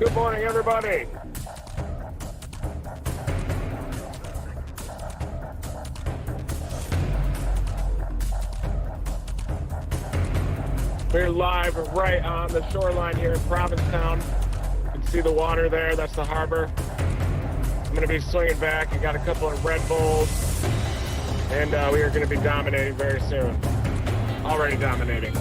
Good morning, everybody. We're live right on the shoreline here in Provincetown. You can see the water there. That's the harbor. I'm going to be swinging back. I got a couple of Red Bulls, and we are going to be dominating very soon. Already dominating.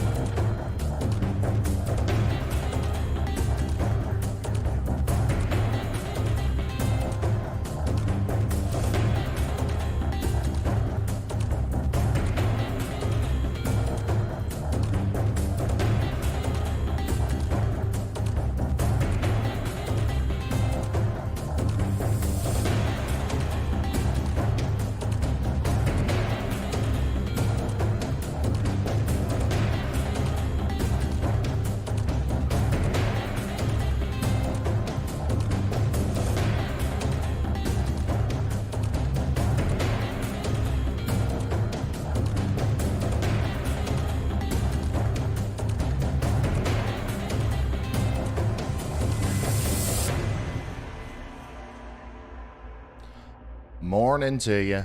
Morning to you.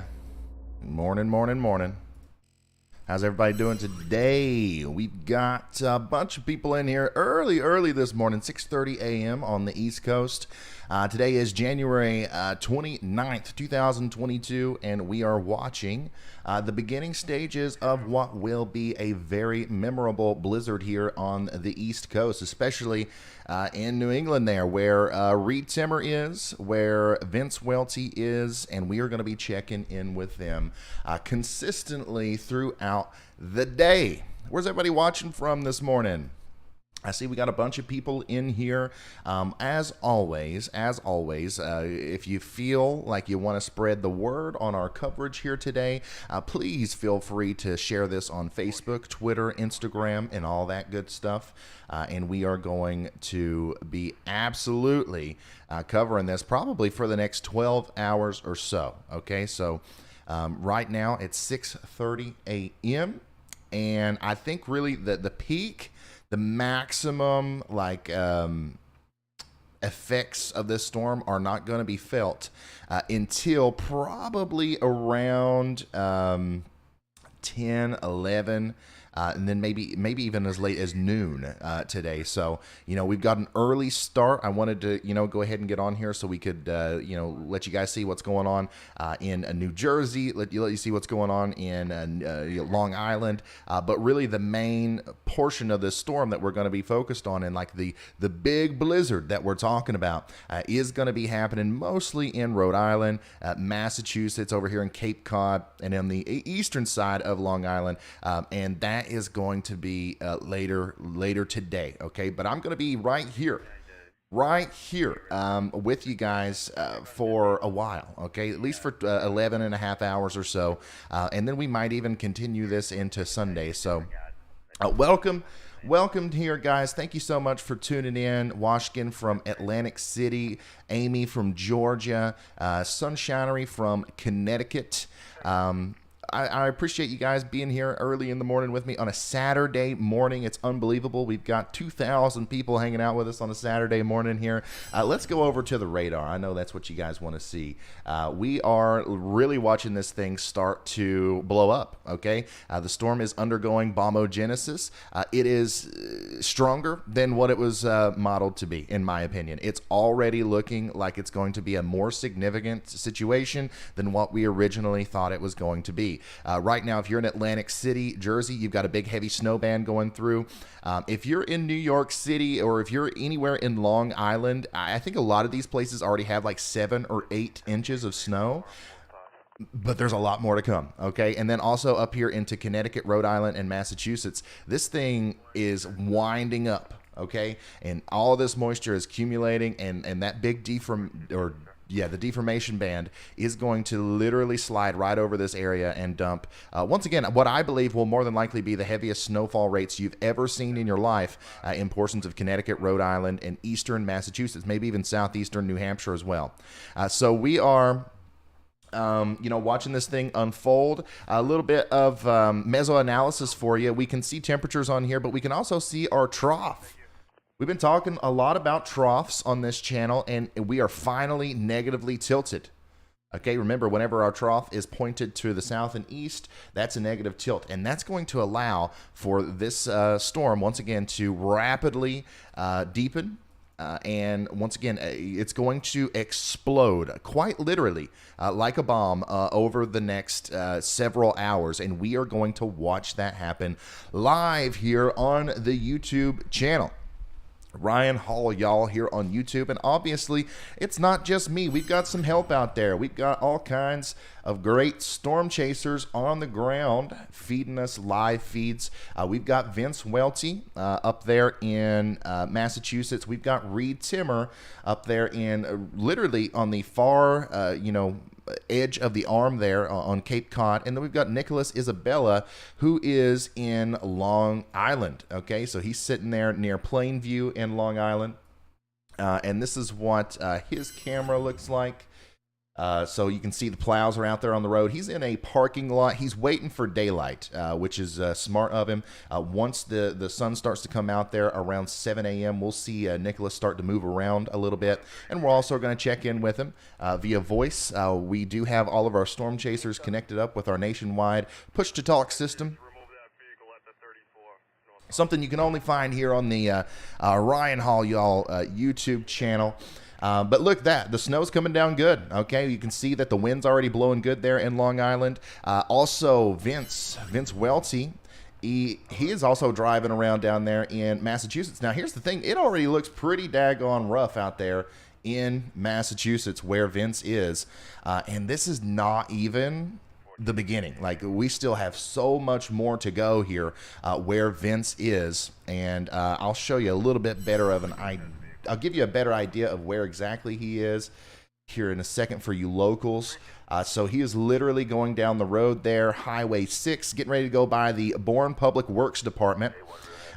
Morning. How's everybody doing today? We've got a bunch of people in here early this morning, 6:30 a.m. on the East Coast. Today is January 29th, 2022, and we are watching the beginning stages of what will be a very memorable blizzard here on the East Coast, especially in New England there, where Reed Timmer is, where Vince Waelti is, and we are going to be checking in with them consistently throughout the day. Where's everybody watching from this morning? I see we got a bunch of people in here. As always, if you feel like you want to spread the word on our coverage here today, please feel free to share this on Facebook, Twitter, Instagram, and all that good stuff. And we are going to be absolutely covering this probably for the next 12 hours or so. Okay, so right now it's 6:30 a.m. And I think really the peak, the maximum effects of this storm are not going to be felt until probably around 10, 11, and then maybe even as late as noon today. So, we've got an early start. I wanted to, go ahead and get on here so we could, let you guys see what's going on in New Jersey, let you see what's going on in Long Island. But really the main portion of this storm that we're going to be focused on, and like the big blizzard that we're talking about, is going to be happening mostly in Rhode Island, Massachusetts, over here in Cape Cod, and on the eastern side of Long Island. And that is going to be later today, okay? But I'm going to be right here with you guys for a while, okay? At least for 11 and a half hours or so. And then we might even continue this into Sunday. So welcome here, guys. Thank you so much for tuning in. Washkin from Atlantic City, Amy from Georgia, Sunshinery from Connecticut. I appreciate you guys being here early in the morning with me on a Saturday morning. It's unbelievable. We've got 2,000 people hanging out with us on a Saturday morning here. Let's go over to the radar. I know that's what you guys want to see. We are really watching this thing start to blow up, okay? The storm is undergoing bombogenesis. It is stronger than what it was modeled to be, in my opinion. It's already looking like it's going to be a more significant situation than what we originally thought it was going to be. Right now, if you're in Atlantic City, Jersey, you've got a big heavy snow band going through. If you're in New York City, or if you're anywhere in Long Island, I think a lot of these places already have like 7 or 8 inches of snow. But there's a lot more to come, okay? And then also up here into Connecticut, Rhode Island, and Massachusetts, this thing is winding up, okay? And all this moisture is accumulating, and that big the deformation band is going to literally slide right over this area and dump, once again, what I believe will more than likely be the heaviest snowfall rates you've ever seen in your life in portions of Connecticut, Rhode Island, and eastern Massachusetts, maybe even southeastern New Hampshire as well. So we are watching this thing unfold. A little bit of mesoanalysis for you. We can see temperatures on here, but we can also see our trough. We've been talking a lot about troughs on this channel, and we are finally negatively tilted. Okay, remember, whenever our trough is pointed to the south and east, that's a negative tilt, and that's going to allow for this storm, once again, to rapidly deepen. And once again, it's going to explode, quite literally, like a bomb over the next several hours. And we are going to watch that happen live here on the YouTube channel. Ryan Hall, y'all, here on YouTube. And obviously, it's not just me. We've got some help out there. We've got all kinds of great storm chasers on the ground feeding us live feeds. We've got Vince Waelti up there in Massachusetts. We've got Reed Timmer up there in literally on the far, edge of the arm there on Cape Cod. And then we've got Nicholas Isabella, who is in Long Island. Okay, so he's sitting there near Plainview in Long Island. And this is what his camera looks like. So you can see the plows are out there on the road. He's in a parking lot. He's waiting for daylight, which is smart of him. Once the sun starts to come out there around 7 a.m., we'll see Nicholas start to move around a little bit. And we're also going to check in with him via voice. We do have all of our storm chasers connected up with our nationwide push-to-talk system. Something you can only find here on the Ryan Hall, y'all, YouTube channel. But look, the snow's coming down good. Okay, you can see that the wind's already blowing good there in Long Island. Also, Vince Waelti, he is also driving around down there in Massachusetts. Now, here's the thing. It already looks pretty daggone rough out there in Massachusetts where Vince is. And this is not even the beginning. Like, we still have so much more to go here where Vince is. And I'll show you a little bit better of an idea. I'll give you a better idea of where exactly he is here in a second for you locals. So he is literally going down the road there, Highway 6, getting ready to go by the Bourne Public Works Department,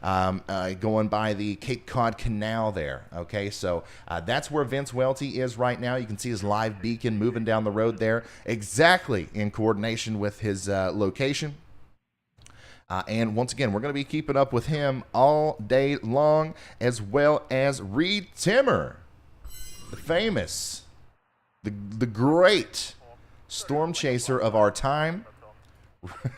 going by the Cape Cod Canal there. Okay, so that's where Vince Waelti is right now. You can see his live beacon moving down the road there, exactly in coordination with his location. And once again, we're going to be keeping up with him all day long, as well as Reed Timmer, the famous, the great storm chaser of our time.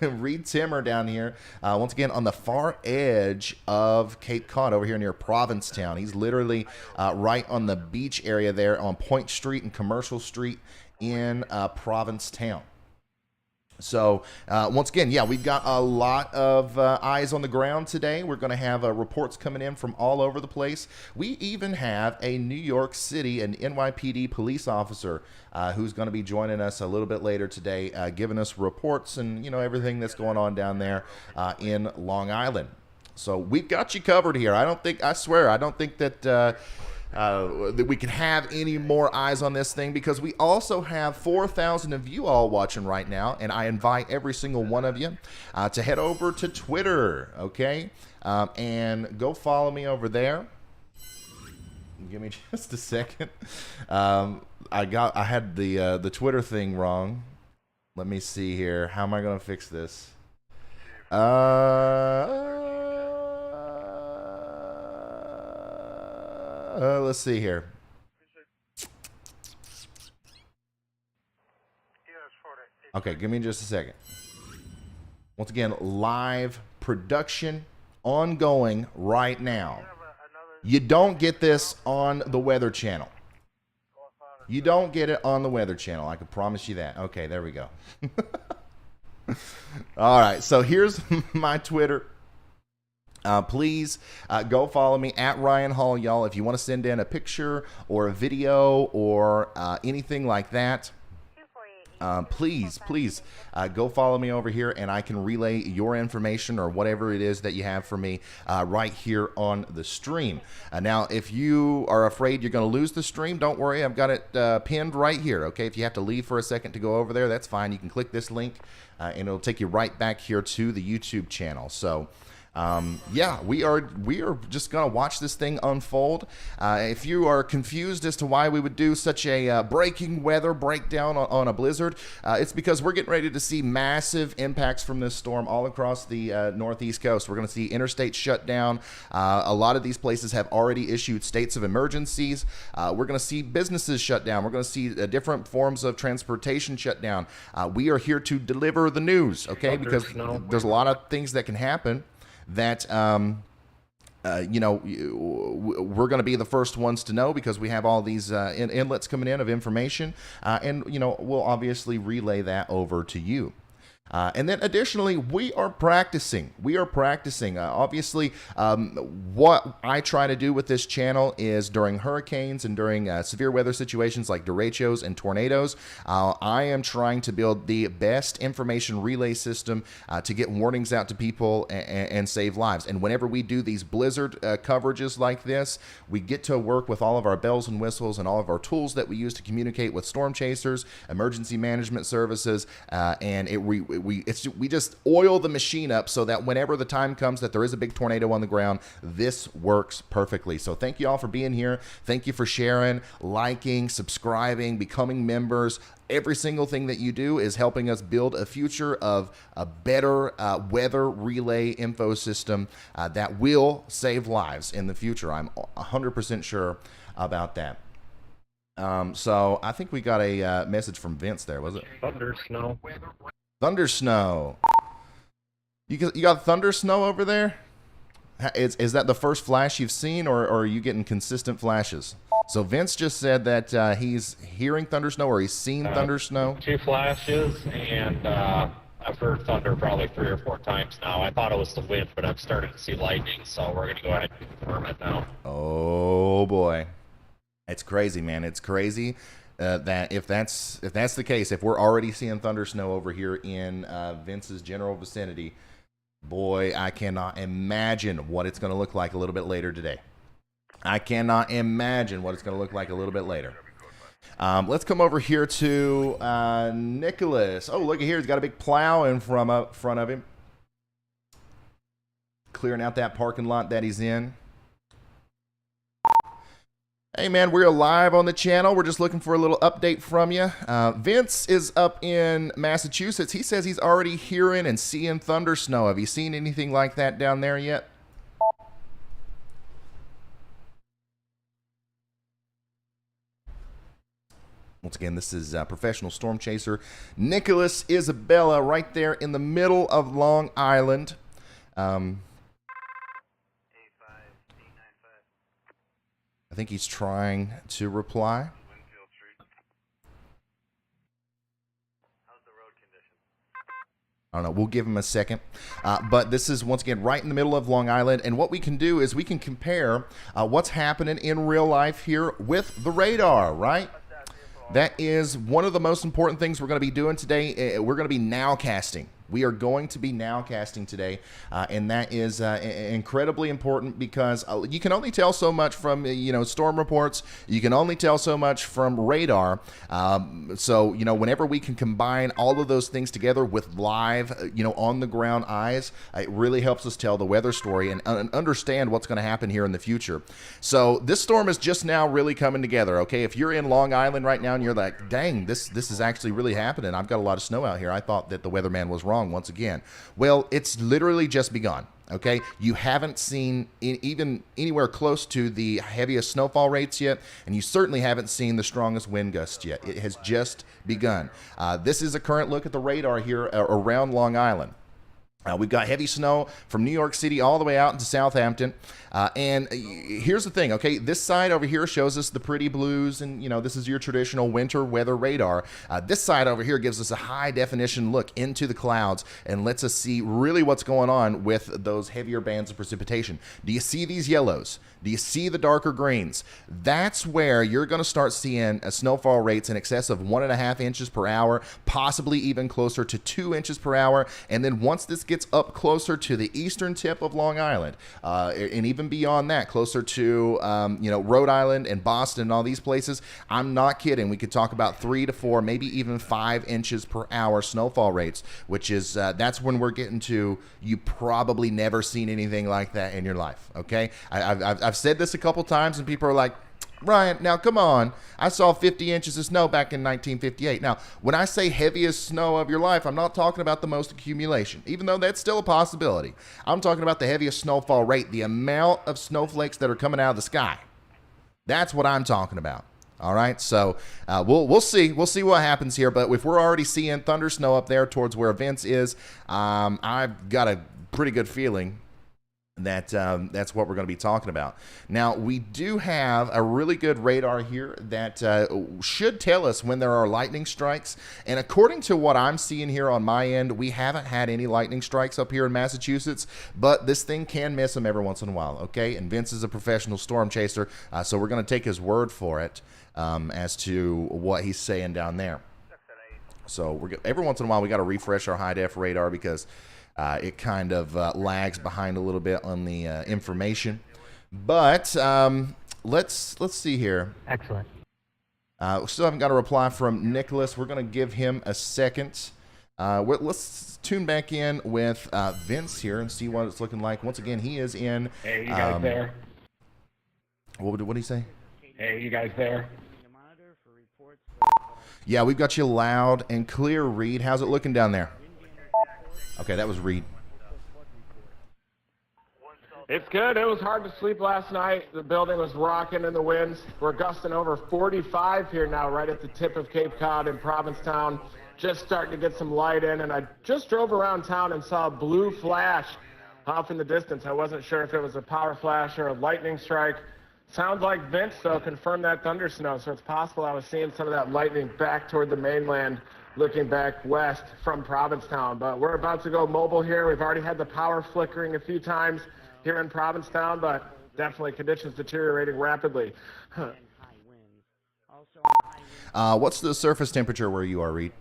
Reed Timmer down here, once again, on the far edge of Cape Cod, over here near Provincetown. He's literally right on the beach area there on Point Street and Commercial Street in Provincetown. So, once again, yeah, we've got a lot of eyes on the ground today. We're going to have reports coming in from all over the place. We even have a New York City, an NYPD police officer who's going to be joining us a little bit later today, giving us reports and, everything that's going on down there in Long Island. So we've got you covered here. I don't think that that we can have any more eyes on this thing, because we also have 4,000 of you all watching right now, and I invite every single one of you to head over to Twitter, okay, and go follow me over there. Give me just a second. I had the Twitter thing wrong. Let me see here. How am I going to fix this? Let's see here. Okay, give me just a second. Once again, live production ongoing right now. You don't get this on the Weather Channel. You don't get it on the Weather Channel. I can promise you that. Okay, there we go. All right, so here's my Twitter. Please go follow me at Ryan Hall, y'all. If you want to send in a picture or a video or anything like that, please go follow me over here, and I can relay your information or whatever it is that you have for me right here on the stream. Now, if you are afraid you're going to lose the stream, don't worry. I've got it pinned right here. Okay, if you have to leave for a second to go over there, that's fine. You can click this link, and it'll take you right back here to the YouTube channel. So Yeah, we are just gonna watch this thing unfold. If you are confused as to why we would do such a breaking weather breakdown on a blizzard, it's because we're getting ready to see massive impacts from this storm all across the northeast coast. We're going to see interstates shut down. A lot of these places have already issued states of emergencies. We're going to see businesses shut down. We're going to see different forms of transportation shut down. We are here to deliver the news, okay? Because there's a lot of things that can happen that we're going to be the first ones to know because we have all these inlets coming in of information, and we'll obviously relay that over to you. And then additionally, we are practicing. Obviously, what I try to do with this channel is during hurricanes and during severe weather situations like derechos and tornadoes, I am trying to build the best information relay system to get warnings out to people and save lives. And whenever we do these blizzard coverages like this, we get to work with all of our bells and whistles and all of our tools that we use to communicate with storm chasers, emergency management services, and we just oil the machine up so that whenever the time comes that there is a big tornado on the ground, this works perfectly. So thank you all for being here. Thank you for sharing, liking, subscribing, becoming members. Every single thing that you do is helping us build a future of a better weather relay info system that will save lives in the future. I'm 100% sure about that. So I think we got a message from Vince there, was it? Thunder snow. Thunder snow. You got thunder snow over there? Is that the first flash you've seen, or are you getting consistent flashes? So Vince just said that he's hearing thunder snow, or he's seen thunder snow. 2 flashes, and I've heard thunder probably 3 or 4 times now. I thought it was the wind, but I'm starting to see lightning, so we're going to go ahead and confirm it now. Oh boy. It's crazy, man. It's crazy that if that's the case, if we're already seeing thunder snow over here in Vince's general vicinity, boy, I cannot imagine what it's going to look like a little bit later today. Let's come over here to Nicholas. Oh, look at here. He's got a big plow in front of him. Clearing out that parking lot that he's in. Hey, man, we're live on the channel. We're just looking for a little update from you. Vince is up in Massachusetts. He says he's already hearing and seeing thunder snow. Have you seen anything like that down there yet? Once again, this is professional storm chaser Nicholas Isabella right there in the middle of Long Island. I think he's trying to reply. I don't know. We'll give him a second. But this is, once again, right in the middle of Long Island. And what we can do is we can compare what's happening in real life here with the radar, right? That is one of the most important things we're going to be doing today. We're going to be nowcasting. We are going to be nowcasting today, and that is incredibly important because you can only tell so much from storm reports. You can only tell so much from radar. So whenever we can combine all of those things together with live, on the ground eyes, it really helps us tell the weather story and understand what's going to happen here in the future. So this storm is just now really coming together. Okay, if you're in Long Island right now and you're like, dang, this is actually really happening. I've got a lot of snow out here. I thought that the weatherman was wrong once again. Well, it's literally just begun. Okay, you haven't seen even anywhere close to the heaviest snowfall rates yet, and you certainly haven't seen the strongest wind gusts yet. It has just begun. This is a current look at the radar here around Long Island. We've got heavy snow from New York City all the way out into Southampton. And here's the thing, okay? This side over here shows us the pretty blues, and, this is your traditional winter weather radar. This side over here gives us a high-definition look into the clouds and lets us see really what's going on with those heavier bands of precipitation. Do you see these yellows? Do you see the darker greens? That's where you're going to start seeing snowfall rates in excess of 1.5 inches per hour, possibly even closer to 2 inches per hour. And then once this gets up closer to the eastern tip of Long Island, and even beyond that, closer to Rhode Island and Boston and all these places, I'm not kidding. We could talk about 3 to 4, maybe even 5 inches per hour snowfall rates, which is that's when we're getting to, you probably never seen anything like that in your life. Okay, I've said this a couple times, and people are like, Ryan, now come on. I saw 50 inches of snow back in 1958. Now, when I say heaviest snow of your life, I'm not talking about the most accumulation, even though that's still a possibility. I'm talking about the heaviest snowfall rate, the amount of snowflakes that are coming out of the sky. That's what I'm talking about. All right, so we'll see. We'll see what happens here. But if we're already seeing thunder snow up there towards where Vince is, I've got a pretty good feeling that that's what we're going to be talking about. Now, we do have a really good radar here that should tell us when there are lightning strikes. And according to what I'm seeing here on my end, we haven't had any lightning strikes up here in Massachusetts, but this thing can miss them every once in a while, okay? And Vince is a professional storm chaser, so we're going to take his word for it as to what he's saying down there. So every once in a while, we got to refresh our high-def radar because it kind of lags behind a little bit on the information. But let's see here. Excellent. We still haven't got a reply from Nicholas. We're going to give him a second. Let's tune back in with Vince here and see what it's looking like. Once again, he is in. Hey, you guys there? What did he say? Hey, you guys there? Yeah, we've got you loud and clear, Reed. How's it looking down there? Okay, that was Reed. It's good. It was hard to sleep last night. The building was rocking in the winds. We're gusting over 45 here now, right at the tip of Cape Cod in Provincetown. Just starting to get some light in, and I just drove around town and saw a blue flash off in the distance. I wasn't sure if it was a power flash or a lightning strike. Sounds like Vince, though, confirmed that thunder snow, so it's possible I was seeing some of that lightning back toward the mainland, looking back west from Provincetown. But we're about to go mobile here. We've already had the power flickering a few times here in Provincetown, but definitely conditions deteriorating rapidly. What's the surface temperature where you are, Reed?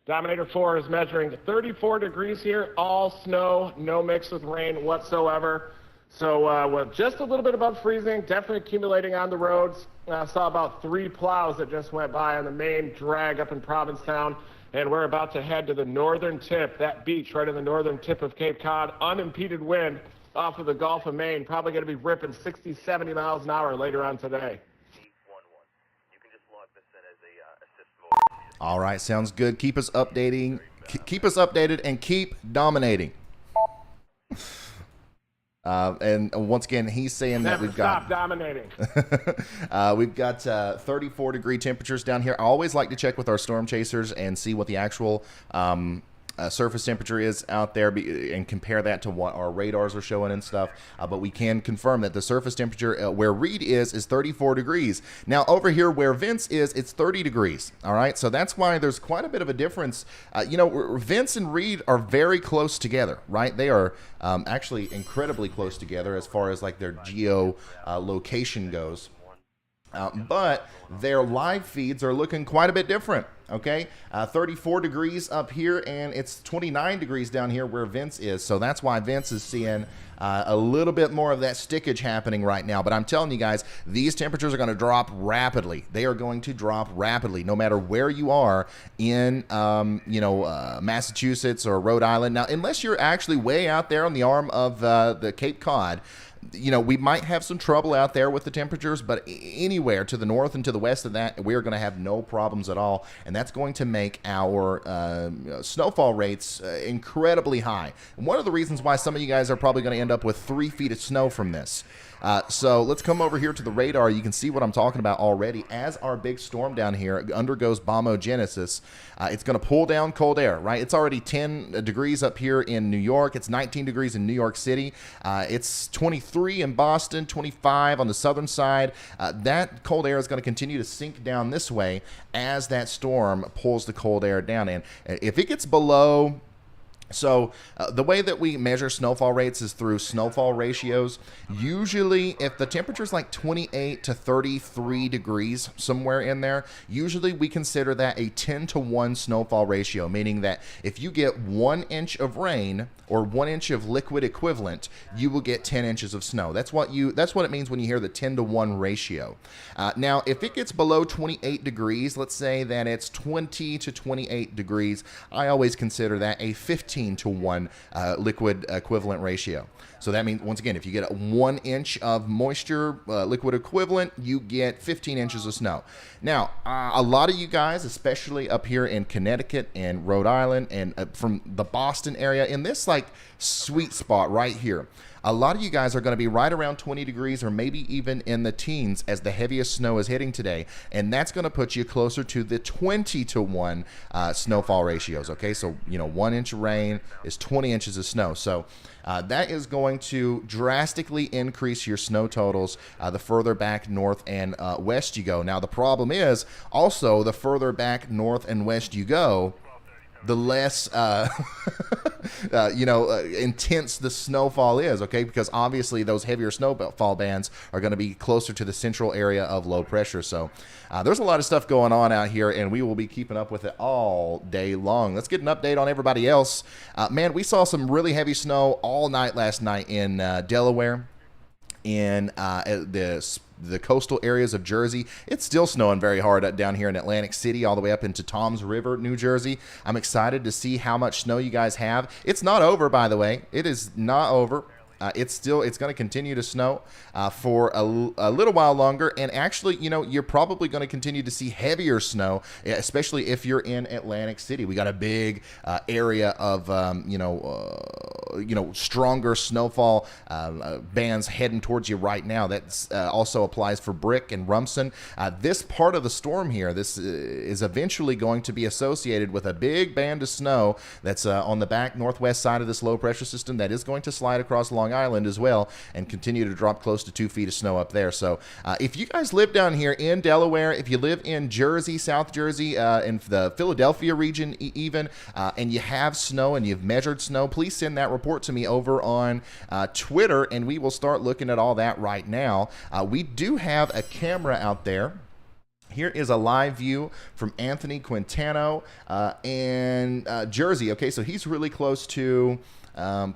Dominator 4 is measuring 34 degrees here, all snow, no mix with rain whatsoever. So with just a little bit above freezing, definitely accumulating on the roads. I saw about 3 plows that just went by on the main drag up in Provincetown, and we're about to head to the northern tip, that beach right in the northern tip of Cape Cod, unimpeded wind off of the Gulf of Maine, probably going to be ripping 60, 70 miles an hour later on today. All right, sounds good. Keep us updating. Keep us updated and keep dominating. And once again, he's saying that we've got stop dominating. We've got 34 degree temperatures down here. I always like to check with our storm chasers and see what the actual surface temperature is out there and compare that to what our radars are showing and stuff. But we can confirm that the surface temperature where Reed is 34 degrees. Now over here where Vince is, it's 30 degrees. All right, so that's why there's quite a bit of a difference. Vince and Reed are very close together, right? They are actually incredibly close together as far as like their geo location goes. But their live feeds are looking quite a bit different, okay? 34 degrees up here, and it's 29 degrees down here where Vince is. So that's why Vince is seeing a little bit more of that stickage happening right now. But I'm telling you guys, these temperatures are going to drop rapidly. They are going to drop rapidly no matter where you are in, Massachusetts or Rhode Island. Now, unless you're actually way out there on the arm of the Cape Cod, we might have some trouble out there with the temperatures, but anywhere to the north and to the west of that, we're going to have no problems at all, and that's going to make our snowfall rates incredibly high. And one of the reasons why some of you guys are probably going to end up with 3 feet of snow from this. So let's come over here to the radar. You can see what I'm talking about already. As our big storm down here undergoes bombogenesis, it's going to pull down cold air, right? It's already 10 degrees up here in New York. It's 19 degrees in New York City. It's 23 in Boston, 25 on the southern side. That cold air is going to continue to sink down this way as that storm pulls the cold air down. And if it gets below So the way that we measure snowfall rates is through snowfall ratios. Usually, if the temperature is like 28 to 33 degrees, somewhere in there, usually we consider that a 10 to 1 snowfall ratio, meaning that if you get 1 inch of rain or 1 inch of liquid equivalent, you will get 10 inches of snow. That's what it means when you hear the 10 to 1 ratio. Now, if it gets below 28 degrees, let's say that it's 20 to 28 degrees, I always consider that a 15 to 1 liquid equivalent ratio. So that means, once again, if you get 1 inch of moisture liquid equivalent, you get 15 inches of snow. Now, a lot of you guys, especially up here in Connecticut and Rhode Island and from the Boston area, in this like sweet spot right here, a lot of you guys are going to be right around 20 degrees or maybe even in the teens as the heaviest snow is hitting today. And that's going to put you closer to the 20 to 1 snowfall ratios. Okay, so, 1 inch of rain is 20 inches of snow. So that is going to drastically increase your snow totals the further back north and west you go. Now, the problem is also the further back north and west you go, the less intense the snowfall is, okay? Because obviously those heavier snowfall bands are going to be closer to the central area of low pressure. So there's a lot of stuff going on out here, and we will be keeping up with it all day long. Let's get an update on everybody else. Man, we saw some really heavy snow all night last night in Delaware, in the coastal areas of Jersey. It's still snowing very hard down here in Atlantic City, all the way up into Toms River, New Jersey. I'm excited to see how much snow you guys have. It's not over, by the way. It is not over. It's going to continue to snow for a little while longer, and actually, you're probably going to continue to see heavier snow, especially if you're in Atlantic City. We got a big area of stronger snowfall bands heading towards you right now. That also applies for Brick and Rumson. This part of the storm here, this is eventually going to be associated with a big band of snow that's on the back northwest side of this low pressure system that is going to slide across Long Island as well and continue to drop close to 2 feet of snow up there. So if you guys live down here in Delaware, if you live in Jersey, South Jersey, in the Philadelphia region even, and you have snow and you've measured snow, please send that report to me over on Twitter, and we will start looking at all that right now. We do have a camera out there. Here is a live view from Anthony Quintano in Jersey. Okay, so he's really close to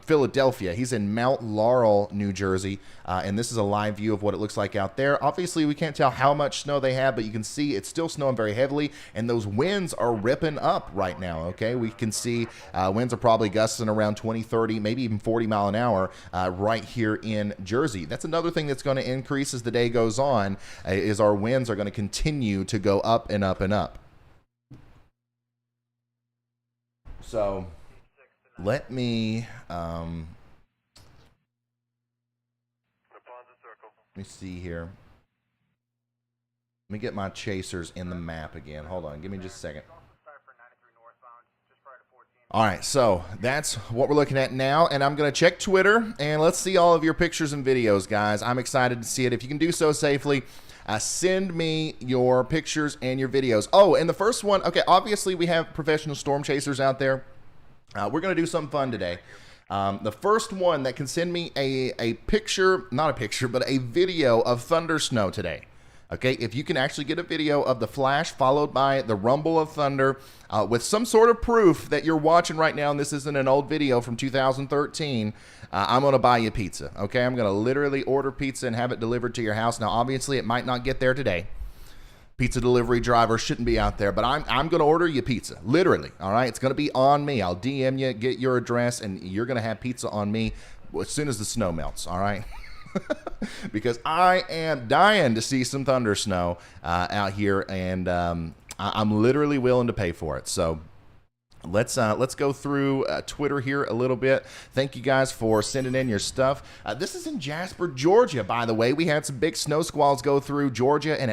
Philadelphia. He's in Mount Laurel, New Jersey, and this is a live view of what it looks like out there. Obviously, we can't tell how much snow they have, but you can see it's still snowing very heavily, and those winds are ripping up right now, okay? We can see winds are probably gusting around 20, 30, maybe even 40 mile an hour right here in Jersey. That's another thing that's going to increase as the day goes on, is our winds are going to continue to go up and up and up. So let me see here. Let me get my chasers in the map again. Hold on, give me just a second. All right, so that's what we're looking at now, and I'm going to check Twitter, and let's see all of your pictures and videos, guys. I'm excited to see it. If you can do so safely, send me your pictures and your videos. Oh, and the first one, okay, obviously we have professional storm chasers out there. We're going to do something fun today. The first one that can send me a picture, not a picture, but a video of thunder snow today. Okay, if you can actually get a video of the flash followed by the rumble of thunder with some sort of proof that you're watching right now, and this isn't an old video from 2013, I'm going to buy you pizza. Okay, I'm going to literally order pizza and have it delivered to your house. Now, obviously, it might not get there today. Pizza delivery driver shouldn't be out there, but I'm going to order you pizza, literally, all right? It's going to be on me. I'll DM you, get your address, and you're going to have pizza on me as soon as the snow melts, all right? Because I am dying to see some thunder snow out here, and I'm literally willing to pay for it. So let's go through Twitter here a little bit. Thank you guys for sending in your stuff. This is in Jasper, Georgia, by the way. We had some big snow squalls go through Georgia and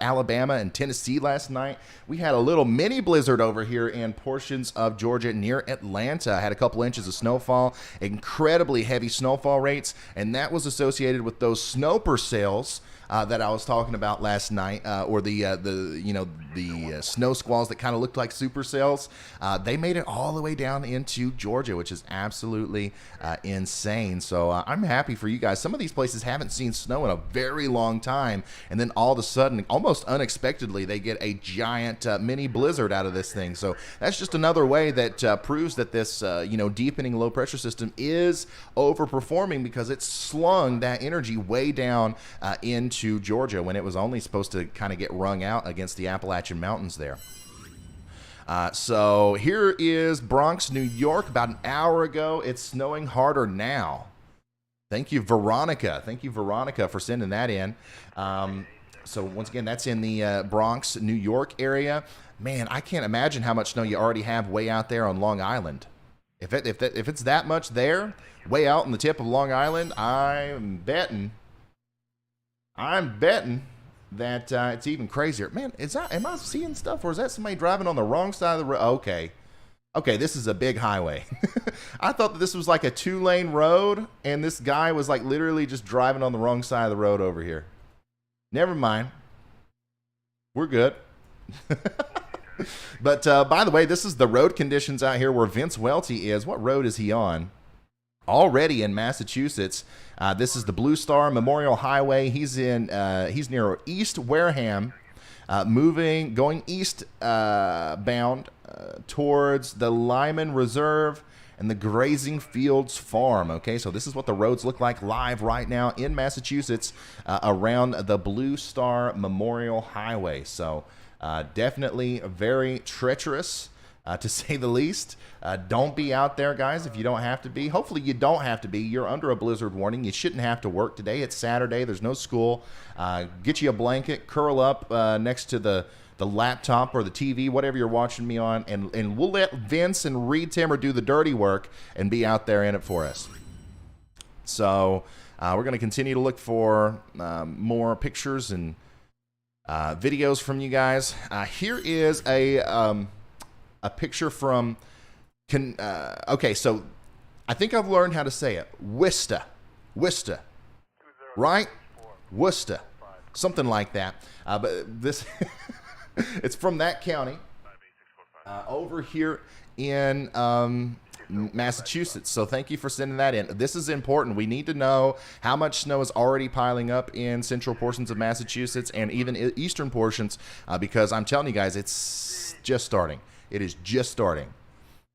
Alabama and Tennessee last night. We had a little mini blizzard over here in portions of Georgia near Atlanta. Had a couple inches of snowfall, incredibly heavy snowfall rates, and that was associated with those snoper cells that I was talking about last night, or the snow squalls that kind of looked like supercells. they made it all the way down into Georgia, which is absolutely insane. So I'm happy for you guys. Some of these places haven't seen snow in a very long time, and then all of a sudden, almost unexpectedly, they get a giant mini blizzard out of this thing. So that's just another way that proves that this deepening low pressure system is overperforming, because it's slung that energy way down into Georgia when it was only supposed to kind of get wrung out against the Appalachian Mountains there. So here is Bronx, New York. About an hour ago, it's snowing harder now. Thank you, Veronica. Thank you, Veronica, for sending that in. So once again, that's in the Bronx, New York area. Man, I can't imagine how much snow you already have way out there on Long Island. If it's that much there, way out on the tip of Long Island, I'm betting that it's even crazier. Man, am I seeing stuff, or is that somebody driving on the wrong side of the road? Okay, this is a big highway. I thought that this was like a 2-lane road, and this guy was like literally just driving on the wrong side of the road over here. Never mind. We're good. But by the way, this is the road conditions out here where Vince Waelti is. What road is he on? Already in Massachusetts. This is the Blue Star Memorial Highway. He's near East Wareham, going east bound towards the Lyman Reserve and the Grazing Fields Farm. Okay, so this is what the roads look like live right now in Massachusetts around the Blue Star Memorial Highway. So definitely very treacherous, to say the least. Don't be out there, guys, if you don't have to be. Hopefully you don't have to be. You're under a blizzard warning. You shouldn't have to work today. It's Saturday. There's no school. Get you a blanket, curl up next to the laptop or the TV, whatever you're watching me on, and we'll let Vince and Reed Timmer do the dirty work and be out there in it for us. So we're going to continue to look for more pictures and videos from you guys. Here is a picture from, okay, so I think I've learned how to say it. Worcester, right? Worcester, something like that. But this, it's from that county over here in Massachusetts. So thank you for sending that in. This is important. We need to know how much snow is already piling up in central portions of Massachusetts and even eastern portions, because I'm telling you guys, it's just starting. It is just starting.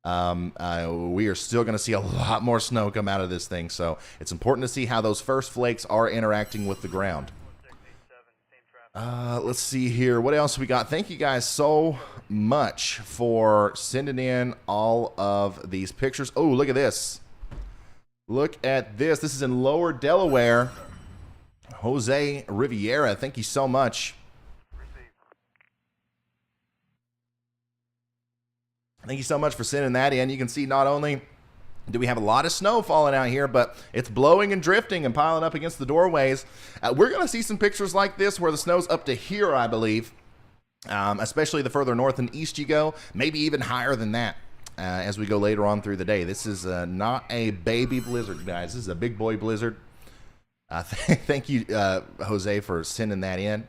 We are still going to see a lot more snow come out of this thing, so it's important to see how those first flakes are interacting with the ground. Let's see here. What else we got? Thank you guys so much for sending in all of these pictures. Oh, look at this. Look at this. This is in Lower Delaware. Jose Riviera, thank you so much. Thank you so much for sending that in. You can see not only do we have a lot of snow falling out here, but it's blowing and drifting and piling up against the doorways. We're going to see some pictures like this where the snow's up to here, I believe, especially the further north and east you go, maybe even higher than that as we go later on through the day. This is not a baby blizzard, guys. This is a big boy blizzard. Thank you, Jose, for sending that in.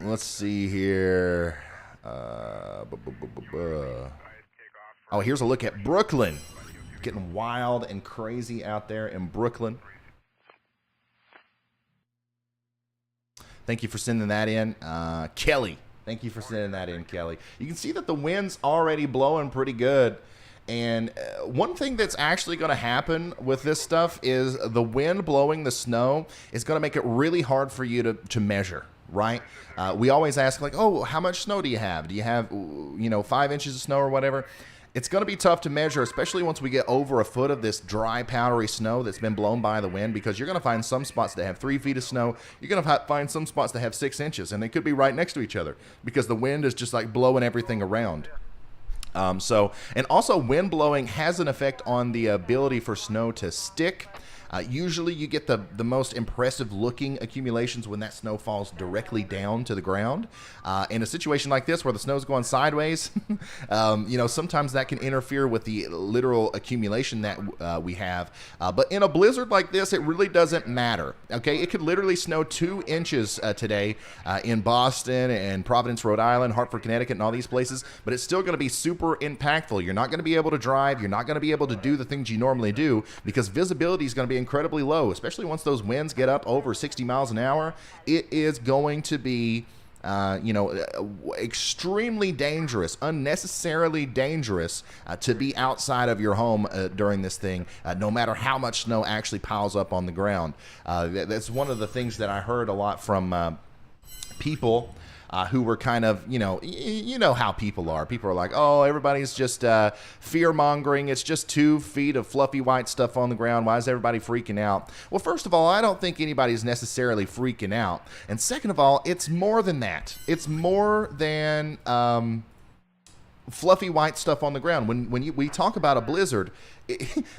Let's see here. Oh, here's a look at Brooklyn. Getting wild and crazy out there in Brooklyn. Thank you for sending that in. Kelly, thank you for sending that in, Kelly. You can see that the wind's already blowing pretty good. And one thing that's actually going to happen with this stuff is the wind blowing the snow is going to make it really hard for you to measure. Right? We always ask, like, oh, how much snow do you have? Do you have, 5 inches of snow or whatever? It's going to be tough to measure, especially once we get over a foot of this dry, powdery snow that's been blown by the wind, because you're going to find some spots that have 3 feet of snow. You're going to find some spots that have 6 inches, and they could be right next to each other because the wind is just like blowing everything around. And also wind blowing has an effect on the ability for snow to stick. Usually you get the most impressive looking accumulations when that snow falls directly down to the ground. In a situation like this where the snow's going sideways, sometimes that can interfere with the literal accumulation that we have. But in a blizzard like this, it really doesn't matter. Okay, it could literally snow 2 inches today in Boston and Providence, Rhode Island, Hartford, Connecticut, and all these places, but it's still going to be super impactful. You're not going to be able to drive. You're not going to be able to do the things you normally do because visibility is going to be incredibly low, especially once those winds get up over 60 miles an hour. It is going to be extremely dangerous, unnecessarily dangerous to be outside of your home during this thing, no matter how much snow actually piles up on the ground. That's one of the things that I heard a lot from people who were kind of, you know how people are. People are like, oh, everybody's just fear-mongering. It's just 2 feet of fluffy white stuff on the ground. Why is everybody freaking out? Well, first of all, I don't think anybody's necessarily freaking out. And second of all, it's more than that. It's more than fluffy white stuff on the ground. When we talk about a blizzard,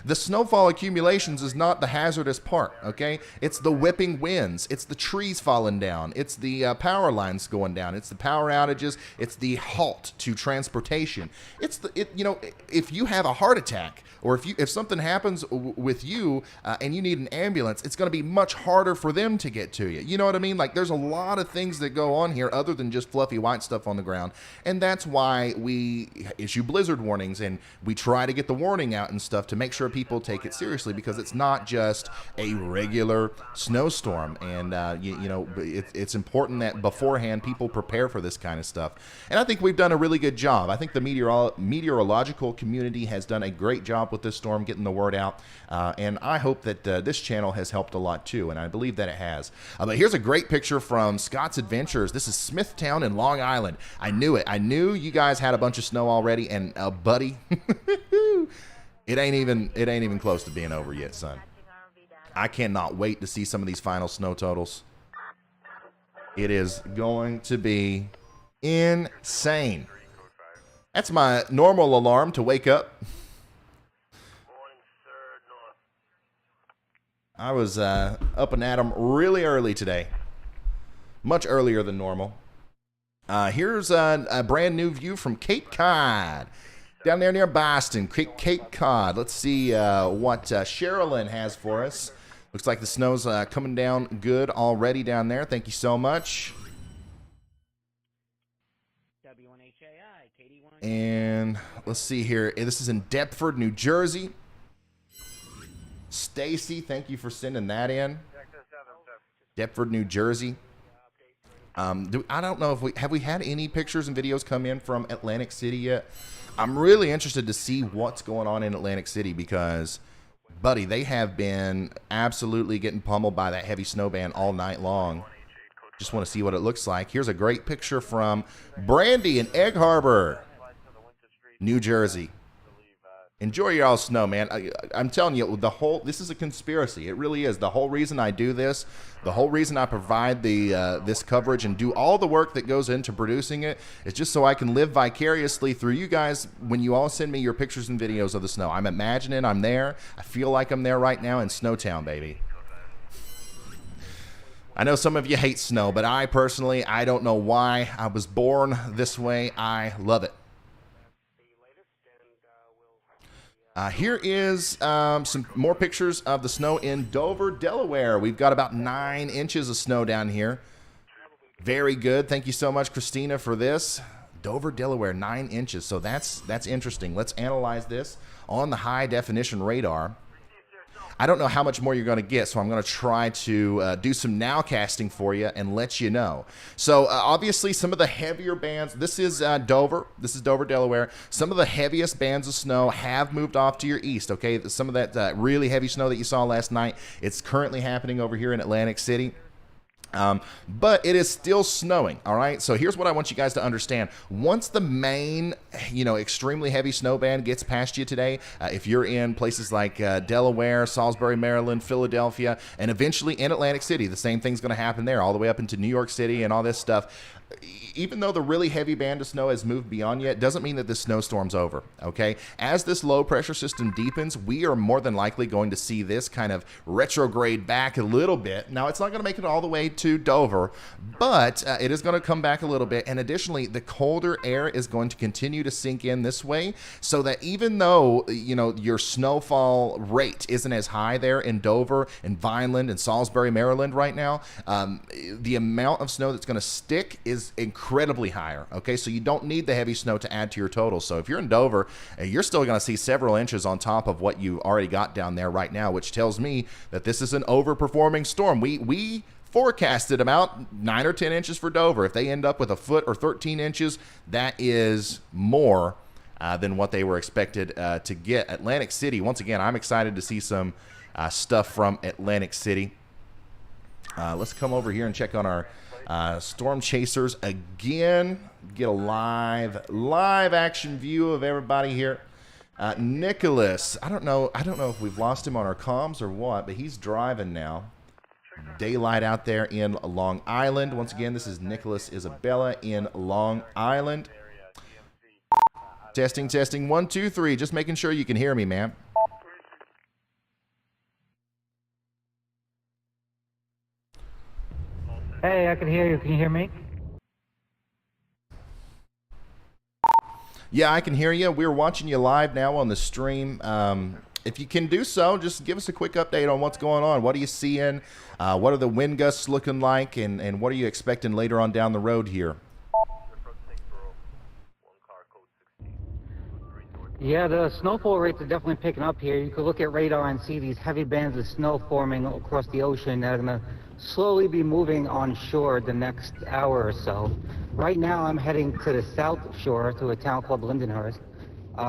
the snowfall accumulations is not the hazardous part, okay? It's the whipping winds. It's the trees falling down. It's the power lines going down. It's the power outages. It's the halt to transportation. If you have a heart attack or if something happens with you and you need an ambulance, it's going to be much harder for them to get to you. You know what I mean? Like, there's a lot of things that go on here other than just fluffy white stuff on the ground. And that's why we issue blizzard warnings and we try to get the warning out and stuff to make sure people take it seriously, because it's not just a regular snowstorm. And it's important that beforehand people prepare for this kind of stuff. And I think we've done a really good job. I think the meteorological community has done a great job with this storm, getting the word out. And I hope that this channel has helped a lot too, and I believe that it has. But here's a great picture from Scott's Adventures. This is Smithtown in Long Island. I knew it. I knew you guys had a bunch of snow already, and buddy, it ain't even close to being over yet, son. I cannot wait to see some of these final snow totals. It is going to be insane. That's my normal alarm to wake up. I was up and at 'em really early today. Much earlier than normal. Here's a brand new view from Cape Cod. Down there near Boston, Cape Cod. Let's see what Sherilyn has for us. Looks like the snow's coming down good already down there. Thank you so much. And let's see here. This is in Deptford, New Jersey. Stacy, thank you for sending that in. Deptford, New Jersey. I don't know if we had any pictures and videos come in from Atlantic City yet. I'm really interested to see what's going on in Atlantic City because, buddy, they have been absolutely getting pummeled by that heavy snow band all night long. Just want to see what it looks like. Here's a great picture from Brandy in Egg Harbor, New Jersey. Enjoy your all snow, man. I'm telling you, this is a conspiracy. It really is. The whole reason I do this, the whole reason I provide this coverage and do all the work that goes into producing it is just so I can live vicariously through you guys when you all send me your pictures and videos of the snow. I'm imagining I'm there. I feel like I'm there right now in Snowtown, baby. I know some of you hate snow, but I personally don't know why. I was born this way. I love it. Here is some more pictures of the snow in Dover, Delaware. We've got about 9 inches of snow down here. Very good. Thank you so much, Christina, for this. Dover, Delaware, 9 inches. So that's interesting. Let's analyze this on the high definition radar. I don't know how much more you're going to get, so I'm going to try to do some nowcasting for you and let you know. So obviously some of the heavier bands, this is Dover, Delaware. Some of the heaviest bands of snow have moved off to your east, okay? Some of that really heavy snow that you saw last night, it's currently happening over here in Atlantic City. But it is still snowing, all right? So here's what I want you guys to understand. Once the main extremely heavy snow band gets past you today, if you're in places like Delaware, Salisbury, Maryland, Philadelphia, and eventually in Atlantic City, the same thing's going to happen there, all the way up into New York City and all this stuff. Even though the really heavy band of snow has moved beyond yet, doesn't mean that this snowstorm's over, okay? As this low pressure system deepens, we are more than likely going to see this kind of retrograde back a little bit. Now, it's not going to make it all the way to Dover, but it is going to come back a little bit. And additionally, the colder air is going to continue to sink in this way, so that even though, your snowfall rate isn't as high there in Dover and Vineland and Salisbury, Maryland right now, the amount of snow that's going to stick is incredibly higher, okay? So you don't need the heavy snow to add to your total. So if you're in Dover, you're still going to see several inches on top of what you already got down there right now, which tells me that this is an overperforming storm. We forecasted about 9 or 10 inches for Dover. If they end up with a foot or 13 inches, that is more than what they were expected to get. Atlantic City, once again, I'm excited to see some stuff from Atlantic City. Let's come over here and check on our storm chasers again. Get a live action view of everybody here. Nicholas, I don't know if we've lost him on our comms or what, but he's driving now. Daylight out there in Long Island. Once again, this is Nicholas Isabella in Long Island. Testing 1 2 3. Just making sure you can hear me, ma'am. Hey, I can hear you. Can you hear me? Yeah, I can hear you. We're watching you live now on the stream. If you can do so, just give us a quick update on what's going on. What are you seeing? What are the wind gusts looking like? And what are you expecting later on down the road here? Yeah, the snowfall rates are definitely picking up here. You could look at radar and see these heavy bands of snow forming across the ocean that are going to slowly be moving on shore the next hour or so. Right now, I'm heading to the south shore to a town called Lindenhurst,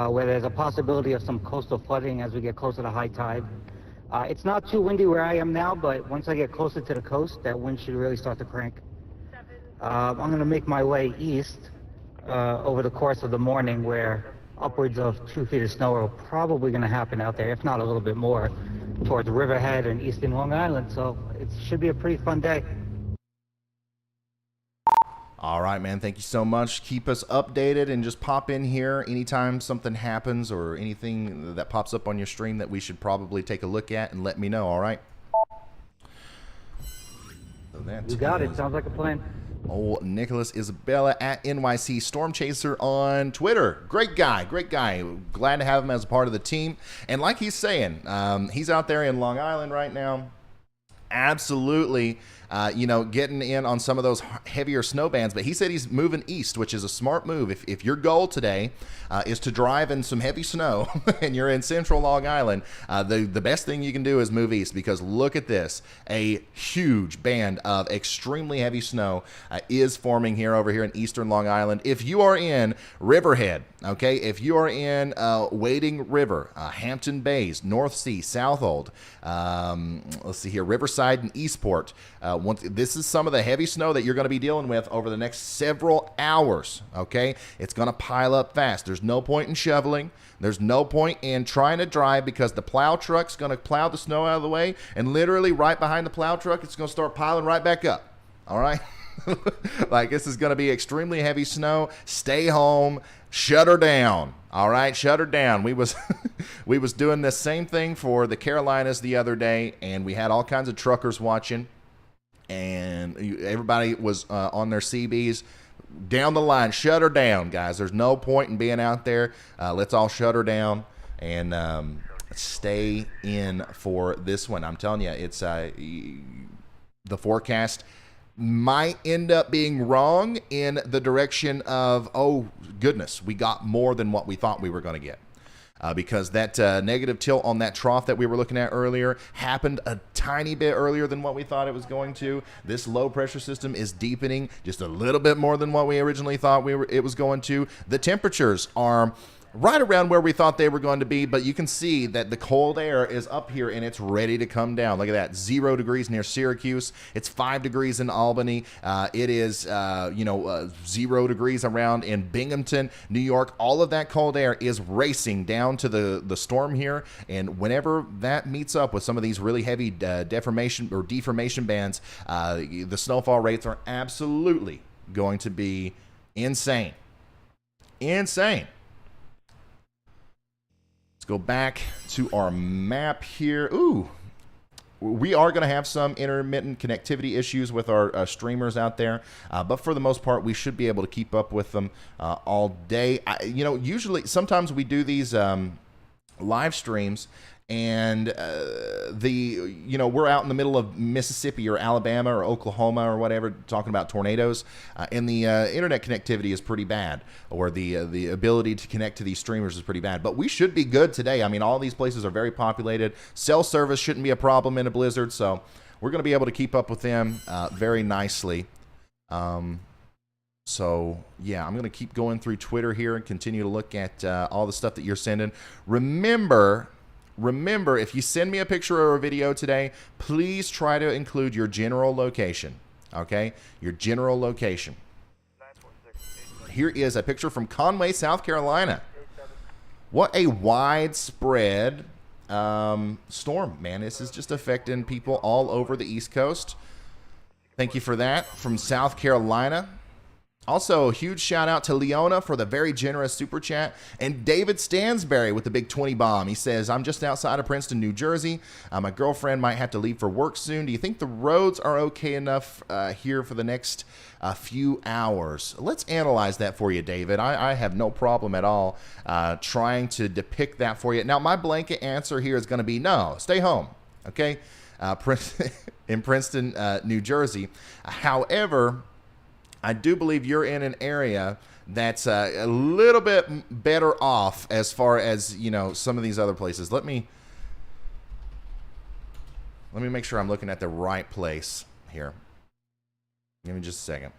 where there's a possibility of some coastal flooding as we get closer to high tide. It's not too windy where I am now, but once I get closer to the coast, that wind should really start to crank. I'm going to make my way east over the course of the morning, where upwards of 2 feet of snow are probably going to happen out there, if not a little bit more, towards Riverhead and eastern Long Island. So it should be a pretty fun day. All right, man. Thank you so much. Keep us updated and just pop in here anytime something happens or anything that pops up on your stream that we should probably take a look at, and let me know, all right? So you got it. Sounds like a plan. Old Nicholas Isabella at NYC Storm Chaser on Twitter. Great guy. Glad to have him as a part of the team. And like he's saying, he's out there in Long Island right now. Absolutely, getting in on some of those heavier snow bands. But he said he's moving east, which is a smart move. If your goal today is to drive in some heavy snow and you're in central Long Island, the best thing you can do is move east, because look at this. A huge band of extremely heavy snow is forming over here in eastern Long Island. If you are in Riverhead, okay, if you are in Wading River, Hampton Bays, North Sea, Southold, let's see here, Riverside and Eastport, this is some of the heavy snow that you're going to be dealing with over the next several hours, okay? It's going to pile up fast. There's no point in shoveling. There's no point in trying to drive, because the plow truck's going to plow the snow out of the way, and literally right behind the plow truck, it's going to start piling right back up, all right? Like, this is going to be extremely heavy snow. Stay home. Shut her down. All right, shut her down. We was doing the same thing for the Carolinas the other day, and we had all kinds of truckers watching, and everybody was on their CBs down the line. Shut her down, guys. There's no point in being out there. Let's all shut her down and stay in for this one. I'm telling you, it's the forecast might end up being wrong in the direction of, oh goodness, we got more than what we thought we were going to get. Because that negative tilt on that trough that we were looking at earlier happened a tiny bit earlier than what we thought it was going to. This low pressure system is deepening just a little bit more than what we originally thought it was going to. The temperatures are right around where we thought they were going to be, but you can see that the cold air is up here and it's ready to come down. Look at that, 0 degrees near Syracuse. It's 5 degrees in Albany. It is 0 degrees around in Binghamton, New York. All of that cold air is racing down to the storm here, and whenever that meets up with some of these really heavy deformation or deformation bands, the snowfall rates are absolutely going to be insane. Insane. Go back to our map here. Ooh, we are going to have some intermittent connectivity issues with our streamers out there, but for the most part, we should be able to keep up with them all day. Usually, sometimes we do these live streams, and we're out in the middle of Mississippi or Alabama or Oklahoma or whatever, talking about tornadoes, and the internet connectivity is pretty bad, or the ability to connect to these streamers is pretty bad. But we should be good today. I mean, all these places are very populated. Cell service shouldn't be a problem in a blizzard, so we're going to be able to keep up with them very nicely. So, yeah, I'm going to keep going through Twitter here and continue to look at all the stuff that you're sending. Remember, if you send me a picture or a video today, please try to include your general location, okay? Your general location. Here is a picture from Conway, South Carolina. What a widespread storm, man. This is just affecting people all over the East Coast. Thank you for that from South Carolina. Also, a huge shout out to Leona for the very generous super chat, and David Stansberry with the big 20 bomb. He says, I'm just outside of Princeton, New Jersey. My girlfriend might have to leave for work soon. Do you think the roads are okay enough here for the next few hours? Let's analyze that for you, David. I have no problem at all trying to depict that for you. Now, my blanket answer here is going to be no, stay home, okay? In Princeton, New Jersey. However, I do believe you're in an area that's a little bit better off as far as, some of these other places. Let me make sure I'm looking at the right place here. Give me just a second.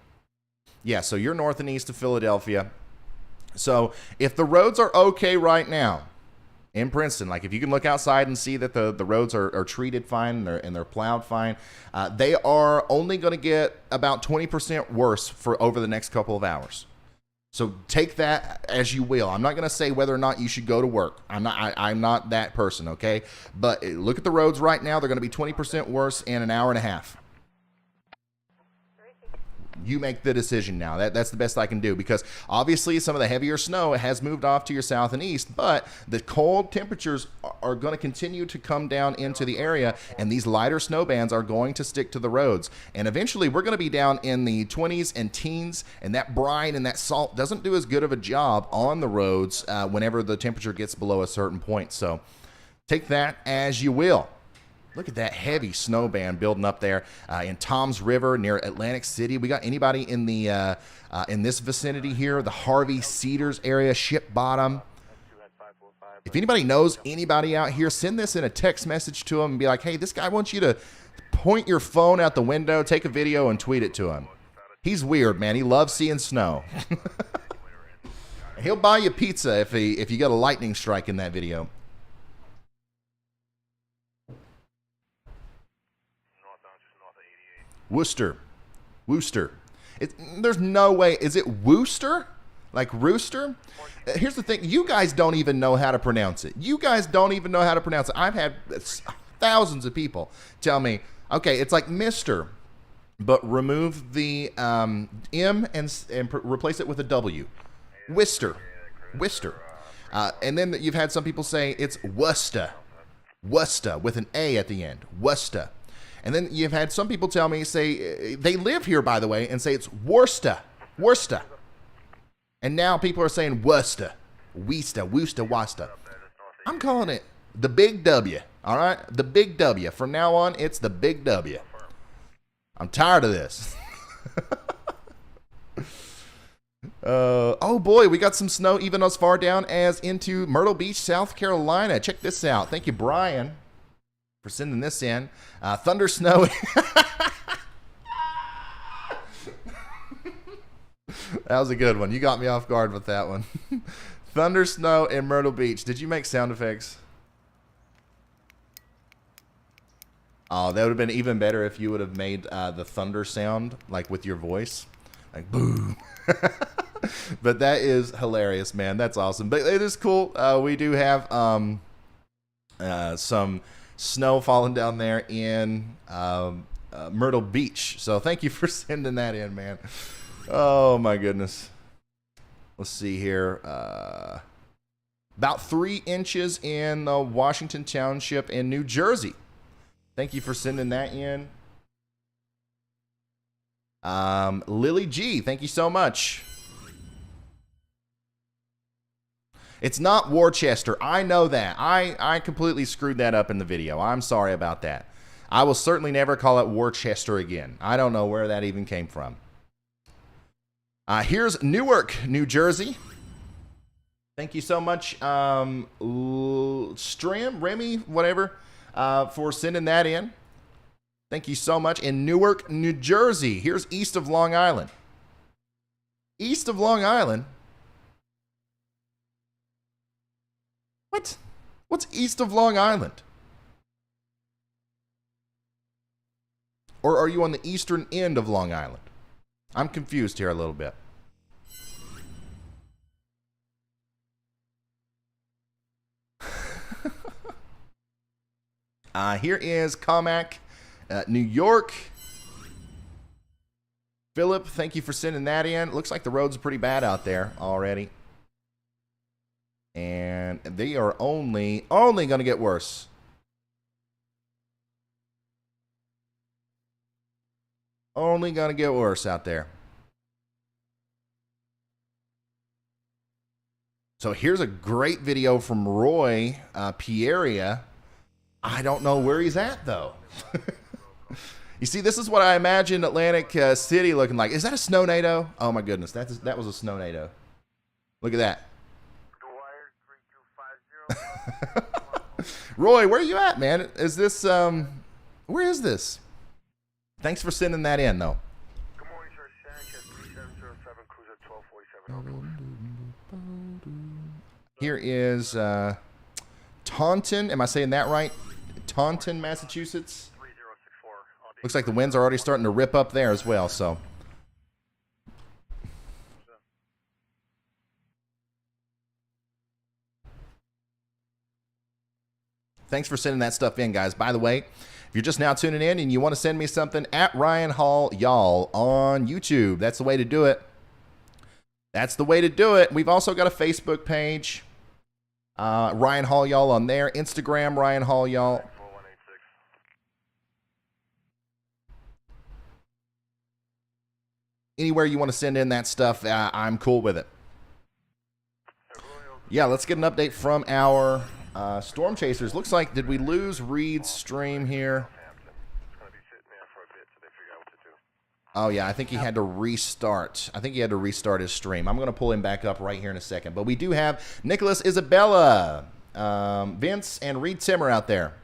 Yeah, so you're north and east of Philadelphia. So if the roads are okay right now in Princeton, like if you can look outside and see that the roads are treated fine and they're plowed fine, they are only going to get about 20% worse for over the next couple of hours. So take that as you will. I'm not going to say whether or not you should go to work. I'm not that person, okay? But look at the roads right now. They're going to be 20% worse in an hour and a half. You make the decision now. That's the best I can do, because obviously some of the heavier snow has moved off to your south and east, but the cold temperatures are going to continue to come down into the area, and these lighter snow bands are going to stick to the roads. And eventually we're going to be down in the 20s and teens, and that brine and that salt doesn't do as good of a job on the roads whenever the temperature gets below a certain point. So take that as you will. Look at that heavy snow band building up there in Toms River near Atlantic City. We got anybody in the in this vicinity here, the Harvey Cedars area, Ship Bottom. If anybody knows anybody out here, send this in a text message to them and be like, hey, this guy wants you to point your phone out the window, take a video, and tweet it to him. He's weird, man. He loves seeing snow. He'll buy you pizza if you got a lightning strike in that video. Worcester. There's no way. Is it Worcester? Like rooster? Here's the thing. You guys don't even know how to pronounce it. I've had thousands of people tell me, okay, it's like Mr., but remove the M and replace it with a W. Worcester. And then you've had some people say it's Worcester with an A at the end. Worcester. And then you've had some people tell me, say, they live here, by the way, and say it's Worcester. And now people are saying Worcester. Worcester. I'm calling it the Big W, all right? The Big W. From now on, it's the Big W. I'm tired of this. Oh, boy, we got some snow even as far down as into Myrtle Beach, South Carolina. Check this out. Thank you, Brian, for sending this in. Thunder snow. That was a good one. You got me off guard with that one. Thunder, snow, and Myrtle Beach. Did you make sound effects? Oh, that would have been even better if you would have made the thunder sound, like with your voice. Like, boom. But that is hilarious, man. That's awesome. But it is cool. We do have some snow falling down there in Myrtle Beach. So thank you for sending that in, man. Oh, my goodness. Let's see here. About 3 inches in Washington Township in New Jersey. Thank you for sending that in. Lily G, thank you so much. It's not Worcester. I know that. I completely screwed that up in the video. I'm sorry about that. I will certainly never call it Worcester again. I don't know where that even came from. Here's Newark, New Jersey. Thank you so much, Stram, Remy, whatever, for sending that in. Thank you so much. In Newark, New Jersey. Here's east of Long Island. East of Long Island? What? What's east of Long Island? Or are you on the eastern end of Long Island? I'm confused here a little bit. Here is Comac, New York. Philip, thank you for sending that in. Looks like the roads are pretty bad out there already. And they are only going to get worse. Only going to get worse out there. So here's a great video from Roy Pieria. I don't know where he's at, though. You see, this is what I imagine Atlantic City looking like. Is that a snow-nado? Oh, my goodness. That was a snow-nado. Look at that. Roy, where are you at, man? Is this, where is this? Thanks for sending that in, though. Good morning, sir. Sanchez 3707, cruiser 1247. Here is Taunton. Am I saying that right? Taunton, Massachusetts. 3064. Looks like the winds are already starting to rip up there as well, so. Thanks for sending that stuff in, guys. By the way, if you're just now tuning in and you want to send me something, at Ryan Hall Y'all on YouTube. That's the way to do it. That's the way to do it. We've also got a Facebook page. Ryan Hall Y'all on there. Instagram, Ryan Hall Y'all. 4186. Anywhere you want to send in that stuff, I'm cool with it. Yeah, let's get an update from our Storm Chasers. Looks like, did we lose Reed's stream here? It's going to be sitting there for a bit so they figure out what to do. Oh, yeah, I think he had to restart. I think he had to restart his stream. I'm going to pull him back up right here in a second. But we do have Nicholas Isabella, Vince, and Reed Timmer out there.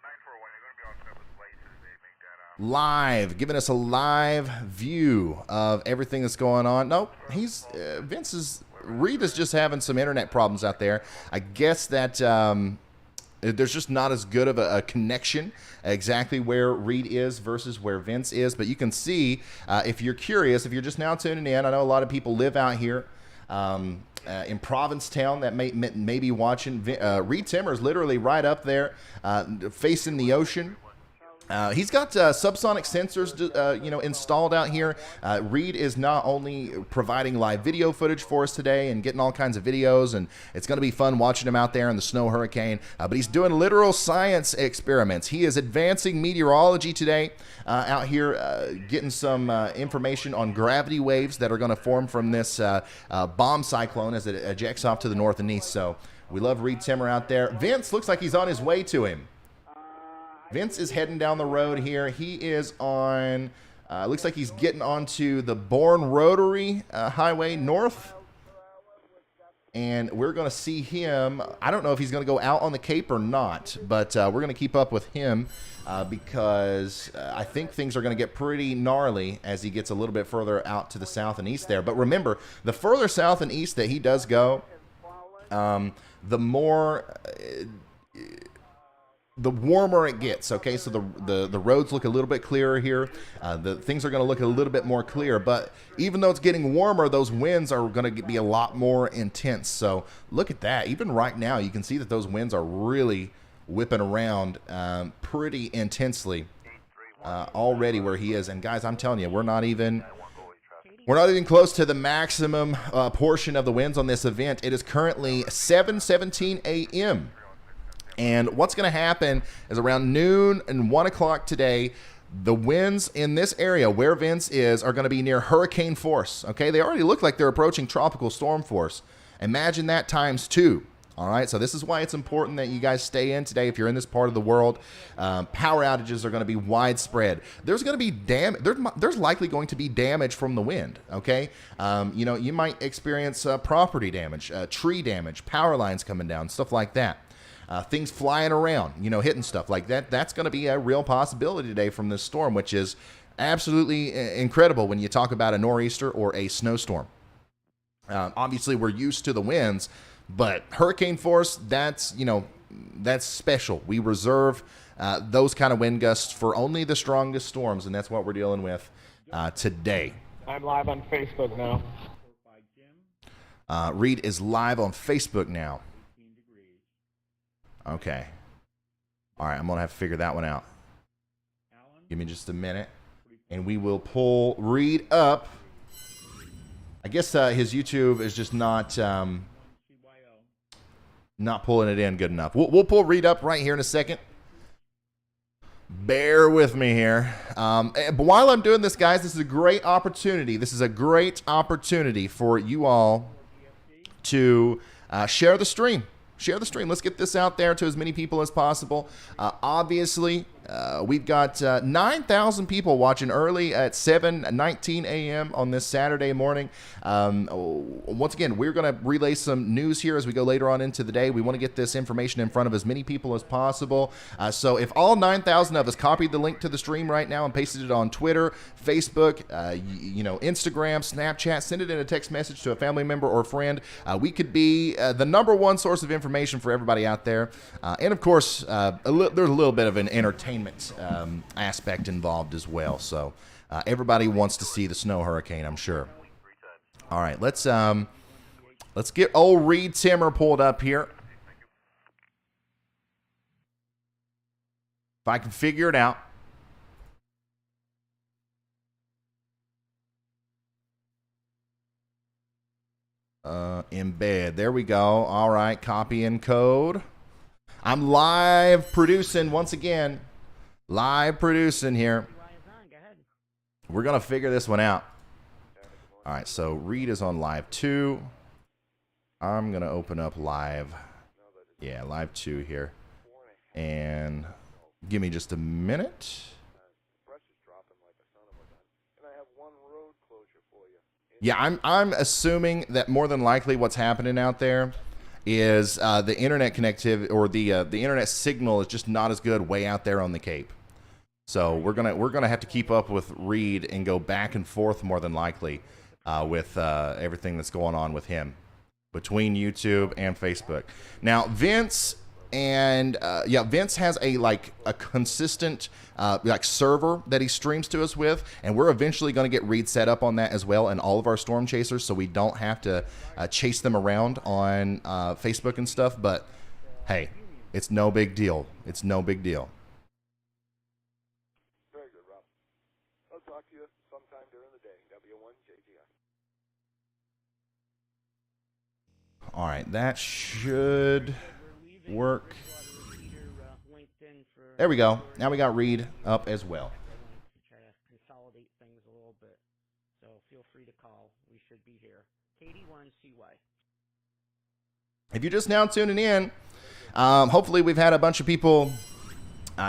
941, you're going to be on top of the places. They make that Live, giving us a live view of everything that's going on. Nope, Reed is just having some internet problems out there. I guess that there's just not as good of a connection exactly where Reed is versus where Vince is. But you can see, if you're curious, if you're just now tuning in, I know a lot of people live out here in Provincetown that may be watching. Reed Timmer is literally right up there facing the ocean. He's got subsonic sensors, installed out here. Reed is not only providing live video footage for us today and getting all kinds of videos, and it's going to be fun watching him out there in the snow hurricane, but he's doing literal science experiments. He is advancing meteorology today out here, getting some information on gravity waves that are going to form from this bomb cyclone as it ejects off to the north and east. So we love Reed Timmer out there. Vince looks like he's on his way to him. Vince is heading down the road here. He is on, looks like he's getting onto the Bourne Rotary Highway North. and we're going to see him. I don't know if he's going to go out on the Cape or not, but we're going to keep up with him because I think things are going to get pretty gnarly as he gets a little bit further out to the south and east there. But remember, the further south and east that he does go, the more... the warmer it gets, okay? So the roads look a little bit clearer here. The things are going to look a little bit more clear. But even though it's getting warmer, those winds are going to be a lot more intense. So look at that. Even right now, you can see that those winds are really whipping around pretty intensely already where he is. And guys, I'm telling you, we're not even close to the maximum portion of the winds on this event. It is currently 7:17 a.m. And what's going to happen is around noon and 1 o'clock today, the winds in this area where Vince is are going to be near hurricane force. Okay, they already look like they're approaching tropical storm force. Imagine that times 2. All right, so this is why it's important that you guys stay in today if you're in this part of the world. Power outages are going to be widespread. There's going to be there's likely going to be damage from the wind. Okay, you know, you might experience property damage, tree damage, power lines coming down, stuff like that. Things flying around, you know, hitting stuff like that. That's going to be a real possibility today from this storm, which is absolutely incredible when you talk about a nor'easter or a snowstorm. Obviously, we're used to the winds, but hurricane force, that's, you know, that's special. We reserve those kind of wind gusts for only the strongest storms, and that's what we're dealing with today. I'm live on Facebook now. Reed is live on Facebook now. Okay. All right, I'm going to have to figure that one out. Give me just a minute, and we will pull Reed up. I guess his YouTube is just not pulling it in good enough. We'll pull Reed up right here in a second. Bear with me here. But while I'm doing this, guys, this is a great opportunity. This is a great opportunity for you all to share the stream. Share the stream. Let's get this out there to as many people as possible. Obviously, we've got 9,000 people watching early at 7:19 a.m. on this Saturday morning. Once again, we're going to relay some news here as we go later on into the day. We want to get this information in front of as many people as possible. So if all 9,000 of us copied the link to the stream right now and pasted it on Twitter, Facebook, you know, Instagram, Snapchat, send it in a text message to a family member or friend, we could be the #1 source of information for everybody out there. And of course, there's a little bit of an entertainment aspect involved as well. So everybody wants to see the snow hurricane, I'm sure. All right, let's get old Reed Timmer pulled up here. If I can figure it out. Embed. There we go. All right, copy and code. I'm live producing once again. Live producing here. We're going to figure this one out. All right, so Reed is on live 2. I'm going to open up live. Yeah, live 2 here. And give me just a minute. Yeah, I'm assuming that more than likely what's happening out there is the internet connectivity or the internet signal is just not as good way out there on the Cape. So we're gonna have to keep up with Reed and go back and forth more than likely with everything that's going on with him between YouTube and Facebook. Now Vince and Vince has a consistent server that he streams to us with, and we're eventually going to get Reed set up on that as well, and all of our storm chasers, so we don't have to chase them around on Facebook and stuff. But hey, it's no big deal. It's no big deal. Very good, Rob. I'll talk to you sometime during the day. W1JGI. All right, that should work. There we go. Now we got Reed up as well. Try to consolidate things a little bit. So feel free to call. We should be here. KD1CY. If you're just now tuning in, hopefully we've had a bunch of people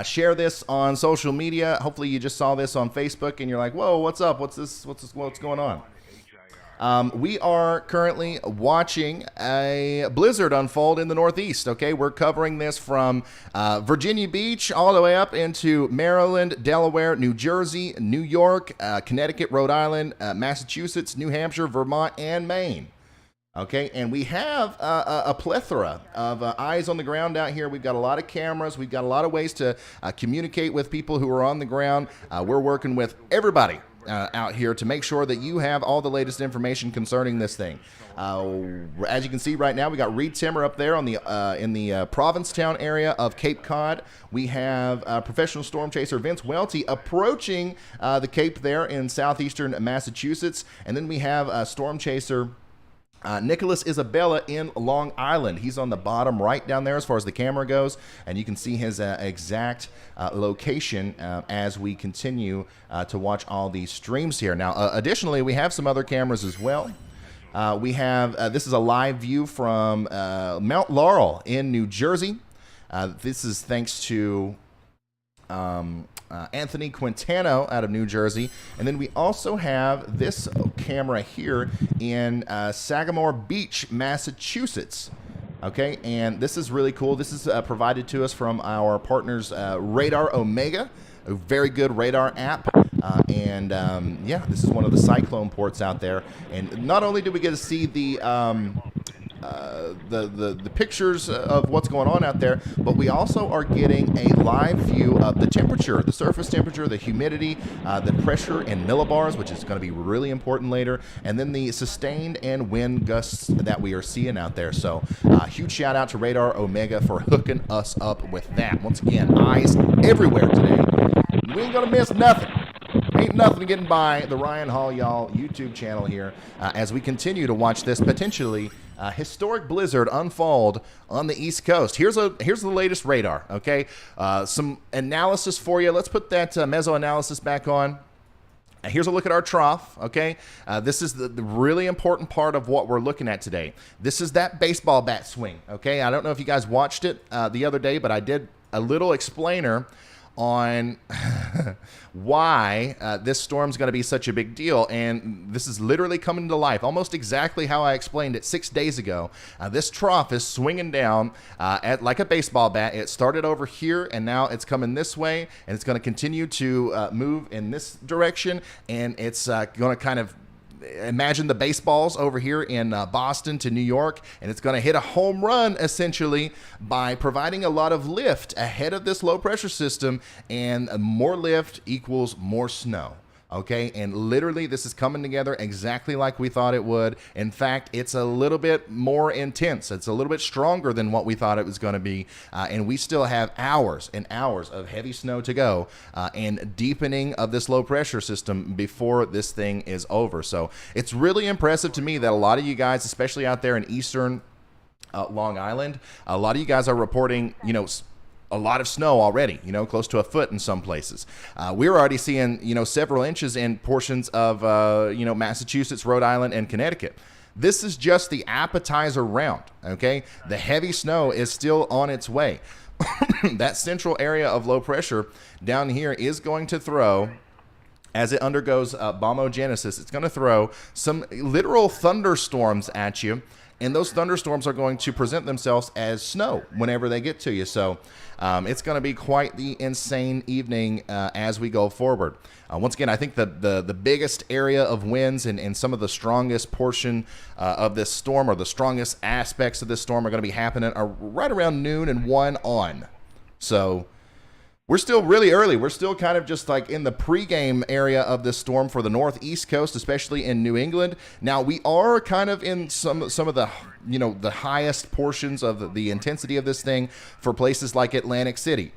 share this on social media. Hopefully you just saw this on Facebook and you're like, whoa, what's up? What's going on? We are currently watching a blizzard unfold in the Northeast. Okay, we're covering this from Virginia Beach all the way up into Maryland, Delaware, New Jersey, New York, Connecticut, Rhode Island, Massachusetts, New Hampshire, Vermont, and Maine. Okay, and we have a plethora of eyes on the ground out here. We've got a lot of cameras. We've got a lot of ways to communicate with people who are on the ground. We're working with everybody out here to make sure that you have all the latest information concerning this thing. As you can see right now, we got Reed Timmer up there on the in the Provincetown area of Cape Cod. We have professional storm chaser Vince Waelti approaching the Cape there in southeastern Massachusetts, and then we have storm chaser Nicholas Isabella in Long Island. He's on the bottom right down there as far as the camera goes, and you can see his exact location as we continue to watch all these streams here. Now, additionally, we have some other cameras as well. We have, this is a live view from Mount Laurel in New Jersey. This is thanks to Anthony Quintano out of New Jersey. And then we also have this camera here in Sagamore Beach, Massachusetts. Okay, and this is really cool. This is provided to us from our partners Radar Omega, a very good radar app. Yeah, this is one of the cyclone ports out there. And not only do we get to see the pictures of what's going on out there, but we also are getting a live view of the temperature, the surface temperature, the humidity, the pressure in millibars, which is going to be really important later, and then the sustained and wind gusts that we are seeing out there. So huge shout out to Radar Omega for hooking us up with that. Once again, eyes everywhere today. We ain't gonna miss nothing. Ain't nothing getting by the Ryan Hall Y'all YouTube channel here as we continue to watch this potentially historic blizzard unfold on the East Coast. Here's the latest radar, okay? Some analysis for you. Let's put that meso-analysis back on. Here's a look at our trough, okay? This is the really important part of what we're looking at today. This is that baseball bat swing, okay? I don't know if you guys watched it the other day, but I did a little explainer on why this storm's going to be such a big deal, and this is literally coming to life almost exactly how I explained it 6 days ago. This trough is swinging down like a baseball bat. It started over here, and now it's coming this way, and it's going to continue to move in this direction, and it's going to kind of imagine the baseballs over here in Boston to New York, and it's going to hit a home run essentially by providing a lot of lift ahead of this low pressure system, and more lift equals more snow. Okay, and literally this is coming together exactly like we thought it would. In fact, it's a little bit more intense. It's a little bit stronger than what we thought it was going to be, and we still have hours and hours of heavy snow to go and deepening of this low pressure system before this thing is over. So it's really impressive to me that a lot of you guys, especially out there in eastern Long Island, a lot of you guys are reporting, you know, a lot of snow already, you know, close to a foot in some places. We're already seeing, you know, several inches in portions of, you know, Massachusetts, Rhode Island, and Connecticut. This is just the appetizer round, okay? The heavy snow is still on its way. That central area of low pressure down here is going to throw, as it undergoes bombogenesis, it's going to throw some literal thunderstorms at you. And those thunderstorms are going to present themselves as snow whenever they get to you. So it's going to be quite the insane evening as we go forward. Once again, I think the biggest area of winds and some of the strongest portion of this storm, or the strongest aspects of this storm, are going to be happening right around noon and 1 on. So we're still really early. We're still kind of just like in the pregame area of this storm for the northeast coast, especially in New England. Now, we are kind of in some of the, you know, the highest portions of the intensity of this thing for places like Atlantic City,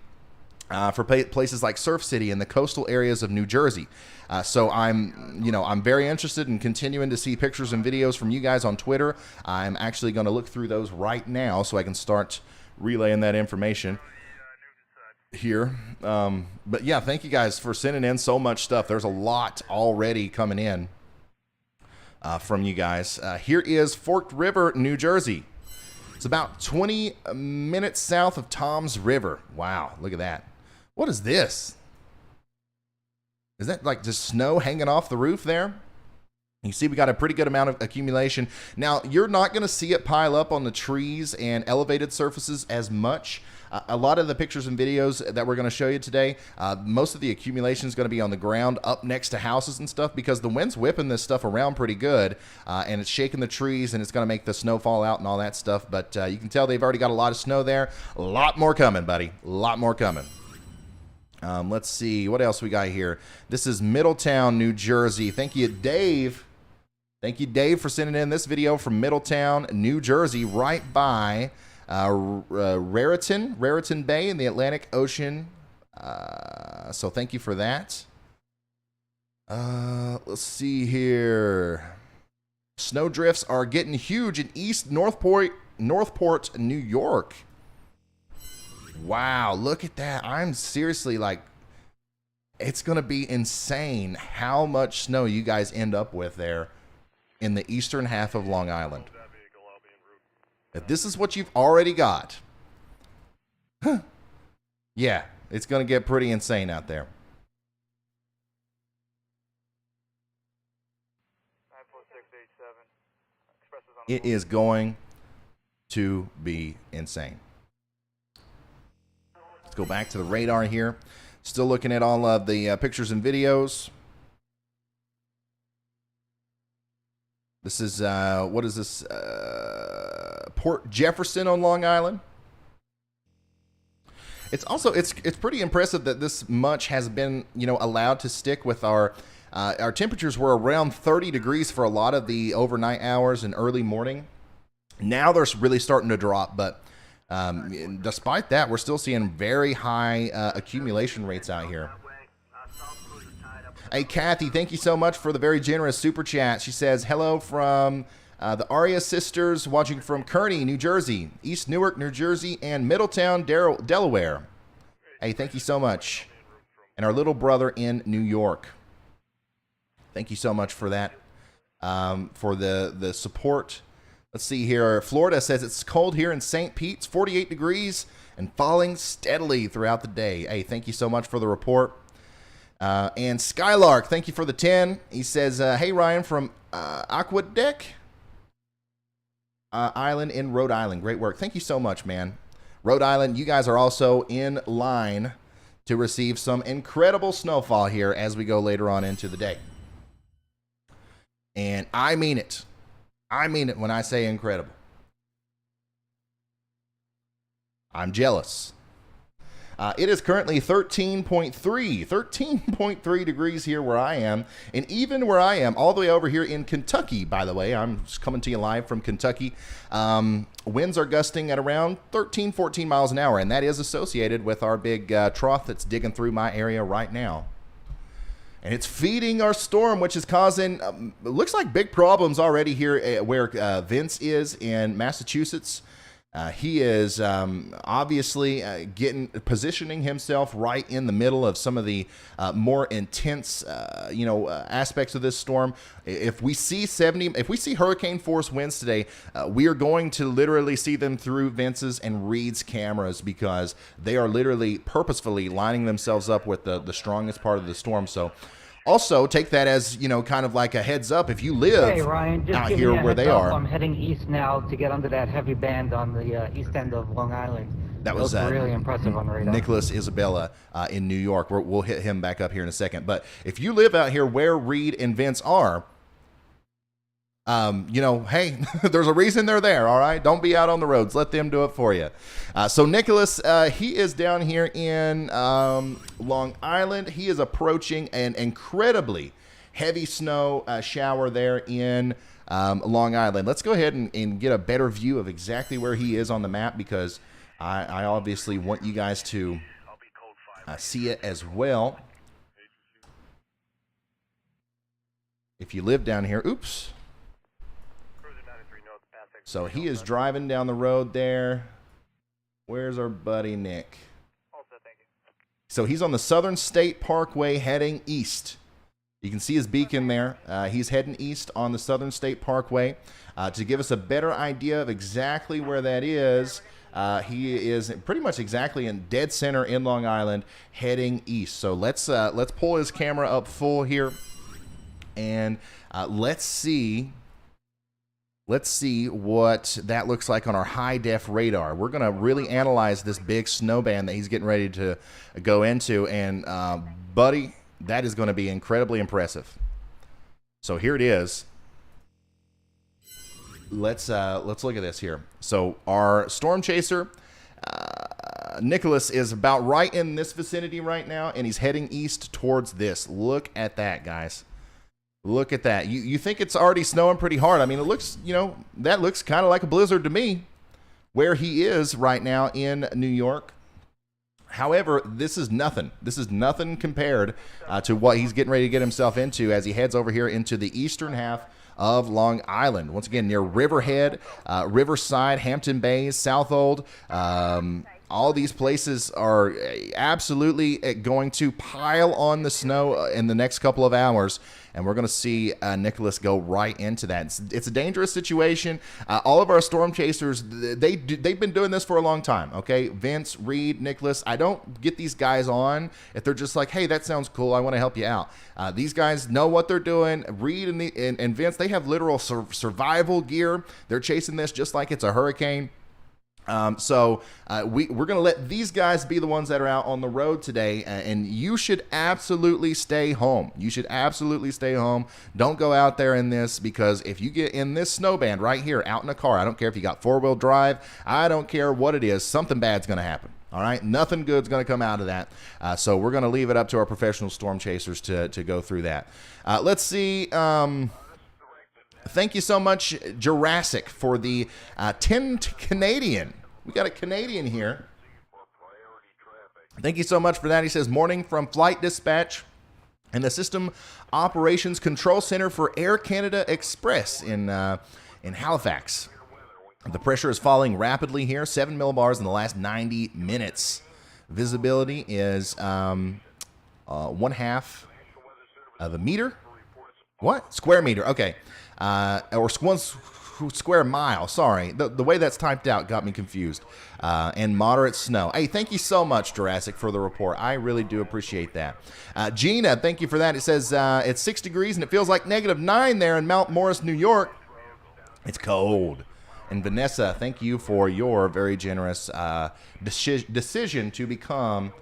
for places like Surf City and the coastal areas of New Jersey. So I'm very interested in continuing to see pictures and videos from you guys on Twitter. I'm actually going to look through those right now so I can start relaying that information here. But yeah, thank you guys for sending in so much stuff. There's a lot already coming in from you guys. Here is Forked River, New Jersey. It's about 20 minutes south of Tom's River. Wow, look at that. What is this? Is that like just snow hanging off the roof there? You see we got a pretty good amount of accumulation. Now, you're not going to see it pile up on the trees and elevated surfaces as much. A lot of the pictures and videos that we're going to show you today, most of the accumulation is going to be on the ground up next to houses and stuff because the wind's whipping this stuff around pretty good, and it's shaking the trees, and it's going to make the snow fall out and all that stuff. But you can tell they've already got a lot of snow there. A lot more coming, buddy. A lot more coming. Let's see. What else we got here? This is Middletown, New Jersey. Thank you, Dave. Thank you, Dave, for sending in this video from Middletown, New Jersey, right by Raritan Bay in the Atlantic Ocean. So thank you for that. Let's see here. Snow drifts are getting huge in East Northport, New York. Wow, look at that. I'm seriously like, it's going to be insane how much snow you guys end up with there in the eastern half of Long Island. If this is what you've already got, yeah, it's going to get pretty insane out there. It is going to be insane. Let's go back to the radar here. Still looking at all of the pictures and videos. This is, what is this? Port Jefferson on Long Island. It's also, it's pretty impressive that this much has been, allowed to stick with our temperatures were around 30 degrees for a lot of the overnight hours and early morning. Now they're really starting to drop, but despite that, we're still seeing very high accumulation rates out here. Hey, Kathy, thank you so much for the very generous super chat. She says, hello from the Aria sisters watching from Kearney, New Jersey, East Newark, New Jersey, and Middletown, Delaware. Hey, thank you so much. And our little brother in New York. Thank you so much for that, for the support. Let's see here. Florida says it's cold here in St. Pete's, 48 degrees, and falling steadily throughout the day. Hey, thank you so much for the report. And Skylark, thank you for the 10. He says, hey, Ryan from Aqueduct Island in Rhode Island. Great work. Thank you so much, man. Rhode Island, you guys are also in line to receive some incredible snowfall here as we go later on into the day. And I mean it. I mean it when I say incredible. I'm jealous. It is currently 13.3 degrees here where I am. And even where I am, all the way over here in Kentucky, by the way, I'm just coming to you live from Kentucky. Winds are gusting at around 13, 14 miles an hour. And that is associated with our big trough that's digging through my area right now. And it's feeding our storm, which is causing, it looks like big problems already here where Vince is in Massachusetts. He is obviously positioning himself right in the middle of some of the more intense, aspects of this storm. If we see hurricane force winds today, we are going to literally see them through Vince's and Reed's cameras because they are literally purposefully lining themselves up with the strongest part of the storm. So also take that as, kind of like a heads up if you live Hey, Ryan, just out give here me a where heads they up. are. I'm heading east now to get under that heavy band on the east end of Long Island. That was really impressive on radar. Nicholas Isabella in New York. We'll hit him back up here in a second. But if you live out here where Reed and Vince are, hey, there's a reason they're there, all right? Don't be out on the roads. Let them do it for you. So Nicholas, he is down here in Long Island. He is approaching an incredibly heavy snow shower there in Long Island. Let's go ahead and get a better view of exactly where he is on the map because I obviously want you guys to see it as well. If you live down here, oops. So he is driving down the road there. Where's our buddy Nick? So he's on the Southern State Parkway heading east. You can see his beacon there. He's heading east on the Southern State Parkway. To give us a better idea of exactly where that is, he is pretty much exactly in dead center in Long Island heading east. So let's pull his camera up full here and let's see what that looks like on our high-def radar. We're going to really analyze this big snow band that he's getting ready to go into, and buddy, that is going to be incredibly impressive. So here it is. Let's look at this here. So our storm chaser, Nicholas, is about right in this vicinity right now, and he's heading east towards this. Look at that, guys. Look at that. You think it's already snowing pretty hard. I mean, it looks, that looks kind of like a blizzard to me where he is right now in New York. However, this is nothing. This is nothing compared to what he's getting ready to get himself into as he heads over here into the eastern half of Long Island. Once again, near Riverhead, Riverside, Hampton Bays, Southold. All these places are absolutely going to pile on the snow in the next couple of hours, and we're going to see Nicholas go right into that. It's a dangerous situation. All of our storm chasers, they've been doing this for a long time, okay? Vince, Reed, Nicholas, I don't get these guys on if they're just like, hey, that sounds cool, I want to help you out. These guys know what th're doing. Reed and Vince, they have literal survival gear. They're chasing this just like it's a hurricane. So we're going to let these guys be the ones that are out on the road today, and you should absolutely stay home. You should absolutely stay home. Don't go out there in this, because if you get in this snow band right here out in a car, I don't care if you got four-wheel drive, I don't care what it is, something bad's going to happen. All right, nothing good's going to come out of that. So we're going to leave it up to our professional storm chasers to go through that. Let's see. Thank you so much, Jurassic, for the 10 Canadian. We got a Canadian here. Thank you so much for that. He says, morning from Flight Dispatch and the System Operations Control Center for Air Canada Express in Halifax. The pressure is falling rapidly here, 7 millibars in the last 90 minutes. Visibility is 1/2 of a meter. What? Square meter. Okay. Or 1 square mile. Sorry. The way that's typed out got me confused. And moderate snow. Hey, thank you so much, Jurassic, for the report. I really do appreciate that. Gina, thank you for that. It says it's 6 degrees and it feels like -9 there in Mount Morris, New York. It's cold. And Vanessa, thank you for your very generous decision to become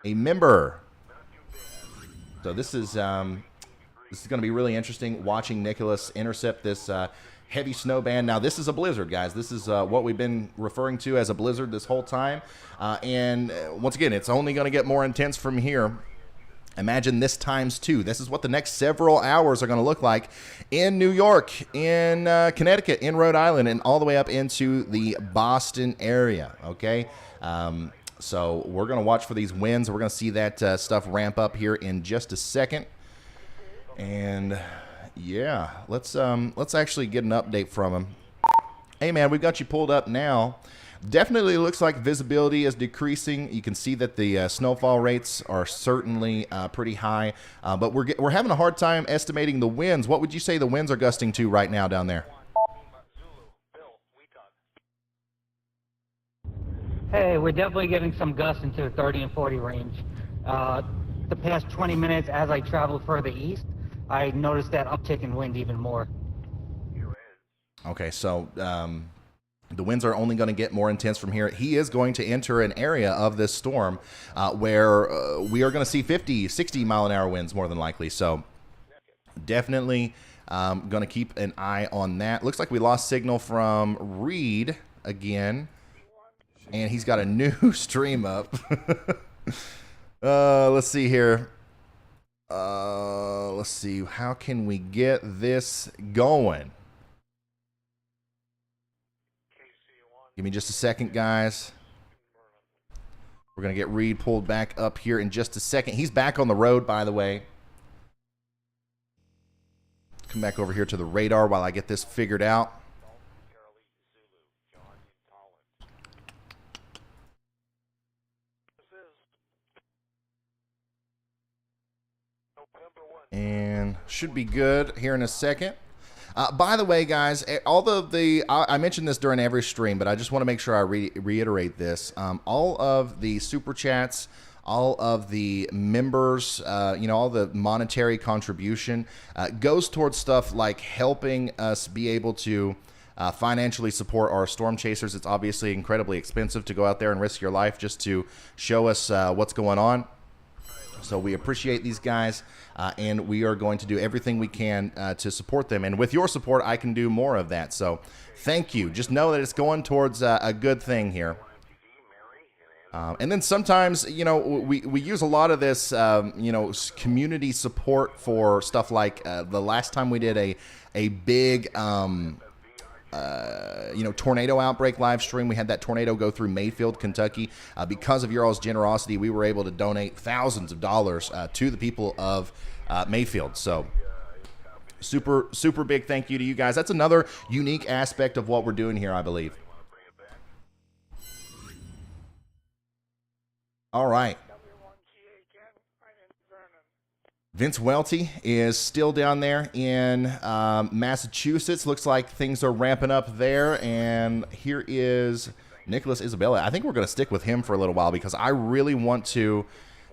a member. So this is going to be really interesting, watching Nicholas intercept this heavy snow band. Now, this is a blizzard, guys. This is what we've been referring to as a blizzard this whole time. And once again, it's only going to get more intense from here. Imagine this times 2. This is what the next several hours are going to look like in New York, in Connecticut, in Rhode Island, and all the way up into the Boston area, okay? So we're going to watch for these winds. We're going to see that stuff ramp up here in just a second. And yeah, let's actually get an update from him. Hey man, we've got you pulled up now. Definitely looks like visibility is decreasing. You can see that the snowfall rates are certainly pretty high, but we're having a hard time estimating the winds. What would you say the winds are gusting to right now down there? Hey, we're definitely getting some gusts into the 30 and 40 range. The past 20 minutes as I travel further east, I noticed that uptick in wind even more. Okay, so the winds are only going to get more intense from here. He is going to enter an area of this storm where we are going to see 50, 60 mile an hour winds more than likely. So definitely going to keep an eye on that. Looks like we lost signal from Reed again, and he's got a new stream up. Let's see here. Let's see. How can we get this going? Give me just a second, guys. We're going to get Reed pulled back up here in just a second. He's back on the road, by the way. Come back over here to the radar while I get this figured out. And should be good here in a second. By the way, guys, although I mentioned this during every stream, but I just want to make sure I reiterate this. All of the super chats all of the members, all the monetary contribution goes towards stuff like helping us be able to financially support our storm chasers. It's obviously incredibly expensive to go out there and risk your life just to show us what's going on. So we appreciate these guys, and we are going to do everything we can to support them. And with your support, I can do more of that. So thank you. Just know that it's going towards a good thing here. And then sometimes, we use a lot of this, community support for stuff like the last time we did a big, tornado outbreak live stream. We had that tornado go through Mayfield, Kentucky. Because of your all's generosity, we were able to donate thousands of dollars to the people of Mayfield. So super, super big thank you to you guys. That's another unique aspect of what we're doing here, I believe. All right. Vince Waelti is still down there in Massachusetts. Looks like things are ramping up there. And here is Nicholas Isabella. I think we're going to stick with him for a little while because I really want to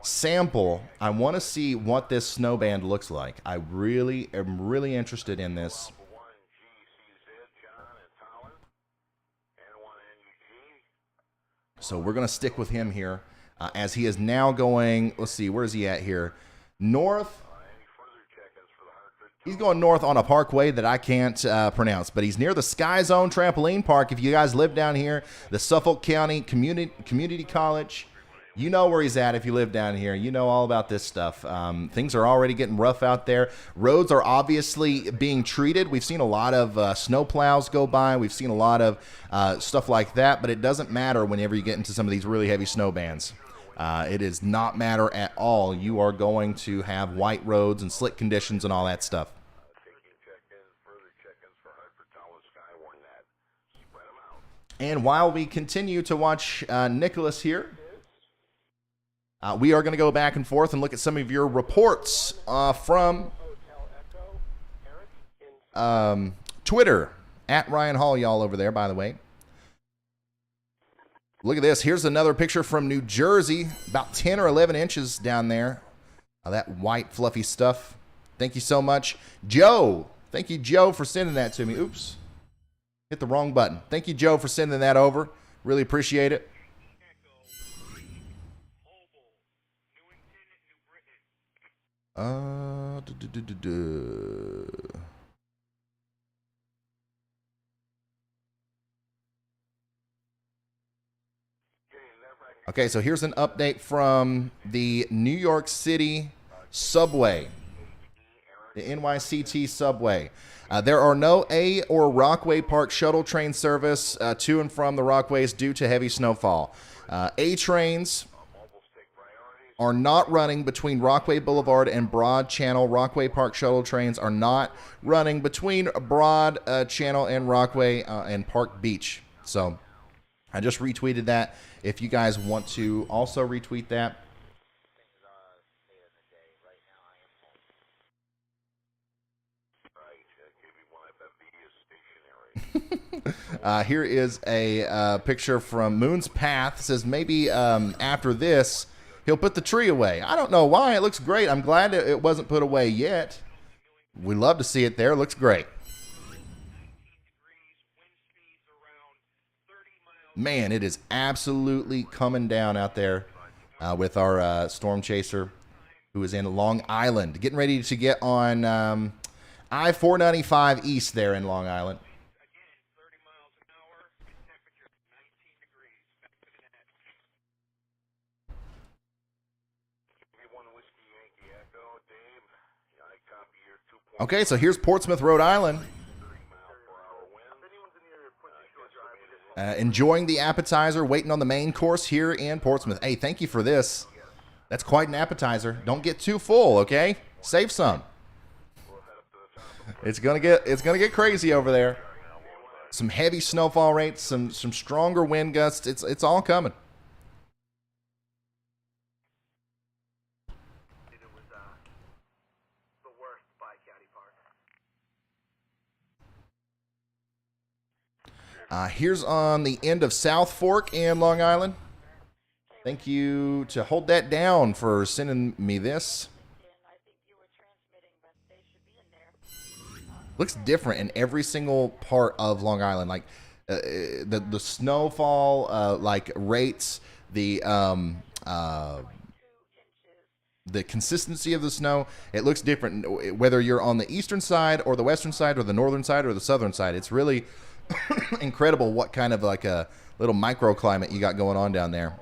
sample. I want to see what this snow band looks like. I really am really interested in this. So we're going to stick with him here as he is now going, let's see, where is he at here? North. He's going north on a parkway that I can't pronounce, but he's near the Sky Zone Trampoline Park. If you guys live down here, the Suffolk County Community College, you know where he's at. If you live down here, you know all about this stuff. Things are already getting rough out there. Roads are obviously being treated. We've seen a lot of snow plows go by. We've seen a lot of stuff like that, but it doesn't matter whenever you get into some of these really heavy snow bands. It does not matter at all. You are going to have white roads and slick conditions and all that stuff. And while we continue to watch Nicholas here, we are going to go back and forth and look at some of your reports from Twitter, at Ryan Hall, y'all over there, by the way. Look at this. Here's another picture from New Jersey, about 10 or 11 inches down there. That white, fluffy stuff. Thank you so much. Joe. Thank you, Joe, for sending that to me. Oops. Hit the wrong button. Thank you, Joe, for sending that over. Really appreciate it. Okay, so here's an update from the New York City subway, the NYCT subway. There are no A or Rockaway Park shuttle train service to and from the Rockaways due to heavy snowfall. A trains are not running between Rockaway Boulevard and Broad Channel. Rockaway Park shuttle trains are not running between Broad Channel and Rockaway and Park Beach. So I just retweeted that. If you guys want to also retweet that. Here is a picture from Moon's Path. It says maybe after this, he'll put the tree away. I don't know why. It looks great. I'm glad it wasn't put away yet. We'd love to see it there. It looks great. Man, it is absolutely coming down out there with our storm chaser who is in Long Island. Getting ready to get on I-495 East there in Long Island. Okay, so here's Portsmouth, Rhode Island. Enjoying the appetizer, waiting on the main course here in Portsmouth. Hey, thank you for this. That's quite an appetizer. Don't get too full, okay? Save some. It's gonna get crazy over there. Some heavy snowfall rates, some stronger wind gusts. It's all coming. Here's on the end of South Fork in Long Island. Thank you to Hold That Down for sending me this. Looks different in every single part of Long Island. Like the snowfall, like rates, the consistency of the snow. It looks different whether you're on the eastern side or the western side or the northern side or the southern side. It's really incredible what kind of like a little microclimate you got going on down there.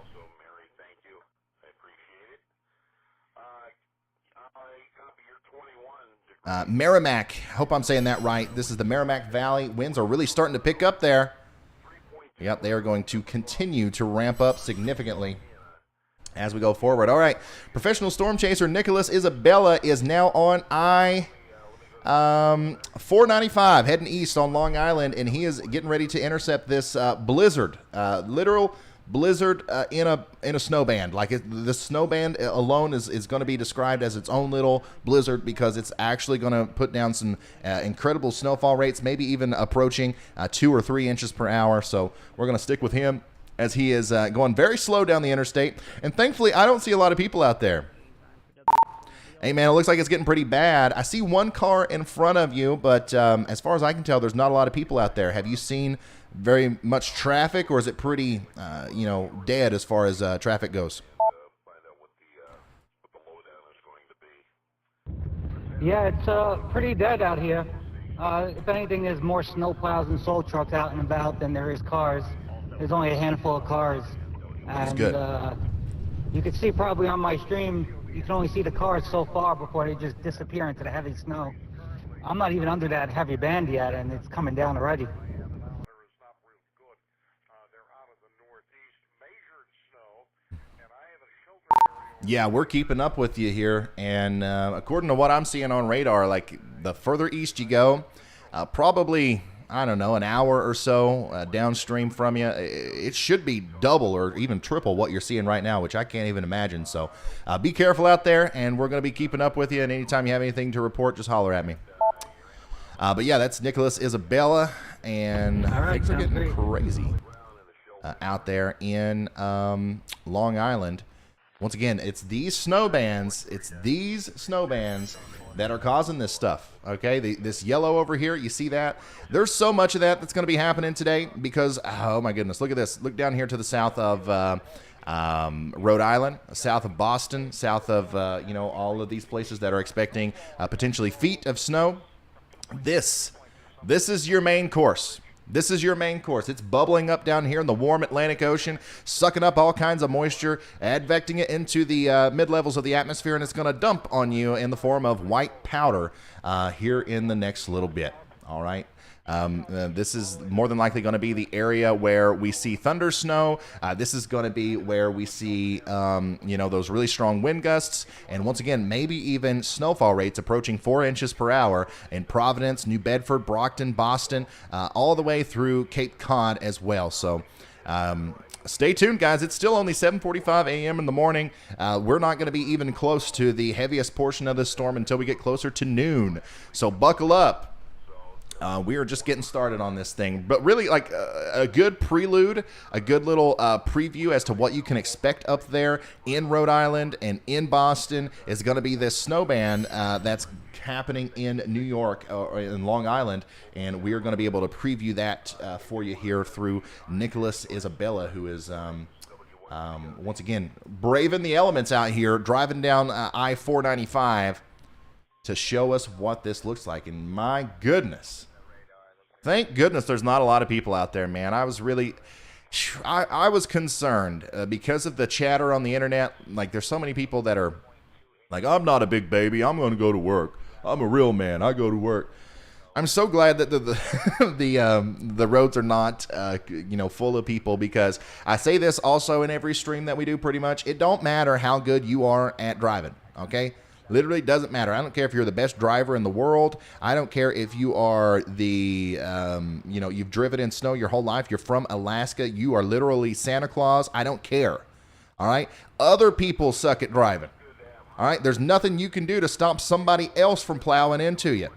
Merrimack, hope I'm saying that right. This is the Merrimack Valley. Winds are really starting to pick up there. Yep, they are going to continue to ramp up significantly as we go forward. All right, professional storm chaser Nicholas Isabella is now on I-495 heading east on Long Island, and he is getting ready to intercept this blizzard, literal blizzard in a snowband. Like the snowband alone is going to be described as its own little blizzard because it's actually going to put down some incredible snowfall rates, maybe even approaching 2 or 3 inches per hour. So we're going to stick with him as he is going very slow down the interstate. And thankfully, I don't see a lot of people out there. Hey, man, it looks like it's getting pretty bad. I see one car in front of you, but as far as I can tell, there's not a lot of people out there. Have you seen very much traffic, or is it pretty, dead as far as traffic goes? Yeah, it's pretty dead out here. If anything, there's more snow plows and soul trucks out and about than there is cars. There's only a handful of cars. That's And good. you can see probably on my stream, you can only see the cars so far before they just disappear into the heavy snow. I'm not even under that heavy band yet, and it's coming down already. Yeah, we're keeping up with you here, and according to what I'm seeing on radar, like the further east you go, probably, I don't know, an hour or so downstream from you, it should be double or even triple what you're seeing right now, which I can't even imagine. So be careful out there, and we're going to be keeping up with you, and anytime you have anything to report, just holler at me. But yeah, that's Nicholas Isabella, and things are getting crazy out there in Long Island. Once again, it's these snow bands that are causing this stuff, okay? This yellow over here, you see that? There's so much of that's going to be happening today because, oh my goodness, look at this. Look down here to the south of Rhode Island, south of Boston, south of, all of these places that are expecting potentially feet of snow. This is your main course. This is your main course. It's bubbling up down here in the warm Atlantic Ocean, sucking up all kinds of moisture, advecting it into the mid-levels of the atmosphere, and it's going to dump on you in the form of white powder here in the next little bit. All right? This is more than likely going to be the area where we see thunder snow. This is going to be where we see, those really strong wind gusts. And once again, maybe even snowfall rates approaching 4 inches per hour in Providence, New Bedford, Brockton, Boston, all the way through Cape Cod as well. So stay tuned, guys. It's still only 7:45 a.m. in the morning. We're not going to be even close to the heaviest portion of this storm until we get closer to noon. So buckle up. We are just getting started on this thing, but really like a good prelude, a good little preview as to what you can expect up there in Rhode Island and in Boston is going to be this snow band that's happening in New York or in Long Island, and we are going to be able to preview that for you here through Nicholas Isabella, who is once again braving the elements out here, driving down I-495 to show us what this looks like. And my goodness, thank goodness there's not a lot of people out there, man. I was really, I was concerned because of the chatter on the internet. Like, there's so many people that are like, I'm not a big baby, I'm going to go to work. I'm a real man, I go to work. I'm so glad that the roads are not full of people, because I say this also in every stream that we do pretty much. It don't matter how good you are at driving, okay? Literally doesn't matter. I don't care if you're the best driver in the world. I don't care if you are the, you've driven in snow your whole life. You're from Alaska. You are literally Santa Claus. I don't care. All right? Other people suck at driving. All right? There's nothing you can do to stop somebody else from plowing into you.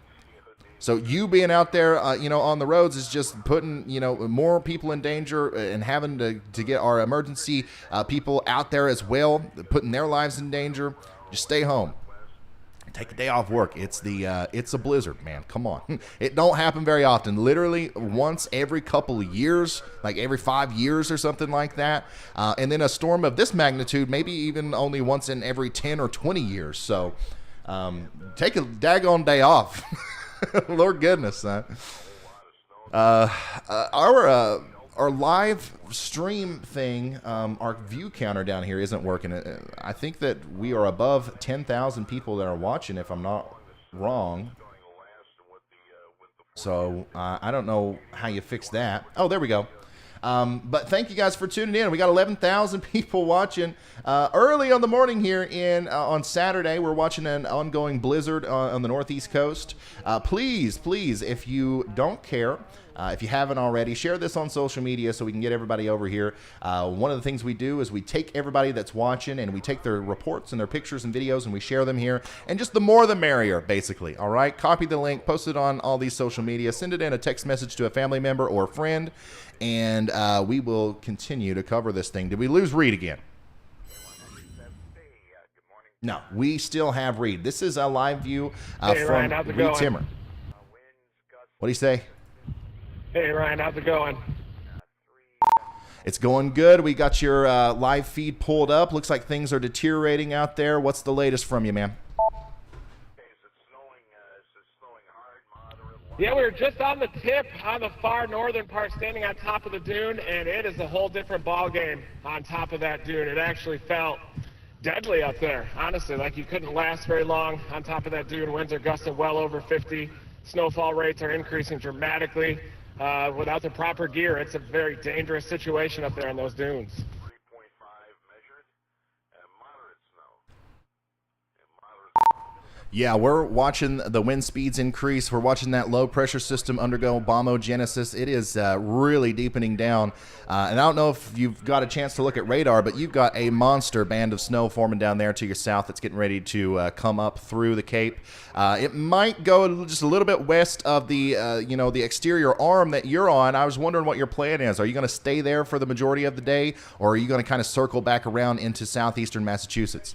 So you being out there, on the roads is just putting, more people in danger and having to get our emergency people out there as well, putting their lives in danger. Just stay home. Take a day off work. It's a blizzard, man. Come on. It don't happen very often. Literally once every couple of years, like every 5 years or something like that. And then a storm of this magnitude, maybe even only once in every 10 or 20 years. So take a daggone day off. Lord goodness, son. Our live stream thing, our view counter down here isn't working. I think that we are above 10,000 people that are watching, if I'm not wrong. So I don't know how you fix that. Oh, there we go. But thank you guys for tuning in. We got 11,000 people watching early on the morning here on Saturday. We're watching an ongoing blizzard on the northeast coast. Please, if you don't care, if you haven't already, share this on social media so we can get everybody over here. One of the things we do is we take everybody that's watching and we take their reports and their pictures and videos and we share them here. And just the more the merrier, basically. All right? Copy the link, post it on all these social media, send it in a text message to a family member or a friend, and we will continue to cover this thing. Did we lose Reed again? No, we still have Reed. This is a live view Hey, from Ryan, how's it Reed going? Timmer. What do you say? Hey, Ryan, how's it going? It's going good. We got your live feed pulled up. Looks like things are deteriorating out there. What's the latest from you, man? Yeah, we were just on the tip on the far northern part, standing on top of the dune, and it is a whole different ball game on top of that dune. It actually felt deadly up there, honestly, like you couldn't last very long on top of that dune. Winds are gusting well over 50. Snowfall rates are increasing dramatically. Without the proper gear, it's a very dangerous situation up there in those dunes. Yeah, we're watching the wind speeds increase. We're watching that low pressure system undergo bombogenesis. It is really deepening down. And I don't know if you've got a chance to look at radar, but you've got a monster band of snow forming down there to your south that's getting ready to come up through the Cape. It might go just a little bit west of the, the exterior arm that you're on. I was wondering what your plan is. Are you going to stay there for the majority of the day, or are you going to kind of circle back around into southeastern Massachusetts?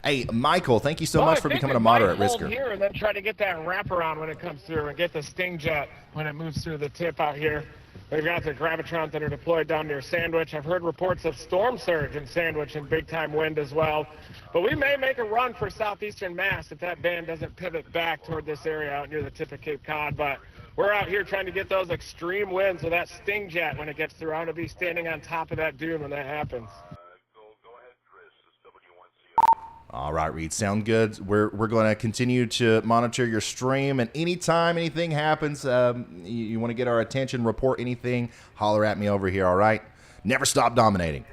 Hey, Michael, thank you so much for becoming a moderate risker. Here and then try to get that wraparound when it comes through and get the sting jet when it moves through the tip out here. We've got the gravitrons that are deployed down near Sandwich. I've heard reports of storm surge in Sandwich and big-time wind as well. But we may make a run for southeastern Mass if that band doesn't pivot back toward this area out near the tip of Cape Cod. But we're out here trying to get those extreme winds with that sting jet when it gets through. I'm going to be standing on top of that dune when that happens. All right, Reed, sound good. We're going to continue to monitor your stream, and anytime anything happens, you want to get our attention, report anything, holler at me over here, all right? Never stop dominating.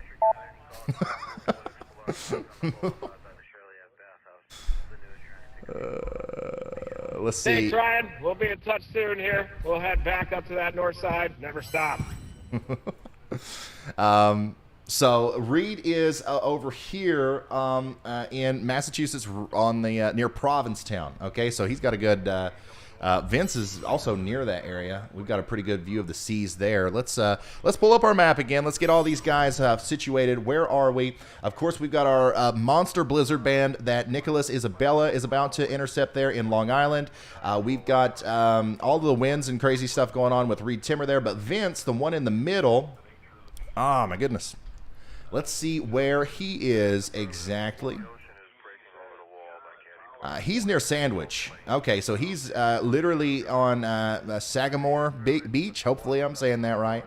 Let's see. Thanks, Ryan. We'll be in touch soon here. We'll head back up to that north side. Never stop. So Reed is over here in Massachusetts on the near Provincetown. Okay, so he's got a good. Vince is also near that area. We've got a pretty good view of the seas there. Let's pull up our map again. Let's get all these guys situated. Where are we? Of course, we've got our monster blizzard band that Nicholas Isabella is about to intercept there in Long Island. We've got all the winds and crazy stuff going on with Reed Timmer there. But Vince, the one in the middle. Oh my goodness. Let's see where he is exactly. He's near Sandwich. Okay, so he's literally on Sagamore Beach. Hopefully I'm saying that right.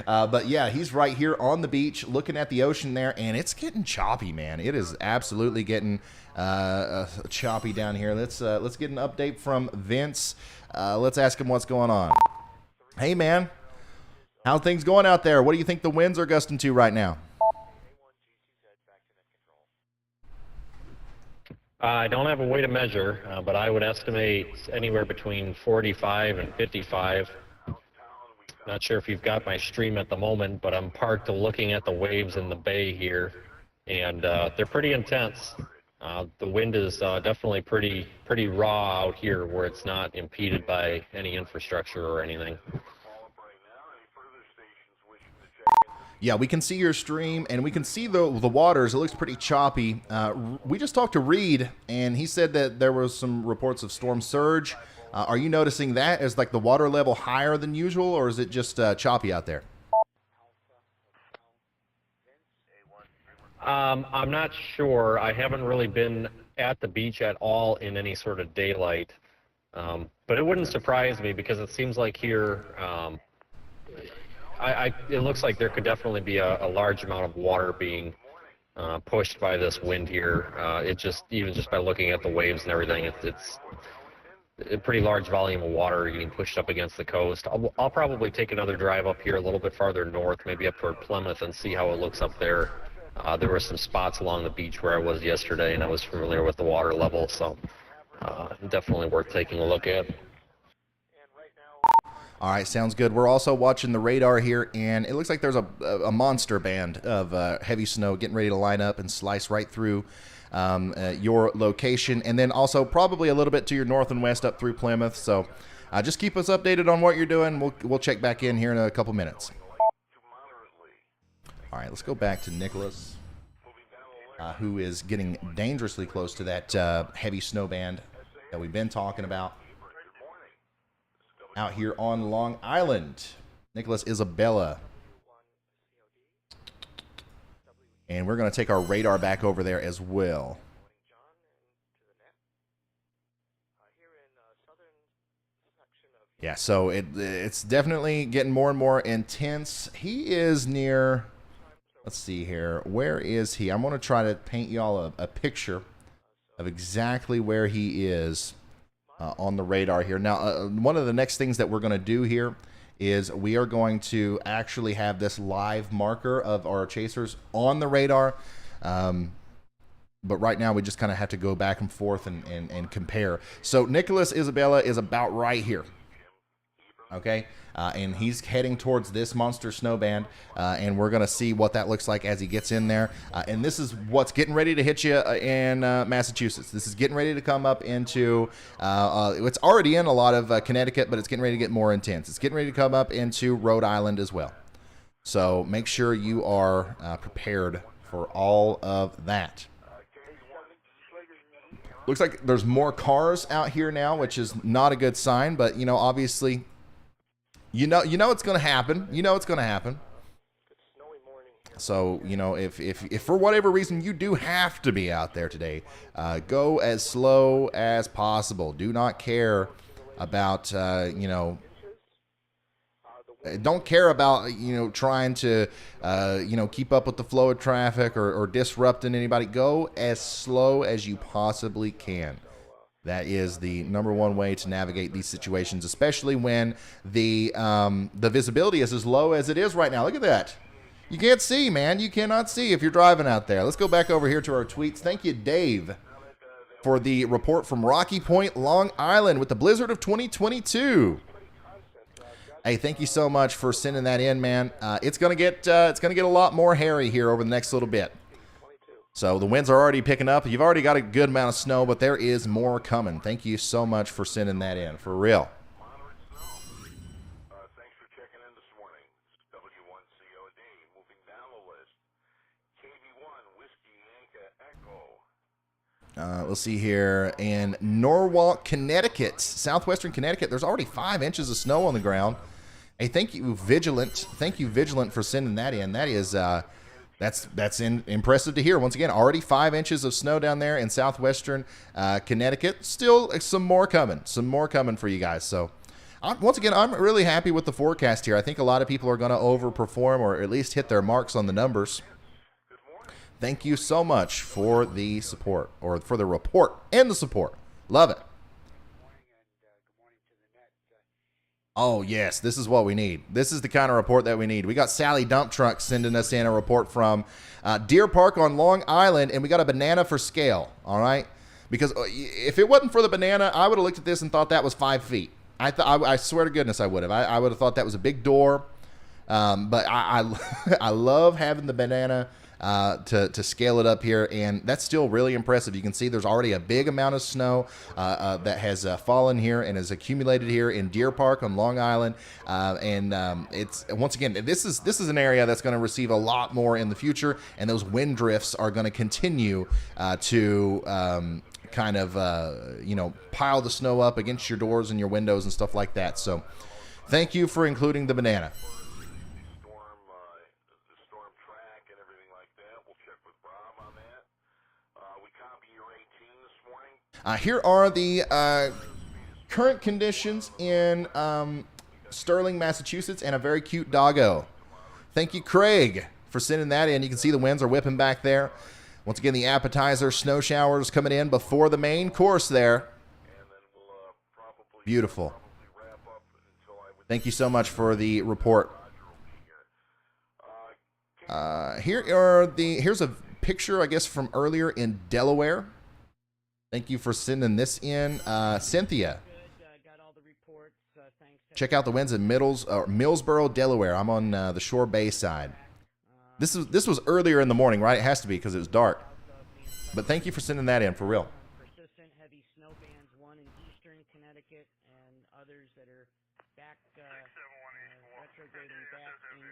But yeah, he's right here on the beach looking at the ocean there, and it's getting choppy, man. It is absolutely getting choppy down here. Let's get an update from Vince. Let's ask him what's going on. Hey, man. How are things going out there? What do you think the winds are gusting to right now? I don't have a way to measure, but I would estimate anywhere between 45 and 55. Not sure if you've got my stream at the moment, but I'm parked looking at the waves in the bay here. and they're pretty intense. The wind is definitely pretty raw out here, where it's not impeded by any infrastructure or anything. Yeah, we can see your stream, and we can see the waters. It looks pretty choppy. We just talked to Reed, and he said that there was some reports of storm surge. Are you noticing that? Is like the water level higher than usual, or is it just choppy out there? I'm not sure. I haven't really been at the beach at all in any sort of daylight, but it wouldn't surprise me, because it seems like here, it looks like there could definitely be a large amount of water being pushed by this wind here. Even just by looking at the waves and everything, it's a pretty large volume of water getting pushed up against the coast. I'll probably take another drive up here a little bit farther north, maybe up toward Plymouth, and see how it looks up there. There were some spots along the beach where I was yesterday, and I was familiar with the water level, so definitely worth taking a look at. All right, sounds good. We're also watching the radar here, and it looks like there's a monster band of heavy snow getting ready to line up and slice right through your location, and then also probably a little bit to your north and west up through Plymouth. So just keep us updated on what you're doing. We'll check back in here in a couple minutes. All right, let's go back to Nicholas, who is getting dangerously close to that heavy snow band that we've been talking about out here on Long Island. Nicholas Isabella. And we're going to take our radar back over there as well. Yeah, so it's definitely getting more and more intense. He is near, let's see here, where is he? I'm going to try to paint y'all a picture of exactly where he is on the radar here. Now, one of the next things that we're going to do here is we are going to actually have this live marker of our chasers on the radar. But right now we just kind of have to go back and forth and compare. So Nicholas Isabella is about right here. Okay, and he's heading towards this monster snow band, and we're going to see what that looks like as he gets in there. And this is what's getting ready to hit you in Massachusetts. This is getting ready to come up into, it's already in a lot of Connecticut, but it's getting ready to get more intense. It's getting ready to come up into Rhode Island as well. So make sure you are prepared for all of that. Looks like there's more cars out here now, which is not a good sign, but, you know, obviously... You know it's going to happen. You know it's going to happen. So, you know, if for whatever reason you do have to be out there today, go as slow as possible. Do not care about, don't care about, trying to, keep up with the flow of traffic or disrupting anybody. Go as slow as you possibly can. That is the number one way to navigate these situations, especially when the visibility is as low as it is right now. Look at that. You can't see, man. You cannot see if you're driving out there. Let's go back over here to our tweets. Thank you, Dave, for the report from Rocky Point, Long Island with the blizzard of 2022. Hey, thank you so much for sending that in, man. It's gonna get a lot more hairy here over the next little bit. So the winds are already picking up. You've already got a good amount of snow, but there is more coming. Thank you so much for sending that in, for real. Thanks for checking in this morning. W1COD, moving down the list. KB1, Whiskey Yankee Echo. Let's see here. In Norwalk, Connecticut, southwestern Connecticut, there's already 5 inches of snow on the ground. Hey, thank you, Vigilant. Thank you, Vigilant, for sending that in. That is... That's impressive to hear. Once again, already 5 inches of snow down there in southwestern Connecticut. Still some more coming. Some more coming for you guys. So, once again, I'm really happy with the forecast here. I think a lot of people are going to overperform or at least hit their marks on the numbers. Thank you so much for the support, or for the report and the support. Love it. Oh, yes, this is what we need. This is the kind of report that we need. We got Sally Dump Truck sending us in a report from Deer Park on Long Island, and we got a banana for scale, all right? Because if it wasn't for the banana, I would have looked at this and thought that was 5 feet. I swear to goodness I would have. I would have thought that was a big door. But I love having the banana to scale it up here, and that's still really impressive. You can see there's already a big amount of snow that has fallen here and has accumulated here in Deer Park on Long Island, it's once again this is an area that's going to receive a lot more in the future, and those wind drifts are going to continue to kind of pile the snow up against your doors and your windows and stuff like that. So thank you for including the banana. The storm track and everything like that. We'll check with Rob on that. We copy your 18 this morning. Here are the current conditions in Sterling, Massachusetts, and a very cute doggo. Thank you, Craig, for sending that in. You can see the winds are whipping back there. Once again, the appetizer snow showers coming in before the main course there. Beautiful. Thank you so much for the report. Here's a picture, I guess, from earlier in Delaware. Thank you for sending this in, Cynthia. Check out the winds in Millsboro, Delaware. I'm on the Shore Bay side. This was earlier in the morning, right? It has to be because it was dark. But thank you for sending that in, for real. Persistent heavy snow bands, one in eastern Connecticut and others that are back retrograding back into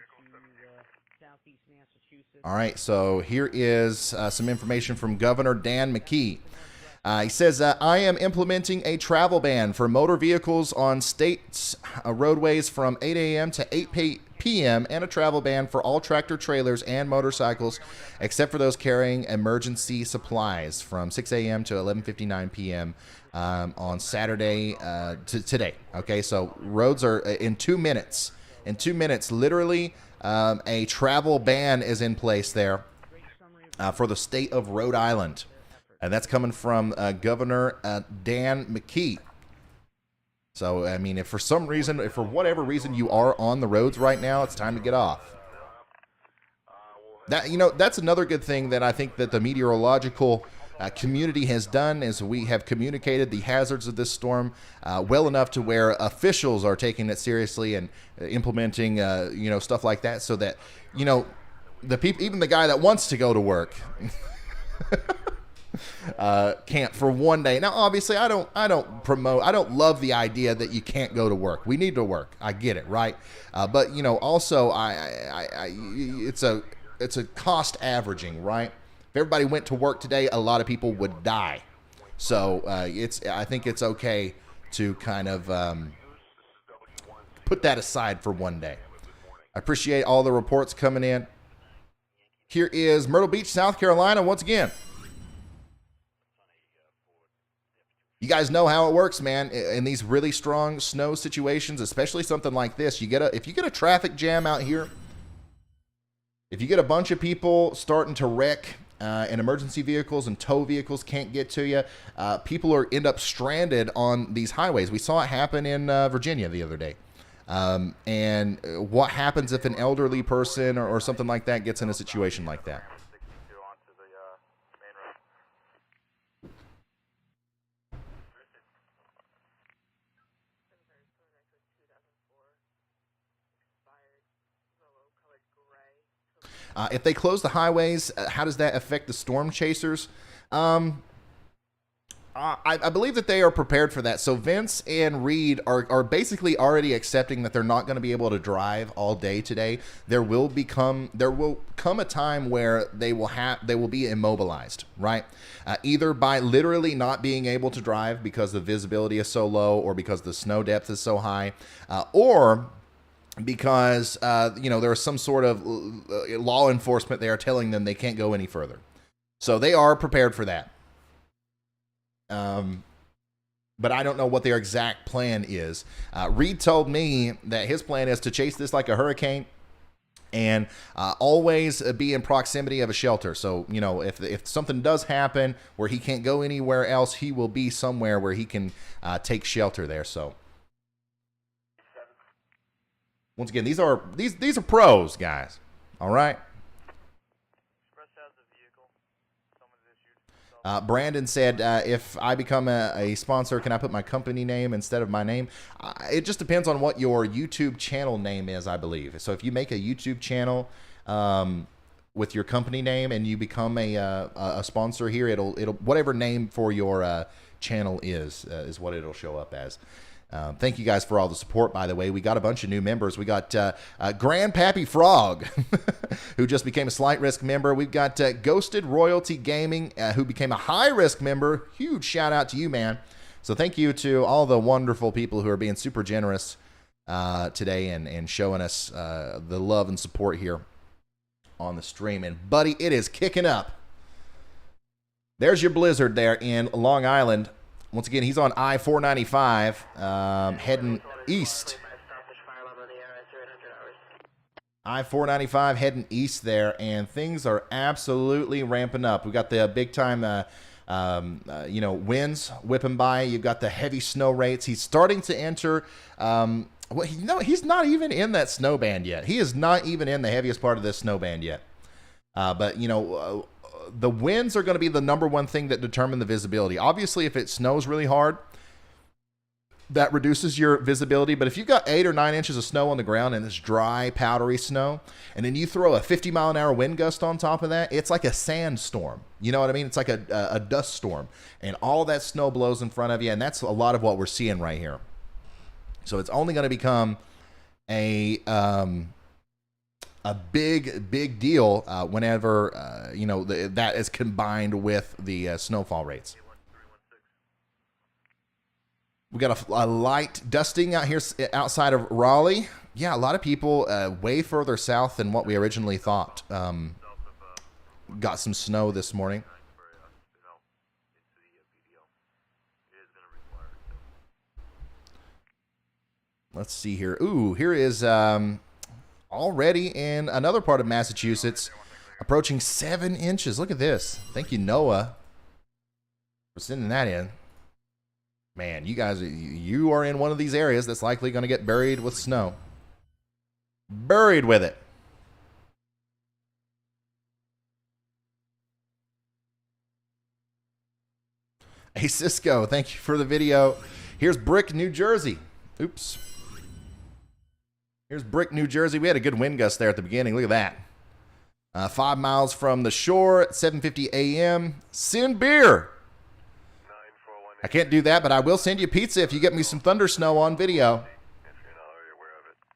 southeast Massachusetts. All right, so here is some information from Governor Dan McKee. He says, I am implementing a travel ban for motor vehicles on state roadways from 8 a.m. to 8 p.m. and a travel ban for all tractor trailers and motorcycles, except for those carrying emergency supplies from 6 a.m. to 11:59 p.m. On Saturday today. Okay, so roads are in 2 minutes. In 2 minutes, literally, a travel ban is in place there for the state of Rhode Island. And that's coming from Governor Dan McKee. So, I mean, if for whatever reason you are on the roads right now, it's time to get off. That's another good thing that I think that the meteorological community has done is we have communicated the hazards of this storm well enough to where officials are taking it seriously and implementing, stuff like that, so that, the people, even the guy that wants to go to work. Can't for one day. Now, obviously, I don't love the idea that you can't go to work. We need to work. I get it, right? But also, it's a cost averaging, right? If everybody went to work today, a lot of people would die. So I think it's okay to kind of put that aside for one day. I appreciate all the reports coming in. Here is Myrtle Beach, South Carolina, once again. You guys know how it works, man. In these really strong snow situations, especially something like this, if you get a traffic jam out here, if you get a bunch of people starting to wreck and emergency vehicles and tow vehicles can't get to you, people end up stranded on these highways. We saw it happen in Virginia the other day. And what happens if an elderly person or something like that gets in a situation like that? If they close the highways, how does that affect the storm chasers? I believe that they are prepared for that. So Vince and Reed are basically already accepting that they're not going to be able to drive all day today. There will come a time where they will be immobilized, right? Either by literally not being able to drive because the visibility is so low, or because the snow depth is so high, or because there is some sort of law enforcement there telling them they can't go any further. So they are prepared for that. But I don't know what their exact plan is. Reed told me that his plan is to chase this like a hurricane and always be in proximity of a shelter. So, if something does happen where he can't go anywhere else, he will be somewhere where he can take shelter there. So once again, these are pros, guys. All right. Brandon said, if I become a sponsor, can I put my company name instead of my name? It just depends on what your YouTube channel name is, I believe. So if you make a YouTube channel with your company name and you become a sponsor here, it'll whatever name for your channel is what it'll show up as. Thank you guys for all the support, by the way. We got a bunch of new members. We got Grandpappy Frog, who just became a Slight Risk member. We've got Ghosted Royalty Gaming, who became a High Risk member. Huge shout out to you, man. So thank you to all the wonderful people who are being super generous today and showing us the love and support here on the stream. And, buddy, it is kicking up. There's your blizzard there in Long Island. Once again, he's on I-495 heading east. I-495 heading east there, and things are absolutely ramping up. We got the big time, winds whipping by. You've got the heavy snow rates. He's starting to enter. He's not even in that snow band yet. He is not even in the heaviest part of this snow band yet. But the winds are going to be the number one thing that determine the visibility. Obviously, if it snows really hard, that reduces your visibility. But if you've got 8 or 9 inches of snow on the ground and it's dry, powdery snow, and then you throw a 50-mile-an-hour wind gust on top of that, it's like a sandstorm. You know what I mean? It's like a dust storm. And all that snow blows in front of you, and that's a lot of what we're seeing right here. So it's only going to become a big deal whenever that is combined with the snowfall rates. We got a light dusting out here outside of Raleigh. Yeah, a lot of people way further south than what we originally thought got some snow this morning. Let's see here. Ooh, here is already in another part of Massachusetts, approaching 7 inches. Look at this. Thank you, Noah, for sending that in. Man, you guys, you are in one of these areas that's likely going to get buried with snow. Buried with it. Hey, Cisco, thank you for the video. Here's Brick, New Jersey. Oops. Here's Brick, New Jersey. We had a good wind gust there at the beginning. Look at that. 5 miles from the shore at 7:50 a.m. Send beer. I can't do that, but I will send you pizza if you get me some thunder snow on video.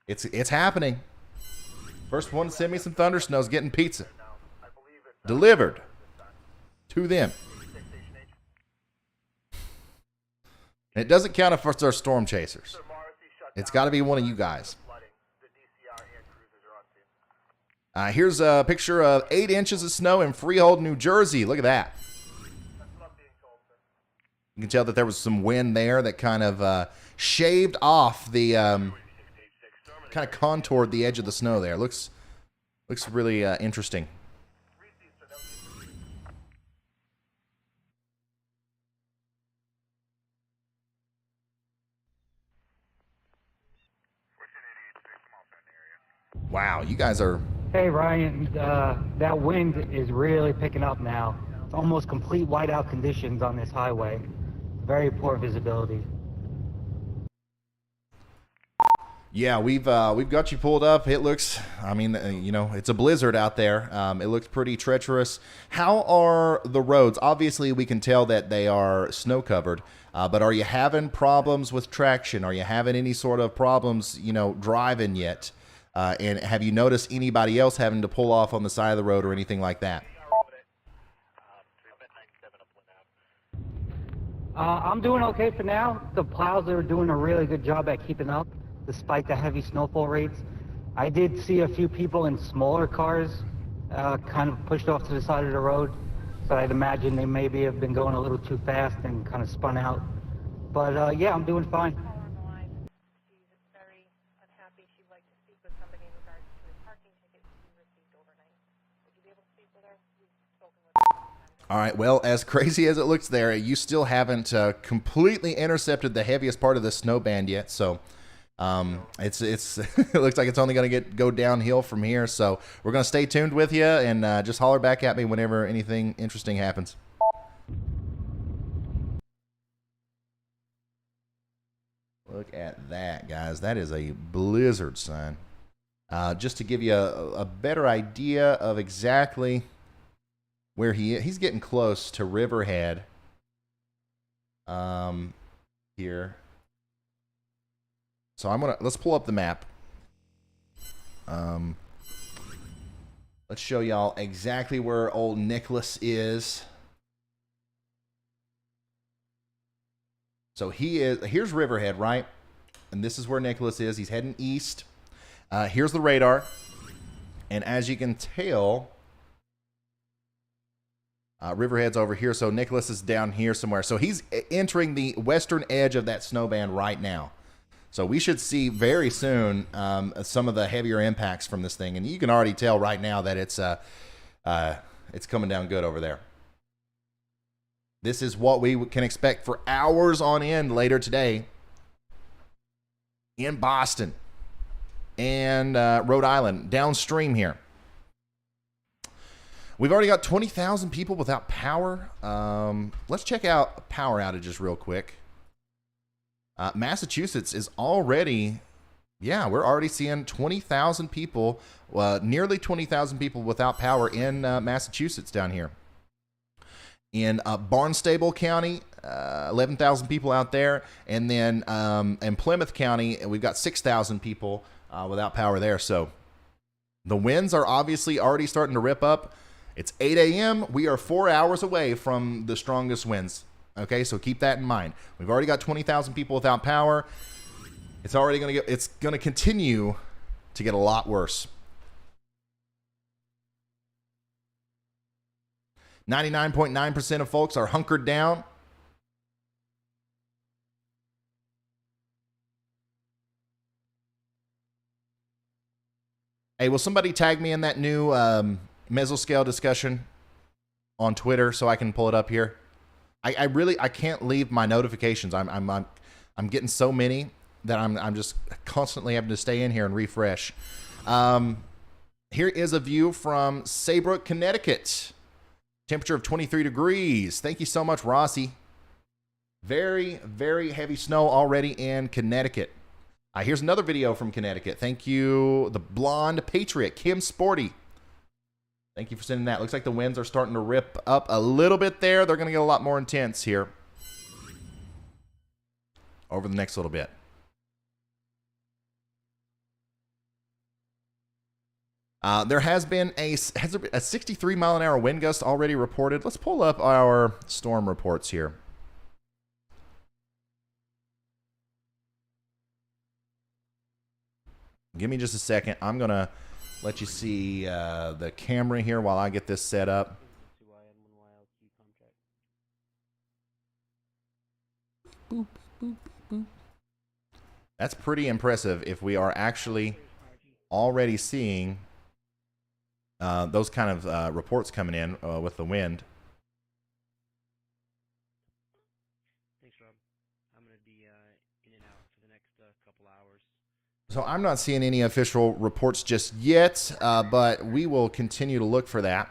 It's happening. First one to send me some thunder snow is getting pizza delivered to them. And it doesn't count if it's our storm chasers. It's got to be one of you guys. Here's a picture of 8 inches of snow in Freehold, New Jersey. Look at that. You can tell that there was some wind there that kind of shaved off the, kind of contoured the edge of the snow there. Looks really interesting. Wow, you guys are... Hey, Ryan, that wind is really picking up now. It's almost complete whiteout conditions on this highway. Very poor visibility. Yeah, we've got you pulled up. It looks, I mean, it's a blizzard out there. It looks pretty treacherous. How are the roads? Obviously, we can tell that they are snow covered. But are you having problems with traction? Are you having any sort of problems, driving yet? And have you noticed anybody else having to pull off on the side of the road or anything like that? I'm doing okay for now. The plows are doing a really good job at keeping up, despite the heavy snowfall rates. I did see a few people in smaller cars kind of pushed off to the side of the road, so I'd imagine they maybe have been going a little too fast and kind of spun out. But yeah, I'm doing fine. All right, well, as crazy as it looks there, you still haven't completely intercepted the heaviest part of the snow band yet. So it's it looks like it's only going to go downhill from here. So we're going to stay tuned with you and just holler back at me whenever anything interesting happens. Look at that, guys. That is a blizzard, son. just to give you a better idea of exactly where he is. He's getting close to Riverhead here. So let's pull up the map. Let's show y'all exactly where old Nicholas is. So here's Riverhead, right? And this is where Nicholas is. He's heading east. Here's the radar. And as you can tell, Riverhead's over here. So Nicholas is down here somewhere. So he's entering the western edge of that snowband right now. So we should see very soon some of the heavier impacts from this thing. And you can already tell right now that it's coming down good over there. This is what we can expect for hours on end later today in Boston and Rhode Island, downstream here. We've already got 20,000 people without power. Let's check out power outages real quick. Massachusetts is already, we're already seeing 20,000 people, nearly 20,000 people without power in Massachusetts down here. In Barnstable County, 11,000 people out there. And then in Plymouth County, we've got 6,000 people without power there. So the winds are obviously already starting to rip up. It's 8 a.m. We are 4 hours away from the strongest winds. Okay, so keep that in mind. We've already got 20,000 people without power. It's going to continue to get a lot worse. 99.9% of folks are hunkered down. Hey, will somebody tag me in that new mesoscale discussion on Twitter so I can pull it up here? I can't leave my notifications. I'm getting so many that I'm just constantly having to stay in here and refresh. Here is a view from Saybrook, Connecticut. Temperature of 23 degrees. Thank you so much, Rossi. Very, very heavy snow already in Connecticut. Here's another video from Connecticut. Thank you, the Blonde Patriot, Kim Sporty. Thank you for sending that. Looks like the winds are starting to rip up a little bit there. They're going to get a lot more intense here over the next little bit. There has been a 63 mile an hour wind gust already reported. Let's pull up our storm reports here. Give me just a second. I'm going to let you see the camera here while I get this set up. Boop, boop, boop. That's pretty impressive if we are actually already seeing those kind of reports coming in with the wind. Thanks, Rob. I'm going to be in and out for the next couple hours. So I'm not seeing any official reports just yet, but we will continue to look for that.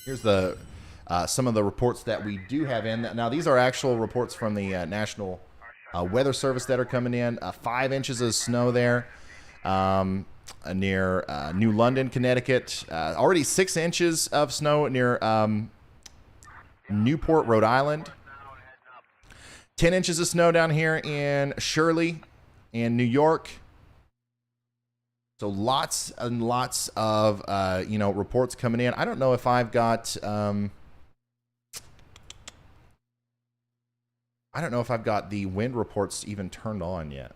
Here's the some of the reports that we do have in. Now, these are actual reports from the National Weather Service that are coming in. 5 inches of snow there near New London, Connecticut. Already 6 inches of snow near Newport, Rhode Island. 10 inches of snow down here in Shirley in New York. So lots and lots of, reports coming in. I don't know if I've got, the wind reports even turned on yet.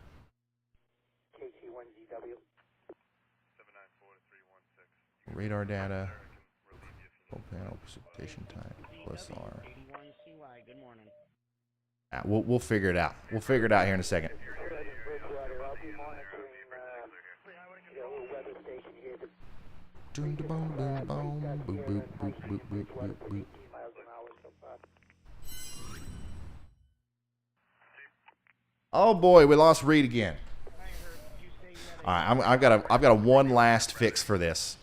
Radar data, full panel precipitation type, plus R. Good morning. We'll figure it out. We'll figure it out here in a second. Oh boy, we lost Reed again. All right, I've got a one last fix for this.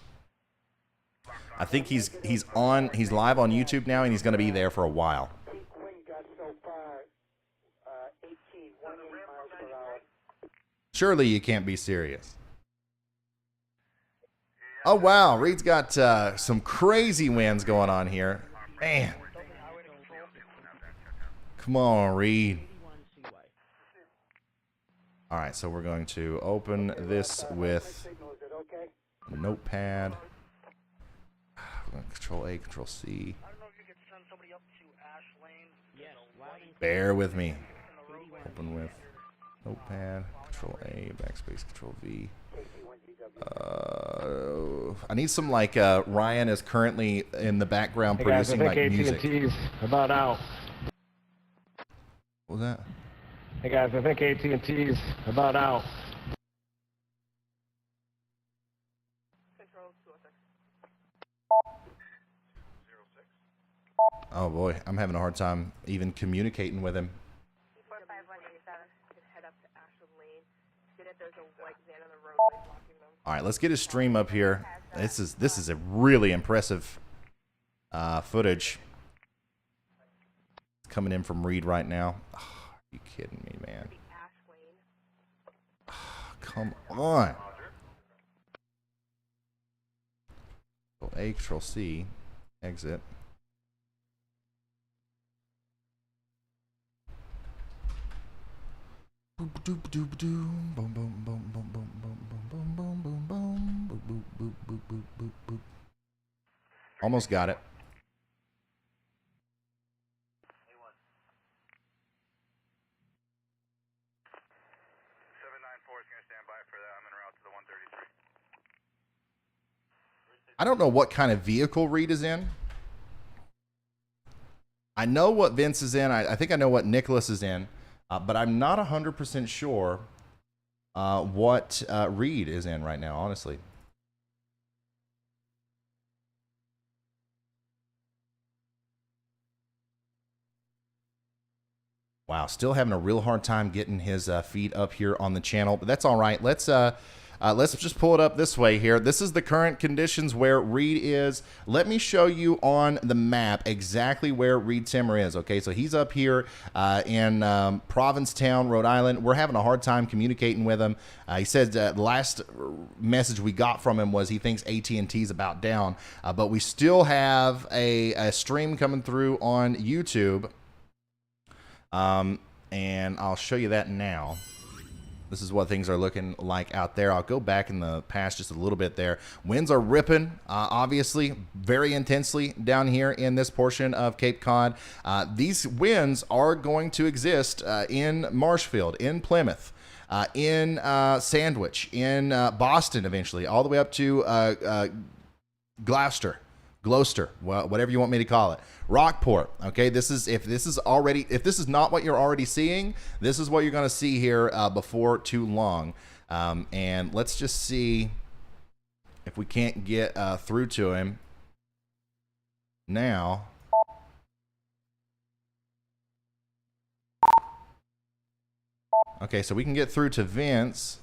I think he's live on YouTube now, and he's going to be there for a while. Surely you can't be serious. Oh, wow. Reed's got some crazy winds going on here. Man. Come on, Reed. All right, so we're going to open this with a notepad. We're going to Control A, Control C. Bear with me. Open with notepad, Control A, backspace, Control V. I need some like Ryan is currently in the background producing like music. AT&T's about out. What was that? Hey guys, I think AT&T's about out. Oh boy, I'm having a hard time even communicating with him. All right, let's get his stream up here. This is a really impressive footage. It's coming in from Reed right now. Oh, are you kidding me, man? Oh, come on. Control A, Control C, exit. Almost got it. I don't know what kind of vehicle Reed is in. I know what Vince is in. I think I know what Nicholas is in. But I'm not 100% sure what Reed is in right now, honestly. Wow, still having a real hard time getting his feed up here on the channel, but that's all right. Let's just pull it up this way here. This is the current conditions where Reed is. Let me show you on the map exactly where Reed Timmer is. Okay, so he's up here in Provincetown, Rhode Island. We're having a hard time communicating with him. He said the last message we got from him was he thinks AT&T's about down, but we still have a stream coming through on YouTube. And I'll show you that now. This is what things are looking like out there. I'll go back in the past just a little bit there. Winds are ripping, obviously, very intensely down here in this portion of Cape Cod. These winds are going to exist in Marshfield, in Plymouth, in Sandwich, in Boston eventually, all the way up to Gloucester, well, whatever you want me to call it. Rockport. Okay, if this is not what you're already seeing, this is what you're going to see here before too long. And let's just see if we can't get through to him now. Okay, so we can get through to Vince,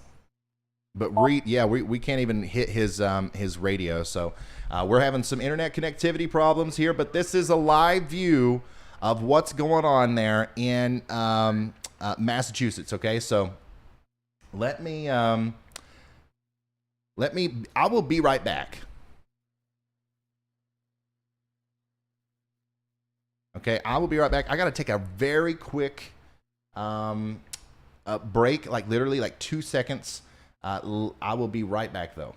but Reed, yeah, we can't even hit his radio. So we're having some internet connectivity problems here, but this is a live view of what's going on there in Massachusetts. Okay, so I will be right back. Okay, I will be right back. I got to take a very quick break, like literally like 2 seconds. I will be right back though.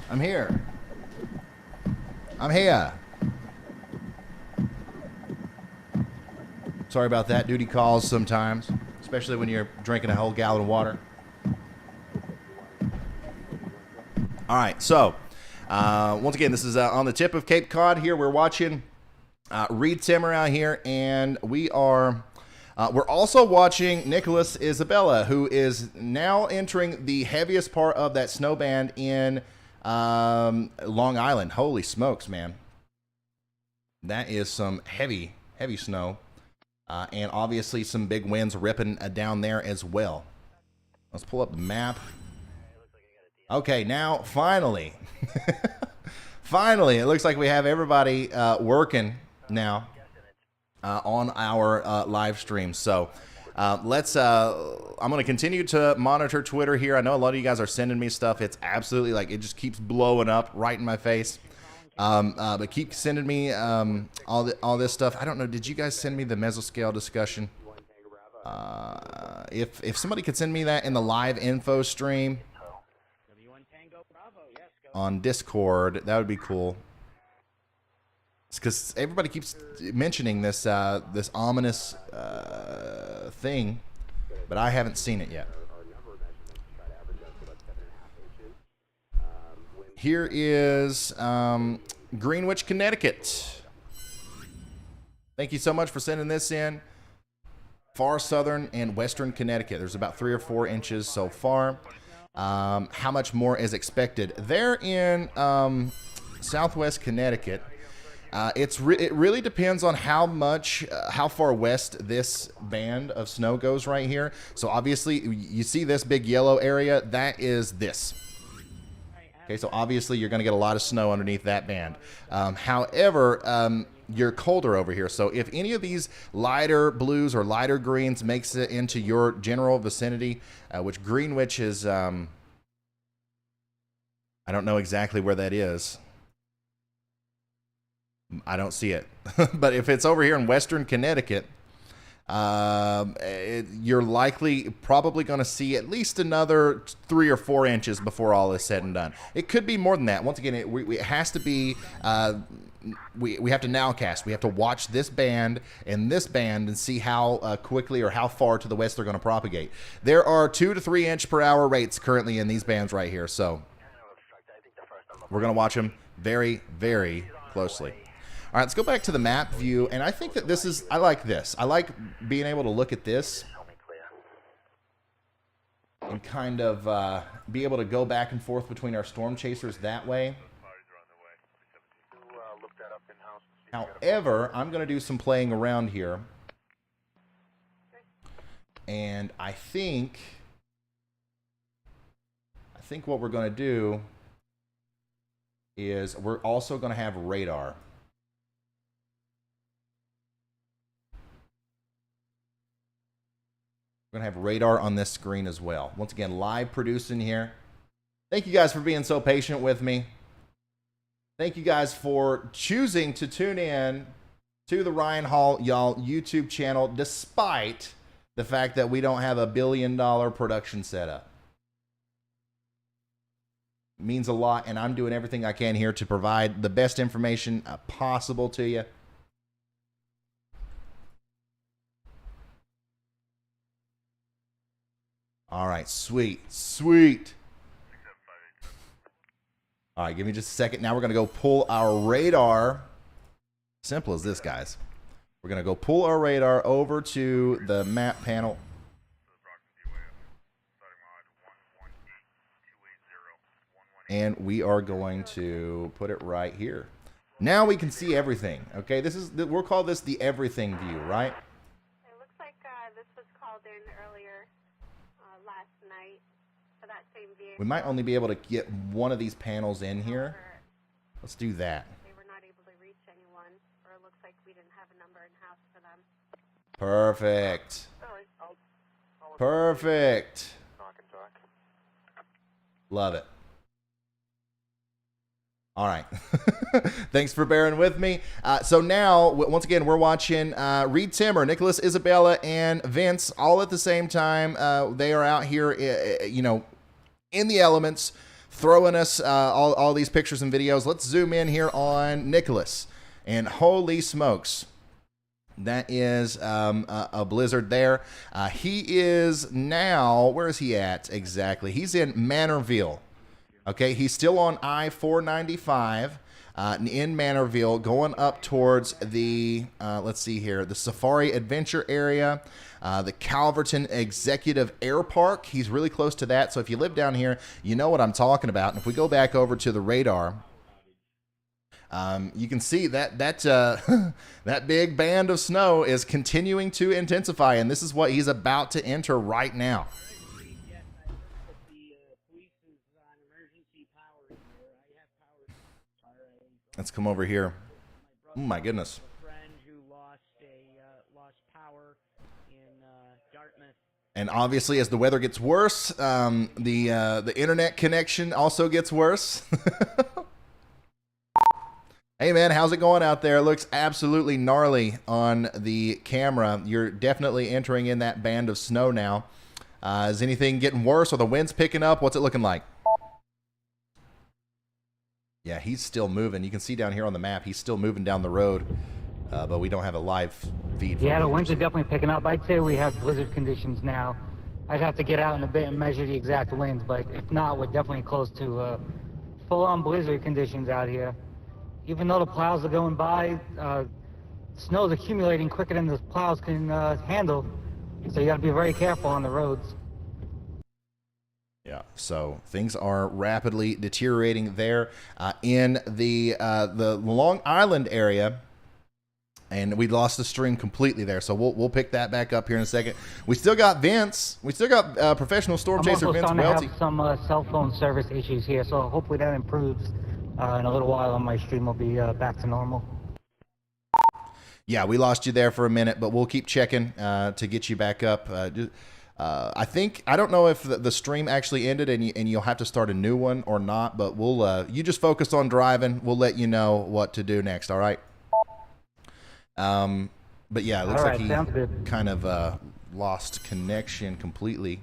I'm here. I'm here. Sorry about that. Duty calls sometimes, especially when you're drinking a whole gallon of water. All right, so once again, this is on the tip of Cape Cod here. We're watching Reed Timmer out here, and we're also watching Nicholas Isabella, who is now entering the heaviest part of that snow band in Long Island. Holy smokes, man. That is some heavy snow. And obviously some big winds ripping down there as well. Let's pull up the map. Okay, now finally, finally, it looks like we have everybody working now on our live stream. So I'm going to continue to monitor Twitter here. I know a lot of you guys are sending me stuff. It's absolutely like, it just keeps blowing up right in my face. But keep sending me all this stuff. I don't know. Did you guys send me the mesoscale discussion? If somebody could send me that in the live info stream on Discord, that would be cool. It's because everybody keeps mentioning this this ominous thing, but I haven't seen it yet. Here is Greenwich, Connecticut. Thank you so much for sending this in. Far southern and western Connecticut. There's about 3 or 4 inches so far. How much more is expected? They're in southwest Connecticut. It really depends on how far west this band of snow goes right here. So obviously, you see this big yellow area? That is this. Okay, so obviously you're going to get a lot of snow underneath that band. However, you're colder over here. So if any of these lighter blues or lighter greens makes it into your general vicinity, which Greenwich is, I don't know exactly where that is. I don't see it. But if it's over here in western Connecticut, you're probably going to see at least another 3 or 4 inches before all is said and done. It could be more than that. Once again, it has to be, we have to nowcast. We have to watch this band and this band and see how quickly or how far to the west they're going to propagate. There are 2 to 3 inch per hour rates currently in these bands right here. So we're going to watch them very, very closely. All right, let's go back to the map view, and I think that this is, I like this. I like being able to look at this and kind of be able to go back and forth between our storm chasers that way. However, I'm going to do some playing around here, and I think what we're going to do is we're also going to have radar. We're going to have radar on this screen as well. Once again, live producing here. Thank you guys for being so patient with me. Thank you guys for choosing to tune in to the Ryan Hall Y'all YouTube channel, despite the fact that we don't have a $1 billion production setup. It means a lot, and I'm doing everything I can here to provide the best information possible to you. All right, sweet. All right, give me just a second. Now we're going to go pull our radar. Simple as this, guys. We're going to go pull our radar over to the map panel. And we are going to put it right here. Now we can see everything. Okay, we'll call this the everything view, right? It looks like this was called in earlier last night for that same vehicle. We might only be able to get one of these panels in here. Let's do that. They were not able to reach anyone, or it looks like we didn't have a number in-house for them. Perfect. Perfect. Love it. All right. Thanks for bearing with me. So now, once again, we're watching Reed Timmer, Nicholas Isabella, and Vince all at the same time. They are out here, in the elements, throwing us all these pictures and videos. Let's zoom in here on Nicholas. And holy smokes, that is a blizzard there. He is now, where is he at exactly? He's in Manorville. Okay, he's still on I-495 in Manorville, going up towards the, let's see here, the Safari Adventure area, the Calverton Executive Air Park. He's really close to that, so if you live down here, you know what I'm talking about. And if we go back over to the radar, you can see that that big band of snow is continuing to intensify, and this is what he's about to enter right now. Let's come over here. Oh my goodness. And obviously, as the weather gets worse, the internet connection also gets worse. Hey man, how's it going out there? It looks absolutely gnarly on the camera. You're definitely entering in that band of snow now. Is anything getting worse? Or the wind's picking up? What's it looking like? Yeah, he's still moving. You can see down here on the map, he's still moving down the road, but we don't have a live feed. Yeah, the winds are definitely picking up. I'd say we have blizzard conditions now. I'd have to get out in a bit and measure the exact winds, but if not, we're definitely close to full-on blizzard conditions out here. Even though the plows are going by, snow's accumulating quicker than the plows can handle, so you got to be very careful on the roads. Yeah, so things are rapidly deteriorating there in the Long Island area, and we lost the stream completely there. So we'll pick that back up here in a second. We still got Vince. We still got professional storm chaser Vince Waelti. I'm also starting to have some cell phone service issues here, so hopefully that improves. In a little while, on my stream will be back to normal. Yeah, we lost you there for a minute, but we'll keep checking to get you back up. I don't know if the stream actually ended and you'll have to start a new one or not, but we'll you just focus on driving. We'll let you know what to do next. All right. But yeah, it looks like he kind of lost connection completely.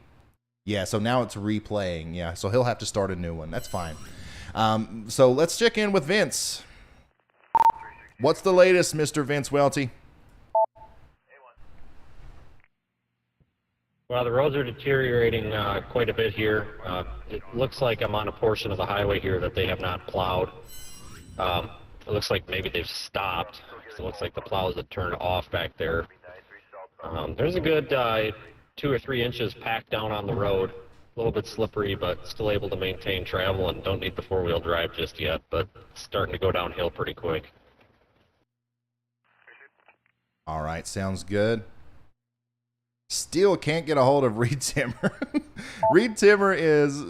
Yeah, so now it's replaying. Yeah, so he'll have to start a new one. That's fine. So let's check in with Vince. What's the latest, Mr. Vince Waelti? Well, the roads are deteriorating quite a bit here. It looks like I'm on a portion of the highway here that they have not plowed. It looks like maybe they've stopped. It looks like the plows have turned off back there. There's a good 2 or 3 inches packed down on the road. A little bit slippery, but still able to maintain travel and don't need the 4-wheel drive just yet, but starting to go downhill pretty quick. All right, sounds good. Still can't get a hold of Reed Timmer. Reed Timmer is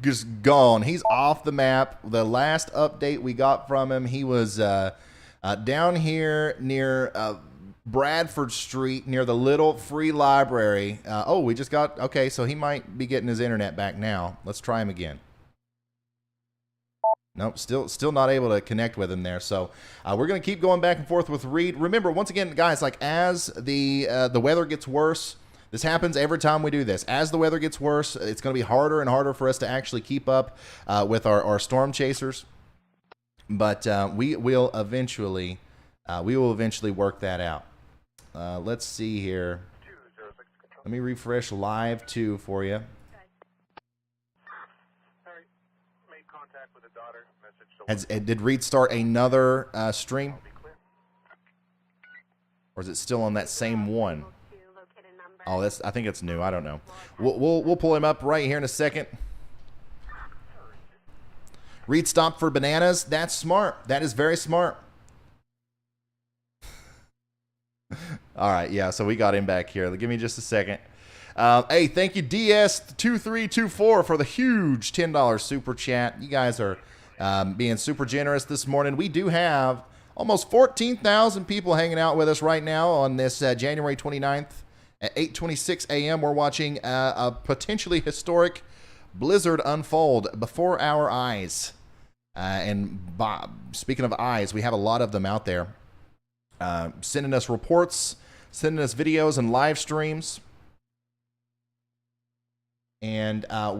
just gone. He's off the map. The last update we got from him, he was down here near Bradford Street near the Little Free Library. We just got, okay, so he might be getting his internet back now. Let's try him again. Nope, still not able to connect with him there. So we're going to keep going back and forth with Reed. Remember, once again, guys, like as the weather gets worse, this happens every time we do this. As the weather gets worse, it's going to be harder and harder for us to actually keep up with our storm chasers. But we will eventually work that out. Let's see here. Let me refresh live 2 for you. Did Reed start another stream? Or is it still on that same one? Oh, I think it's new. I don't know. We'll pull him up right here in a second. Reed stopped for bananas. That's smart. That is very smart. All right, yeah, so we got him back here. Give me just a second. Hey, thank you, DS2324, for the huge $10 super chat. You guys are being super generous this morning. We do have almost 14,000 people hanging out with us right now on this January 29th at 8:26 a.m. We're watching a potentially historic blizzard unfold before our eyes. And Bob, speaking of eyes, we have a lot of them out there. Sending us reports, sending us videos and live streams. And I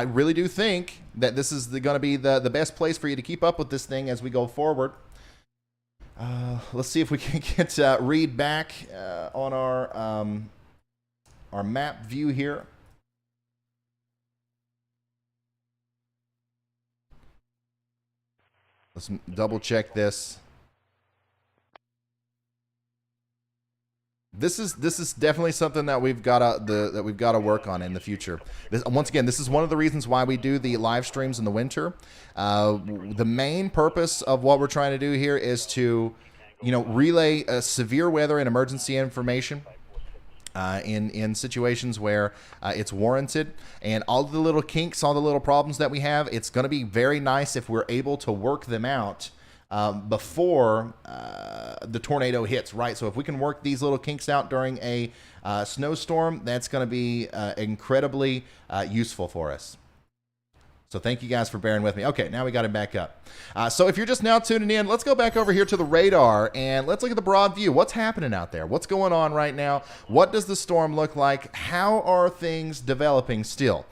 really do think that this is going to be the best place for you to keep up with this thing as we go forward. Let's see if we can get Reed back on our map view here. Let's double check this. This is definitely something that we've got to work on in the future. Once again, this is one of the reasons why we do the live streams in the winter. The main purpose of what we're trying to do here is to, relay severe weather and emergency information in situations where it's warranted, and all the little kinks, all the little problems that we have. It's going to be very nice if we're able to work them out before the tornado hits, right? So if we can work these little kinks out during a snowstorm, that's going to be incredibly useful for us. So thank you guys for bearing with me. Okay, now we got it back up. So if you're just now tuning in, let's go back over here to the radar and let's look at the broad view. What's happening out there? What's going on right now? What does the storm look like? How are things developing still?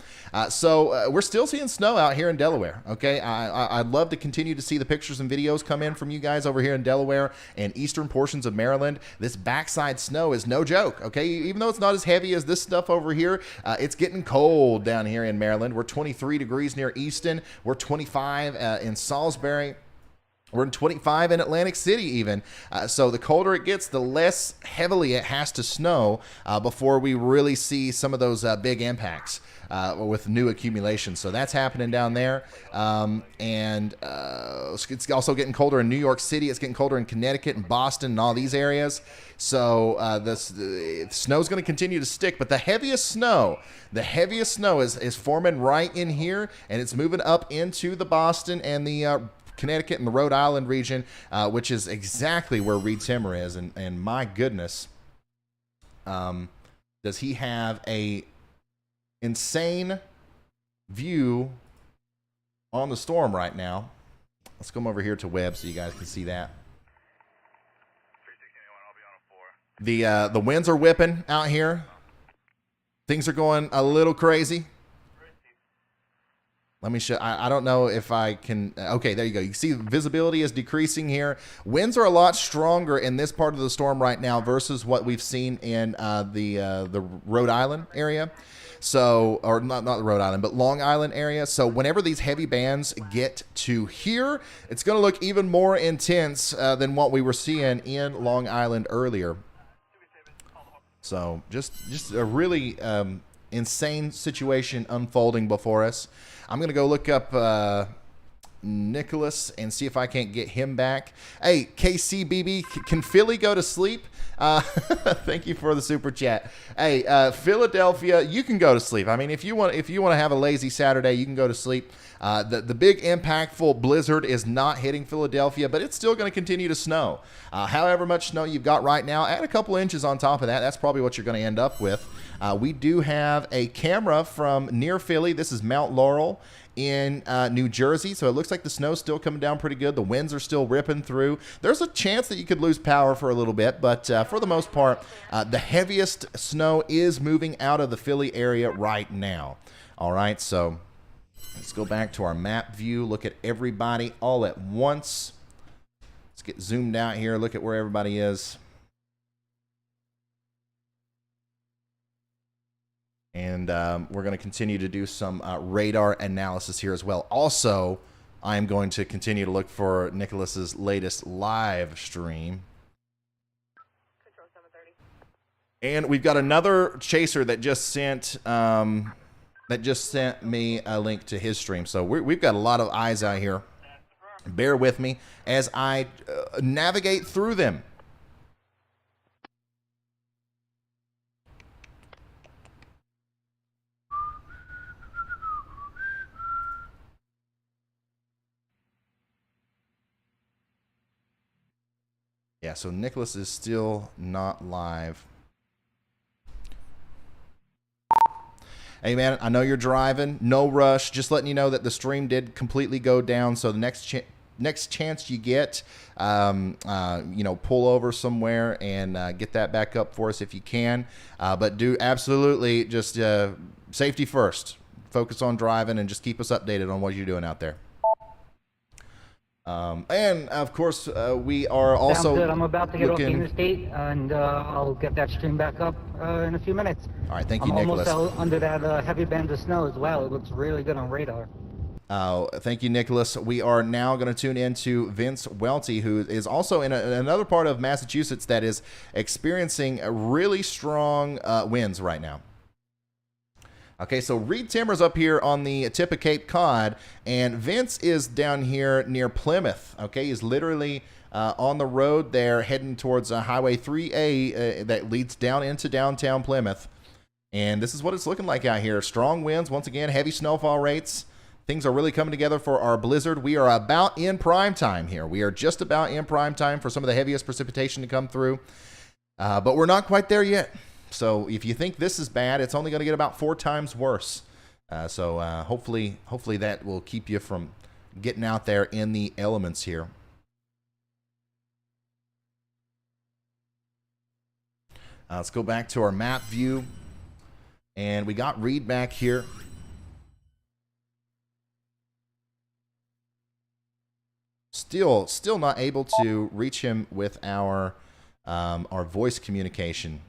So we're still seeing snow out here in Delaware, okay? I'd love to continue to see the pictures and videos come in from you guys over here in Delaware and eastern portions of Maryland. This backside snow is no joke, okay? Even though it's not as heavy as this stuff over here, it's getting cold down here in Maryland. We're 23 degrees near Easton. We're 25 in Salisbury. We're in 25 in Atlantic City even. So the colder it gets, the less heavily it has to snow before we really see some of those big impacts with new accumulation. So that's happening down there. And it's also getting colder in New York City. It's getting colder in Connecticut and Boston and all these areas. So the snow's going to continue to stick. But the heaviest snow is forming right in here. And it's moving up into the Boston and the Connecticut and the Rhode Island region, which is exactly where Reed Timmer is. And my goodness, does he have a insane view on the storm right now. Let's come over here to Webb so you guys can see that. The winds are whipping out here. Things are going a little crazy. Let me show. I don't know if I can. Okay, there you go. You can see visibility is decreasing here. Winds are a lot stronger in this part of the storm right now versus what we've seen in the Rhode Island area. So, or not the Rhode Island, but Long Island area. So whenever these heavy bands get to here, it's going to look even more intense than what we were seeing in Long Island earlier. So just a really insane situation unfolding before us. I'm going to go look up Nicholas and see if I can't get him back. Hey, KCBB, can Philly go to sleep? Thank you for the super chat. Hey, Philadelphia, you can go to sleep. I mean, if you want to have a lazy Saturday, you can go to sleep. The big impactful blizzard is not hitting Philadelphia, but it's still going to continue to snow. However much snow you've got right now, add a couple inches on top of that. That's probably what you're going to end up with. We do have a camera from near Philly. This is Mount Laurel in New Jersey. So it looks like the snow's still coming down pretty good. The winds are still ripping through. There's a chance that you could lose power for a little bit, but for the most part, the heaviest snow is moving out of the Philly area right now. All right, so let's go back to our map view, look at everybody all at once. Let's get zoomed out here, look at where everybody is. And we're going to continue to do some radar analysis here as well. Also, I'm going to continue to look for Nicholas's latest live stream. And we've got another chaser that just sent me a link to his stream. So we've got a lot of eyes out here. Bear with me as I navigate through them. Yeah, so Nicholas is still not live. Hey, man, I know you're driving. No rush. Just letting you know that the stream did completely go down. So the next next chance you get, pull over somewhere and get that back up for us if you can. But do absolutely just safety first. Focus on driving and just keep us updated on what you're doing out there. And of course, we are also. Sounds good. I'm about to get off the looking... interstate, and I'll get that stream back up in a few minutes. All right, thank you, I'm Nicholas. almost out under that heavy band of snow as well. It looks really good on radar. Thank you, Nicholas. We are now going to tune into Vince Waelti, who is also in another part of Massachusetts that is experiencing really strong winds right now. Okay, so Reed Timmer's up here on the tip of Cape Cod, and Vince is down here near Plymouth. Okay, he's literally on the road there heading towards Highway 3A that leads down into downtown Plymouth. And this is what it's looking like out here. Strong winds, once again, heavy snowfall rates. Things are really coming together for our blizzard. We are about in prime time here. We are just about in prime time for some of the heaviest precipitation to come through. But we're not quite there yet. So if you think this is bad, it's only going to get about 4 times worse. So hopefully that will keep you from getting out there in the elements here. Let's go back to our map view. And we got Reed back here. Still not able to reach him with our voice communication.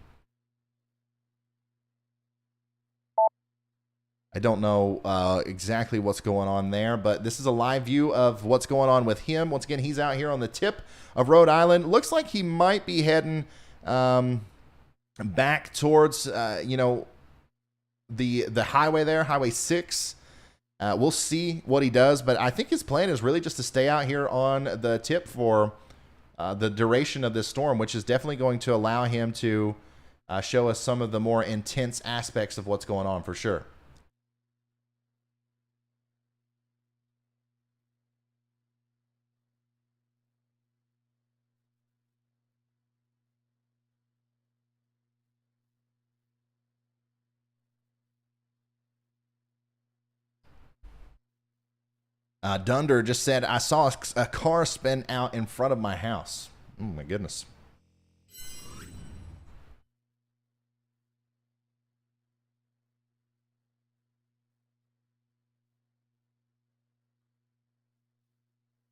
I don't know exactly what's going on there, but this is a live view of what's going on with him. Once again, he's out here on the tip of Rhode Island. Looks like he might be heading back towards, the highway there, Highway 6. We'll see what he does, but I think his plan is really just to stay out here on the tip for the duration of this storm, which is definitely going to allow him to show us some of the more intense aspects of what's going on for sure. Dunder just said, I saw a car spin out in front of my house. Oh, my goodness.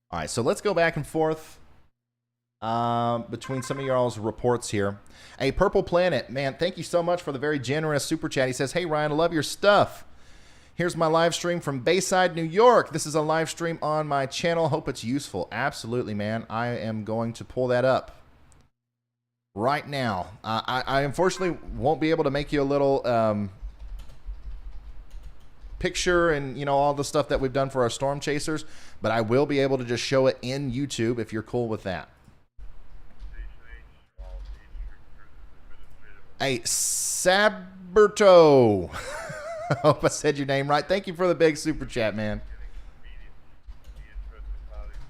All right, so let's go back and forth between some of y'all's reports here. Hey, Purple Planet, man, thank you so much for the very generous super chat. He says, hey, Ryan, I love your stuff. Here's my live stream from Bayside, New York. This is a live stream on my channel. Hope it's useful. Absolutely, man. I am going to pull that up right now. I unfortunately won't be able to make you a little picture and, all the stuff that we've done for our storm chasers, but I will be able to just show it in YouTube if you're cool with that. Hey, Saberto. I hope I said your name right. Thank you for the big super chat, man.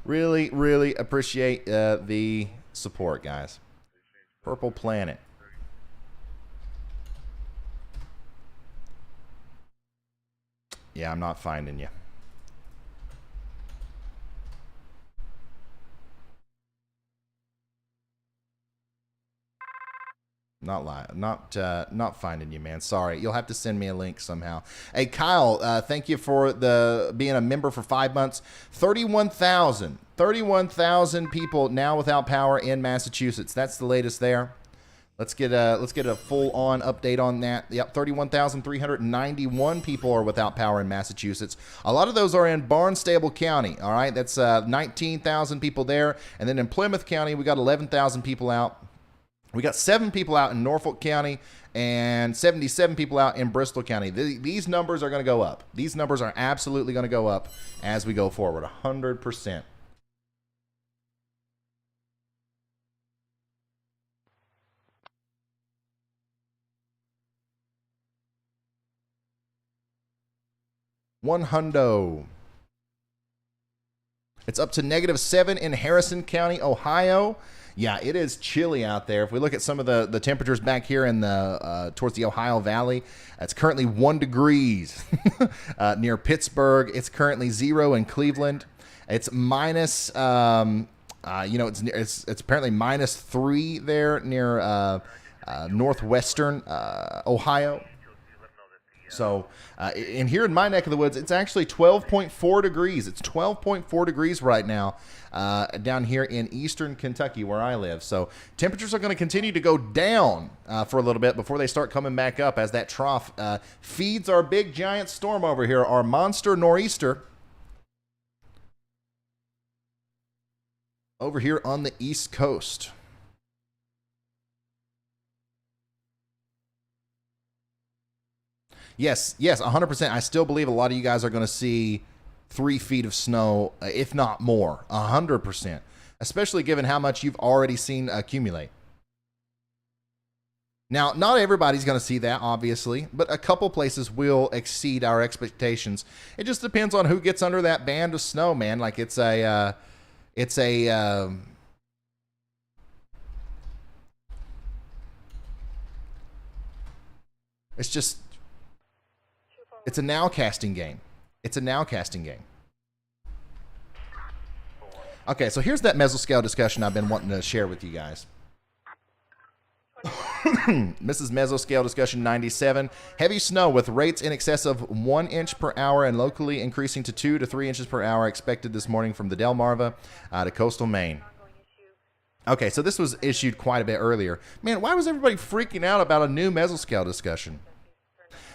Really, really appreciate the support, guys. Purple Planet. Yeah, I'm not finding you. Not finding you, man. Sorry. You'll have to send me a link somehow. Hey, Kyle, thank you for being a member for 5 months. 31,000 people now without power in Massachusetts. That's the latest there. Let's get a full-on update on that. Yep, 31,391 people are without power in Massachusetts. A lot of those are in Barnstable County. All right, that's 19,000 people there, and then in Plymouth County we got 11,000 people out. We got 7 people out in Norfolk County and 77 people out in Bristol County. These numbers are going to go up. These numbers are absolutely going to go up as we go forward, 100%. $100. It's up to -7 in Harrison County, Ohio. Yeah, it is chilly out there. If we look at some of the temperatures back here in towards the Ohio Valley, it's currently 1 degrees near Pittsburgh. It's currently 0 in Cleveland. It's minus, it's apparently -3 there near northwestern Ohio. So, and here in my neck of the woods, it's actually 12.4 degrees. It's 12.4 degrees right now down here in eastern Kentucky where I live. So temperatures are going to continue to go down for a little bit before they start coming back up as that trough feeds our big giant storm over here, our monster nor'easter over here on the East Coast. Yes, 100%. I still believe a lot of you guys are going to see 3 feet of snow, if not more, 100%, especially given how much you've already seen accumulate. Now, not everybody's going to see that, obviously, but a couple places will exceed our expectations. It just depends on who gets under that band of snow, man. Like it's a nowcasting game. It's a nowcasting game. Okay, so here's that mesoscale discussion I've been wanting to share with you guys. Mrs. Mesoscale discussion 97. Heavy snow with rates in excess of 1 inch per hour and locally increasing to 2 to 3 inches per hour expected this morning from the Delmarva to coastal Maine. Okay, so this was issued quite a bit earlier. Man, why was everybody freaking out about a new mesoscale discussion?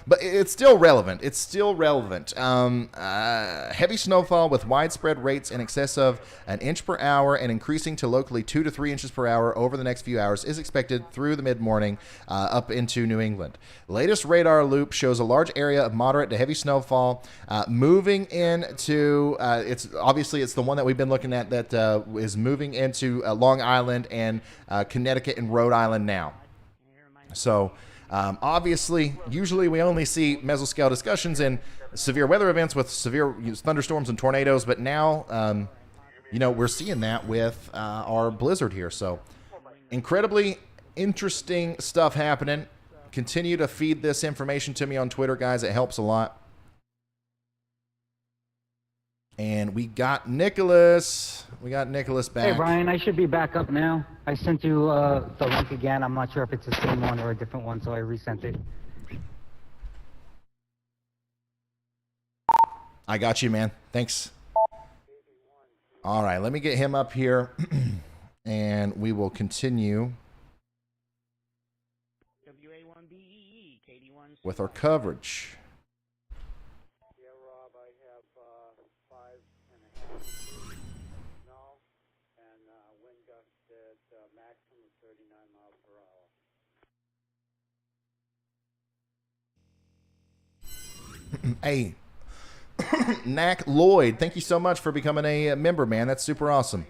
But it's still relevant. It's still relevant. Heavy snowfall with widespread rates in excess of 1 inch per hour and increasing to locally 2 to 3 inches per hour over the next few hours is expected through the mid-morning up into New England. Latest radar loop shows a large area of moderate to heavy snowfall moving into, it's the one that we've been looking at that is moving into Long Island and Connecticut and Rhode Island now. So... obviously, usually we only see mesoscale discussions in severe weather events with severe thunderstorms and tornadoes, but now, we're seeing that with our blizzard here. So, incredibly interesting stuff happening. Continue to feed this information to me on Twitter, guys. It helps a lot. And we got Nicholas. We got Nicholas back. Hey, Brian, I should be back up now. I sent you the link again. I'm not sure if it's the same one or a different one, so I resent it. I got you, man. Thanks. All right, let me get him up here, and we will continue with our coverage. Hey, Knack Lloyd, thank you so much for becoming a member, man. That's super awesome.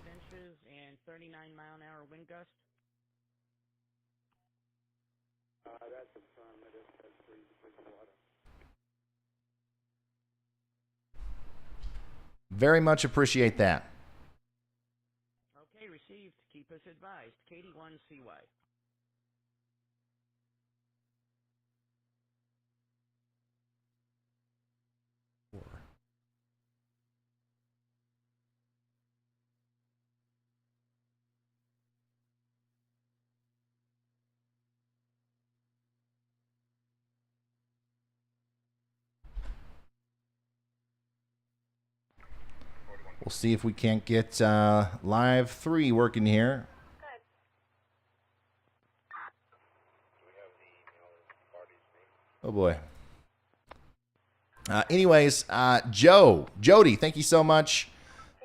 And 39-mile-an-hour wind gust. That's affirmative. That's pretty water. Very much appreciate that. Okay, received. Keep us advised. KD1CY. We'll see if we can't get live 3 working here. Oh boy. Anyways, Jody, thank you so much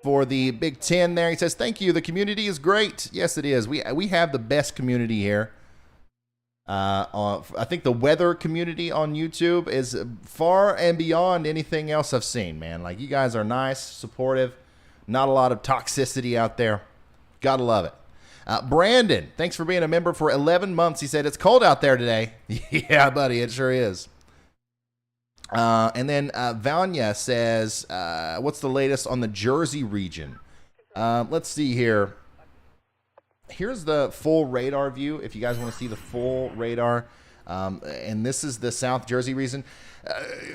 for the big 10 there. He says, thank you. The community is great. Yes, it is. We have the best community here. I think the weather community on YouTube is far and beyond anything else I've seen, man. Like, you guys are nice, supportive, not a lot of toxicity out there. Gotta love it. Brandon, thanks for being a member for 11 months. He said, it's cold out there today. Yeah, buddy, it sure is. And then Vanya says, what's the latest on the Jersey region? Let's see here. Here's the full radar view. If you guys want to see the full radar, and this is the South Jersey region.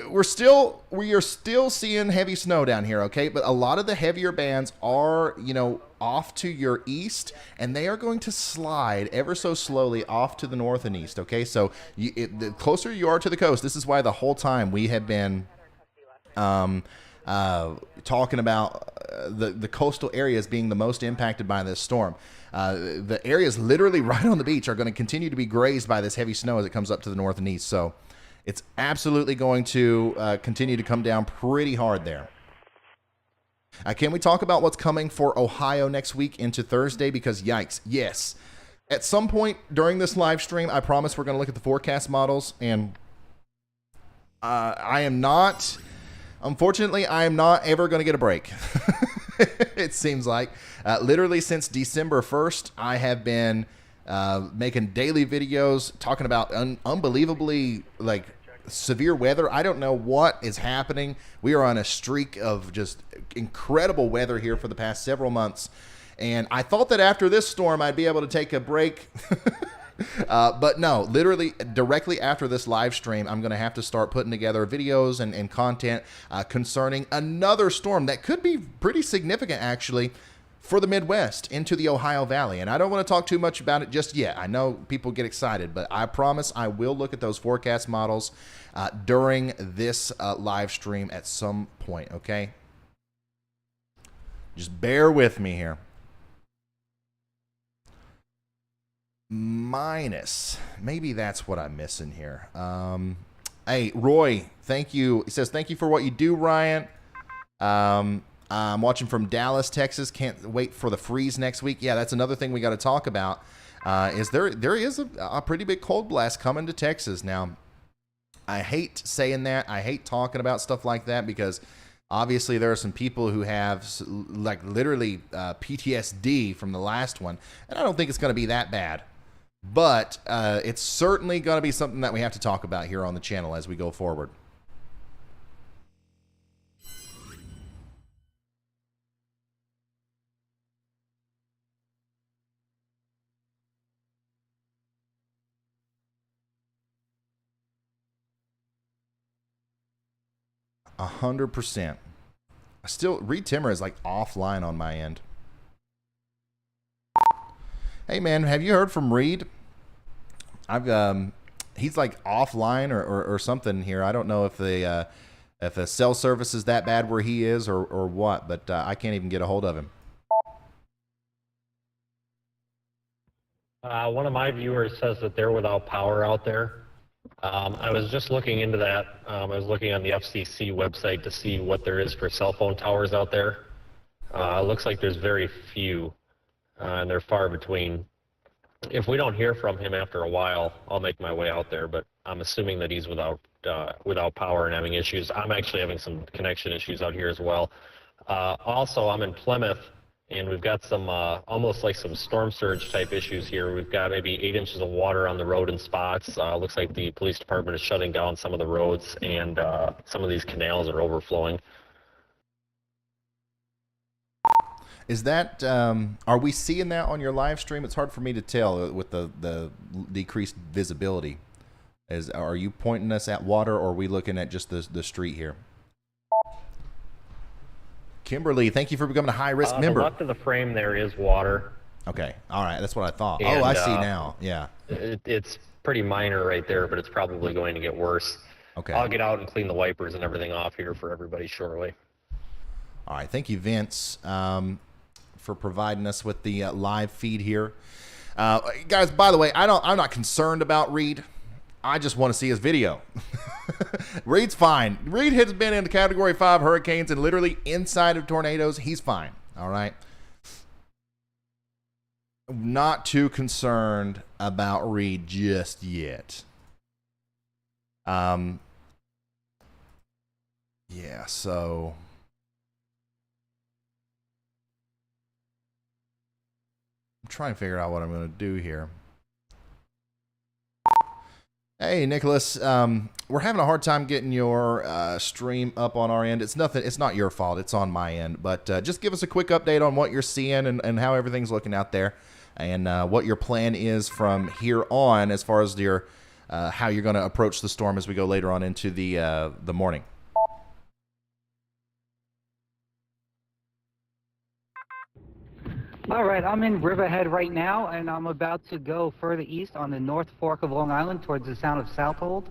We are still seeing heavy snow down here, okay? But a lot of the heavier bands are, off to your east, and they are going to slide ever so slowly off to the north and east, okay? So the closer you are to the coast, this is why the whole time we have been talking about the coastal areas being the most impacted by this storm. The areas literally right on the beach are going to continue to be grazed by this heavy snow as it comes up to the north and east. So it's absolutely going to continue to come down pretty hard there. Can we talk about what's coming for Ohio next week into Thursday? Because yikes, yes. At some point during this live stream, I promise we're going to look at the forecast models, and unfortunately, I am not ever going to get a break. It seems like. Literally since December 1st, I have been making daily videos talking about unbelievably severe weather. I don't know what is happening. We are on a streak of just incredible weather here for the past several months. And I thought that after this storm, I'd be able to take a break. But no, literally directly after this live stream, I'm going to have to start putting together videos and content concerning another storm that could be pretty significant, actually, for the Midwest into the Ohio Valley. And I don't want to talk too much about it just yet. I know people get excited, but I promise I will look at those forecast models during this live stream at some point, okay? Just bear with me here. Minus, maybe that's what I'm missing here. Hey, Roy, thank you. He says, thank you for what you do, Ryan. I'm watching from Dallas, Texas. Can't wait for the freeze next week. Yeah, that's another thing we got to talk about. Is there is a pretty big cold blast coming to Texas. Now, I hate saying that. I hate talking about stuff like that because obviously there are some people who have literally PTSD from the last one, and I don't think it's going to be that bad. But it's certainly going to be something that we have to talk about here on the channel as we go forward. A 100%. Reed Timmer is offline on my end. Hey man, have you heard from Reed? He's offline or something here. I don't know if the cell service is that bad where he is or what, but I can't even get a hold of him. One of my viewers says that they're without power out there. I was just looking into that. I was looking on the FCC website to see what there is for cell phone towers out there. It looks like there's very few. And they're far between. If we don't hear from him after a while, I'll make my way out there, but I'm assuming that he's without power and having issues. I'm actually having some connection issues out here as well. Also, I'm in Plymouth, and we've got some almost like some storm surge type issues here. We've got maybe 8 inches of water on the road in spots. Looks like the police department is shutting down some of the roads, and some of these canals are overflowing. Is that, are we seeing that on your live stream? It's hard for me to tell with the decreased visibility. Are you pointing us at water, or are we looking at just the street here? Kimberly, thank you for becoming a high-risk member. The left of the frame there is water. Okay, all right, that's what I thought. And, I see now, yeah. It's pretty minor right there, but it's probably going to get worse. Okay. I'll get out and clean the wipers and everything off here for everybody shortly. All right, thank you, Vince, for providing us with the live feed here. Guys, by the way, I'm not concerned about Reed. I just want to see his video. Reed's fine. Reed has been in the Category 5 hurricanes and literally inside of tornadoes. He's fine. All right. Not too concerned about Reed just yet. Yeah, so I'm trying to figure out what I'm going to do here. Hey, Nicholas, we're having a hard time getting your stream up on our end. It's not your fault. It's on my end. But just give us a quick update on what you're seeing and how everything's looking out there, and what your plan is from here on as far as your how you're going to approach the storm as we go later on into the morning. All right, I'm in Riverhead right now, and I'm about to go further east on the North Fork of Long Island towards the sound of Southold,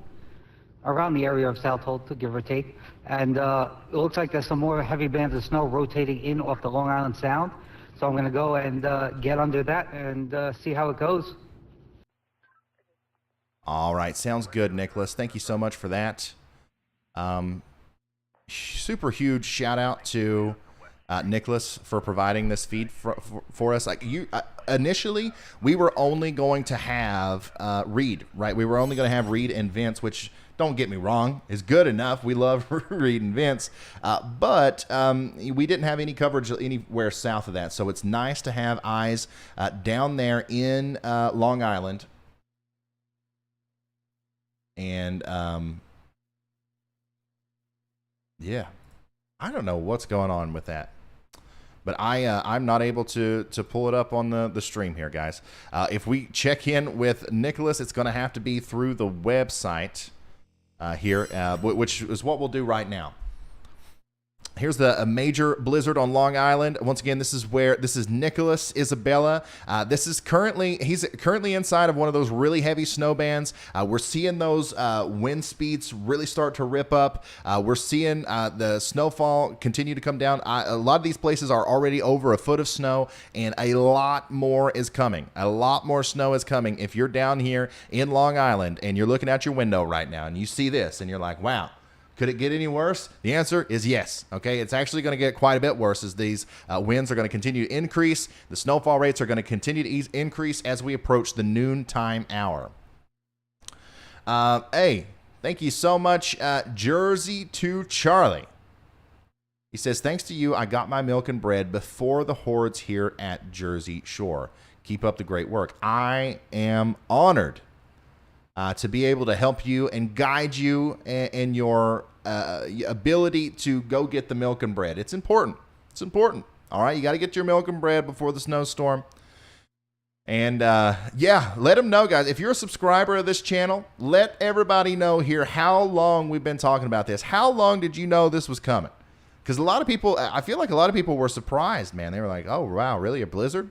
around the area of Southold, to give or take. And it looks like there's some more heavy bands of snow rotating in off the Long Island Sound. So I'm going to go and get under that and see how it goes. All right, sounds good, Nicholas. Thank you so much for that. Super huge shout out to Nicholas for providing this feed for us. Like initially, we were only going to have Reed, right? We were only going to have Reed and Vince, which, don't get me wrong, is good enough. We love Reed and Vince, but we didn't have any coverage anywhere south of that. So it's nice to have eyes down there in Long Island. And yeah, I don't know what's going on with that, but I'm not able to pull it up on the stream here, guys. If we check in with Nicholas, it's going to have to be through the website here, which is what we'll do right now. Here's a major blizzard on Long Island. Once again, this is Nicholas Isabella. He's currently inside of one of those really heavy snow bands. We're seeing those wind speeds really start to rip up. We're seeing the snowfall continue to come down. A lot of these places are already over a foot of snow, and a lot more is coming. A lot more snow is coming. If you're down here in Long Island and you're looking out your window right now and you see this and you're like, wow, could it get any worse? The answer is yes. Okay, it's actually going to get quite a bit worse as these winds are going to continue to increase. The snowfall rates are going to continue to increase as we approach the noontime hour. Hey, thank you so much, Jersey to Charlie. He says, thanks to you, I got my milk and bread before the hordes here at Jersey Shore. Keep up the great work. I am honored to be able to help you and guide you in your ability to go get the milk and bread. It's important. It's important. All right, you got to get your milk and bread before the snowstorm. And yeah, let them know, guys. If you're a subscriber of this channel, let everybody know here how long we've been talking about this. How long did you know this was coming? Because a lot of people, I feel like a lot of people were surprised, man. They were like, oh, wow, really, a blizzard?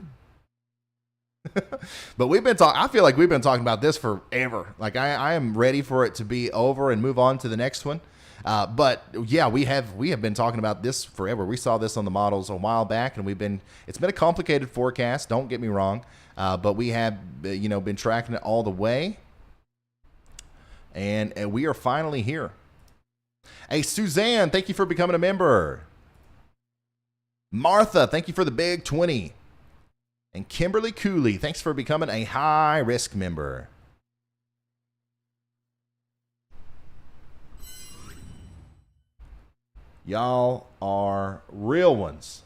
But we've been talking. I feel like we've been talking about this forever. Like I am ready for it to be over and move on to the next one. But yeah, we have been talking about this forever. We saw this on the models a while back, and it's been a complicated forecast. Don't get me wrong, but we have been tracking it all the way, and we are finally here. Hey, Suzanne, thank you for becoming a member. Martha, thank you for the big 20. And Kimberly Cooley, thanks for becoming a high-risk member. Y'all are real ones.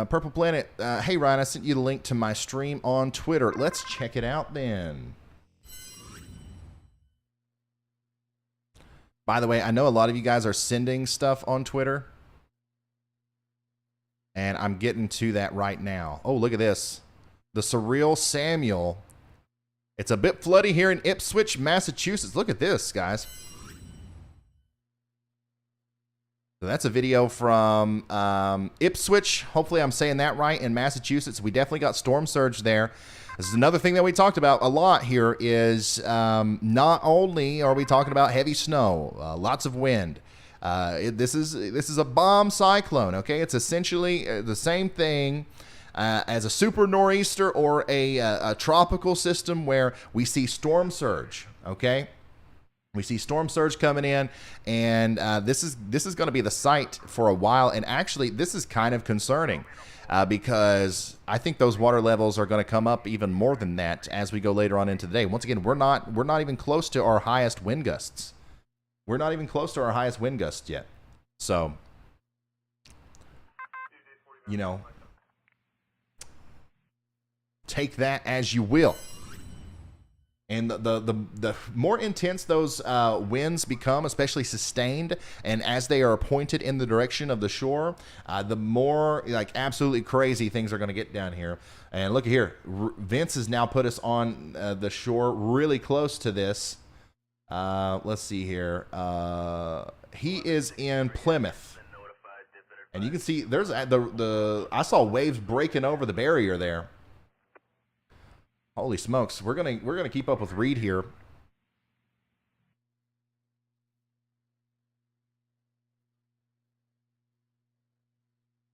Purple Planet, hey Ryan, I sent you the link to my stream on Twitter. Let's check it out then. By the way, I know a lot of you guys are sending stuff on Twitter, and I'm getting to that right now. Oh, look at this. The Surreal Samuel. It's a bit floody here in Ipswich, Massachusetts. Look at this, guys. So that's a video from Ipswich. Hopefully I'm saying that right, in Massachusetts. We definitely got storm surge there. This is another thing that we talked about a lot here is not only are we talking about heavy snow, lots of wind. This is a bomb cyclone, okay? It's essentially the same thing as a super nor'easter or a tropical system where we see storm surge, okay? We see storm surge coming in, and this is going to be the site for a while. And actually, this is kind of concerning because I think those water levels are going to come up even more than that as we go later on into the day. Once again, we're not even close to our highest wind gusts. We're not even close to our highest wind gusts yet. So, take that as you will. And the more intense those winds become, especially sustained, and as they are pointed in the direction of the shore, the more like absolutely crazy things are going to get down here. And look here, Vince has now put us on the shore really close to this. Let's see here. He is in Plymouth, and you can see there's I saw waves breaking over the barrier there. Holy smokes, we're gonna keep up with Reed here.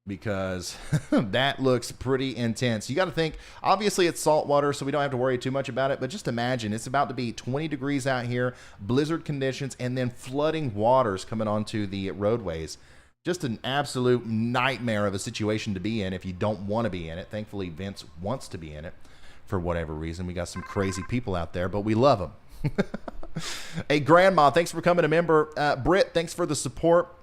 Because that looks pretty intense. You got to think, obviously it's salt water, so we don't have to worry too much about it, but just imagine it's about to be 20 degrees out here, blizzard conditions, and then flooding waters coming onto the roadways. Just an absolute nightmare of a situation to be in if you don't want to be in it. Thankfully, Vince wants to be in it for whatever reason. We got some crazy people out there, but we love them. Hey, Grandma, thanks for becoming a member. Britt, thanks for the support.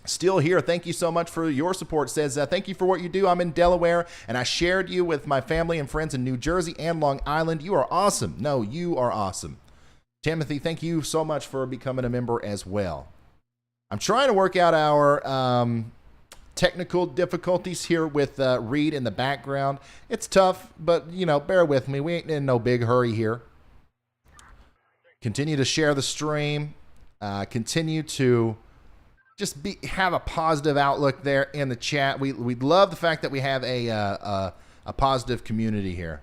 Still here. Thank you so much for your support. Says, thank you for what you do. I'm in Delaware, and I shared you with my family and friends in New Jersey and Long Island. You are awesome. No, you are awesome. Timothy, thank you so much for becoming a member as well. I'm trying to work out our technical difficulties here with Reed in the background. It's tough, but, you know, bear with me. We ain't in no big hurry here. Continue to share the stream. Continue to just have a positive outlook there in the chat. We love the fact that we have a positive community here.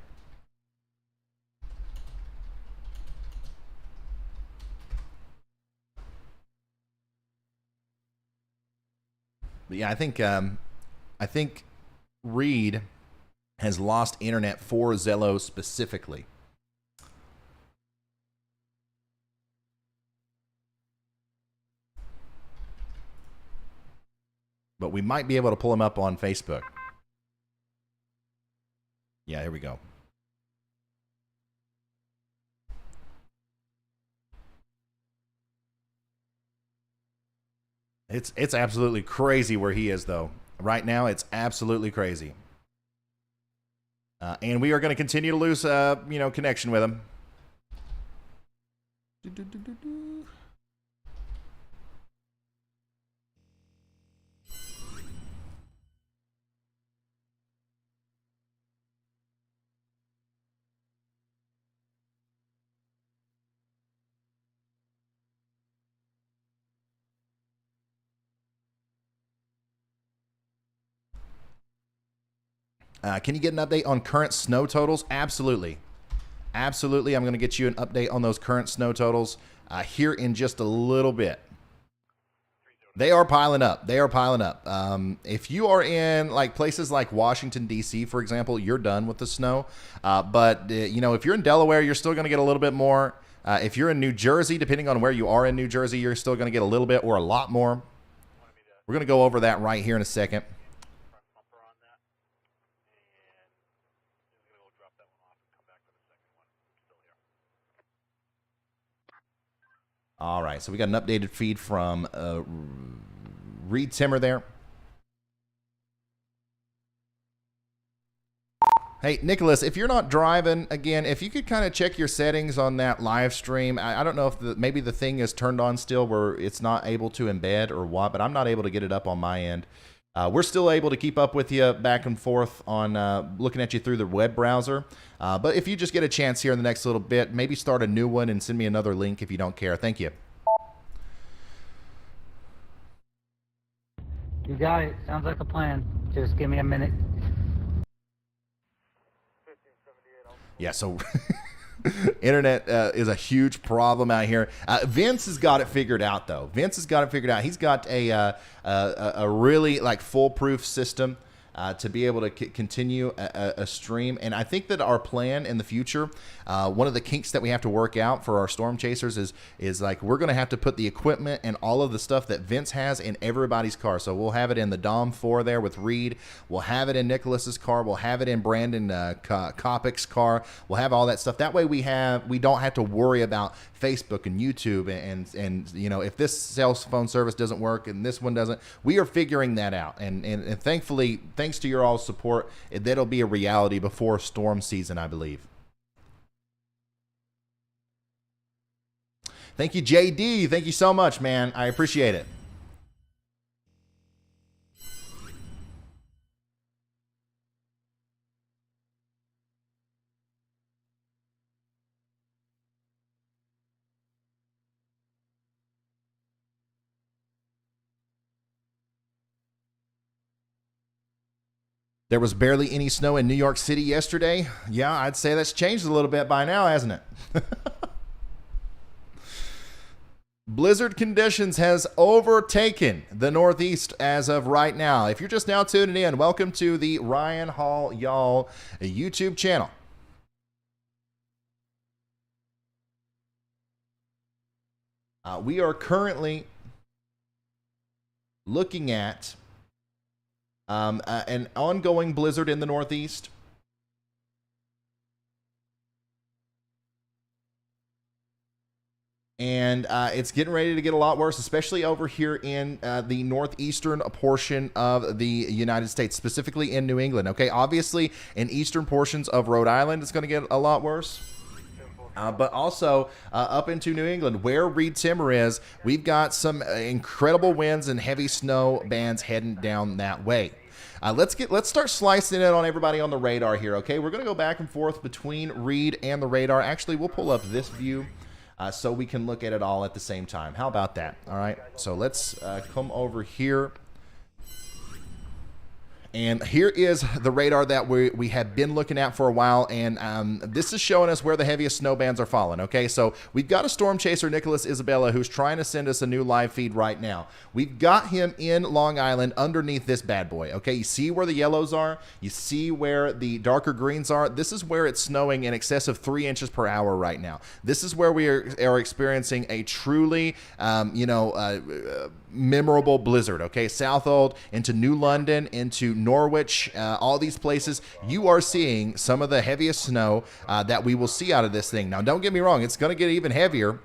But yeah, I think Reed has lost internet for Zello specifically. But we might be able to pull him up on Facebook. Yeah, here we go. It's absolutely crazy where he is, though. Right now, it's absolutely crazy. And we are going to continue to lose, connection with him. Can you get an update on current snow totals? Absolutely. Absolutely. I'm going to get you an update on those current snow totals here in just a little bit. They are piling up. They are piling up. If you are in like places like Washington, D.C., for example, you're done with the snow. But if you're in Delaware, you're still going to get a little bit more. If you're in New Jersey, depending on where you are in New Jersey, you're still going to get a little bit or a lot more. We're going to go over that right here in a second. All right, so we got an updated feed from Reed Timmer there. Hey, Nicholas, if you're not driving, again, if you could kind of check your settings on that live stream. I don't know if maybe the thing is turned on still where it's not able to embed or what, but I'm not able to get it up on my end. We're still able to keep up with you back and forth on looking at you through the web browser. But if you just get a chance here in the next little bit, maybe start a new one and send me another link if you don't care. Thank you. You got it. Sounds like a plan. Just give me a minute. Yeah, so internet is a huge problem out here. Vince has got it figured out, though. Vince has got it figured out. He's got a really like foolproof system to be able to continue a stream. And I think that our plan in the future, one of the kinks that we have to work out for our storm chasers is like we're going to have to put the equipment and all of the stuff that Vince has in everybody's car. So we'll have it in the Dom 4 there with Reed. We'll have it in Nicholas's car. We'll have it in Brandon Kopic's car. We'll have all that stuff. That way we don't have to worry about Facebook and YouTube and if this cell phone service doesn't work and this one doesn't, we are figuring that out. And thankfully, thanks to your all support, that'll be a reality before storm season, I believe. Thank you, JD. Thank you so much, man. I appreciate it. There was barely any snow in New York City yesterday. Yeah, I'd say that's changed a little bit by now, hasn't it? Blizzard conditions has overtaken the Northeast as of right now. If you're just now tuning in, welcome to the Ryan Hall Y'all YouTube channel. We are currently looking at an ongoing blizzard in the Northeast. And it's getting ready to get a lot worse, especially over here in the northeastern portion of the United States, specifically in New England. Okay, obviously in eastern portions of Rhode Island, it's going to get a lot worse. But also up into New England, where Reed Timmer is, we've got some incredible winds and heavy snow bands heading down that way. Let's start slicing it on everybody on the radar here. Okay, we're going to go back and forth between Reed and the radar. Actually, we'll pull up this view so we can look at it all at the same time. How about that? All right. So let's come over here. And here is the radar that we have been looking at for a while, and this is showing us where the heaviest snow bands are falling, okay? So we've got a storm chaser, Nicholas Isabella, who's trying to send us a new live feed right now. We've got him in Long Island underneath this bad boy, okay? You see where the yellows are? You see where the darker greens are? This is where it's snowing in excess of 3 inches per hour right now. This is where we are experiencing a truly, memorable blizzard, okay? Southold into New London, into Norwich, all these places, you are seeing some of the heaviest snow that we will see out of this thing. Now, don't get me wrong, it's going to get even heavier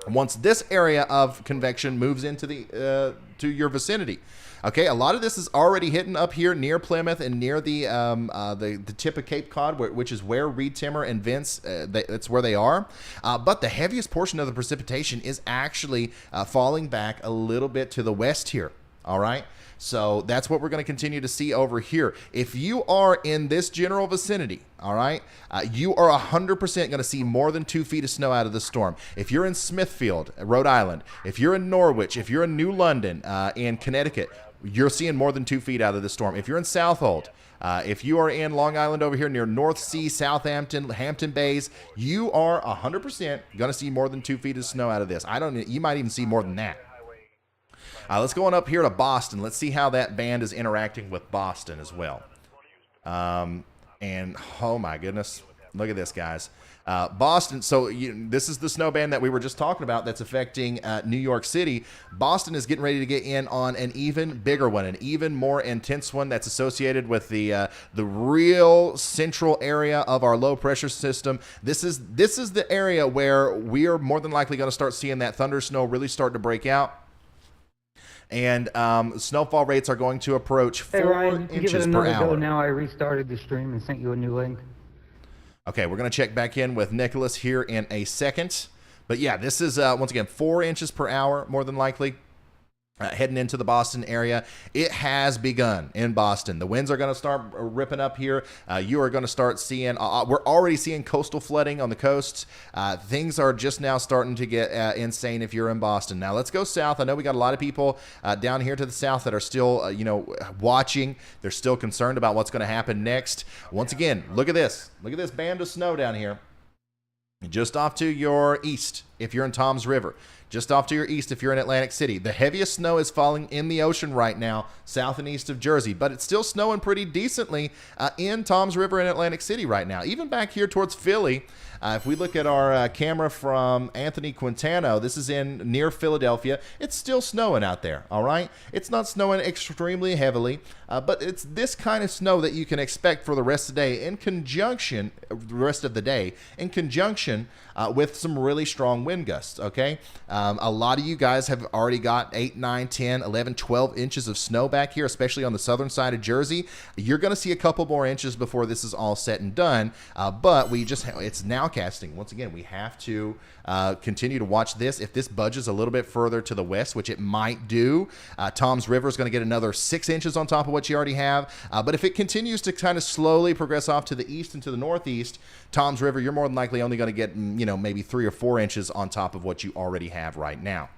once this area of convection moves into the to your vicinity. Okay, a lot of this is already hitting up here near Plymouth and near the tip of Cape Cod, which is where Reed Timmer and Vince, that's where they are. But the heaviest portion of the precipitation is actually falling back a little bit to the west here. All right, so that's what we're going to continue to see over here. If you are in this general vicinity, all right, you are 100% going to see more than 2 feet of snow out of the storm. If you're in Smithfield, Rhode Island, if you're in Norwich, if you're in New London, in Connecticut, you're seeing more than 2 feet out of the storm. If you're in Southold, if you are in Long Island over here near North Sea, Southampton, Hampton Bays, you are 100% going to see more than 2 feet of snow out of this. You might even see more than that. Let's go on up here to Boston. Let's see how that band is interacting with Boston as well. And oh my goodness, look at this, guys. Boston, so this is the snow band that we were just talking about that's affecting New York City. Boston is getting ready to get in on an even bigger one, an even more intense one that's associated with the real central area of our low pressure system. This is the area where we are more than likely going to start seeing that thunder snow really start to break out. And snowfall rates are going to approach 4 inches per hour. Now I restarted the stream and sent you a new link. Okay, we're going to check back in with Nicholas here in a second. But yeah, this is, once again, 4 inches per hour, more than likely, heading into the Boston area. It has begun in Boston. The winds are going to start ripping up here. You are going to start seeing, we're already seeing coastal flooding on the coasts. Things are just now starting to get insane if you're in Boston. Now, let's go south. I know we got a lot of people down here to the south that are still, watching. They're still concerned about what's going to happen next. Once again, look at this. Look at this band of snow down here. Just off to your east, if you're in Toms River. Just off to your east, if you're in Atlantic City. The heaviest snow is falling in the ocean right now, south and east of Jersey. But it's still snowing pretty decently in Toms River and Atlantic City right now. Even back here towards Philly, if we look at our camera from Anthony Quintano, this is near Philadelphia. It's still snowing out there, all right? It's not snowing extremely heavily, but it's this kind of snow that you can expect for the rest of the day in conjunction with some really strong wind gusts, okay? A lot of you guys have already got 8, 9, 10, 11, 12 inches of snow back here, especially on the southern side of Jersey. You're going to see a couple more inches before this is all said and done, but it's now casting. Once again, we have to continue to watch this. If this budges a little bit further to the west, which it might do, Tom's River is going to get another 6 inches on top of what you already have. But if it continues to kind of slowly progress off to the east and to the northeast, Tom's River, you're more than likely only going to get, maybe 3 or 4 inches on top of what you already have right now.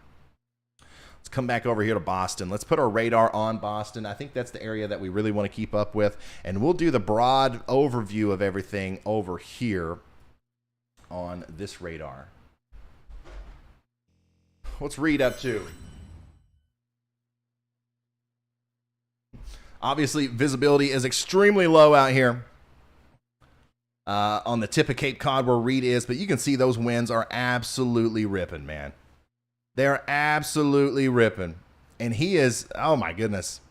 Let's come back over here to Boston. Let's put our radar on Boston. I think that's the area that we really want to keep up with. And we'll do the broad overview of everything over here on this radar. What's Reed up to? Obviously, visibility is extremely low out here on the tip of Cape Cod where Reed is, but you can see those winds are absolutely ripping, man. They're absolutely ripping. And he is, oh my goodness.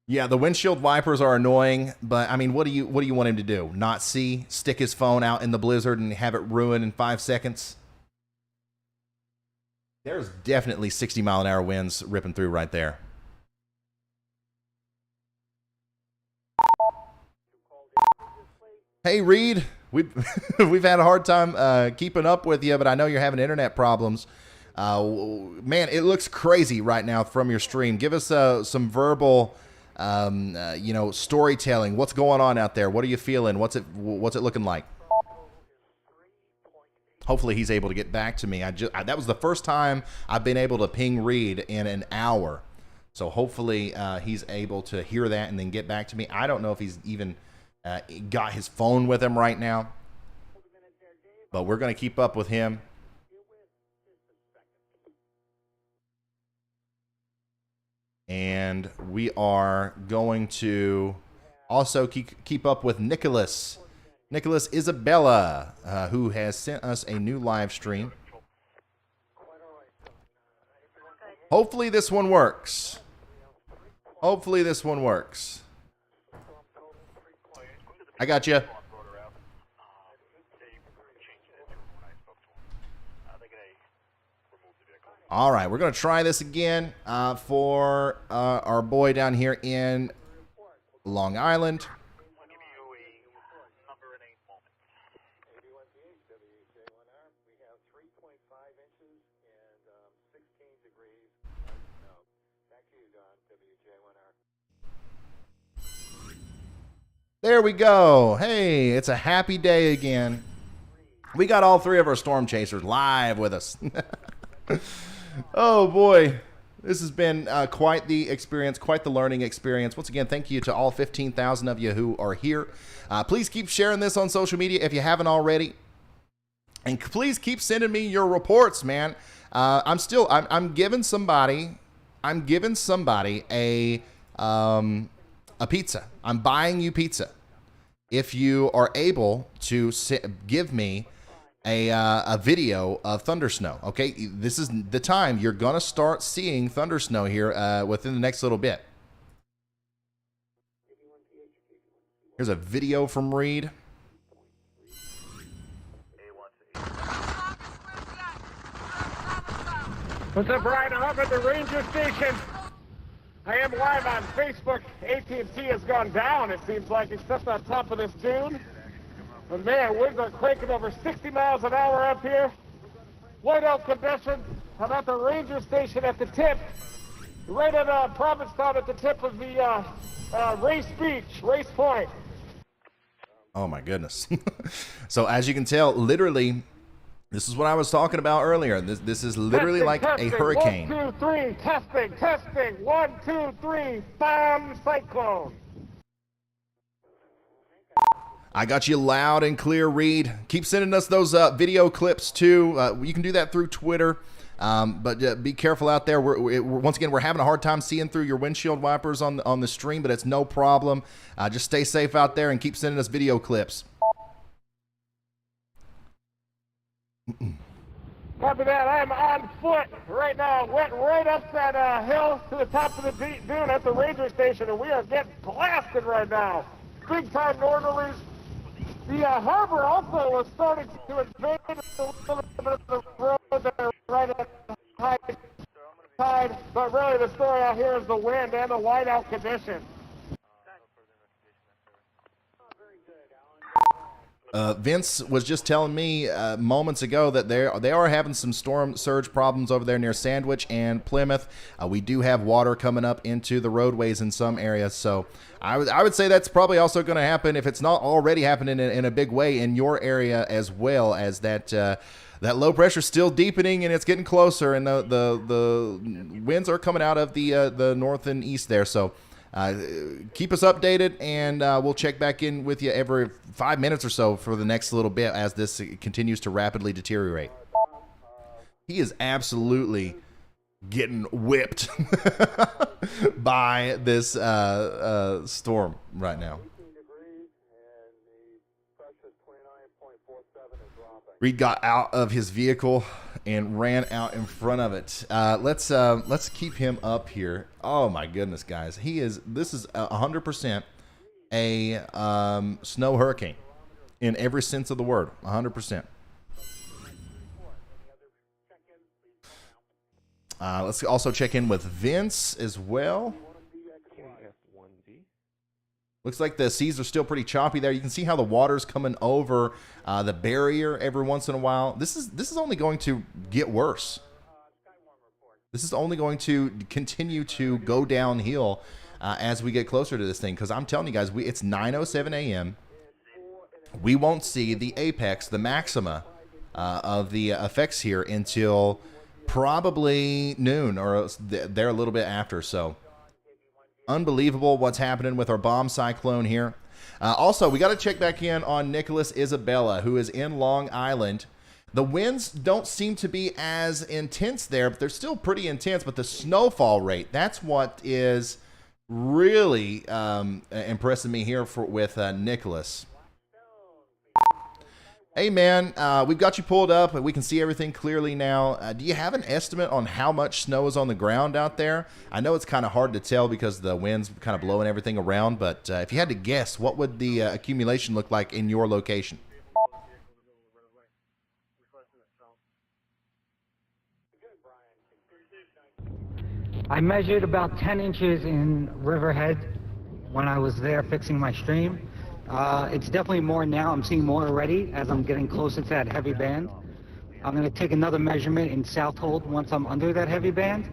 Yeah, the windshield wipers are annoying, but I mean, what do you want him to do? Not see? Stick his phone out in the blizzard and have it ruin in 5 seconds? There's definitely 60-mile-an-hour winds ripping through right there. Hey, Reed, we've had a hard time keeping up with you, but I know you're having internet problems. Man, it looks crazy right now from your stream. Give us some verbal, storytelling. What's going on out there? What are you feeling? What's it looking like? Hopefully he's able to get back to me. That was the first time I've been able to ping Reed in an hour. So hopefully he's able to hear that and then get back to me. I don't know if he's even got his phone with him right now, but we're going to keep up with him. And we are going to also keep up with Nicholas Isabella, who has sent us a new live stream. Hopefully this one works. I got you. All right, we're going to try this again for our boy down here in Long Island. There we go. Hey, it's a happy day again. We got all 3 of our storm chasers live with us. Oh boy, this has been quite the experience, quite the learning experience. Once again, thank you to all 15,000 of you who are here. Please keep sharing this on social media if you haven't already, and please keep sending me your reports, man. I'm giving somebody a pizza. I'm buying you pizza if you are able to give me a video of thunder snow. Okay, this is the time you're gonna start seeing thunder snow here within the next little bit. Here's a video from Reed. What's up, Brian? I'm up at the ranger station. I am live on Facebook. AT&T has gone down, it seems like, except on top of this dune. But man, winds are cranking over 60 miles an hour up here. Whiteout conditions. I'm at the ranger station at the tip, right at Provincetown at the tip of the Race Beach, Race Point. Oh my goodness. So as you can tell, literally, this is what I was talking about earlier. This is literally testing, a hurricane. 1, 2, 3, testing. 1, 2, 3, bomb cyclone. I got you loud and clear, Reed. Keep sending us those video clips too. You can do that through Twitter, but be careful out there. Once again, we're having a hard time seeing through your windshield wipers on the stream, but it's no problem. Just stay safe out there and keep sending us video clips. Copy that. I am on foot right now. Went right up that hill to the top of the dune at the ranger station, and we are getting blasted right now. Big time northerlies. The harbor also was starting to invade a little bit of the road there right at high tide, but really the story out here is the wind and the whiteout conditions. Vince was just telling me moments ago that they are having some storm surge problems over there near Sandwich and Plymouth. We do have water coming up into the roadways in some areas, so I would say that's probably also going to happen, if it's not already happening in a big way in your area as well, as that low pressure still deepening and it's getting closer, and the winds are coming out of the north and east there. So keep us updated, and we'll check back in with you every 5 minutes or so for the next little bit as this continues to rapidly deteriorate. He is absolutely getting whipped by this storm right now. Reed got out of his vehicle and ran out in front of it. Let's keep him up here. Oh my goodness, guys, this is 100% a snow hurricane in every sense of the word. 100%. Let's also check in with Vince as well. Looks like the seas are still pretty choppy there. You can see how the water's coming over the barrier every once in a while. This is only going to get worse. This is only going to continue to go downhill as we get closer to this thing. Because I'm telling you guys, it's 9:07 a.m. We won't see the apex, the maxima of the effects here until probably noon, or they're a little bit after. So unbelievable what's happening with our bomb cyclone here. Also, we got to check back in on Nicholas Isabella, who is in Long Island. The winds don't seem to be as intense there, but they're still pretty intense. But the snowfall rate, that's what is really impressing me here with Nicholas. Hey, man, we've got you pulled up. We can see everything clearly now. Do you have an estimate on how much snow is on the ground out there? I know it's kind of hard to tell because the wind's kind of blowing everything around, but if you had to guess, what would the accumulation look like in your location? I measured about 10 inches in Riverhead when I was there fixing my stream. It's definitely more now. I'm seeing more already as I'm getting closer to that heavy band. I'm going to take another measurement in Southold once I'm under that heavy band,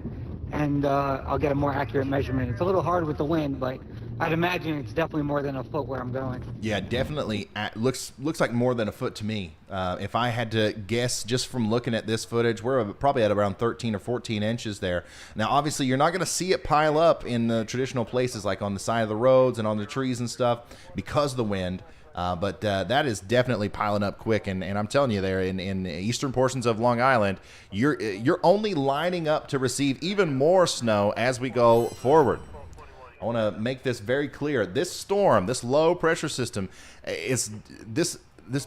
and I'll get a more accurate measurement. It's a little hard with the wind, but I'd imagine it's definitely more than a foot where I'm going. Yeah, definitely. Looks like more than a foot to me. If I had to guess just from looking at this footage, we're probably at around 13 or 14 inches there. Now, obviously, you're not going to see it pile up in the traditional places like on the side of the roads and on the trees and stuff because of the wind. But that is definitely piling up quick, and I'm telling you, there in eastern portions of Long Island, you're only lining up to receive even more snow as we go forward. I want to make this very clear. This storm, this low pressure system, is this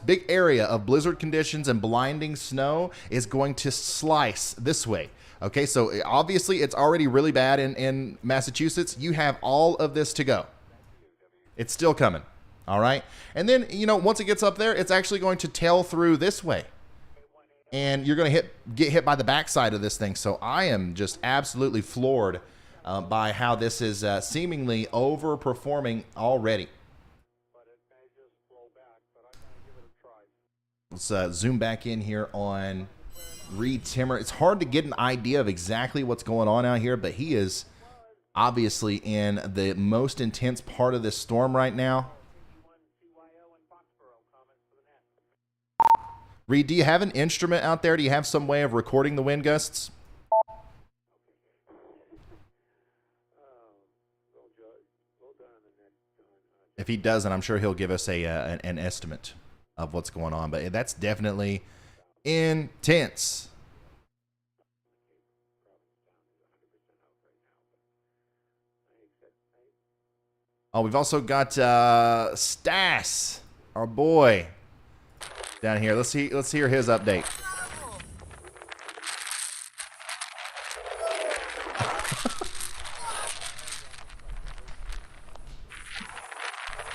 big area of blizzard conditions and blinding snow is going to slice this way. Okay, so obviously it's already really bad in Massachusetts. You have all of this to go. It's still coming. All right. And then, once it gets up there, it's actually going to tail through this way. And you're going to get hit by the backside of this thing. So I am just absolutely floored by how this is seemingly overperforming already. Let's zoom back in here on Reed Timmer. It's hard to get an idea of exactly what's going on out here, but he is obviously in the most intense part of this storm right now. Reed, do you have an instrument out there? Do you have some way of recording the wind gusts? If he doesn't, I'm sure he'll give us an estimate of what's going on. But that's definitely intense. Oh, we've also got Stas, our boy, down here. Let's hear his update.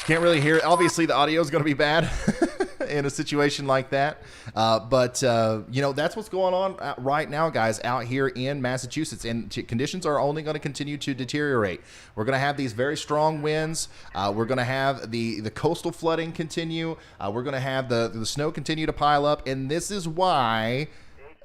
Can't really hear it. Obviously, the audio is going to be bad in a situation like that. But you know, that's what's going on right now, guys, out here in Massachusetts. And conditions are only going to continue to deteriorate. We're going to have these very strong winds. We're going to have the coastal flooding continue. We're going to have the snow continue to pile up. And this is why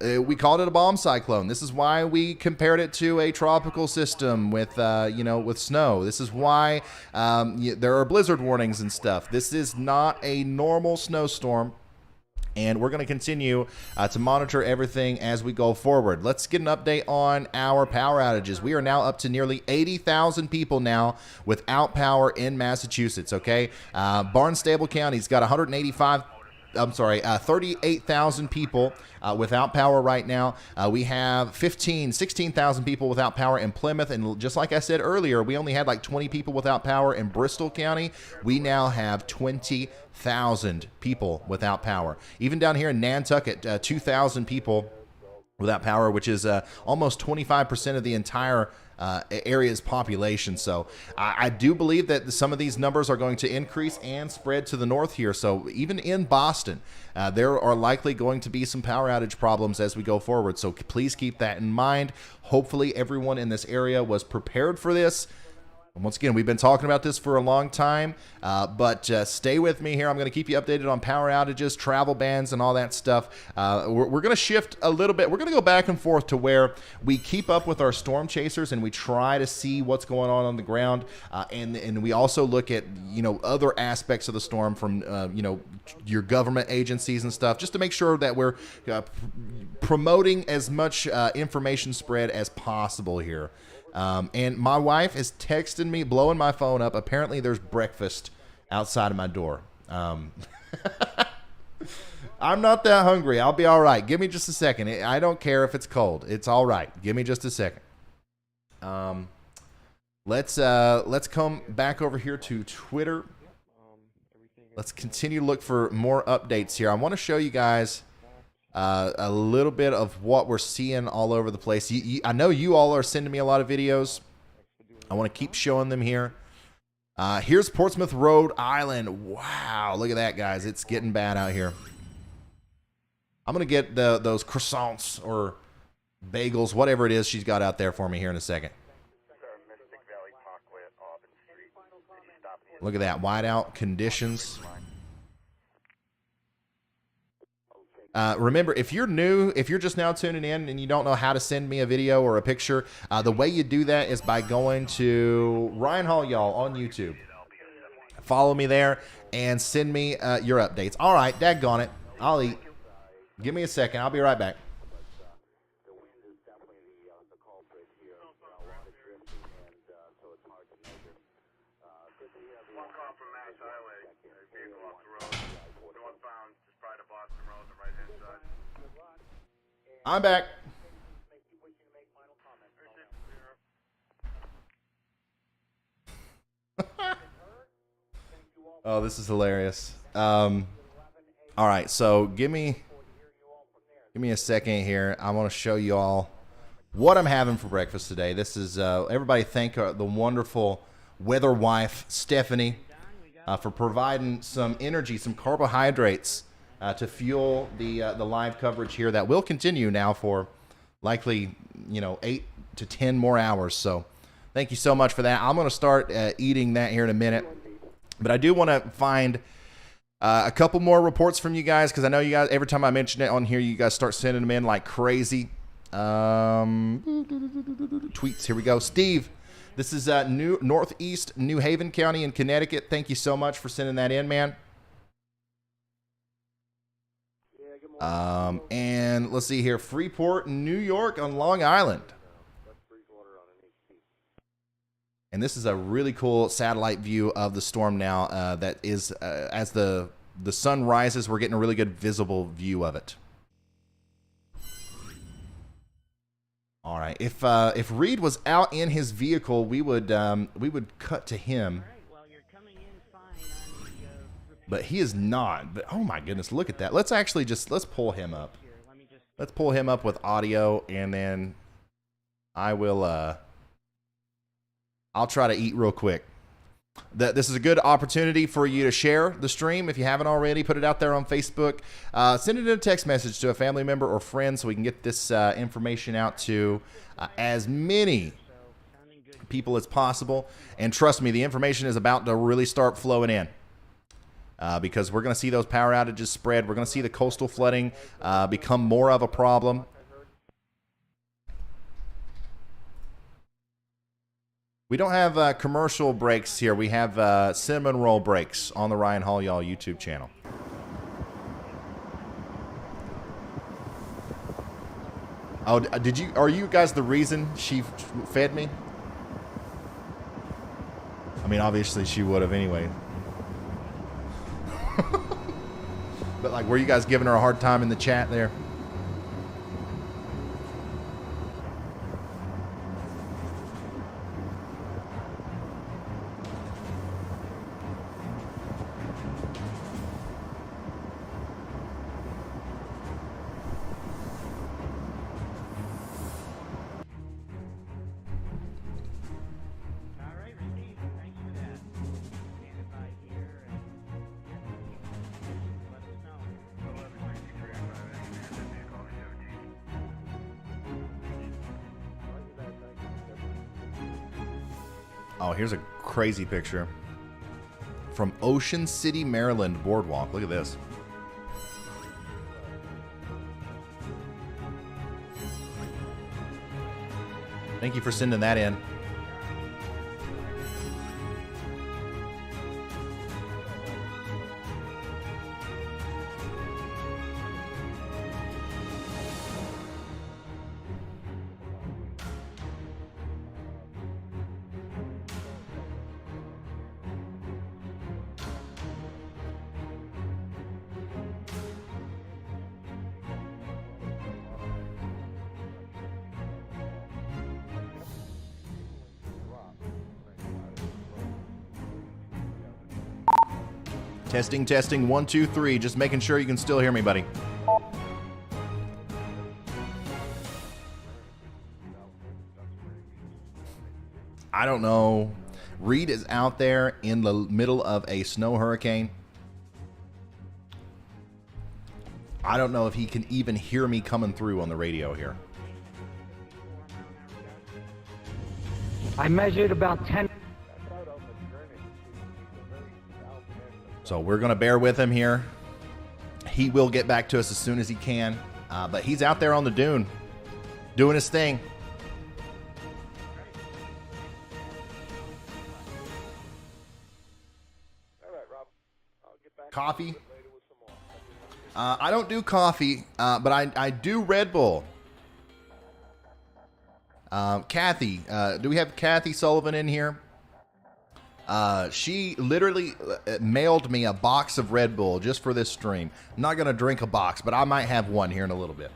we called it a bomb cyclone. This is why we compared it to a tropical system with, you know, with snow. This is why there are blizzard warnings and stuff. This is not a normal snowstorm, and we're going to continue to monitor everything as we go forward. Let's get an update on our power outages. We are now up to nearly 80,000 people now without power in Massachusetts, okay? Barnstable County's got 38,000 people without power right now. We have 16,000 people without power in Plymouth. And just like I said earlier, we only had like 20 people without power in Bristol County. We now have 20,000 people without power. Even down here in Nantucket, 2,000 people without power, which is almost 25% of the entire area's population. So I do believe that some of these numbers are going to increase and spread to the north here. So even in Boston, there are likely going to be some power outage problems as we go forward. So please keep that in mind. Hopefully everyone in this area was prepared for this. And once again, we've been talking about this for a long time, but stay with me here. I'm going to keep you updated on power outages, travel bans, and all that stuff. We're going to shift a little bit. We're going to go back and forth to where we keep up with our storm chasers and we try to see what's going on the ground, and we also look at, you know, other aspects of the storm from you know, your government agencies and stuff, just to make sure that we're promoting as much information spread as possible here. And my wife is texting me, blowing my phone up. Apparently there's breakfast outside of my door. I'm not that hungry. I'll be all right. Give me just a second. I don't care if it's cold. It's all right. Give me just a second. Let's come back over here to Twitter. Let's continue to look for more updates here. I want to show you guys a little bit of what we're seeing all over the place. I know you all are sending me a lot of videos. I want to keep showing them here. Here's Portsmouth, Rhode Island. Wow, look at that, guys. It's getting bad out here. I'm going to get those croissants or bagels, whatever it is she's got out there for me here in a second. Look at that, whiteout conditions. Remember, if you're new, if you're just now tuning in and you don't know how to send me a video or a picture, the way you do that is by going to Ryan Hall Y'all on YouTube. Follow me there and send me your updates. All right, daggone it. I'll eat. Give me a second. I'll be right back. I'm back. Oh, this is hilarious. All right, so give me a second here. I want to show you all what I'm having for breakfast today. This is everybody thank the wonderful weather wife Stephanie for providing some energy, some carbohydrates to fuel the live coverage here that will continue now for likely, you know, 8 to 10 more hours. So thank you so much for that. I'm going to start eating that here in a minute. But I do want to find a couple more reports from you guys, because I know you guys, every time I mention it on here, you guys start sending them in like crazy. Tweets, here we go. Steve, this is Northeast New Haven County in Connecticut. Thank you so much for sending that in, man. And let's see here, Freeport, New York on Long Island. And this is a really cool satellite view of the storm now. That is, as the sun rises, we're getting a really good visible view of it. All right, if Reed was out in his vehicle, we would cut to him. But he is not. But oh my goodness, look at that. Let's actually let's pull him up. Let's pull him up with audio, and then I will I'll try to eat real quick. this is a good opportunity for you to share the stream. If you haven't already, put it out there on Facebook. Send it in a text message to a family member or friend so we can get this information out to as many people as possible. And trust me, the information is about to really start flowing in. Because we're going to see those power outages spread. We're going to see the coastal flooding become more of a problem. We don't have commercial breaks here. We have cinnamon roll breaks on the Ryan Hall Y'all YouTube channel. Oh, are you guys the reason she fed me? I mean, obviously she would have anyway. But like, were you guys giving her a hard time in the chat there? Oh, here's a crazy picture from Ocean City, Maryland boardwalk. Look at this. Thank you for sending that in. Testing, testing, 1, 2, 3. Just making sure you can still hear me, buddy. I don't know. Reed is out there in the middle of a snow hurricane. I don't know if he can even hear me coming through on the radio here. I measured about 10. So we're going to bear with him here. He will get back to us as soon as he can. But he's out there on the dune doing his thing. Coffee? I don't do coffee, but I do Red Bull. Kathy, do we have Kathy Sullivan in here? She literally mailed me a box of Red Bull just for this stream. I'm not going to drink a box, but I might have one here in a little bit.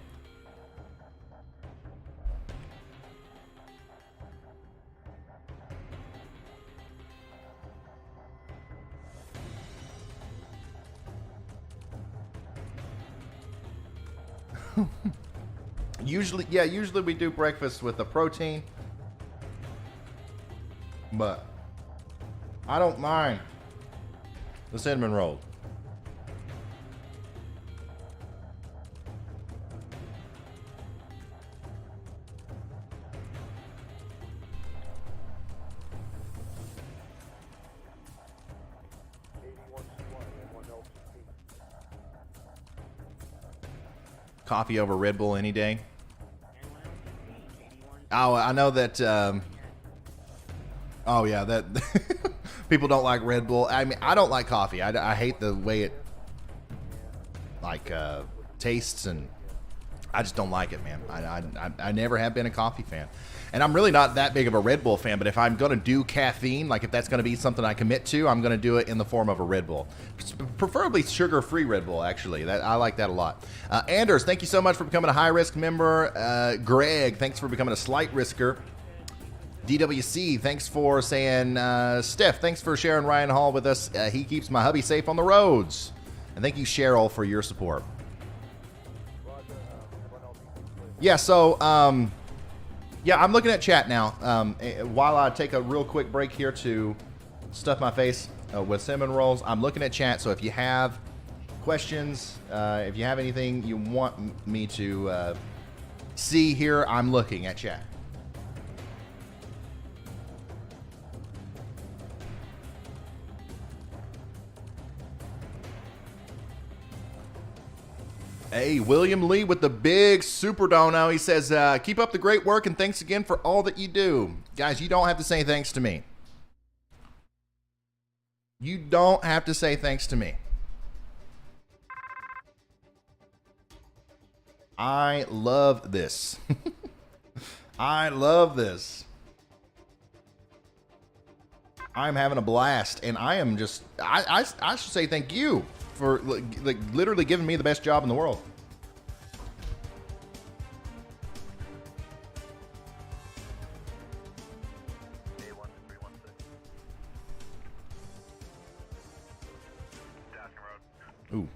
Usually we do breakfast with a protein, but I don't mind the cinnamon roll. Coffee over Red Bull any day. Oh, I know that. Oh yeah, that people don't like Red Bull. I mean, I don't like coffee. I hate the way it tastes, and I just don't like it, man. I never have been a coffee fan, and I'm really not that big of a Red Bull fan. But if I'm gonna do caffeine, like if that's gonna be something I commit to, I'm gonna do it in the form of a Red Bull, preferably sugar-free Red Bull. Actually, I like that a lot. Anders, thank you so much for becoming a high-risk member. Greg, thanks for becoming a slight risker. DWC, thanks for saying, Steph, thanks for sharing Ryan Hall with us. He keeps my hubby safe on the roads. And thank you, Cheryl, for your support. Yeah, so, yeah, I'm looking at chat now. While I take a real quick break here to stuff my face with cinnamon rolls. I'm looking at chat, so if you have questions, if you have anything you want me to see here, I'm looking at chat. Hey, William Lee with the big super dono. He says, keep up the great work and thanks again for all that you do. Guys, you don't have to say thanks to me. You don't have to say thanks to me. I love this. I love this. I'm having a blast, and I am just, I should say thank you for like literally giving me the best job in the world. Ooh.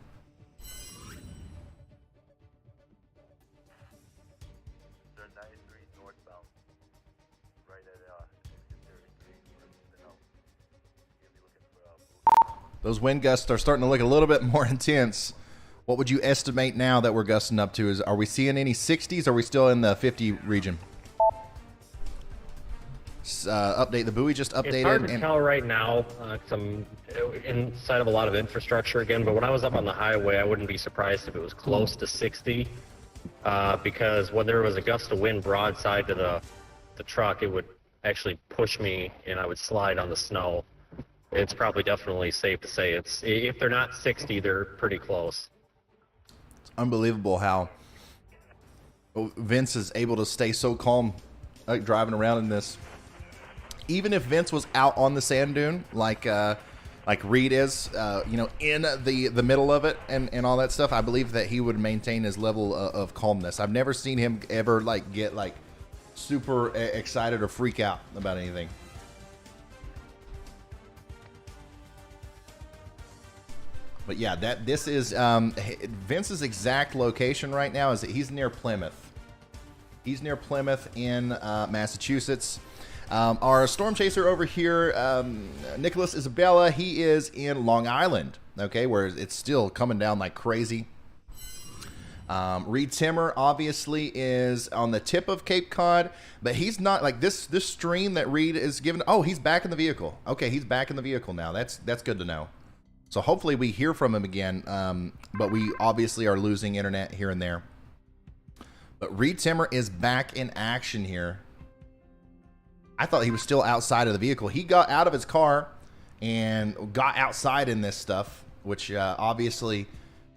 Those wind gusts are starting to look a little bit more intense. What would you estimate now that we're gusting up to? Are we seeing any 60s? Or are we still in the 50 region? Update the buoy just updated. It's hard to tell right now. 'Cause I'm inside of a lot of infrastructure again. But when I was up on the highway, I wouldn't be surprised if it was close to 60. Because when there was a gust of wind broadside to the truck, it would actually push me and I would slide on the snow. It's probably definitely safe to say if they're not 60, they're pretty close. It's unbelievable how Vince is able to stay so calm driving around in this. Even if Vince was out on the sand dune like Reed is, in the middle of it and all that stuff, I believe that he would maintain his level of calmness. I've never seen him ever get super excited or freak out about anything. But yeah, this is Vince's exact location right now is that he's near Plymouth. He's near Plymouth in Massachusetts. Our storm chaser over here, Nicholas Isabella, he is in Long Island, okay, where it's still coming down like crazy. Reed Timmer obviously is on the tip of Cape Cod, but he's not like this stream that Reed is giving. Oh, he's back in the vehicle. Okay, he's back in the vehicle now. That's good to know. So hopefully we hear from him again, but we obviously are losing internet here and there. But Reed Timmer is back in action here. I thought he was still outside of the vehicle. He got out of his car and got outside in this stuff, which obviously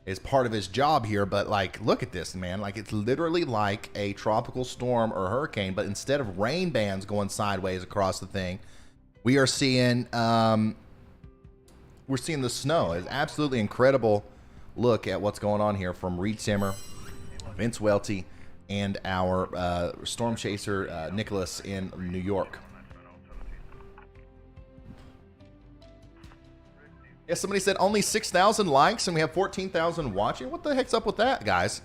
is part of his job here. But like, look at this, man. Like, it's literally like a tropical storm or hurricane, but instead of rain bands going sideways across the thing, we are seeing we're seeing the snow. It's absolutely incredible look at what's going on here from Reed Timmer, Vince Waelti, and our storm chaser Nicholas in New York. Yeah, somebody said only 6,000 likes and we have 14,000 watching. What the heck's up with that, guys?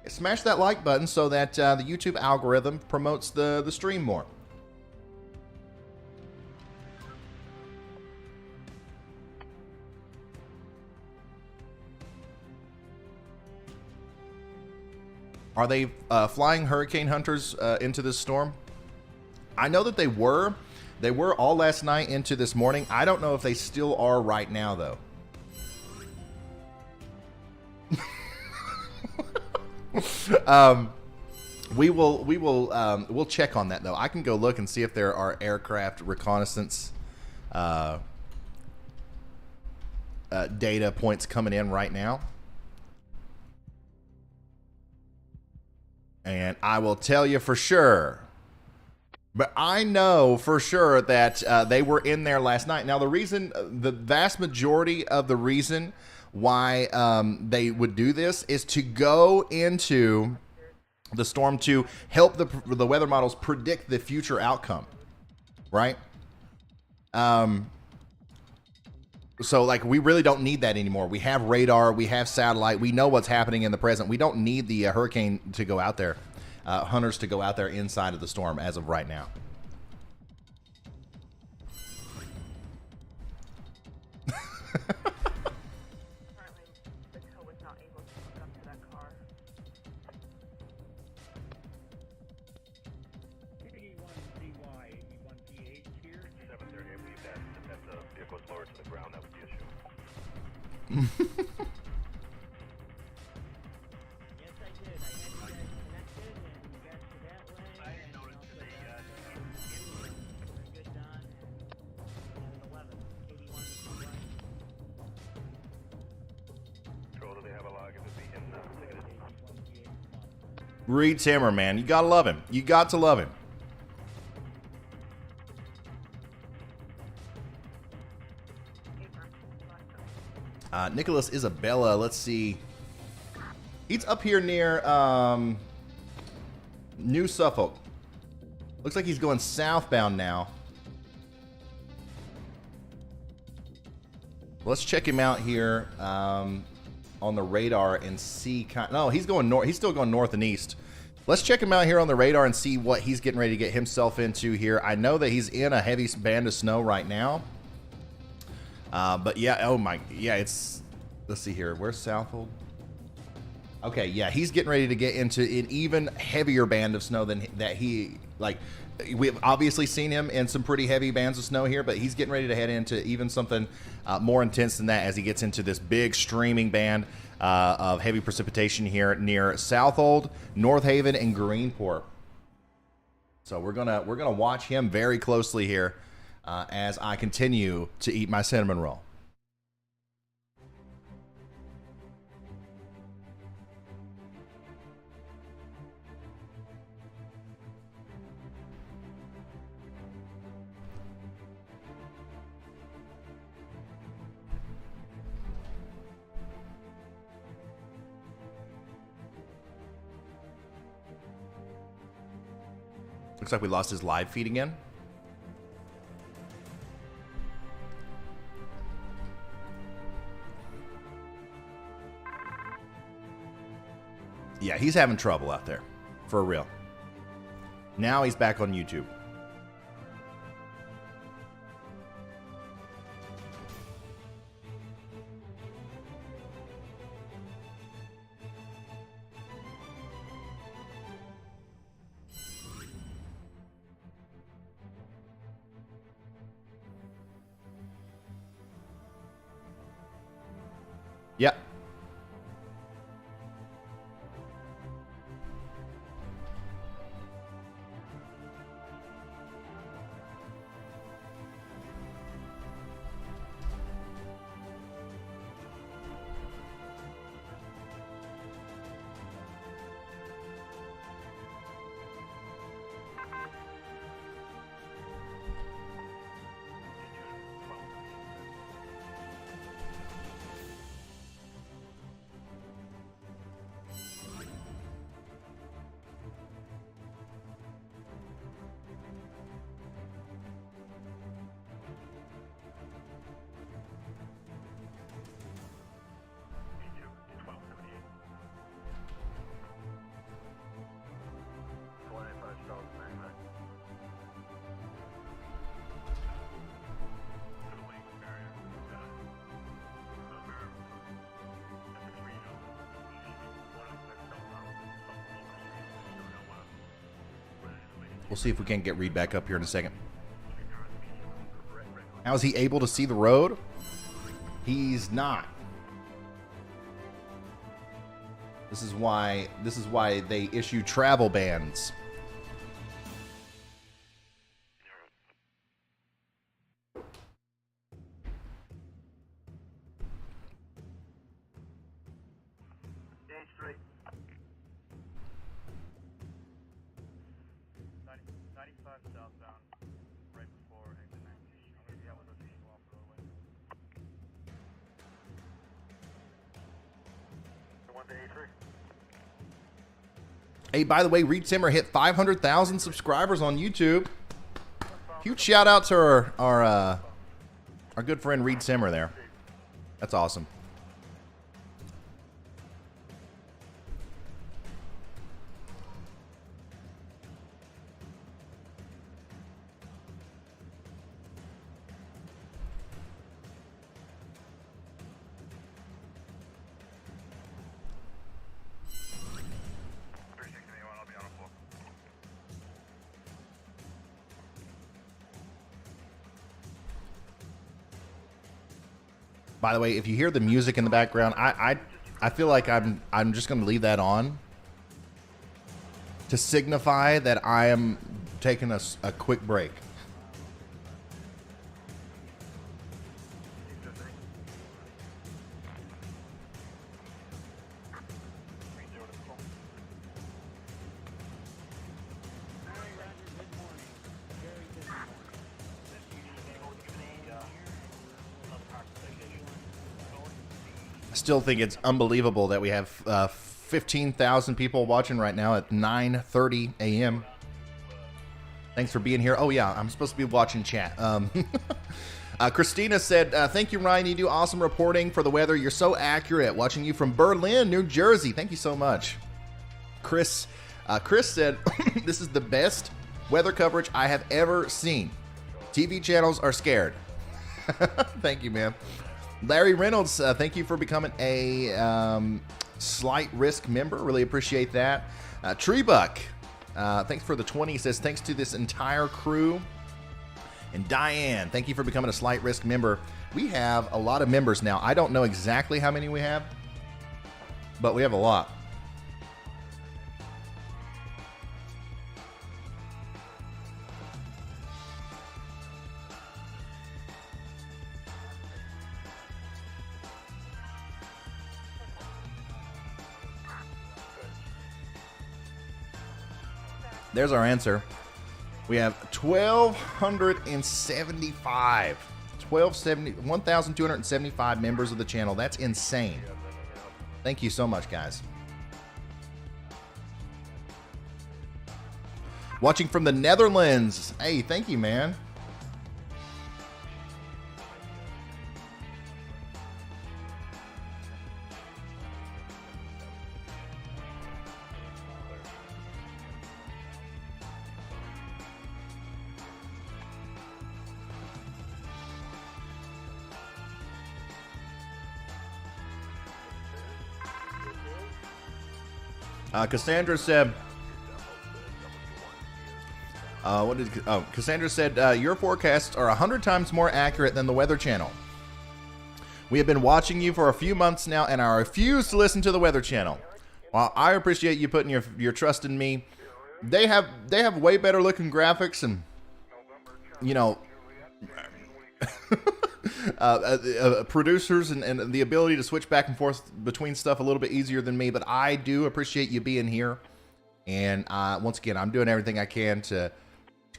Smash that like button so that the YouTube algorithm promotes the stream more. Are they flying hurricane hunters into this storm? I know that they were. They were all last night into this morning. I don't know if they still are right now, though. We'll check on that, though. I can go look and see if there are aircraft reconnaissance data points coming in right now. And I will tell you for sure. But I know for sure that they were in there last night. Now, the vast majority of the reason why they would do this is to go into the storm to help the weather models predict the future outcome, right? So, like, we really don't need that anymore. We have radar, we have satellite, we know what's happening in the present. We don't need the hurricane to go out there, hunters to go out there inside of the storm as of right now. Yes, I did. I had you guys connected, and we got you that way. I didn't notice today. Very good, Don. And 11, 81 is right. Control, do they have a log of the beacon? Reed Timmer, man. You gotta love him. You got to love him. Nicholas Isabella, let's see. He's up here near New Suffolk. Looks like he's going southbound now. Let's check him out here on the radar and see. No, he's going north. He's still going north and east. Let's check him out here on the radar and see what he's getting ready to get himself into here. I know that he's in a heavy band of snow right now. But yeah, oh my, yeah, it's, let's see here. Where's Southold? Okay, yeah, he's getting ready to get into an even heavier band of snow than that he, like, we've obviously seen him in some pretty heavy bands of snow here, but he's getting ready to head into even something more intense than that as he gets into this big streaming band of heavy precipitation here near Southold, North Haven, and Greenport. So we're gonna watch him very closely here as I continue to eat my cinnamon roll. Looks like we lost his live feed again. Yeah, he's having trouble out there. For real. Now he's back on YouTube. Yep. We'll see if we can't get Reed back up here in a second. How is he able to see the road? He's not. This is why they issue travel bans. Hey, by the way, Reed Simmer hit 500,000 subscribers on YouTube. Huge shout out to our good friend Reed Simmer there. That's awesome. By the way, if you hear the music in the background, I feel like I'm just going to leave that on to signify that I am taking a quick break. Still think it's unbelievable that we have 15,000 people watching right now at 9:30 a.m. Thanks for being here. Oh yeah, I'm supposed to be watching chat. Christina said, thank you, Ryan. You do awesome reporting for the weather. You're so accurate. Watching you from Berlin, New Jersey. Thank you so much. Chris said, this is the best weather coverage I have ever seen. TV channels are scared. Thank you, man. Larry Reynolds, thank you for becoming a slight risk member. Really appreciate that. Treebuck, thanks for the 20. He says, thanks to this entire crew. And Diane, thank you for becoming a slight risk member. We have a lot of members now. I don't know exactly how many we have, but we have a lot. There's our answer. We have 1,275 members of the channel. That's insane. Thank you so much, guys. Watching from the Netherlands. Hey, thank you, man. Cassandra said, Cassandra said, your forecasts are 100 times more accurate than the Weather Channel. We have been watching you for a few months now, and I refuse to listen to the Weather Channel. While I appreciate you putting your trust in me, they have way better looking graphics and, you know, producers and the ability to switch back and forth between stuff a little bit easier than me. But I do appreciate you being here, and once again, I'm doing everything I can to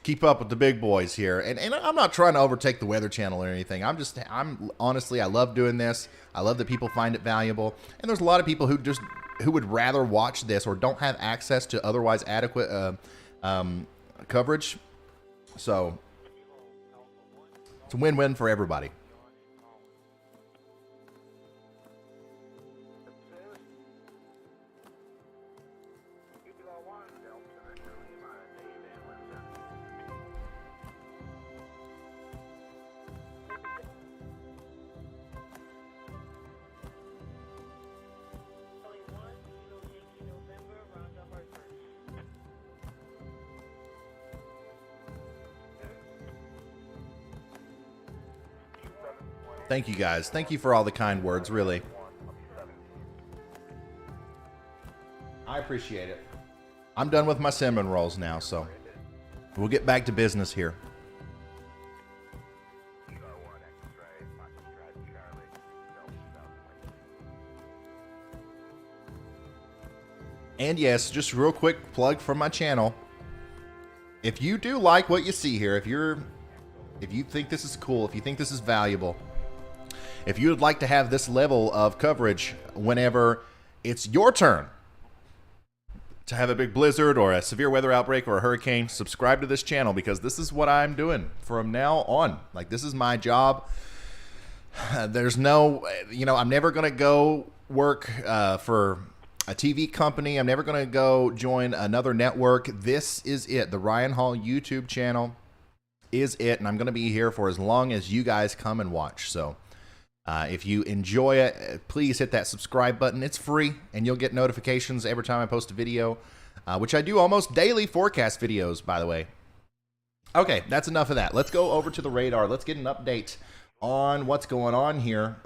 keep up with the big boys here. And I'm not trying to overtake the Weather Channel or anything. I'm honestly, I love doing this. I love that people find it valuable, and there's a lot of people who would rather watch this or don't have access to otherwise adequate coverage. So it's a win-win for everybody. Thank you, guys. Thank you for all the kind words, really. I appreciate it. I'm done with my cinnamon rolls now, so we'll get back to business here. And yes, just real quick plug for my channel. If you do like what you see here, if you think this is cool, if you think this is valuable, if you would like to have this level of coverage whenever it's your turn to have a big blizzard or a severe weather outbreak or a hurricane, subscribe to this channel, because this is what I'm doing from now on. Like, this is my job. There's no, I'm never going to go work for a TV company. I'm never going to go join another network. This is it. The Ryan Hall YouTube channel is it, and I'm going to be here for as long as you guys come and watch. So if you enjoy it, please hit that subscribe button. It's free, and you'll get notifications every time I post a video, which I do almost daily forecast videos, by the way. Okay, that's enough of that. Let's go over to the radar. Let's get an update on what's going on here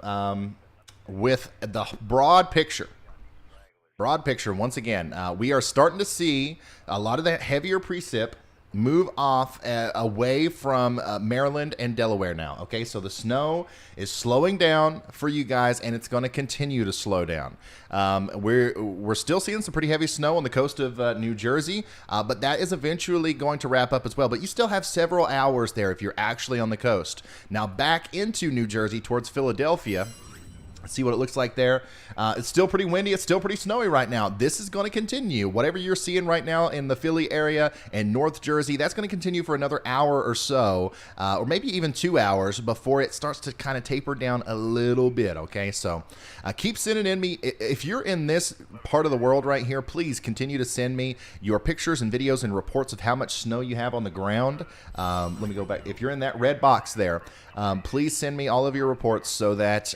with the broad picture. Broad picture, once again, we are starting to see a lot of that heavier precip move off away from Maryland and Delaware now. Okay, so the snow is slowing down for you guys, and it's going to continue to slow down. We're still seeing some pretty heavy snow on the coast of New Jersey, but that is eventually going to wrap up as well. But you still have several hours there if you're actually on the coast. Now back into New Jersey towards Philadelphia. See what it looks like there. It's still pretty windy. It's still pretty snowy right now. This is going to continue. Whatever you're seeing right now in the Philly area and North Jersey, that's going to continue for another hour or so, or maybe even 2 hours before it starts to kind of taper down a little bit, okay? So keep sending in me. If you're in this part of the world right here, please continue to send me your pictures and videos and reports of how much snow you have on the ground. Let me go back. If you're in that red box there, please send me all of your reports so that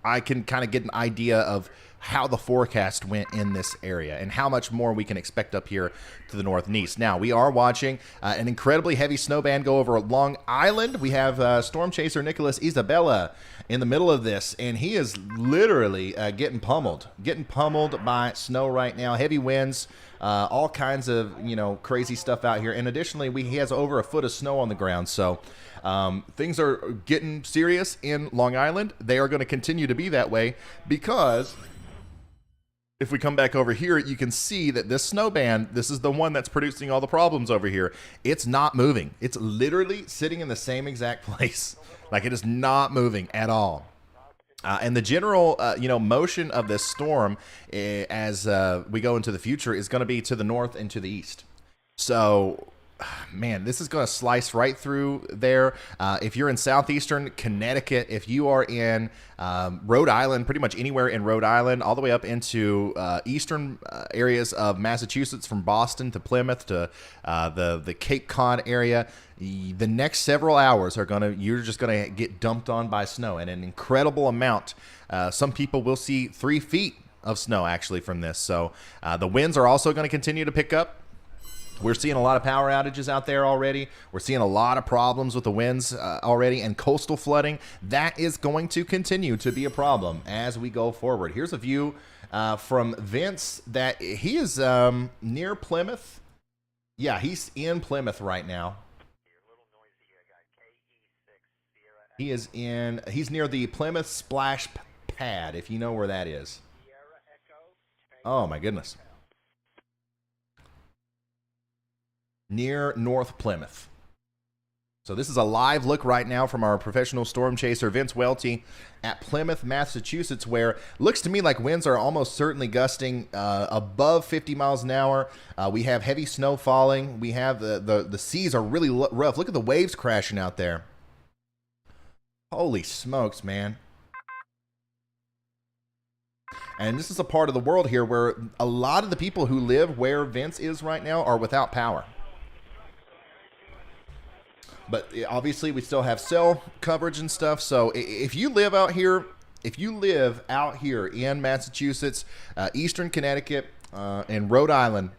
I can kind of get an idea of how the forecast went in this area and how much more we can expect up here to the north and east. Now, we are watching an incredibly heavy snow band go over Long Island. We have storm chaser Nicholas Isabella in the middle of this, and he is literally getting pummeled by snow right now. Heavy winds, all kinds of, crazy stuff out here. And additionally, he has over a foot of snow on the ground, so things are getting serious in Long Island. They are going to continue to be that way because if we come back over here, you can see that this snow band, this is the one that's producing all the problems over here. It's not moving. It's literally sitting in the same exact place. Like, it is not moving at all. And the general, motion of this storm as we go into the future is going to be to the north and to the east. So, man, this is going to slice right through there. If you're in southeastern Connecticut, if you are in Rhode Island, pretty much anywhere in Rhode Island, all the way up into eastern areas of Massachusetts, from Boston to Plymouth to the Cape Cod area, the next several hours you're just going to get dumped on by snow, and an incredible amount. Some people will see 3 feet of snow actually from this. So the winds are also going to continue to pick up. We're seeing a lot of power outages out there already. We're seeing a lot of problems with the winds already, and coastal flooding. That is going to continue to be a problem as we go forward. Here's a view from Vince that he is near Plymouth. Yeah, he's in Plymouth right now. He's near the Plymouth Splash Pad, if you know where that is. Oh my goodness. Near North Plymouth. So this is a live look right now from our professional storm chaser Vince Waelti at Plymouth, Massachusetts, where looks to me like winds are almost certainly gusting above 50 miles an hour. We have heavy snow falling. We have the seas are really rough. Look at the waves crashing out there. Holy smokes, man. And this is a part of the world here where a lot of the people who live where Vince is right now are without power. But obviously, we still have cell coverage and stuff. So if you live out here in Massachusetts, Eastern Connecticut, and Rhode Island,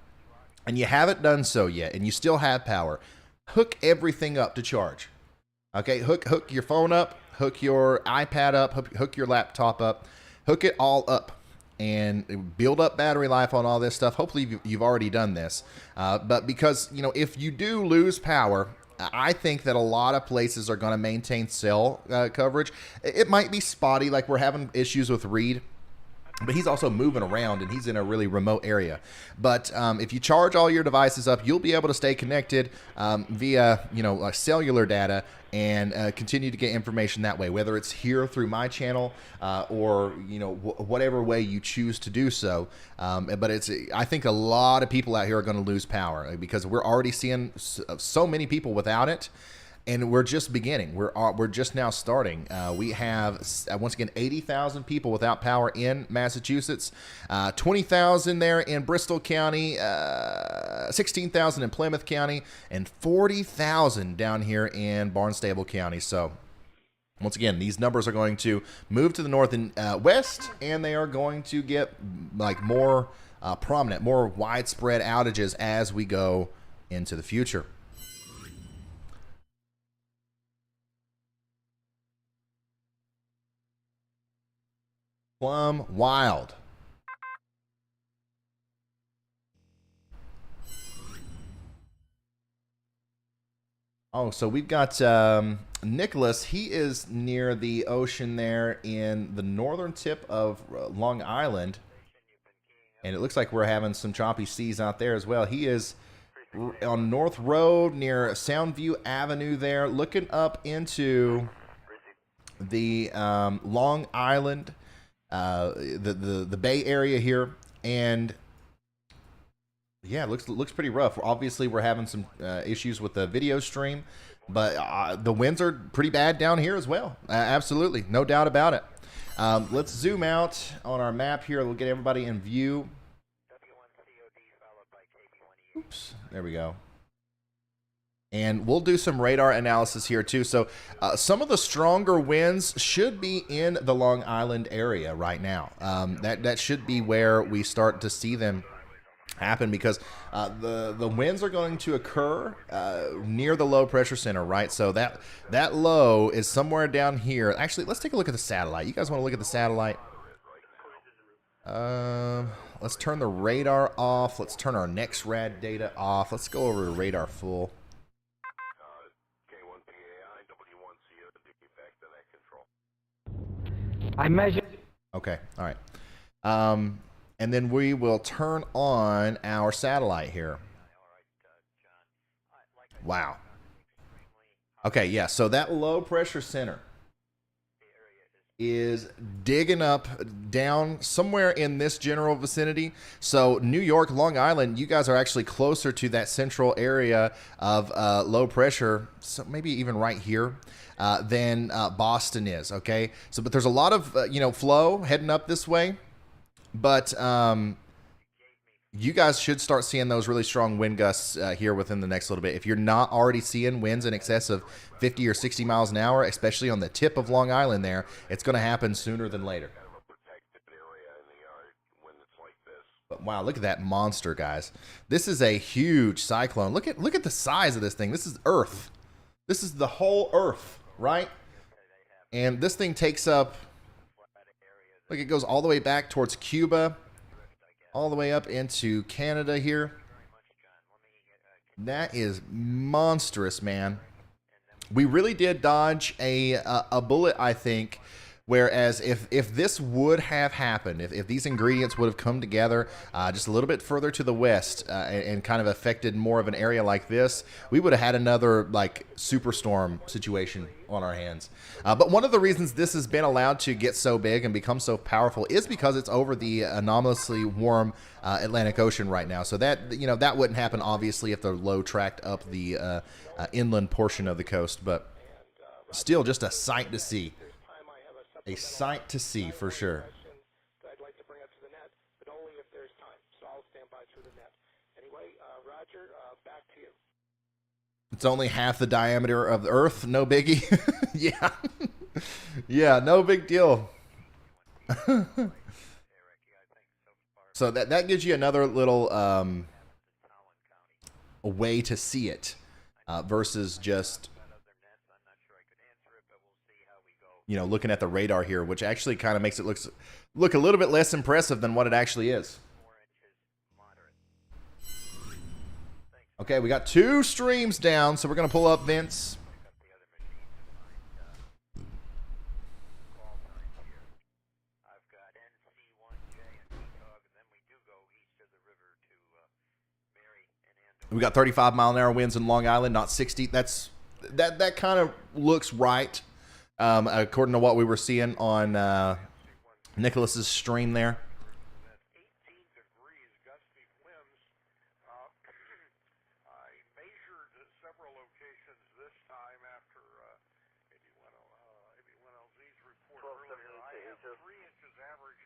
and you haven't done so yet, and you still have power, hook everything up to charge. Okay, hook your phone up, hook your iPad up, hook your laptop up, hook it all up, and build up battery life on all this stuff. Hopefully, you've already done this. But because, if you do lose power, I think that a lot of places are going to maintain cell coverage. It might be spotty, like we're having issues with Reed, but he's also moving around and he's in a really remote area. But if you charge all your devices up, you'll be able to stay connected via cellular data and continue to get information that way, whether it's here through my channel or whatever way you choose to do so. But I think a lot of people out here are going to lose power because we're already seeing so many people without it. And we're just beginning. We're just now starting. We have, once again, 80,000 people without power in Massachusetts, 20,000 there in Bristol County, 16,000 in Plymouth County, and 40,000 down here in Barnstable County. So, once again, these numbers are going to move to the north and west, and they are going to get more prominent, more widespread outages as we go into the future. Plumb wild. Oh, so we've got Nicholas. He is near the ocean there in the northern tip of Long Island. And it looks like we're having some choppy seas out there as well. He is on North Road near Soundview Avenue there, looking up into the Long Island, the Bay Area here. And yeah, it looks pretty rough. Obviously, we're having some issues with the video stream, but the winds are pretty bad down here as well. Absolutely, no doubt about it. Let's zoom out on our map here. We'll get everybody in view. Oops, there we go. And we'll do some radar analysis here too. So some of the stronger winds should be in the Long Island area right now. That should be where we start to see them happen, because the winds are going to occur near the low pressure center, right? So that low is somewhere down here. Actually, let's take a look at the satellite. You guys want to look at the satellite? Let's turn the radar off. Let's turn our NextRad data off. Let's go over to radar full. I measured. Okay, all right. And then we will turn on our satellite here. Wow. Okay, yeah, so that low pressure center is digging up down somewhere in this general vicinity. So New York, Long Island, you guys are actually closer to that central area of low pressure, so maybe even right here, than Boston is, okay? So, but there's a lot of, flow heading up this way. But you guys should start seeing those really strong wind gusts here within the next little bit. If you're not already seeing winds in excess of 50 or 60 miles an hour, especially on the tip of Long Island there, it's going to happen sooner than later. But wow, look at that monster, guys. This is a huge cyclone. Look at the size of this thing. This is Earth. This is the whole Earth, right? And this thing takes up, look, it goes all the way back towards Cuba, all the way up into Canada here. That is monstrous, man. We really did dodge a bullet, I think. Whereas if this would have happened, if these ingredients would have come together just a little bit further to the west and kind of affected more of an area like this, we would have had another like superstorm situation on our hands. But one of the reasons this has been allowed to get so big and become so powerful is because it's over the anomalously warm Atlantic Ocean right now. So that that wouldn't happen obviously if the low tracked up the inland portion of the coast, but still just a sight to see. A sight to see for sure. I'd like to bring up to the net, but only if there's time. So I'll stand by through the net. Anyway, Roger, back to you. It's only half the diameter of the Earth. No biggie. Yeah. Yeah, no big deal. So that gives you another little a way to see it versus just looking at the radar here, which actually kind of makes it look a little bit less impressive than what it actually is. Okay, we got 2 streams down, so we're going to pull up Vince. We got 35 mile an hour winds in Long Island, not 60. That kind of looks right. According to what we were seeing on Nicholas's stream there. 18 degrees gusty winds. I measured several locations this time after ABLZ's report earlier. I have 3 inches average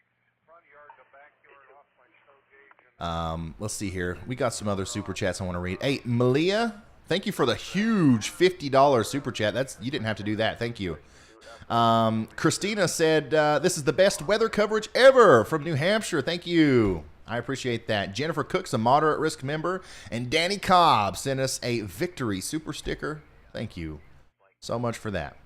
front yard to backyard off my snow gauge. Let's see here. We got some other super chats I want to read. Hey, Malia, thank you for the huge $50 super chat. You didn't have to do that. Thank you. Christina said, this is the best weather coverage ever from New Hampshire. Thank you. I appreciate that. Jennifer Cook's a moderate risk member. And Danny Cobb sent us a victory super sticker. Thank you so much for that.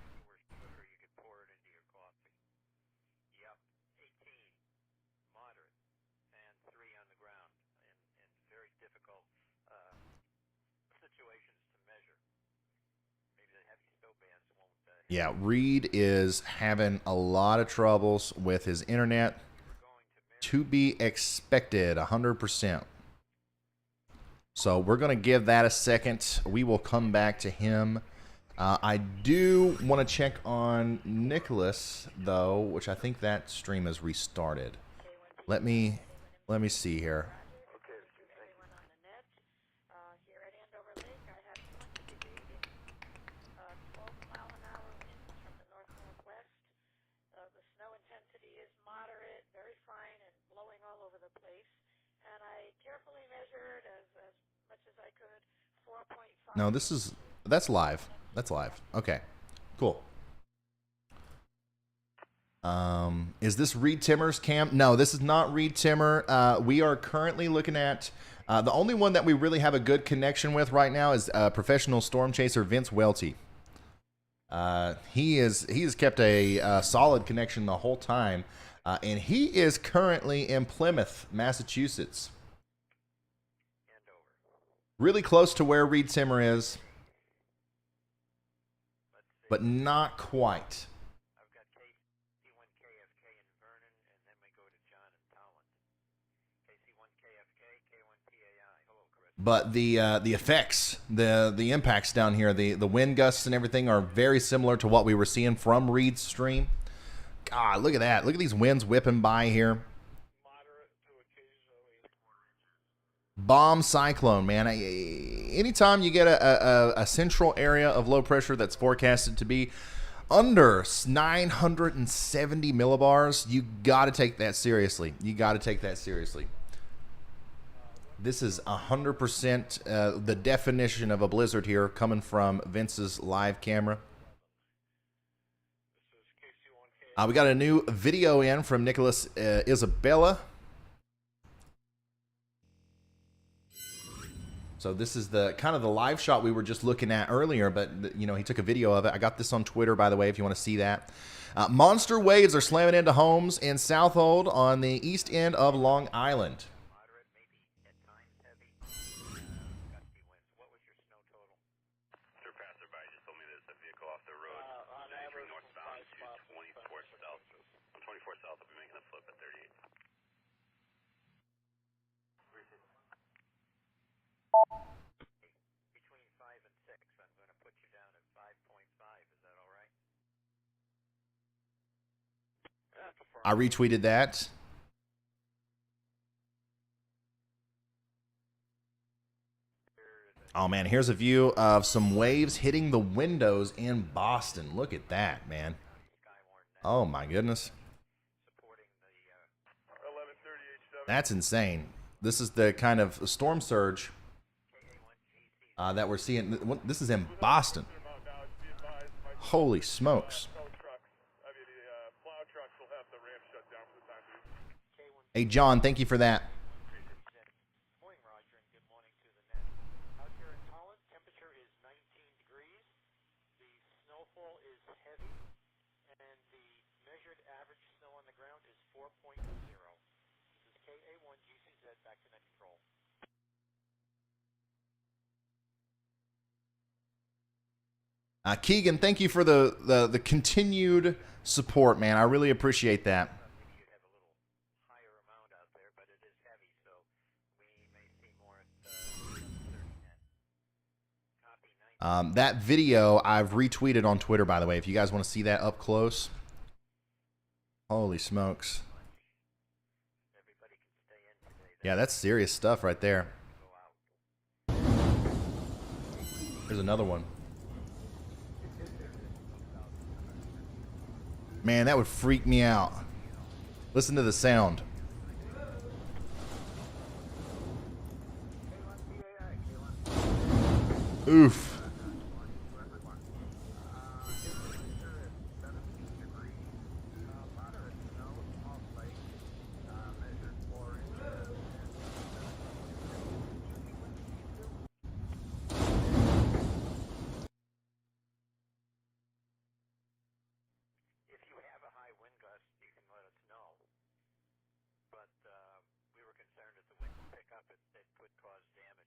Yeah, Reed is having a lot of troubles with his internet. To be expected, 100%. So we're going to give that a second. We will come back to him. I do want to check on Nicholas, though, which I think that stream has restarted. Let me see here. No, that's live. That's live. Okay, cool. Is this Reed Timmer's cam? No, this is not Reed Timmer. We are currently looking at the only one that we really have a good connection with right now is professional storm chaser Vince Waelti. He has kept a solid connection the whole time, and he is currently in Plymouth, Massachusetts. Really close to where Reed Timmer is, but not quite. But the effects, the impacts down here, the wind gusts and everything are very similar to what we were seeing from Reed's stream. God, look at that. Look at these winds whipping by here. Bomb cyclone, man. Anytime you get a central area of low pressure that's forecasted to be under 970 millibars, you got to take that seriously. You got to take that seriously. This is 100% the definition of a blizzard here coming from Vince's live camera. We got a new video in from Nicholas Isabella. So this is the kind of the live shot we were just looking at earlier, but you know, he took a video of it. I got this on Twitter, by the way, if you want to see that. Monster waves are slamming into homes in Southold on the east end of Long Island. I retweeted that. Oh, man, here's a view of some waves hitting the windows in Boston. Look at that, man. Oh, my goodness. That's insane. This is the kind of storm surge that we're seeing. This is in Boston. Holy smokes. Hey, John, thank you for that. Good morning, Roger, and good morning to the net. Out here in Holland, temperature is 19 degrees. The snowfall is heavy, and the measured average snow on the ground is 4.0. This is KA1GCZ, back to net control. Keegan, thank you for the continued support, man. I really appreciate that. That video I've retweeted on Twitter, by the way, if you guys want to see that up close. Holy smokes. Yeah, that's serious stuff right there. There's another one. Man, that would freak me out. Listen to the sound. Oof.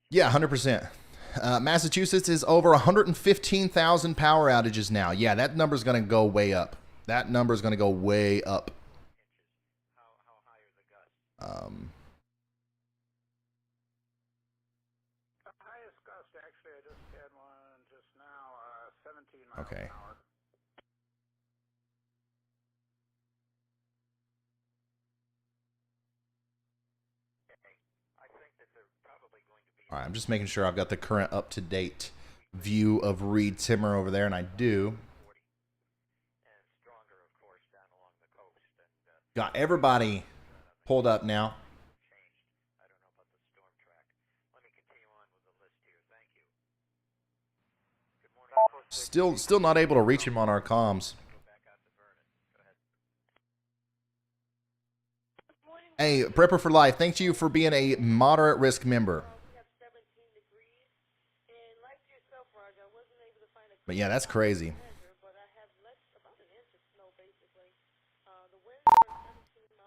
Yeah, 100%. Massachusetts is over 115,000 power outages now. Yeah, that number's going to go way up. That number's going to go way up. How high are the gusts? The highest gust, actually, I just had one just now, 17 miles Okay. an hour. I think that they're probably going to be All right, I'm just making sure I've got the current up-to-date view of Reed Timmer over there, and I do. 40 and stronger, of course, down along the coast. And Got everybody pulled up now. changed. I don't know about the storm track. Let me continue on with the list here. Thank you. Good morning. Still not able to reach him on our comms. Go back out to Vernon. Go ahead. Hey, Prepper for Life, thank you for being a moderate risk member. But yeah, that's crazy.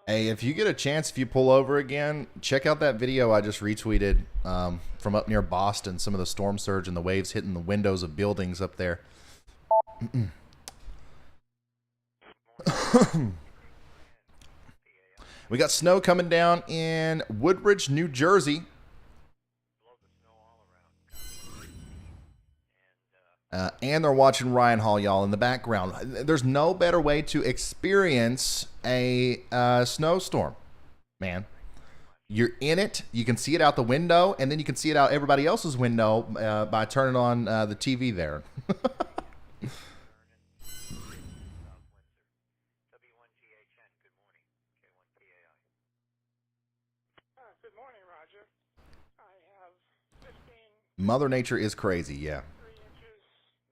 Hey, if you get a chance, if you pull over again, check out that video I just retweeted from up near Boston. Some of the storm surge and the waves hitting the windows of buildings up there. We got snow coming down in Woodbridge, New Jersey. And they're watching Ryan Hall, y'all, in the background. There's no better way to experience a snowstorm, man. You're in it. You can see it out the window, and then you can see it out everybody else's window by turning on the TV there. W1GHN, good morning. K1PAI. Good morning, Roger. I have 15 Mother Nature is crazy, yeah. 3 inches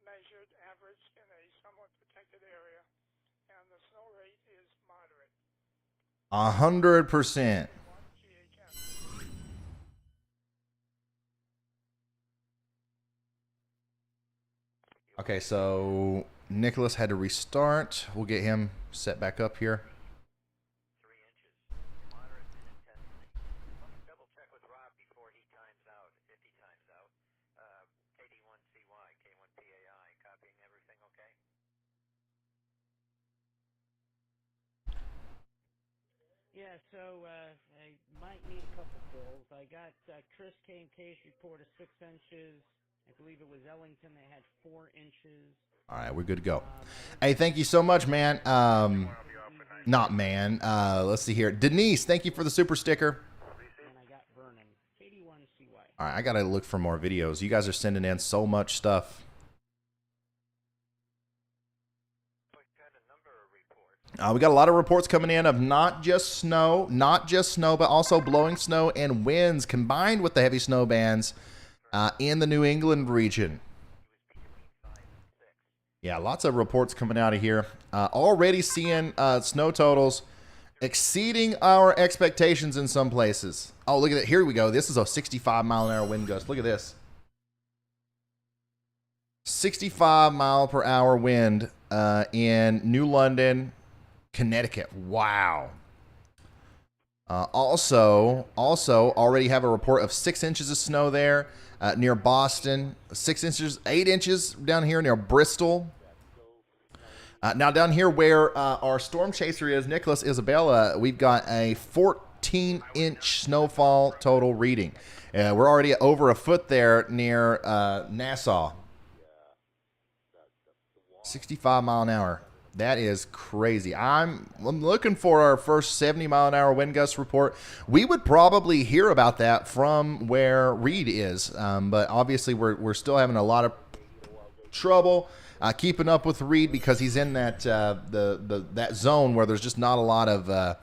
measured average in a somewhat protected area, and the snow rate is moderate. 100%. GHN. Okay, so Nicholas had to restart. We'll get him set back up here. 3 inches. Moderate in intensity. Let me double check with Rob before he times out, if he times out. KD1CY, K1PAI, copying everything okay? Yeah, so I might need a couple fills. I got Chris K&K's report of 6 inches. I believe it was Ellington. They had 4 inches. All right, we're good to go. Hey, thank you so much, man. Not man. Let's see here. Denise, thank you for the super sticker. And I got Vernon. KD1CY. All right, I got to look for more videos. You guys are sending in so much stuff. We've got a number of reports. We got a lot of reports coming in of not just snow, but also blowing snow and winds combined with the heavy snow bands in the New England region. Yeah, lots of reports coming out of here. Already seeing snow totals exceeding our expectations in some places. Oh, look at it. Here we go. This is a 65 mile an hour wind gust. Look at this. 65 mile per hour wind in New London, Connecticut. Wow. Also already have a report of 6 inches of snow there near Boston. 6 inches, 8 inches down here near Bristol. Now down here where our storm chaser is, Nicholas Isabella, we've got a 14-inch snowfall total reading. We're already over a foot there near Nassau. 65 mile an hour. That is crazy. I'm looking for our first 70 mile an hour wind gust report. We would probably hear about that from where Reed is, but obviously we're still having a lot of trouble keeping up with Reed because he's in that that zone where there's just not a lot of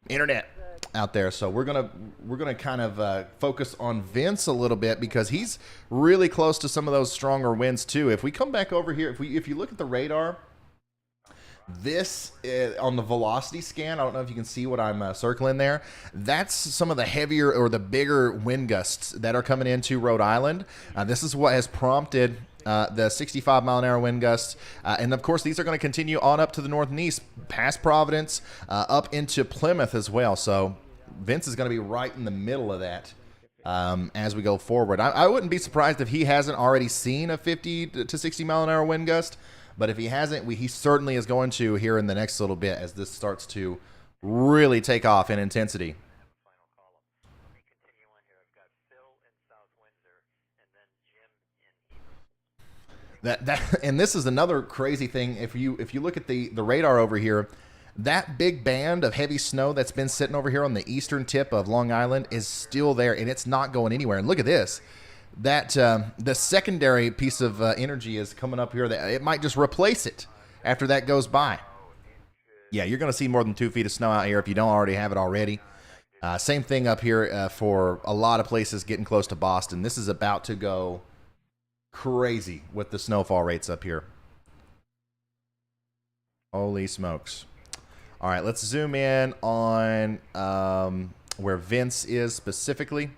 internet out there. So we're gonna kind of focus on Vince a little bit because he's really close to some of those stronger winds too. If we come back over here, if you look at the radar. This on the velocity scan, I don't know if you can see what I'm circling there. That's some of the heavier or the bigger wind gusts that are coming into Rhode Island. This is what has prompted the 65 mile an hour wind gusts. And of course, these are going to continue on up to the north and east, past Providence, up into Plymouth as well. So Vince is going to be right in the middle of that. as we go forward. I wouldn't be surprised if he hasn't already seen a 50 to 60 mile an hour wind gust, but if he hasn't, he certainly is going to here in the next little bit as this starts to really take off in intensity. And this is another crazy thing. If you look at the radar over here, that big band of heavy snow that's been sitting over here on the eastern tip of Long Island is still there, and it's not going anywhere. And look at this. That the secondary piece of energy is coming up here. That it might just replace it after that goes by. Yeah, you're going to see more than 2 feet of snow out here if you don't already have it already. Same thing up here for a lot of places getting close to Boston. This is about to go crazy with the snowfall rates up here. Holy smokes. All right, let's zoom in on where Vince is specifically.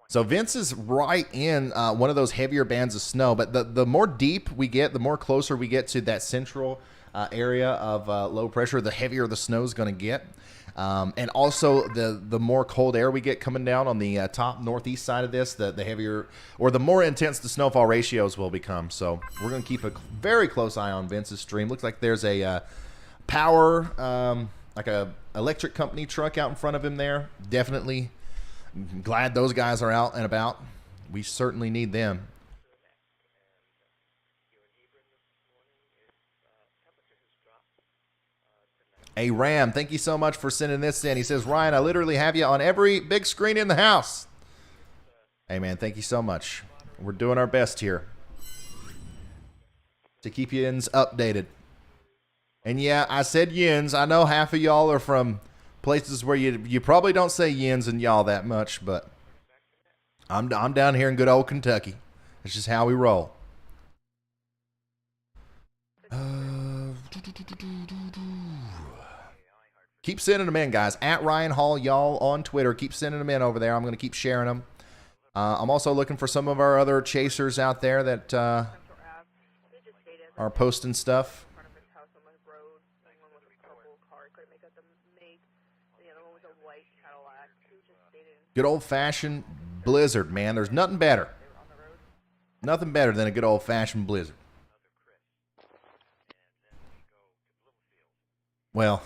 So Vince is right in one of those heavier bands of snow, but the more deep we get, the more closer we get to that central area of low pressure, the heavier the snow is going to get. And also the more cold air we get coming down on the top northeast side of this, the heavier or the more intense the snowfall ratios will become. So we're going to keep a very close eye on Vince's stream. Looks like there's a power, like a electric company truck out in front of him there. Definitely glad those guys are out and about. We certainly need them. Hey, Ram, thank you so much for sending this in. He says, Ryan, I literally have you on every big screen in the house. Hey, man, thank you so much. We're doing our best here to keep you updated. And yeah, I said yins. I know half of y'all are from places where you probably don't say yins and y'all that much, but I'm down here in good old Kentucky. It's just how we roll. Keep sending them in, guys. At Ryan Hall, y'all on Twitter. Keep sending them in over there. I'm going to keep sharing them. I'm also looking for some of our other chasers out there that are posting stuff. Good old-fashioned blizzard, man. There's nothing better. Nothing better than a good old-fashioned blizzard. Well,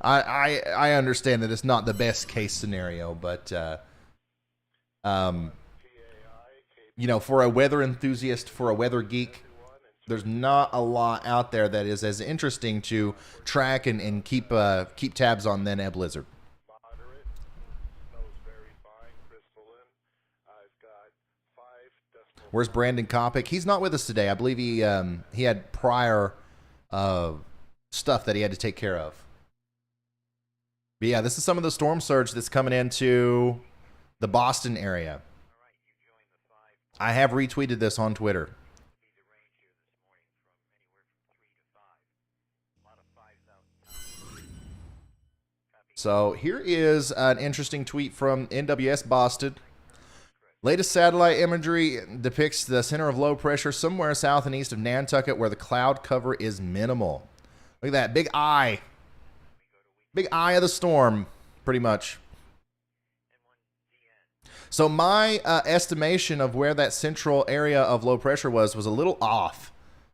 I understand that it's not the best case scenario, but you know, for a weather enthusiast, for a weather geek, there's not a lot out there that is as interesting to track and keep tabs on than a blizzard. Where's Brandon Kopic? He's not with us today. I believe he had prior stuff that he had to take care of. But yeah, this is some of the storm surge that's coming into the Boston area. I have retweeted this on Twitter. So here is an interesting tweet from NWS Boston. Latest satellite imagery depicts the center of low pressure somewhere south and east of Nantucket where the cloud cover is minimal. Look at that. Big eye. Big eye of the storm, pretty much. So my estimation of where that central area of low pressure was a little off.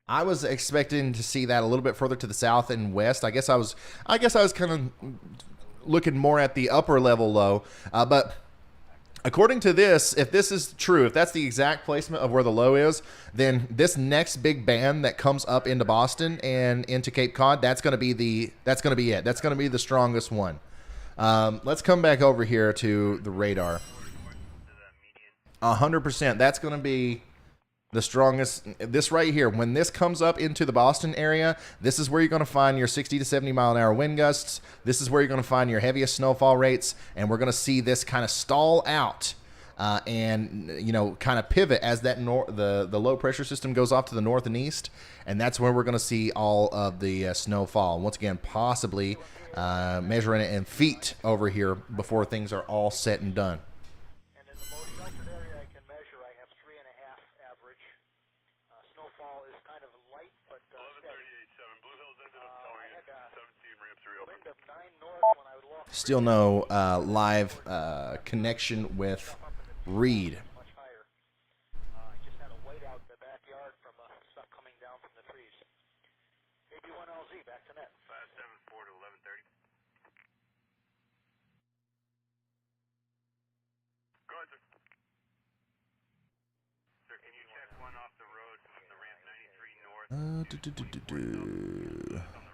I was expecting to see that a little bit further to the south and west. I guess I was kind of looking more at the upper level low, but according to this, if this is true, if that's the exact placement of where the low is, then this next big band that comes up into Boston and into Cape Cod, that's going to be it. That's going to be the strongest one. Let's come back over here to the radar. 100%. That's going to be the strongest. This right here, when this comes up into the Boston area, this is where you're going to find your 60 to 70 mile an hour wind gusts. This is where you're going to find your heaviest snowfall rates, and we're going to see this kind of stall out and, you know, kind of pivot as that the low pressure system goes off to the north and east, and that's where we're going to see all of the snowfall. Once again, possibly measuring it in feet over here before things are all said and done. Still no live connection with Reed. Much higher. I just had a whiteout in the backyard from stuff coming down from the trees. AB1LZ, back to net. 574 to 1130. Go ahead, sir. Sir, can you check one off the road from the ramp 93 north? On the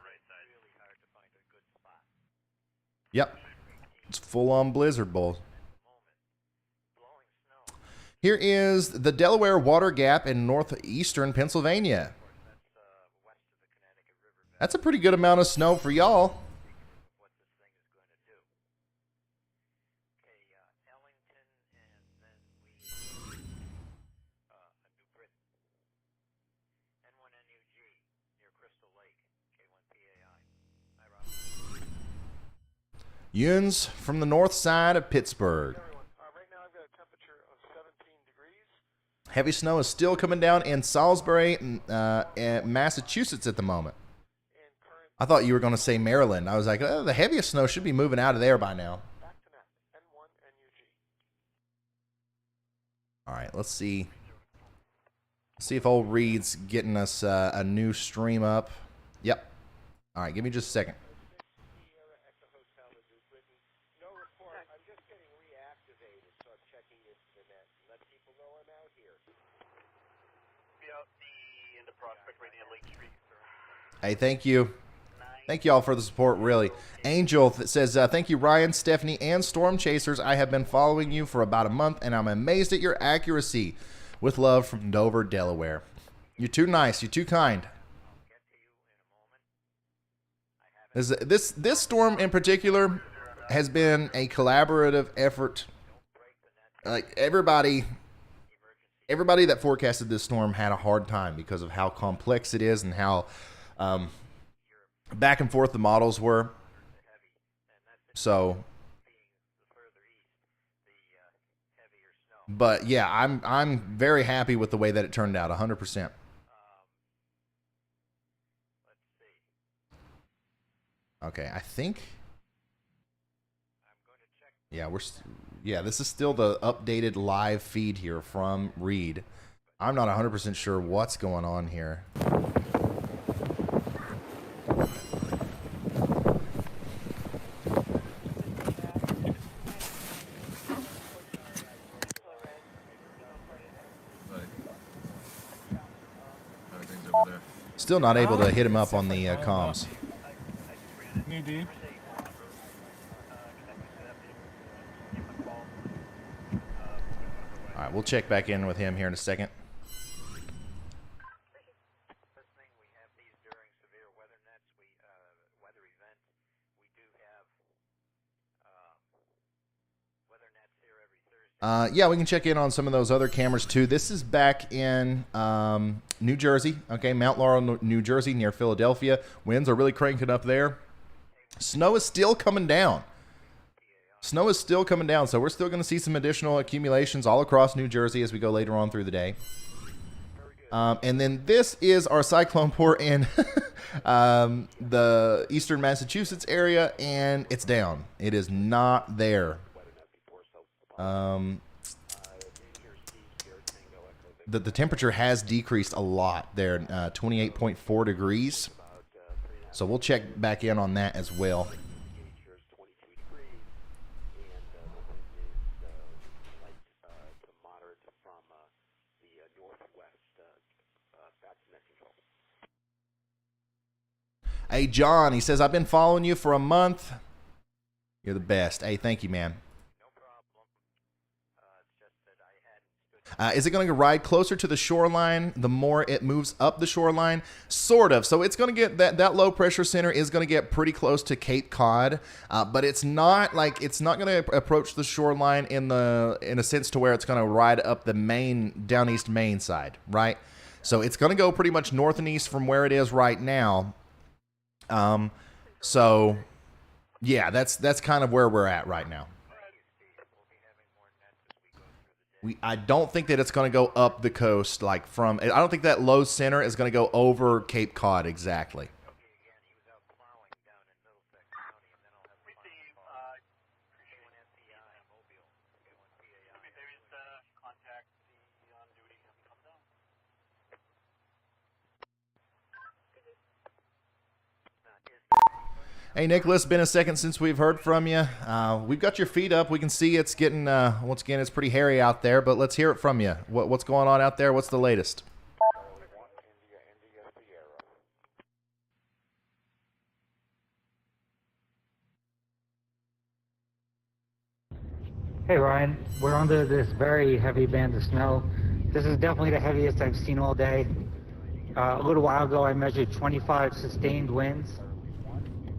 right side. Really hard to find a good spot. Yep. It's full on blizzard bowl. Blowing snow. Here is the Delaware Water Gap in northeastern Pennsylvania. That's west of the Connecticut River bed. That's a pretty good amount of snow for y'all. What this thing is going to do. Okay, Ellington, and then we New Britain. N1NUG near Crystal Lake. K1PAI. Hi, Rob. Yuns from the north side of Pittsburgh. Everyone, right now I've got a temperature of 17 degrees. Heavy snow is still coming down in Salisbury, Massachusetts at the moment. And current I thought you were going to say Maryland. I was like, oh, the heaviest snow should be moving out of there by now. back to net. N1NUG. All right, let's see. See if old Reed's getting us a new stream up. Yep. All right, give me just a second. Sierra Echo Hotel in New Britain. No report. I'm just getting reactivated, so I'm checking into the net. Let people know I'm out here. Be out in the Prospect right near Lake Street. Hey, thank you. Thank you all for the support, really. Angel says, thank you, Ryan, Stephanie, and Storm Chasers. I have been following you for about a month, and I'm amazed at your accuracy. With love from Dover, Delaware. You're too nice. You're too kind. This storm in particular has been a collaborative effort. Like everybody that forecasted this storm had a hard time because of how complex it is and how back and forth the models were. So, but yeah, I'm very happy with the way that it turned out. 100%. Okay, I think. Yeah, this is still the updated live feed here from Reed. I'm not 100% sure what's going on here. Still not able to hit him up on the comms. Knee deep. All right, we'll check back in with him here in a second. Listening, we have these during severe weather nets. Weather event. We do have weather nets here every Thursday. Yeah, we can check in on some of those other cameras too. This is back in New Jersey. Okay, Mount Laurel, New Jersey, near Philadelphia. Winds are really cranking up there. Snow is still coming down. Snow is still coming down, so we're still going to see some additional accumulations all across New Jersey as we go later on through the day. And then this is our cyclone port in the eastern Massachusetts area, and it's down. It is not there. The temperature has decreased a lot there, 28.4 degrees. So we'll check back in on that as well. Hey, John, he says, I've been following you for a month. You're the best. Hey, thank you, man. Is it going to ride closer to the shoreline the more it moves up the shoreline? Sort of. So it's going to get that low pressure center is going to get pretty close to Cape Cod, but it's not going to approach the shoreline in a sense to where it's going to ride up the down east Maine side, right? So it's going to go pretty much north and east from where it is right now. So yeah, that's kind of where we're at right now. I don't think that it's going to go up the coast I don't think that low center is going to go over Cape Cod exactly. Hey, Nicholas, been a second since we've heard from you. We've got your feet up. We can see it's getting, once again, it's pretty hairy out there, but let's hear it from you. What's going on out there? What's the latest? Hey Ryan, we're under this very heavy band of snow. This is definitely the heaviest I've seen all day. A little while ago I measured 25 sustained winds,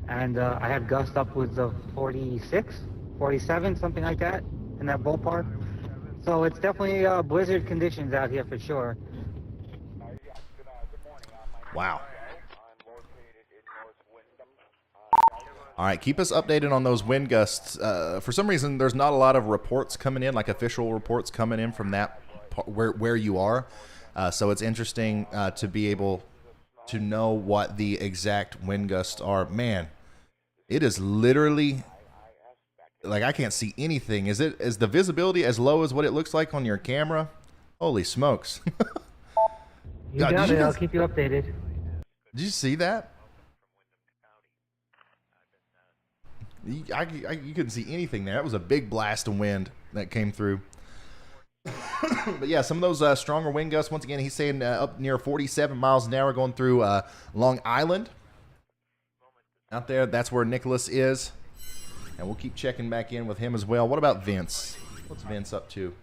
and I had gusts upwards of 46, 47, something like that, in that ballpark. So it's definitely blizzard conditions out here for sure. Wow. All right, keep us updated on those wind gusts. For some reason, there's not a lot of reports coming in, like official reports coming in from that where you are. So it's interesting to be able to know what the exact wind gusts are. Man, it is literally like I can't see anything. Is the visibility as low as what it looks like on your camera? Holy smokes! You got it. I'll keep you updated. Did you see that? You couldn't see anything there. That was a big blast of wind that came through. But yeah, some of those stronger wind gusts, once again, he's saying up near 47 miles an hour going through Long Island. Out there, that's where Nicholas is. And we'll keep checking back in with him as well. What about Vince? What's Vince up to?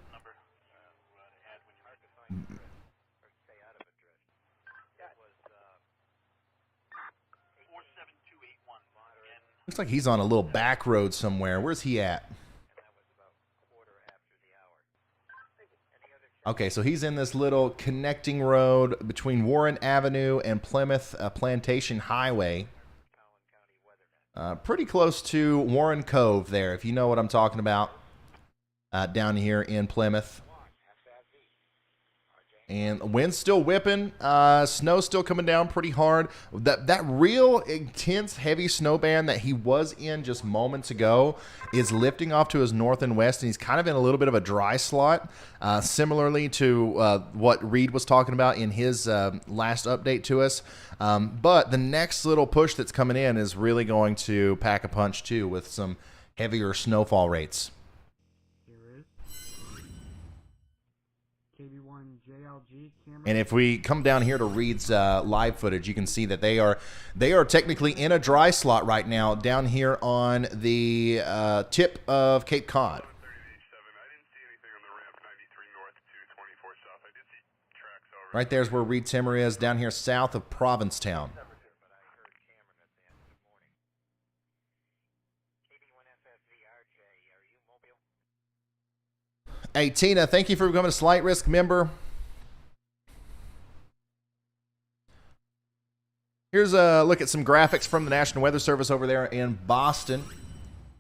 Looks like he's on a little back road somewhere. Where's he at? Okay, so he's in this little connecting road between Warren Avenue and Plymouth Plantation Highway. Pretty close to Warren Cove there, if you know what I'm talking about, down here in Plymouth. And wind's still whipping, snow's still coming down pretty hard. That real intense heavy snow band that he was in just moments ago is lifting off to his north and west, and he's kind of in a little bit of a dry slot, similarly to what Reed was talking about in his last update to us. But the next little push that's coming in is really going to pack a punch too, with some heavier snowfall rates. And if we come down here to Reed's live footage, you can see that they are technically in a dry slot right now down here on the tip of Cape Cod. Right there's where Reed Timmer is, down here south of Provincetown. Hey, Tina, thank you for becoming a Slight Risk member. Here's a look at some graphics from the National Weather Service over there in Boston.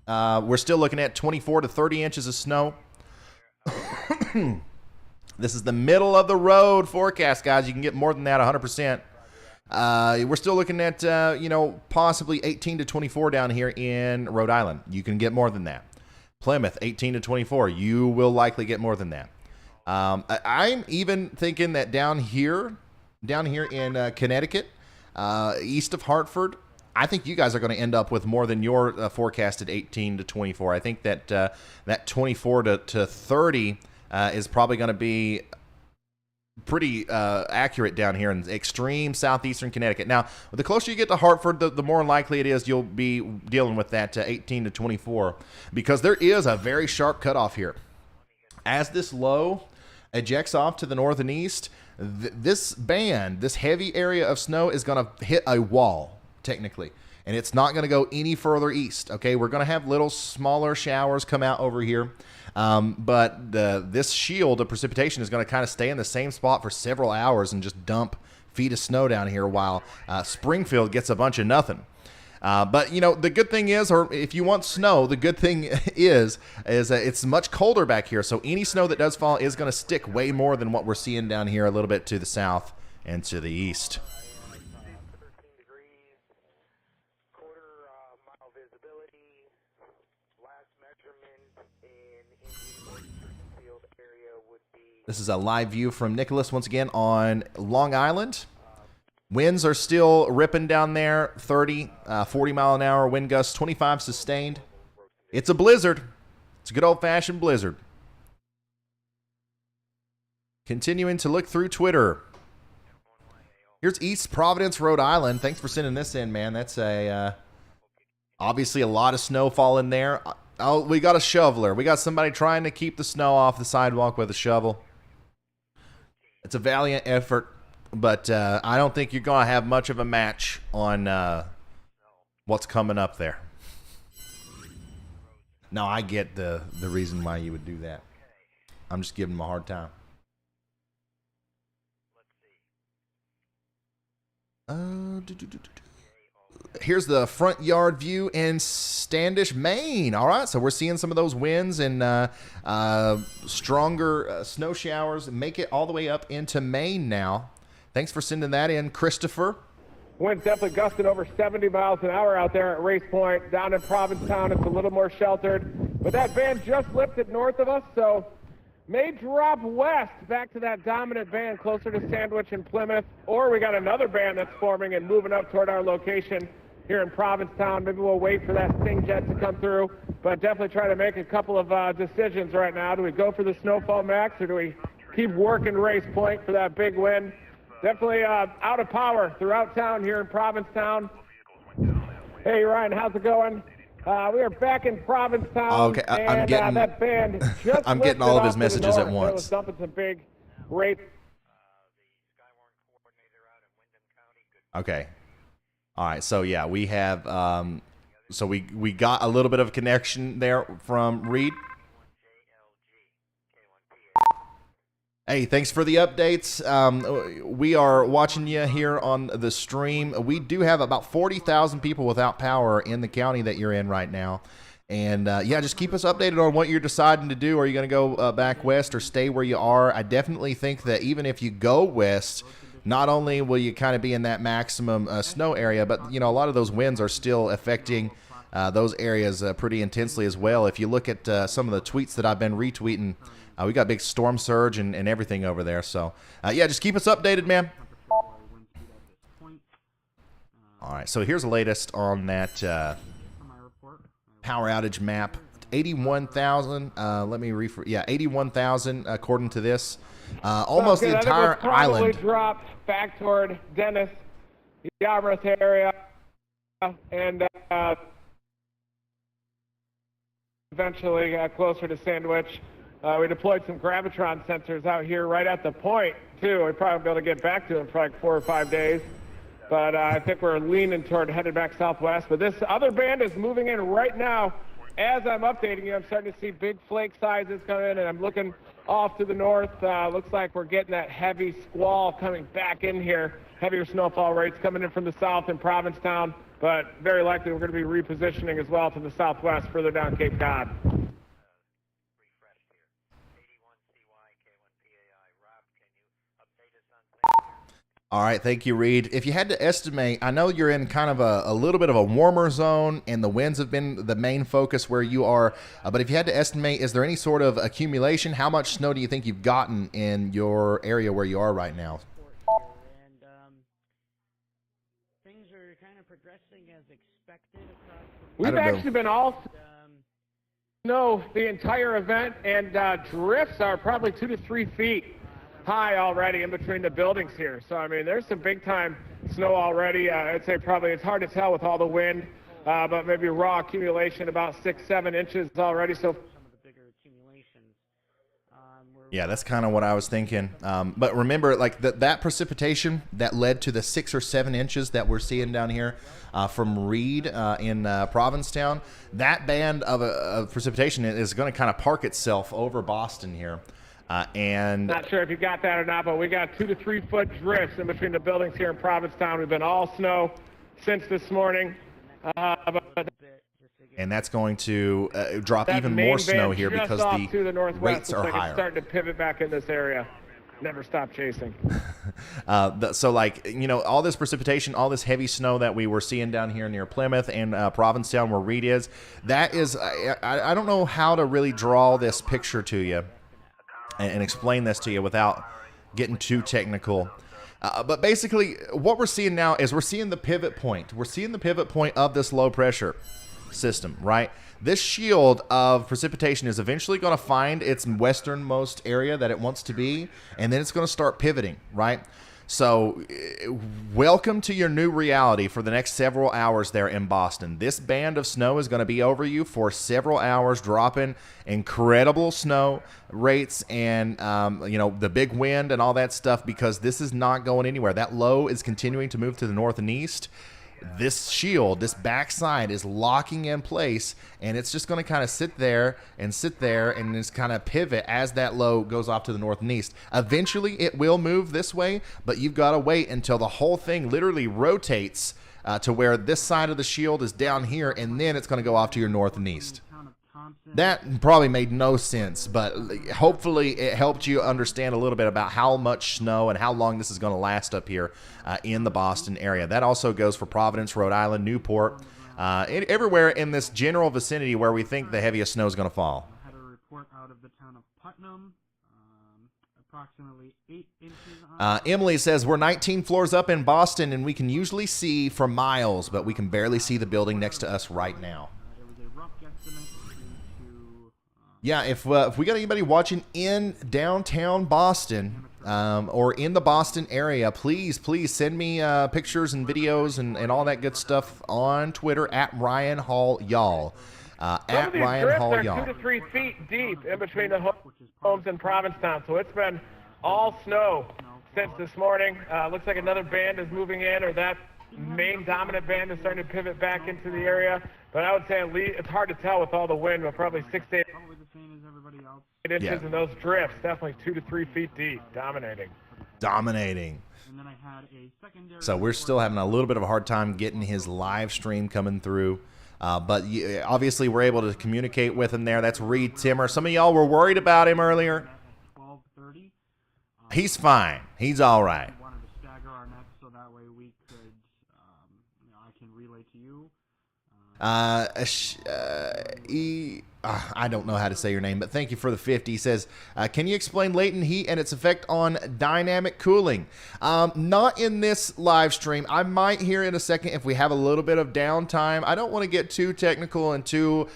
We're still looking at 24 to 30 inches of snow. This is the middle of the road forecast, guys. You can get more than that, 100%. We're still looking at, possibly 18 to 24 down here in Rhode Island. You can get more than that. Plymouth, 18 to 24. You will likely get more than that. I'm even thinking that down here in Connecticut, east of Hartford, I think you guys are going to end up with more than your forecasted 18 to 24. I think that that 24 to 30 is probably going to be pretty accurate down here in extreme southeastern Connecticut. Now, the closer you get to Hartford, the more likely it is you'll be dealing with that 18 to 24, because there is a very sharp cutoff here. As this low ejects off to the north and east, this heavy area of snow is going to hit a wall, technically, and it's not going to go any further east. Okay, we're going to have little smaller showers come out over here, but this shield of precipitation is going to kind of stay in the same spot for several hours and just dump feet of snow down here while Springfield gets a bunch of nothing. But, the good thing is, or if you want snow, the good thing is it's much colder back here. So any snow that does fall is going to stick way more than what we're seeing down here a little bit to the south and to the east. This is a live view from Nicholas once again on Long Island, Winds are still ripping down there, 30, 40 mile an hour wind gusts, 25 sustained. It's a blizzard. It's a good old-fashioned blizzard. Continuing to look through Twitter. Here's East Providence, Rhode Island. Thanks for sending this in, man. That's obviously a lot of snowfall in there. Oh, we got a shoveler. We got somebody trying to keep the snow off the sidewalk with a shovel. It's a valiant effort, but I don't think you're going to have much of a match on what's coming up there. No, I get the reason why you would do that. I'm just giving them a hard time. Here's the front yard view in Standish, Maine. All right, so we're seeing some of those winds and stronger snow showers make it all the way up into Maine now. Thanks for sending that in, Christopher. Wind's definitely gusting over 70 miles an hour out there at Race Point. Down in Provincetown, it's a little more sheltered. But that band just lifted north of us, so may drop west back to that dominant band closer to Sandwich and Plymouth. Or we got another band that's forming and moving up toward our location here in Provincetown. Maybe we'll wait for that Sting Jet to come through, but definitely try to make a couple of decisions right now. Do we go for the Snowfall Max, or do we keep working Race Point for that big win? Definitely out of power throughout town here in Provincetown. Hey, Ryan, how's it going? We are back in Provincetown. Okay, and that band just I'm getting all of his messages at once. It was dumping some big race. Okay. All right, so yeah, we have so we got a little bit of a connection there from Reed. Hey, thanks for the updates. We are watching you here on the stream. We do have about 40,000 people without power in the county that you're in right now. And, yeah, just keep us updated on what you're deciding to do. Are you going to go back west or stay where you are? I definitely think that even if you go west, not only will you kind of be in that maximum snow area, but, you know, a lot of those winds are still affecting those areas pretty intensely as well. If you look at some of the tweets that I've been retweeting, we got big storm surge and everything over there. So, yeah, just keep us updated, man. All right, so here's the latest on that power outage map. 81,000. Let me refer. Yeah, 81,000 according to this. Almost the entire island. Probably dropped back toward Dennis, Yarmouth area, and eventually closer to Sandwich. We deployed some gravitron sensors out here right at the point, too. We probably won't be able to get back to them for like 4 or 5 days. But I think we're leaning toward headed back southwest. But this other band is moving in right now. As I'm updating you, I'm starting to see big flake sizes come in, and I'm looking off to the north. Looks like we're getting that heavy squall coming back in here. Heavier snowfall rates coming in from the south in Provincetown. But very likely we're going to be repositioning as well to the southwest, further down Cape Cod. All right, thank you, Reed. If you had to estimate, I know you're in kind of a little bit of a warmer zone, and the winds have been the main focus where you are. But if you had to estimate, is there any sort of accumulation? How much snow do you think you've gotten in your area where you are right now? And things are kind of progressing as expected across the We've actually been all snow the entire event, and drifts are probably 2 to 3 feet high already in between the buildings here. So, I mean, there's some big-time snow already. I'd say probably it's hard to tell with all the wind, but maybe raw accumulation about 6-7 inches already. So, some of the bigger accumulations. Yeah, that's kind of what I was thinking. But remember, like that precipitation that led to the 6 or 7 inches that we're seeing down here from Reed in Provincetown, that band of precipitation is going to kind of park itself over Boston here. And not sure if you got that or not, but we got 2 to 3 foot drifts in between the buildings here in Provincetown. We've been all snow since this morning. And that's going to drop even more snow here because the rates are higher. It's starting to pivot back in this area. Never stop chasing. So, like, you know, all this precipitation, all this heavy snow that we were seeing down here near Plymouth and Provincetown where Reed is, that is, I don't know how to really draw this picture to you and explain this to you without getting too technical. But basically, what we're seeing now is we're seeing the pivot point. We're seeing the pivot point of this low pressure system, right? This shield of precipitation is eventually going to find its westernmost area that it wants to be, and then it's going to start pivoting, right? So, welcome to your new reality for the next several hours there in Boston. This band of snow is going to be over you for several hours, dropping incredible snow rates and, the big wind and all that stuff, because this is not going anywhere. That low is continuing to move to the north and east. This shield, this backside is locking in place, and it's just going to kind of sit there and just kind of pivot as that low goes off to the north and east. Eventually, it will move this way, but you've got to wait until the whole thing literally rotates to where this side of the shield is down here, and then it's going to go off to your north and east. That probably made no sense, but hopefully it helped you understand a little bit about how much snow and how long this is going to last up here in the Boston area. That also goes for Providence, Rhode Island, Newport, everywhere in this general vicinity where we think the heaviest snow is going to fall. I had a report out of the town of Putnam, approximately 8 inches on Emily says, we're 19 floors up in Boston, and we can usually see for miles, but we can barely see the building next to us right now. It was a rough guesstimate due to Yeah, if we got anybody watching in downtown Boston or in the Boston area, please send me pictures and videos and all that good stuff on Twitter at Ryan Hall Y'all. At Ryan Hall Y'all. 2 to 3 feet deep in between the homes in Provincetown, so it's been all snow since this morning. Looks like another band is moving in, or that main dominant band is starting to pivot back into the area. But I would say at least, it's hard to tell with all the wind, but probably 6 to 8 inches, and those drifts definitely 2 to 3 feet deep, dominating. And then I had a secondary. So we're still having a little bit of a hard time getting his live stream coming through. But obviously we're able to communicate with him there. That's Reed Timmer. Some of y'all were worried about him earlier. 12:30. He's fine. He's all right. I wanted to stagger our nets so that way we could, I can relay to you. I don't know how to say your name, but thank you for the 50. He says, can you explain latent heat and its effect on dynamic cooling? Not in this live stream. I might here in a second if we have a little bit of downtime. I don't want to get too technical and too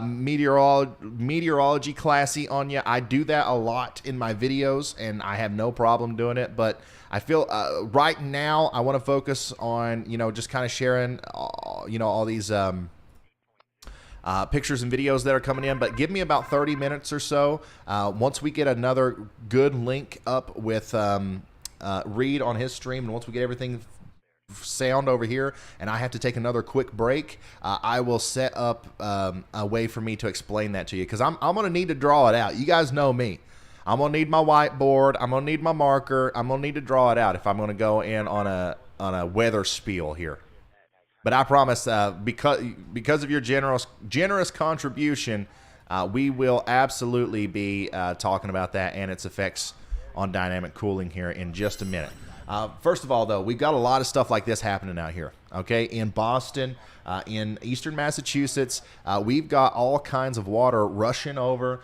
meteorology classy on you. I do that a lot in my videos, and I have no problem doing it, but I feel right now I want to focus on, just kind of sharing, all these pictures and videos that are coming in. But give me about 30 minutes or so. Once we get another good link up with Reed on his stream, and once we get everything sound over here, and I have to take another quick break, I will set up a way for me to explain that to you, because I'm going to need to draw it out. You guys know me. I'm going to need my whiteboard. I'm going to need my marker. I'm going to need to draw it out if I'm going to go in on a weather spiel here. But I promise, because of your generous contribution, we will absolutely be talking about that and its effects on dynamic cooling here in just a minute. First of all, though, we've got a lot of stuff like this happening out here, okay? In Boston, in eastern Massachusetts, we've got all kinds of water rushing over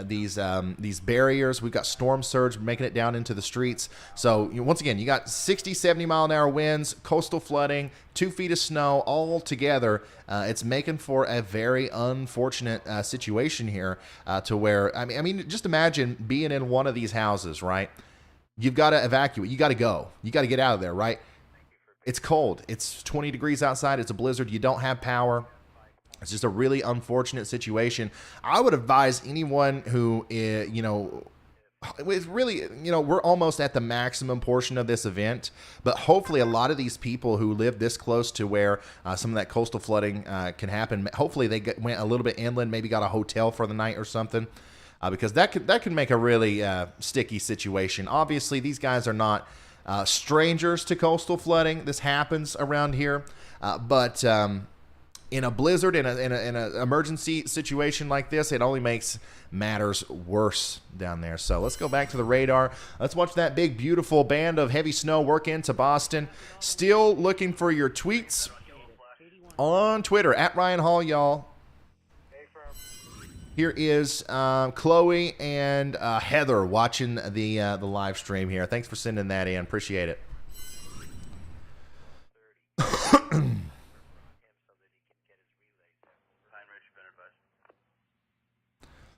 these barriers. We've got storm surge making it down into the streets. So, once again, you got 60, 70-mile-an-hour winds, coastal flooding, 2 feet of snow all together. It's making for a very unfortunate situation here to where, I mean, just imagine being in one of these houses, right? You've got to evacuate. You got to go. You got to get out of there, right? It's cold. It's 20 degrees outside. It's a blizzard. You don't have power. It's just a really unfortunate situation. I would advise anyone who, it's really, we're almost at the maximum portion of this event, but hopefully a lot of these people who live this close to where some of that coastal flooding can happen, hopefully they went a little bit inland, maybe got a hotel for the night or something. Because that could make a really sticky situation. Obviously, these guys are not strangers to coastal flooding. This happens around here, but in a blizzard, in an emergency situation like this, it only makes matters worse down there. So let's go back to the radar. Let's watch that big, beautiful band of heavy snow work into Boston. Still looking for your tweets on Twitter at Ryan Hall, y'all. Here is Chloe and Heather watching the live stream here. Thanks for sending that in. Appreciate it.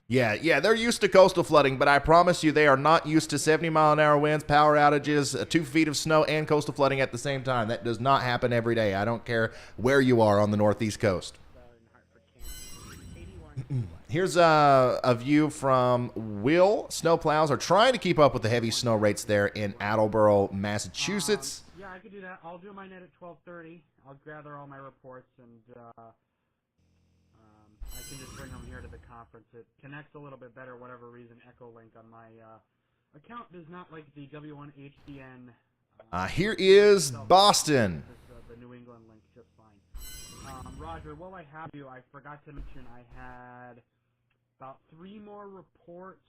Yeah, they're used to coastal flooding, but I promise you they are not used to 70-mile-an-hour winds, power outages, 2 feet of snow, and coastal flooding at the same time. That does not happen every day. I don't care where you are on the northeast coast. Here's a view from Will. Snowplows are trying to keep up with the heavy snow rates there in Attleboro, Massachusetts. Yeah, I could do that. I'll do my net at 12:30. I'll gather all my reports, and I can just bring them here to the conference. It connects a little bit better, whatever reason. Echolink on my account does not like the W1HDN. Here is Boston. The New England link just fine. Roger, while I have you, I forgot to mention I had about 3 more reports.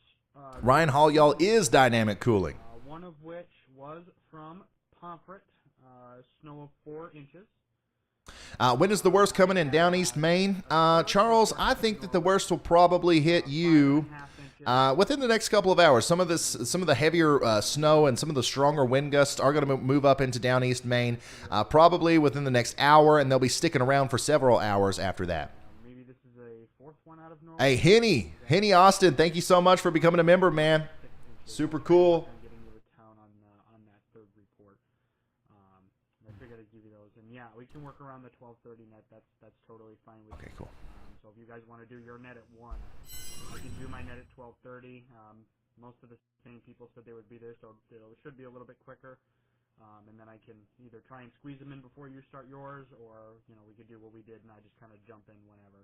Ryan Hall, y'all, is dynamic cooling. One of which was from Pomfret, snow of 4 inches. When is the worst coming in? Down East Maine? Charles, I think that the worst will probably hit you within the next couple of hours. Some of the heavier snow and some of the stronger wind gusts are going to move up into Down East Maine probably within the next hour, and they'll be sticking around for several hours after that. Maybe this is a 4th one out of Norway. Hey, Henny Austin, thank you so much for becoming a member, man. Super cool. Yeah, we can work around the 12:30 net. That's totally fine with me. Okay, cool. So if you guys want to do your net at 1, I can do my net at 12:30. Most of the same people said they would be there, so it should be a little bit quicker. And then I can either try and squeeze them in before you start yours, or we could do what we did, and I just kind of jump in whenever.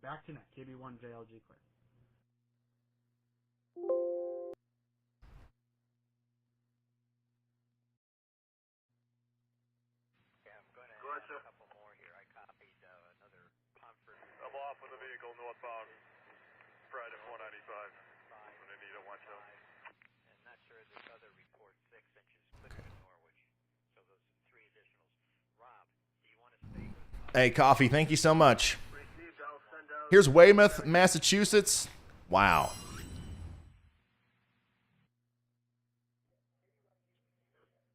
Back to net. KB1 JLG clear. I'm off with a vehicle northbound, Friday 495. When they need to watch out. And not sure this other report 6 inches clear to Norwich. So those 3 additionals. Rob, do you want to stay with Hey, Coffee, thank you so much. Here's Weymouth, Massachusetts. Wow.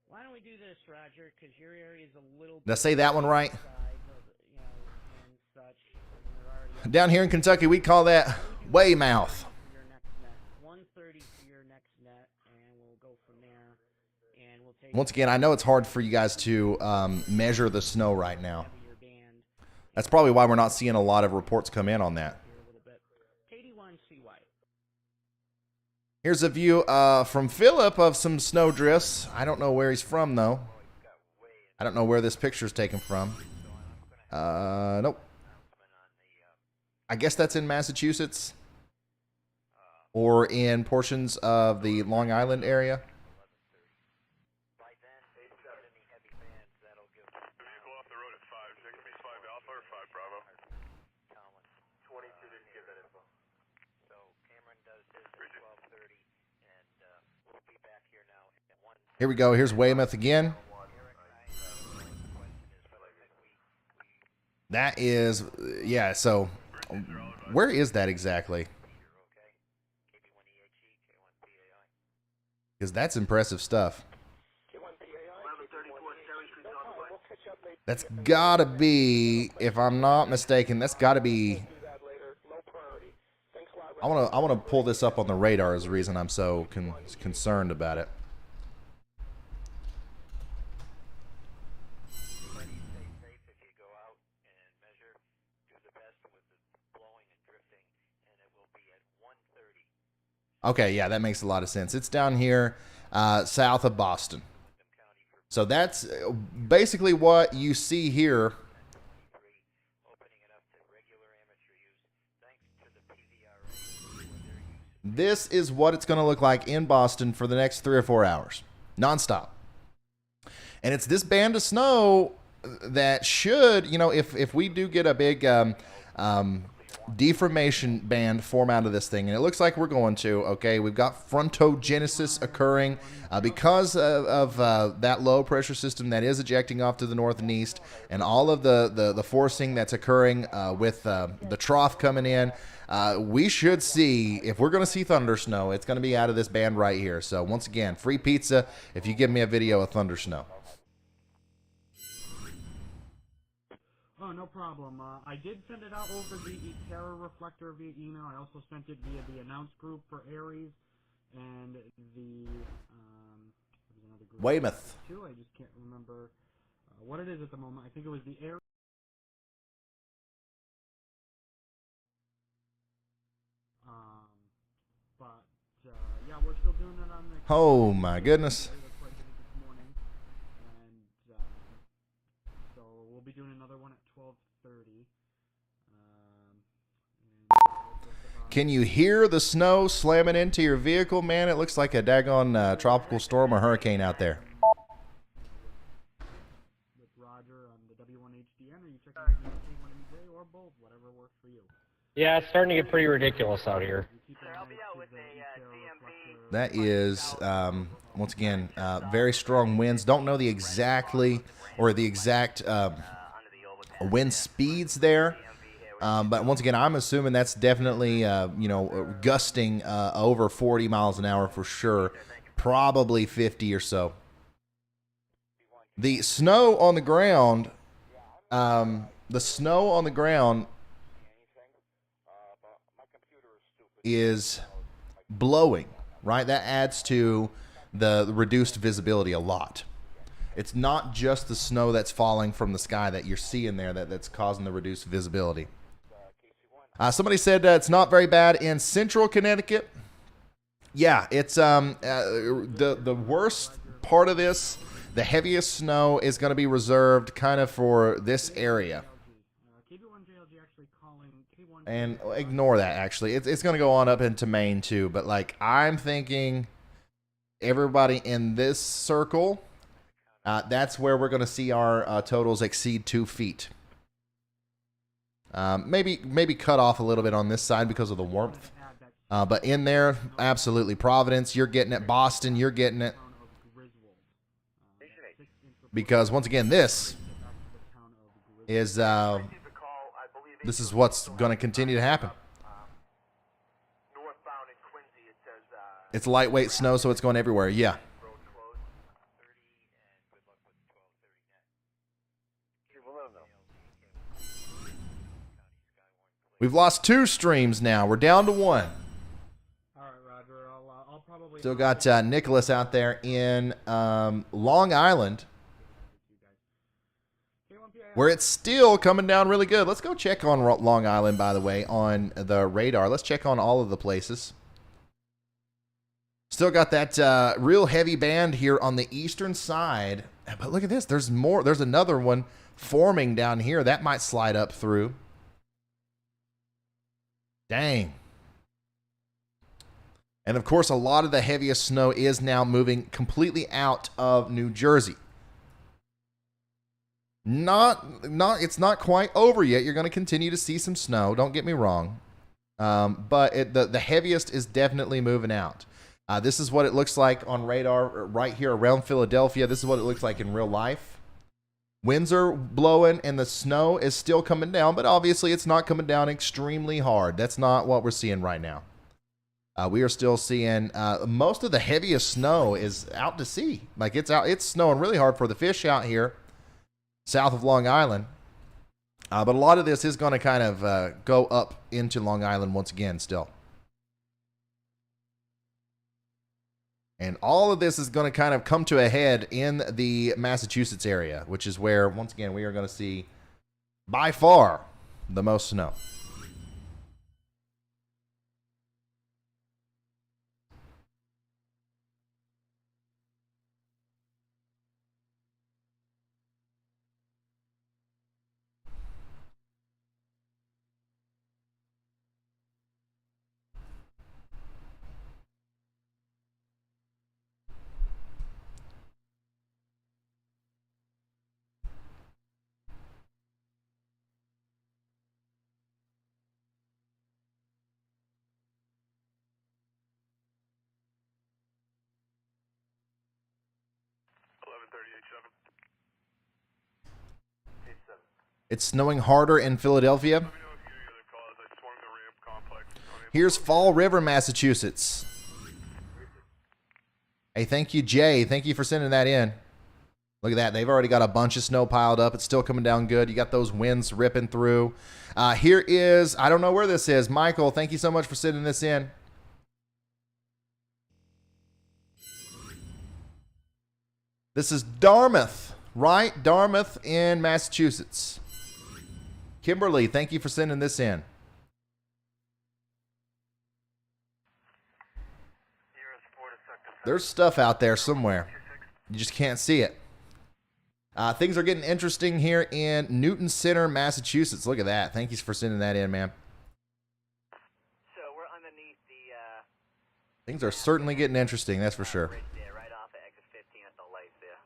Why don't we do this, Roger? Because your area is a little. Did I say that one right? And such. Down here in Kentucky, we call that Weymouth. Your next net. 130 for your next net, and we'll go from there. And we'll take. Once again, I know it's hard for you guys to measure the snow right now. That's probably why we're not seeing a lot of reports come in on that. Here's a view from Philip of some snow drifts. I don't know where he's from, though. I don't know where this picture's taken from. Nope. I guess that's in Massachusetts or in portions of the Long Island area. Vehicle off the road at 5. Is that going to be 5 Alpha or 5 Bravo? 22 didn't give that info. So Cameron does his at 12:30, and we'll be back here now at 1. Here we go. Here's Weymouth again. That is, yeah, so where is that exactly? Because that's impressive stuff. That's got to be, if I'm not mistaken, that's got to be. I want to pull this up on the radar is the reason I'm so concerned about it. Okay, yeah, that makes a lot of sense. It's down here south of Boston. So that's basically what you see here. This is what it's going to look like in Boston for the next 3 or 4 hours, nonstop. And it's this band of snow that should, if we do get a big deformation band form out of this thing, and it looks like we're going to. Okay, we've got frontogenesis occurring because of that low pressure system that is ejecting off to the north and east, and all of the forcing that's occurring with the trough coming in. We should see, if we're going to see thunder snow, it's going to be out of this band right here. So once again, free pizza if you give me a video of thunder snow. Oh, no problem. I did send it out over the Terra Reflector via email. I also sent it via the announce group for Aries and the there's another group Weymouth. too. I just can't remember what it is at the moment. I think it was the Aries. But yeah, we're still doing it on the. Oh my goodness. So we'll be doing another one at 12:30. Can you hear the snow slamming into your vehicle, man? It looks like a daggone tropical storm or hurricane out there. With Roger on the W1HDN, or you checking the K1MJ or both, whatever works for you. Yeah, it's starting to get pretty ridiculous out here. That is, once again, very strong winds. Don't know the exact wind speeds there. But once again, I'm assuming that's definitely, gusting over 40 miles an hour for sure. Probably 50 or so. The snow on the ground, is blowing, right? That adds to the reduced visibility a lot. It's not just the snow that's falling from the sky that you're seeing there that's causing the reduced visibility. Somebody said it's not very bad in central Connecticut. Yeah, it's the worst part of this, the heaviest snow is going to be reserved kind of for this area. And ignore that, actually. It's going to go on up into Maine, too. But, like, I'm thinking everybody in this circle, that's where we're going to see our totals exceed 2 feet. Maybe cut off a little bit on this side because of the warmth. But in there, absolutely. Providence, you're getting it. Boston, you're getting it. Because, once again, this is what's going to continue to happen. It's lightweight snow, so it's going everywhere. Yeah. We've lost 2 streams now. We're down to 1. All right, Roger. I'll probably. Still got Nicholas out there in Long Island, where it's still coming down really good. Let's go check on Long Island, by the way, on the radar. Let's check on all of the places. Still got that real heavy band here on the eastern side. But look at this. There's more. There's another one forming down here. That might slide up through. Dang. And, of course, a lot of the heaviest snow is now moving completely out of New Jersey. It's not quite over yet. You're going to continue to see some snow. Don't get me wrong. But the heaviest is definitely moving out. This is what it looks like on radar right here around Philadelphia. This is what it looks like in real life. Winds are blowing and the snow is still coming down, but obviously it's not coming down extremely hard. That's not what we're seeing right now. We are still seeing most of the heaviest snow is out to sea. Like it's snowing really hard for the fish out here south of Long Island. But a lot of this is going to kind of go up into Long Island once again still. And all of this is going to kind of come to a head in the Massachusetts area, which is where, once again, we are going to see, by far, the most snow. It's snowing harder in Philadelphia. Here's Fall River, Massachusetts. Hey, thank you, Jay. Thank you for sending that in. Look at that. They've already got a bunch of snow piled up. It's still coming down good. You got those winds ripping through. Here is, I don't know where this is. Michael, thank you so much for sending this in. This is Dartmouth, right? Dartmouth in Massachusetts. Kimberly, thank you for sending this in. There's stuff out there somewhere. You just can't see it. Things are getting interesting here in Newton Center, Massachusetts. Look at that. Thank you for sending that in, man. So we're underneath the... Things are certainly getting interesting, that's for sure. Right there, right off of exit 15 at the light there.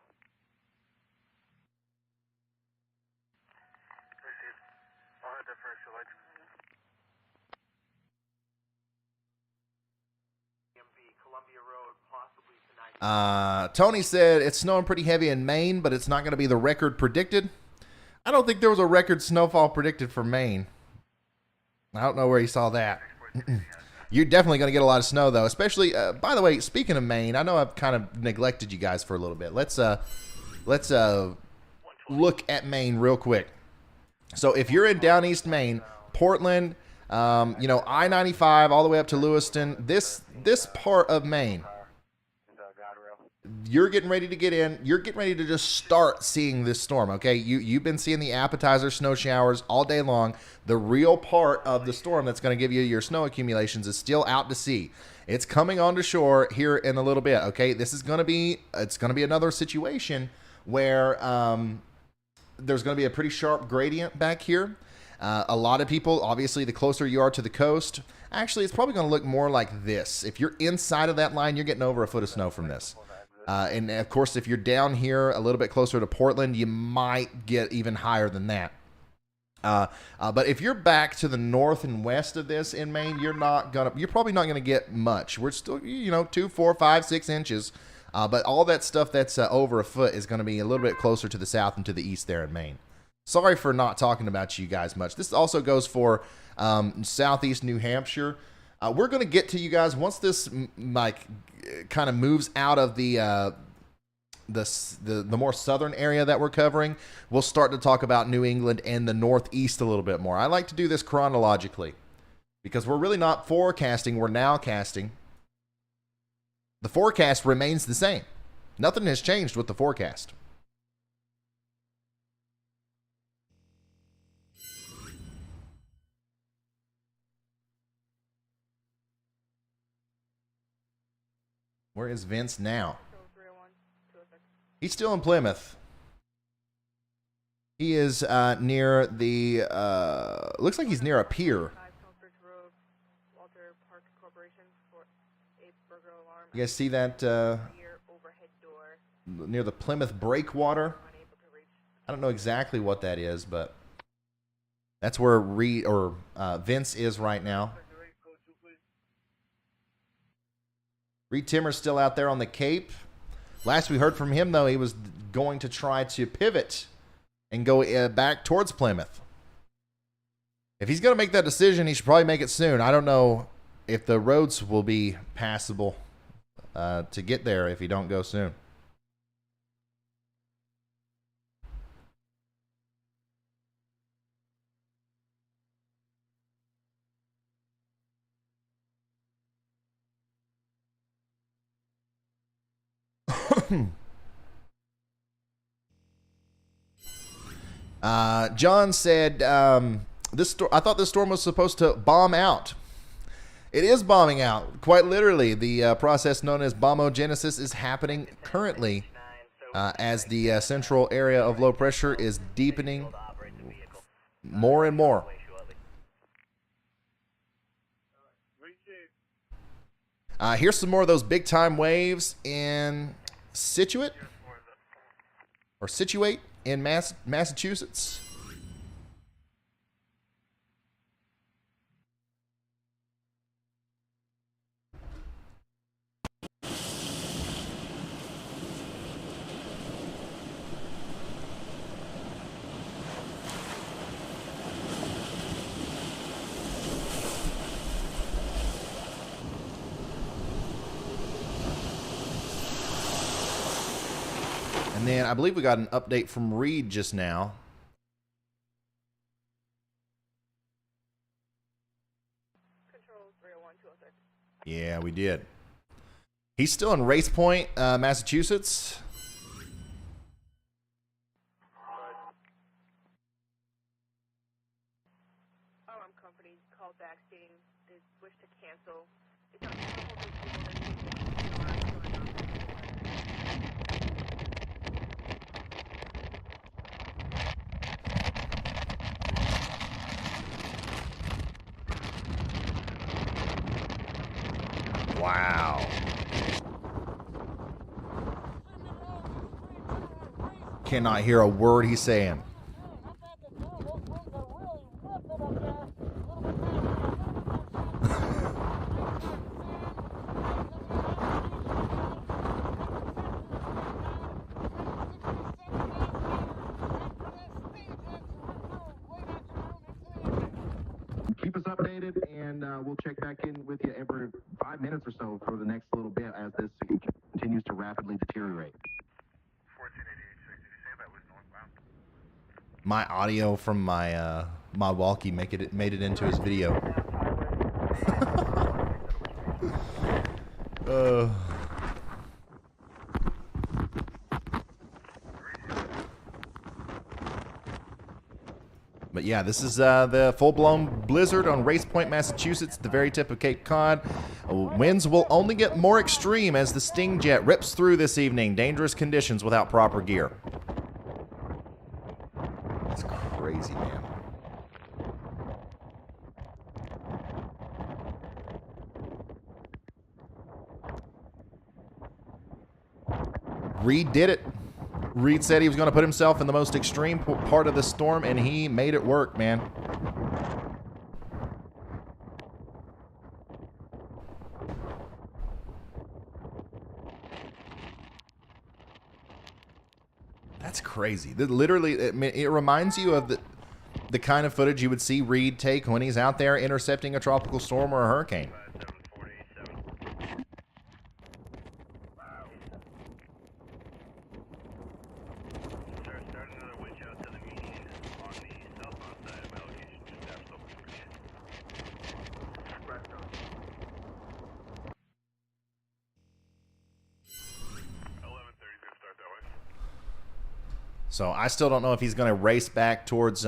Columbia Road, possibly tonight. Tony said it's snowing pretty heavy in Maine, but it's not going to be the record predicted. I don't think there was a record snowfall predicted for Maine. I don't know where he saw that. You're definitely going to get a lot of snow, though, especially, by the way, speaking of Maine, I know I've kind of neglected you guys for a little bit. Let's look at Maine real quick. So if you're in down east Maine, Portland, I-95 all the way up to Lewiston, this part of Maine, you're getting ready to get in. You're getting ready to just start seeing this storm, okay? You've been seeing the appetizer snow showers all day long. The real part of the storm that's going to give you your snow accumulations is still out to sea. It's coming onto shore here in a little bit, okay? This is going to be, it's going to be another situation where there's going to be a pretty sharp gradient back here. A lot of people, obviously, the closer you are to the coast, actually, it's probably going to look more like this. If you're inside of that line, you're getting over a foot of snow from this. And, of course, if you're down here a little bit closer to Portland, you might get even higher than that. But if you're back to the north and west of this in Maine, you're probably not going to get much. We're still, 2, 4, 5, 6 inches. But all that stuff that's over a foot is going to be a little bit closer to the south and to the east there in Maine. Sorry for not talking about you guys much. This also goes for southeast New Hampshire. We're going to get to you guys once this kind of moves out of the more southern area that we're covering. We'll start to talk about New England and the Northeast a little bit more. I like to do this chronologically because we're really not forecasting. We're nowcasting. The forecast remains the same. Nothing has changed with the forecast. Where is Vince now? He's still in Plymouth. He is near the, looks like he's near a pier. You guys see that near the Plymouth breakwater? I don't know exactly what that is, but that's where Vince is right now. Reed Timmer's still out there on the Cape. Last we heard from him, though, he was going to try to pivot and go back towards Plymouth. If he's going to make that decision, he should probably make it soon. I don't know if the roads will be passable to get there if you don't go soon. John said, I thought this storm was supposed to bomb out. It is bombing out, quite literally. The process known as bombogenesis is happening currently as the central area of low pressure is deepening more and more. Here's some more of those big time waves in Situate in Massachusetts. And then I believe we got an update from Reed just now. Yeah, we did. He's still in Race Point, Massachusetts. Company called back stating they wish to cancel. Wow. Cannot hear a word he's saying. Keep us updated, and we'll check back in with you every 5 minutes or so for the next little bit as this continues to rapidly deteriorate. My audio from my my walkie made it into his video. But yeah, this is the full-blown blizzard on Race Point, Massachusetts, the very tip of Cape Cod. Winds will only get more extreme as the Sting Jet rips through this evening. Dangerous conditions without proper gear. It's crazy, man. Reed did it. Reed said he was going to put himself in the most extreme part of the storm, and he made it work, man. That's crazy. Literally, it reminds you of the kind of footage you would see Reed take when he's out there intercepting a tropical storm or a hurricane. So I still don't know if he's going to race back towards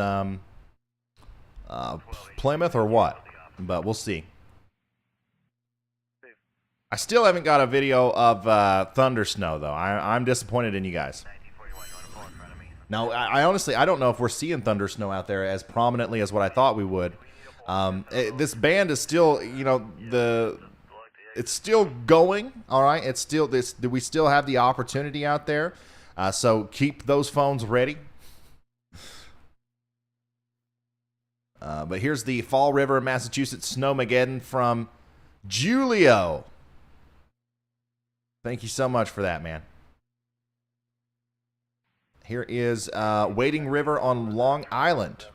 Plymouth or what, but we'll see. I still haven't got a video of thunder snow, though. I'm disappointed in you guys. Now, I honestly, I don't know if we're seeing thunder snow out there as prominently as what I thought we would. This band is still, you know, it's still going, all right? It's still we still have the opportunity out there. So keep those phones ready. But here's the Fall River, Massachusetts Snowmageddon from Julio. Thank you so much for that, man. Here is Wading River on Long Island.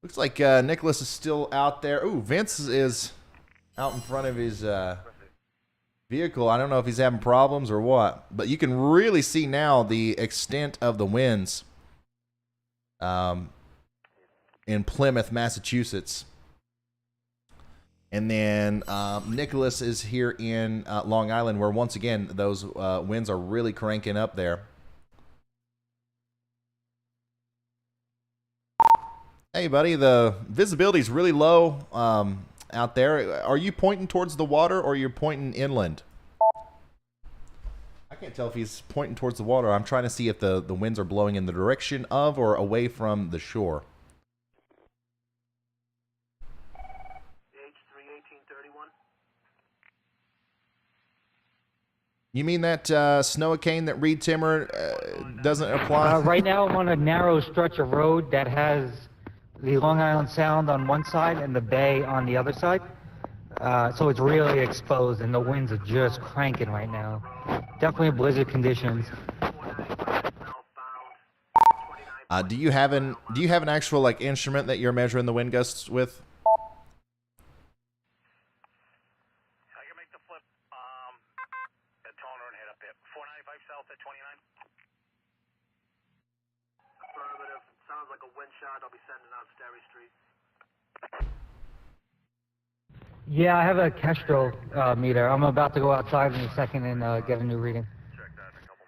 Looks like Nicholas is still out there. Ooh, Vince is out in front of his vehicle. I don't know if he's having problems or what, but you can really see now the extent of the winds in Plymouth, Massachusetts. And then Nicholas is here in Long Island, where once again those winds are really cranking up there. Hey, buddy, the visibility is really low out there. Are you pointing towards the water or you're pointing inland? I can't tell if he's pointing towards the water. I'm trying to see if the winds are blowing in the direction of or away from the shore. You mean that snowcane that Reed Timmer doesn't apply? Right now I'm on a narrow stretch of road that has the Long Island Sound on one side and the bay on the other side. So it's really exposed and the winds are just cranking right now. Definitely blizzard conditions. Do you have an actual like instrument that you're measuring the wind gusts with? Delta 29. Affirmative. Sounds like a wind shot. I'll be sending out Starry Street. Yeah, I have a Kestrel meter. I'm about to go outside in a second and get a new reading. Check that in a couple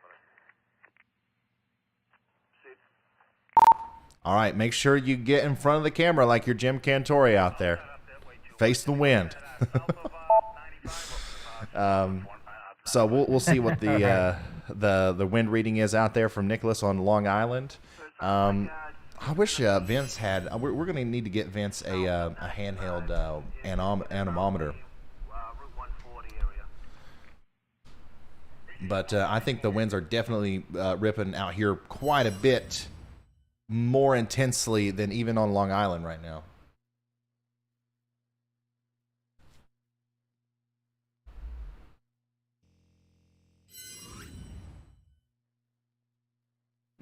minutes. All right, make sure you get in front of the camera like you're Jim Cantori out there. Face the wind. So we'll see what the wind reading is out there from Nicholas on Long Island. I wish Vince had. We're going to need to get Vince a handheld anemometer. But I think the winds are definitely ripping out here quite a bit more intensely than even on Long Island right now.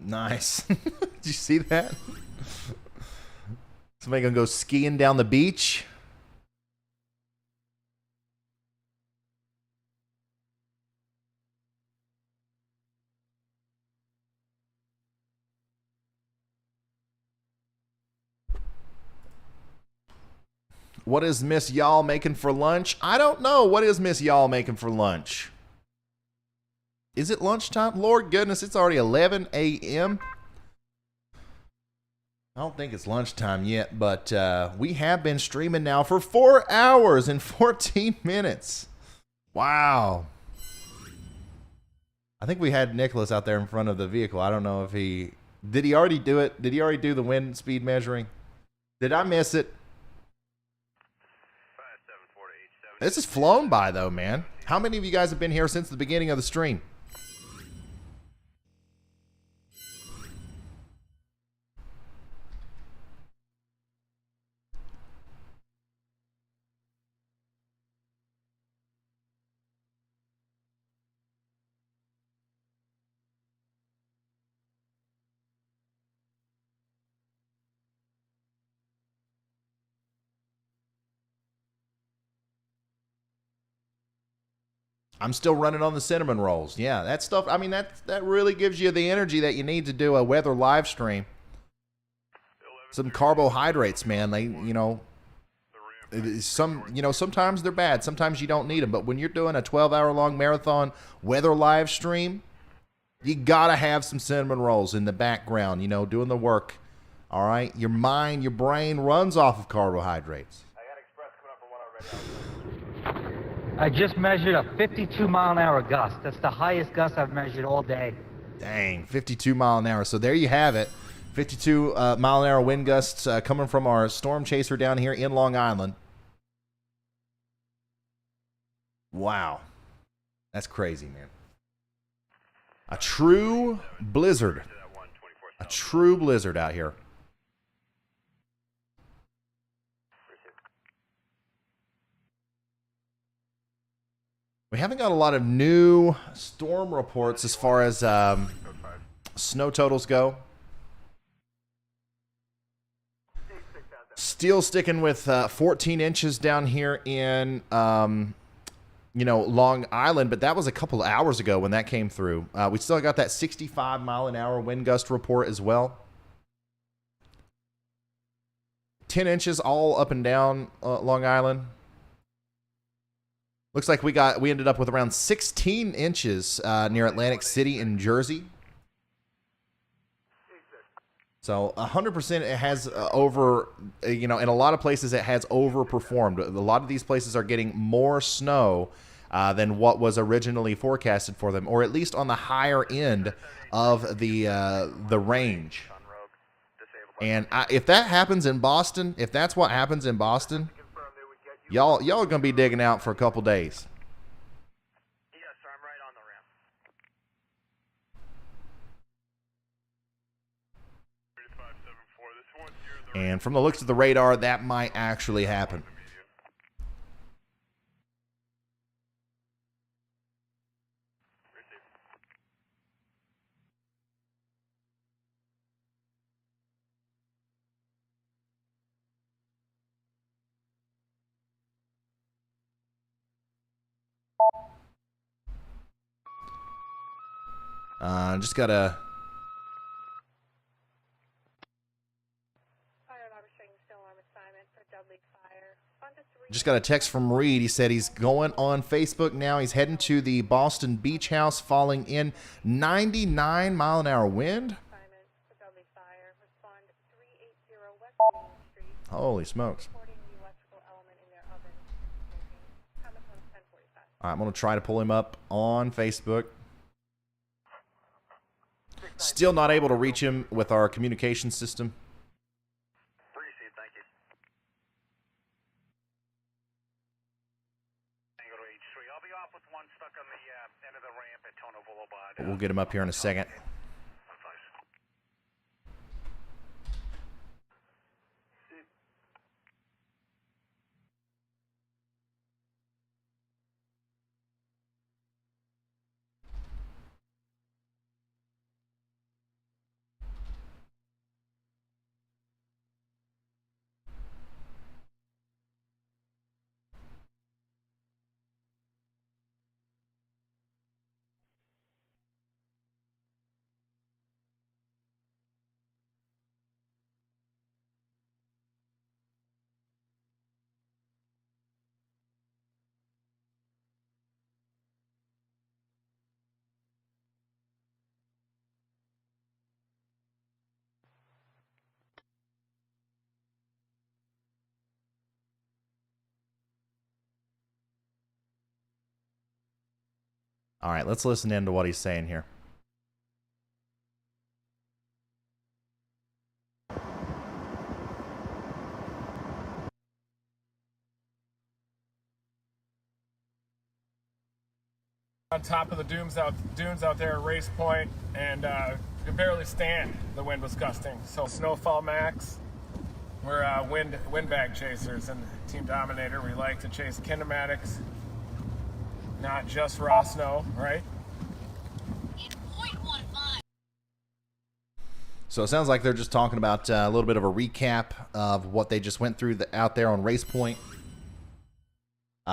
Nice. Did you see that? Somebody gonna go skiing down the beach? What is Miss Y'all making for lunch? I don't know. What is Miss Y'all making for lunch? Is it lunchtime? Lord goodness, it's already 11 a.m. I don't think it's lunchtime yet, but we have been streaming now for 4 hours and 14 minutes. Wow. I think we had Nicholas out there in front of the vehicle. I don't know if did he already do it? Did he already do the wind speed measuring? Did I miss it? This has flown by though, man. How many of you guys have been here since the beginning of the stream? I'm still running on the cinnamon rolls. Yeah, that stuff, I mean, that really gives you the energy that you need to do a weather live stream. Some carbohydrates, man. Sometimes they're bad. Sometimes you don't need them. But when you're doing a 12-hour-long marathon weather live stream, you got to have some cinnamon rolls in the background, doing the work. All right? Your mind, your brain runs off of carbohydrates. I just measured a 52-mile-an-hour gust. That's the highest gust I've measured all day. Dang, 52 mile an hour. So there you have it. 52 mile an hour wind gusts coming from our storm chaser down here in Long Island. Wow. That's crazy, man. A true blizzard. A true blizzard out here. We haven't got a lot of new storm reports as far as snow totals go. Still sticking with 14 inches down here in, Long Island, but that was a couple of hours ago when that came through. We still got that 65 mile an hour wind gust report as well. 10 inches all up and down Long Island. Looks like we ended up with around 16 inches near Atlantic City in Jersey. So 100% it has in a lot of places it has overperformed. A lot of these places are getting more snow than what was originally forecasted for them, or at least on the higher end of the range. And if that happens in Boston, if that's what happens in Boston, y'all are gonna be digging out for a couple days. Yes, sir. I'm right on the ramp. And from the looks of the radar, that might actually happen. Just got a text from Reed. He said he's going on Facebook now. He's heading to the Boston Beach House, falling in 99-mile-an-hour wind. Holy smokes. All right, I'm going to try to pull him up on Facebook. Still not able to reach him with our communication system. We'll get him up here in a second. All right, let's listen in to what he's saying here. On top of the dunes out there at Race Point, and could barely stand. The wind was gusting. So Snowfall Max, we're windbag chasers, and Team Dominator, we like to chase kinematics, not just raw snow, right? So it sounds like they're just talking about a little bit of a recap of what they just went through out there on Race Point.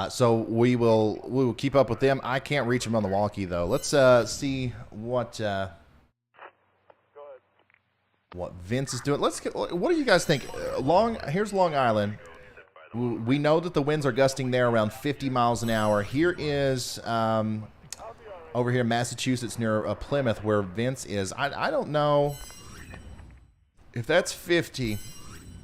So we will keep up with them. I can't reach them on the walkie though. Let's see what Vince is doing. What do you guys think? Here's Long Island. We know that the winds are gusting there around 50 miles an hour. Here is over here in Massachusetts near Plymouth where Vince is. I don't know if that's 50.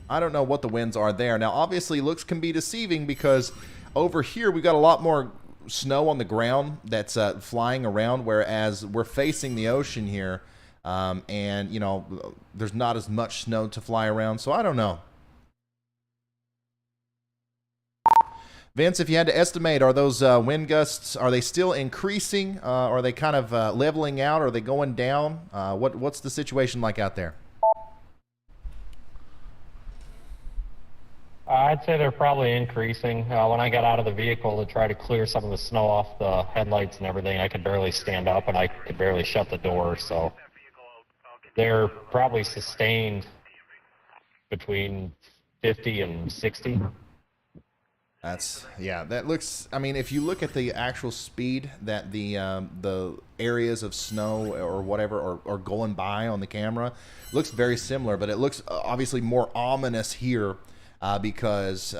I don't know what the winds are there. Now obviously looks can be deceiving because over here we got a lot more snow on the ground that's flying around, whereas we're facing the ocean here, and you know there's not as much snow to fly around. So I don't know. Vince, if you had to estimate, are those wind gusts, are they still increasing? Are they kind of leveling out? Are they going down? What's the situation like out there? I'd say they're probably increasing. When I got out of the vehicle to try to clear some of the snow off the headlights and everything, I could barely stand up and I could barely shut the door. So they're probably sustained between 50 and 60. That looks, I mean, if you look at the actual speed that the areas of snow or whatever are going by on the camera, looks very similar, but it looks obviously more ominous here because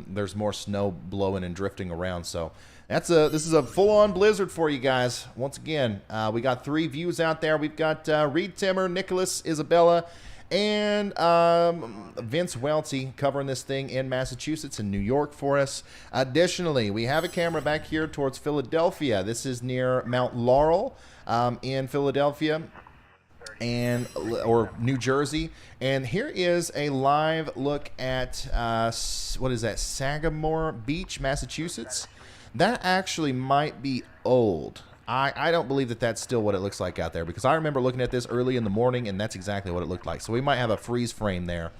there's more snow blowing and drifting around. So this is a full-on blizzard for you guys. Once again, we got 3 views out there. We've got Reed Timmer, Nicholas Isabella, and Vince Waelti covering this thing in Massachusetts and New York for us. Additionally, we have a camera back here towards Philadelphia. This is near Mount Laurel in Philadelphia or New Jersey. And here is a live look at what is that, Sagamore Beach, Massachusetts. That actually might be old. I don't believe that that's still what it looks like out there, because I remember looking at this early in the morning and that's exactly what it looked like. So we might have a freeze frame there.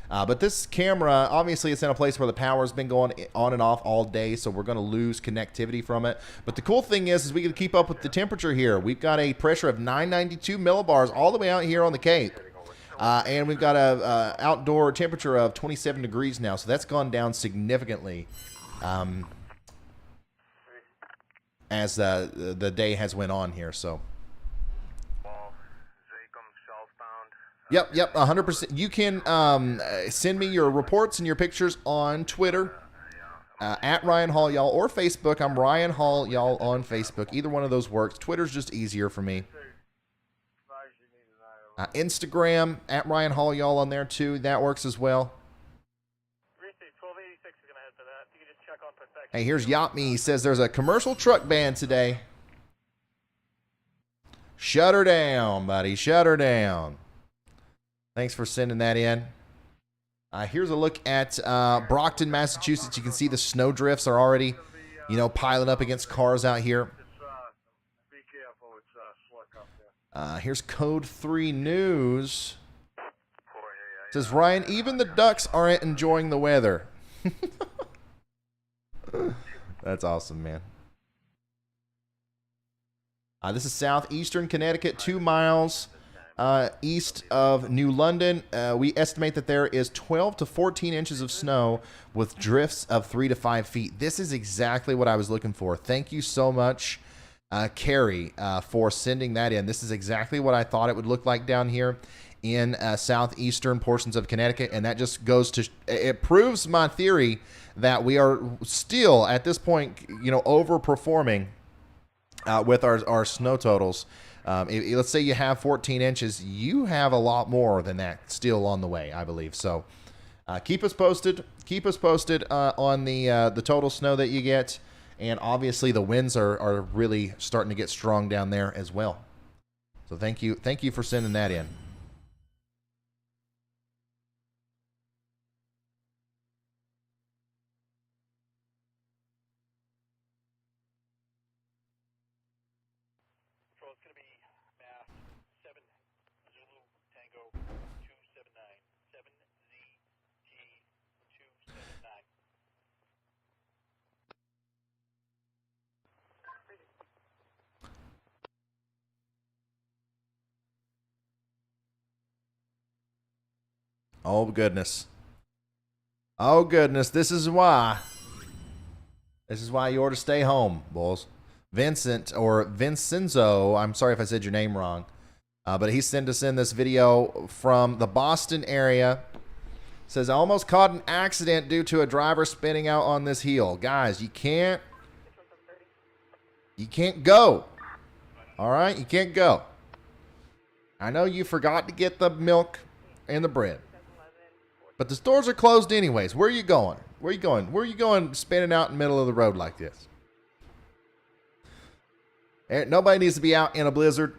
But this camera, obviously it's in a place where the power's been going on and off all day, so we're going to lose connectivity from it. But the cool thing is we can keep up with the temperature here. We've got a pressure of 992 millibars all the way out here on the Cape. And we've got a outdoor temperature of 27 degrees now, so that's gone down significantly as the day has went on here. So Yep, 100%. You can send me your reports and your pictures on Twitter, at Ryan Hall Y'all, or Facebook. I'm Ryan Hall Y'all on Facebook. Either one of those works. Twitter's just easier for me. Instagram, at Ryan Hall Y'all on there too. That works as well. Hey, here's Yacht Me. He says there's a commercial truck ban today. Shut her down, buddy. Shut her down. Thanks for sending that in. Here's a look at Brockton, Massachusetts. You can see the snow drifts are already, piling up against cars out here. Be careful, it's slick up there. Here's Code 3 News. It says, Ryan, even the ducks aren't enjoying the weather. That's awesome, man. This is southeastern Connecticut, 2 miles east of New London. We estimate that there is 12 to 14 inches of snow with drifts of 3 to 5 feet. This is exactly what I was looking for. Thank you so much, Carrie, for sending that in. This is exactly what I thought it would look like down here in southeastern portions of Connecticut, and that just goes to it proves my theory that we are still at this point, overperforming with our snow totals. Let's say you have 14 inches, you have a lot more than that still on the way, I believe. So keep us posted. Keep us posted on the total snow that you get, and obviously the winds are really starting to get strong down there as well. So thank you for sending that in. Oh, goodness. Oh, goodness. This is why you ought to stay home, bulls. Vincent, or Vincenzo, I'm sorry if I said your name wrong, but he sent us in this video from the Boston area. Says, I almost caught an accident due to a driver spinning out on this hill. Guys, you can't go. All right? You can't go. I know you forgot to get the milk and the bread, but the stores are closed anyways. Where are you going? Where are you going? Where are you going spinning out in the middle of the road like this? Nobody needs to be out in a blizzard.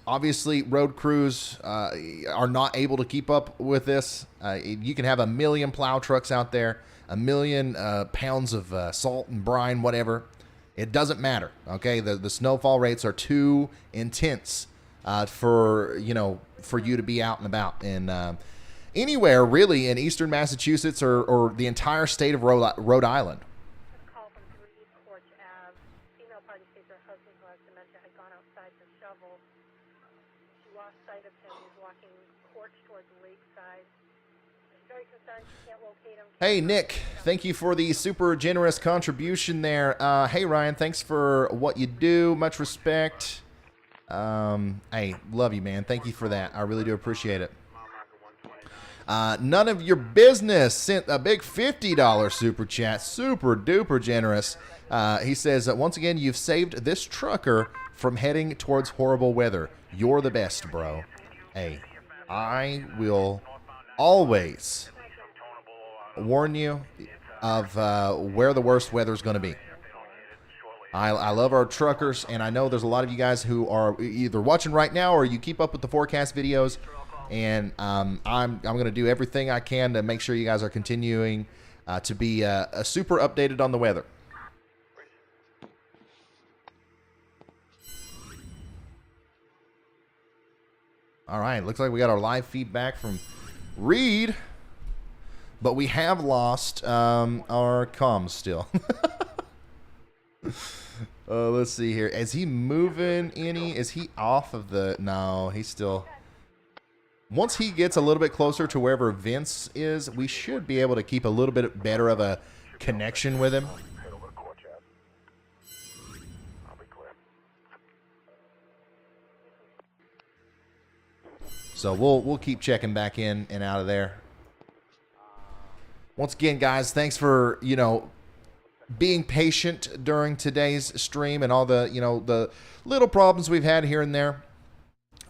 Obviously, road crews are not able to keep up with this. You can have 1 million plow trucks out there, 1 million pounds of salt and brine, whatever. It doesn't matter, okay? The snowfall rates are too intense for you to be out and about. And anywhere, really, in eastern Massachusetts or the entire state of Rhode Island. Hey, Nick, thank you for the super generous contribution there. Hey, Ryan, thanks for what you do. Much respect. Hey, love you, man. Thank you for that. I really do appreciate it. None of your business sent a big $50 super chat. Super duper generous. He says, once again, you've saved this trucker from heading towards horrible weather. You're the best, bro. Hey, I will always warn you of where the worst weather is going to be. I love our truckers, and I know there's a lot of you guys who are either watching right now or you keep up with the forecast videos. And I'm going to do everything I can to make sure you guys are continuing to be super updated on the weather. All right, looks like we got our live feedback from Reed, but we have lost our comms still. Let's see here. Is he moving any? Is he off of the... No, he's still... Once he gets a little bit closer to wherever Vince is, we should be able to keep a little bit better of a connection with him. So we'll keep checking back in and out of there. Once again, guys, thanks for, being patient during today's stream and all the, the little problems we've had here and there.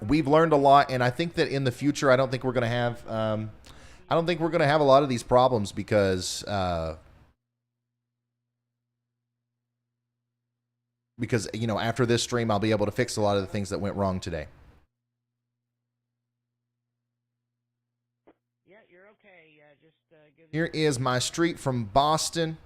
We've learned a lot, and I think that in the future, I don't think we're going to have a lot of these problems because after this stream, I'll be able to fix a lot of the things that went wrong today. Yeah, you're okay. Just give Here is my street from Boston.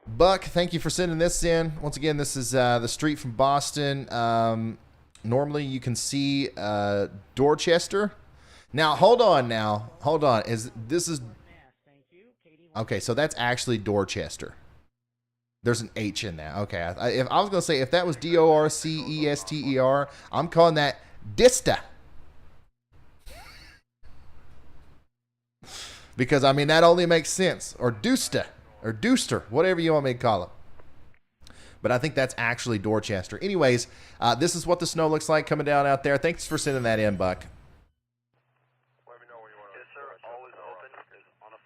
Buck, thank you for sending this in. Once again, this is the street from Boston. Normally, you can see Dorchester. Now, hold on. This is okay? So that's actually Dorchester. There's an H in that. Okay, if I was gonna say if that was Dorcester, I'm calling that Dista. Because I mean that only makes sense. Or Deusta. Or Deuster, whatever you want me to call it. But I think that's actually Dorchester. Anyways, this is what the snow looks like coming down out there. Thanks for sending that in, Buck. Let me know when you want to. Yes, sir. Always open. Is on a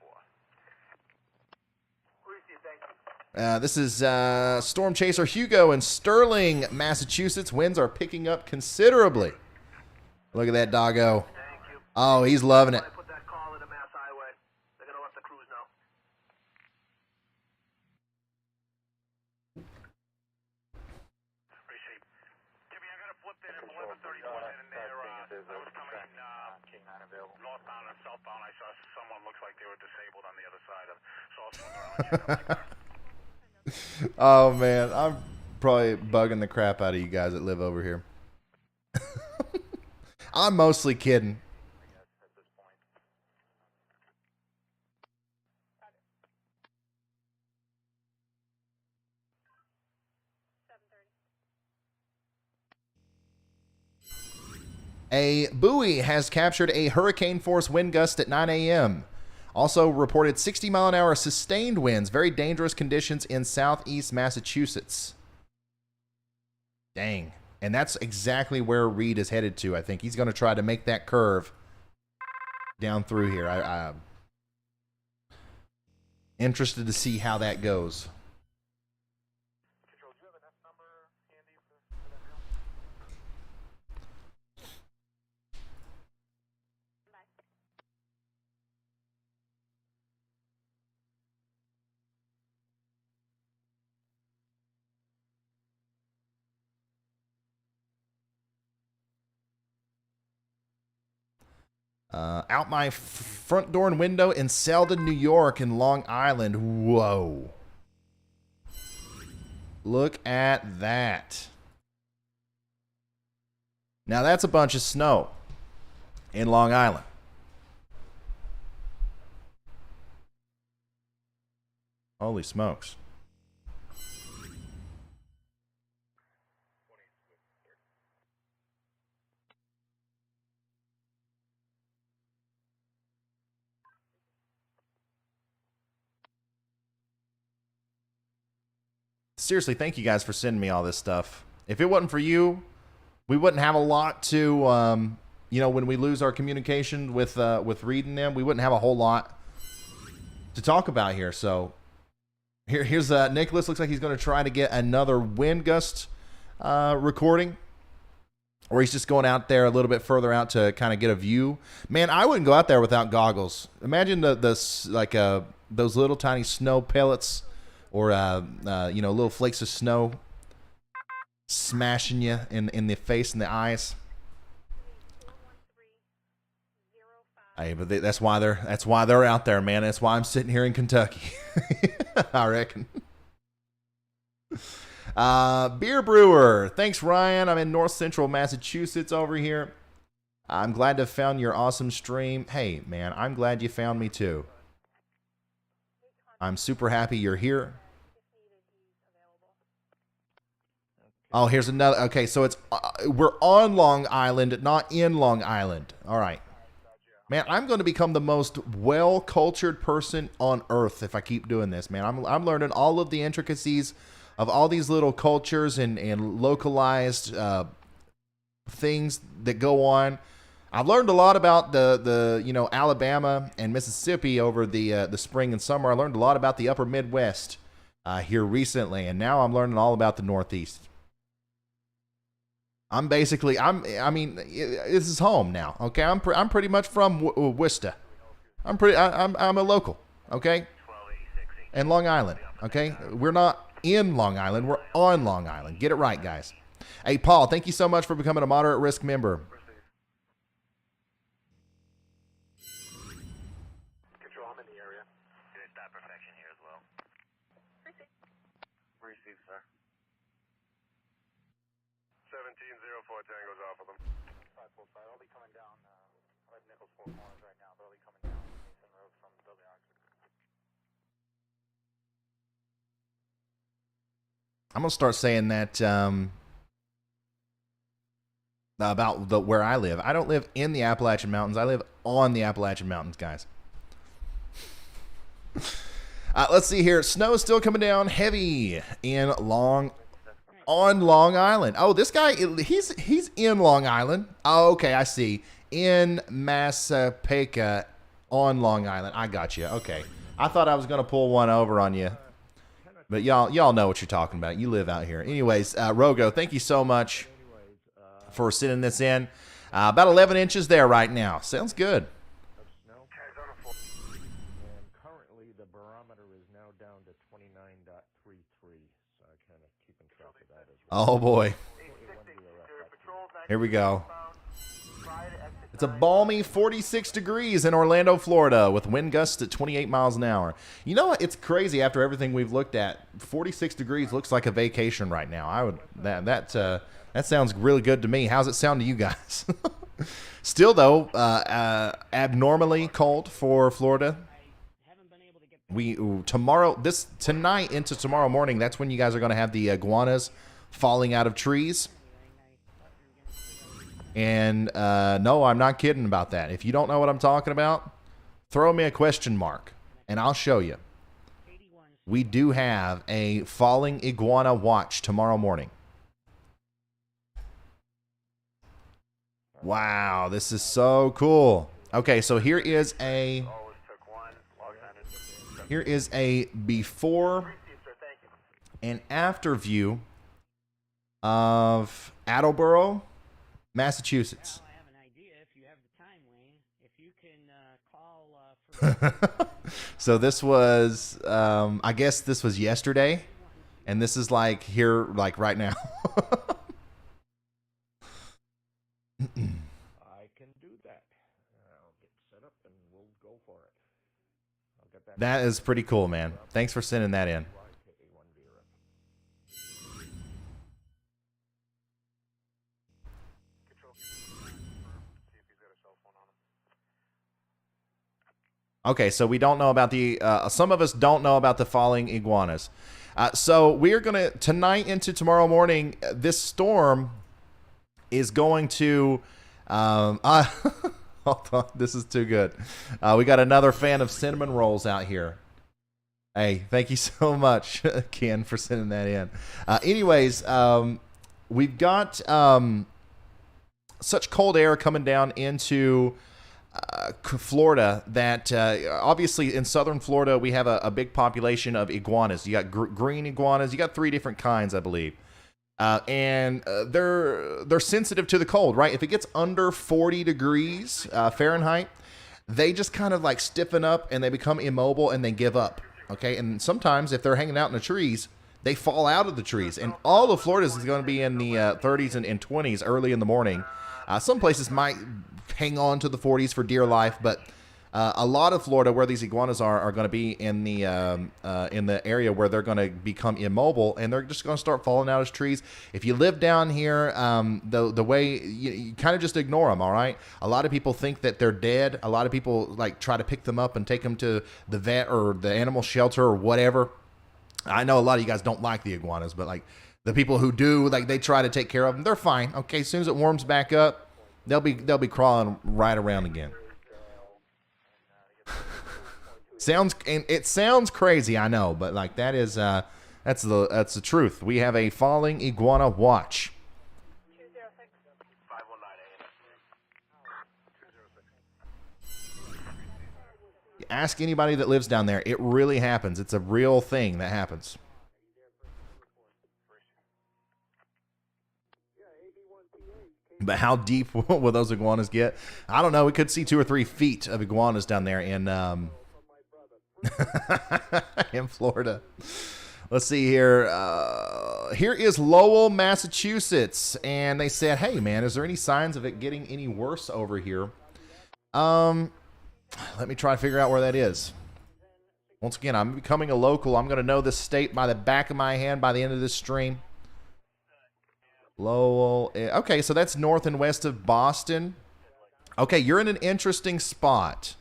4. This is Storm Chaser Hugo in Sterling, Massachusetts. Winds are picking up considerably. Look at that doggo. Oh, he's loving it. Northbound and southbound, I saw someone looks like they were disabled on the other side of, so I'll swing around. Oh man, I'm probably bugging the crap out of you guys that live over here. I'm mostly kidding. A buoy has captured a hurricane-force wind gust at 9 a.m. Also reported 60-mile-an-hour sustained winds. Very dangerous conditions in southeast Massachusetts. Dang. And that's exactly where Reed is headed to, I think. He's going to try to make that curve down through here. I'm interested to see how that goes. Out my front door and window in Selden, New York, and Long Island. Whoa. Look at that. Now that's a bunch of snow in Long Island. Holy smokes. Seriously, thank you guys for sending me all this stuff. If it wasn't for you, we wouldn't have a lot to, when we lose our communication with reading them, we wouldn't have a whole lot to talk about here. So here's Nicholas. Looks like he's going to try to get another wind gust recording, or he's just going out there a little bit further out to kind of get a view. Man, I wouldn't go out there without goggles. Imagine those little tiny snow pellets. Or, little flakes of snow smashing you in the face and the eyes. Hey, but that's why they're out there, man. That's why I'm sitting here in Kentucky. I reckon. Beer Brewer. Thanks, Ryan. I'm in North Central Massachusetts over here. I'm glad to have found your awesome stream. Hey, man, I'm glad you found me too. I'm super happy you're here. Oh, here's another. Okay, so it's we're on Long Island, not in Long Island. All right. Man, I'm going to become the most well-cultured person on earth if I keep doing this, man. I'm learning all of the intricacies all these little cultures and localized things that go on. I've learned a lot about the Alabama and Mississippi over the spring and summer. I learned a lot about the upper Midwest here recently, and now I'm learning all about the Northeast. This is home now. Okay, I'm pretty much from Worcester. I'm a local. Okay, and Long Island. Okay, we're not in Long Island. We're on Long Island. Get it right, guys. Hey, Paul, thank you so much for becoming a moderate risk member. Control, I'm in the area. Good, that perfection here as well. Receive, sir. 1704 Tango's off of them. 545, I'll be coming down. I'm at Nicholas Four Corners right now, but I'll be coming down Mason Road from the building arch. I'm gonna start saying that about where I live. I don't live in the Appalachian Mountains. I live on the Appalachian Mountains, guys. Let's see here. Snow is still coming down heavy on Long Island. Oh, this guy, he's in Long Island. Oh, okay, I see. In Massapequa on Long Island. I got you. Okay. I thought I was gonna pull one over on you. But y'all know what you're talking about. You live out here. Anyways, Rogo, thank you so much for sending this in. About 11 inches there right now. Sounds good. And currently the barometer is now down to 29.33. So I'm kind of keeping track of that as well. Oh boy. Here we go. It's a balmy 46 degrees in Orlando, Florida, with wind gusts at 28 miles an hour. You know what? It's crazy after everything we've looked at. 46 degrees looks like a vacation right now. That sounds really good to me. How's it sound to you guys? Still though, abnormally cold for Florida. Tonight into tomorrow morning, that's when you guys are going to have the iguanas falling out of trees. And no, I'm not kidding about that. If you don't know what I'm talking about, throw me a question mark and I'll show you. We do have a falling iguana watch tomorrow morning. Wow, this is so cool. Okay, so here is a before and after view of Attleboro, Massachusetts. Well, I have an idea if you have the time, Wayne. If you can call So this was, I guess this was yesterday, and this is like here, like right now. I can do that. I'll get set up and we'll go for it. I'll get that. That is pretty cool, man. Thanks for sending that in. Okay, so we don't know about the, some of us don't know about the falling iguanas. So we are going to, tonight into tomorrow morning, this storm is going to, hold on, this is too good. We got another fan of cinnamon rolls out here. Hey, thank you so much, Ken, for sending that in. Anyways, we've got such cold air coming down into Florida that obviously in southern Florida we have a big population of iguanas. You got green iguanas. You got 3 different kinds, I believe, and they're sensitive to the cold, right? If it gets under 40 degrees Fahrenheit, they just kind of like stiffen up and they become immobile and they give up. Okay, and sometimes if they're hanging out in the trees, they fall out of the trees. And all of Florida is going to be in the 30s and 20s early in the morning. Some places might hang on to the 40s for dear life, but a lot of Florida, where these iguanas are going to be in the area where they're going to become immobile, and they're just going to start falling out of trees. If you live down here, the way you kind of just ignore them. All right, a lot of people think that they're dead. A lot of people like try to pick them up and take them to the vet or the animal shelter or whatever. I know a lot of you guys don't like the iguanas, but like the people who do, like they try to take care of them. They're fine. Okay, as soon as it warms back up, they'll be crawling right around again. It sounds crazy, I know, but like that is That's the truth. We have a falling iguana watch. 206. 519 AM. Ask anybody that lives down there. It really happens. It's a real thing that happens. But how deep will those iguanas get? I don't know. We could see 2 or 3 feet of iguanas down there in in Florida. Let's see here. Here is Lowell, Massachusetts, and they said, "Hey, man, is there any signs of it getting any worse over here?" Let me try to figure out where that is. Once again, I'm becoming a local. I'm going to know this state by the back of my hand by the end of this stream. Lowell. Okay, so that's north and west of Boston. Okay, you're in an interesting spot.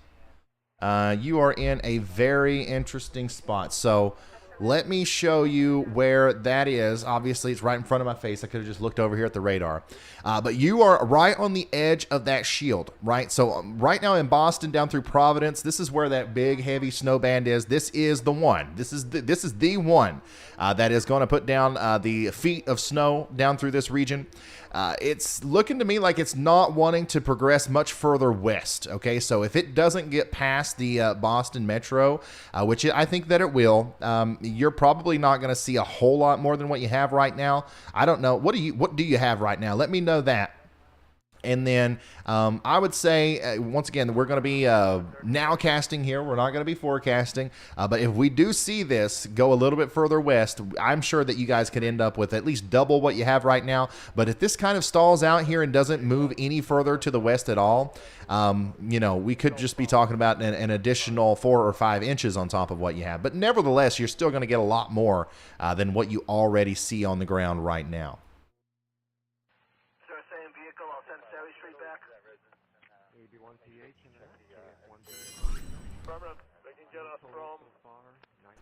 You are in a very interesting spot. So let me show you where that is. Obviously, it's right in front of my face. I could have just looked over here at the radar. But you are right on the edge of that shield, right? So right now in Boston down through Providence, this is where that big, heavy snow band is. This is the one. This is the one that is going to put down the feet of snow down through this region. It's looking to me like it's not wanting to progress much further west. Okay, so if it doesn't get past the Boston Metro, which I think that it will, you're probably not going to see a whole lot more than what you have right now. I don't know. What do you have right now? Let me know that. And then I would say, once again, we're going to be nowcasting here. We're not going to be forecasting. But if we do see this go a little bit further west, I'm sure that you guys could end up with at least double what you have right now. But if this kind of stalls out here and doesn't move any further to the west at all, we could just be talking about an additional 4 or 5 inches on top of what you have. But nevertheless, you're still going to get a lot more than what you already see on the ground right now.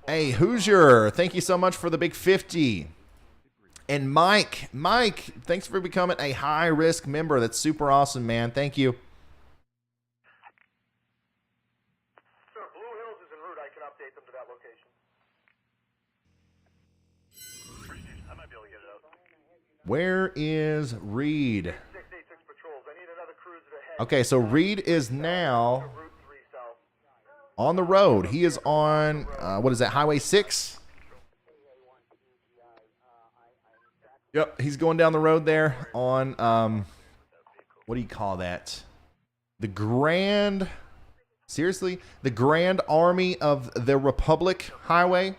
Hey, Hoosier, thank you so much for the big 50. And Mike, thanks for becoming a high-risk member. That's super awesome, man. Thank you. Sir, Blue Hills is en route. I can update them to that location. I might be able to get it out. Where is Reed? 686 patrols. I need another cruiser ahead. Okay, so Reed is now on the road. He is on, what is that, Highway 6? Yep, he's going down the road there on, what do you call that? The Grand Army of the Republic Highway.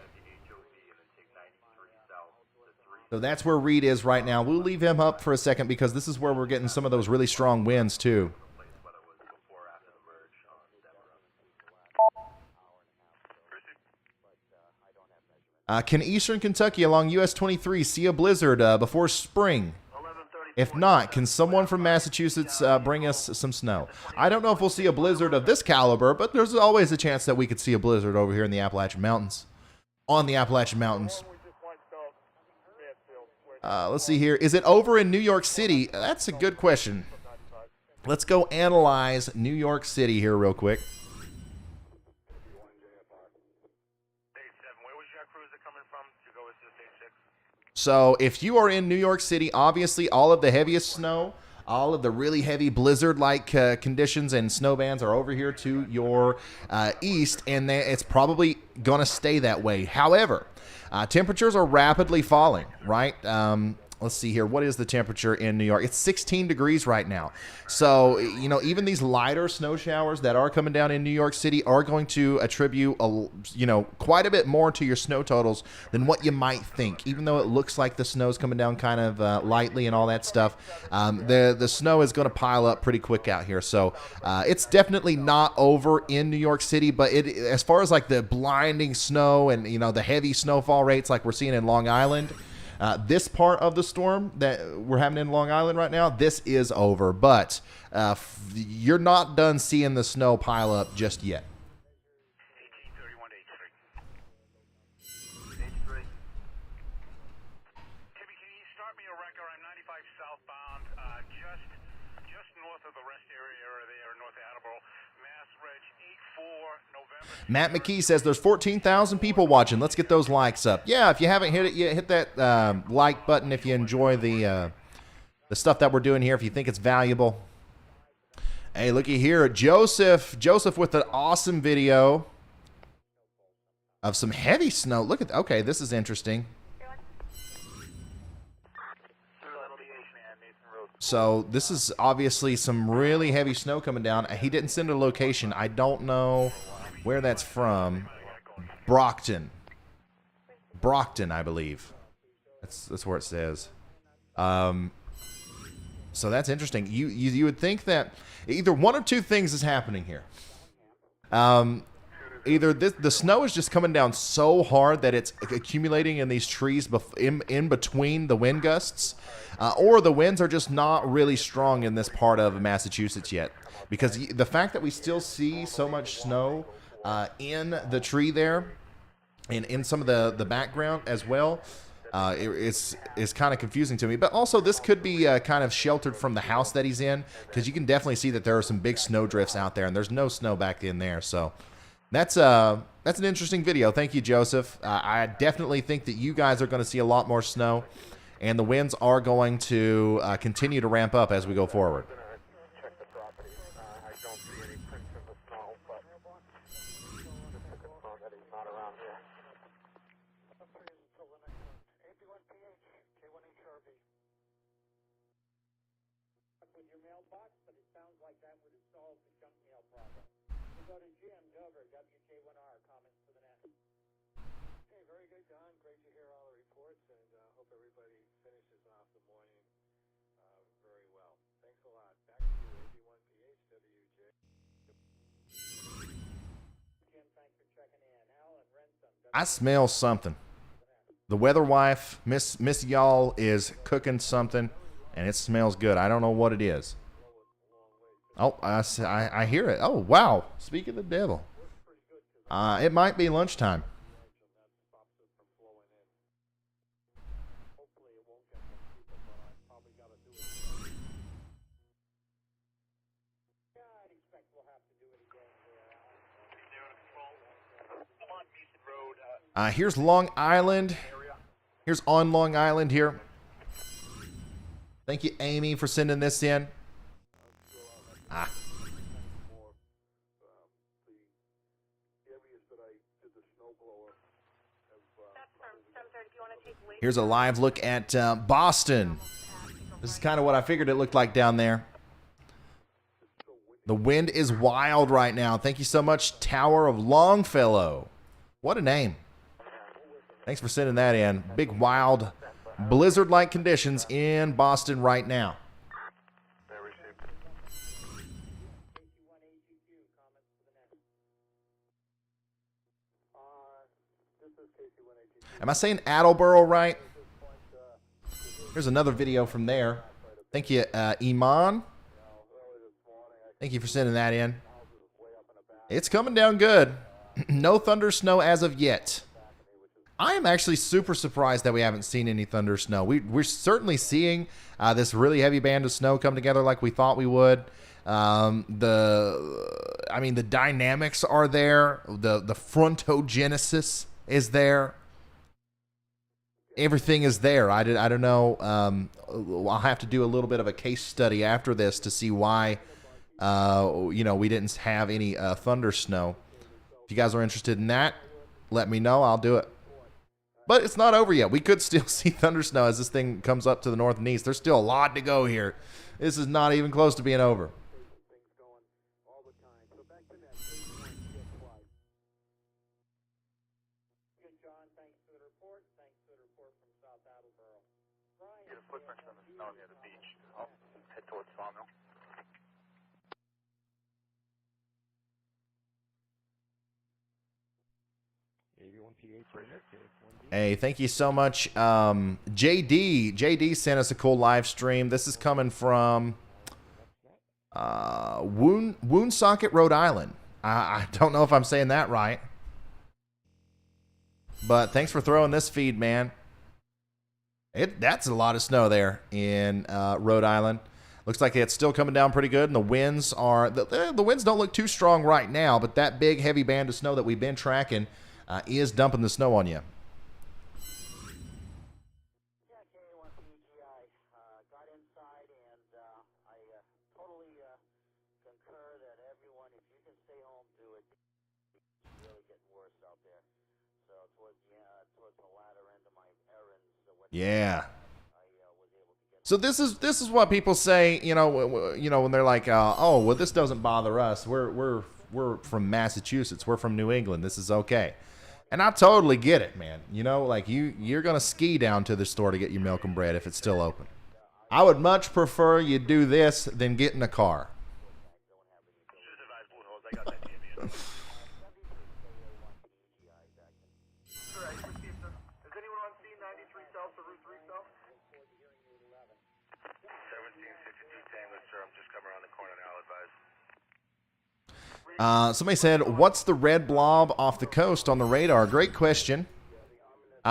So that's where Reed is right now. We'll leave him up for a second because this is where we're getting some of those really strong winds too. Can Eastern Kentucky along US 23 see a blizzard before spring? If not, can someone from Massachusetts bring us some snow? I don't know if we'll see a blizzard of this caliber, but there's always a chance that we could see a blizzard over here in the Appalachian Mountains. On the Appalachian Mountains. Let's see here. Is it over in New York City? That's a good question. Let's go analyze New York City here real quick. So if you are in New York City, obviously all of the heaviest snow, all of the really heavy blizzard-like conditions and snow bands are over here to your east, and it's probably going to stay that way. However, temperatures are rapidly falling, right? Let's see here. What is the temperature in New York? It's 16 degrees right now. So, even these lighter snow showers that are coming down in New York City are going to attribute, quite a bit more to your snow totals than what you might think. Even though it looks like the snow's coming down kind of lightly and all that stuff, the snow is going to pile up pretty quick out here. So, it's definitely not over in New York City, but as far as like the blinding snow and, the heavy snowfall rates like we're seeing in Long Island, this part of the storm that we're having in Long Island right now, this is over. But you're not done seeing the snow pile up just yet. 1831 H3. Timmy, can you start me a record? I'm 95 southbound, just north of the rest area there, north of Attleboro. Mass Matt McKee says there's 14,000 people watching. Let's get those likes up. Yeah, if you haven't hit it yet, hit that like button if you enjoy the stuff that we're doing here, if you think it's valuable. Hey, looky here. Joseph with an awesome video of some heavy snow. Look at, okay, this is interesting. So this is obviously some really heavy snow coming down. He didn't send a location. I don't know where that's from. Brockton, I believe. That's where it says. So that's interesting. You would think that either one of two things is happening here. Either the snow is just coming down so hard that it's accumulating in these trees in between the wind gusts, or the winds are just not really strong in this part of Massachusetts yet. Because the fact that we still see so much snow in the tree there, and in some of the background as well, it's kind of confusing to me. But also, this could be kind of sheltered from the house that he's in, because you can definitely see that there are some big snow drifts out there, and there's no snow back in there. So that's an interesting video. Thank you, Joseph. I definitely think that you guys are going to see a lot more snow, and the winds are going to continue to ramp up as we go forward. I smell something. The weather wife, Miss Y'all, is cooking something, and it smells good. I don't know what it is. Oh, I hear it. Oh, wow. Speak of the devil. It might be lunchtime. Here's Long Island. Here's on Long Island here. Thank you, Amy, for sending this in. Here's a live look at Boston. This is kind of what I figured it looked like down there. The wind is wild right now. Thank you so much, Tower of Longfellow. What a name. Thanks for sending that in. Big, wild, blizzard-like conditions in Boston right now. Am I saying Attleboro right? Here's another video from there. Thank you, Iman. Thank you for sending that in. It's coming down good. No thunder snow as of yet. I am actually super surprised that we haven't seen any thunder snow. We're certainly seeing this really heavy band of snow come together like we thought we would. The dynamics are there. The frontogenesis is there. Everything is there. I don't know. I'll have to do a little bit of a case study after this to see why we didn't have any thunder snow. If you guys are interested in that, let me know. I'll do it. But it's not over yet. We could still see thunder snow as this thing comes up to the north and east. There's still a lot to go here. This is not even close to being over. Footprints on the snow near the beach. I'll head towards Sawmill. Hey, thank you so much. JD sent us a cool live stream. This is coming from Woonsocket, Rhode Island. I don't know if I'm saying that right. But thanks for throwing this feed, man. That's a lot of snow there in Rhode Island. Looks like it's still coming down pretty good, and the winds are the winds don't look too strong right now, but that big heavy band of snow that we've been tracking is dumping the snow on you. Yeah. So this is what people say, when they're like, oh, well, this doesn't bother us. We're from Massachusetts. We're from New England. This is okay. And I totally get it, man. Like you're gonna ski down to the store to get your milk and bread if it's still open. I would much prefer you do this than get in a car. Somebody said, what's the red blob off the coast on the radar? Great question.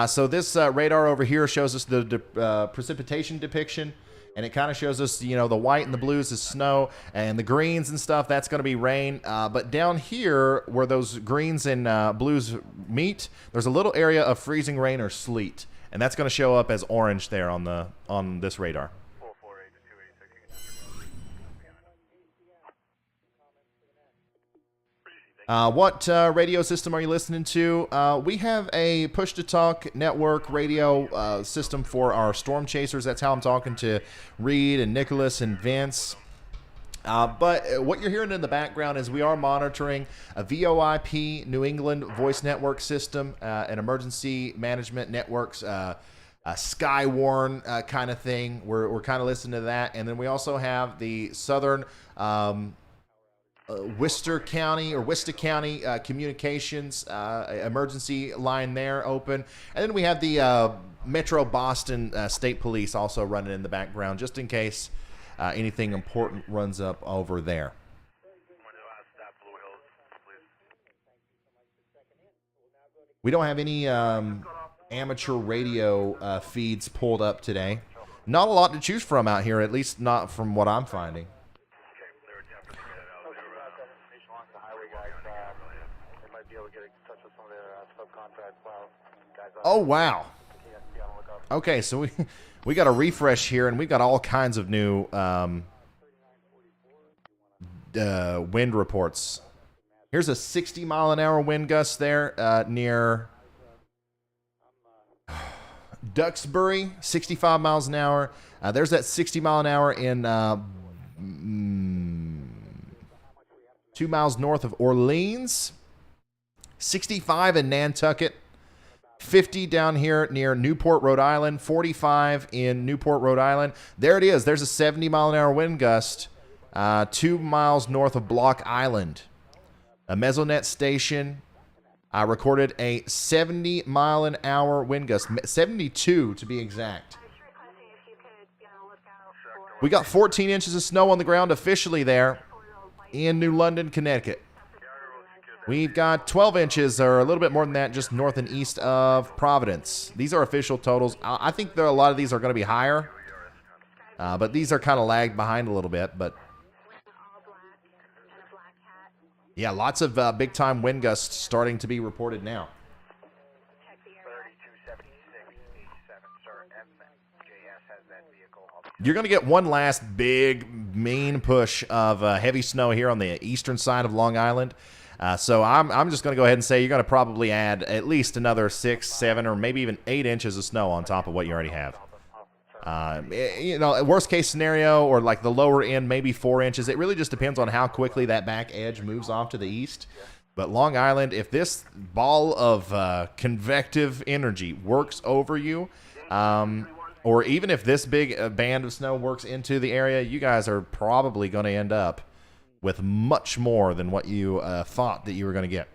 So this radar over here shows us the precipitation depiction, and it kind of shows us, the white and the blues is snow, and the greens and stuff, that's going to be rain. But down here, where those greens and blues meet, there's a little area of freezing rain or sleet, and that's going to show up as orange there on this radar. What radio system are you listening to? We have a push-to-talk network radio system for our storm chasers. That's how I'm talking to Reed and Nicholas and Vince. But what you're hearing in the background is we are monitoring a VoIP New England voice network system, an emergency management networks, a Skywarn kind of thing. We're kind of listening to that. And then we also have the Southern Worcester County communications emergency line there open, and then we have the Metro Boston State Police also running in the background just in case anything important runs up over there. We don't have any amateur radio feeds pulled up today. Not a lot to choose from out here, at least not from what I'm finding. Oh, wow. Okay, so we got a refresh here, and we've got all kinds of new wind reports. Here's a 60-mile-an-hour wind gust there near Duxbury, 65 miles an hour. There's that 60-mile-an-hour in 2 miles north of Orleans. 65 in Nantucket. 50 down here near Newport, Rhode Island. 45 in Newport, Rhode Island. There it is. There's a 70-mile-an-hour wind gust 2 miles north of Block Island. A Mesonet station recorded a 70-mile-an-hour wind gust. 72 to be exact. We got 14 inches of snow on the ground officially there in New London, Connecticut. We've got 12 inches, or a little bit more than that, just north and east of Providence. These are official totals. I think a lot of these are going to be higher, but these are kind of lagged behind a little bit. But yeah, lots of big-time wind gusts starting to be reported now. You're going to get one last big, mean push of heavy snow here on the eastern side of Long Island. So I'm just going to go ahead and say you're going to probably add at least another 6, 7, or maybe even 8 inches of snow on top of what you already have. Worst case scenario, or like the lower end, maybe 4 inches. It really just depends on how quickly that back edge moves off to the east. But Long Island, if this ball of convective energy works over you, or even if this big band of snow works into the area, you guys are probably going to end up with much more than what you thought that you were going to get.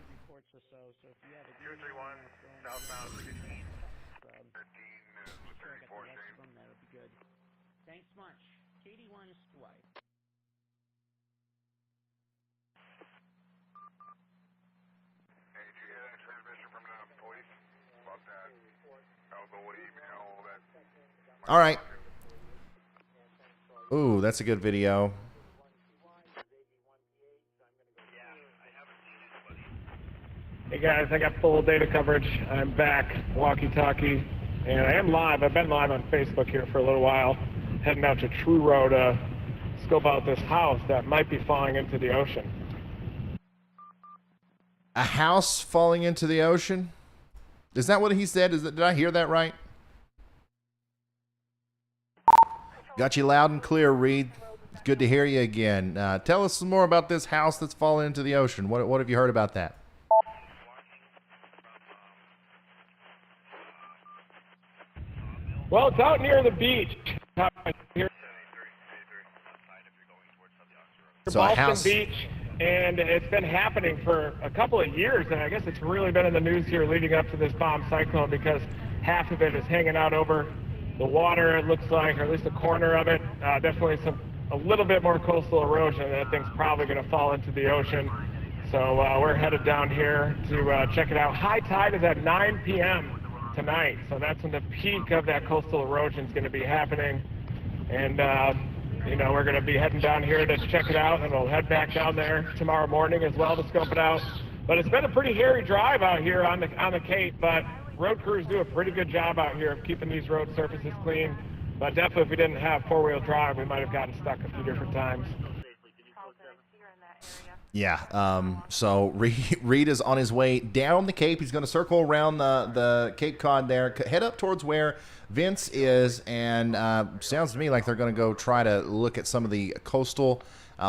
Thanks much. Katie one is Dwight. Hey, did you get a transmission from the police about that elbow email, all that? All right. Ooh, that's a good video. Hey guys, I got full data coverage. I'm back, walkie-talkie, and I am live. I've been live on Facebook here for a little while, heading out to True Road to scope out this house that might be falling into the ocean. A house falling into the ocean? Is that what he said? Did I hear that right? Got you loud and clear, Reed. Good to hear you again. Tell us some more about this house that's fallen into the ocean. What have you heard about that? Well, it's out near the beach. So a house. Beach, and it's been happening for a couple of years, and I guess it's really been in the news here leading up to this bomb cyclone because half of it is hanging out over the water, it looks like, or at least a corner of it. Definitely a little bit more coastal erosion. That thing's probably going to fall into the ocean. So we're headed down here to check it out. High tide is at 9 p.m. tonight, so that's when the peak of that coastal erosion is going to be happening. And you know, we're going to be heading down here to check it out, and we'll head back down there tomorrow morning as well to scope it out. But it's been a pretty hairy drive out here on the Cape, but road crews do a pretty good job out here of keeping these road surfaces clean. But definitely if we didn't have four-wheel drive, we might have gotten stuck a few different times. Yeah, so Reed is on his way down the Cape. He's going to circle around the Cape Cod there, head up towards where Vince is, and sounds to me like they're going to go try to look at some of the coastal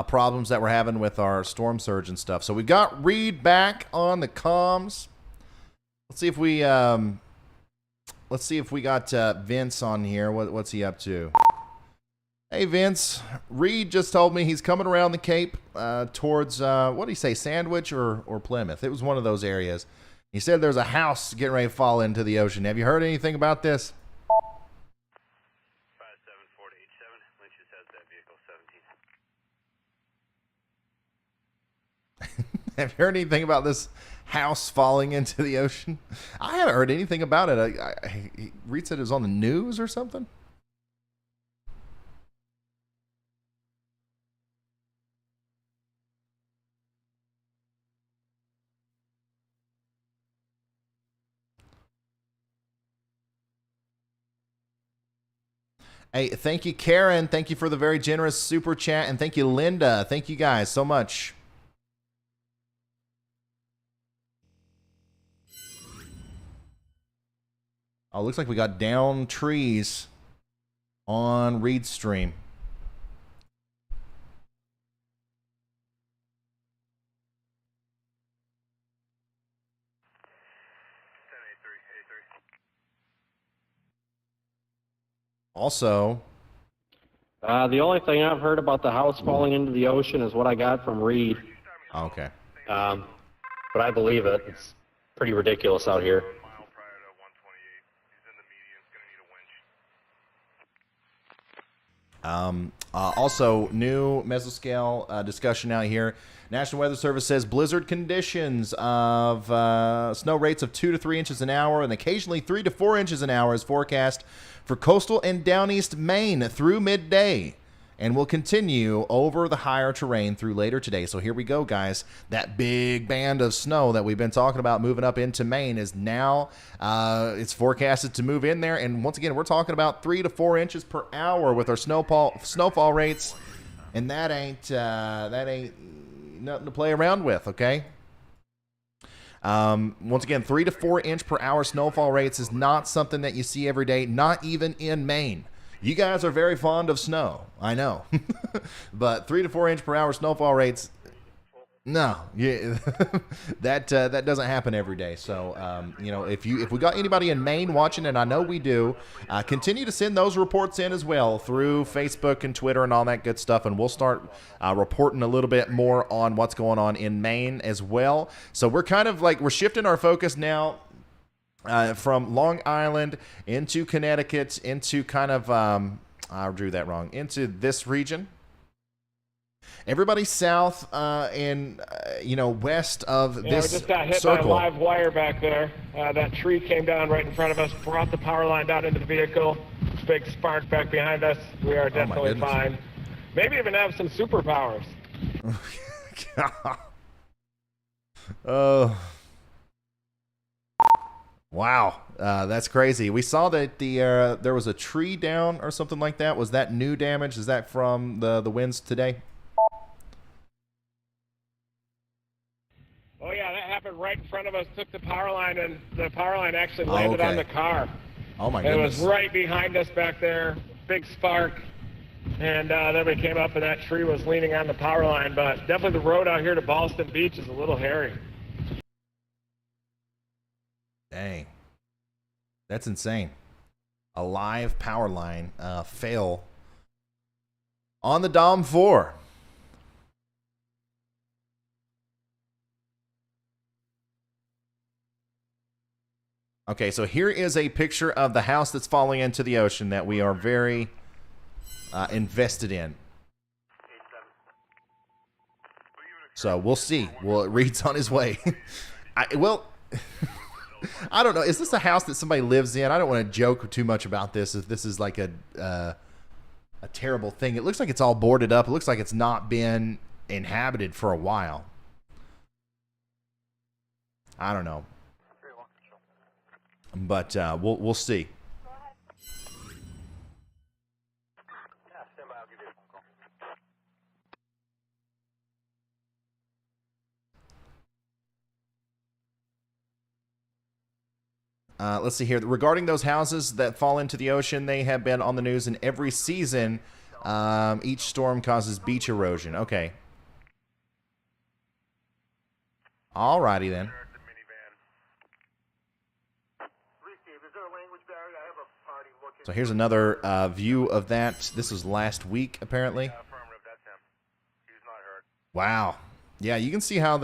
problems that we're having with our storm surge and stuff. So we've got Reed back on the comms. Let's see if we got Vince on here. What's he up to? Hey, Vince. Reed just told me he's coming around the Cape towards, what did he say, Sandwich or Plymouth? It was one of those areas. He said there's a house getting ready to fall into the ocean. Have you heard anything about this? 57487, Lynch's has that vehicle 17. Have you heard anything about this house falling into the ocean? I haven't heard anything about it. Reed said it was on the news or something. Hey, thank you, Karen. Thank you for the very generous super chat. And thank you, Linda. Thank you guys so much. Oh, looks like we got down trees on Reed's stream. Also, the only thing I've heard about the house falling into the ocean is what I got from Reed. Okay. But I believe it. It's pretty ridiculous out here. Also, new mesoscale discussion out here. National Weather Service says blizzard conditions of snow rates of 2 to 3 inches an hour and occasionally 3 to 4 inches an hour is forecast for coastal and down east Maine through midday, and will continue over the higher terrain through later today. So here we go, guys. That big band of snow that we've been talking about moving up into Maine is now it's forecasted to move in there. And once again, we're talking about 3 to 4 inches per hour with our snowfall rates, and that ain't nothing to play around with. Okay. Once again, 3 to 4 inch per hour snowfall rates is not something that you see every day, not even in Maine. You guys are very fond of snow, I know, but 3 to 4 inch per hour snowfall rates, no, yeah, that doesn't happen every day. So, you know, if we got anybody in Maine watching, and I know we do, continue to send those reports in as well through Facebook and Twitter and all that good stuff, and we'll start reporting a little bit more on what's going on in Maine as well. So we're kind of like, we're shifting our focus now from Long Island into Connecticut, into kind of, I drew that wrong, into this region. Everybody south and, you know, west of this we just got hit circle. by a live wire back there. That tree came down right in front of us, brought the power line down into the vehicle. Big spark back behind us. We are definitely fine. Maybe even have some superpowers. Oh. Wow, that's crazy. We saw that there was a tree down or something like that. Was that new damage? Is that from the winds today? Oh yeah, that happened right in front of us. Took the power line, and the power line actually landed on the car. Oh my goodness! It goodness! was right behind us back there. Big spark, and then we came up, and that tree was leaning on the power line. But definitely the road out here to Ballston Beach is a little hairy. Dang, that's insane. A live power line fail on the Dom 4. Okay, so here is a picture of the house that's falling into the ocean that we are very invested in. So we'll see. Well, Reed's on his way. I don't know. Is this a house that somebody lives in? I don't want to joke too much about this. If this is like a terrible thing, it looks like it's all boarded up. It looks like it's not been inhabited for a while. I don't know. But we'll see. Let's see here. Regarding those houses that fall into the ocean, they have been on the news in every season. Each storm causes beach erosion. Okay. Alrighty then. So here's another view of that. This was last week, apparently. Wow. Yeah, you can see how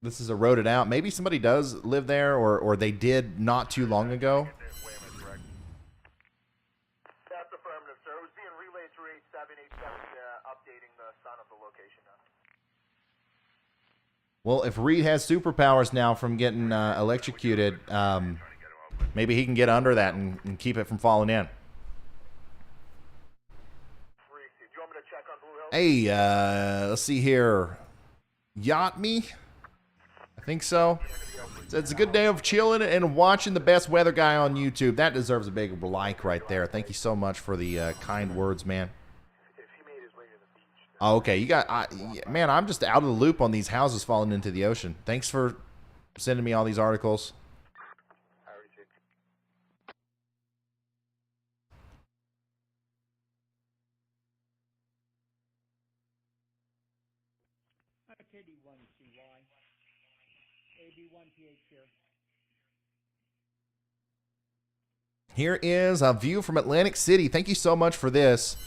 this is eroded out. Maybe somebody does live there, or they did not too long ago. That's affirmative, sir. It was being relayed through 8787, updating the son of the location now. Well, if Reed has superpowers now from getting electrocuted, maybe he can get under that and keep it from falling in. Hey, let's see here. Yacht Me? I think so. It's a good day of chilling and watching the best weather guy on YouTube. That deserves a big like right there. Thank you so much for the kind words, man. Oh, okay, you got... man, I'm just out of the loop on these houses falling into the ocean. Thanks for sending me all these articles. Here is a view from Atlantic City. Thank you so much for this.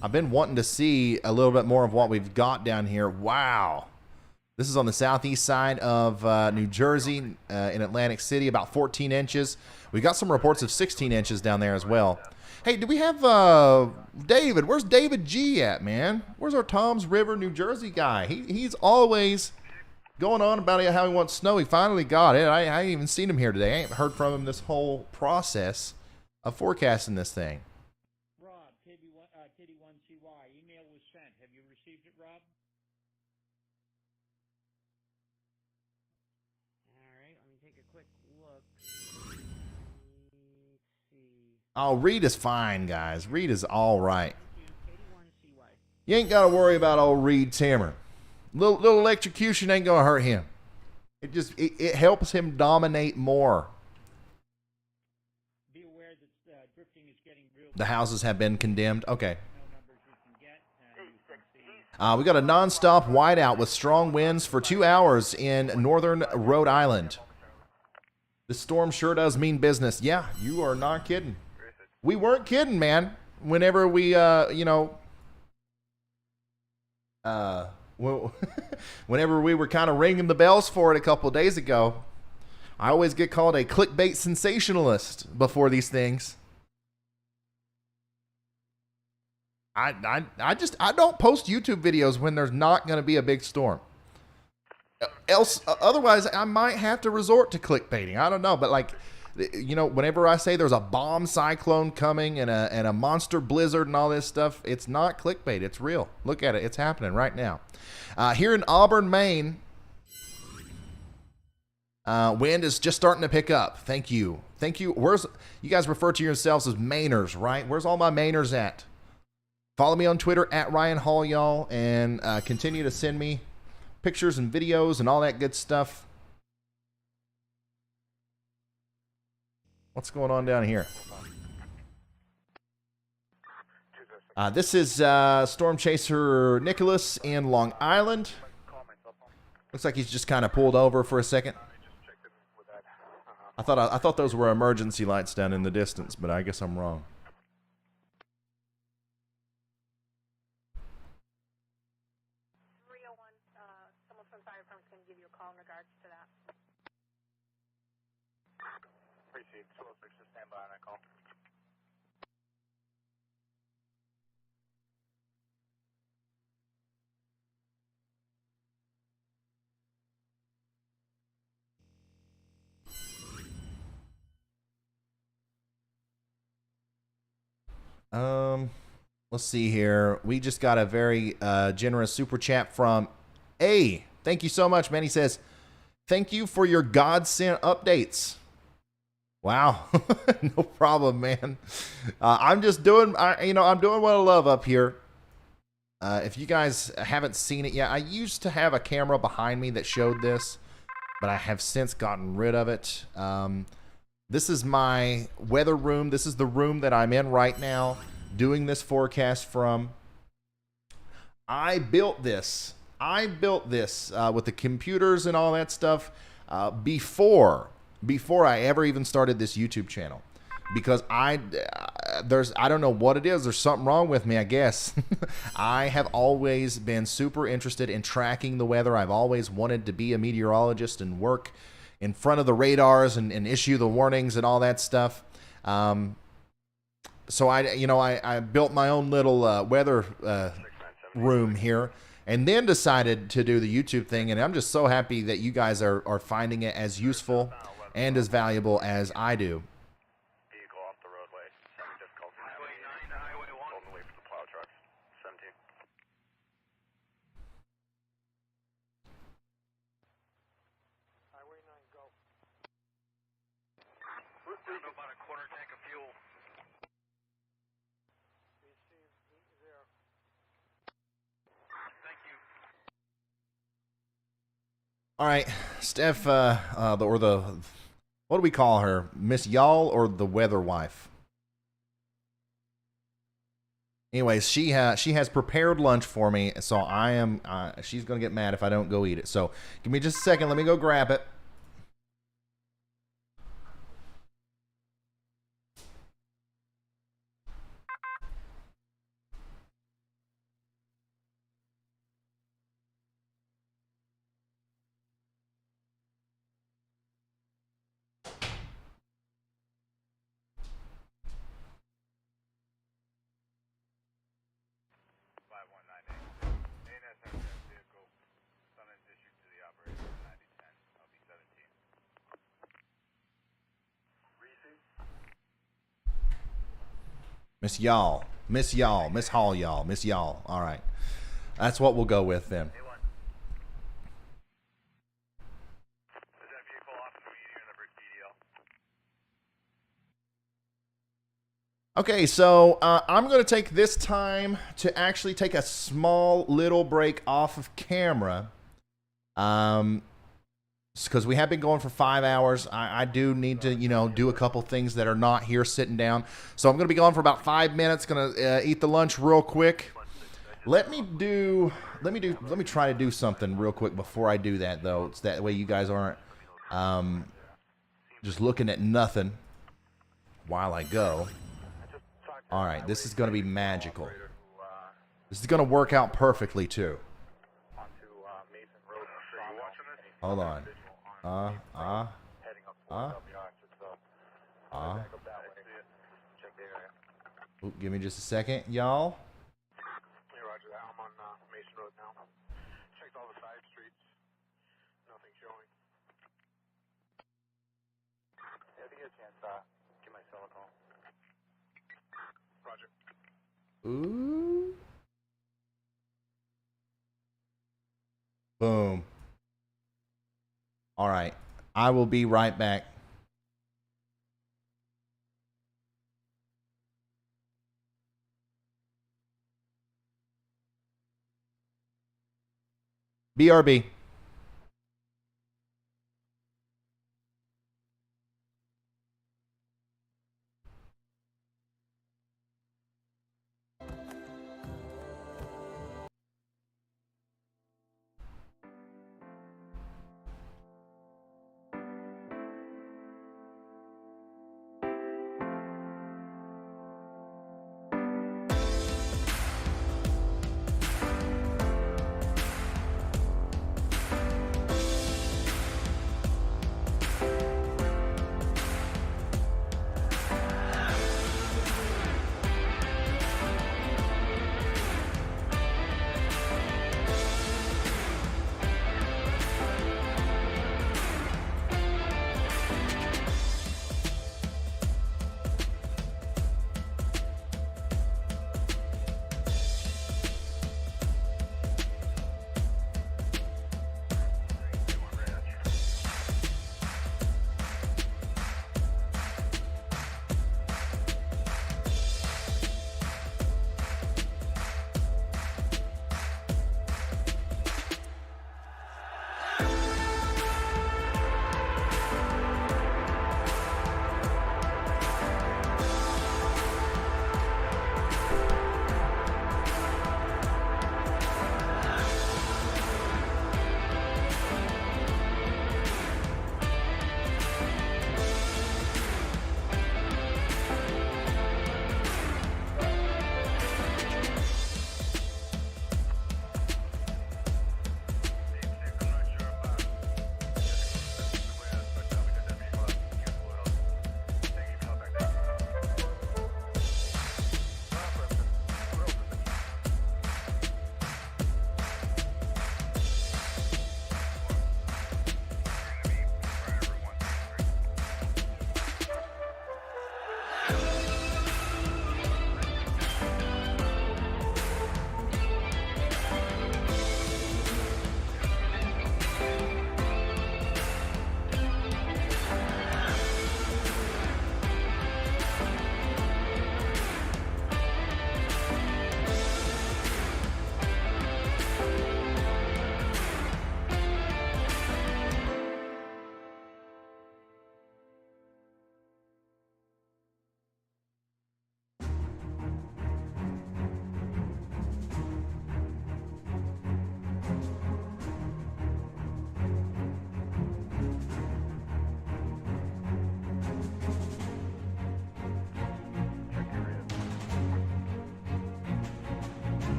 I've been wanting to see a little bit more of what we've got down here. Wow. This is on the southeast side of New Jersey in Atlantic City, about 14 inches. We got some reports of 16 inches down there as well. Hey, do we have David? Where's David G at, man? Where's our Toms River, New Jersey guy? He's always going on about how he wants snow. He finally got it. I ain't even seen him here today. I ain't heard from him this whole process of forecasting this thing. Rob, KD1CY, email was sent. Have you received it, Rob? All right, let me take a quick look. Let's see. Oh, Reed is fine, guys. Reed is all right. You ain't got to worry about old Reed Timmer. Little electrocution ain't going to hurt him. It helps him dominate more. Be aware that drifting is getting real. The houses have been condemned. Okay. We got a non-stop whiteout with strong winds for 2 hours in northern Rhode Island. The storm sure does mean business. Yeah, you are not kidding. We weren't kidding, man. Whenever we, whenever we were kind of ringing the bells for it a couple of days ago, I always get called a clickbait sensationalist before these things. I don't post YouTube videos when there's not going to be a big storm. Otherwise, I might have to resort to clickbaiting. I don't know, but like You know, whenever I say there's a bomb cyclone coming and a monster blizzard and all this stuff, it's not clickbait. It's real. Look at it. It's happening right now. Here in Auburn, Maine, wind is just starting to pick up. Thank you. Thank you. You guys refer to yourselves as Mainers, right? Where's all my Mainers at? Follow me on Twitter at Ryan Hall, y'all, and continue to send me pictures and videos and all that good stuff. What's going on down here? This is Storm Chaser Nicholas in Long Island. Looks like he's just kind of pulled over for a second. I thought those were emergency lights down in the distance, but I guess I'm wrong. Someone from fire department can give you a call in regards to that. Appreciate 206 to stand by on that call. Let's see here. We just got a very generous super chat from A. Thank you so much, man. He says, thank you for your God-sent updates. Wow. No problem, man. I'm just doing, I'm doing what I love up here. If you guys haven't seen it yet, I used to have a camera behind me that showed this, but I have since gotten rid of it. This is my weather room. This is the room that I'm in right now, doing this forecast from. I built this with the computers and all that stuff before I ever even started this YouTube channel, because I don't know what it is. There's something wrong with me, I guess. I have always been super interested in tracking the weather. I've always wanted to be a meteorologist and work in front of the radars and issue the warnings and all that stuff. So I built my own little weather room here, and then decided to do the YouTube thing. And I'm just so happy that you guys are finding it as useful and as valuable as I do. Vehicle off the roadway. Difficult. Highway 9 to Highway 1. Holding the way for the plow trucks. 17. Highway 9, go. Down to about a quarter tank of fuel. There. Thank you. All right, Steph, what do we call her? Miss Y'all or the weather wife? Anyways, she has prepared lunch for me, so she's gonna get mad if I don't go eat it. So give me just a second. Let me go grab it. Miss Y'all, Miss Y'all, Miss Hall Y'all, Miss Y'all. All right, that's what we'll go with then. Okay, so I'm going to take this time to actually take a small little break off of camera. Because we have been going for 5 hours. I do need to, do a couple things that are not here sitting down. So I'm going to be gone for about 5 minutes. Going to eat the lunch real quick. Let me try to do something real quick before I do that, though. It's that way you guys aren't just looking at nothing while I go. All right, this is going to be magical. This is going to work out perfectly, too. Hold on. Ooh, give me just a second, y'all. Hey, roger that. I'm on Mason Road now. Checked all the side streets. Nothing showing. I think it's chance, give my cell a call. Roger. Ooh. Boom. All right. I will be right back. BRB.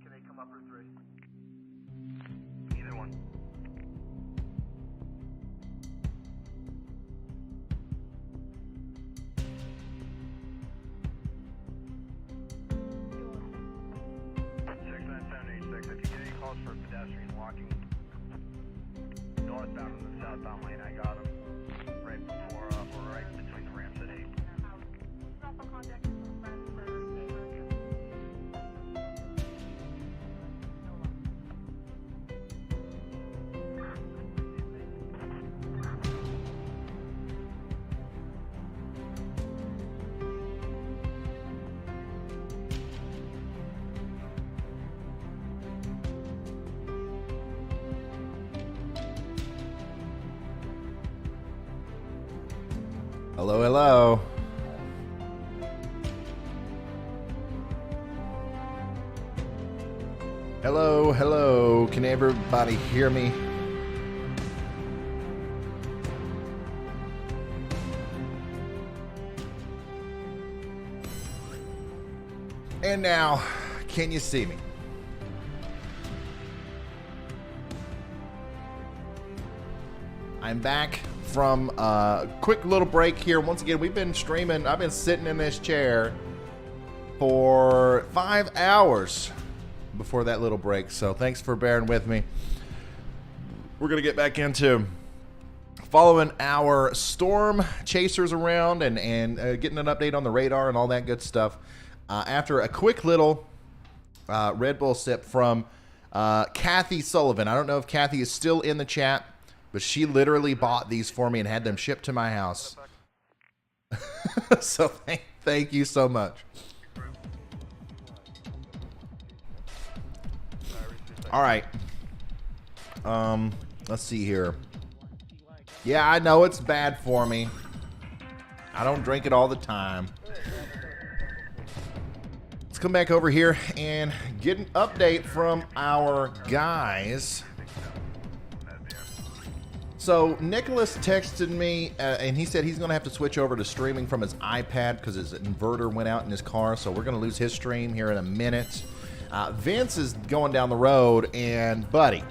Can they come up Route 3? Either one. If you get any calls for pedestrians walking northbound in the southbound lane, I got them right before, or right between the ramps at 8. Hello, hello. Hello, hello. Can everybody hear me? And now, can you see me? I'm back from a quick little break here. Once again, we've been streaming. I've been sitting in this chair for 5 hours before that little break. So thanks for bearing with me. We're going to get back into following our storm chasers around and getting an update on the radar and all that good stuff. After a quick little Red Bull sip from Kathy Sullivan. I don't know if Kathy is still in the chat, but she literally bought these for me and had them shipped to my house. So thank you so much. All right. Let's see here. Yeah, I know it's bad for me. I don't drink it all the time. Let's come back over here and get an update from our guys. So Nicholas texted me and he said he's going to have to switch over to streaming from his iPad because his inverter went out in his car. So we're going to lose his stream here in a minute. Vince is going down the road, and buddy,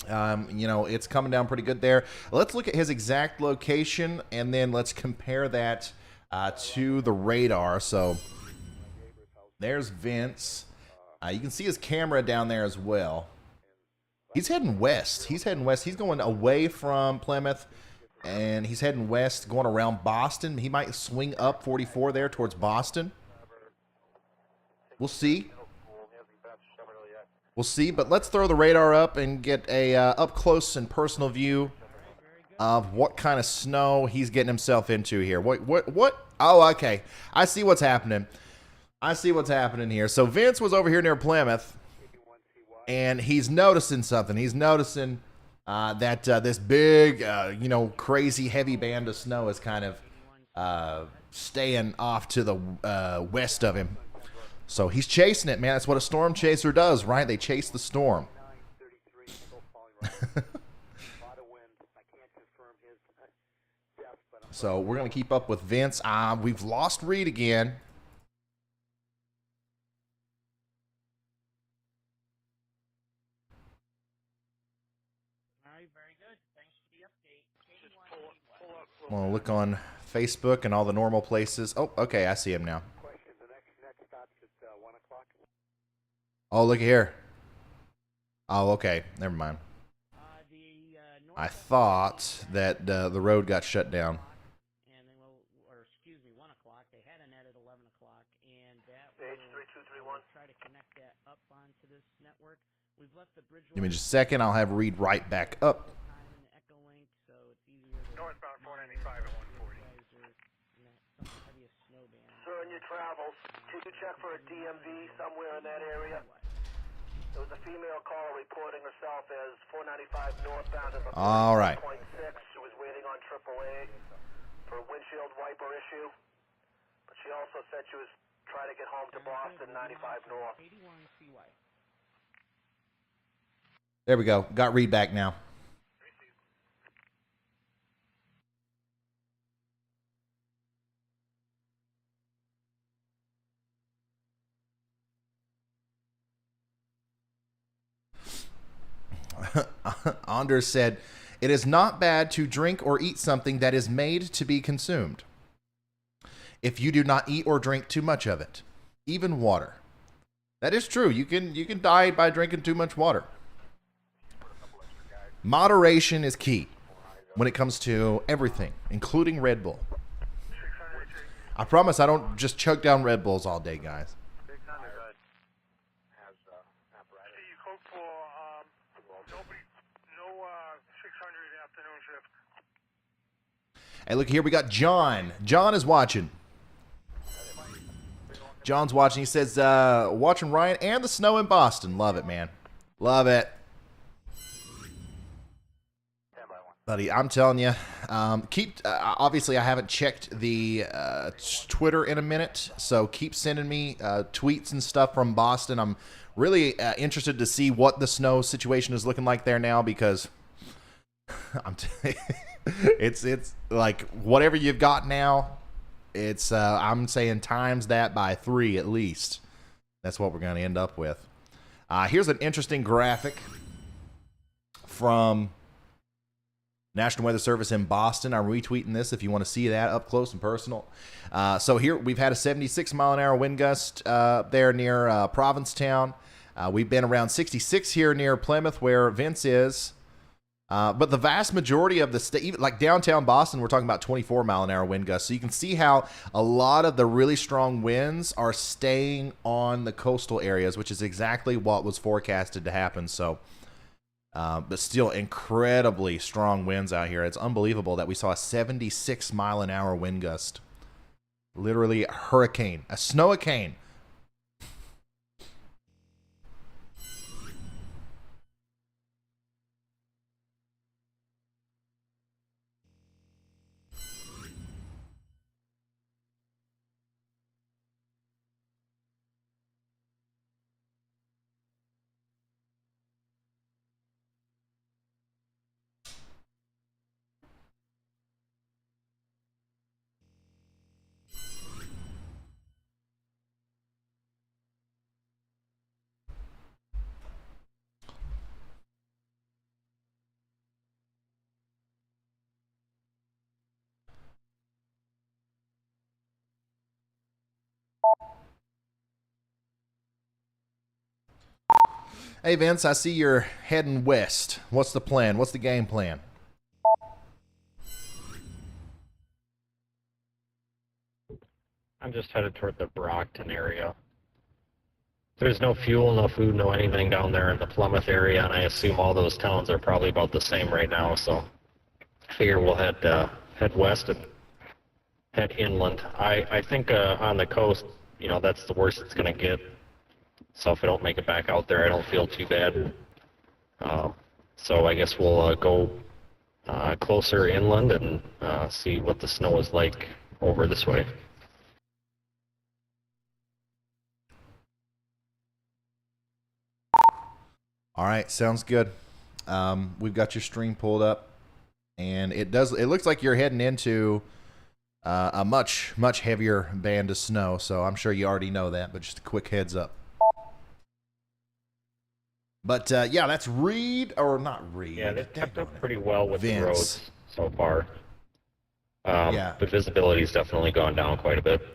it's coming down pretty good there. Let's look at his exact location, and then let's compare that to the radar. So there's Vince. You can see his camera down there as well. He's heading west. He's going away from Plymouth, and he's heading west, going around Boston. He might swing up 44 there towards Boston. We'll see. We'll see, but let's throw the radar up and get a up close and personal view of what kind of snow he's getting himself into here. What? Oh, okay. I see what's happening. Here. So Vince was over here near Plymouth, and he's noticing something. He's noticing that this big, crazy heavy band of snow is kind of staying off to the west of him. So he's chasing it, man. That's what a storm chaser does, right? They chase the storm. So we're going to keep up with Vince. We've lost Reed again. All right, very good. Thanks for the update. I'm going to look on Facebook and all the normal places. Oh, okay, I see him now. Oh, look here. Oh, okay. Never mind. I thought that the road got shut down. And they will, or excuse me, 1 o'clock. They had a net at 11 o'clock, and that will try to connect that up onto this network. We've left the bridge. Give me just a second. I'll have Reed right back up. Northbound 495 at 140. Sir, in your travels, could you check for a DMV somewhere in that area? There was a female caller reporting herself as 495 northbound at the All right. 0.6. She was waiting on AAA for a windshield wiper issue. But she also said she was trying to get home to Boston, 95 north. There we go. Got Reed back now. Anders said, "It is not bad to drink or eat something that is made to be consumed, if you do not eat or drink too much of it, even water." That is true. You can die by drinking too much water. Moderation is key when it comes to everything, including Red Bull. I promise I don't just chug down Red Bulls all day, guys. Hey, look here. We got John. John is watching. John's watching. He says, watching Ryan and the snow in Boston. Love it, man. Love it. Buddy, I'm telling you, obviously I haven't checked the Twitter in a minute, so keep sending me tweets and stuff from Boston. I'm really interested to see what the snow situation is looking like there now, because it's like whatever you've got now, it's I'm saying times that by 3 at least. That's what we're going to end up with. Here's an interesting graphic from National Weather Service in Boston. I'm retweeting this if you want to see that up close and personal. So here we've had a 76 mile an hour wind gust there near Provincetown. We've been around 66 here near Plymouth where Vince is. But the vast majority of the state, even like downtown Boston, we're talking about 24 mile an hour wind gusts. So you can see how a lot of the really strong winds are staying on the coastal areas, which is exactly what was forecasted to happen. So, but still incredibly strong winds out here. It's unbelievable that we saw a 76 mile an hour wind gust. Literally a hurricane, a snow-a-cane. Hey, Vince, I see you're heading west. What's the plan? What's the game plan? I'm just headed toward the Brockton area. There's no fuel, no food, no anything down there in the Plymouth area, and I assume all those towns are probably about the same right now, so I figure we'll head west and head inland. I think on the coast, you know, that's the worst it's going to get. So if I don't make it back out there, I don't feel too bad. So I guess we'll go closer inland and see what the snow is like over this way. All right, sounds good. We've got your stream pulled up, and it looks like you're heading into a much heavier band of snow. So I'm sure you already know that, but just a quick heads up. But yeah, that's Reed or not Reed. Yeah, they've kept up pretty well with Vince. the roads so far. Yeah. But visibility's definitely gone down quite a bit.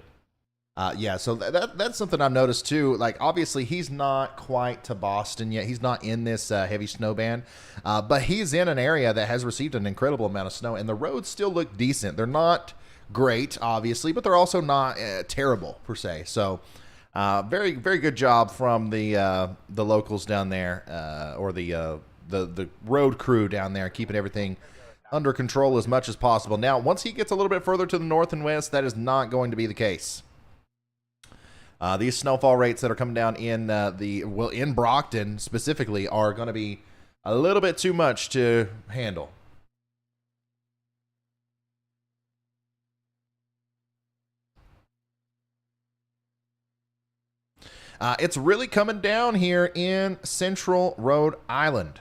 Yeah, so that's something I've noticed too. Like, obviously, he's not quite to Boston yet. He's not in this heavy snow band, but he's in an area that has received an incredible amount of snow, and the roads still look decent. They're not great, obviously, but they're also not terrible per se. So, very good job from the locals down there, or the road crew down there, keeping everything under control as much as possible. Now, once he gets a little bit further to the north and west, that is not going to be the case. These snowfall rates that are coming down in in Brockton specifically are going to be a little bit too much to handle. It's really coming down here in Central Rhode Island.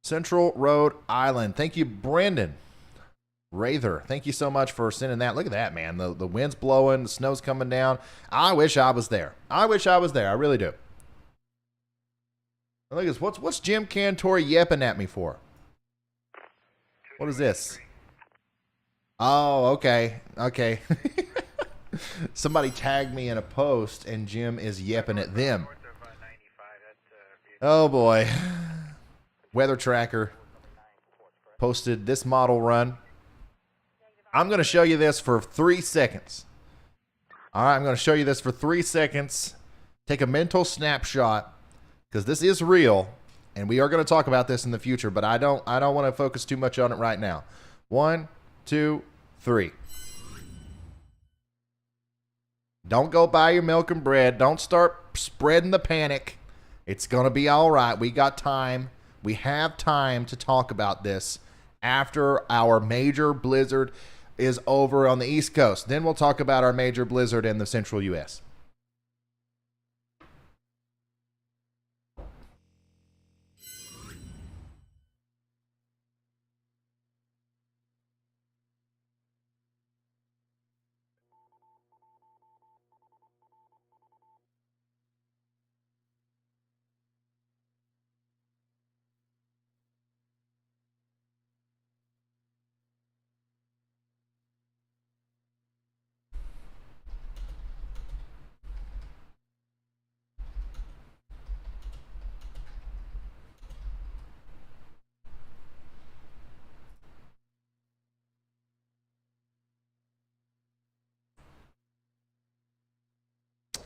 Central Rhode Island. Thank you, Brandon. Rather, thank you so much for sending that. Look at that, man. The wind's blowing, the snow's coming down. I wish I was there. I wish I was there. I really do. Look at this. What's Jim Cantor yapping at me for? What is this? Oh, okay. Okay. Somebody tagged me in a post, and Jim is yapping at them. Oh, boy. Weather Tracker posted this model run. I'm going to show you this for 3 seconds. All right, I'm going to show you this for 3 seconds. Take a mental snapshot, because this is real, and we are going to talk about this in the future, but I don't want to focus too much on it right now. 1, 2, 3. Don't go buy your milk and bread. Don't start spreading the panic. It's going to be all right. We got time. We have time to talk about this after our major blizzard is over on the East Coast. Then we'll talk about our major blizzard in the central U.S.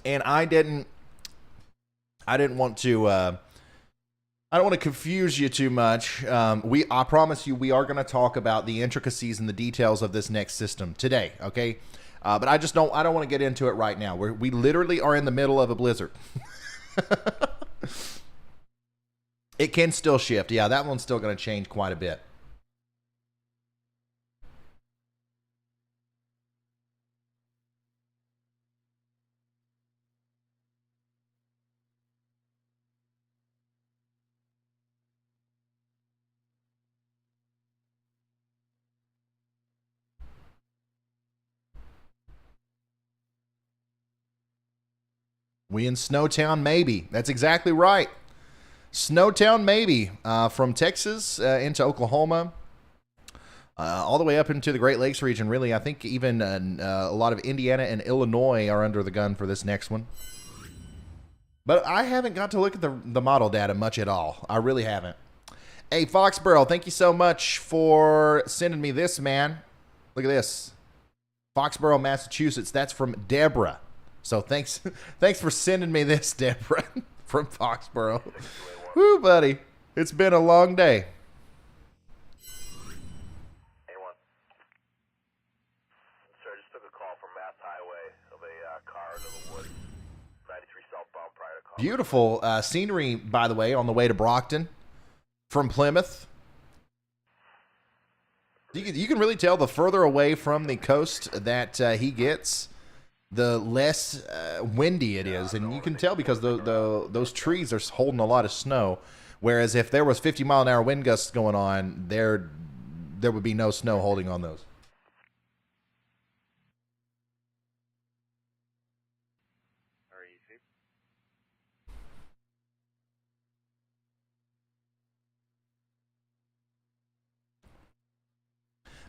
And I didn't want to I don't want to confuse you too much. I promise you we are going to talk about the intricacies and the details of this next system today, okay? But I don't want to get into it right now. We literally are in the middle of a blizzard. It can still shift. Yeah, that one's still going to change quite a bit. We in Snowtown, maybe. That's exactly right. Snowtown, maybe. From Texas into Oklahoma, all the way up into the Great Lakes region, really. I think even a lot of Indiana and Illinois are under the gun for this next one. But I haven't got to look at the model data much at all. I really haven't. Hey, Foxborough, thank you so much for sending me this, man. Look at this. Foxborough, Massachusetts. That's from Deborah. So thanks for sending me this, Deborah, from Foxborough. Woo, buddy. It's been a long day. Anyone? Sir, just took a call from Mass Highway of a car into the woods. 93 southbound prior to call. Beautiful scenery, by the way, on the way to Brockton from Plymouth. You can really tell the further away from the coast that he gets, the less windy it is, and you can tell because those trees are holding a lot of snow. Whereas if there was 50-mile-an-hour wind gusts going on, there would be no snow holding on those.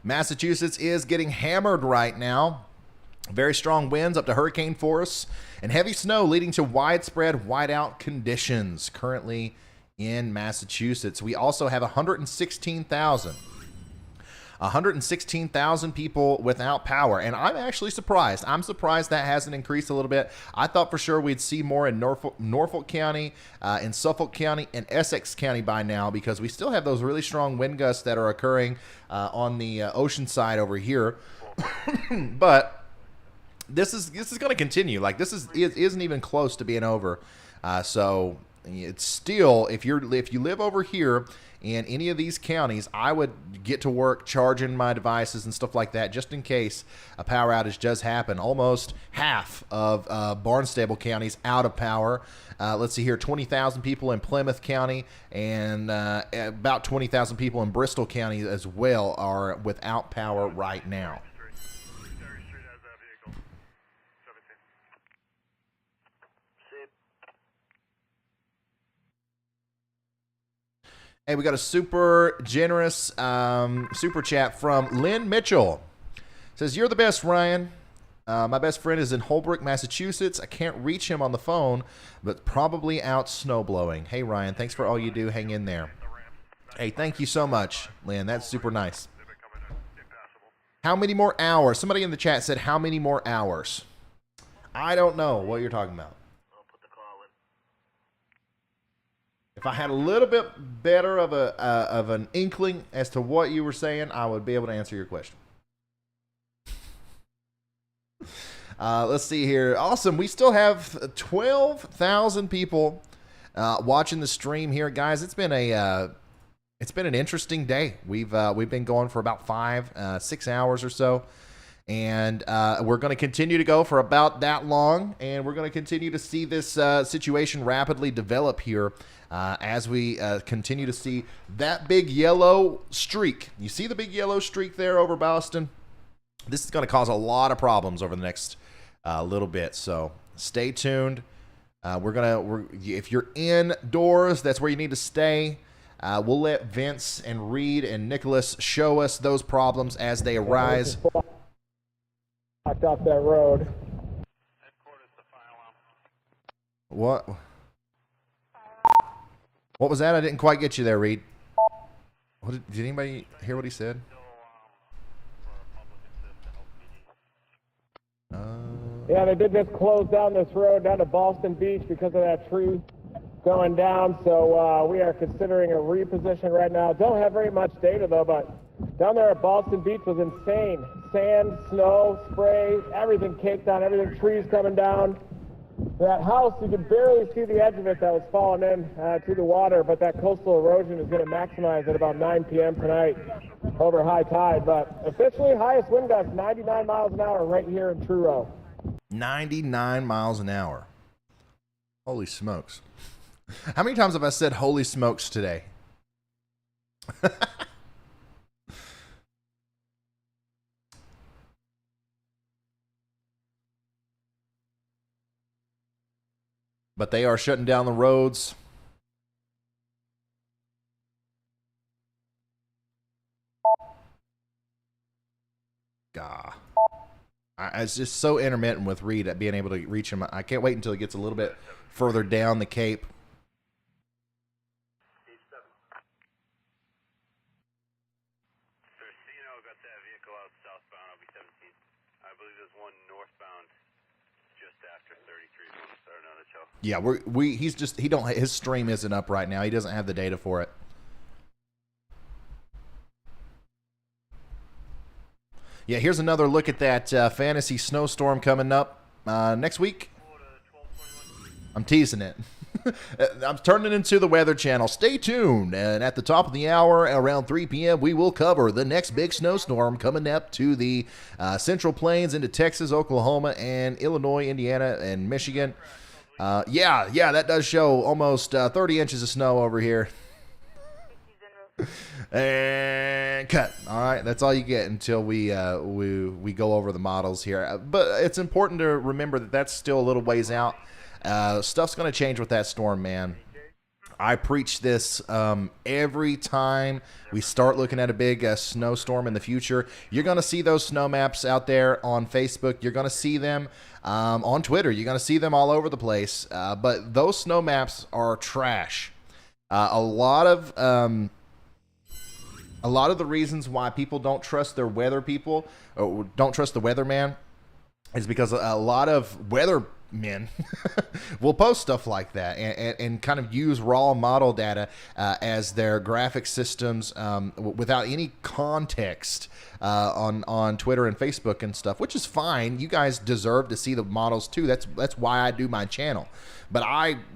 Massachusetts is getting hammered right now. Very strong winds up to hurricane force and heavy snow leading to widespread whiteout conditions currently in Massachusetts. We also have 116,000 people without power, and I'm actually surprised. I'm surprised that hasn't increased a little bit. I thought for sure we'd see more in Norfolk County, in Suffolk County, and Essex County by now, because we still have those really strong wind gusts that are occurring on the ocean side over here. But this is going to continue. Like, this isn't even close to being over. So it's still, if you live over here in any of these counties, I would get to work charging my devices and stuff like that just in case a power outage does happen. Almost half of Barnstable County's out of power. Let's see here, 20,000 people in Plymouth County and about 20,000 people in Bristol County as well are without power right now. Hey, we got a super generous super chat from Lynn Mitchell. Says, you're the best, Ryan. My best friend is in Holbrook, Massachusetts. I can't reach him on the phone, but probably out snowblowing. Hey, Ryan, thanks for all you do. Hang in there. Hey, thank you so much, Lynn. That's super nice. How many more hours? Somebody in the chat said, how many more hours? I don't know what you're talking about. If I had a little bit better of an inkling as to what you were saying, I would be able to answer your question. Let's see here. Awesome. We still have 12,000 people watching the stream here, guys. It's been an interesting day. We've been going for about 6 hours or so. And we're going to continue to go for about that long, and we're going to continue to see this situation rapidly develop here as we continue to see that big yellow streak. You see the big yellow streak there over Boston? This is going to cause a lot of problems over the next little bit, so stay tuned. If you're indoors, that's where you need to stay. We'll let Vince and Reed and Nicholas show us those problems as they arise. Locked off that road. What was that? I didn't quite get you there, Reed. Did anybody hear what he said? Yeah, they did just close down this road down to Boston Beach because of that tree going down. So we are considering a reposition right now. Don't have very much data though, but down there at Boston Beach was insane. Sand, snow, spray, everything caked on, everything, trees coming down. That house, you could barely see the edge of it that was falling in to the water, but that coastal erosion is going to maximize at about 9 p.m. tonight over high tide. But officially, highest wind gusts 99 miles an hour right here in Truro. 99 miles an hour. Holy smokes. How many times have I said holy smokes today? But they are shutting down the roads. Gah. It's just so intermittent with Reed at being able to reach him. I can't wait until he gets a little bit further down the Cape. got that vehicle out southbound. I'll be 17. I believe there's one northbound just after 33. Starting on the show. Yeah, his stream isn't up right now. He doesn't have the data for it. Yeah, here's another look at that fantasy snowstorm coming up next week. I'm teasing it. I'm turning into the Weather Channel. Stay tuned. And at the top of the hour, around 3 p.m., we will cover the next big snowstorm coming up to the Central Plains into Texas, Oklahoma, and Illinois, Indiana, and Michigan. Yeah, that does show almost 30 inches of snow over here. And cut. All right, that's all you get until we go over the models here. But it's important to remember that that's still a little ways out. Stuff's going to change with that storm, man. I preach this every time we start looking at a big snowstorm in the future. You're going to see those snow maps out there on Facebook. You're going to see them on Twitter. You're going to see them all over the place. But those snow maps are trash. A lot of the reasons why people don't trust their weather people, or don't trust the weatherman, is because a lot of weather men will post stuff like that and kind of use raw model data as their graphic systems without any context on Twitter and Facebook and stuff, which is fine. You guys deserve to see the models too. That's why I do my channel. But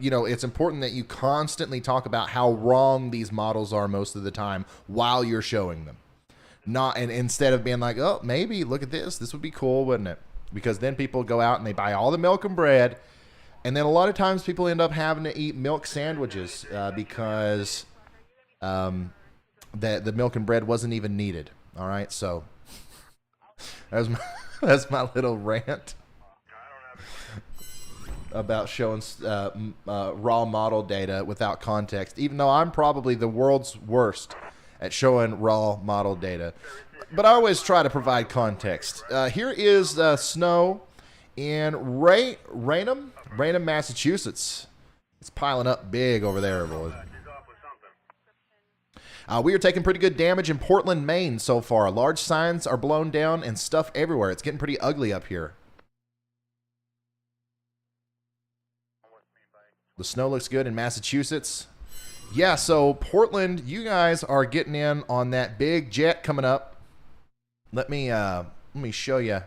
it's important that you constantly talk about how wrong these models are most of the time while you're showing them. And instead of being like, oh, maybe look at this. This would be cool, wouldn't it? Because then people go out and they buy all the milk and bread, and then a lot of times people end up having to eat milk sandwiches because the milk and bread wasn't even needed. All right, so that's my little rant about showing raw model data without context, even though I'm probably the world's worst at showing raw model data. But I always try to provide context. Here is snow in Raynham, Massachusetts. It's piling up big over there, boys. We are taking pretty good damage in Portland, Maine so far. Large signs are blown down and stuff everywhere. It's getting pretty ugly up here. The snow looks good in Massachusetts. Yeah, so Portland, you guys are getting in on that big jet coming up. Let me show you.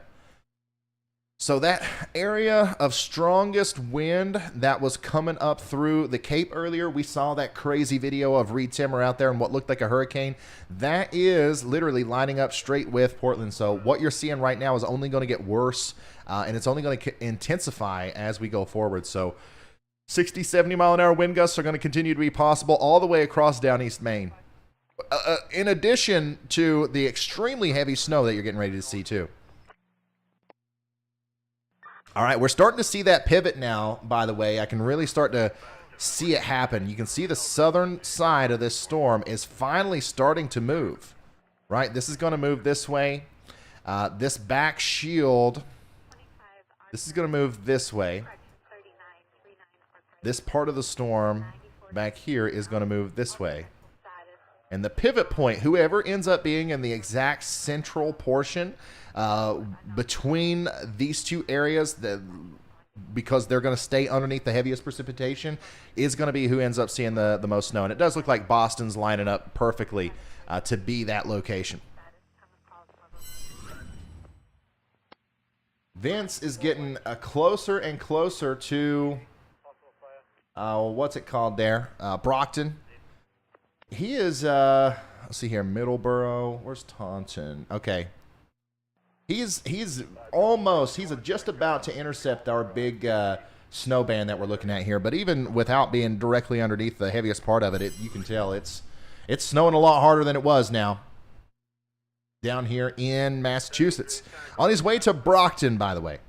So that area of strongest wind that was coming up through the Cape earlier, we saw that crazy video of Reed Timmer out there and what looked like a hurricane. That is literally lining up straight with Portland. So what you're seeing right now is only going to get worse, and it's only going to intensify as we go forward. So 60, 70 mile an hour wind gusts are going to continue to be possible all the way across down East Maine. In addition to the extremely heavy snow that you're getting ready to see too. All right, we're starting to see that pivot now, by the way. I can really start to see it happen. You can see the southern side of this storm is finally starting to move, right? This is going to move this way. This back shield, this is going to move this way. This part of the storm back here is going to move this way. And the pivot point, whoever ends up being in the exact central portion between these two areas, because they're going to stay underneath the heaviest precipitation, is going to be who ends up seeing the most snow. And it does look like Boston's lining up perfectly to be that location. Vince is getting closer and closer to, what's it called there? Brockton. He is, let's see here, Middleborough. Where's Taunton? Okay. He's just about to intercept our big snow band that we're looking at here. But even without being directly underneath the heaviest part of it, you can tell it's snowing a lot harder than it was now down here in Massachusetts. On his way to Brockton, by the way.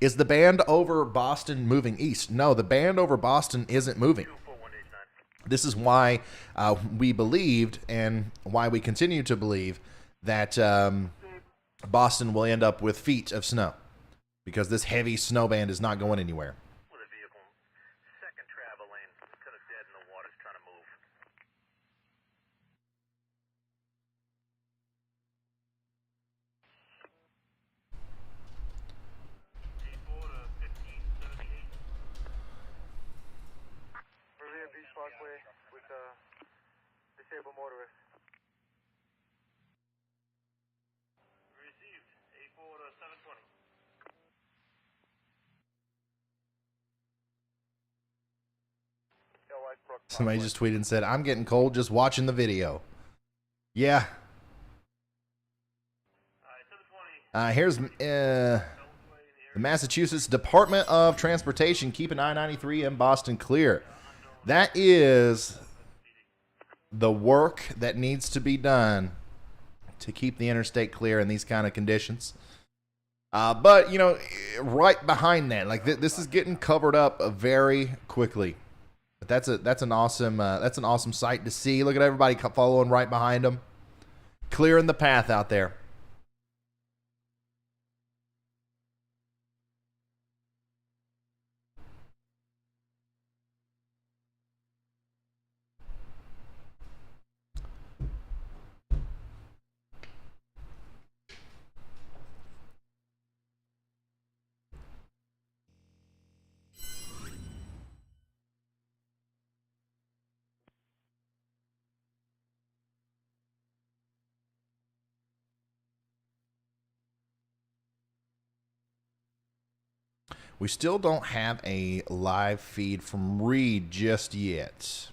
Is the band over Boston moving east? No, the band over Boston isn't moving. This is why we believed, and why we continue to believe, that Boston will end up with feet of snow, because this heavy snow band is not going anywhere. Disabled motorist. Received. 84 to 720. Somebody just tweeted and said, I'm getting cold just watching the video. Yeah. Here's the Massachusetts Department of Transportation keeping I-93 in Boston clear. That is the work that needs to be done to keep the interstate clear in these kind of conditions. But, right behind that, like this is getting covered up very quickly. But that's an awesome sight to see. Look at everybody following right behind them, clearing the path out there. We still don't have a live feed from Reed just yet.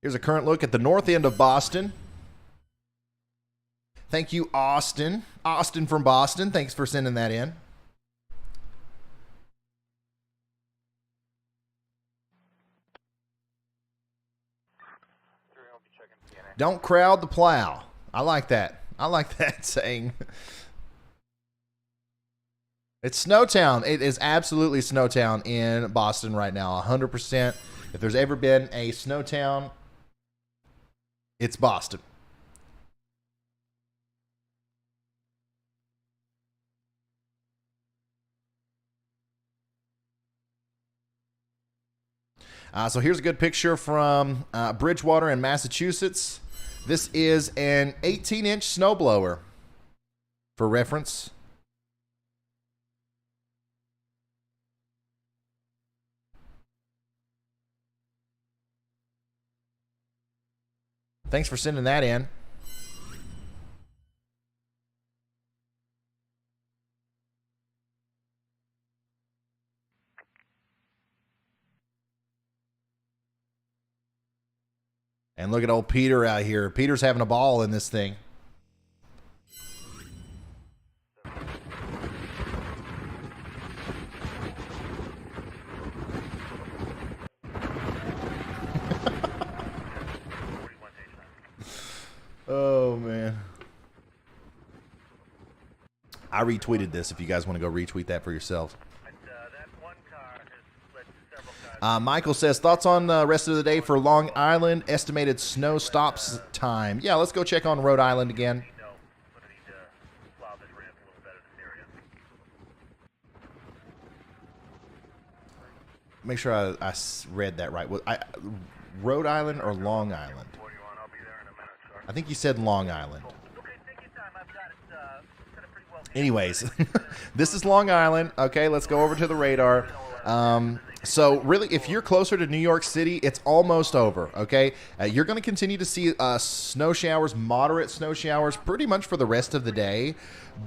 Here's a current look at the north end of Boston. Thank you, Austin. Austin from Boston. Thanks for sending that in. Don't crowd the plow. I like that. I like that saying. It's Snowtown. It is absolutely Snowtown in Boston right now. 100%. If there's ever been a Snowtown, it's Boston. So here's a good picture from Bridgewater in Massachusetts. This is an 18-inch snowblower, for reference. Thanks for sending that in. And look at old Peter out here. Peter's having a ball in this thing. Oh, man. I retweeted this if you guys want to go retweet that for yourselves. Michael says, thoughts on the rest of the day for Long Island? Estimated snow stops time. Yeah, let's go check on Rhode Island again. Make sure I read that right. Rhode Island or Long Island? I think you said Long Island. Anyways, this is Long Island. Okay, let's go over to the radar. So really, if you're closer to New York City, it's almost over, okay? You're going to continue to see snow showers, moderate snow showers, pretty much for the rest of the day.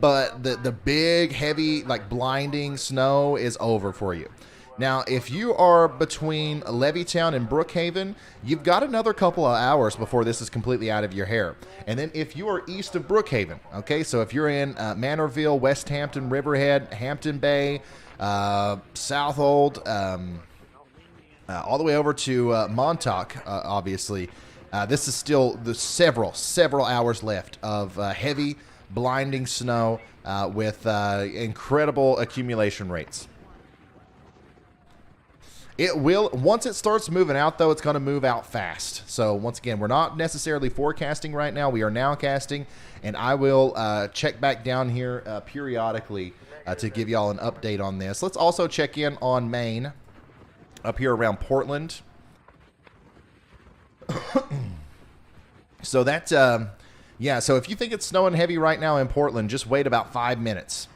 But the big, heavy, like blinding snow is over for you. Now, if you are between Levittown and Brookhaven, you've got another couple of hours before this is completely out of your hair. And then if you are east of Brookhaven, okay, so if you're in Manorville, West Hampton, Riverhead, Hampton Bay, Southold, all the way over to Montauk, obviously, this is still the several hours left of heavy, blinding snow with incredible accumulation rates. It will, once it starts moving out, though, it's going to move out fast. So, once again, we're not necessarily forecasting right now. We are now casting, and I will check back down here periodically to give y'all an update on this. Let's also check in on Maine, up here around Portland. So, that, yeah, so if you think it's snowing heavy right now in Portland, just wait about 5 minutes.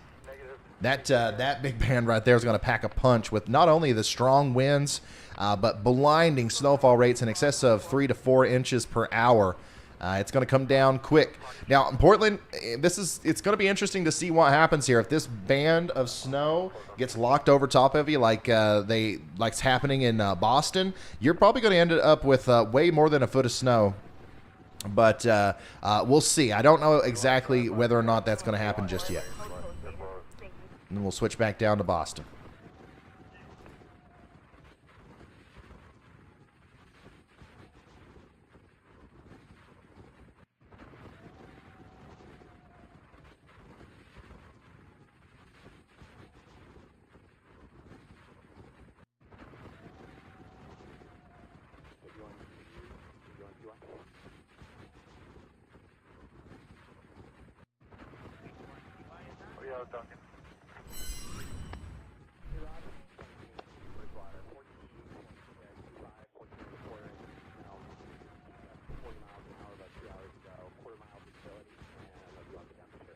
That big band right there is going to pack a punch with not only the strong winds, but blinding snowfall rates in excess of 3 to 4 inches per hour. It's going to come down quick. Now, in Portland, it's going to be interesting to see what happens here. If this band of snow gets locked over top of you like's happening in Boston, you're probably going to end up with way more than a foot of snow. But we'll see. I don't know exactly whether or not that's going to happen just yet. And then we'll switch back down to Boston.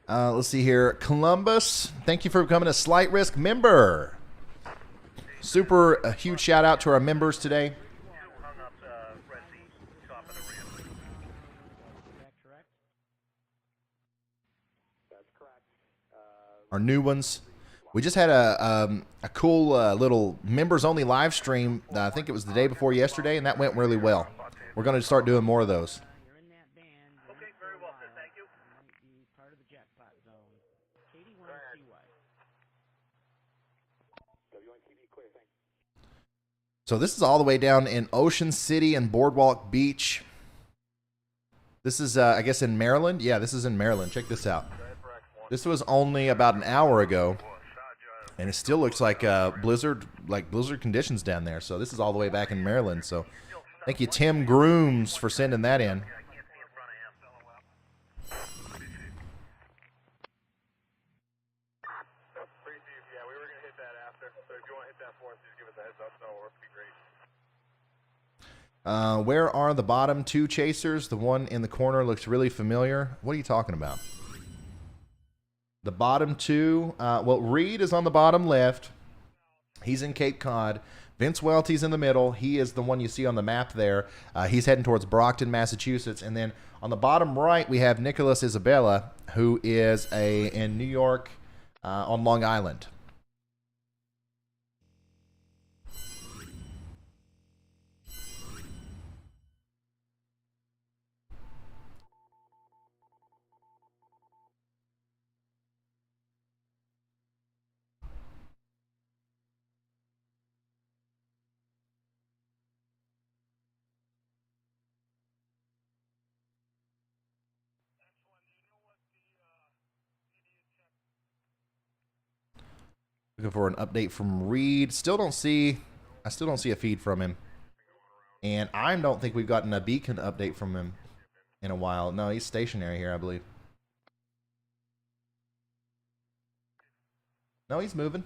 Let's see here. Columbus, thank you for becoming a Slight Risk member. Super a huge shout out to our members today. Our new ones. We just had a cool little members-only live stream. I think it was the day before yesterday, and that went really well. We're going to start doing more of those. So this is all the way down in Ocean City and Boardwalk Beach. This is, I guess, in Maryland. Yeah, this is in Maryland. Check this out. This was only about an hour ago, and it still looks like blizzard conditions down there. So this is all the way back in Maryland. So thank you, Tim Grooms, for sending that in. Where are the bottom two chasers? The one in the corner looks really familiar. What are you talking about? The bottom two, well, Reed is on the bottom left. He's in Cape Cod. Vince Waelti's in the middle. He is the one you see on the map there. He's heading towards Brockton, Massachusetts. And then on the bottom right, we have Nicholas Isabella, who is in New York on Long Island. Looking for an update from Reed. I still don't see a feed from him. And I don't think we've gotten a beacon update from him in a while. No, he's stationary here, I believe. No, he's moving.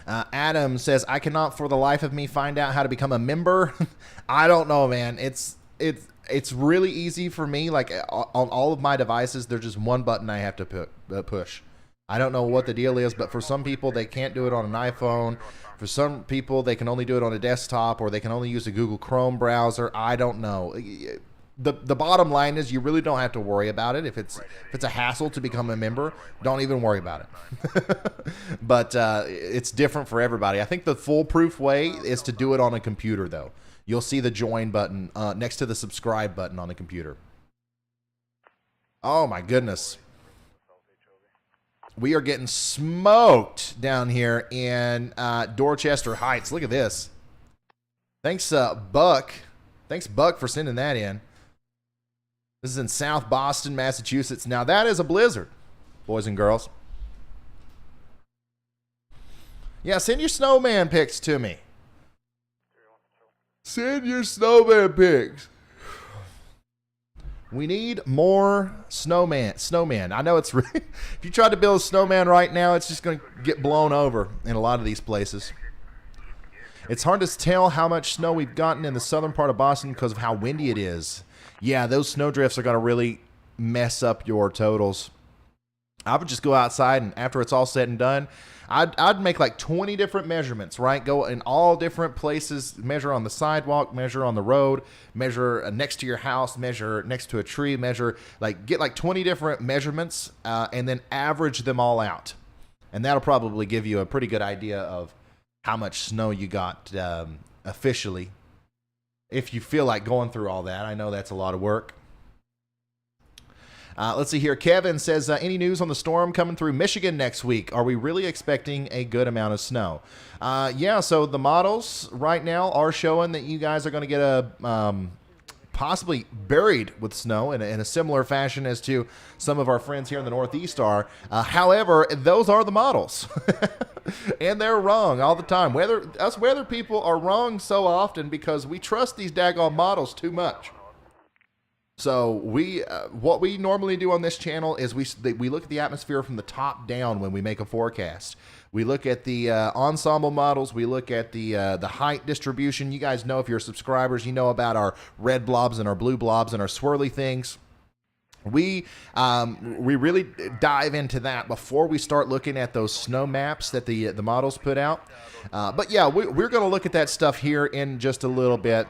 Adam says, I cannot for the life of me find out how to become a member. I don't know, man. It's really easy for me. Like on all of my devices, there's just one button I have to push. I don't know what the deal is, but for some people, they can't do it on an iPhone. For some people, they can only do it on a desktop, or they can only use a Google Chrome browser. I don't know. The bottom line is you really don't have to worry about it. If it's a hassle to become a member, don't even worry about it. But it's different for everybody. I think the foolproof way is to do it on a computer, though. You'll see the join button next to the subscribe button on the computer. Oh, my goodness. We are getting smoked down here in Dorchester Heights. Look at this. Thanks, Buck. Thanks, Buck, for sending that in. This is in South Boston, Massachusetts. Now, that is a blizzard, boys and girls. Yeah, send your snowman pics to me. Send your snowman pics. We need more snowman. I know it's really, if you try to build a snowman right now, it's just going to get blown over in a lot of these places. It's hard to tell how much snow we've gotten in the southern part of Boston because of how windy it is. Yeah, those snow drifts are going to really mess up your totals. I would just go outside, and after it's all said and done, I'd make like 20 different measurements, right? Go in all different places, measure on the sidewalk, measure on the road, measure next to your house, measure next to a tree, get like 20 different measurements, and then average them all out. And that'll probably give you a pretty good idea of how much snow you got officially. If you feel like going through all that, I know that's a lot of work. Let's see here. Kevin says, any news on the storm coming through Michigan next week? Are we really expecting a good amount of snow? Yeah, so the models right now are showing that you guys are going to get possibly buried with snow in a similar fashion as to some of our friends here in the Northeast are. However, those are the models. And they're wrong all the time. Us weather people are wrong so often because we trust these daggone models too much. So what we normally do on this channel is we look at the atmosphere from the top down when we make a forecast. We look at the ensemble models. We look at the height distribution. You guys know, if you're subscribers, you know about our red blobs and our blue blobs and our swirly things. We really dive into that before we start looking at those snow maps that the models put out. But yeah, we're going to look at that stuff here in just a little bit.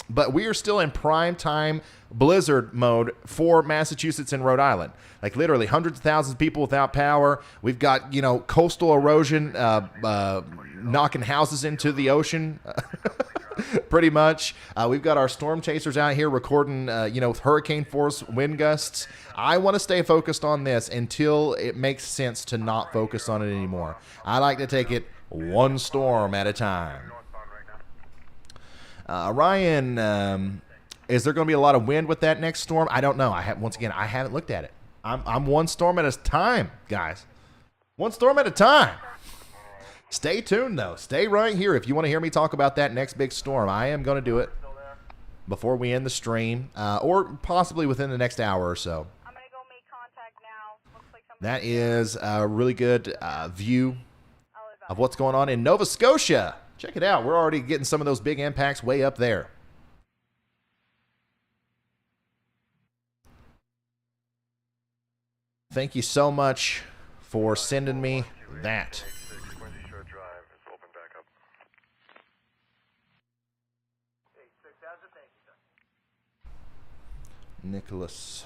But we are still in prime time blizzard mode for Massachusetts and Rhode Island. Like literally hundreds of thousands of people without power. We've got, coastal erosion knocking houses into the ocean. Pretty much. We've got our storm chasers out here recording, with hurricane force wind gusts. I want to stay focused on this until it makes sense to not focus on it anymore. I like to take it one storm at a time. Ryan, is there going to be a lot of wind with that next storm? I don't know. I haven't looked at it. I'm one storm at a time, guys. One storm at a time. Stay tuned, though. Stay right here if you want to hear me talk about that next big storm. I am going to do it before we end the stream, or possibly within the next hour or so. I'm going to go make contact now. Looks like that is a really good view of what's going on in Nova Scotia. Check it out. We're already getting some of those big impacts way up there. Thank you so much for sending me that. Nicholas.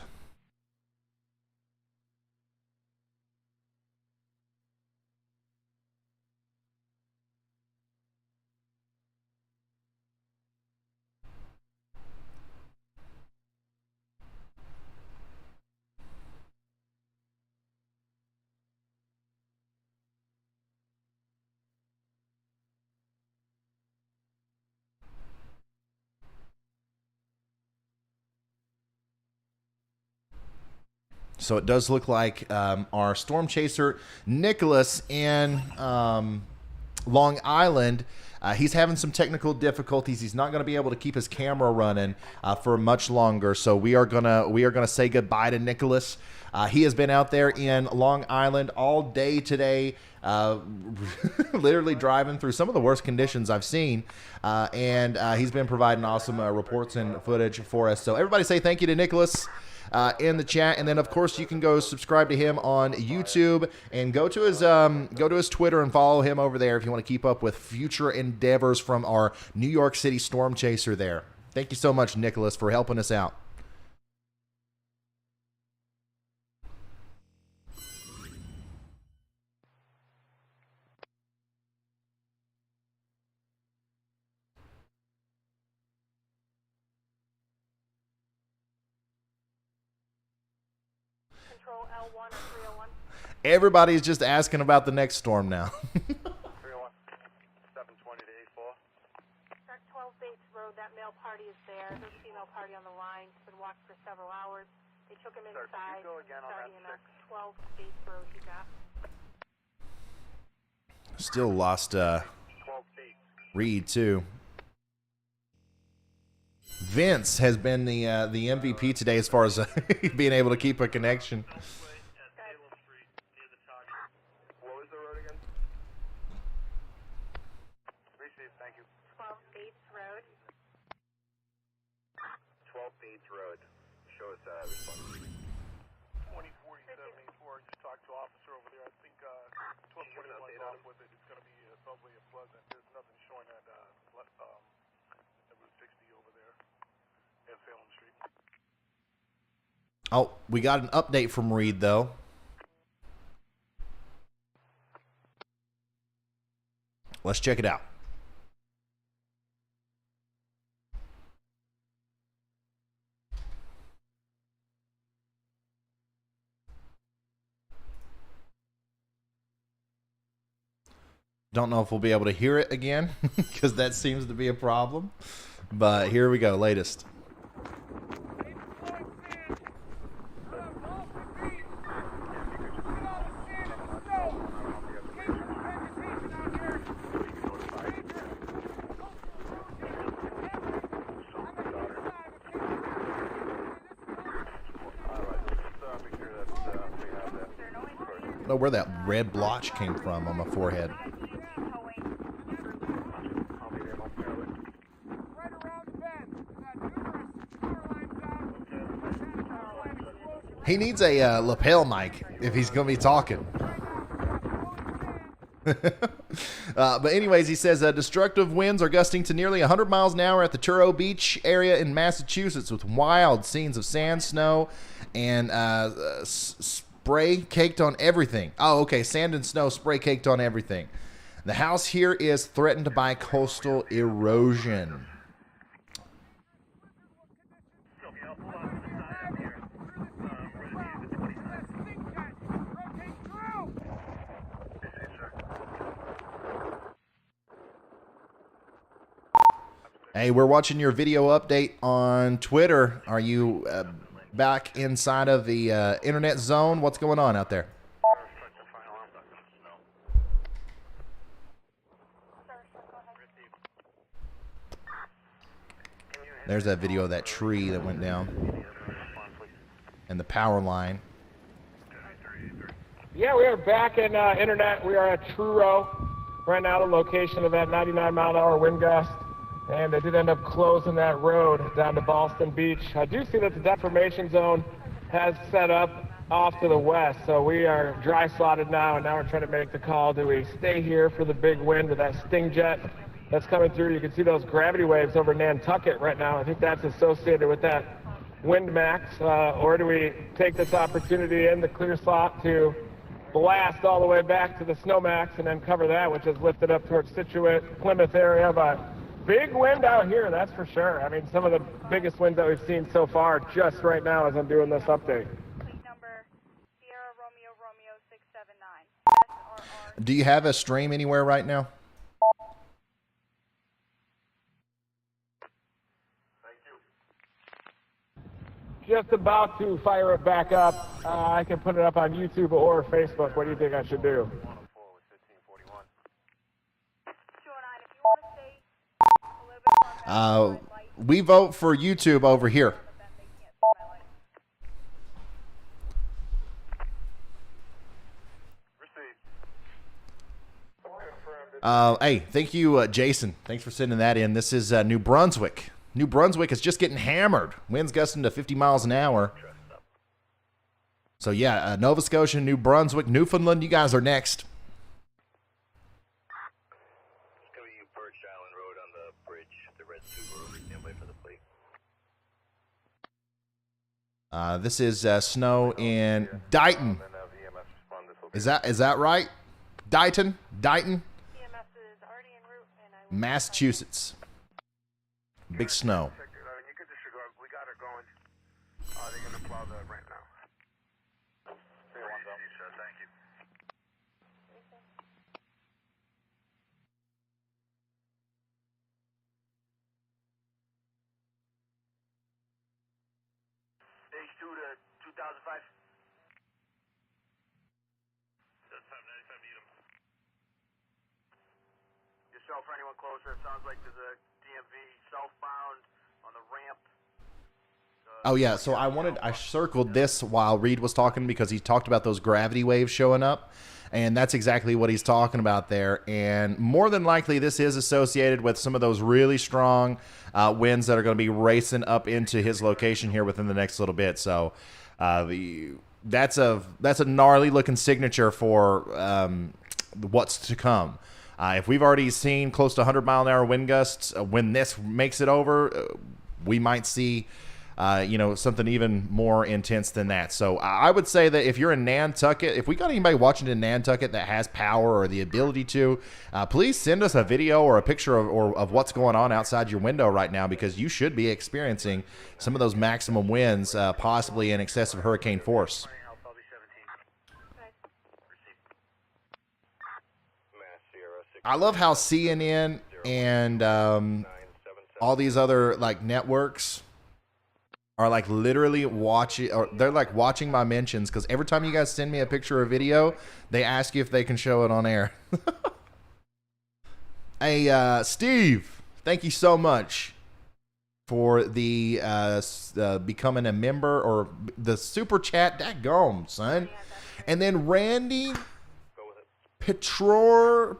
So it does look like our storm chaser, Nicholas, in Long Island, he's having some technical difficulties. He's not going to be able to keep his camera running for much longer. So we are gonna say goodbye to Nicholas. He has been out there in Long Island all day today, literally driving through some of the worst conditions I've seen. And he's been providing awesome reports and footage for us. So everybody say thank you to Nicholas in the chat, and then of course you can go subscribe to him on YouTube and go to his Twitter and follow him over there if you want to keep up with future endeavors from our New York City storm chaser there. Thank you so much, Nicholas, for helping us out. L1 or 301. Everybody's just asking about the next storm now. 301, 720 to 84. Start 12 Bates Road. That male party is there. There's a female party on the line. It's been walked for several hours. They took him inside. Sir, can you go again on that EMS 12 Bates Road. You got. Still lost Reed too. Vince has been the MVP today as far as being able to keep a connection. What was the road again? Receive, thank you. 12 Bates Road. 12 Bates Road. Show us response. 2040-74. Just talked to officer over there. I think 1241's off with it. It's going to be probably a Pleasant. There's nothing showing at Route 60 over there at Salem Street. Oh, we got an update from Reed though. Let's check it out. Don't know if we'll be able to hear it again because that seems to be a problem. But here we go, latest. don't know where that red blotch came from on my forehead. He needs a lapel mic if he's going to be talking. But anyways, he says destructive winds are gusting to nearly 100 miles an hour at the Truro Beach area in Massachusetts, with wild scenes of sand, snow, and spray caked on everything. Oh, okay, sand and snow spray caked on everything. The house here is threatened by coastal erosion. Hey, we're watching your video update on Twitter. Are you back inside of the internet zone? What's going on out there? There's that video of that tree that went down. And the power line. Yeah, we are back in internet. We are at Truro. Right now, the location of that 99-mile-an-hour wind gust. And they did end up closing that road down to Boston Beach. I do see that the deformation zone has set up off to the west. So we are dry slotted now, and now we're trying to make the call. Do we stay here for the big wind with that sting jet that's coming through? You can see those gravity waves over Nantucket right now. I think that's associated with that wind max. Or do we take this opportunity in the clear slot to blast all the way back to the snow max and then cover that, which is lifted up towards Scituate, Plymouth area. But big wind out here, that's for sure. I mean, some of the biggest winds that we've seen so far just right now as I'm doing this update. Do you have a stream anywhere right now? Just about to fire it back up. I can put it up on YouTube or Facebook. What do you think I should do? We vote for YouTube over here. Hey, thank you, Jason. Thanks for sending that in. This is New Brunswick. New Brunswick is just getting hammered. Winds gusting to 50 miles an hour. So, yeah, Nova Scotia, New Brunswick, Newfoundland, you guys are next. This is snow in Dighton. Is that right? Dighton? Massachusetts. Big snow. We got her going. They're going to plow the ramp now. Thank you. Stage 2 to 2005. That's 595 Needham. Yourself or anyone closer, it sounds like there's a DMV southbound on the ramp. Oh yeah, so I circled this while Reed was talking because he talked about those gravity waves showing up, and that's exactly what he's talking about there. And more than likely, this is associated with some of those really strong winds that are going to be racing up into his location here within the next little bit. So that's a gnarly looking signature for what's to come. If we've already seen close to 100-mile-an-hour wind gusts, when this makes it over, we might see, something even more intense than that. So I would say that if you're in Nantucket, if we got anybody watching in Nantucket that has power or the ability to, please send us a video or a picture of what's going on outside your window right now, because you should be experiencing some of those maximum winds, possibly in excess of hurricane force. I love how CNN and all these other networks are literally watching, or they're watching my mentions, because every time you guys send me a picture or video, they ask you if they can show it on air. Hey, Steve, thank you so much. for the becoming a member or the super chat. Daggone, son. And then Randy Petronero.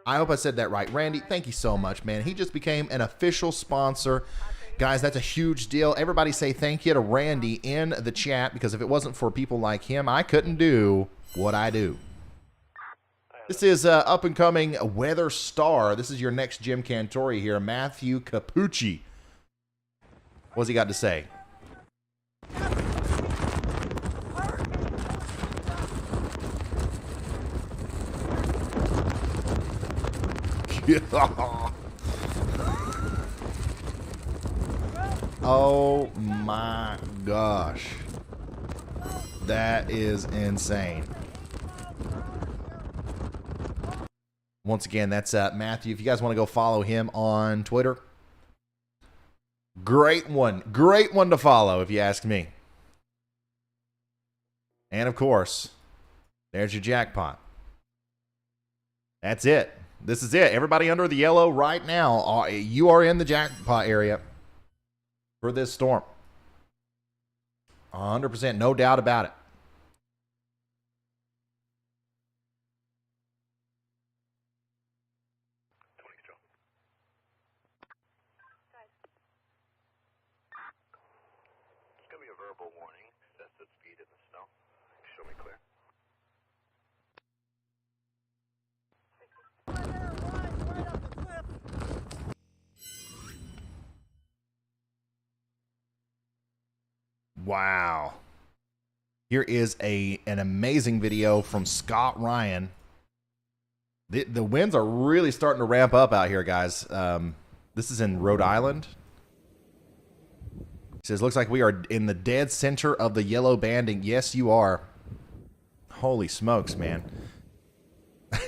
I hope I said that right. Randy, thank you so much, man. He just became an official sponsor. Guys, that's a huge deal. Everybody say thank you to Randy in the chat, because if it wasn't for people like him, I couldn't do what I do. This is up-and-coming weather star. This is your next Jim Cantori here, Matthew Capucci. What's he got to say? Oh my gosh. That is insane. Once again, that's Matthew. If you guys want to go follow him on Twitter, great one to follow if you ask me. And of course, there's your jackpot. That's it. This is it. Everybody under the yellow right now, you are in the jackpot area for this storm. 100%, no doubt about it. It's going to be a verbal warning. That's the speed in the snow. Show me clear. Wow. Here is an amazing video from Scott Ryan. The winds are really starting to ramp up out here, guys. This is in Rhode Island. He says, looks like we are in the dead center of the yellow banding. Yes, you are. Holy smokes, man.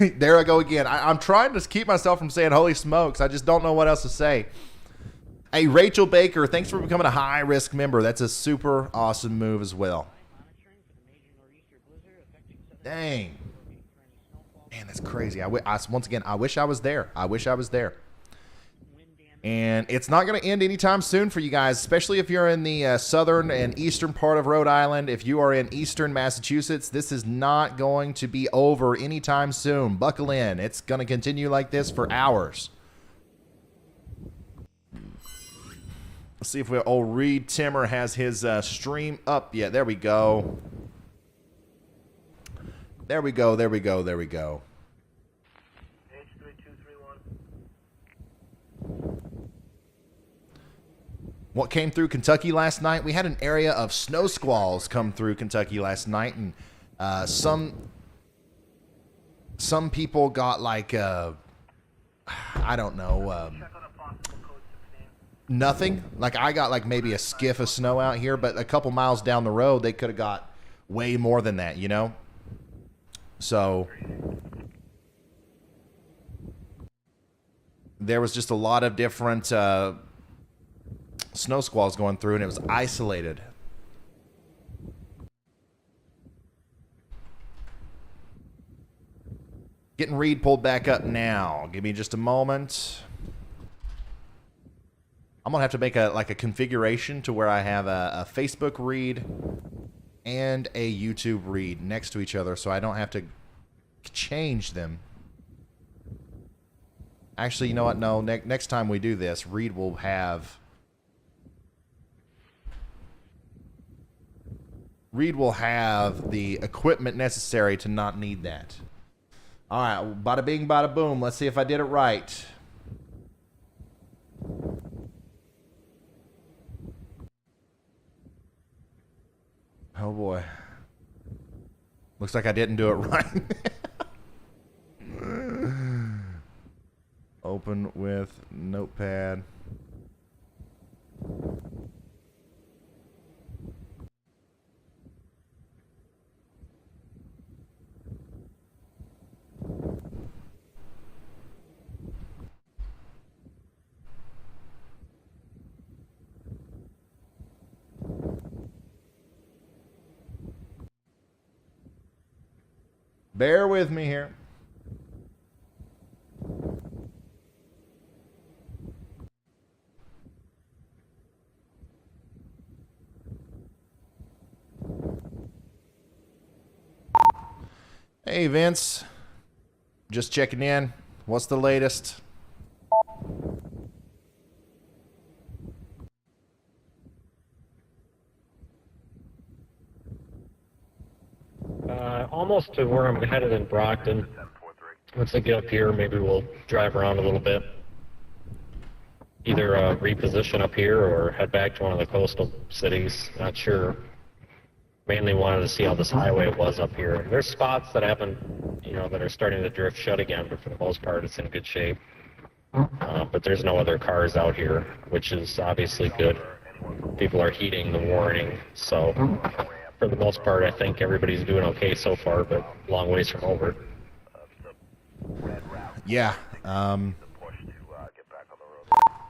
There I go again. I'm trying to keep myself from saying holy smokes. I just don't know what else to say. Hey, Rachel Baker, thanks for becoming a high-risk member. That's a super awesome move as well. Dang. Man, that's crazy. Once again, I wish I was there. I wish I was there. And it's not going to end anytime soon for you guys, especially if you're in the southern and eastern part of Rhode Island. If you are in eastern Massachusetts, this is not going to be over anytime soon. Buckle in. It's going to continue like this for hours. Let's see if old Reed Timmer has his stream up yet. There we go. There we go. There we go. There we go. What came through Kentucky last night? We had an area of snow squalls come through Kentucky last night, and some people got like I don't know. Nothing. Like I got like maybe a skiff of snow out here, but a couple miles down the road they could have got way more than that, you know? So there was just a lot of different snow squalls going through, and it was isolated. Getting Reed pulled back up now. Give me just a moment. I'm going to have to make a configuration to where I have a Facebook read and a YouTube read next to each other so I don't have to change them. Actually, you know what? No, next time we do this, Reed will have the equipment necessary to not need that. All right, bada bing, bada boom. Let's see if I did it right. Oh boy. Looks like I didn't do it right. Open with Notepad. Bear with me here. Hey, Vince. Just checking in. What's the latest? Almost to where I'm headed in Brockton. Once I get up here, maybe we'll drive around a little bit. Either reposition up here or head back to one of the coastal cities. Not sure. Mainly wanted to see how this highway was up here. There's spots that haven't, that are starting to drift shut again, but for the most part, it's in good shape. But there's no other cars out here, which is obviously good. People are heeding the warning, so for the most part, I think everybody's doing okay so far, but long ways from over. Yeah.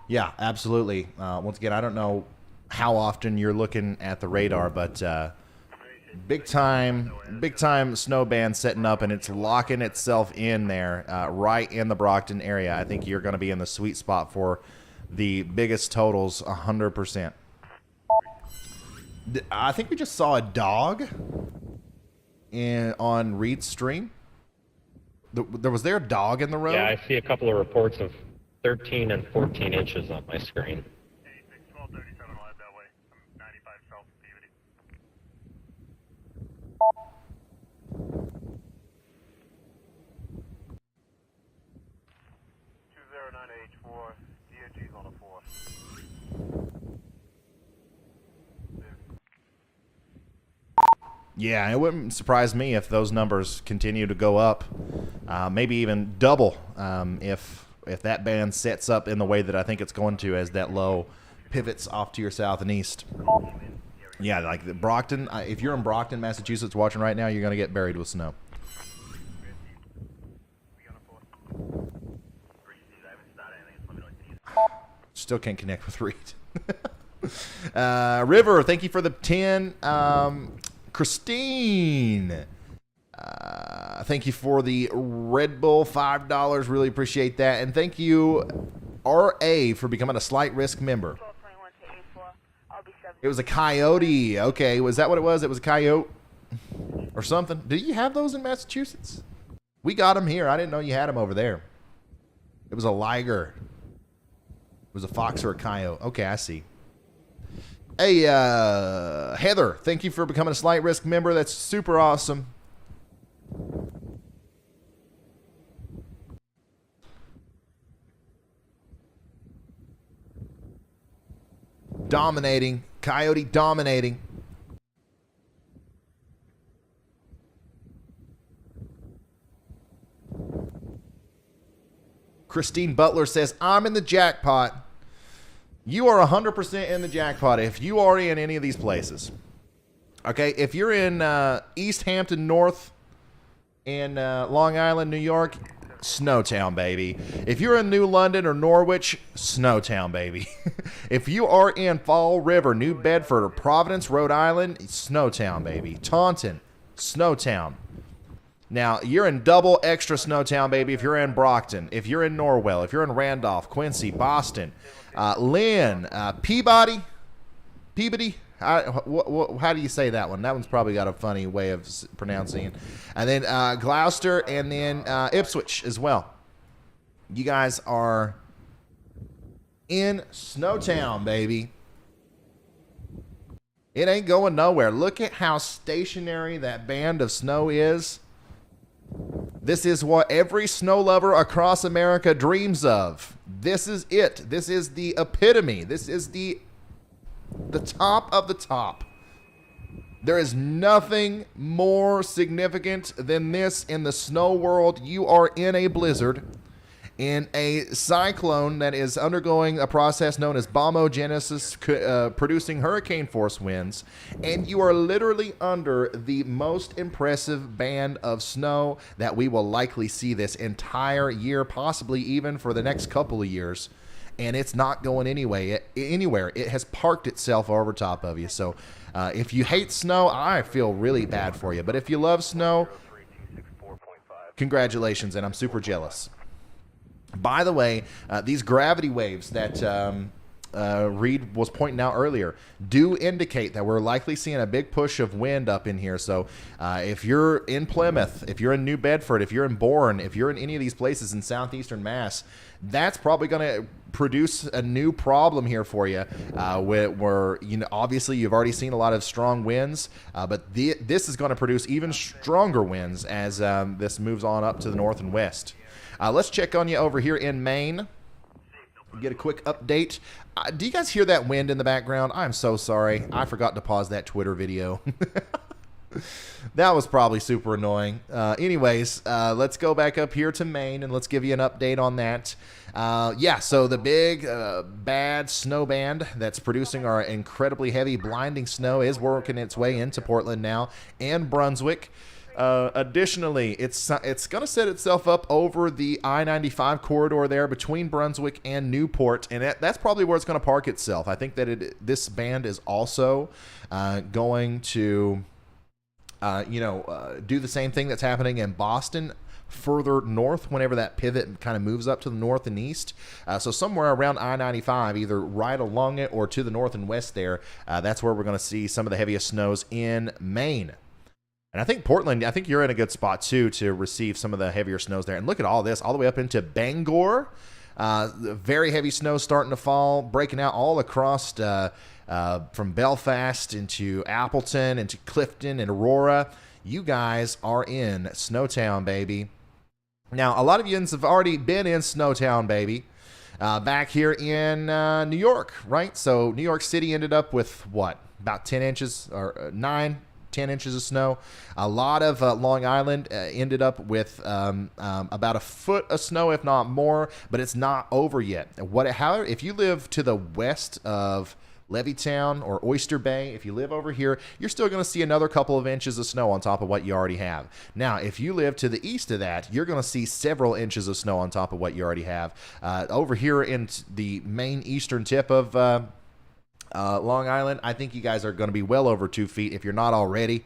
Yeah, absolutely. Once again, I don't know how often you're looking at the radar, but big time snow band setting up, and it's locking itself in there right in the Brockton area. I think you're going to be in the sweet spot for the biggest totals, 100%. I think we just saw a dog on Reed's stream. Was there a dog in the road? Yeah, I see a couple of reports of 13 and 14 inches on my screen. 1237 will head that way. I'm 95 south of Peabody. 209H4, DOG's on a 4. Yeah, it wouldn't surprise me if those numbers continue to go up, maybe even double if that band sets up in the way that I think it's going to, as that low pivots off to your south and east. Yeah, like the Brockton. If you're in Brockton, Massachusetts, watching right now, you're going to get buried with snow. Still can't connect with Reed. River, thank you for the 10. Christine, thank you for the Red Bull, $5. Really appreciate that. And thank you, RA, for becoming a Slight Risk member. It was a coyote. Okay, was that what it was? It was a coyote or something. Do you have those in Massachusetts? We got them here. I didn't know you had them over there. It was a liger. It was a fox or a coyote. Okay, I see. Hey, Heather, thank you for becoming a Slight Risk member. That's super awesome. Dominating. Coyote dominating. Christine Butler says, I'm in the jackpot. You are 100% in the jackpot if you are in any of these places. Okay, if you're in East Hampton North in Long Island, New York, Snowtown, baby. If you're in New London or Norwich, Snowtown, baby. If you are in Fall River, New Bedford, or Providence, Rhode Island, Snowtown, baby. Taunton, Snowtown. Now, you're in double extra Snowtown, baby, if you're in Brockton, if you're in Norwell, if you're in Randolph, Quincy, Boston, Lynn, Peabody, how do you say that one? That one's probably got a funny way of pronouncing it. And then Gloucester, and then Ipswich as well. You guys are in Snowtown, baby. It ain't going nowhere. Look at how stationary that band of snow is. This is what every snow lover across America dreams of. This is it. This is the epitome. This is the top of the top. There is nothing more significant than this in the snow world. You are in a blizzard, in a cyclone that is undergoing a process known as bombogenesis, producing hurricane force winds, and you are literally under the most impressive band of snow that we will likely see this entire year, possibly even for the next couple of years. And it's not going anywhere. It has parked itself over top of you. So if you hate snow, I feel really bad for you. But if you love snow, congratulations, and I'm super jealous. By the way, these gravity waves that Reed was pointing out earlier, do indicate that we're likely seeing a big push of wind up in here. So if you're in Plymouth, if you're in New Bedford, if you're in Bourne, if you're in any of these places in southeastern Mass, that's probably going to produce a new problem here for you. Where obviously you've already seen a lot of strong winds, but this is going to produce even stronger winds as this moves on up to the north and west. Let's check on you over here in Maine. Get a quick update. Do you guys hear that wind in the background? I'm so sorry. I forgot to pause that Twitter video. That was probably super annoying. Anyways, let's go back up here to Maine and let's give you an update on that. So the big bad snow band that's producing our incredibly heavy blinding snow is working its way into Portland now and Brunswick. Additionally, it's going to set itself up over the I-95 corridor there between Brunswick and Newport, and that's probably where it's going to park itself. I think that this band is also going to, do the same thing that's happening in Boston further north whenever that pivot kind of moves up to the north and east. So somewhere around I-95, either right along it or to the north and west there, that's where we're going to see some of the heaviest snows in Maine. And I think Portland, you're in a good spot, too, to receive some of the heavier snows there. And look at all this, all the way up into Bangor. Very heavy snow starting to fall, breaking out all across from Belfast into Appleton, into Clifton and Aurora. You guys are in Snowtown, baby. Now, a lot of you have already been in Snowtown, baby. Back here in New York, right? So New York City ended up with, what, about 10 inches or 10 inches of snow. A lot of Long Island ended up with about a foot of snow, if not more, but it's not over yet. However, if you live to the west of Levittown or Oyster Bay, if you live over here, you're still going to see another couple of inches of snow on top of what you already have. Now, if you live to the east of that, you're going to see several inches of snow on top of what you already have. Over here in the main eastern tip of Long Island, I think you guys are going to be well over 2 feet if you're not already,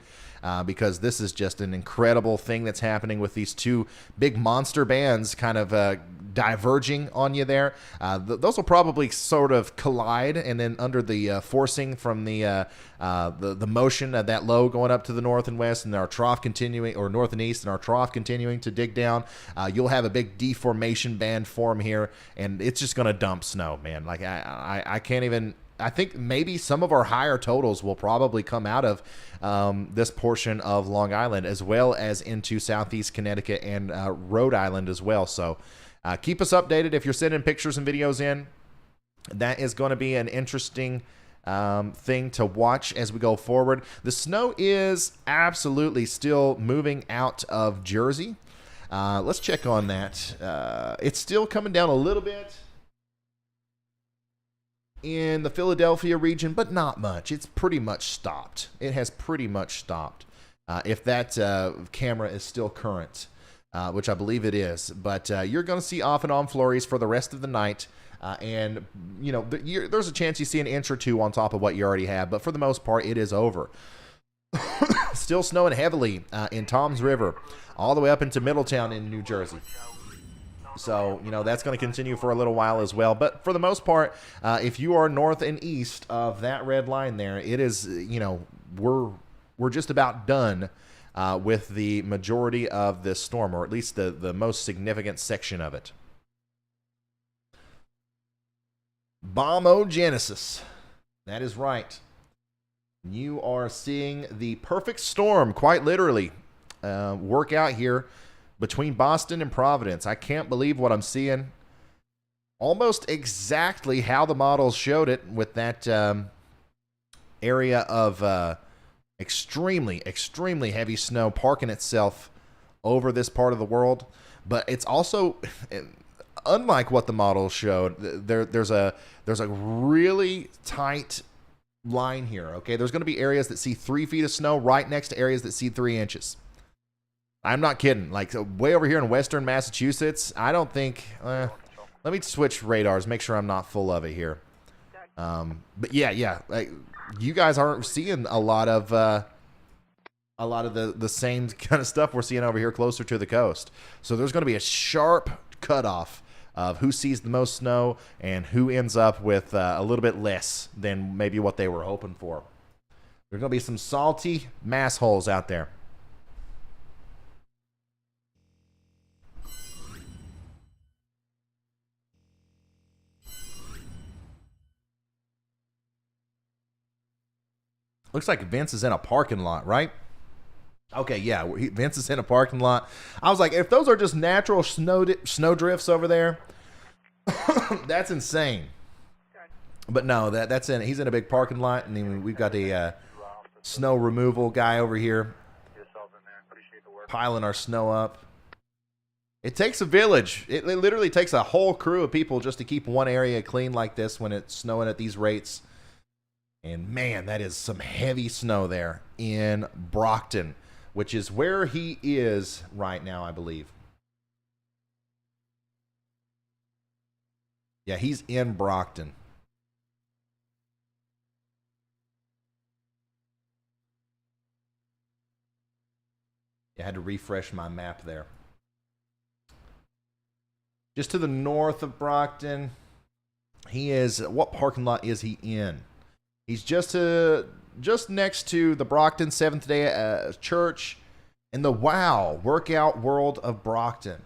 because this is just an incredible thing that's happening with these two big monster bands kind of diverging on you there. Those will probably sort of collide, and then under the forcing from the motion of that low going up to the north and west, and our trough continuing, or north and east, and our trough continuing to dig down, you'll have a big deformation band form here, and it's just going to dump snow, man. Like I can't even. I think maybe some of our higher totals will probably come out of this portion of Long Island, as well as into southeast Connecticut and Rhode Island as well. So keep us updated if you're sending pictures and videos in. That is going to be an interesting thing to watch as we go forward. The snow is absolutely still moving out of Jersey. Let's check on that. It's still coming down a little bit in the Philadelphia region, but not much. It's pretty much stopped. It has pretty much stopped. If that camera is still current, which I believe it is. But you're going to see off and on flurries for the rest of the night. And, there's a chance you see an inch or two on top of what you already have. But for the most part, it is over. Still snowing heavily in Toms River, all the way up into Middletown in New Jersey. So, that's going to continue for a little while as well. But for the most part, if you are north and east of that red line there, it is, we're just about done with the majority of this storm, or at least the most significant section of it. Bombogenesis. That is right. You are seeing the perfect storm, quite literally, work out here between Boston and Providence. I can't believe what I'm seeing. Almost exactly how the models showed it, with that area of extremely, extremely heavy snow parking itself over this part of the world. But it's also, unlike what the models showed, there's a really tight line here. Okay, there's going to be areas that see 3 feet of snow right next to areas that see 3 inches. I'm not kidding. Like, way over here in western Massachusetts, I don't think... let me switch radars, make sure I'm not full of it here. But yeah. Like, you guys aren't seeing a lot of the same kind of stuff we're seeing over here closer to the coast. So there's going to be a sharp cutoff of who sees the most snow and who ends up with a little bit less than maybe what they were hoping for. There's going to be some salty mass holes out there. Looks like Vince is in a parking lot, right? Okay, yeah, Vince is in a parking lot. I was like, if those are just natural snow drifts over there, that's insane. But no, that's in. He's in a big parking lot, and then we've got a snow removal guy over here piling our snow up. It takes a village. It literally takes a whole crew of people just to keep one area clean like this when it's snowing at these rates. And man, that is some heavy snow there in Brockton, which is where he is right now, I believe. Yeah, he's in Brockton. I had to refresh my map there. Just to the north of Brockton, he is. What parking lot is he in? He's just next to the Brockton Seventh-day Church and the Wow Workout World of Brockton.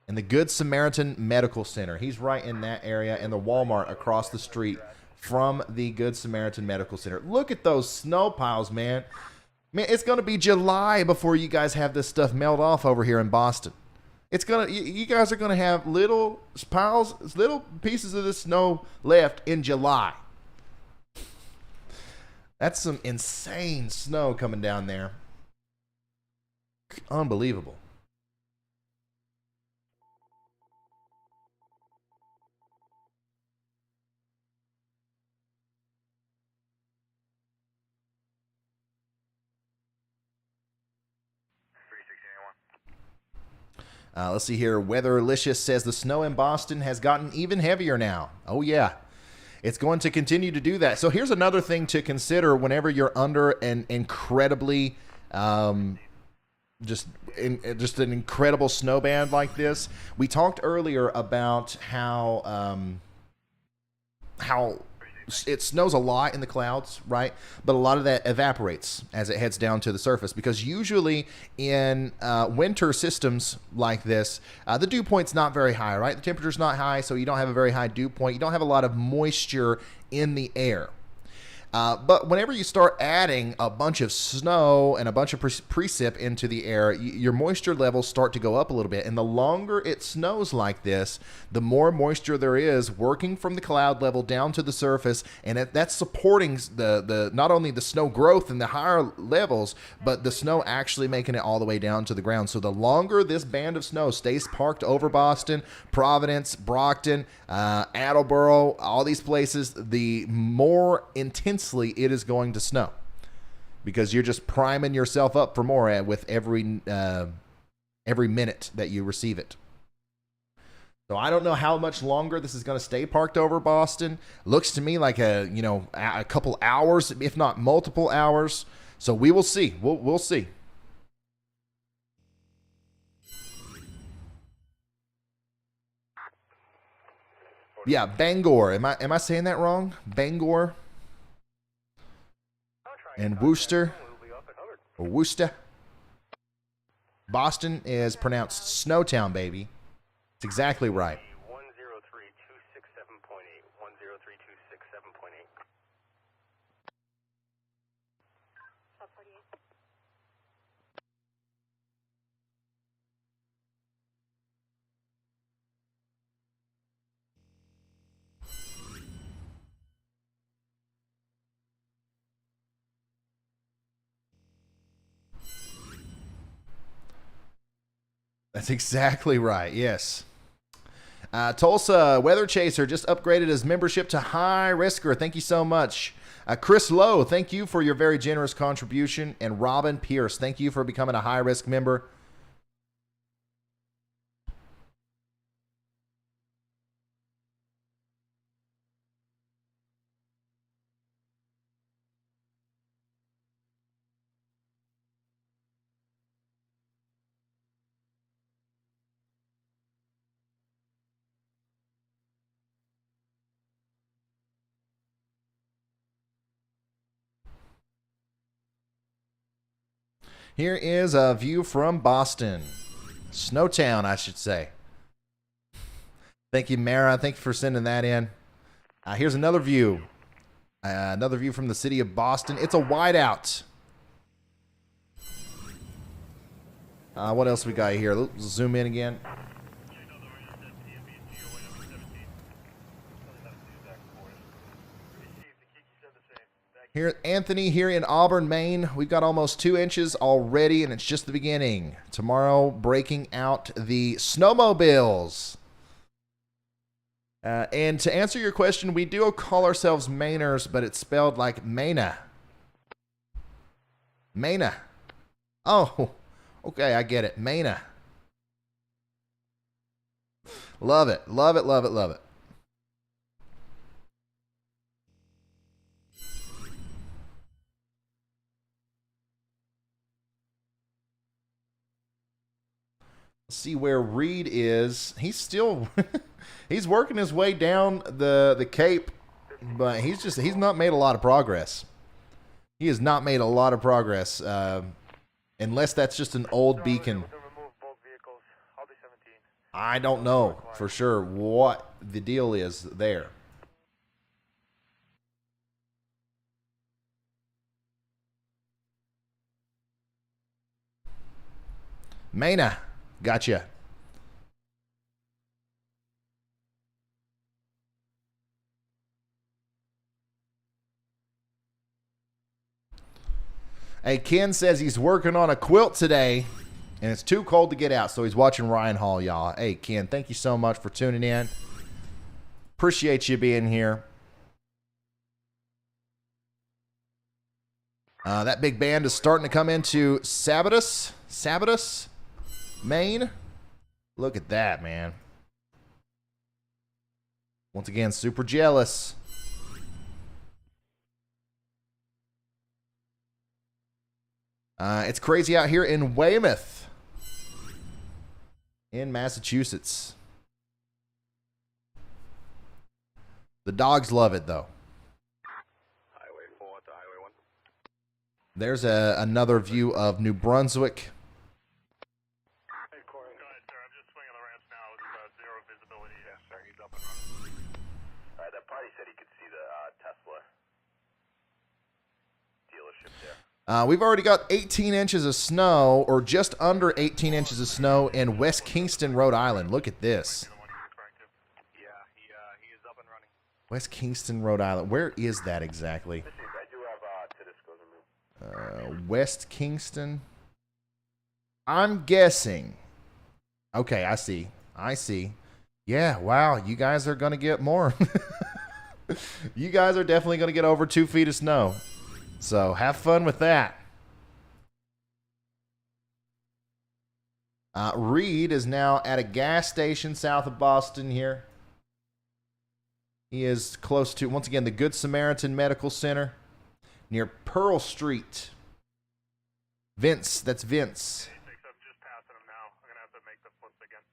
And the Good Samaritan Medical Center. He's right in that area, and the Walmart across the street from the Good Samaritan Medical Center. Look at those snow piles, man. Man, it's going to be July before you guys have this stuff melt off over here in Boston. It's gonna. You guys are gonna have little piles, little pieces of the snow left in July. That's some insane snow coming down there. Unbelievable. Let's see here. Weatherlicious says the snow in Boston has gotten even heavier now. Oh, yeah. It's going to continue to do that. So here's another thing to consider whenever you're under an incredibly, just an incredible snow band like this. We talked earlier about how it snows a lot in the clouds, right? But a lot of that evaporates as it heads down to the surface, because usually in winter systems like this, the dew point's not very high, right? The temperature's not high, so you don't have a very high dew point. You don't have a lot of moisture in the air. But whenever you start adding a bunch of snow and a bunch of precip into the air, your moisture levels start to go up a little bit. And the longer it snows like this, the more moisture there is working from the cloud level down to the surface. And that's supporting the not only the snow growth in the higher levels, but the snow actually making it all the way down to the ground. So the longer this band of snow stays parked over Boston, Providence, Brockton, Attleboro, all these places, the more intensely it is going to snow, because you're just priming yourself up for more with every minute that you receive it. So I don't know how much longer this is going to stay parked over Boston. Looks to me like a couple hours, if not multiple hours. So we will see. We'll see. Yeah, Bangor. Am I saying that wrong? Bangor and Worcester, or Worcester. Boston is pronounced Snowtown, baby. It's exactly right. 103.267.8. 103.267.8. That's exactly right. Yes. Tulsa Weather Chaser just upgraded his membership to High Risker. Thank you so much. Chris Lowe, thank you for your very generous contribution. And Robin Pierce, thank you for becoming a High Risk member. Here is a view from Boston. Snowtown, I should say. Thank you, Mara. Thank you for sending that in. Here's another view. Another view from the city of Boston. It's a whiteout. What else we got here? Let's zoom in again. Here, Anthony, here in Auburn, Maine, we've got almost 2 inches already, and it's just the beginning. Tomorrow, breaking out the snowmobiles. And to answer your question, we do call ourselves Mainers, but it's spelled like Maina. Maina. Oh, okay, I get it. Maina. Love it, love it, love it, love it. See where Reed is. He's still he's working his way down the Cape, but he's not made a lot of progress. He has not made a lot of progress, unless that's just an old beacon. I don't know for sure what the deal is there. Maina. Gotcha. Hey, Ken says he's working on a quilt today, and it's too cold to get out, so he's watching Ryan Hall, y'all. Hey, Ken, thank you so much for tuning in. Appreciate you being here. That big band is starting to come into Sabatus, Maine. Look at that, man. Once again, super jealous. It's crazy out here in Weymouth, in Massachusetts. The dogs love it, though. Highway 4 to Highway 1. There's another view of New Brunswick. We've already got 18 inches of snow, or just under 18 inches of snow in West Kingston, Rhode Island. Look at this. West Kingston, Rhode Island. Where is that exactly? West Kingston. I'm guessing. Okay, I see. Yeah, wow. You guys are going to get more. You guys are definitely going to get over 2 feet of snow. So have fun with that. Reed is now at a gas station south of Boston here. He is close to, once again, the Good Samaritan Medical Center near Pearl Street. Vince, that's Vince. I'm just passing him now. I'm going to have to make the flips again.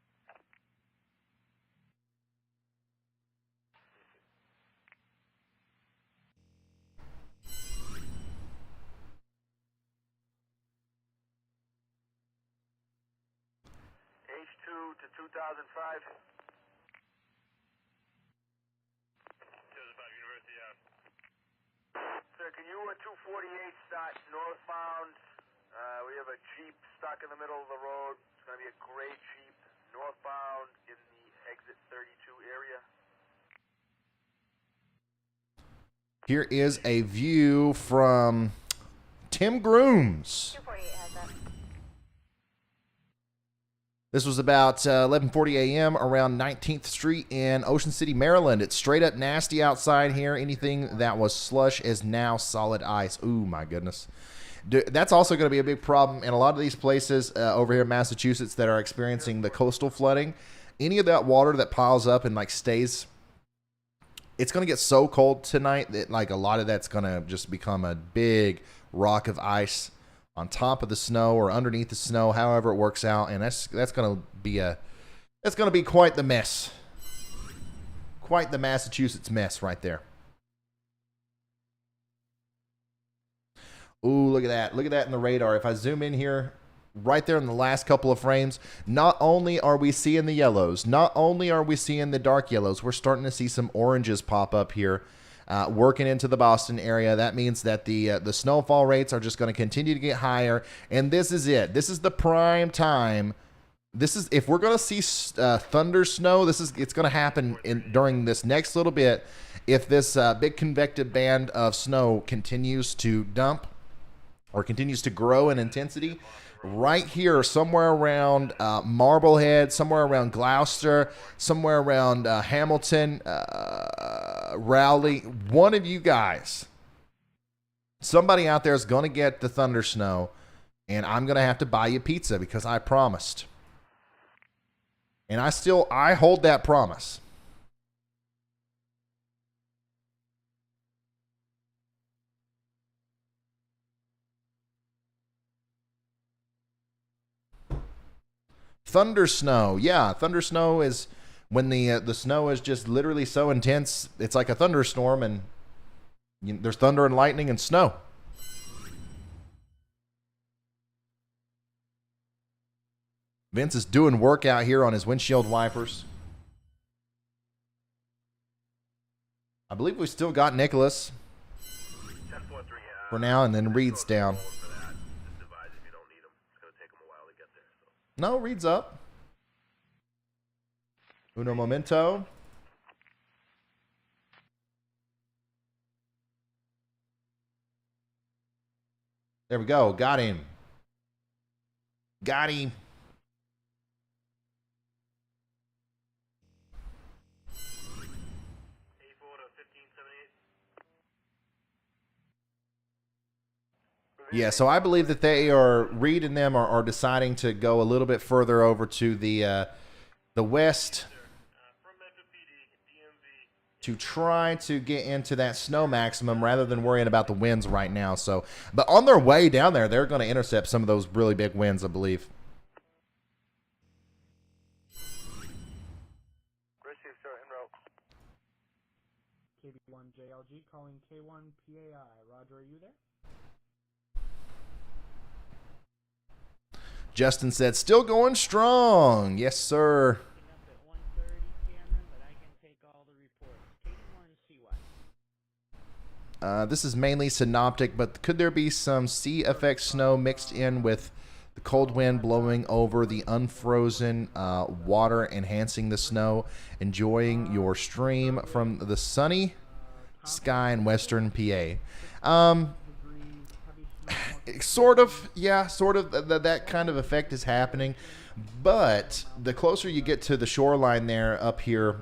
H2 to 2005. Sir, can you 248 start northbound? We have a Jeep stuck in the middle of the road. It's going to be a gray Jeep northbound in the exit 32 area. Here is a view from Tim Grooms. 248 has that. This was about 11:40 a.m. around 19th Street in Ocean City, Maryland. It's straight up nasty outside here. Anything that was slush is now solid ice. Ooh, my goodness. That's also going to be a big problem in a lot of these places over here in Massachusetts that are experiencing the coastal flooding. Any of that water that piles up and like stays, it's going to get so cold tonight that like a lot of that's going to just become a big rock of ice on top of the snow or underneath the snow, however it works out, and that's going to be quite the mess. Quite the Massachusetts mess right there. Ooh, look at that. Look at that in the radar. If I zoom in here, right there in the last couple of frames, not only are we seeing the yellows, not only are we seeing the dark yellows, we're starting to see some oranges pop up here, working into the Boston area. That means that the snowfall rates are just going to continue to get higher, and this is it. This is the prime time. This is, if we're going to see thunder snow, it's going to happen during this next little bit. If this big convective band of snow continues to dump or continues to grow in intensity, right here, somewhere around Marblehead, somewhere around Gloucester, somewhere around Hamilton, Rowley, one of you guys, somebody out there is going to get the thunder snow, and I'm going to have to buy you pizza because I promised. And I hold that promise. Thunder snow. Yeah, thunder snow is when the snow is just literally so intense, it's like a thunderstorm, and there's thunder and lightning and snow. Vince is doing work out here on his windshield wipers. I believe we still got Nicholas for now, and then Reed's down. No, Reed's up. Uno momento. There we go. Got him. Got him. Yeah, so I believe that they are, Reed and them are deciding to go a little bit further over to the west to try to get into that snow maximum rather than worrying about the winds right now. So, but on their way down there, they're going to intercept some of those really big winds, I believe. KB1JLG calling K1PAI. Roger, are you there? Justin said, still going strong. Yes, sir. This is mainly synoptic, but could there be some sea effect snow mixed in with the cold wind blowing over the unfrozen water, enhancing the snow, enjoying your stream from the sunny sky in western PA? Sort of, yeah, sort of. That kind of effect is happening, but the closer you get to the shoreline there up here,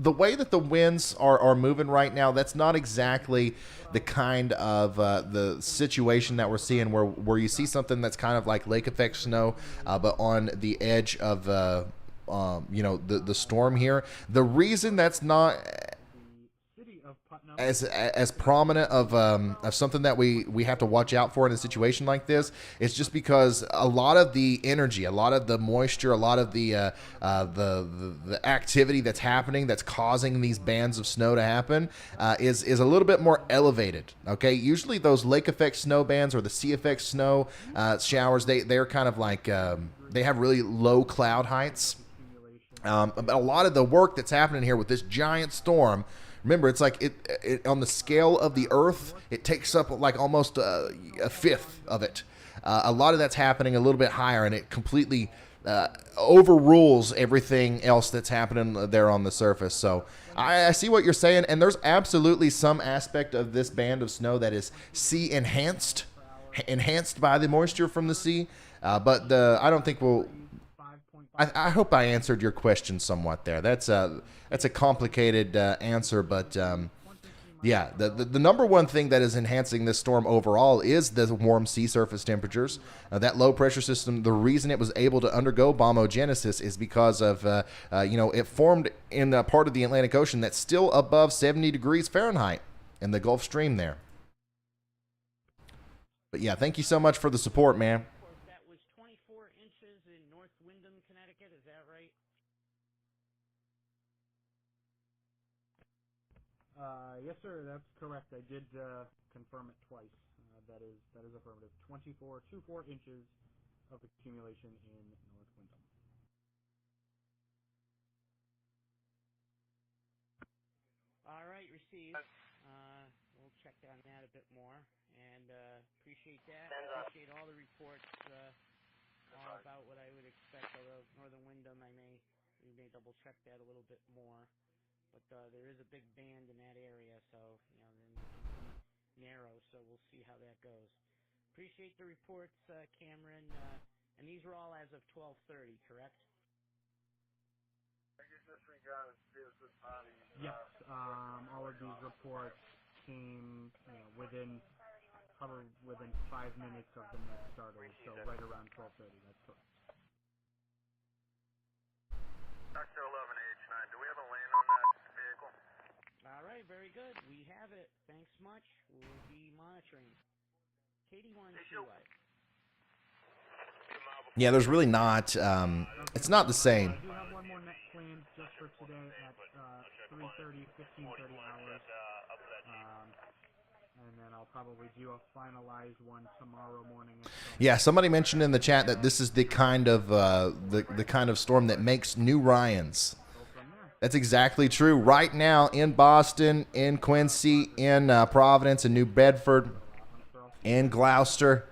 the way that the winds are moving right now, that's not exactly the kind of the situation that we're seeing where you see something that's kind of like lake effect snow, but on the edge of the storm here. The reason that's not as prominent of something that we have to watch out for in a situation like this, it's just because a lot of the energy, a lot of the moisture, a lot of the activity that's happening that's causing these bands of snow to happen is a little bit more elevated. Okay, usually those lake effect snow bands or the sea effect snow showers, they're kind of like they have really low cloud heights. But a lot of the work that's happening here with this giant storm. Remember, it's like it on the scale of the Earth, it takes up like almost a fifth of it. A lot of that's happening a little bit higher, and it completely overrules everything else that's happening there on the surface. So I see what you're saying, and there's absolutely some aspect of this band of snow that is sea enhanced by the moisture from the sea. But I don't think we'll. I hope I answered your question somewhat there. That's a complicated answer, but yeah, the number one thing that is enhancing this storm overall is the warm sea surface temperatures. That low pressure system, the reason it was able to undergo bombogenesis is because of it formed in a part of the Atlantic Ocean that's still above 70 degrees Fahrenheit in the Gulf Stream there. But yeah, thank you so much for the support, man. Yes, sir. That's correct. I did confirm it twice. That is affirmative. 24 inches of accumulation in North Wyndham. All right, received. We'll check on that a bit more, and appreciate that. Appreciate all the reports, all about what I would expect. Although Northern Wyndham, we may double check that a little bit more. But there is a big band in that area, so then it can be narrow. So we'll see how that goes. Appreciate the reports, Cameron. And these were all as of 12:30, correct? Yes, all of these reports came probably within 5 minutes of the net starting, so right around 12:30. That's correct. Doctor 11H9, do we have a lane on that vehicle? All right, very good. We have it. Thanks much. We'll be monitoring. KD1CY. Yeah, there's really not. It's not the same. I do have one more net planned just for today at 3:30, 15:30 hours. And then I'll probably do a finalized one tomorrow morning. Yeah, somebody mentioned in the chat that this is the kind of the kind of storm that makes new Ryans. That's exactly true. Right now in Boston, in Quincy, in Providence, in New Bedford, in Gloucester,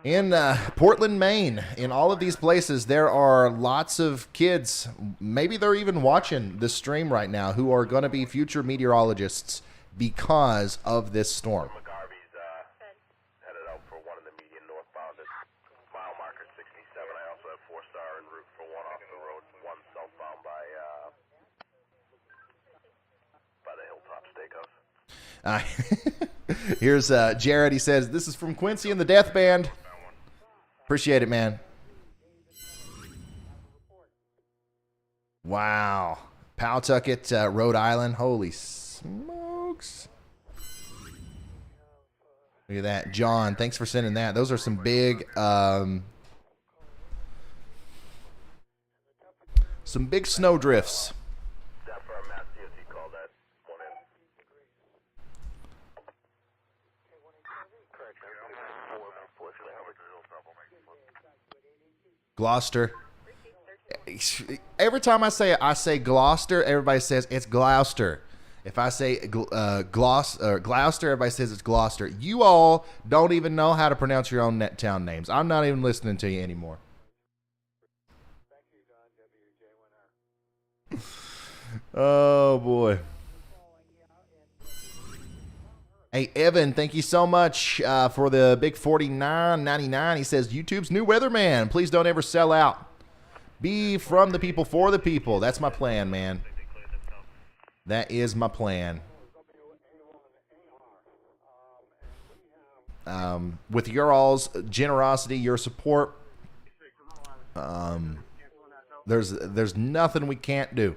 in Portland, Maine, in all of these places, there are lots of kids. Maybe they're even watching this stream right now who are going to be future meteorologists because of this storm. McGarvey's headed out for one in the median northbound at mile marker 67. I also have 4-star en route for one off the road, one southbound by the Hilltop Steakhouse. Here's Jared. He says, "This is from Quincy and the Death Band." Appreciate it, man. Wow. Pawtucket, Rhode Island. Holy smokes. Look at that. John, thanks for sending that. Those are some big snow drifts. Gloucester. Every time I say Gloucester, everybody says it's Gloucester. If I say Gloucester, everybody says it's Gloucester. You all don't even know how to pronounce your own town names. I'm not even listening to you anymore. Oh, boy. Hey, Evan, thank you so much for the big $49.99. He says, YouTube's new weatherman. Please don't ever sell out. Be from the people, for the people. That's my plan, man. That is my plan. With your all's generosity, your support, there's nothing we can't do.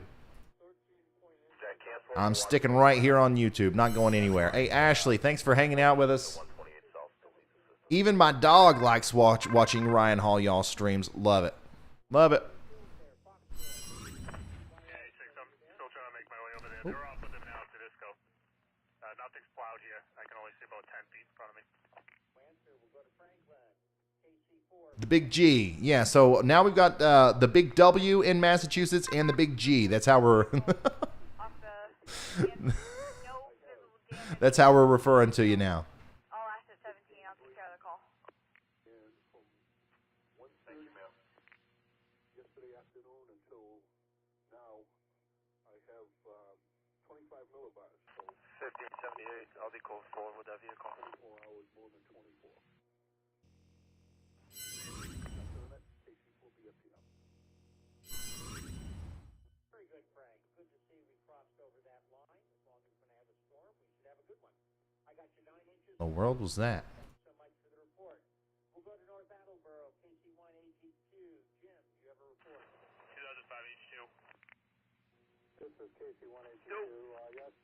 I'm sticking right here on YouTube, not going anywhere. Hey, Ashley, thanks for hanging out with us. Even my dog likes watching Ryan Hall y'all streams. Love it. Love it. Nothing's plowed here. I can only see about 10 feet in front of me. The big G. Yeah, so now we've got the big W in Massachusetts and the big G. That's how we're that's how we're referring to you now. All asset 17, I'll take care of the call. Thank you, ma'am. Yesterday afternoon until now, I have 25 millibars. 1578, I'll be code 4 with that vehicle. 24 hours, more than 24. Very good, Frank. Good to see we crossed over that line. As long as we're going to have a storm, we should have a good one. I got you 9 inches. What world was that? Thanks so much for the report. We'll go to North Attleboro, KC1AG2. Jim, do you have a report? 2005H2. This is KC1AG2. Yes,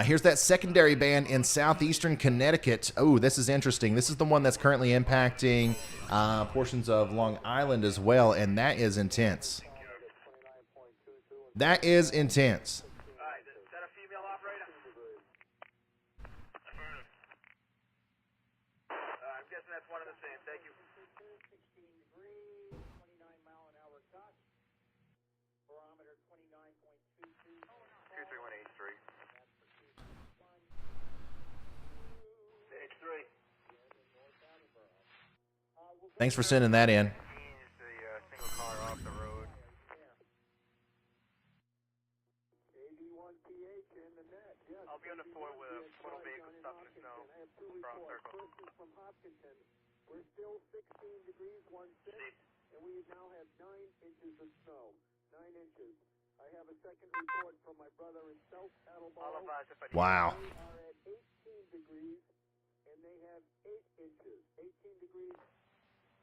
Here's that secondary band in southeastern Connecticut. Oh, this is interesting. This is the one that's currently impacting portions of Long Island as well, and that is intense. That is intense. Alright, is that a female 3183. H3. Thanks for sending that in. Single car off the road. I'll be on the floor with a little vehicle stuff in the snow. Brown circle. We're still 16 degrees, 1/6, and we now have 9 inches of snow. 9 inches. I have a second report from my brother in South Attleboro. Wow. They are at 18 degrees, and they have 8 inches. 18 degrees.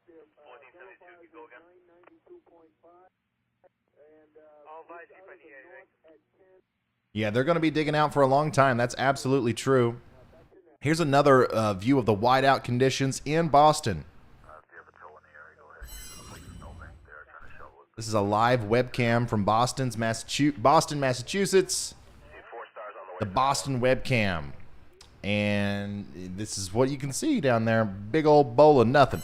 Their millifiers are 992.5. And at 10. Yeah, they're going to be digging out for a long time. That's absolutely true. Here's another view of the whiteout conditions in Boston. This is a live webcam from Boston, Massachusetts. The Boston webcam. And this is what you can see down there. Big old bowl of nothing.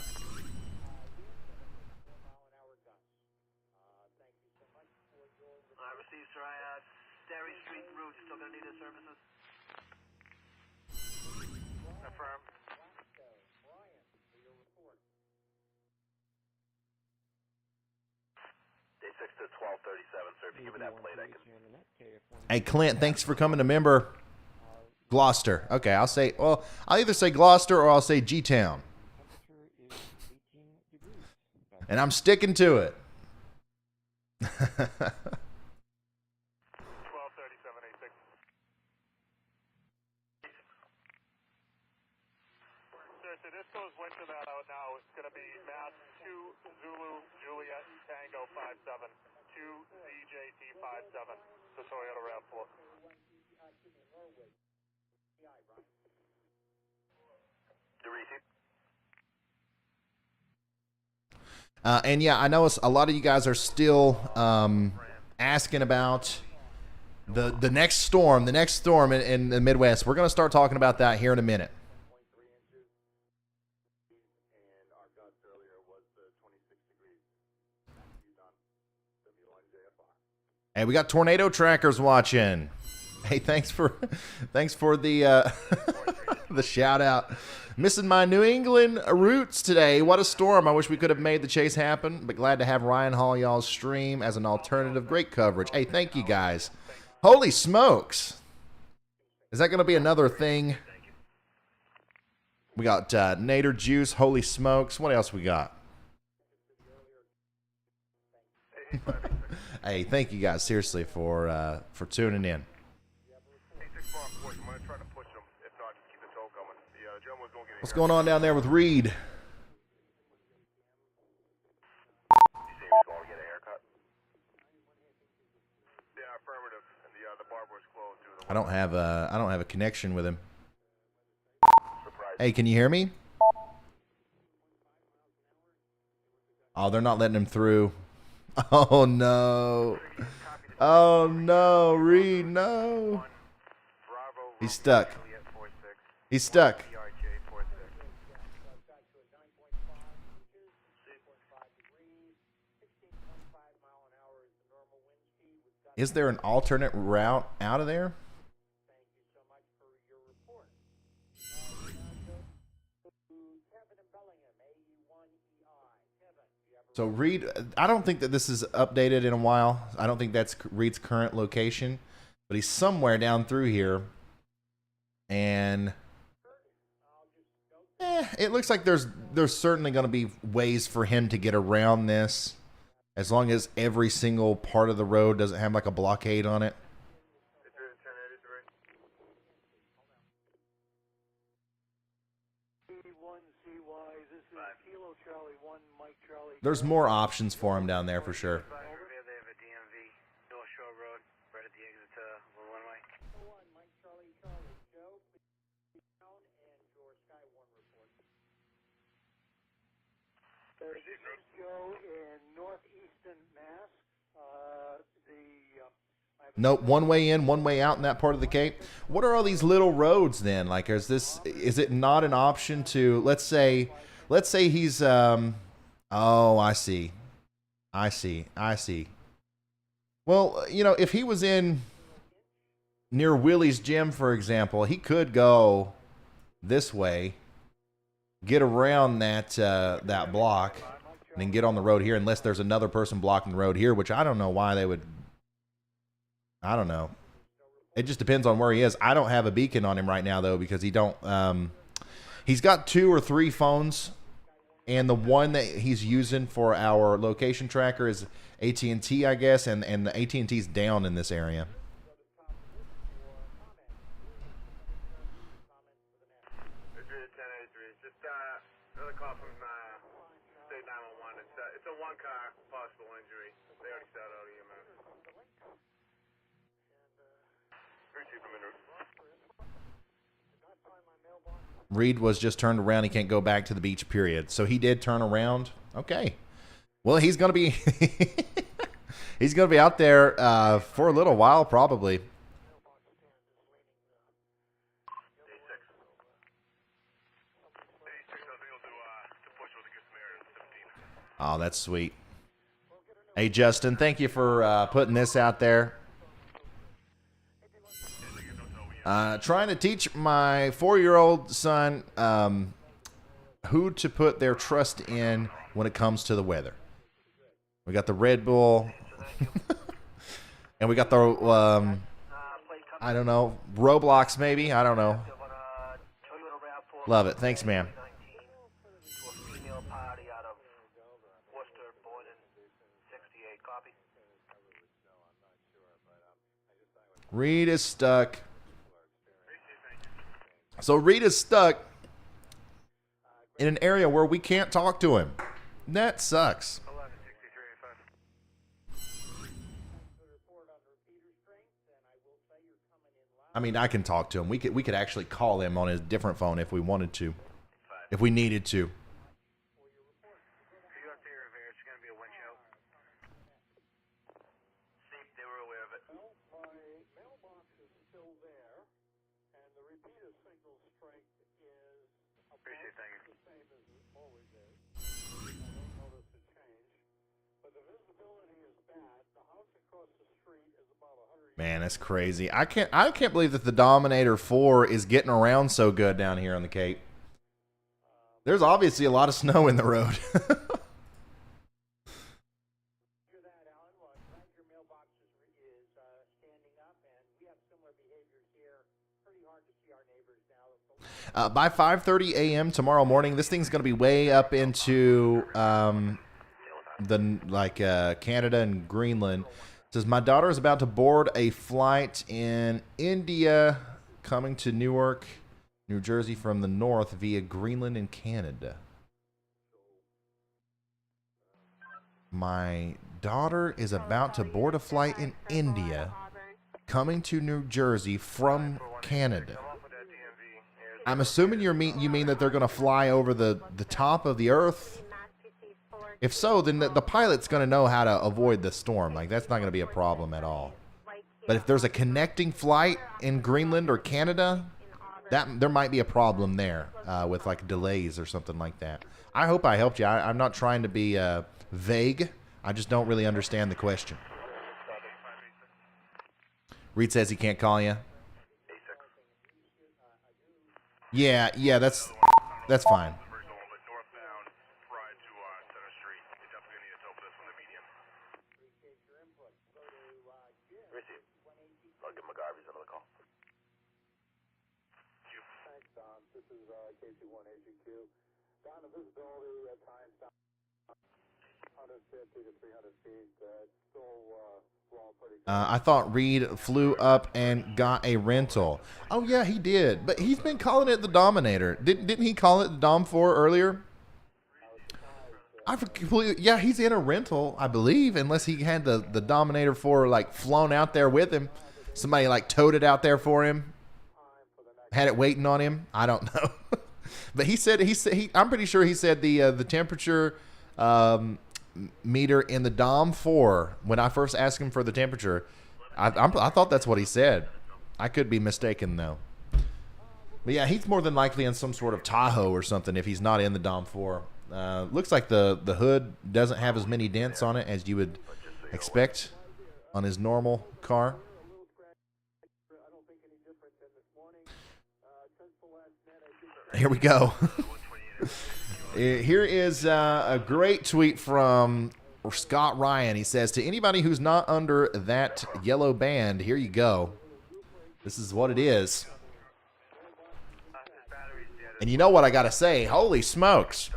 Received Triad. Derry Street route, still gonna need his services. Affirm. Day 6 to 1237, sir. If you give me that plate, I can. Hey, Clint, thanks for coming to member Gloucester. Okay, I'll either say Gloucester or I'll say G-Town. And I'm sticking to it. 123786. Seriously, this goes winter that out now. It's going to be Mass 2 Zulu Juliet Tango 57 2 ZJT 57. The Toyota RAV4. And yeah, I know a lot of you guys are still asking about the next storm, in the Midwest. We're going to start talking about that here in a minute. Hey, we got tornado trackers watching. Hey, thanks for the the shout out. Missing my New England roots today. What a storm. I wish we could have made the chase happen, but glad to have Ryan haul y'all's stream as an alternative. Great coverage. Hey, thank you guys. Holy smokes. Is that going to be another thing? We got Nader Juice. Holy smokes. What else we got? Hey, thank you guys seriously for tuning in. What's going on down there with Reed? I don't have a connection with him. Hey, can you hear me? Oh, they're not letting him through. Oh no. Oh no, Reed, no. He's stuck. He's stuck. Is there an alternate route out of there? So Reed, I don't think that this is updated in a while. I don't think that's Reed's current location, but he's somewhere down through here. And it looks like there's certainly going to be ways for him to get around this, as long as every single part of the road doesn't have like a blockade on it. There's more options for him down there for sure. Nope, one way in, one way out in that part of the Cape. What are all these little roads then? Like, is it not an option to, let's say he's, oh, I see. Well, you know, if he was in, near Willie's Gym, for example, he could go this way, get around that block, and then get on the road here, unless there's another person blocking the road here, which I don't know why they would. I don't know. It just depends on where he is. I don't have a beacon on him right now, though, because he's got 2 or 3 phones, and the one that he's using for our location tracker is AT&T, I guess, and the AT&T's down in this area. Just another call from State 911. It's a 1-car possible injury. They already started out EMS. Reed was just turned around. He can't go back to the beach, period. So he did turn around. Okay. Well, he's going to be he's going to be out there for a little while, probably. Oh, that's sweet. Hey, Justin, thank you for putting this out there. Trying to teach my 4-year-old son who to put their trust in when it comes to the weather. We got the Red Bull, and we got the, I don't know, Roblox maybe? I don't know. Love it. Thanks, man. Reed is stuck. So Reed is stuck in an area where we can't talk to him. That sucks. I mean, I can talk to him. We could actually call him on his different phone if we wanted to, if we needed to. Man, that's crazy. I can't believe that the Dominator 4 is getting around so good down here on the Cape. There's obviously a lot of snow in the road. By 5:30 a.m. tomorrow morning, this thing's going to be way up into Canada and Greenland. It says, my daughter is about to board a flight in India coming to Newark, New Jersey from the north via Greenland and Canada. My daughter is about to board a flight in India coming to New Jersey from Canada. I'm assuming you mean that they're going to fly over the top of the earth? If so, then the pilot's going to know how to avoid the storm. Like, that's not going to be a problem at all. But if there's a connecting flight in Greenland or Canada, there might be a problem there with, like, delays or something like that. I hope I helped you. I'm not trying to be vague. I just don't really understand the question. Reed says he can't call you. Yeah, that's fine. I thought Reed flew up and got a rental. Oh, yeah, he did. But he's been calling it the Dominator. Didn't he call it the Dom 4 earlier? I completely, yeah, he's in a rental, I believe, unless he had the Dominator 4, like, flown out there with him. Somebody, like, towed it out there for him. Had it waiting on him. I don't know. But he said, I'm pretty sure he said the temperature meter in the Dom 4, when I first asked him for the temperature, I thought that's what he said. I could be mistaken, though. But yeah, he's more than likely in some sort of Tahoe or something if he's not in the Dom 4. Looks like the hood doesn't have as many dents on it as you would expect on his normal car. Here we go. Here is a great tweet from Scott Ryan. He says, to anybody who's not under that yellow band, here you go. This is what it is. And you know what I got to say? Holy smokes.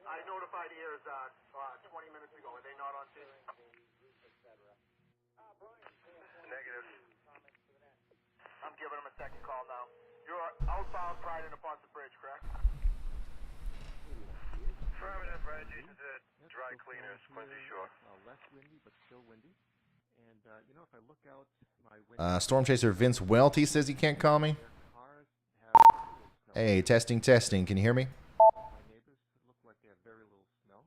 I notified ears 20 minutes ago. Are they not on scene? Negative. I'm giving them a second call now. You're outbound Pride and Ponce Bridge, correct? Affirmative, right? Jason said dry cleaners, Quincy Shore. Less windy, but still windy. And, you know, if I look out my window... Storm Chaser Vince Waelti says he can't call me. Hey, testing, testing. Can you hear me? My neighbors look like they have very little snow.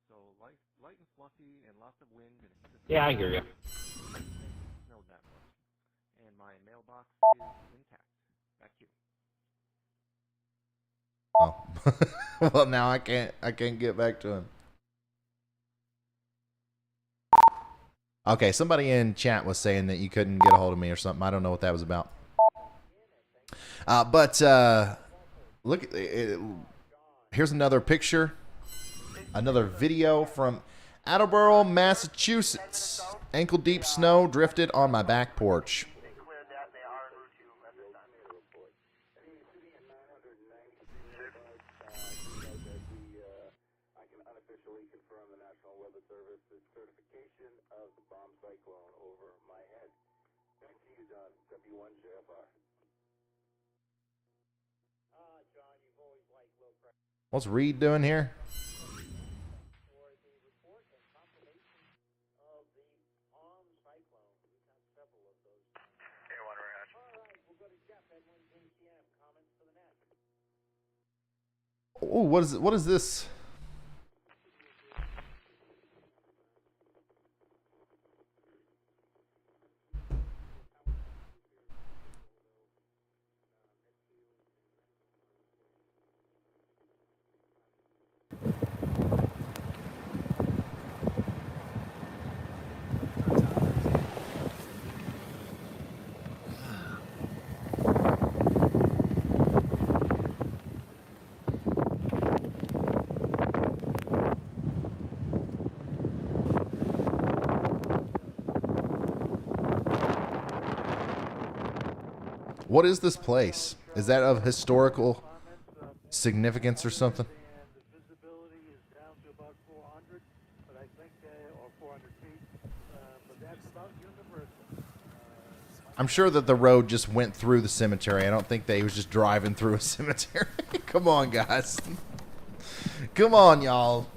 So light and fluffy and lots of wind. And Yeah, I hear you. Snowed that much. And my mailbox is intact. Back to you. Oh. Well, now I can't get back to him. Okay, somebody in chat was saying that you couldn't get a hold of me or something. I don't know what that was about. But look, here's another picture, another video from Attleboro, Massachusetts. Ankle-deep snow drifted on my back porch. What's Reed doing here? Oh, what is this? What is this place? Is that of historical significance or something? I'm sure that the road just went through the cemetery. I don't think they was just driving through a cemetery. Come on, guys. Come on, y'all.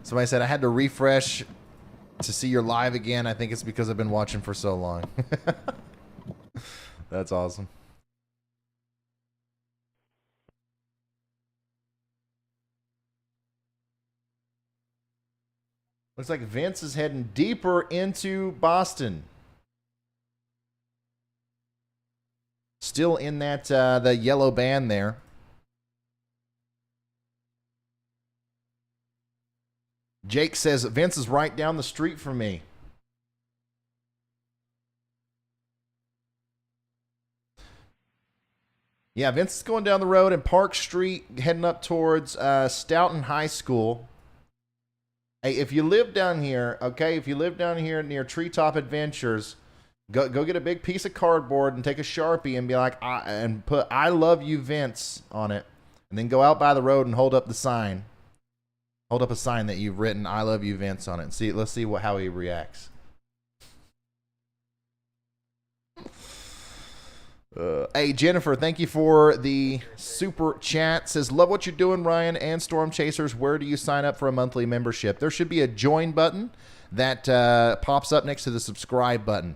Somebody said I had to refresh to see you're live again. I think it's because I've been watching for so long. That's awesome. Looks like Vince is heading deeper into Boston. Still in that the yellow band there. Jake says Vince is right down the street from me. Yeah, Vince is going down the road in Park Street, heading up towards Stoughton High School. Hey, if you live down here, okay, if you live down here near Treetop Adventures, go get a big piece of cardboard and take a Sharpie and be like, and put "I love you, Vince" on it, and then go out by the road and hold up the sign. Hold up a sign that you've written "I love you, Vince" on it. And see, let's see how he reacts. Hey, Jennifer, thank you for the super chat. Says, love what you're doing, Ryan and Storm Chasers. Where do you sign up for a monthly membership? There should be a join button that pops up next to the subscribe button.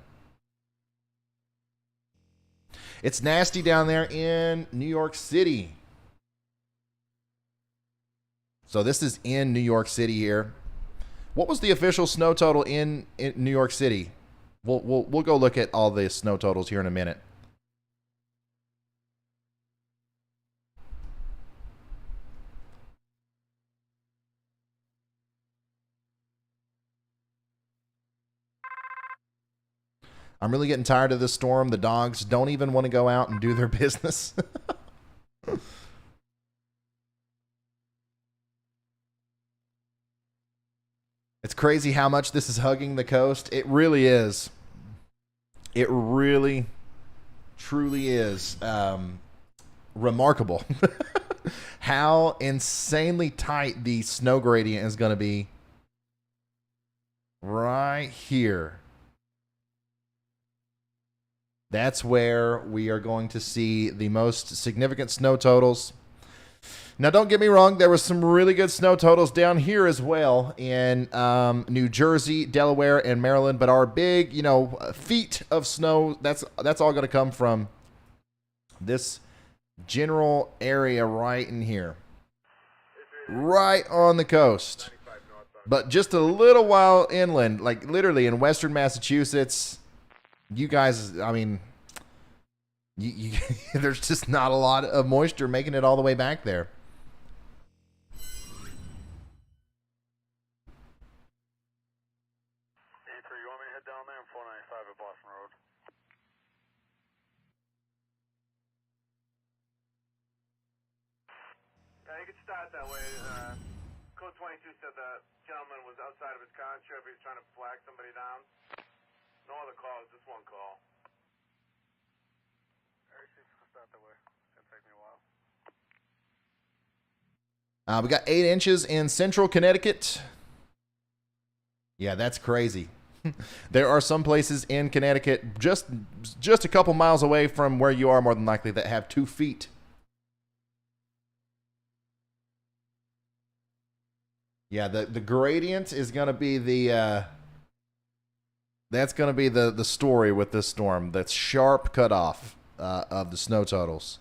It's nasty down there in New York City. So this is in New York City here. What was the official snow total in New York City? We'll go look at all the snow totals here in a minute. I'm really getting tired of this storm. The dogs don't even want to go out and do their business. It's crazy how much this is hugging the coast. It really is. It really, truly is remarkable how insanely tight the snow gradient is going to be right here. That's where we are going to see the most significant snow totals. Now, don't get me wrong. There was some really good snow totals down here as well in New Jersey, Delaware, and Maryland. But our big, feet of snow, that's all going to come from this general area right in here. Right on the coast. But just a little while inland, like literally in western Massachusetts, you guys, I mean, there's just not a lot of moisture making it all the way back there. You want me to head down there? I'm 495 at Boston Road. Yeah, you could start that way. Code 22 said the gentleman was outside of his car. Sure if he was trying to flag somebody down. No other calls, just one call. Alright, start that way. It's gonna take me a while. We got 8 inches in central Connecticut. Yeah, that's crazy. There are some places in Connecticut just a couple miles away from where you are, more than likely, that have 2 feet. Yeah, the gradient is going to be the that's going to be the story with this storm. That's sharp cutoff of the snow totals.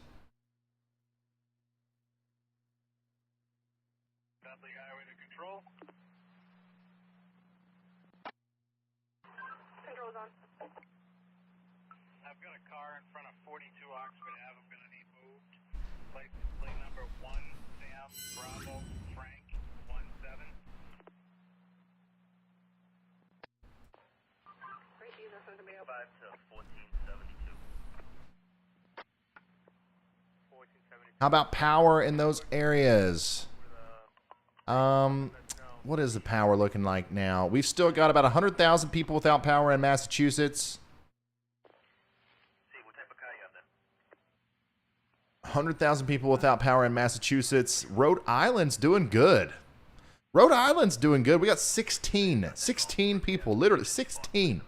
I've got a car in front of 42 Oxford Ave. I'm going to need moved. Plate number 1 Sam Bravo Frank 17. Great, these are to me up. 5 to 1472. 1472. How about power in those areas? What is the power looking like now? We've still got about 100,000 people without power in Massachusetts. 100,000 people without power in Massachusetts. Rhode Island's doing good. Rhode Island's doing good. We got 16 people, literally 16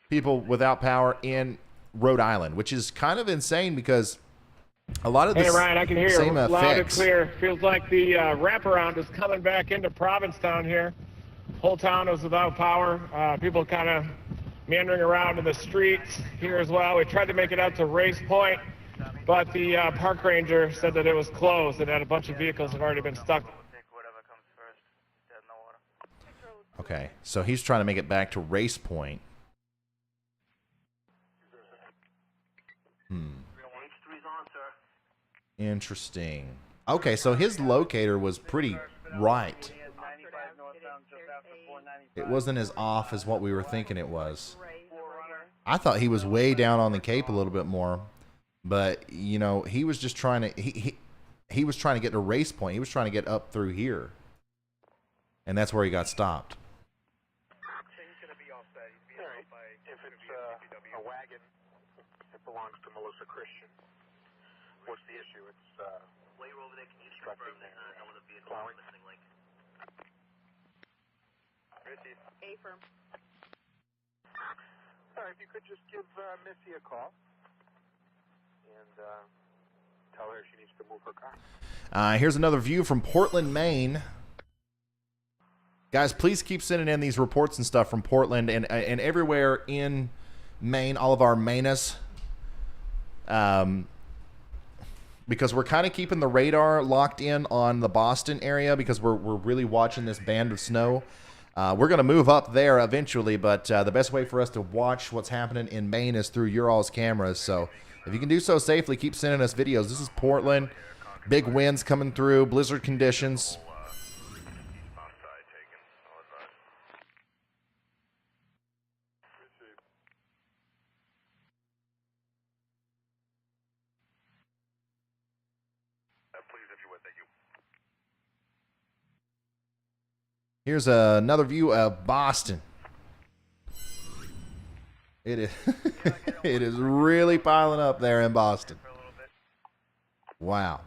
people without power in Rhode Island, which is kind of insane because a lot of the Hey, Ryan, I can hear you same loud and effects. clear. Feels like the wraparound is coming back into Provincetown here. Whole town is without power. People kind of meandering around in the streets here as well. We tried to make it out to Race Point, but the park ranger said that it was closed and that a bunch of vehicles have already been stuck. Okay, so he's trying to make it back to Race Point. Interesting. Okay, so his locator was pretty right. It wasn't as off as what we were thinking it was. I thought he was way down on the Cape a little bit more, but he was just trying to he was trying to get to Race Point. He was trying to get up through here, and that's where he got stopped. If it's a wagon, it belongs to Melissa Christian. What's the issue? It's While you're over there, can you confirm that no other vehicle is missing link? A-firm. Sorry, if you could just give Missy a call. and tell her she needs to move her car. Here's another view from Portland, Maine. Guys, please keep sending in these reports and stuff from Portland and everywhere in Maine, all of our Mainers. Because we're kind of keeping the radar locked in on the Boston area because we're really watching this band of snow. We're going to move up there eventually, but the best way for us to watch what's happening in Maine is through your all's cameras. So if you can do so safely, keep sending us videos. This is Portland. Big winds coming through, blizzard conditions. Here's another view of Boston. It is it is really piling up there in Boston. Wow.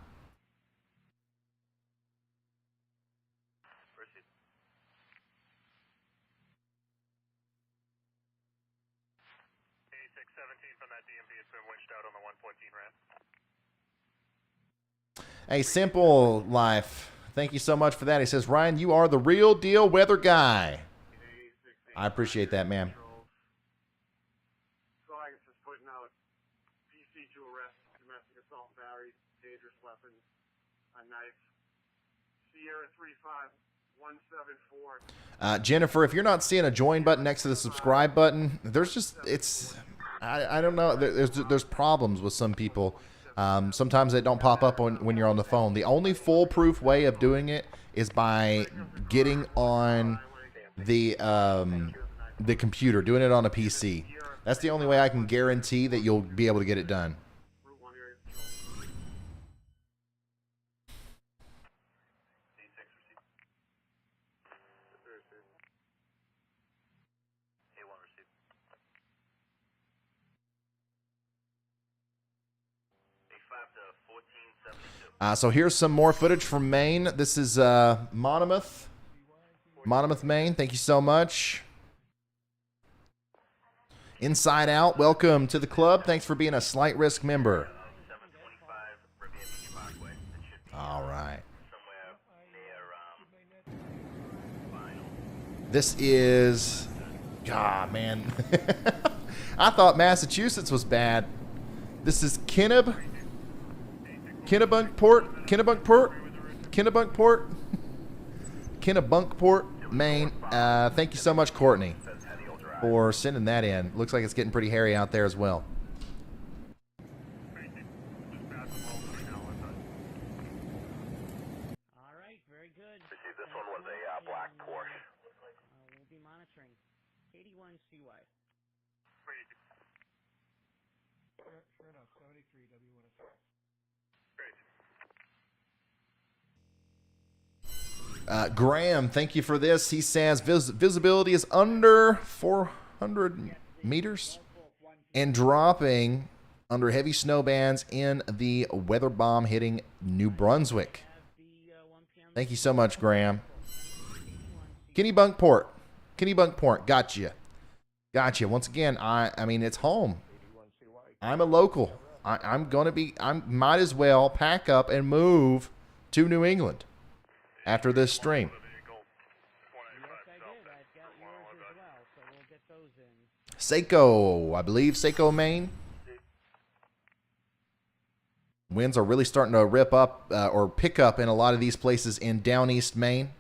A simple life. Thank you so much for that. He says, Ryan, you are the real deal weather guy. I appreciate that, man. Flags is putting out PC to arrest domestic assault battery, dangerous weapons, a knife. Sierra 35174. Jennifer, if you're not seeing a join button next to the subscribe button, there's just, I don't know. There's problems with some people. Sometimes they don't pop up when you're on the phone. The only foolproof way of doing it is by getting on the computer, doing it on a PC. That's the only way I can guarantee that you'll be able to get it done. So here's some more footage from Maine. This is Monmouth, Maine. Thank you so much. Inside Out, welcome to the club. Thanks for being a Slight Risk member. All right. This is, God, man. I thought Massachusetts was bad. This is Kennebunkport, Maine. Thank you so much, Courtney, for sending that in. Looks like it's getting pretty hairy out there as well. All right, very good. This one was a black Porsche. We'll be monitoring. 81 CY. Sure enough, 73 W106. Graham, thank you for this. He says visibility is under 400 meters and dropping under heavy snow bands in the weather bomb hitting New Brunswick. Thank you so much, Graham. Kennebunkport, gotcha. Once again, I mean, it's home. I'm a local. I might as well pack up and move to New England after this stream. Saco, I believe Saco, Maine. Winds are really starting to rip up or pick up in a lot of these places in down east Maine.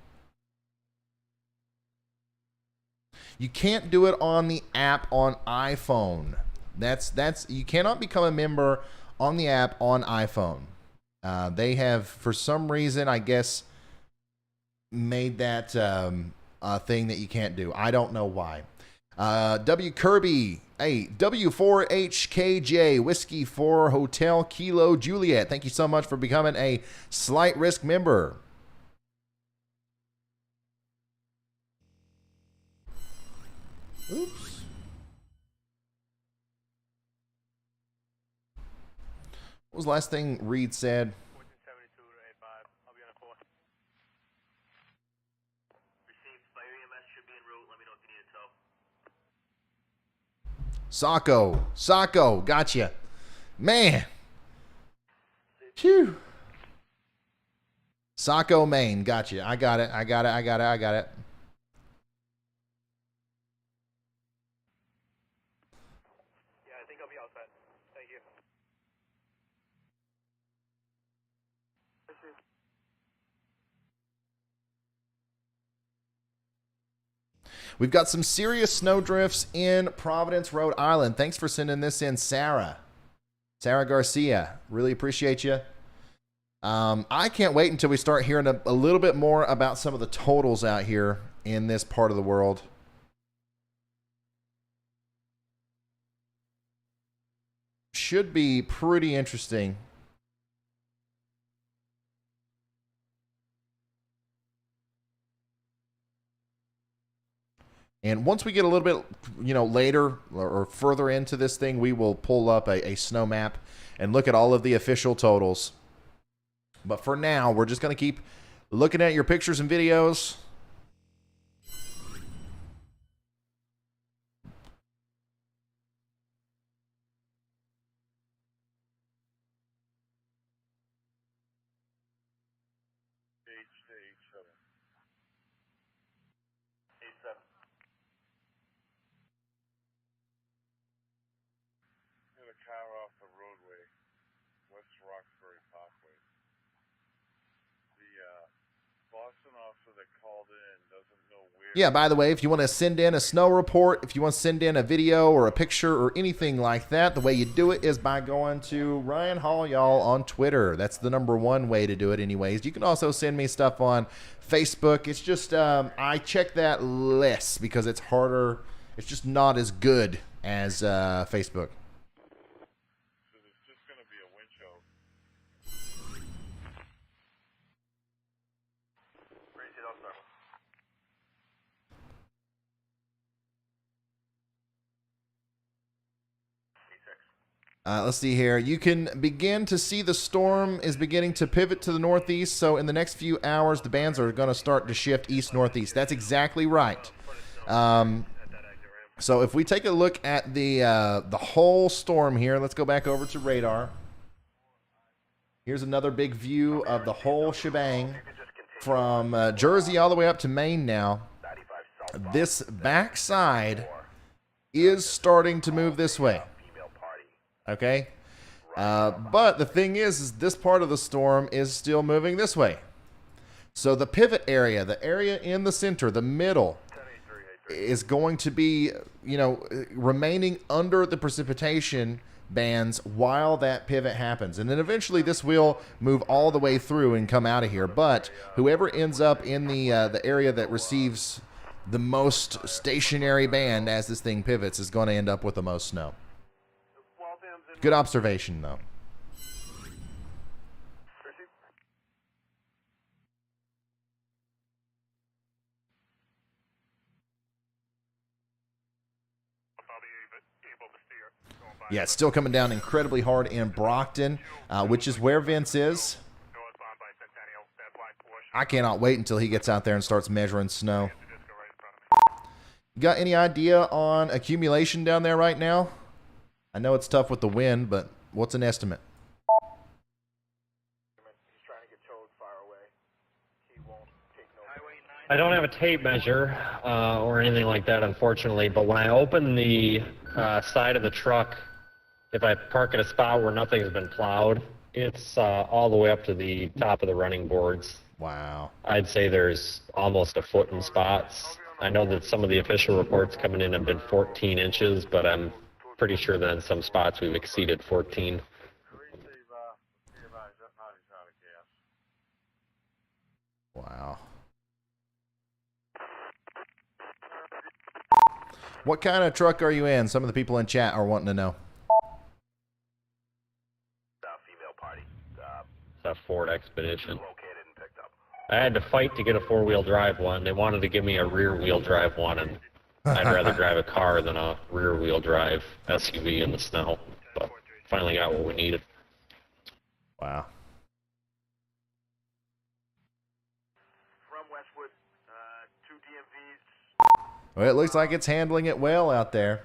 You can't do it on the app on iPhone. That's you cannot become a member on the app on iPhone. They have, for some reason, I guess, made that a thing that you can't do. I don't know why. W Kirby, hey, W4HKJ, Whiskey 4 Hotel Kilo Juliet. Thank you so much for becoming a Slight Risk member. Oops. What was the last thing Reed said? Saco, gotcha. Man, Phew. Saco, Maine. Gotcha. I got it. Yeah, I think I'll be all set. Thank you. We've got some serious snow drifts in Providence, Rhode Island. Thanks for sending this in, Sarah. Sarah Garcia. Really appreciate you. I can't wait until we start hearing a little bit more about some of the totals out here in this part of the world. Should be pretty interesting. And once we get a little bit, later or further into this thing, we will pull up a snow map and look at all of the official totals. But for now, we're just going to keep looking at your pictures and videos. Yeah, by the way, if you want to send in a snow report, if you want to send in a video or a picture or anything like that, the way you do it is by going to Ryan Hall, y'all, on Twitter. That's the #1 way to do it anyways. You can also send me stuff on Facebook. It's just, I check that less because it's harder. It's just not as good as Facebook. Let's see here. You can begin to see the storm is beginning to pivot to the northeast. So in the next few hours, the bands are going to start to shift east-northeast. That's exactly right. So if we take a look at the whole storm here, let's go back over to radar. Here's another big view of the whole shebang from Jersey all the way up to Maine now. This backside is starting to move this way. Okay, but the thing is this part of the storm is still moving this way. So the pivot area, the area in the center, the middle, is going to be, remaining under the precipitation bands while that pivot happens. And then eventually this will move all the way through and come out of here. But whoever ends up in the area that receives the most stationary band as this thing pivots is going to end up with the most snow. Good observation, though. Yeah, it's still coming down incredibly hard in Brockton, which is where Vince is. I cannot wait until he gets out there and starts measuring snow. You got any idea on accumulation down there right now? I know it's tough with the wind, but what's an estimate? I don't have a tape measure or anything like that, unfortunately, but when I open the side of the truck, if I park at a spot where nothing's been plowed, it's all the way up to the top of the running boards. Wow. I'd say there's almost a foot in spots. I know that some of the official reports coming in have been 14 inches, but I'm pretty sure that in some spots we've exceeded 14. Wow. What kind of truck are you in? Some of the people in chat are wanting to know. It's a Ford Expedition. I had to fight to get a four-wheel drive one. They wanted to give me a rear-wheel drive one, and I'd rather drive a car than a rear-wheel drive SUV in the snow. But finally got what we needed. Wow. From Westwood, 2 DMVs. Well, it looks like it's handling it well out there.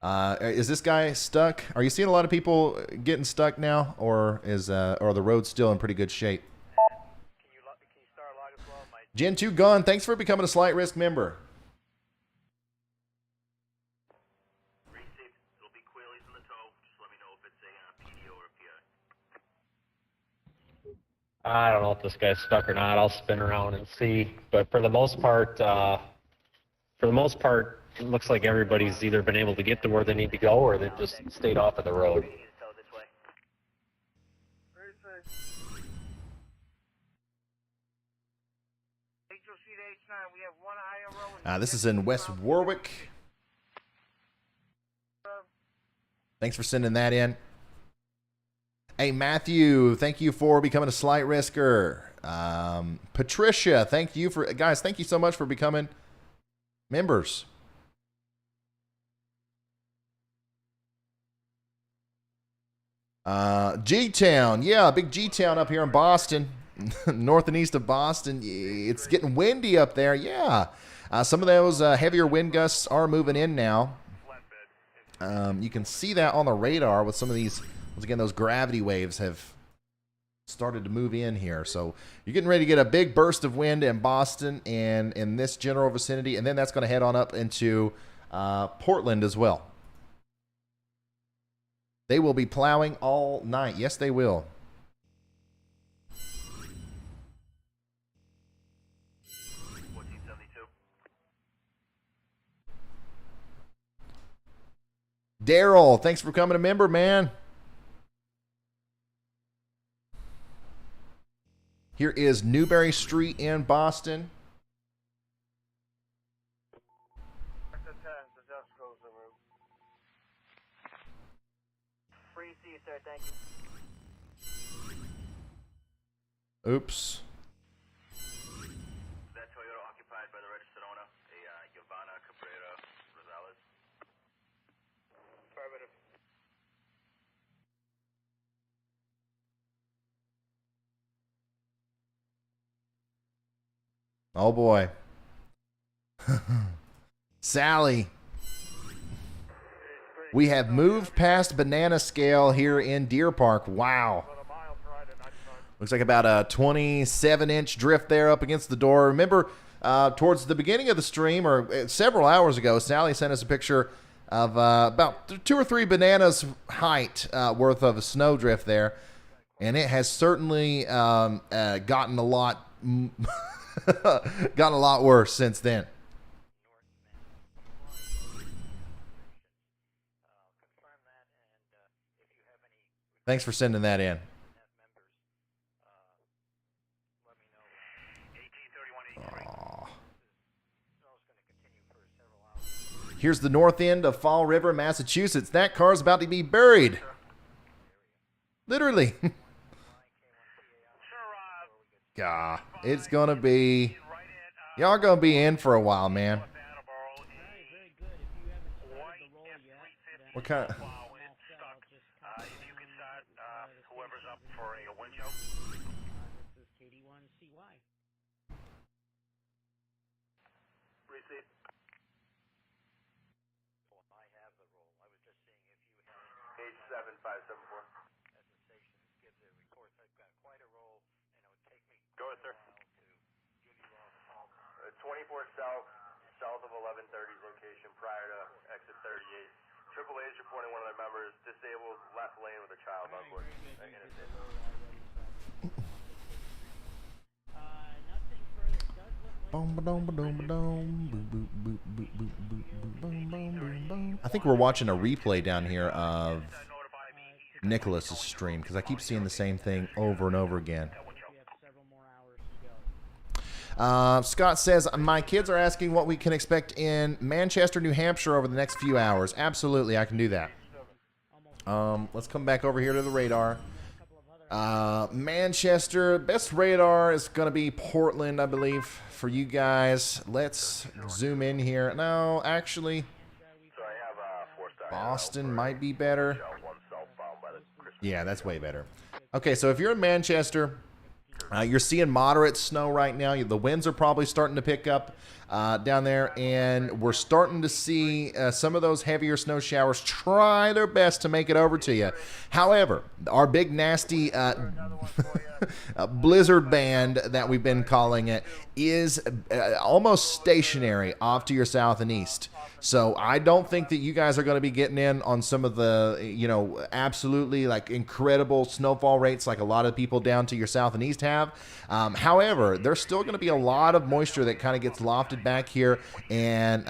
Is this guy stuck? Are you seeing a lot of people getting stuck now, or are the roads still in pretty good shape? Gen 2 Gun, thanks for becoming a Slight Risk member. I don't know if this guy's stuck or not. I'll spin around and see. But for the most part, it looks like everybody's either been able to get to where they need to go, or they've just stayed off of the road. This is in West Warwick. Thanks for sending that in. Hey, Matthew, thank you for becoming a Slight Risker. Patricia, thank you so much for becoming members. G-Town, yeah, big G-Town up here in Boston, north and east of Boston. It's getting windy up there, yeah. Some of those heavier wind gusts are moving in now. You can see that on the radar with some of these. Once again, those gravity waves have started to move in here. So you're getting ready to get a big burst of wind in Boston and in this general vicinity. And then that's going to head on up into Portland as well. They will be plowing all night. Yes, they will. Daryl, thanks for becoming a member, man. Here is Newberry Street in Boston. Free to see you, sir. Thank you. Oops. That Toyota occupied by the registered owner, a Giovanna Cabrera Rosales. Affirmative. Oh boy. Sally. We have moved past banana scale here in Deer Park. Wow. Looks like about a 27-inch drift there up against the door. Remember, towards the beginning of the stream, or several hours ago, Sally sent us a picture of about 2 or 3 bananas height worth of a snow drift there. And it has certainly gotten a lot gotten a lot worse since then. Thanks for sending that in. Aww. Here's the north end of Fall River, Massachusetts. That car's about to be buried. Literally. God, it's going to be... Y'all going to be in for a while, man. What kind of... Whoever's up for a windshield. This is KD1CY. Receipt. I have the roll. I was just seeing if you have 87574. as the station gives their reports. I've got quite a roll, and it would take me Go ahead, sir. to give you all the call. 24 south of 1130's location prior to exit 38. Triple A's reporting one of their members disabled left lane with a child on board. I think we're watching a replay down here of Nicholas's stream because I keep seeing the same thing over and over again. Scott says, my kids are asking what we can expect in Manchester, New Hampshire over the next few hours. Absolutely, I can do that. Let's come back over here to the radar. Manchester, best radar is going to be Portland, I believe, for you guys. Let's zoom in here. No, actually, Boston might be better. Yeah, that's way better. Okay, so if you're in Manchester... you're seeing moderate snow right now. The winds are probably starting to pick up. down there, and we're starting to see some of those heavier snow showers try their best to make it over to you. However, our big nasty blizzard band that we've been calling it is almost stationary off to your south and east. So I don't think that you guys are going to be getting in on some of the, absolutely like incredible snowfall rates like a lot of people down to your south and east have. However, there's still going to be a lot of moisture that kind of gets lofted back here and,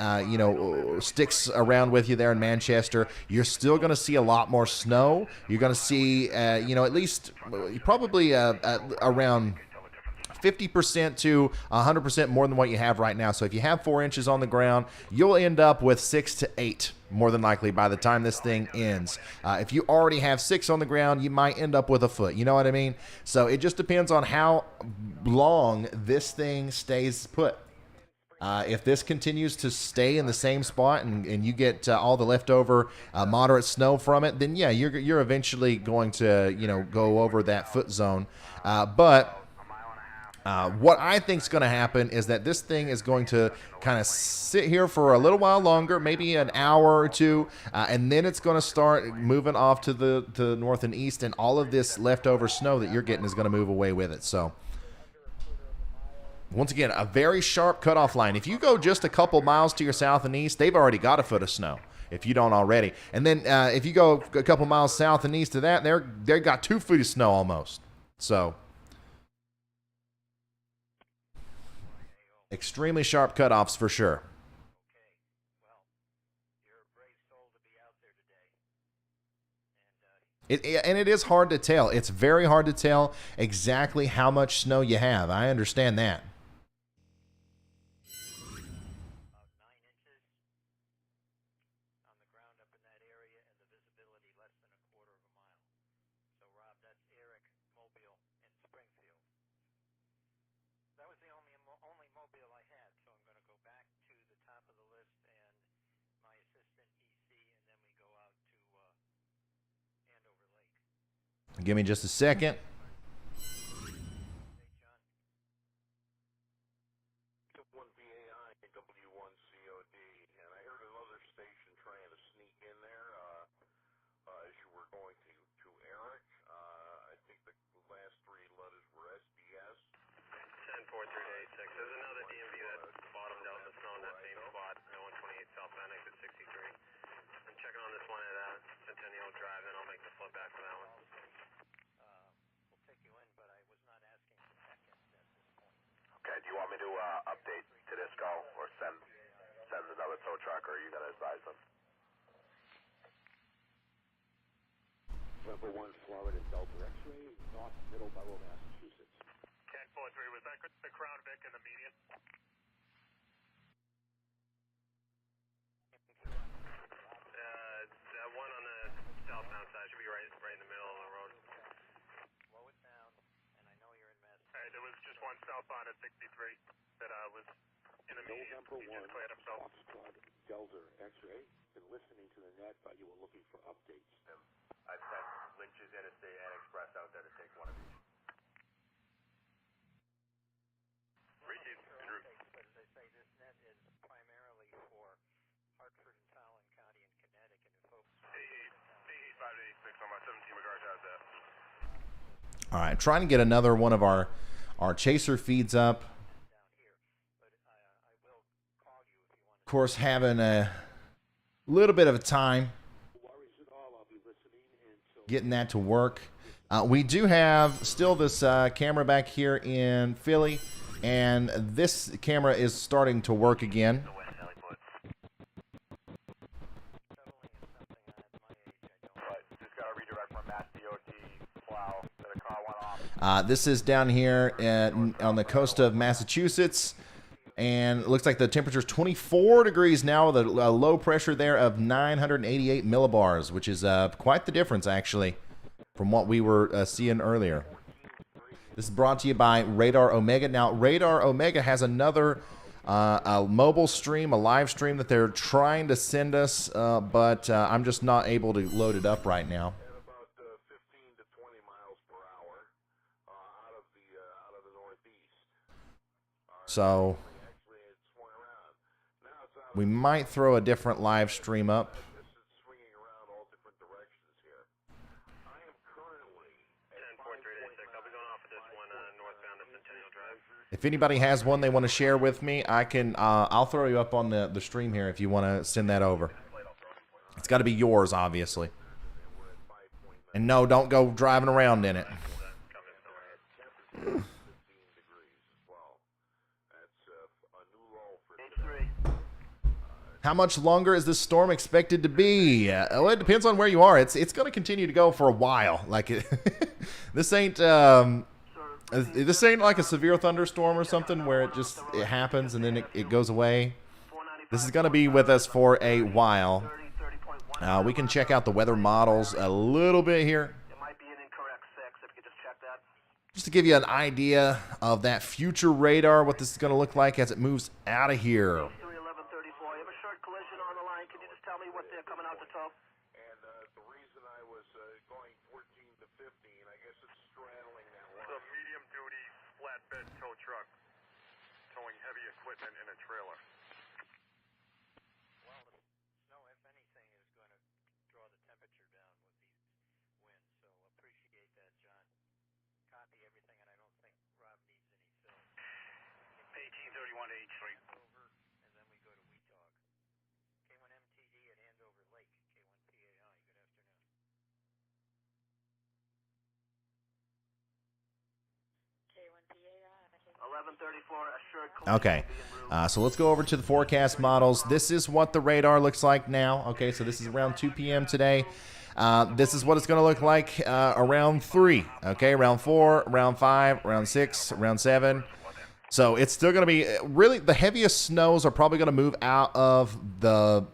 sticks around with you there in Manchester. You're still going to see a lot more snow. You're going to see, at least probably around 50% to 100% more than what you have right now. So if you have 4 inches on the ground, you'll end up with 6 to 8 more than likely by the time this thing ends. If you already have 6 on the ground, you might end up with a foot. You know what I mean? So it just depends on how long this thing stays put. If this continues to stay in the same spot and you get all the leftover moderate snow from it, then yeah, you're eventually going to go over that foot zone. But what I think is going to happen is that this thing is going to kind of sit here for a little while longer, maybe an hour or two, and then it's going to start moving off to the north and east, and all of this leftover snow that you're getting is going to move away with it. So once again, a very sharp cutoff line. If you go just a couple miles to your south and east, they've already got a foot of snow, if you don't already. And then if you go a couple miles south and east of that, they've got 2 feet of snow almost. So extremely sharp cutoffs for sure. And it is hard to tell. It's very hard to tell exactly how much snow you have. I understand that. Give me just a second. Okay, do you want me to update to this call or send another tow truck, or are you going to advise them? Level 1 Florida Delta X-ray, North Middleborough, Massachusetts. Cat 4-3, was that the Crown Vic and the median? That one on the southbound side should be right in the middle of the road. Slow it down, and I know you're in Massachusetts. Hey, there was just one southbound at 63 that was in the median. He just cleared himself. Delta X-ray, been listening to the net, but you were looking for updates. I've sent Lynch's Interstate and Express out there to take one of each. Received. En route. But as I say, this net is primarily for Hartford and Talon County and Connecticut. And folks. 586 on my 17 McGrath has that. All right, trying to get another one of our chaser feeds up. Of course, having a little bit of a time getting that to work. We do have still this camera back here in Philly, and this camera is starting to work again. This is down here on the coast of Massachusetts, and it looks like the temperature is 24 degrees now with a low pressure there of 988 millibars, which is quite the difference, actually, from what we were seeing earlier. This is brought to you by Radar Omega. Now, Radar Omega has another a mobile stream, a live stream that they're trying to send us, but I'm just not able to load it up right now. So We might throw a different live stream up. If anybody has one they want to share with me, I can. I'll throw you up on the stream here if you want to send that over. It's got to be yours, obviously. And no, don't go driving around in it. How much longer is this storm expected to be? Well, it depends on where you are. It's going to continue to go for a while. Like this ain't like a severe thunderstorm or something where it happens and then it goes away. This is going to be with us for a while. We can check out the weather models a little bit here. Just to give you an idea of that future radar, what this is going to look like as it moves out of here. Okay, so let's go over to the forecast models. This is what the radar looks like now. Okay, so this is around 2 p.m. today. This is what it's going to look like around 3. Okay, around 4, around 5, around 6, around 7. So it's still going to be really the heaviest snows are probably going to move out of the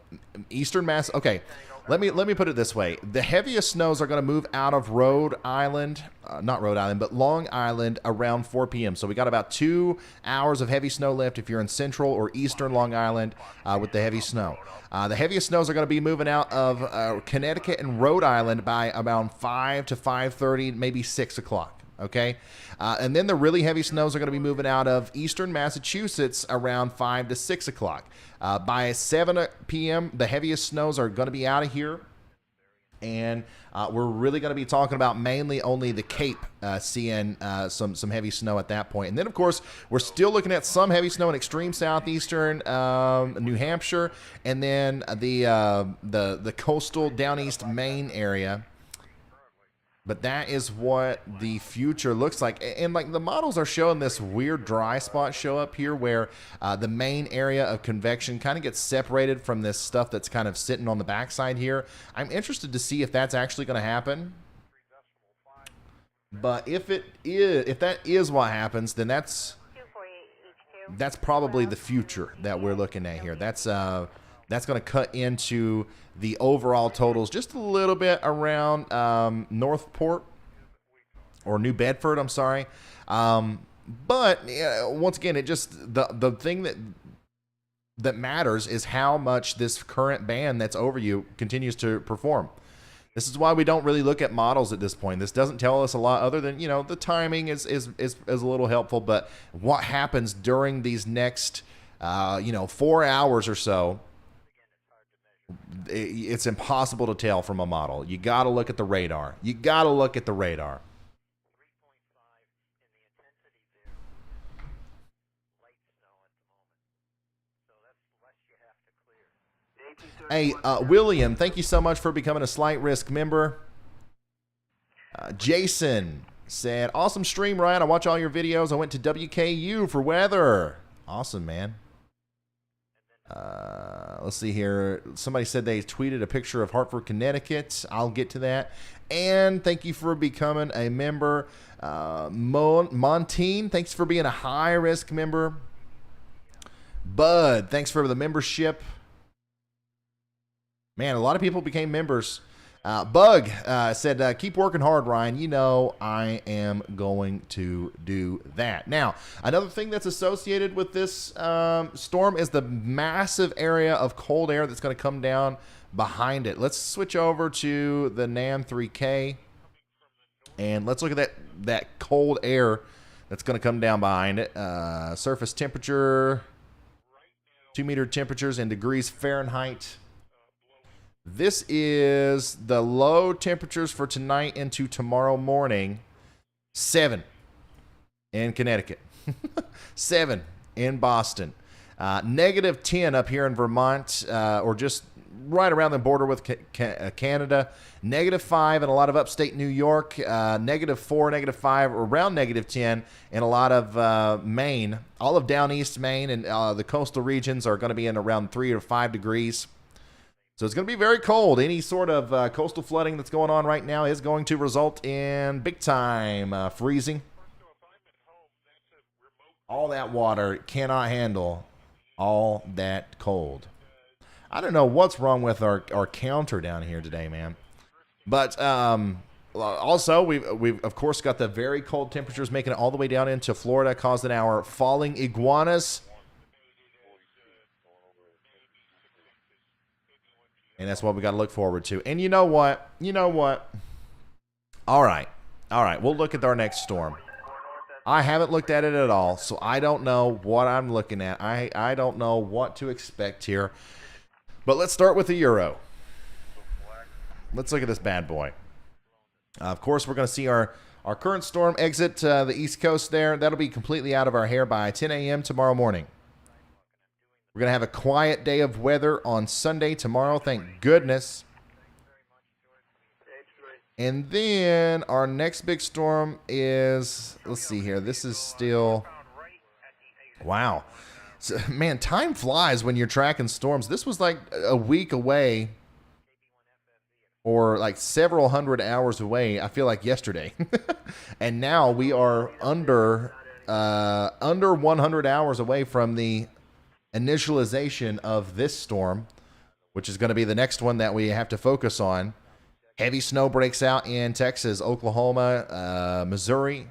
eastern mass. Okay, let me put it this way: the heaviest snows are going to move out of Rhode Island, not Rhode Island, but Long Island around 4 p.m. So we got about 2 hours of heavy snow left if you're in central or eastern Long Island with the heavy snow. The heaviest snows are going to be moving out of Connecticut and Rhode Island by around 5 to 5:30, maybe 6 o'clock. Okay, and then the really heavy snows are going to be moving out of eastern Massachusetts around 5 to 6 o'clock. By 7 p.m., the heaviest snows are going to be out of here, and we're really going to be talking about mainly only the Cape seeing some heavy snow at that point. And then, of course, we're still looking at some heavy snow in extreme southeastern New Hampshire, and then the coastal down east Maine area. But that is what the future looks like. And like the models are showing this weird dry spot show up here where the main area of convection kind of gets separated from this stuff that's kind of sitting on the backside here. I'm interested to see if that's actually going to happen. But if that is what happens, then that's probably the future that we're looking at here. That's going to cut into the overall totals just a little bit around Northport or New Bedford, I'm sorry. But once again, it just the thing that matters is how much this current band that's over you continues to perform. This is why we don't really look at models at this point. This doesn't tell us a lot other than, the timing is a little helpful, but what happens during these next 4 hours or so, it's impossible to tell from a model. You got to look at the radar. Hey, William, thank you so much for becoming a Slight Risk member. Jason said, awesome stream, Ryan. I watch all your videos. I went to WKU for weather. Awesome, man. Let's see here. Somebody said they tweeted a picture of Hartford, Connecticut. I'll get to that. And thank you for becoming a member. Montine, thanks for being a high-risk member. Bud, thanks for the membership. Man, a lot of people became members. Bug said, keep working hard, Ryan. I am going to do that. Now, another thing that's associated with this storm is the massive area of cold air that's going to come down behind it. Let's switch over to the NAM 3K, and let's look at that cold air that's going to come down behind it. Surface temperature. 2-meter temperatures in degrees Fahrenheit. This is the low temperatures for tonight into tomorrow morning. 7 in Connecticut. 7 in Boston. Negative 10 up here in Vermont, or just right around the border with Canada. Negative 5 in a lot of upstate New York. Negative 4, negative 5, around negative 10 in a lot of Maine. All of down east Maine and the coastal regions are going to be in around 3 or 5 degrees. So it's going to be very cold. Any sort of coastal flooding that's going on right now is going to result in big time freezing. All that water cannot handle all that cold. I don't know what's wrong with our counter down here today, man. But also, we've of course got the very cold temperatures making it all the way down into Florida, causing our falling iguanas. And that's what we got to look forward to. And you know what? All right. We'll look at our next storm. I haven't looked at it at all, so I don't know what I'm looking at. I don't know what to expect here. But let's start with the Euro. Let's look at this bad boy. Of course, we're going to see our current storm exit the East Coast there. That'll be completely out of our hair by 10 a.m. tomorrow morning. We're going to have a quiet day of weather on Sunday tomorrow, thank goodness. And then our next big storm is, let's see here, this is still, wow. So, man, time flies when you're tracking storms. This was like a week away or like several hundred hours away, I feel like yesterday. And now we are under 100 hours away from the initialization of this storm, which is going to be the next one that we have to focus on. Heavy snow breaks out in Texas, Oklahoma, Missouri,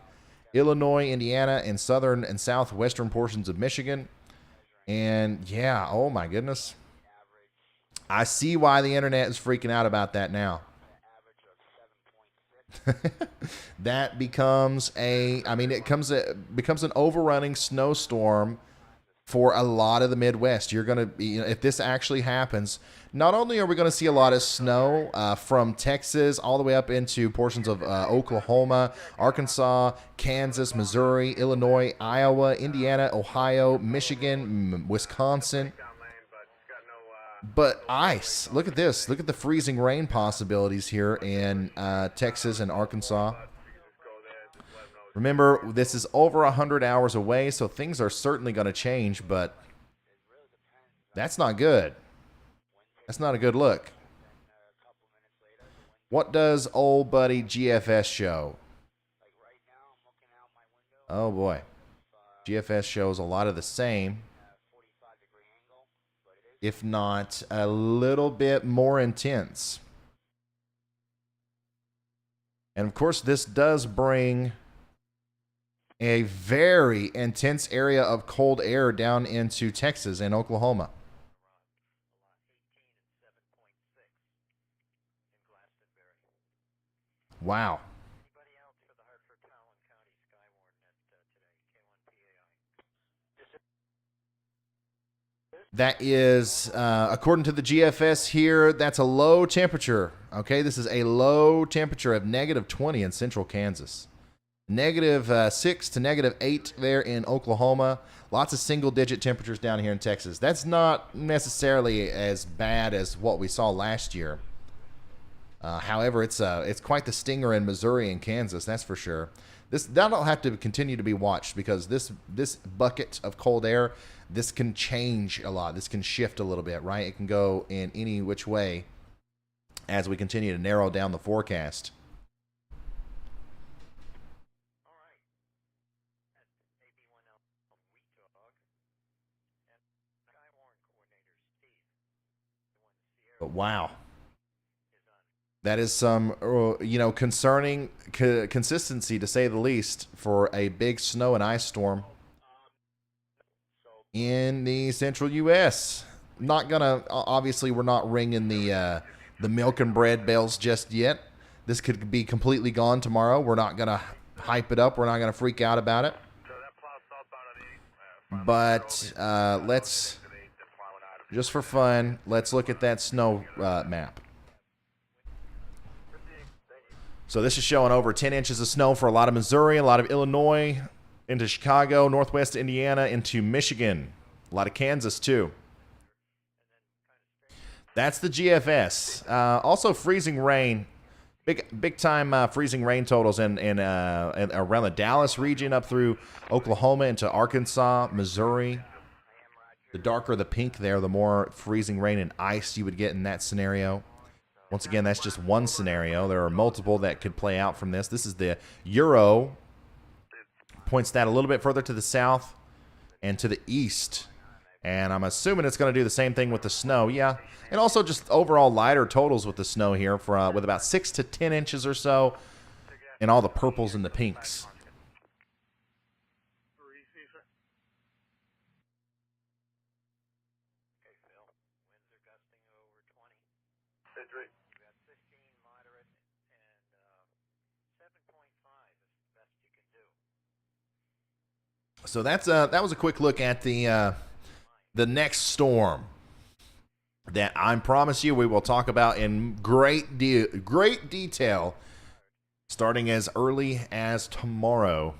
Illinois, Indiana, and southern and southwestern portions of Michigan. And yeah, oh my goodness. I see why the internet is freaking out about that now. That becomes becomes an overrunning snowstorm for a lot of the Midwest. You're going to be, if this actually happens, not only are we going to see a lot of snow from Texas all the way up into portions of Oklahoma, Arkansas, Kansas, Missouri, Illinois, Iowa, Indiana, Ohio, Michigan, Wisconsin, but ice. Look at this. Look at the freezing rain possibilities here in Texas and Arkansas. Remember, this is over 100 hours away, so things are certainly going to change, but that's not good. That's not a good look. What does old buddy GFS show? Oh, boy. GFS shows a lot of the same, if not a little bit more intense. And, of course, this does bring a very intense area of cold air down into Texas and Oklahoma. Wow. That is, according to the GFS here, that's a low temperature. Okay, this is a low temperature of negative 20 in central Kansas. Negative 6 to negative 8 there in Oklahoma. Lots of single-digit temperatures down here in Texas. That's not necessarily as bad as what we saw last year. However, it's quite the stinger in Missouri and Kansas, that's for sure. That'll have to continue to be watched because this bucket of cold air, this can change a lot. This can shift a little bit, right? It can go in any which way as we continue to narrow down the forecast. But wow, that is some, concerning consistency, to say the least, for a big snow and ice storm in the central U.S. Not gonna, obviously, we're not ringing the milk and bread bells just yet. This could be completely gone tomorrow. We're not gonna hype it up. We're not gonna freak out about it. But let's just for fun, let's look at that snow map. So this is showing over 10 inches of snow for a lot of Missouri, a lot of Illinois, into Chicago, northwest Indiana, into Michigan. A lot of Kansas, too. That's the GFS. Also freezing rain. Big time freezing rain totals in around the Dallas region up through Oklahoma into Arkansas, Missouri. The darker the pink there, the more freezing rain and ice you would get in that scenario. Once again, that's just one scenario. There are multiple that could play out from this. This is the Euro. Points that a little bit further to the south and to the east. And I'm assuming it's going to do the same thing with the snow. Yeah. And also just overall lighter totals with the snow here for with about 6 to 10 inches or so. And all the purples and the pinks. So that's that was a quick look at the next storm that I promise you we will talk about in great detail starting as early as tomorrow.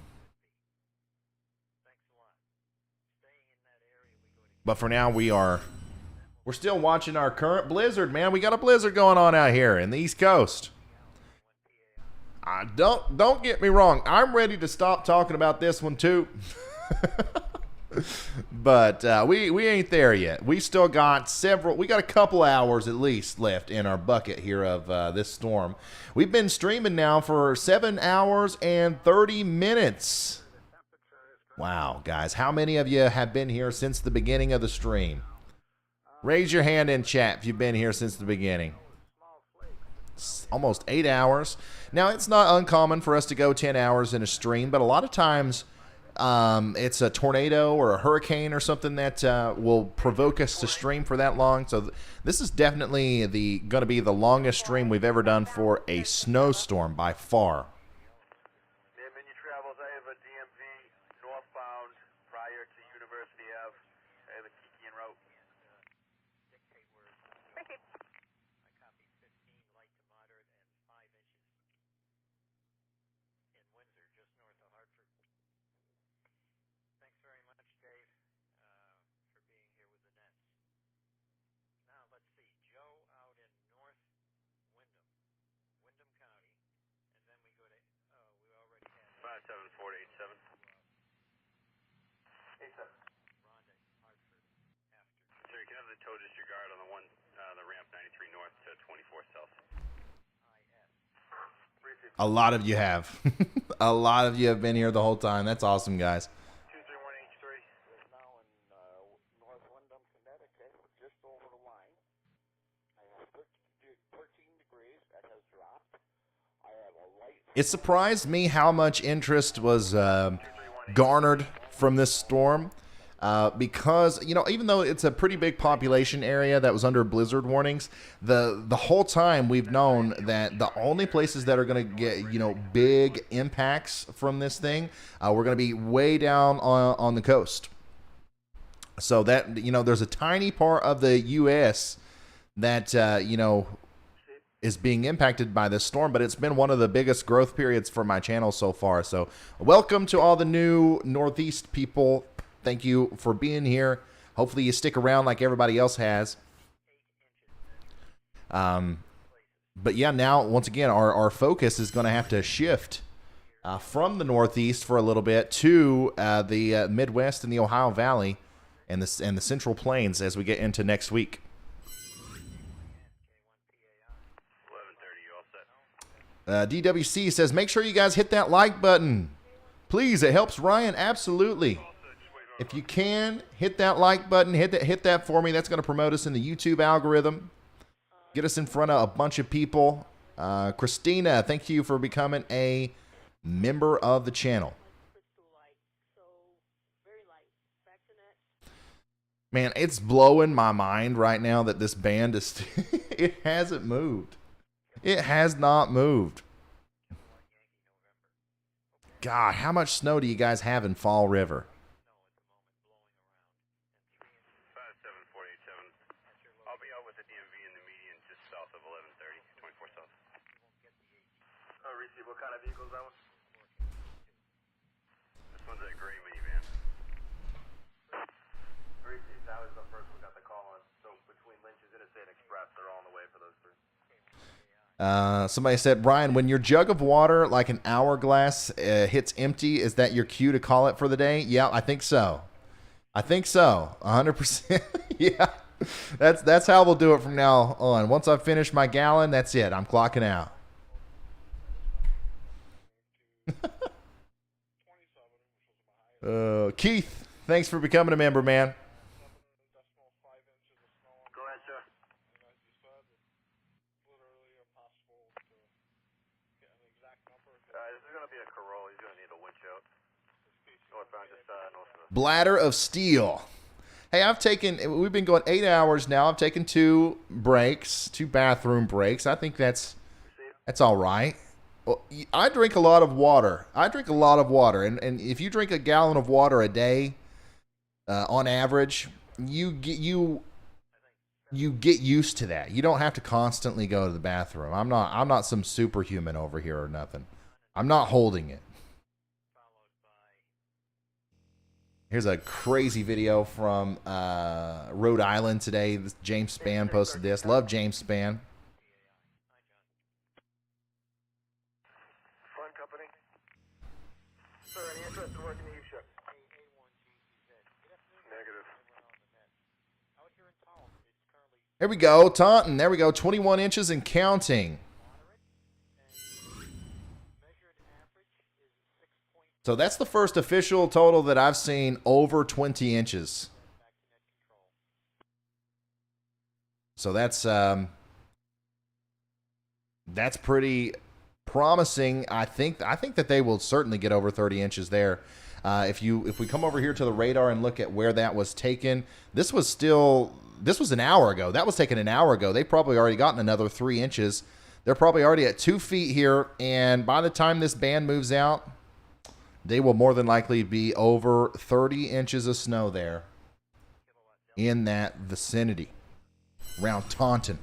But for now we're still watching our current blizzard, man. We got a blizzard going on out here in the East Coast. Don't get me wrong. I'm ready to stop talking about this one too. But we ain't there yet. We still got we got a couple hours at least left in our bucket here of this storm. We've been streaming now for 7 hours and 30 minutes. Wow, guys, how many of you have been here since the beginning of the stream? Raise your hand in chat if you've been here since the beginning. It's almost 8 hours. Now, it's not uncommon for us to go 10 hours in a stream, but a lot of times it's a tornado or a hurricane or something that will provoke us to stream for that long. So this is definitely going to be the longest stream we've ever done for a snowstorm by far. Menu travels, I have a DMV northbound prior to University Ave. I have a Kikian route. So you can have the tow disregard on the ramp 93 north to 24 south. A lot of you have. A lot of you have been here the whole time. That's awesome, guys. 231H3 is now in North Windham, Connecticut, just over the line. I have 13 degrees. That has dropped. I have a light. It surprised me how much interest was garnered from this storm. Because, you know, even though it's a pretty big population area that was under blizzard warnings, the whole time we've known that the only places that are going to get, you know, big impacts from this thing, we're going to be way down on the coast. So that, you know, there's a tiny part of the U.S. that, you know, is being impacted by this storm, but it's been one of the biggest growth periods for my channel so far. So welcome to all the new Northeast people. Thank you for being here. Hopefully you stick around like everybody else has. But yeah, now, once again, our focus is going to have to shift from the Northeast for a little bit to the Midwest and the Ohio Valley and the Central Plains as we get into next week. 11:30, you all set? DWC says, make sure you guys hit that like button. Please, it helps Ryan. Absolutely. If you can, hit that like button. Hit that for me. That's going to promote us in the YouTube algorithm. Get us in front of a bunch of people. Christina, thank you for becoming a member of the channel. Man, it's blowing my mind right now that this band is... it hasn't moved. It has not moved. God, how much snow do you guys have in Fall River? Reese, what kind of vehicle is that one? This one's a gray minivan. Reese, that was the first we got the call on. So between Lynch's Interstate Express, they're all on the way for those three. Somebody said, Brian, when your jug of water, like an hourglass, hits empty, is that your cue to call it for the day? Yeah, I think so. 100%. Yeah, that's how we'll do it from now on. Once I've finished my gallon, that's it. I'm clocking out. Keith, thanks for becoming a member, man. Go ahead, sir. This is going to be a Corolla. He's going to need a winch out. Northbound, just north of the... Bladder of steel. Hey, we've been going 8 hours now. I've taken 2 breaks, 2 bathroom breaks. I think that's all right. Well, I drink a lot of water. And if you drink a gallon of water a day, on average, you get used to that. You don't have to constantly go to the bathroom. I'm not some superhuman over here or nothing. I'm not holding it. Here's a crazy video from Rhode Island today. James Spann posted this. Love James Spann. Front company. Sir, any interest in working the U-ship? Negative. Here we go, Taunton. There we go, 21 inches and counting. So that's the first official total that I've seen over 20 inches. So that's pretty promising. I think that they will certainly get over 30 inches there. If we come over here to the radar and look at where that was taken, this was an hour ago. That was taken an hour ago. They probably already gotten another 3 inches. They're probably already at 2 feet here, and by the time this band moves out, they will more than likely be over 30 inches of snow there in that vicinity around Taunton.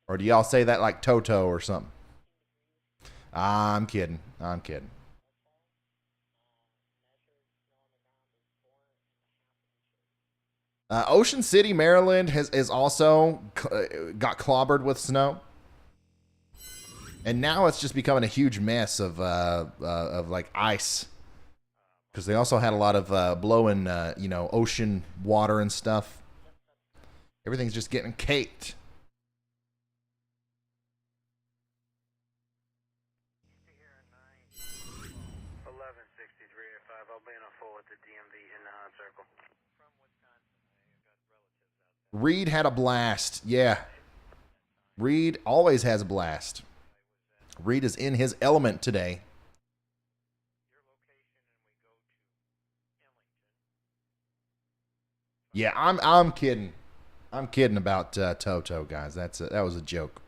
Or do y'all say that like Toto or something? I'm kidding. Ocean City, Maryland has also got clobbered with snow. And now it's just becoming a huge mess of like ice, because they also had a lot of blowing, ocean water and stuff. Everything's just getting caked. Reed had a blast. Yeah. Reed always has a blast. Reed is in his element today. Yeah, I'm kidding. I'm kidding about Toto, guys. That was a joke.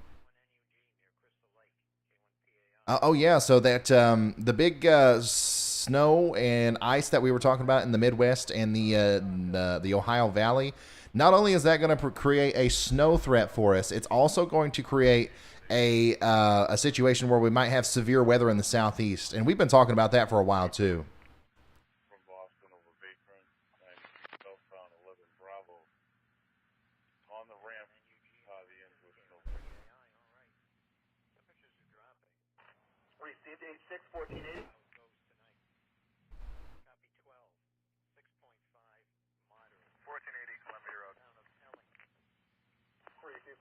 Oh yeah, so that the big snow and ice that we were talking about in the Midwest and the Ohio Valley. Not only is that going to create a snow threat for us, it's also going to create a situation where we might have severe weather in the southeast, and we've been talking about that for a while too. From Boston over Bayfront, southbound 11 Bravo. On the ramp, the ends with snow. Received 86, 1480.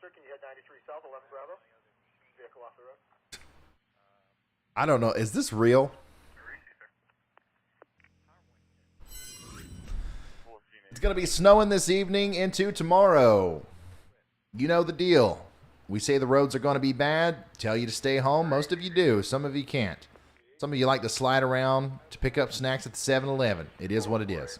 Sir, can you head 93 south, 11 Bravo? Vehicle off the road. I don't know. Is this real? It's going to be snowing this evening into tomorrow. You know the deal. We say the roads are going to be bad. Tell you to stay home. Most of you do. Some of you can't. Some of you like to slide around to pick up snacks at the 7-Eleven. It is what it is.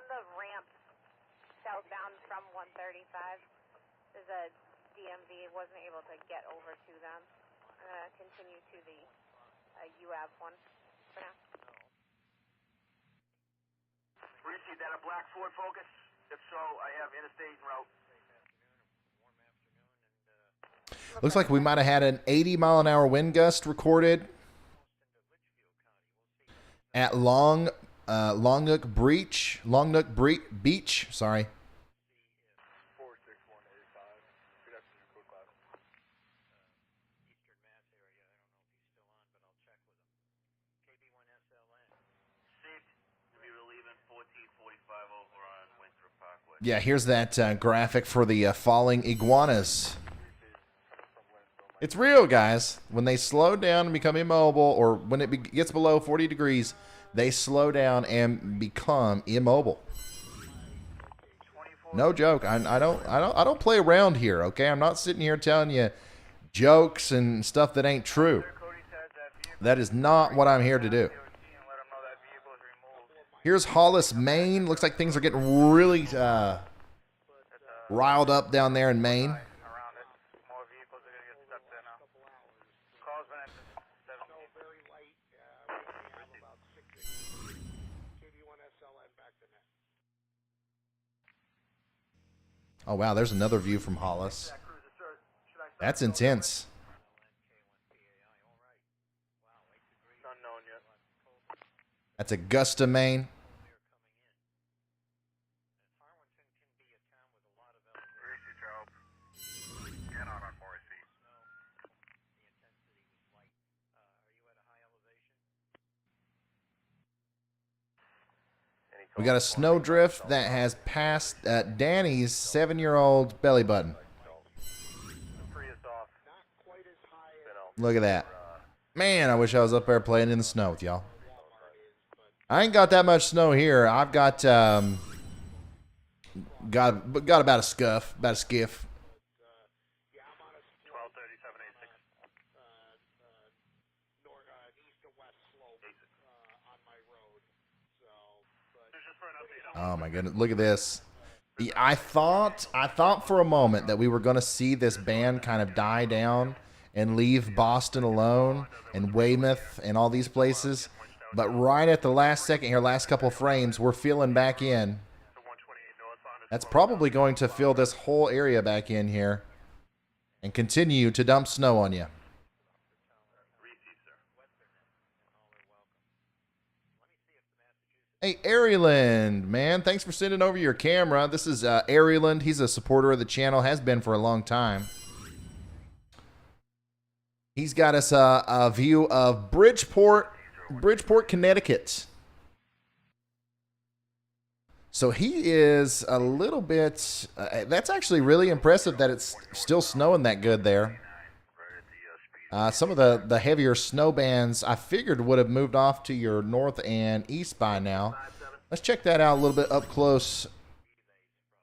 on the ramp southbound from 135. There's a DMV. Wasn't able to get over to them. I'm going to continue to the UAV one for now. Reese, is that a black Ford Focus? If so, I have interstate en route. Looks like we might have had an 80-mile-an-hour wind gust recorded at Longnook Beach. Sorry. Yeah, here's that graphic for the falling iguanas. It's real, guys. When they slow down and become immobile, or when it gets below 40 degrees, they slow down and become immobile. No joke. I don't play around here. Okay, I'm not sitting here telling you jokes and stuff that ain't true. That is not what I'm here to do. Here's Hollis, Maine. Looks like things are getting really riled up down there in Maine. Oh, wow, there's another view from Hollis. That's intense. That's Augusta, Maine. We got a snowdrift that has passed Danny's 7-year-old belly button. Look at that. Man, I wish I was up there playing in the snow with y'all. I ain't got that much snow here. I've got got about a skiff. Oh my goodness, look at this. I thought for a moment that we were going to see this band kind of die down and leave Boston alone and Weymouth and all these places. But right at the last second here, last couple of frames, we're filling back in. That's probably going to fill this whole area back in here and continue to dump snow on you. Hey, Airyland, man, thanks for sending over your camera. This is Airyland. He's a supporter of the channel, has been for a long time. He's got us a view of Bridgeport, Connecticut. So he is a little bit, that's actually really impressive that it's still snowing that good there. Some of the heavier snow bands I figured would have moved off to your north and east by now. Let's check that out a little bit up close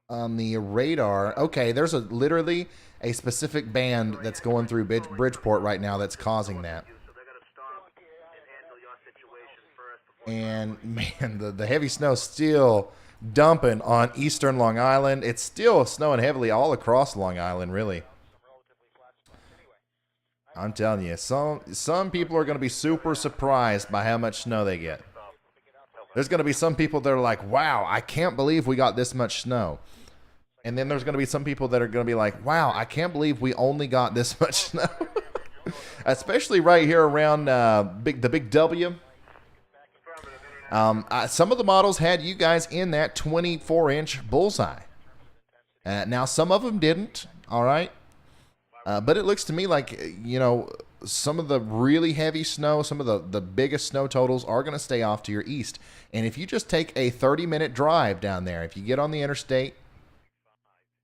on the radar. Okay, there's literally a specific band that's going through Bridgeport right now that's causing that. And man, the heavy snow still dumping on eastern Long Island. It's still snowing heavily all across Long Island, really. I'm telling you, some people are going to be super surprised by how much snow they get. There's going to be some people that are like, wow, I can't believe we got this much snow. And then there's going to be some people that are going to be like, wow, I can't believe we only got this much snow. Especially right here around the Big W. Some of the models had you guys in that 24-inch bullseye. Now, some of them didn't, all right? But it looks to me like, you know, some of the really heavy snow, some of the biggest snow totals are going to stay off to your east. And if you just take a 30-minute drive down there, if you get on the Interstate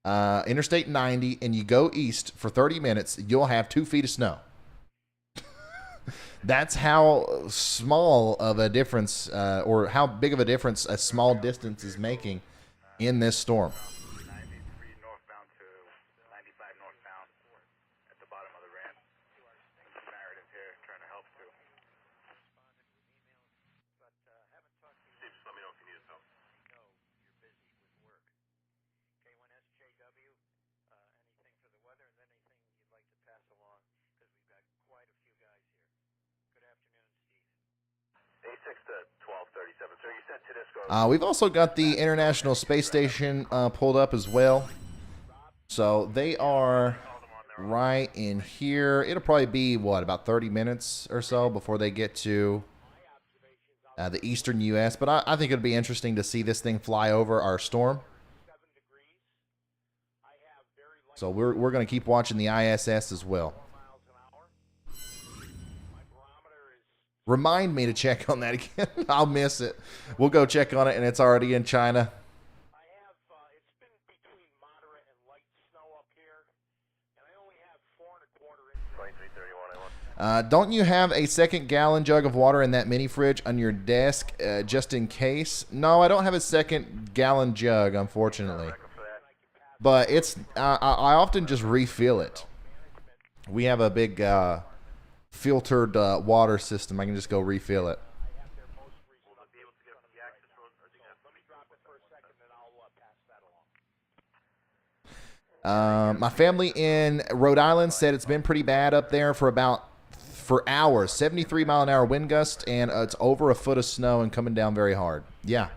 90, and you go east for 30 minutes, you'll have 2 feet of snow. That's how small of a difference, or how big of a difference a small distance is making in this storm. pass along because we've got quite a few guys here. Good afternoon, Steve. A6 to 1237. So you said Tedesco. We've also got the International Space Station pulled up as well. So they are right in here. It'll probably be, what, about 30 minutes or so before they get to the eastern U.S. But I think it'd be interesting to see this thing fly over our storm. So we're going to keep watching the ISS as well. Remind me to check on that again. I'll miss it. We'll go check on it, and it's already in China. It's been between moderate and light snow up here, and I only have 4 1/4 inches. Don't you have a second gallon jug of water in that mini fridge on your desk just in case? No, I don't have a second gallon jug, unfortunately. But it's I often just refill it. We have a big filtered water system. I can just go refill it. My family in Rhode Island said it's been pretty bad up there for hours. 73-mile-an-hour wind gust, and it's over a foot of snow and coming down very hard. Yeah.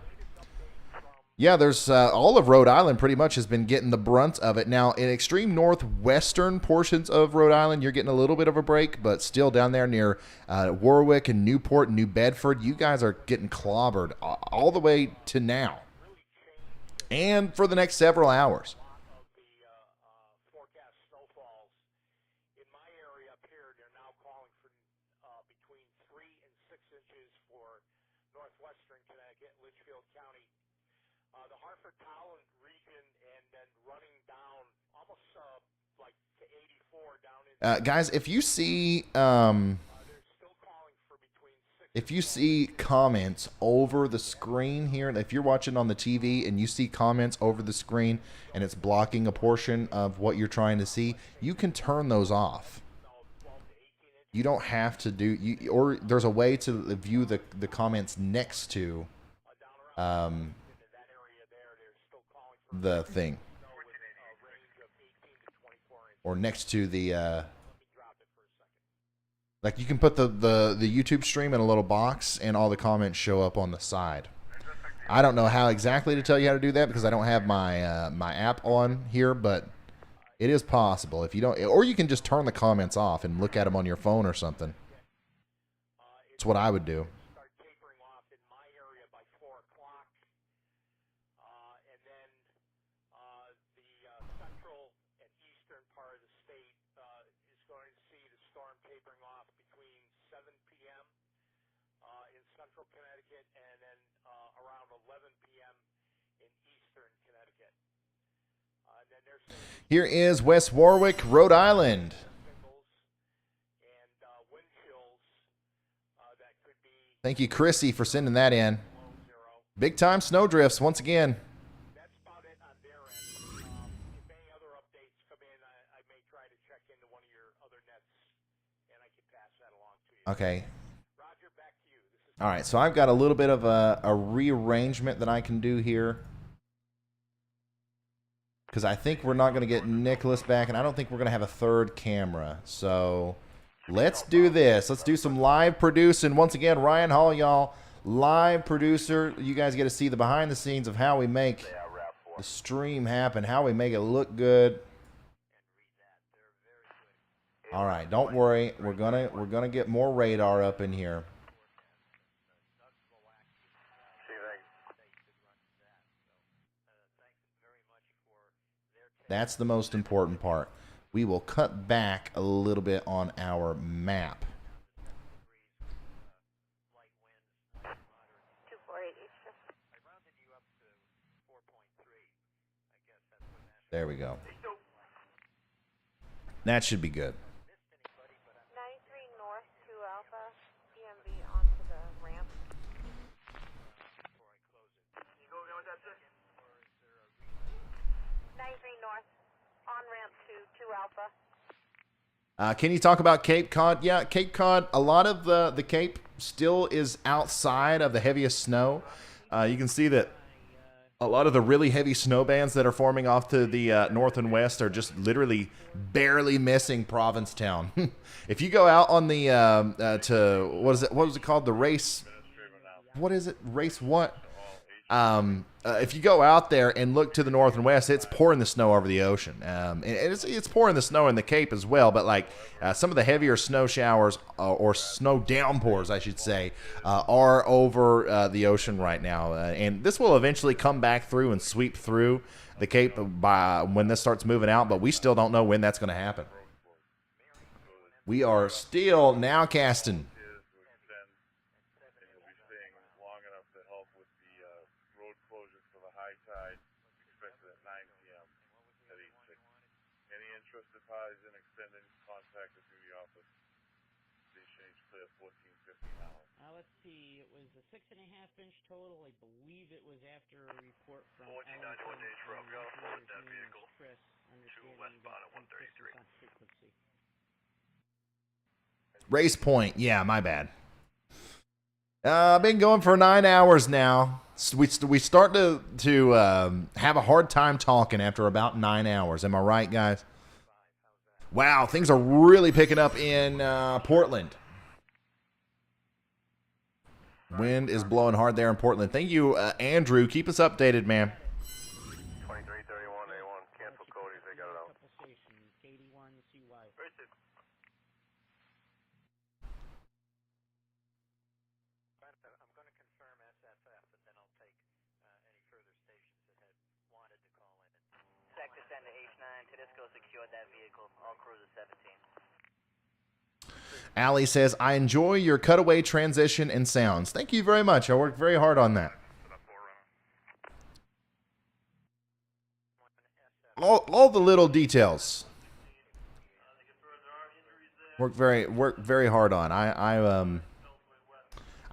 Yeah, there's all of Rhode Island pretty much has been getting the brunt of it. Now, in extreme northwestern portions of Rhode Island, you're getting a little bit of a break, but still down there near Warwick and Newport and New Bedford, you guys are getting clobbered all the way to now and for the next several hours. Forecast snowfalls in my area up here. They're now calling for between 3 and 6 inches for northwestern Connecticut, Litchfield County. The Hartford-Towland region, and then running down almost like to 84 down in. Guys, if you see comments over the screen here, if you're watching on the TV and you see comments over the screen and it's blocking a portion of what you're trying to see, you can turn those off. You don't have to do, or there's a way to view the comments next to the thing, or next to the like you can put the YouTube stream in a little box and all the comments show up on the side. I don't know how exactly to tell you how to do that because I don't have my my app on here, but it is possible. If you don't, or you can just turn the comments off and look at them on your phone or something. That's what I would do. Connecticut, and then around 11 p.m. in eastern Connecticut. Then there's here is West Warwick, Rhode Island. Thank you, Chrissy, for sending that in. Big time snow drifts once again. That's about it on their end. If any other updates come in, I may try to check into one of your other nets, and I can pass that along to you. Okay. All right, so I've got a little bit of a rearrangement that I can do here because I think we're not going to get Nicholas back, and I don't think we're going to have a third camera. So let's do this. Let's do some live producing. Once again, Ryan Hall, y'all, live producer. You guys get to see the behind the scenes of how we make the stream happen, how we make it look good. All right, don't worry. We're gonna get more radar up in here. That's the most important part. We will cut back a little bit on our map. 248 each. There we go. That should be good. 93 north, 2 alpha, DMV onto the ramp. 93 north, on ramp to 2 alpha. Can you talk about Cape Cod? Yeah, Cape Cod, a lot of the Cape still is outside of the heaviest snow. You can see that A lot of the really heavy snow bands that are forming off to the north and west are just literally barely missing Provincetown. If you go out on the to what was it called, the race? What is it? Race what? If you go out there and look to the north and west, it's pouring the snow over the ocean. And it's pouring the snow in the Cape as well. But like some of the heavier snow showers or snow downpours, I should say, are over the ocean right now. And this will eventually come back through and sweep through the Cape by when this starts moving out. But we still don't know when that's going to happen. We are still nowcasting. In extending contact with the office. They changed clear 1450 now. Let's see. It was a 6.5-inch total. I believe it was after a report from 1491 days for up. Got to forward that vehicle Chris, to westbound at 133. Race point. Yeah, my bad. I've been going for 9 hours now. We start to have a hard time talking after about 9 hours. Am I right, guys? Wow, things are really picking up in Portland. Wind is blowing hard there in Portland. Thank you, Andrew. Keep us updated, man. 2331A1. Cancel Cody's. They got it out. I'm going to confirm SFF, but then I'll take any further stations that had wanted to call in. Sector send to H9. Tedesco secured that vehicle. All cruiser 17. Allie says, I enjoy your cutaway transition and sounds. Thank you very much. I worked very hard on that. All the little details. Worked very hard on. I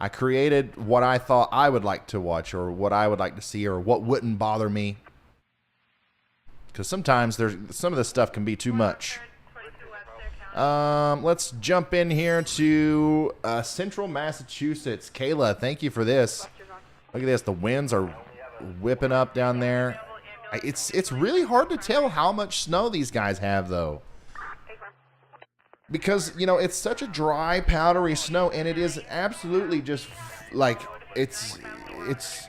created what I thought I would like to watch, or what I would like to see, or what wouldn't bother me. Because sometimes some of this stuff can be too much. Let's jump in here to Central Massachusetts. Kayla, thank you for this. Look at this. The winds are whipping up down there. It's really hard to tell how much snow these guys have, though. Because, you know, it's such a dry, powdery snow, and it is absolutely just like it's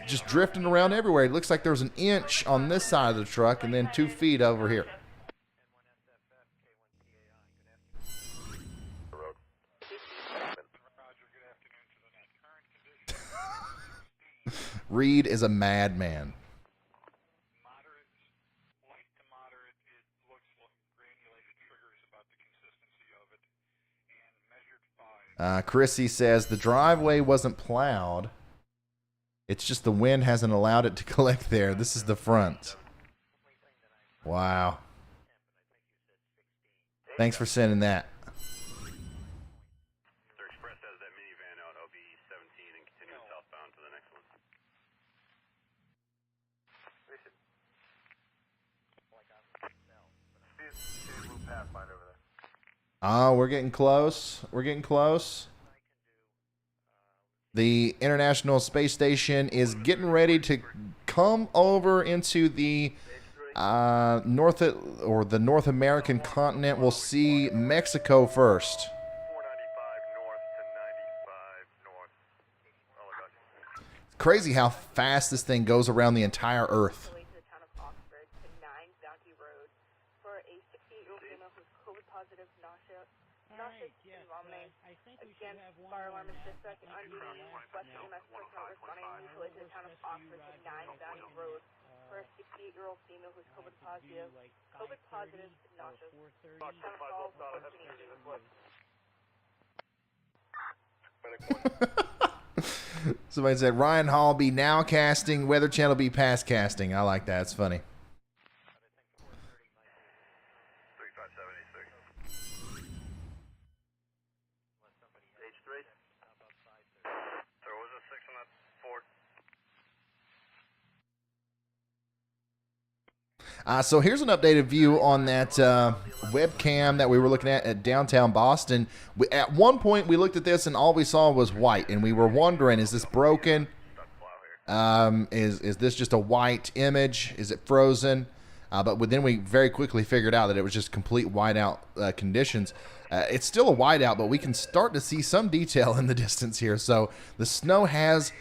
just drifting around everywhere. It looks like there's an inch on this side of the truck and then 2 feet over here. Reed is a madman. Chrissy says the driveway wasn't plowed. It's just the wind hasn't allowed it to collect there. This is the front. Wow. Thanks for sending that. Express has that minivan out OB 17 and continuing southbound to the next one. Blue Pathfinder over there. We're getting close. We're getting close. The International Space Station is getting ready to come over into the North American continent. We'll see Mexico first. 495 north to 95 north. It's crazy how fast this thing goes around the entire Earth. Fire alarm is dispatch and unused West EMS personnel responding immediately to the town of Oxford to 9 Valley Road for a 68-year-old female who's COVID positive, nauseous. Snowfall, 14 Somebody said Ryan Hall be now casting, Weather Channel be past casting. I like that. It's funny. So here's an updated view on that webcam that we were looking at downtown Boston. At one point, we looked at this and all we saw was white, and we were wondering, is this broken? Is this just a white image? Is it frozen? But then we very quickly figured out that it was just complete whiteout conditions. It's still a whiteout, but we can start to see some detail in the distance here. So the snow has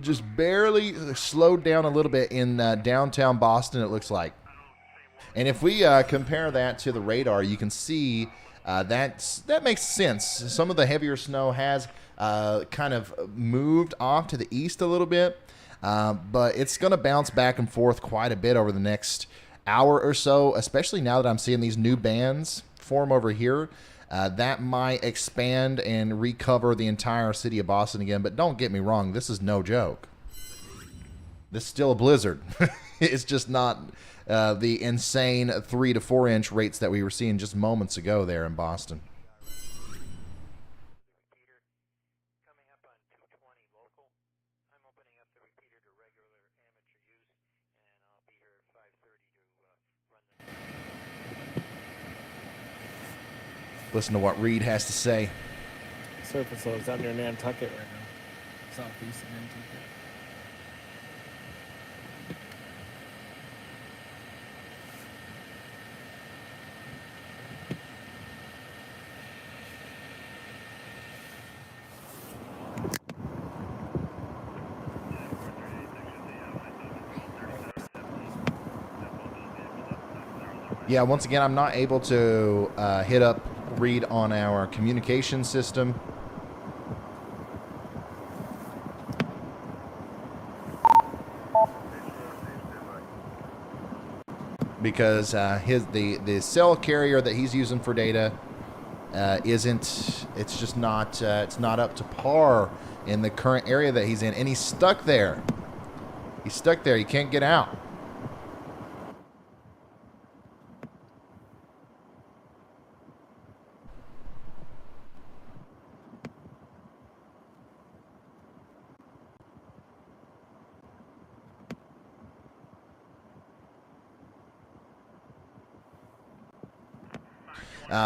just barely slowed down a little bit in downtown Boston, it looks like. And if we compare that to the radar, you can see that makes sense. Some of the heavier snow has kind of moved off to the east a little bit, but it's going to bounce back and forth quite a bit over the next hour or so, especially now that I'm seeing these new bands form over here. That might expand and recover the entire city of Boston again, but don't get me wrong, this is no joke. This is still a blizzard. It's just not the insane 3 to 4 inch rates that we were seeing just moments ago there in Boston. Listen to what Reed has to say. Surface low is out near Nantucket right now. Southeast of Nantucket. Yeah, once again, I'm not able to hit up Reed on our communication system. Because the cell carrier that he's using for data it's just not it's not up to par in the current area that he's in, and he's stuck there. He's stuck there. He can't get out.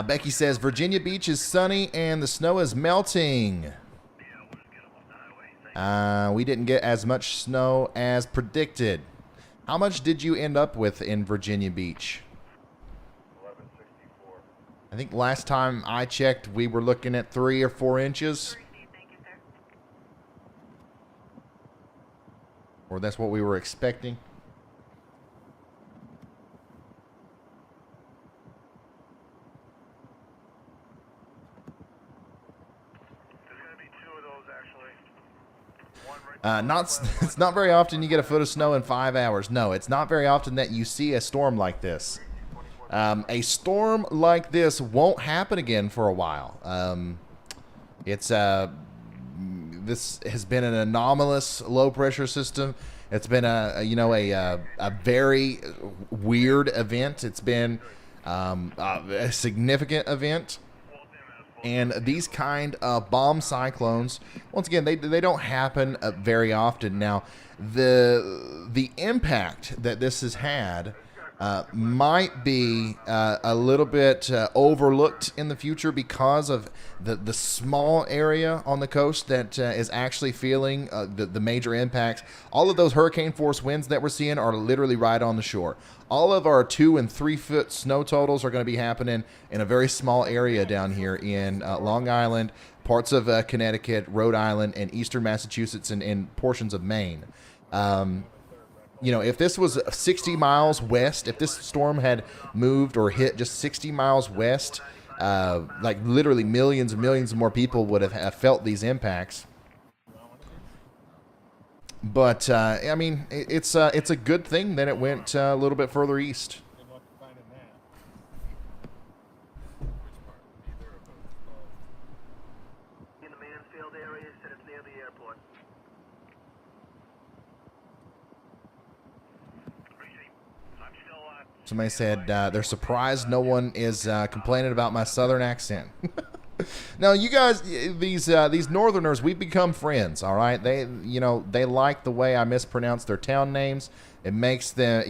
Becky says, Virginia Beach is sunny and the snow is melting. We didn't get as much snow as predicted. How much did you end up with in Virginia Beach? 1164. I think last time I checked, we were looking at 3 or 4 inches. Or that's what we were expecting. It's not very often you get a foot of snow in 5 hours. No, it's not very often that you see a storm like this. A storm like this won't happen again for a while. This has been an anomalous low pressure system. It's been a very weird event. It's been a significant event. And these kind of bomb cyclones, once again, they don't happen very often. Now, the impact that this has had might be a little bit overlooked in the future because of the small area on the coast that is actually feeling the major impacts. All of those hurricane force winds that we're seeing are literally right on the shore. All of our 2 and 3 foot snow totals are going to be happening in a very small area down here in Long Island, parts of Connecticut, Rhode Island, and eastern Massachusetts, and portions of Maine. If this was 60 miles west, if this storm had moved or hit just 60 miles west, like literally millions and millions more people would have felt these impacts. But I mean, it's a good thing that it went a little bit further east. In the Mansfield area, said it's near the airport. Somebody said they're surprised no one is complaining about my southern accent. Now, you guys, these northerners, we've become friends, all right? They like the way I mispronounce their town names. It makes them,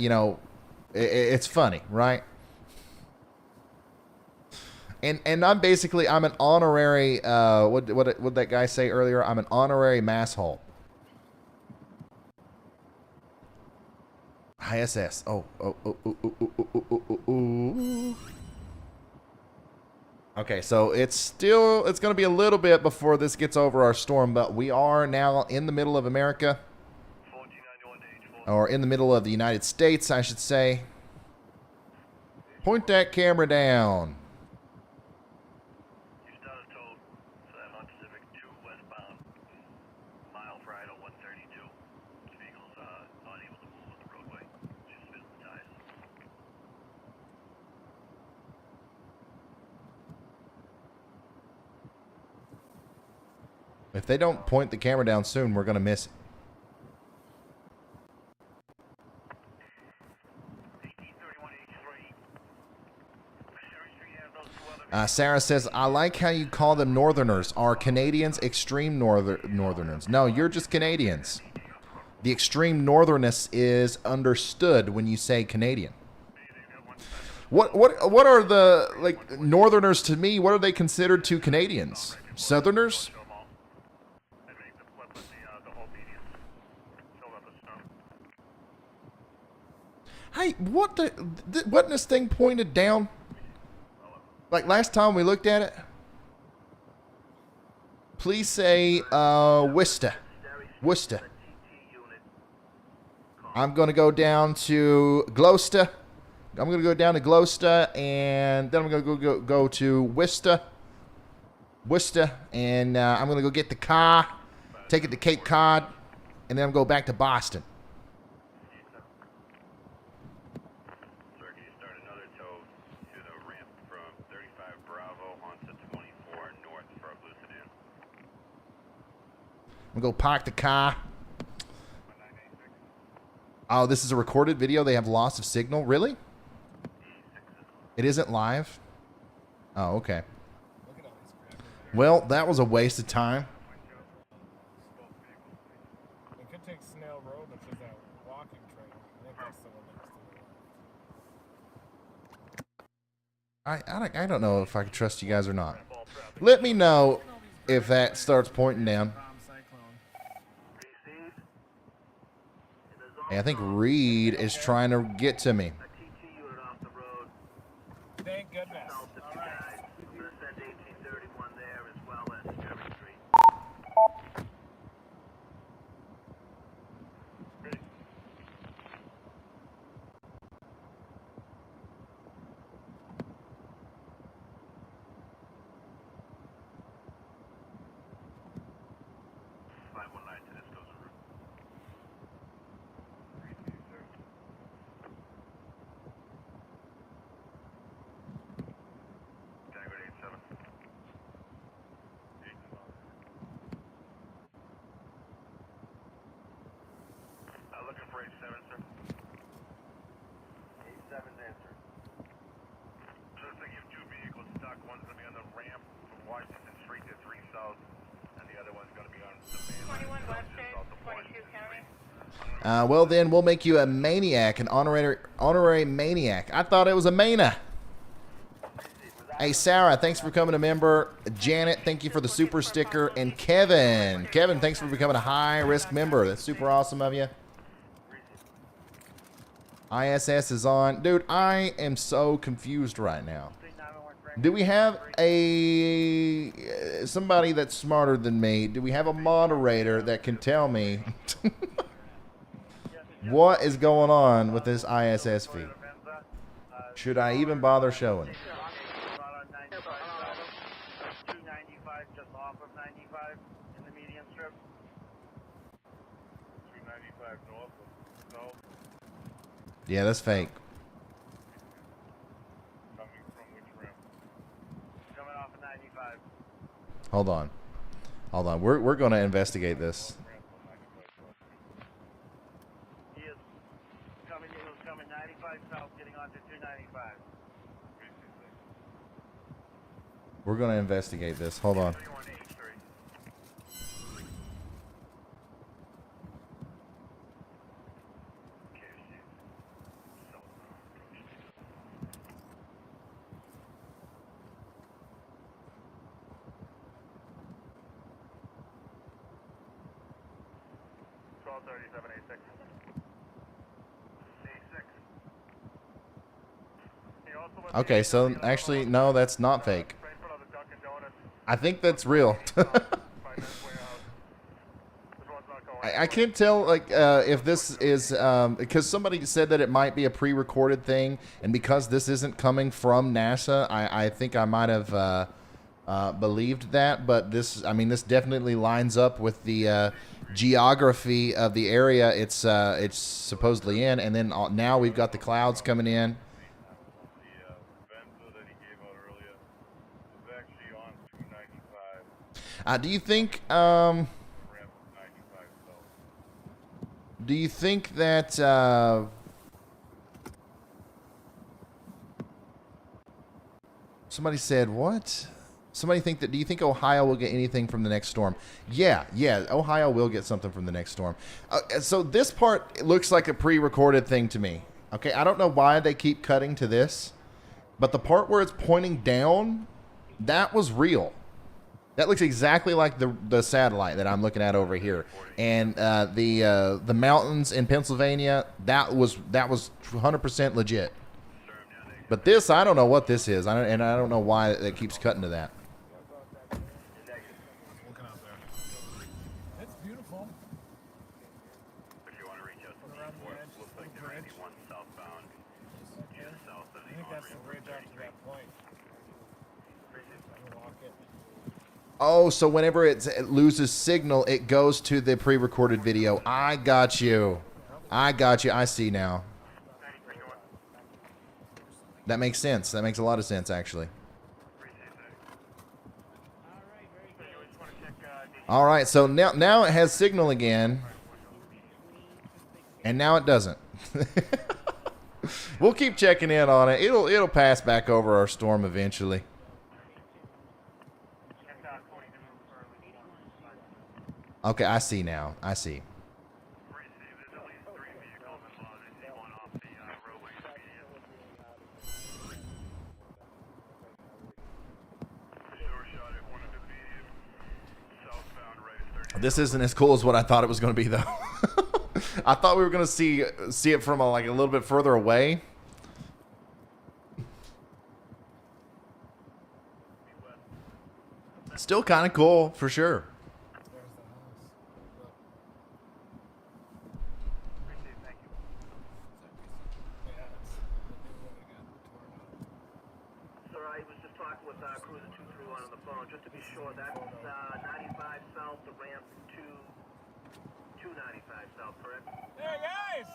it's funny, right? And I'm an honorary, what did that guy say earlier? I'm an honorary masshole. ISS. Oh. Okay, so it's going to be a little bit before this gets over our storm, but we are now in the middle of America. Or in the middle of the United States, I should say. Point that camera down. If they don't point the camera down soon, we're going to miss it. Sarah says, I like how you call them Northerners. Are Canadians extreme Northerners? No, you're just Canadians. The extreme Northerness is understood when you say Canadian. What are the, like, Northerners to me? What are they considered to Canadians? Southerners? Hey, what wasn't this thing pointed down? Like last time we looked at it? Please say, Worcester. Worcester. I'm going to go down to Gloucester. I'm going to go down to Gloucester, and then I'm going to go to Worcester. Worcester, and I'm going to go get the car, take it to Cape Cod, and then I'm going to go back to Boston. I'm going to go park the car. Oh, this is a recorded video. They have loss of signal. Really? It isn't live? Oh, okay. Well, that was a waste of time. We could take Snail Road, which is a walking trail. I think that's the one next to it. I don't know if I can trust you guys or not. Let me know if that starts pointing down. Hey, I think Reed is trying to get to me. Thank goodness. All right. I'm going to send 1831 there as well as Cherry Street. Looking for 87, sir. 87's answered. Looks like you have two vehicles stuck. One's going to be on the ramp from Washington Street to 3 South, and the other one's going to be on the main line. 21 Western, 22 County. Well, then we'll make you a maniac, an honorary maniac. I thought it was a mana. Hey, Sarah, thanks for becoming a member. Janet, thank you for the super sticker. And Kevin, thanks for becoming a high-risk member. That's super awesome of you. ISS is on. Dude, I am so confused right now. Do we have somebody that's smarter than me? Do we have a moderator that can tell me what is going on with this ISS feed? Should I even bother showing it? 295 just off of 95 in the median strip. 295 north of South. Yeah, that's fake. Coming from which ramp? Coming off of 95. Hold on. We're going to investigate this. He was coming 95 south, getting onto 295. We're going to investigate this. Hold on. Okay, so actually, no, that's not fake. I think that's real. I can't tell, like, if this is, because somebody said that it might be a pre-recorded thing, and because this isn't coming from NASA, I think I might have believed that, but this, I mean, this definitely lines up with the geography of the area it's supposedly in, and then now we've got the clouds coming in. Do you think that somebody said what? Somebody think that, do you think Ohio will get anything from the next storm? Yeah, Ohio will get something from the next storm. So this part looks like a pre-recorded thing to me. Okay, I don't know why they keep cutting to this, but the part where it's pointing down, that was real. That looks exactly like the satellite that I'm looking at over here, and the mountains in Pennsylvania. That was 100% legit. But this, I don't know what this is, and I don't know why it keeps cutting to that. It's beautiful. If you want to reach us, looks like the 91 southbound. I think that's the bridge up to that point. Walk it. Oh, so whenever it loses signal, it goes to the pre-recorded video. I got you. I see now. That makes sense. That makes a lot of sense, actually. All right, so now it has signal again, and now it doesn't. We'll keep checking in on it. It'll pass back over our storm eventually. Okay, I see now. I see. This isn't as cool as what I thought it was going to be, though. I thought we were going to see it from a little bit further away. Still kind of cool, for sure. Sir, I was just talking with Cruiser 231 on the phone, just to be sure. That's 95 south, the ramp to 295 south, correct? Hey, guys!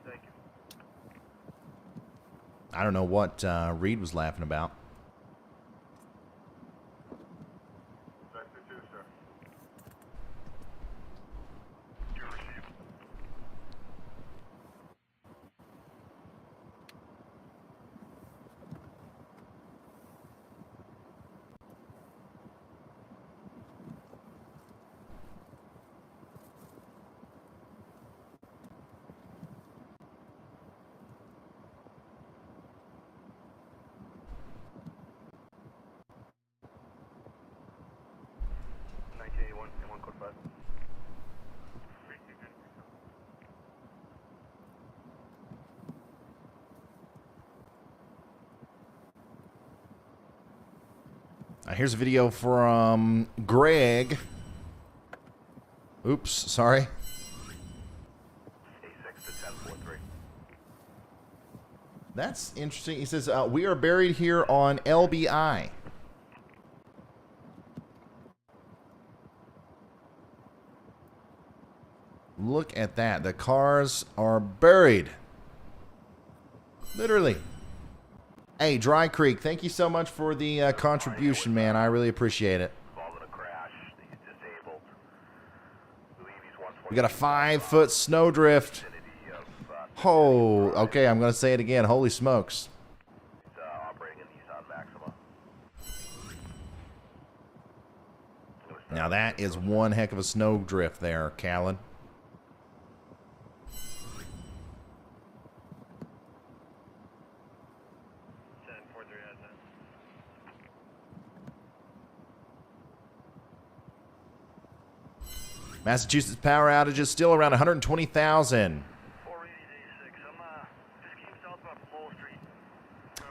Thank you. I don't know what Reed was laughing about. Here's a video from Greg. Oops, sorry. That's interesting. He says, we are buried here on LBI. Look at that. The cars are buried. Literally. Hey, Dry Creek, thank you so much for the contribution, man. I really appreciate it. We got a 5-foot snowdrift. Oh, okay, I'm going to say it again. Holy smokes. Now that is one heck of a snowdrift there, Callan. Massachusetts power outages still around 120,000.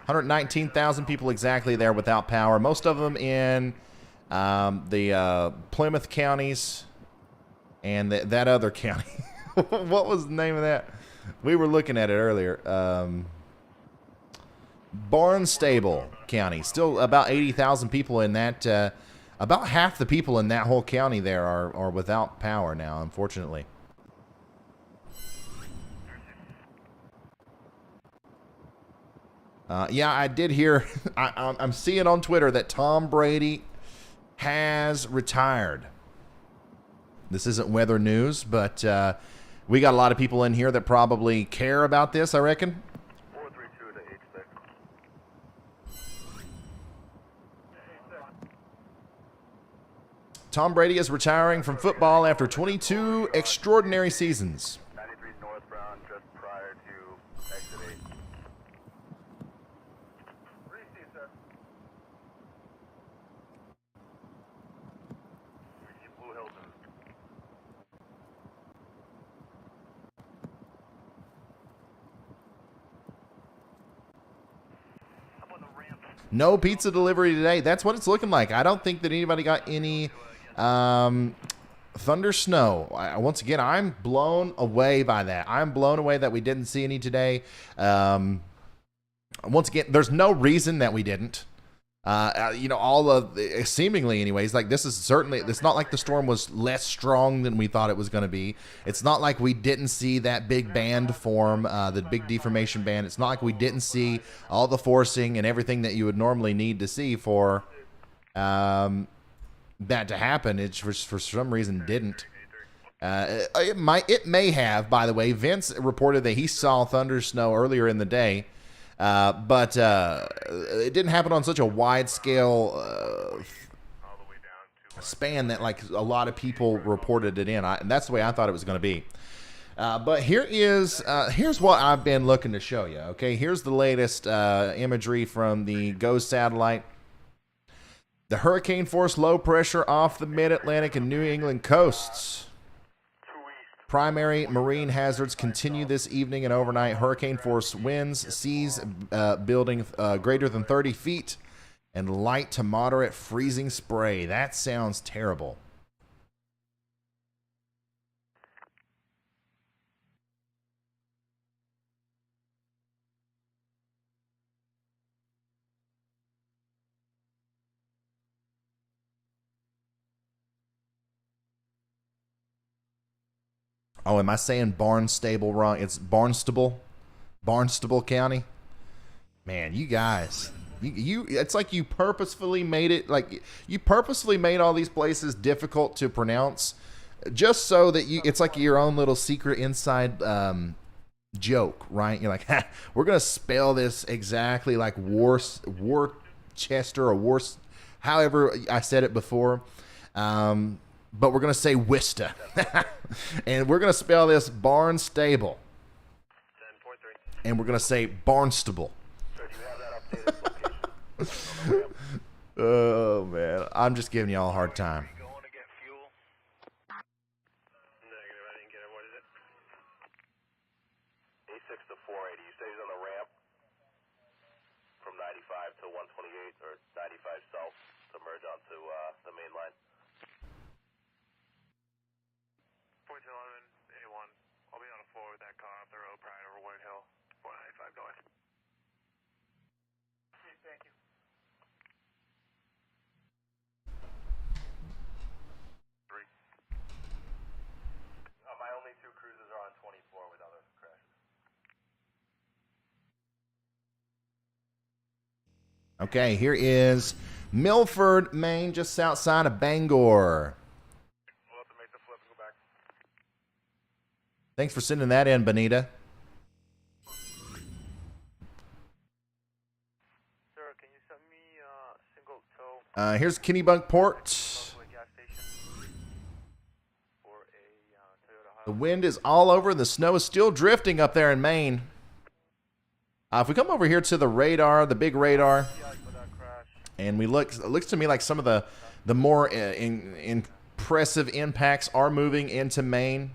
119,000 people exactly there without power. Most of them in the Plymouth counties and that other county. What was the name of that? We were looking at it earlier. Barnstable County. Still about 80,000 people in that. About half the people in that whole county there are without power now, unfortunately. Yeah, I did hear. I'm seeing on Twitter that Tom Brady has retired. This isn't weather news, but we got a lot of people in here that probably care about this, I reckon. 432 to 86. Tom Brady is retiring from football after 22 extraordinary seasons. 93 northbound just prior to exit 8. Receive, sir. Receive Blue Hilton. No pizza delivery today. That's what it's looking like. I don't think that anybody got any thunder snow. Once again, I'm blown away by that. I'm blown away that we didn't see any today. Once again, there's no reason that we didn't. All of seemingly anyways, like this is certainly, it's not like the storm was less strong than we thought it was going to be. It's not like we didn't see that big band form, the big deformation band. It's not like we didn't see all the forcing and everything that you would normally need to see for that to happen. It just for some reason didn't. It may have, by the way. Vince reported that he saw thunder snow earlier in the day. But it didn't happen on such a wide scale span that like a lot of people reported it in. And that's the way I thought it was going to be. But here's what I've been looking to show you. Okay, here's the latest imagery from the GOES satellite. The hurricane force low pressure off the mid-Atlantic and New England coasts. Primary marine hazards continue this evening and overnight. Hurricane force winds, seas building greater than 30 feet, and light to moderate freezing spray. That sounds terrible. Oh, am I saying Barnstable wrong? It's Barnstable County. Man, you guys, it's like you purposefully made it, like you purposefully made all these places difficult to pronounce just so that it's like your own little secret inside joke, right? You're like, we're going to spell this exactly like Worcester or Worcester, however I said it before. But we're going to say Wista. And we're going to spell this Barnstable. And we're going to say Barnstable. Oh, man. I'm just giving y'all a hard time. Negative, I didn't get it. What is it? A6 to 480. You say he's on the ramp from 95 to 128 or 95 south to merge onto the main line. 1411, A1. I'll be on a 4 with that car off the road prior over Warren Hill, 495 north. Thank you. My only two cruises are on 24 with other crashes. Okay, here is Milford, Maine, just outside of Bangor. We'll have to make the flip and go back. Thanks for sending that in, Bonita. Sir, can you send me single tow? Here's Kennebunkport. The wind is all over. The snow is still drifting up there in Maine. If we come over here to the radar, the big radar, and we look, it looks to me like some of the more impressive impacts are moving into Maine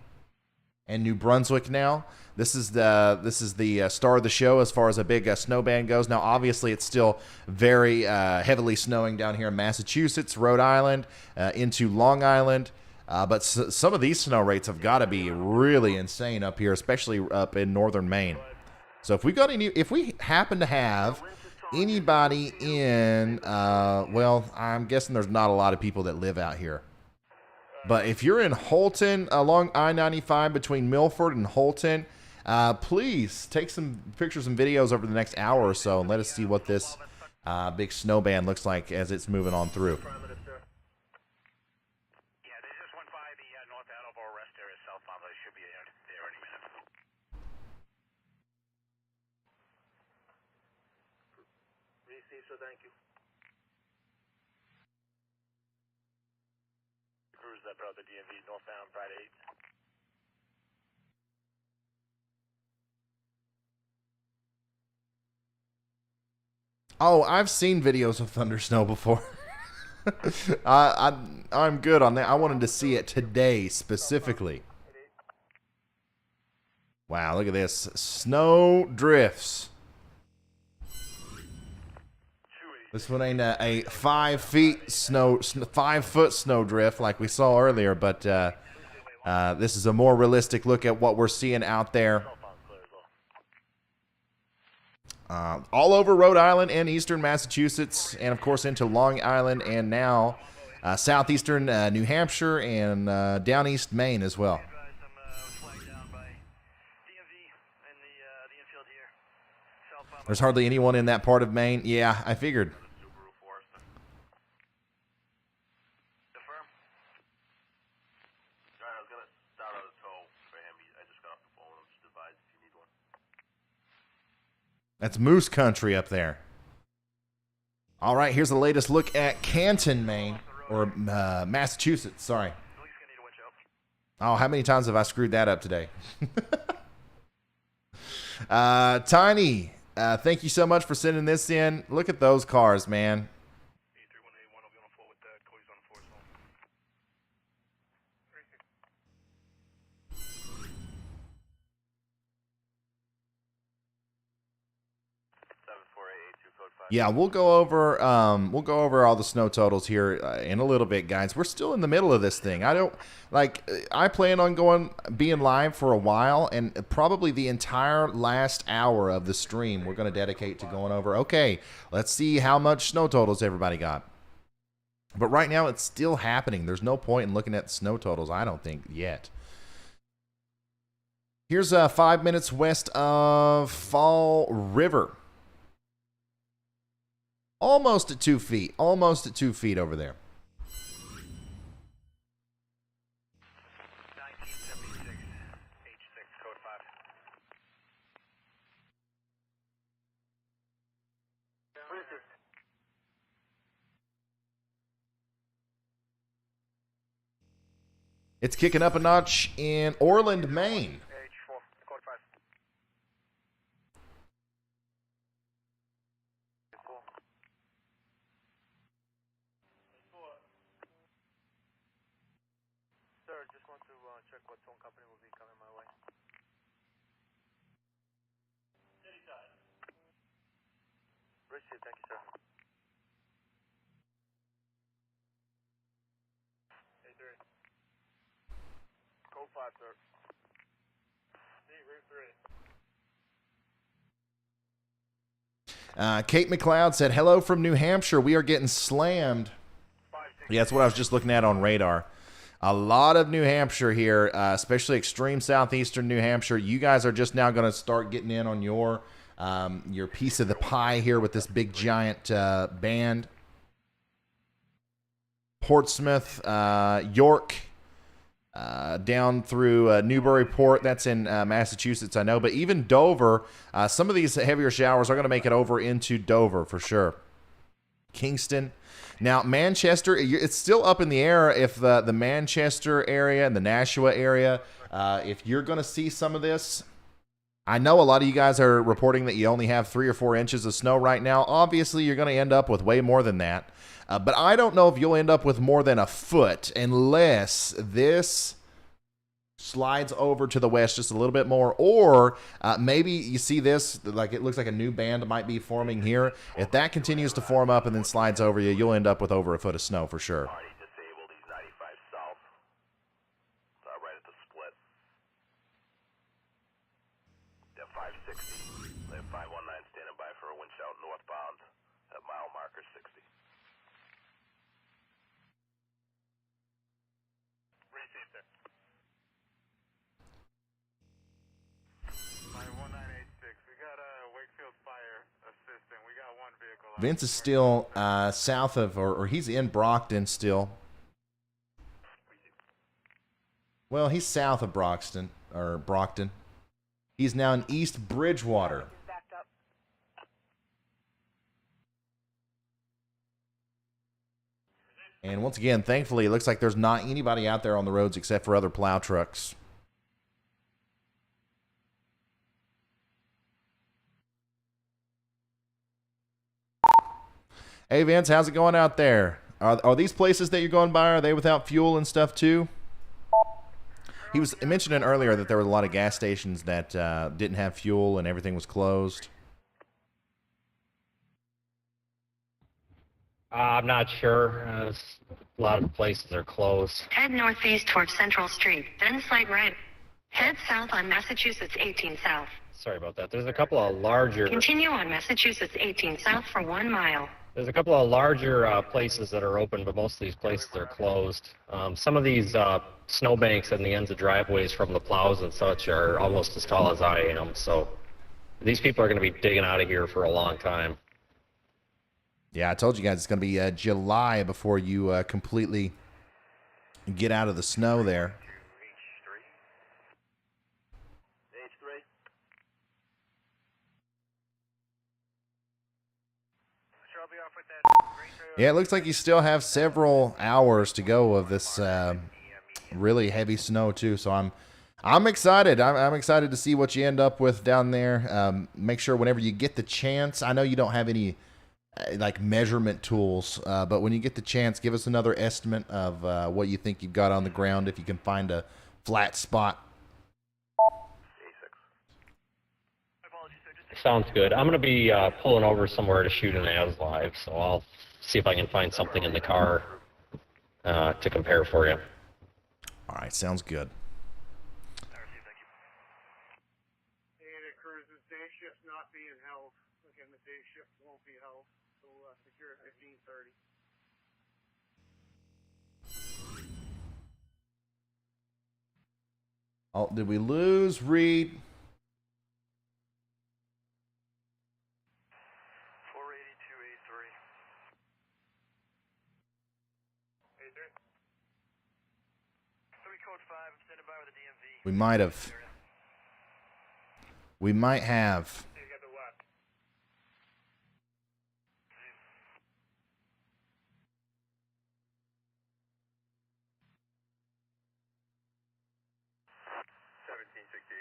and New Brunswick now. This is the star of the show as far as a big snow band goes. Now, obviously, it's still very heavily snowing down here in Massachusetts, Rhode Island, into Long Island. But some of these snow rates have got to be really insane up here, especially up in northern Maine. So if we happen to have anybody in, well, I'm guessing there's not a lot of people that live out here. But if you're in Holton along I-95 between Milford and Holton, please take some pictures and videos over the next hour or so and let us see what this big snow band looks like as it's moving on through. Thank you. Crews that brought the DMV northbound Friday 8. Oh, I've seen videos of thunder snow before. I'm good on that. I wanted to see it today specifically. Wow, look at this. Snow drifts. This one ain't a 5 foot snow drift like we saw earlier, but this is a more realistic look at what we're seeing out there. All over Rhode Island and eastern Massachusetts, and of course into Long Island, and now southeastern New Hampshire and down east Maine as well. There's hardly anyone in that part of Maine. Yeah, I figured. That's moose country up there. All right, here's the latest look at Canton, Maine, or Massachusetts, sorry. Oh, how many times have I screwed that up today? Tiny, thank you so much for sending this in. Look at those cars, man. Yeah, we'll go over all the snow totals here in a little bit, guys. We're still in the middle of this thing. I plan on being live for a while, and probably the entire last hour of the stream we're going to dedicate to going over, okay, let's see how much snow totals everybody got. But right now it's still happening. There's no point in looking at the snow totals, I don't think, yet. Here's 5 minutes west of Fall River. Almost at 2 feet. Almost at 2 feet over there. 1976, H6, code 5. What is this? It's kicking up a notch in Orland, Maine. H4, code 5. Sir, just want to check what phone company will be coming my way. City side. Richard, thank you, sir. A3. Code 5, sir. Route 3. Kate McLeod said, hello from New Hampshire. We are getting slammed. Yeah, that's what I was just looking at on radar. A lot of New Hampshire here, especially extreme southeastern New Hampshire. You guys are just now going to start getting in on your piece of the pie here with this big giant band. Portsmouth, York, down through Newburyport. That's in Massachusetts, I know. But even Dover, some of these heavier showers are going to make it over into Dover for sure. Kingston. Now, Manchester, it's still up in the air if the Manchester area and the Nashua area, if you're going to see some of this. I know a lot of you guys are reporting that you only have 3 or 4 inches of snow right now. Obviously, you're going to end up with way more than that. But I don't know if you'll end up with more than a foot unless this slides over to the west just a little bit more, or maybe you see this, like it looks like a new band might be forming here. If that continues to form up and then slides over you, you'll end up with over a foot of snow for sure. Vince is still south of, or he's in Brockton still. Well, he's south of Brockton. He's now in East Bridgewater. And once again, thankfully, it looks like there's not anybody out there on the roads except for other plow trucks. Hey, Vince, how's it going out there? Are these places that you're going by, are they without fuel and stuff too? He was mentioning earlier that there were a lot of gas stations that didn't have fuel and everything was closed. I'm not sure. A lot of places are closed. Head northeast towards Central Street, then slight right. Head south on Massachusetts 18 South. Sorry about that. There's a couple of larger... Continue on Massachusetts 18 South for 1 mile. There's a couple of larger places that are open, but most of these places are closed. Some of these snowbanks and the ends of driveways from the plows and such are almost as tall as I am, so these people are going to be digging out of here for a long time. Yeah, I told you guys it's going to be July before you completely get out of the snow there. Yeah, it looks like you still have several hours to go of this really heavy snow too. So I'm excited. I'm excited to see what you end up with down there. Make sure whenever you get the chance. I know you don't have any like measurement tools, but when you get the chance, give us another estimate of what you think you've got on the ground if you can find a flat spot. Sounds good. I'm going to be pulling over somewhere to shoot an AS live, so I'll see if I can find something in the car to compare for you. All right, sounds good. And it cruises day shift not being held. Again, the day shift won't be held. So secure at 15:30. Oh, did we lose Reed? 5, I'm standing by with the DMV. We might have. We might have.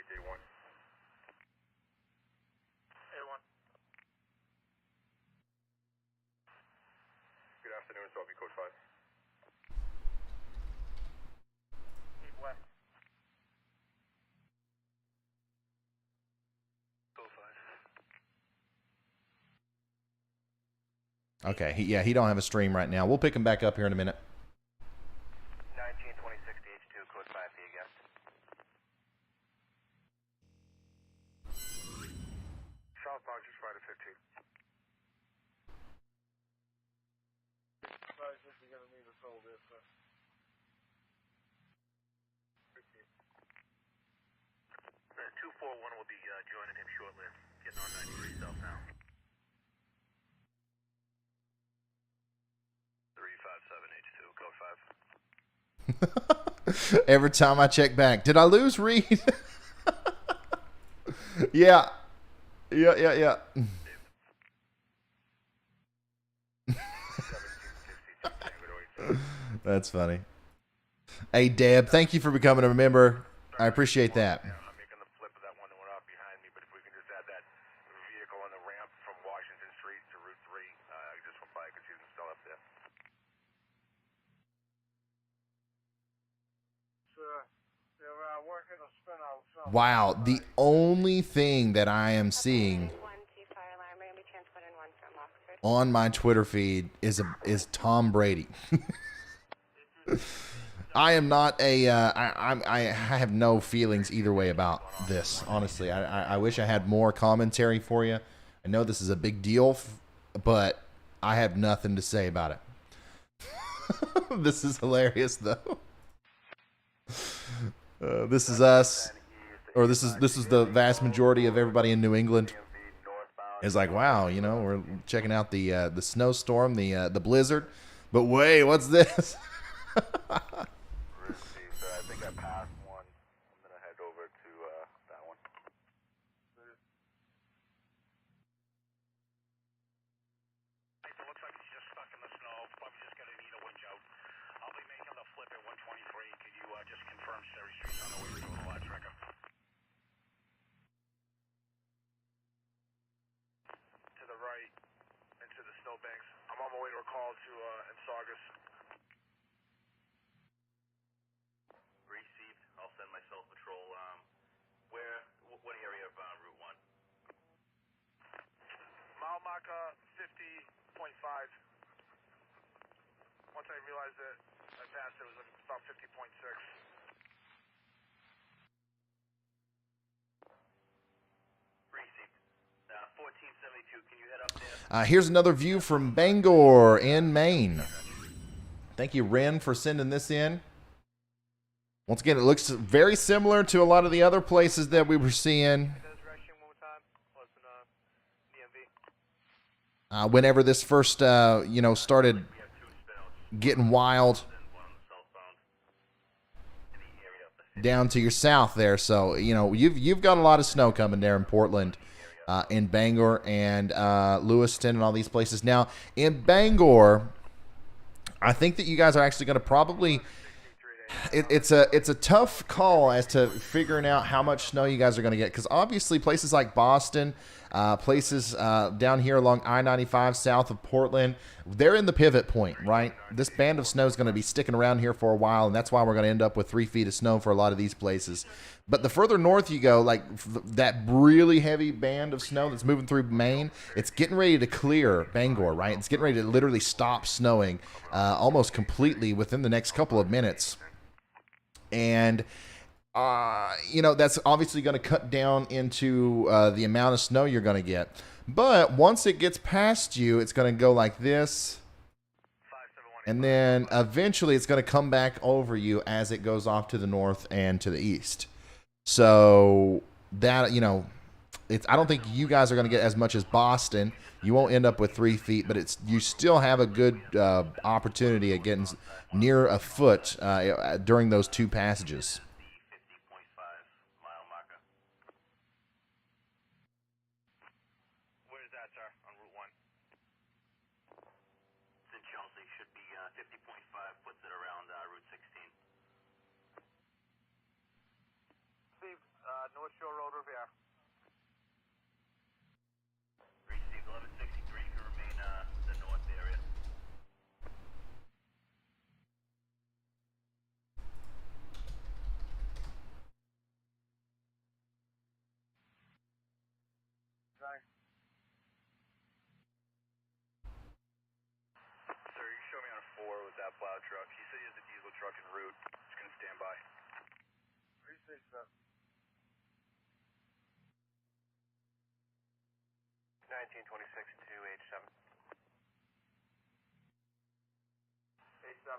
Day 1. A1. Good afternoon, Sophie Code 5. Keep west. Code 5. Okay, he don't have a stream right now. We'll pick him back up here in a minute. 192060 H2 Code 5 B again. Southbound, just right at 15. Guys, this is going to need to solve this. 241 will be joining him shortly. Getting on 93 south now. 357 H2 Code 5. Every time I check back, did I lose Reed? Yeah. That's funny. Hey, Deb, thank you for becoming a member. I appreciate that. I'm making the flip of that one that went off behind me, but Wow, the only thing that I am seeing on my Twitter feed is Tom Brady. I am not a. I have no feelings either way about this. Honestly, I wish I had more commentary for you. I know this is a big deal, but I have nothing to say about it. This is hilarious, though. This is us, or this is the vast majority of everybody in New England. It's like, wow, you know, we're checking out the snowstorm, the blizzard, but wait, what's this? I think I passed one. I'm gonna head over to that one. It looks like it's just stuck in the snow. Probably just gonna need a winch out. I'll be making the flip at 123. Could you just confirm Sherry Street's on the way to the lodge record? To the right, into the snowbanks. I'm on my way to a call to Saugus. Received. I'll send my self patrol. What area of Route 1? Mile marker 50.5. Once I realized that I passed, it was about 50.6. Received. 1472. Can you head up there? Here's another view from Bangor in Maine. Thank you, Ren, for sending this in. Once again, it looks very similar to a lot of the other places that we were seeing. Whenever this first, started getting wild down to your south there. So, you've got a lot of snow coming there in Portland, in Bangor and Lewiston and all these places. Now, in Bangor, I think that you guys are actually going to probably... It's a tough call as to figuring out how much snow you guys are going to get, because obviously places like Boston, places down here along I-95 south of Portland, they're in the pivot point, right? This band of snow is going to be sticking around here for a while, and that's why we're going to end up with 3 feet of snow for a lot of these places. But the further north you go, like that really heavy band of snow that's moving through Maine, it's getting ready to clear Bangor, right? It's getting ready to literally stop snowing almost completely within the next couple of minutes. And, that's obviously going to cut down into the amount of snow you're going to get. But once it gets past you, it's going to go like this. And then eventually it's going to come back over you as it goes off to the north and to the east. So that, I don't think you guys are going to get as much as Boston. You won't end up with 3 feet, but you still have a good opportunity at getting near a foot during those 2 passages. Where is that, sir, on Route 1? It's in Chelsea. Should be 50.5, puts it around Route 16. Steve, North Shore Road, Riviera. Received 1163, can remain the north area. Sir, you show me on a 4 with that plow truck. He said he has a diesel truck en route. Just gonna stand by. Appreciate that. 1926 to H7. H7.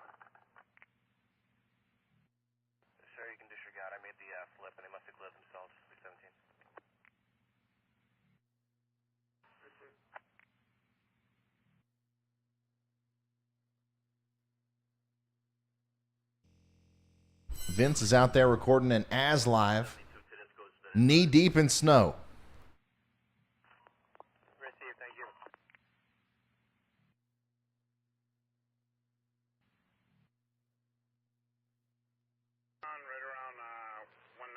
Sir, you can disregard. I made the flip and they must have cleared themselves. 317. Vince is out there recording an As Live, knee deep in snow. Received, thank you. Right around 119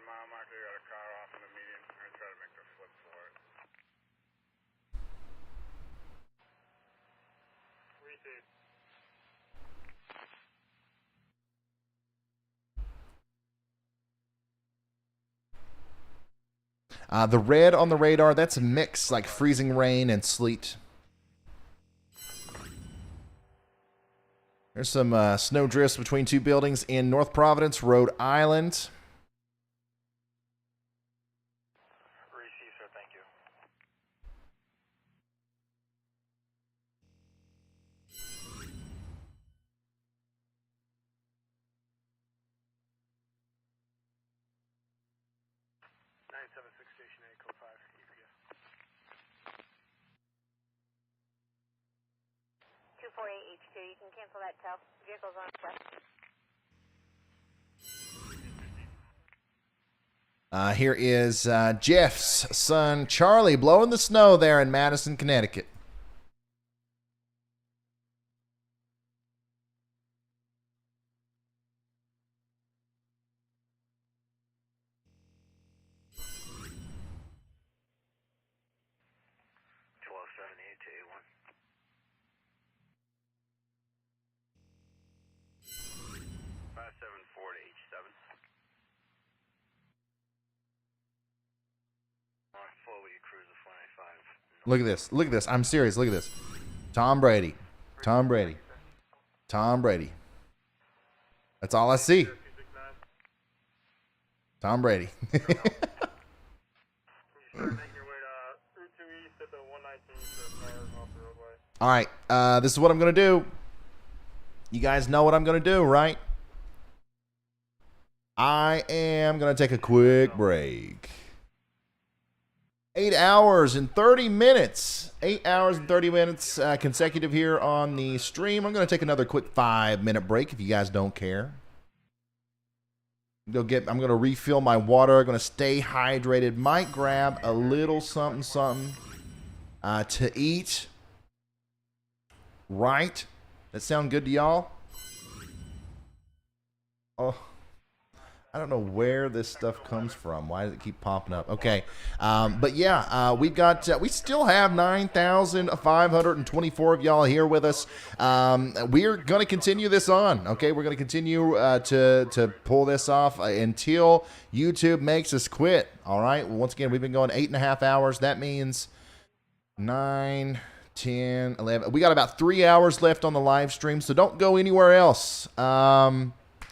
mile marker, you got a car off in the median. I'm going to try to make the flip for it. Received. The red on the radar, that's a mix, like freezing rain and sleet. There's some snow drifts between two buildings in North Providence, Rhode Island. Receive, sir. Thank you. Station 8, code 5, EPS. 248H2, you can cancel that tow. Vehicle's on set. Here is Jeff's son, Charlie, blowing the snow there in Madison, Connecticut. Look at this. Look at this. I'm serious. Look at this. Tom Brady. Tom Brady. Tom Brady. That's all I see. Tom Brady. All right. This is what I'm going to do. You guys know what I'm going to do, right? I am going to take a quick break. 8 hours and 30 minutes. 8 hours and 30 minutes consecutive here on the stream. I'm going to take another quick 5-minute break if you guys don't care. I'm going to refill my water. I'm going to stay hydrated. Might grab a little something to eat. Right? That sound good to y'all? Oh. I don't know where this stuff comes from. Why does it keep popping up? Okay, but yeah, we still have 9,524 of y'all here with us. We're going to continue this on. Okay, we're going to continue to pull this off until YouTube makes us quit. All right. Well, once again, we've been going 8.5 hours. That means 9, 10, 11. We got about 3 hours left on the live stream, so don't go anywhere else.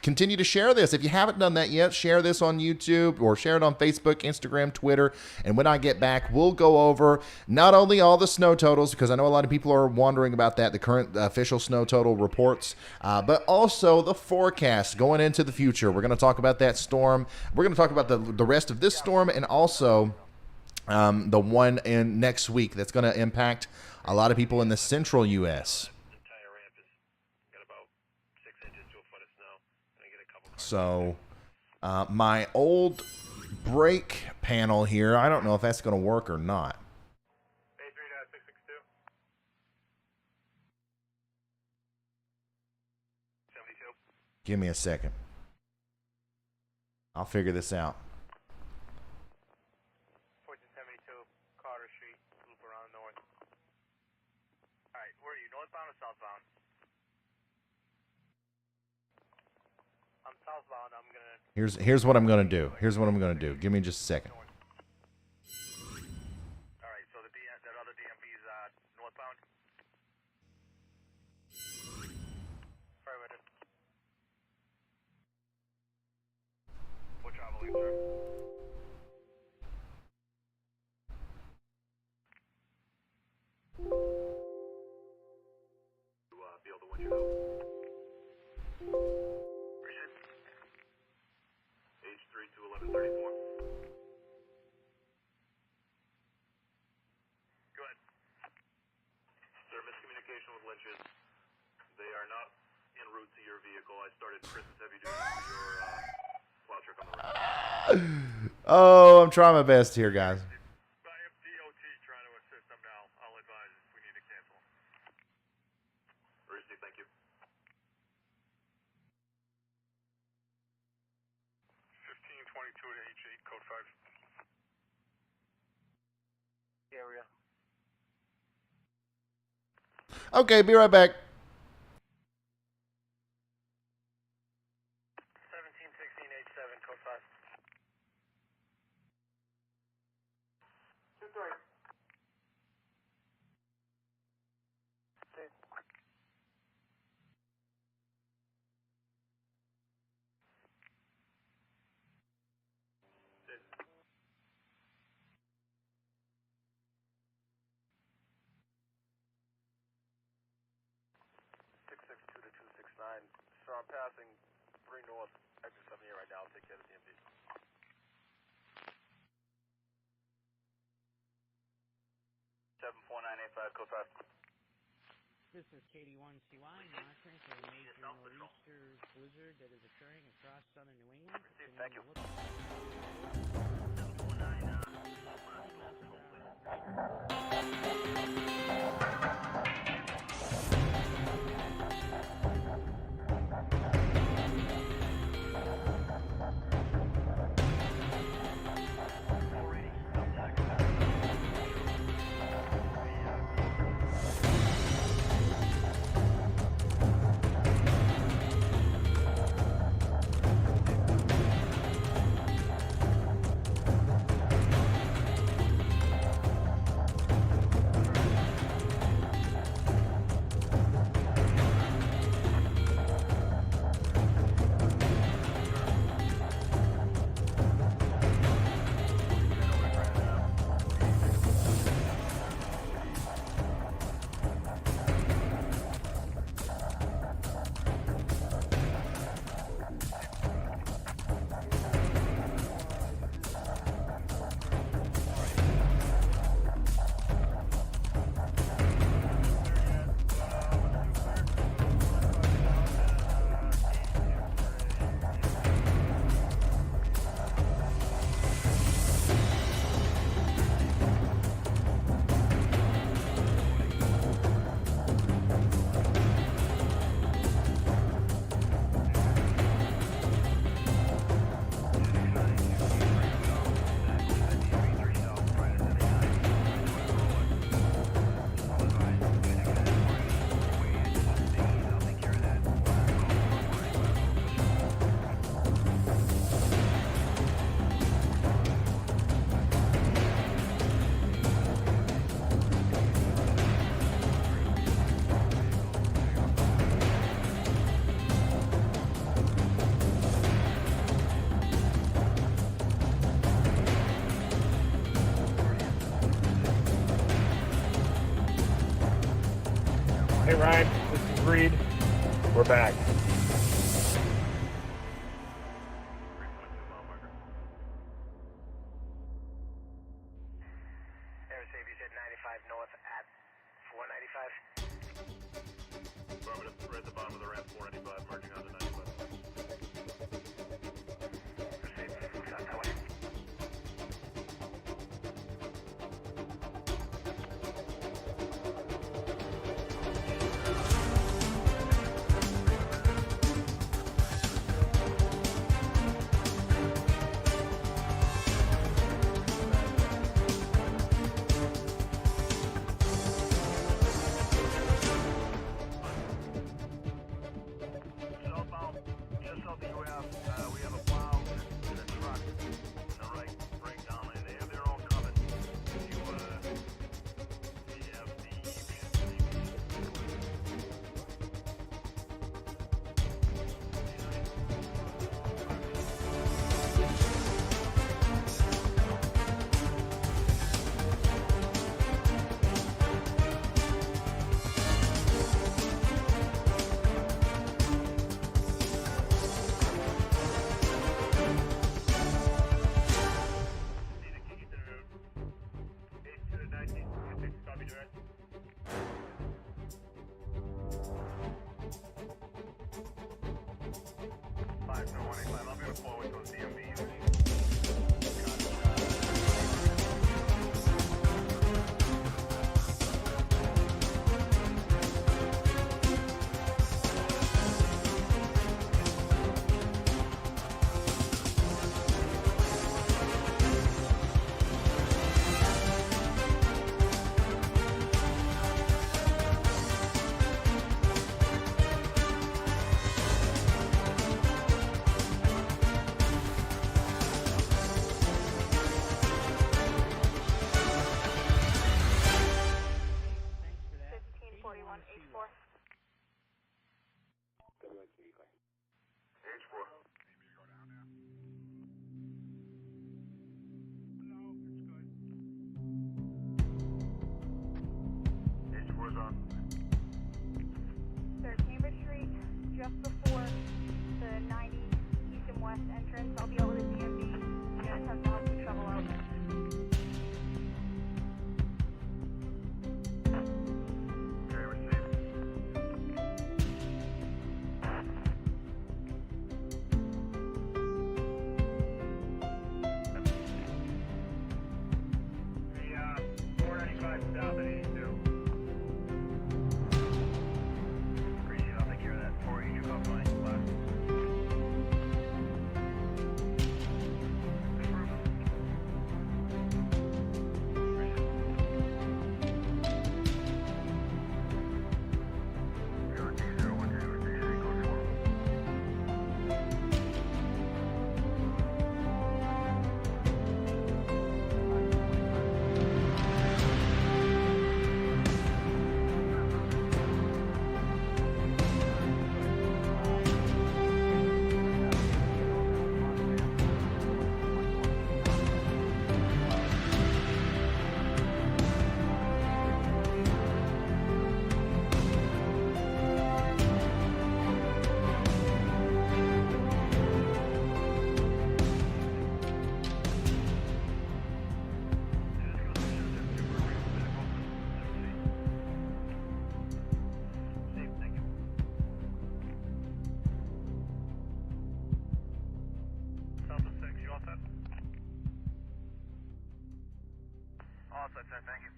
Continue to share this. If you haven't done that yet, share this on YouTube or share it on Facebook, Instagram, Twitter. And when I get back, we'll go over not only all the snow totals, because I know a lot of people are wondering about that, the current official snow total reports, but also the forecast going into the future. We're going to talk about that storm. We're going to talk about the rest of this storm and also the one in next week that's going to impact a lot of people in the central U.S. So, my old brake panel here, I don't know if that's going to work or not. Give me a second. I'll figure this out. 1472 Carter Street, loop around north. Alright, where are you, northbound or southbound? I'm southbound, I'm gonna... Here's what I'm going to do. Here's what I'm going to do. Give me just a second. Alright, so that other DMV is northbound? Affirmative. What travel lane, sir? Be able to win your help. H3 to 1134. Go ahead. Sir, miscommunication with Lynch's. They are not en route to your vehicle. I started Chris's heavy duty for your plow truck on the right. Oh, I'm trying my best here, guys. I am DOT trying to assist them now. I'll advise if we need to cancel. Receive, thank you. 1522 to H8, code 5. Area. Okay, be right back. 1716 H7, code 5. passing 3 north, exit 78 right now. I'll take care of the DMV. 74985, code 5. This is KD1CY monitoring for a major nor'easter blizzard that is occurring across southern New England. Thank you. Hey Ryan, this is Reed. We're back. Aerosave, you said 95 north at 495. We're at the bottom of the ramp, 495, merging onto 95. Proceed, out that way. They're at Cambridge Street, just before west entrance. I'll be over to DMV. You guys have to help me travel out. Okay, received. The 495 south at 82. Appreciate it. I'll take care of that for you. You go fine. Bye. All set, sir. Thank you.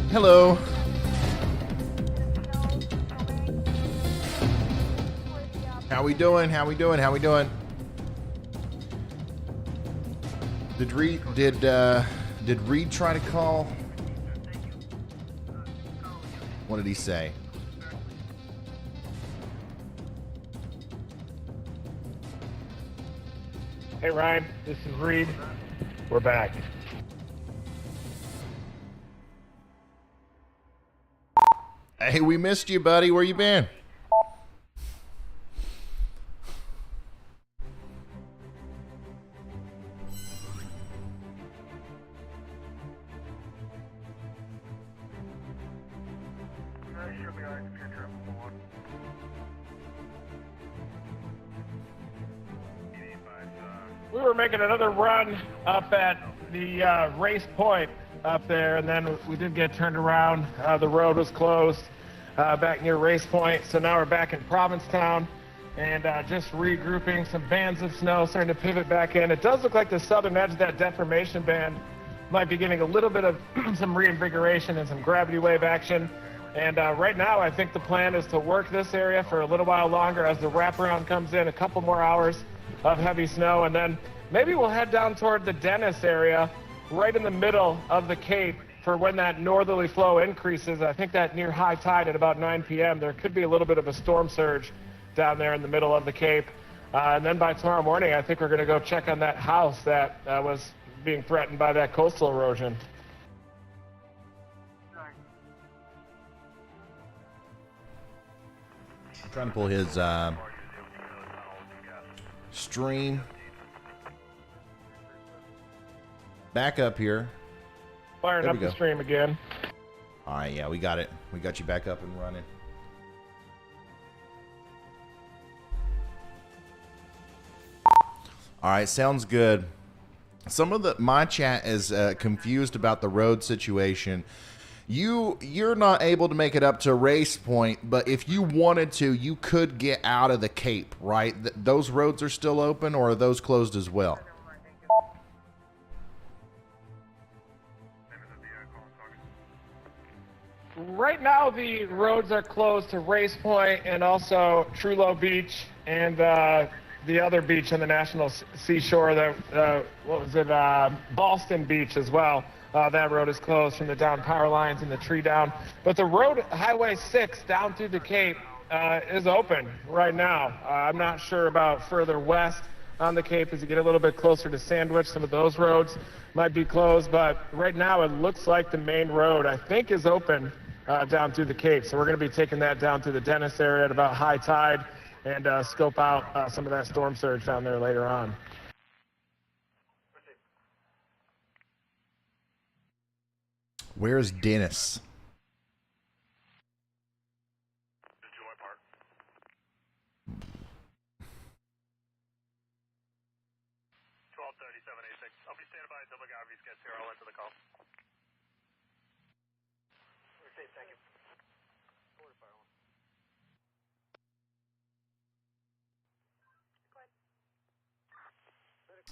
Hello. How we doing? How we doing? How we doing? Did Reed try to call? What did he say? Hey Ryan, this is Reed. We're back. Hey, we missed you, buddy. Where you been? We were making another run up at the race point up there, and then we did get turned around. The road was closed back near race point, so now we're back in Provincetown and just regrouping. Some bands of snow starting to pivot back in. It does look like the southern edge of that deformation band might be getting a little bit of some reinvigoration and some gravity wave action. And right now, I think the plan is to work this area for a little while longer as the wraparound comes in, a couple more hours of heavy snow, and then maybe we'll head down toward the Dennis area, right in the middle of the Cape, for when that northerly flow increases. I think that near high tide at about 9 p.m., there could be a little bit of a storm surge down there in the middle of the Cape. And then by tomorrow morning, I think we're going to go check on that house that was being threatened by that coastal erosion. trying to pull his stream back up here. Firing There up we go. the stream again. All right, yeah, we got it. We got you back up and running. All right, sounds good. Some of my chat is confused about the road situation. You're not able to make it up to Race Point, but if you wanted to, you could get out of the Cape, right? Those roads are still open, or are those closed as well? Right now, the roads are closed to Race Point and also Trullo Beach and the other beach on the National Seashore, Ballston Beach as well. That road is closed from the down power lines and the tree down. But the road, Highway 6, down through the Cape, is open right now. I'm not sure about further west on the Cape as you get a little bit closer to Sandwich. Some of those roads might be closed, but right now it looks like the main road, I think, is open down through the Cape. So we're going to be taking that down through the Dennis area at about high tide and scope out some of that storm surge down there later on. Where's Dennis? I'll be standing by until McGarvey's gets here. I'll enter the call. Okay, thank you.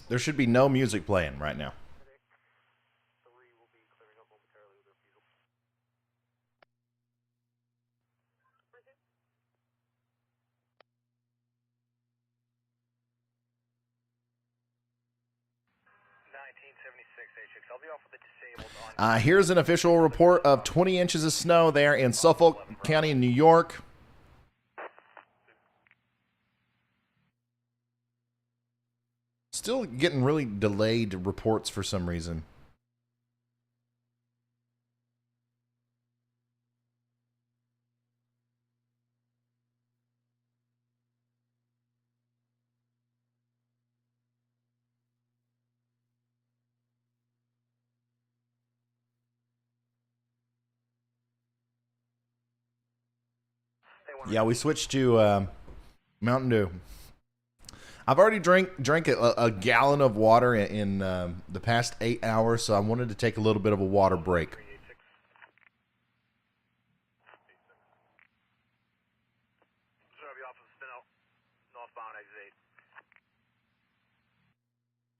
There should be no music playing right now. Here's an official report of 20 inches of snow there in Suffolk County, New York. Still getting really delayed reports for some reason. Yeah, we switched to Mountain Dew. I've already drank a gallon of water in the past 8 hours, so I wanted to take a little bit of a water break.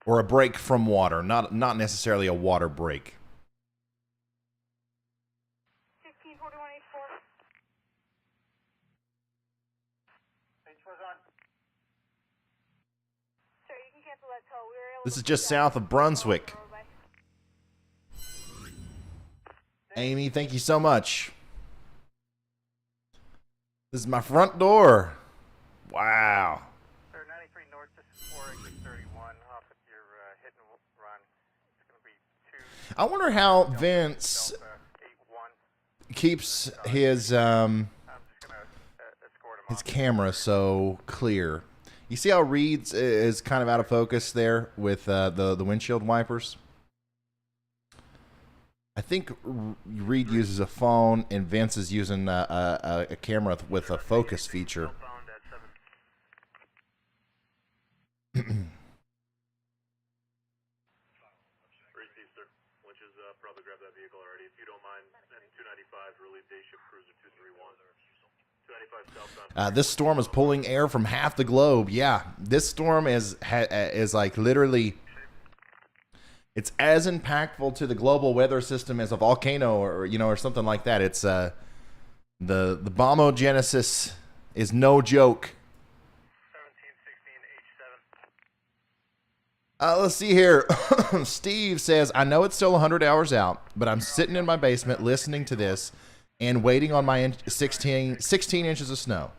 Or a break from water, not necessarily a water break. This is just south of Brunswick. Amy, thank you so much. This is my front door. Wow. Sir, 93 north, this is 431 off of your hit and run. It's going to be 2. I wonder how Vince keeps his camera so clear. You see how Reed's is kind of out of focus there with the windshield wipers? I think Reed uses a phone and Vince is using a camera with a focus feature. This storm is pulling air from half the globe. Yeah, this storm is like literally, it's as impactful to the global weather system as a volcano or something like that. It's the bombogenesis is no joke. Let's see here. Steve says, I know it's still 100 hours out, but I'm sitting in my basement listening to this and waiting on my 16 inches of snow.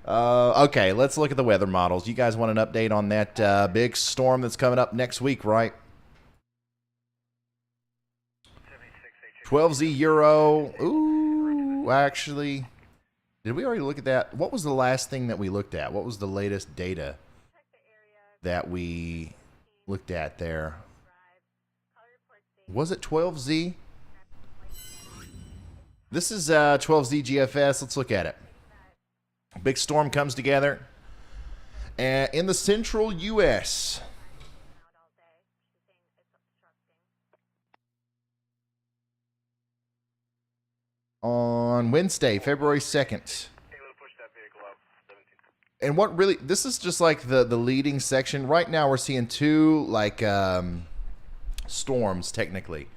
Okay, let's look at the weather models. You guys want an update on that big storm that's coming up next week, right? 12Z Euro. Ooh. 2 actually. Did we already look at that? What was the last thing that we looked at? What was the latest data that we looked at there? Was it 12Z? This is 12Z GFS. Let's look at it. Big storm comes together. And in the central U.S., on Wednesday, February 2nd. And what really, this is just like the leading section. Right now we're seeing two like storms technically.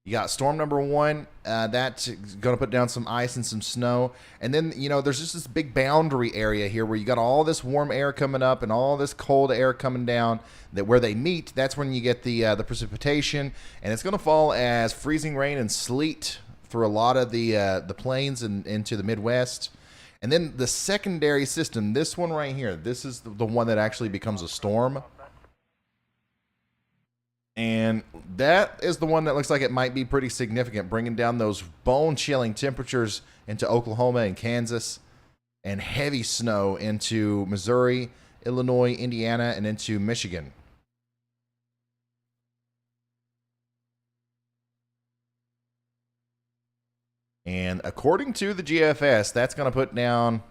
You got storm number 1, that's going to put down some ice and some snow. And then, you know, there's just this big boundary area here where you got all this warm air coming up and all this cold air coming down. That where they meet, that's when you get the precipitation. And it's going to fall as freezing rain and sleet through a lot of the plains and into the Midwest. And then the secondary system, this one right here, this is the one that actually becomes a storm. And that is the one that looks like it might be pretty significant, bringing down those bone-chilling temperatures into Oklahoma and Kansas, and heavy snow into Missouri, Illinois, Indiana, and into Michigan. And according to the GFS, that's going to put down,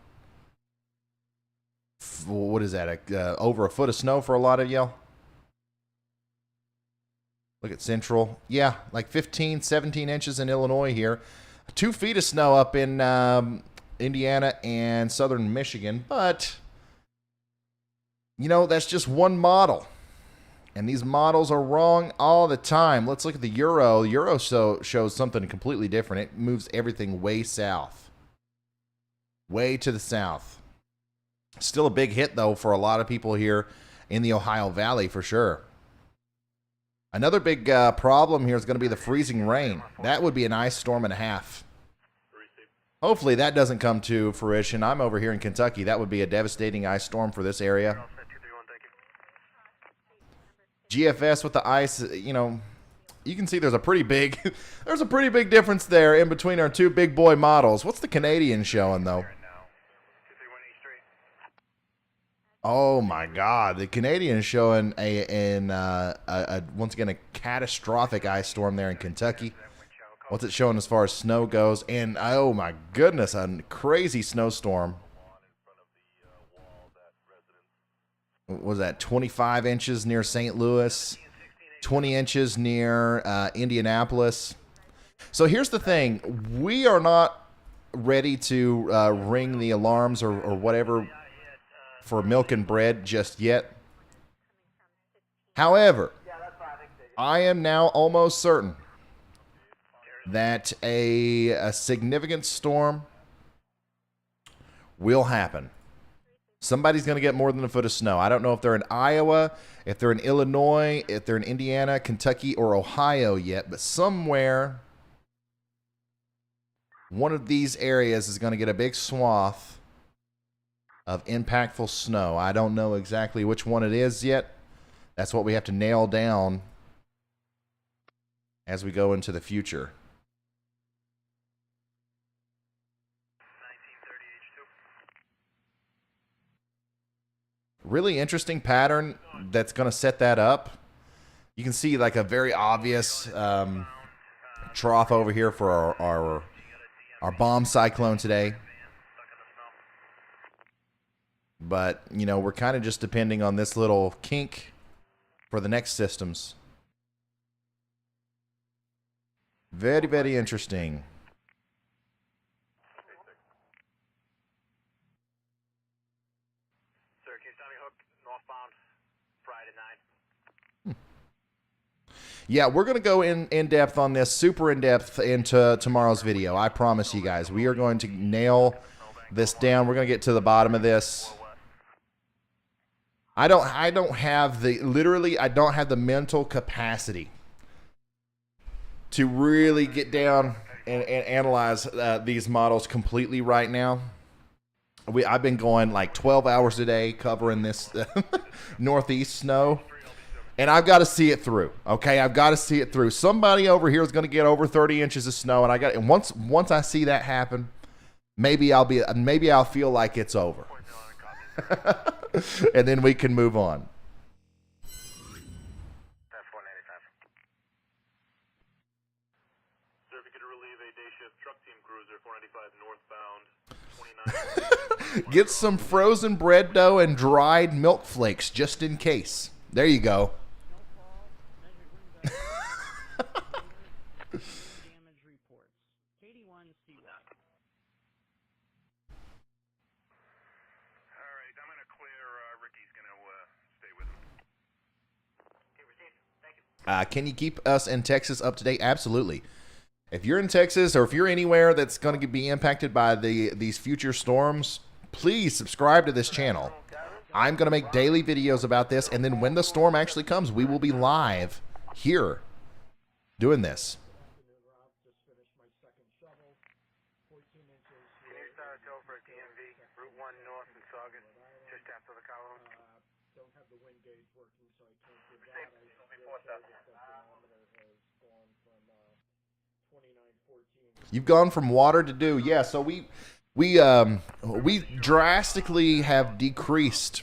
what is that, over a foot of snow for a lot of y'all? Look at Central. Yeah, like 15, 17 inches in Illinois here. 2 feet of snow up in Indiana and southern Michigan. But, you know, that's just one model. And these models are wrong all the time. Let's look at the Euro. The Euro shows something completely different. It moves everything way south. Way to the south. Still a big hit, though, for a lot of people here in the Ohio Valley, for sure. Another big problem here is going to be the freezing rain. That would be an ice storm and a half. Hopefully that doesn't come to fruition. I'm over here in Kentucky. That would be a devastating ice storm for this area. GFS with the ice, you know, you can see there's a pretty big difference there in between our two big boy models. What's the Canadian showing, though? Oh my God, the Canadian is showing once again a catastrophic ice storm there in Kentucky. What's it showing as far as snow goes? And oh my goodness, a crazy snowstorm. What was that, 25 inches near St. Louis, 20 inches near Indianapolis. So here's the thing, we are not ready to ring the alarms or whatever for milk and bread just yet. However, I am now almost certain that a significant storm will happen. Somebody's going to get more than a foot of snow. I don't know if they're in Iowa, if they're in Illinois, if they're in Indiana, Kentucky, or Ohio yet, but somewhere one of these areas is going to get a big swath of impactful snow. I don't know exactly which one it is yet. That's what we have to nail down as we go into the future. Really interesting pattern that's going to set that up. You can see like a very obvious trough over here for our bomb cyclone today. But, you know, we're kind of just depending on this little kink for the next systems. Very, very interesting. Sir, can you stop me hook northbound Friday 9? Yeah, we're going to go in depth on this, super in depth into tomorrow's video. I promise you guys. We are going to nail this down. We're going to get to the bottom of this. I don't have the mental capacity to really get down and analyze these models completely right now. I've been going like 12 hours a day covering this northeast snow, And I've got to see it through. Okay, I've got to see it through. Somebody over here is going to get over 30 inches of snow, and once I see that happen, maybe I'll feel like it's over. And then we can move on. Sir, if you could relieve a day shift truck team cruiser 495 northbound 29. Get some frozen bread dough and dried milk flakes just in case. There you go. Damage reports. KD1 CY. Alright, I'm gonna clear, Ricky's gonna, stay with him. Can you keep us in Texas up to date? Absolutely. If you're in Texas or if you're anywhere that's going to be impacted by these future storms, please subscribe to this channel. I'm going to make daily videos about this, and then when the storm actually comes, we will be live here doing this. Can you start a tow for DMV, Route 1 North in Saugus, just after the column? Don't have the wind gauge working, so I can't give that. Before that. You've gone from water to dew. Yeah, so we drastically have decreased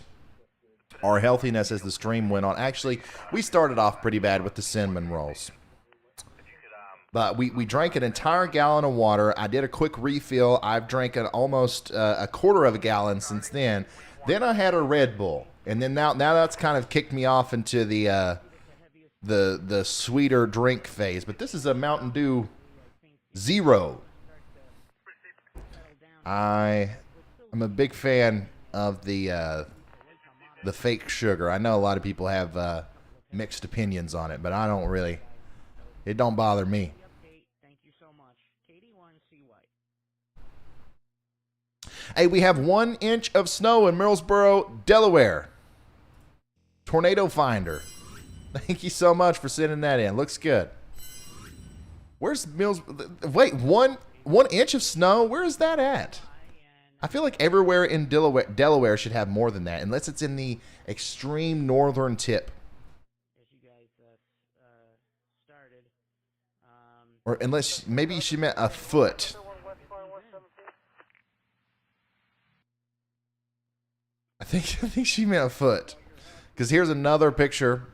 our healthiness as the stream went on. Actually, we started off pretty bad with the cinnamon rolls. But we drank an entire gallon of water. I did a quick refill. I've drank almost a quarter of a gallon since then. Then I had a Red Bull. And then now that's kind of kicked me off into the sweeter drink phase. But this is a Mountain Dew Zero. I'm a big fan of the fake sugar. I know a lot of people have mixed opinions on it, but I don't really. It don't bother me. Thank you so much. KD1 CY. Hey, we have 1 inch of snow in Millsboro, Delaware. Tornado Finder. Thank you so much for sending that in. Looks good. Where's Mills? Wait, one inch of snow? Where is that at? I feel like everywhere in Delaware should have more than that, unless it's in the extreme northern tip. As you guys started. Or unless maybe she meant a foot. I think she meant a foot. Because here's another picture.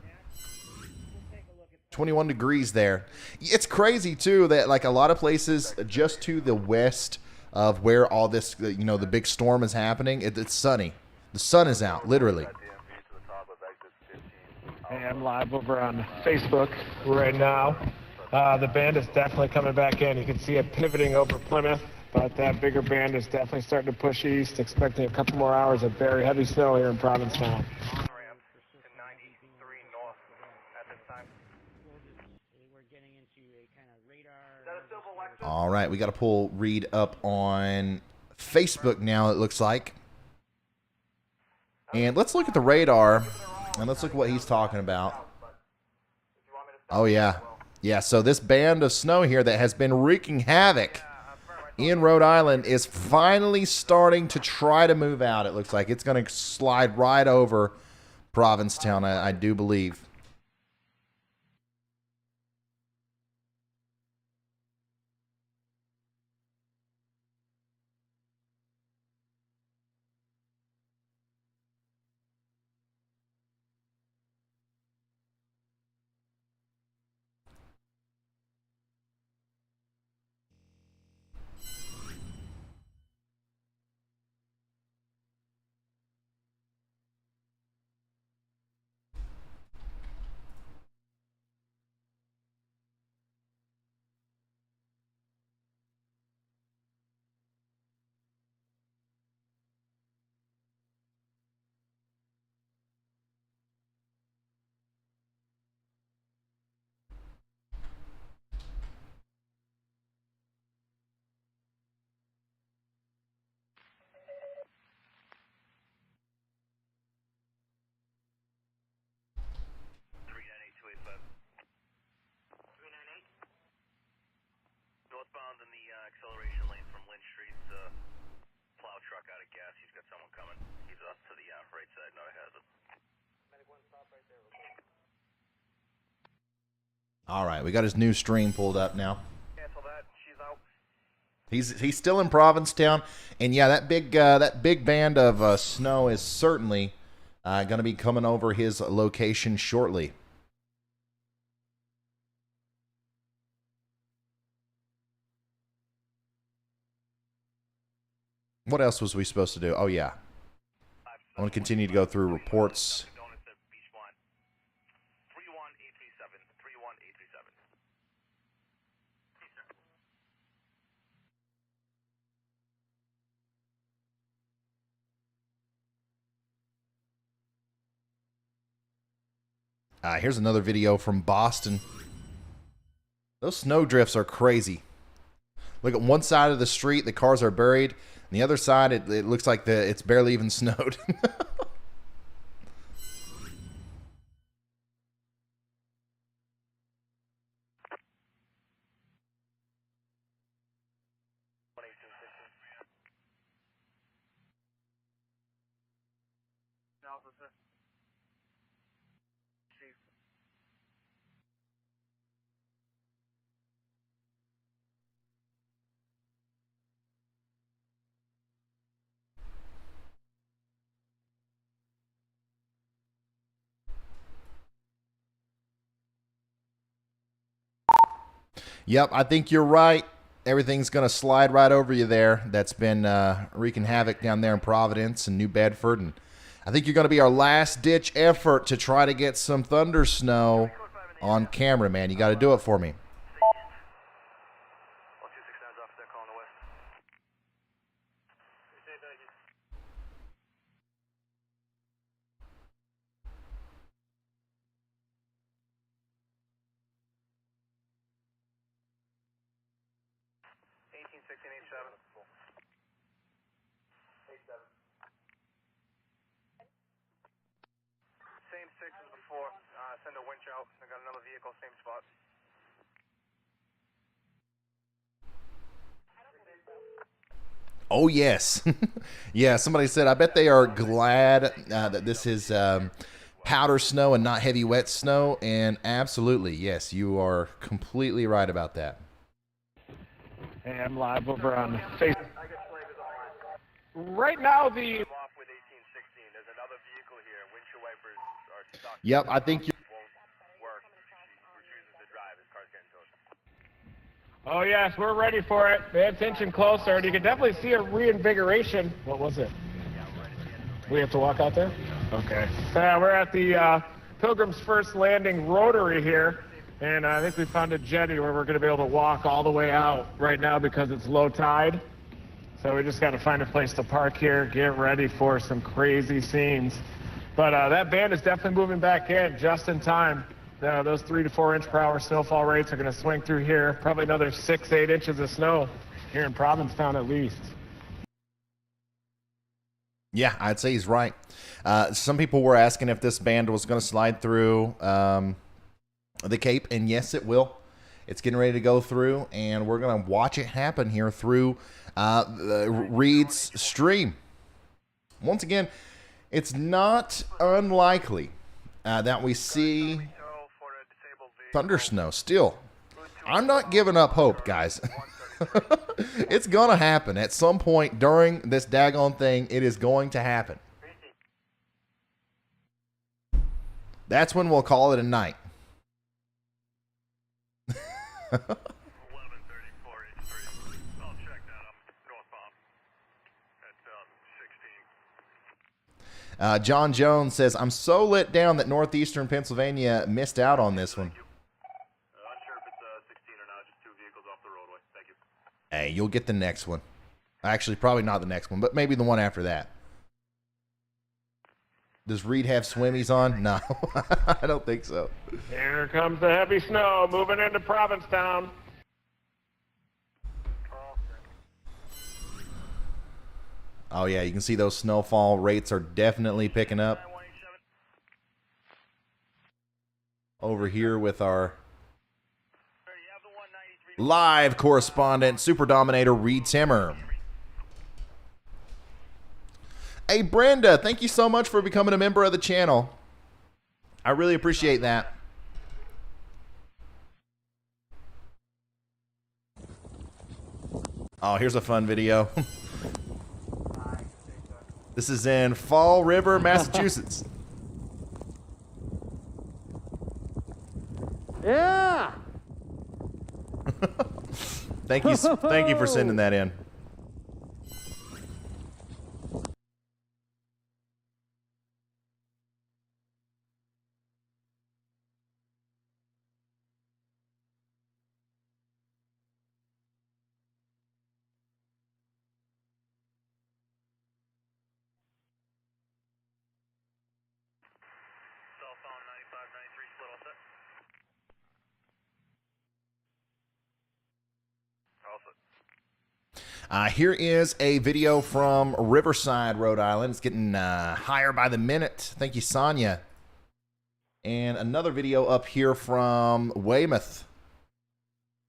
21 degrees there. It's crazy too that like a lot of places just to the west of where all this, the big storm is happening, it's sunny. The sun is out, literally. Hey, I'm live over on Facebook right now. The band is definitely coming back in. You can see it pivoting over Plymouth, but that bigger band is definitely starting to push east, expecting a couple more hours of very heavy snow here in Provincetown. All right, we got to pull Reed up on Facebook now, it looks like. And let's look at the radar, and let's look at what he's talking about. Oh, yeah. Yeah, so this band of snow here that has been wreaking havoc in Rhode Island is finally starting to try to move out, it looks like. It's going to slide right over Provincetown, I do believe. All right, we got his new stream pulled up now. Cancel that. She's out. He's still in Provincetown, and yeah, that big band of snow is certainly going to be coming over his location shortly. What else was we supposed to do? Oh yeah, I want to continue to go through reports. Here's another video from Boston. Those snow drifts are crazy. Look at one side of the street, the cars are buried. On the other side, it looks like it's barely even snowed. Yep, I think you're right. Everything's going to slide right over you there. That's been wreaking havoc down there in Providence and New Bedford. And I think you're going to be our last-ditch effort to try to get some thunder snow on camera, man. You got to do it for me. Same 6 as before. Send a winch out. I got another vehicle, same spot. Oh, yes. Yeah, somebody said, I bet they are glad that this is powder snow and not heavy wet snow. And absolutely, yes, you are completely right about that. Hey, I'm live over on Facebook. Right now, the... Yep, I think you... Oh, yes, we're ready for it. Pay attention closer, and you can definitely see a reinvigoration. What was it? We have to walk out there? Okay. We're at the Pilgrim's First Landing Rotary here, and I think we found a jetty where we're going to be able to walk all the way out right now because it's low tide. So we just got to find a place to park here, get ready for some crazy scenes. But that band is definitely moving back in just in time. Those 3 to 4 inch per hour snowfall rates are going to swing through here. Probably another 6-8 inches of snow here in Provincetown at least. Yeah, I'd say he's right. Some people were asking if this band was going to slide through the Cape, and yes, it will. It's getting ready to go through, and we're going to watch it happen here through Reed's stream. Once again, it's not unlikely that we see thunder snow still. I'm not giving up hope, guys. It's going to happen at some point during this daggone thing. It is going to happen. That's when we'll call it a night. 11:34 H3. I'll check that. I'm northbound at 16. John Jones says, I'm so let down that northeastern Pennsylvania missed out on this one. Unsure if it's 16 or not. Just 2 vehicles off the roadway. Thank you. Hey, you'll get the next one. Actually, probably not the next one, but maybe the one after that. Does Reed have swimmies on? No, I don't think so. Here comes the heavy snow moving into Provincetown. Oh, yeah, you can see those snowfall rates are definitely picking up. Over here with our live correspondent, Super Dominator Reed Timmer. Hey, Brenda, thank you so much for becoming a member of the channel. I really appreciate that. Oh, here's a fun video. This is in Fall River, Massachusetts. Yeah. Thank you for sending that in. Cell phone 9593 split all set. All set. Here is a video from Riverside, Rhode Island. It's getting higher by the minute. Thank you, Sonia. And another video up here from Weymouth.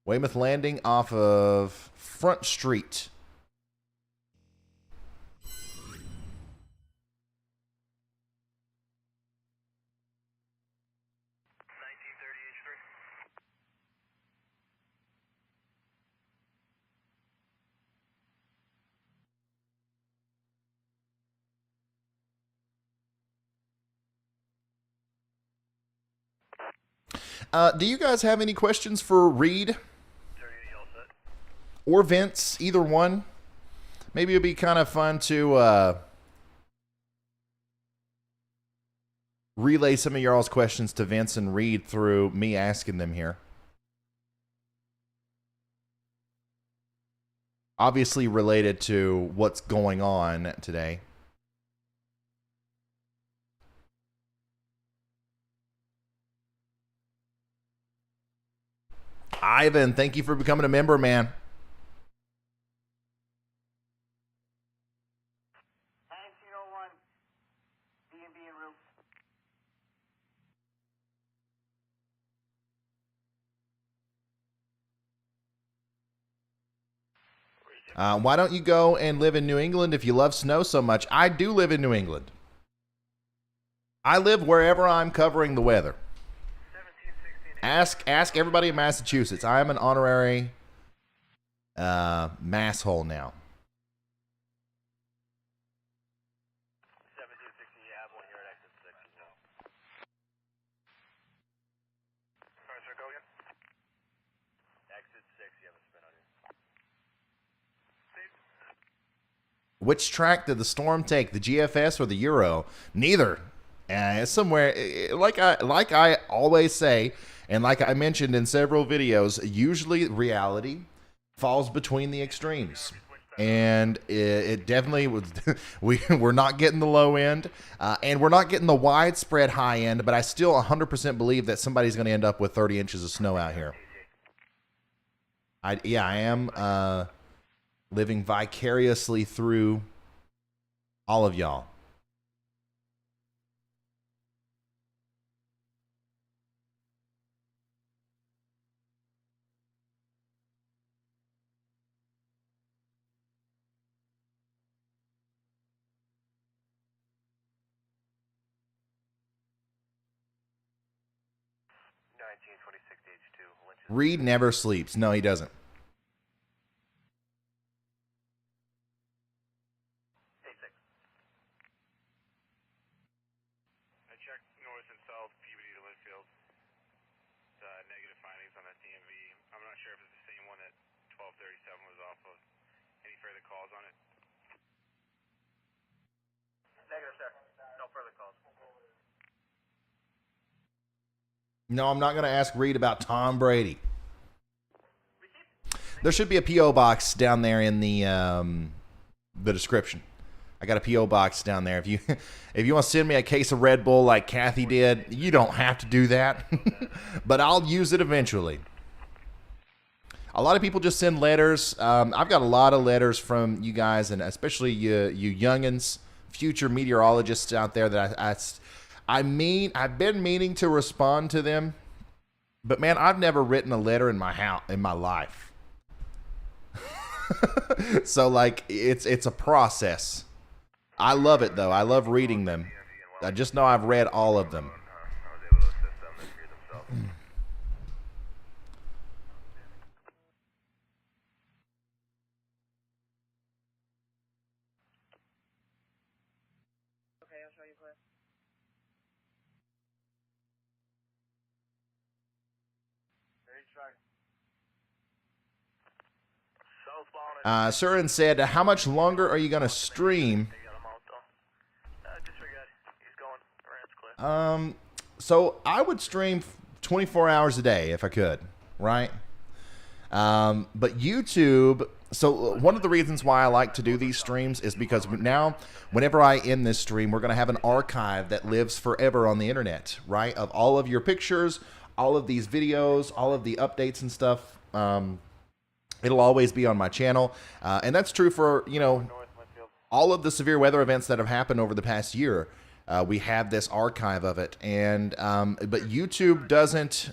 Weymouth Landing off of Front Street. Do you guys have any questions for Reed? Or Vince? Either one? Maybe it'd be kind of fun to relay some of y'all's questions to Vince and Reed through me asking them here. Obviously related to what's going on today. Ivan, thank you for becoming a member, man. Why don't you go and live in New England if you love snow so much? I do live in New England. I live wherever I'm covering the weather. Ask everybody in Massachusetts. I am an honorary masshole now. 1760, you have one here at exit 6. Sorry, sir, go again. Exit 6, you have a spin on you. Which track did the storm take, the GFS or the Euro? Neither. It's somewhere, like I always say, and like I mentioned in several videos, usually reality falls between the extremes. And it definitely was, we're not getting the low end, and we're not getting the widespread high end, but I still 100% believe that somebody's going to end up with 30 inches of snow out here. I am living vicariously through all of y'all. Reed never sleeps. No, he doesn't. I checked north and south, Peabody to Linfield. Negative findings on that DMV. I'm not sure if it's the same one that 1237 was off of. Any further calls on it? Negative, sir. No further calls. No, I'm not going to ask Reed about Tom Brady. There should be a P.O. box down there in the description. I got a P.O. box down there. If you want to send me a case of Red Bull like Kathy did, you don't have to do that. But I'll use it eventually. A lot of people just send letters. I've got a lot of letters from you guys, and especially you youngins, future meteorologists out there that I've been meaning to respond to them, but man, I've never written a letter in my life. So like it's a process. I love it though. I love reading them. I just know I've read all of them. Surin said, how much longer are you going to stream? So I would stream 24 hours a day if I could, right? But YouTube, so one of the reasons why I like to do these streams is because now, whenever I end this stream, we're going to have an archive that lives forever on the internet, right? Of all of your pictures, all of these videos, all of the updates and stuff. It'll always be on my channel. And that's true for, you know, all of the severe weather events that have happened over the past year. We have this archive of it. And, but YouTube doesn't,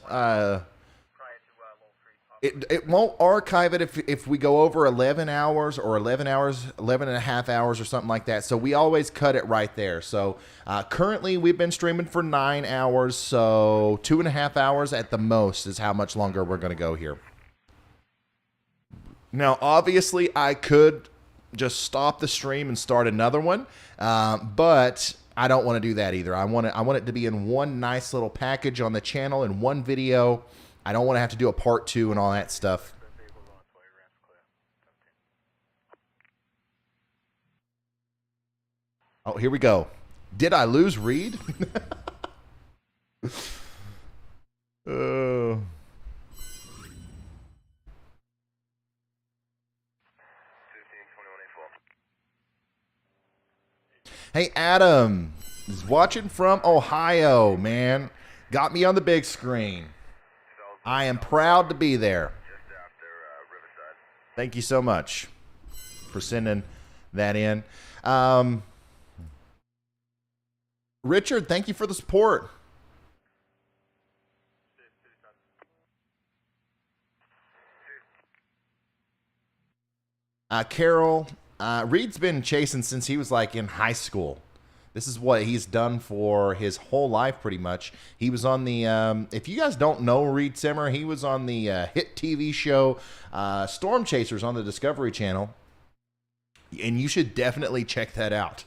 it won't archive it if we go over 11 hours or 11 and a half hours or something like that. So we always cut it right there. So currently we've been streaming for 9 hours. So 2.5 hours at the most is how much longer we're going to go here. Now, obviously, I could just stop the stream and start another one, but I don't want to do that either. I want it to be in one nice little package on the channel in one video. I don't want to have to do a part 2 and all that stuff. Oh, here we go. Did I lose Reed? Oh. Hey, Adam is watching from Ohio, man. Got me on the big screen. I am proud to be there. Thank you so much for sending that in. Richard, thank you for the support. Carol, Reed's been chasing since he was like in high school. This is what he's done for his whole life, pretty much. He was on the, if you guys don't know Reed Simmer, he was on the hit TV show Storm Chasers on the Discovery Channel. And you should definitely check that out.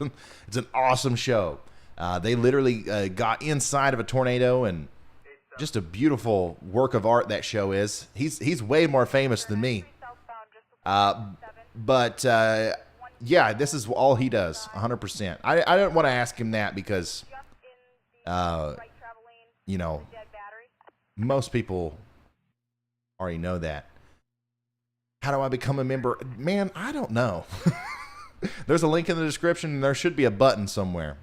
It's an awesome show. They literally got inside of a tornado, and just a beautiful work of art that show is. He's way more famous than me. But yeah, this is all he does, 100%. I didn't want to ask him that because, you know, most people already know that. How do I become a member? Man, I don't know. There's a link in the description, and there should be a button somewhere.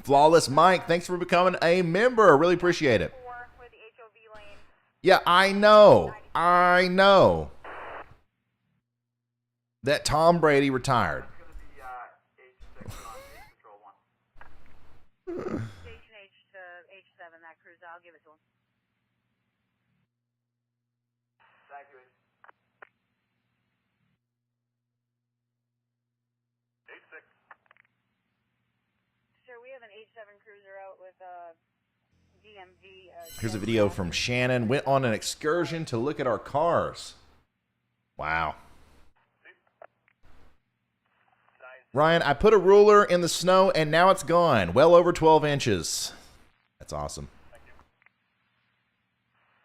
Flawless Mike, thanks for becoming a member. Really appreciate it. Yeah, I know. That Tom Brady retired. Station H to H7, that cruiser, I'll give it to him. Thank you. H6. Sure, we have an H7 cruiser out with DMV. Here's a video from Shannon. Went on an excursion to look at our cars. Wow. Ryan, I put a ruler in the snow and now it's gone. Well over 12 inches. That's awesome. Thank you.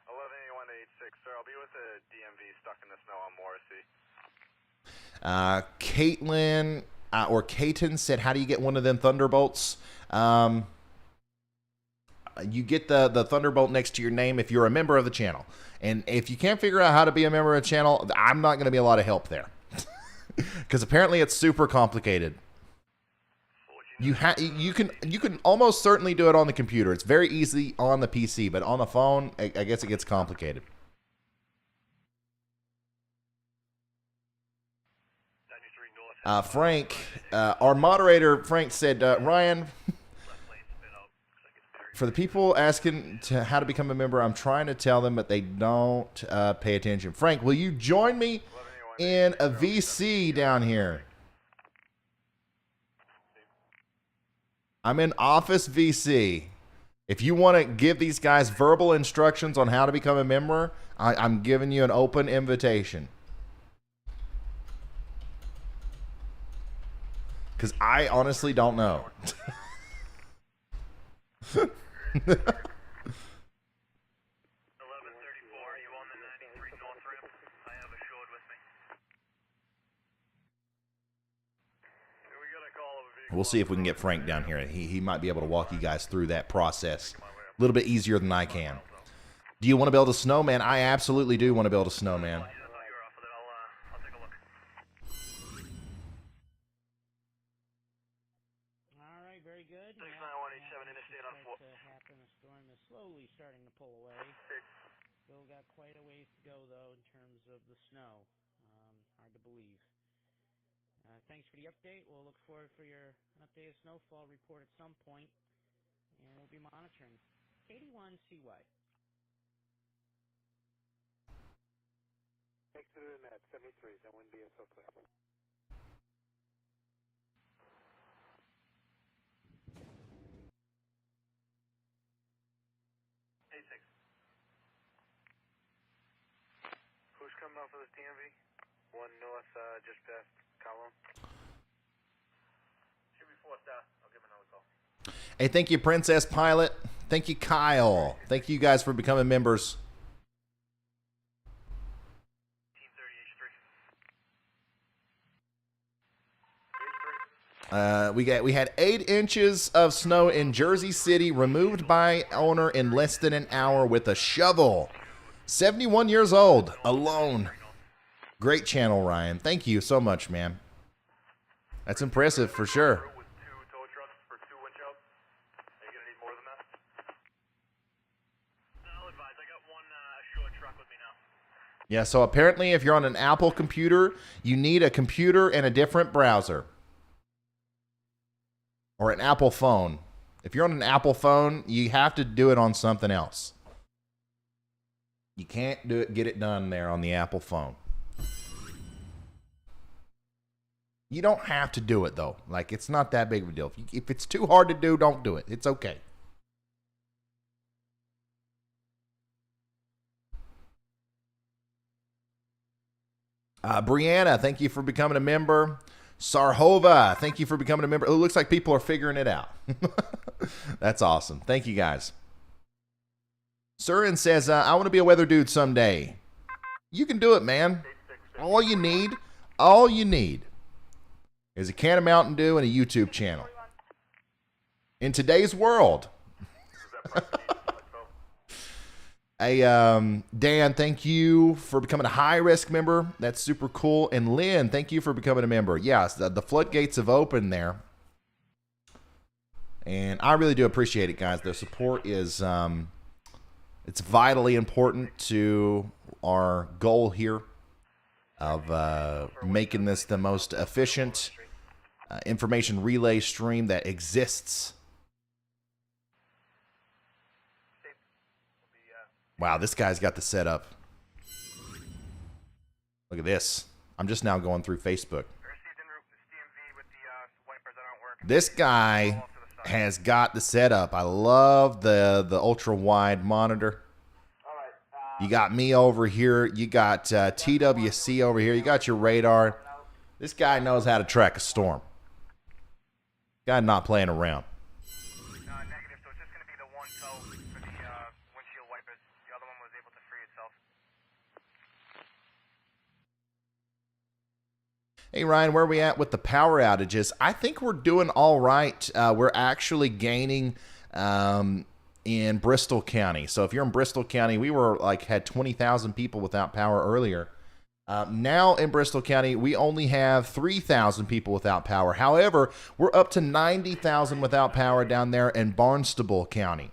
1181 to 86, sir. I'll be with the DMV stuck in the snow on Morrissey. Caitlin or Caton said, how do you get one of them Thunderbolts? You get the Thunderbolt next to your name if you're a member of the channel. And if you can't figure out how to be a member of the channel, I'm not going to be a lot of help there. Because apparently it's super complicated. You can almost certainly do it on the computer. It's very easy on the PC, but on the phone, I guess it gets complicated. Frank, our moderator, Frank said, Ryan, for the people asking how to become a member, I'm trying to tell them, but they don't pay attention. Frank, will you join me in a VC down here? I'm in Office VC. If you want to give these guys verbal instructions on how to become a member, I'm giving you an open invitation. Because I honestly don't know. 1134, you on the 93 north ramp? I have assured with me. We got a call of a vehicle. We'll see if we can get Frank down here. He might be able to walk you guys through that process a little bit easier than I can. Do you want to build a snowman? I absolutely do want to build a snowman. I'll take a look. All right, very good. 69187 Interstate on 4. To happen, the storm is slowly starting to pull away. Still got quite a ways to go, though, in terms of the snow. Hard to believe. Thanks for the update. We'll look forward for your updated snowfall report at some point, and we'll be monitoring. 81CY. Thanks to the net, 73s. That wouldn't be so clear. Who's coming off of this DMV? 1 north, just past Column. Should be forced out. I'll give him another call. Hey, thank you, Princess Pilot. Thank you, Kyle. Thank you guys for becoming members. We had 8 inches of snow in Jersey City, removed by owner in less than an hour with a shovel. 71 years old, alone. Great channel, Ryan. Thank you so much, man. That's impressive for sure. Yeah, so apparently if you're on an Apple computer, you need a computer and a different browser. Or an Apple phone. If you're on an Apple phone, you have to do it on something else. You can't get it done there on the Apple phone. You don't have to do it, though. Like, it's not that big of a deal. If it's too hard to do, don't do it. It's okay. Brianna, thank you for becoming a member. Sarhova, thank you for becoming a member. Oh, it looks like people are figuring it out. That's awesome. Thank you, guys. Surin says, I want to be a weather dude someday. You can do it, man. All you need is a can of Mountain Dew and a YouTube channel. In today's world. Hey, Dan, thank you for becoming a high-risk member. That's super cool. And Lynn, thank you for becoming a member. Yes, the floodgates have opened there. And I really do appreciate it, guys. The support is it's vitally important to our goal here of making this the most efficient information relay stream that exists. Wow, this guy's got the setup. Look at this. I'm just now going through Facebook. This guy has got the setup. I love the ultra wide monitor. You got me over here. You got TWC over here. You got your radar. This guy knows how to track a storm. Guy not playing around. Hey, Ryan, where are we at with the power outages? I think we're doing all right. We're actually gaining in Bristol County. So if you're in Bristol County, we had 20,000 people without power earlier. Now in Bristol County, we only have 3,000 people without power. However, we're up to 90,000 without power down there in Barnstable County.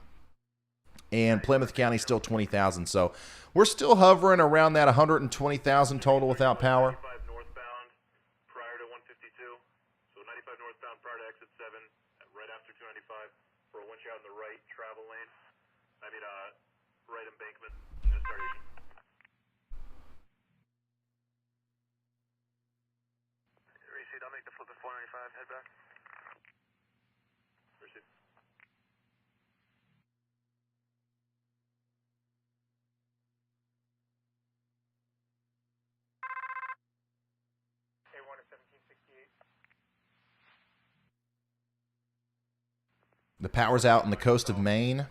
And Plymouth County still 20,000. So we're still hovering around that 120,000 total without power. Out in the right travel lane. Right embankment. Receipt, I'll make the flip at 495. Head back. Receipt. A1 at 1768. The power's out on the coast of Maine.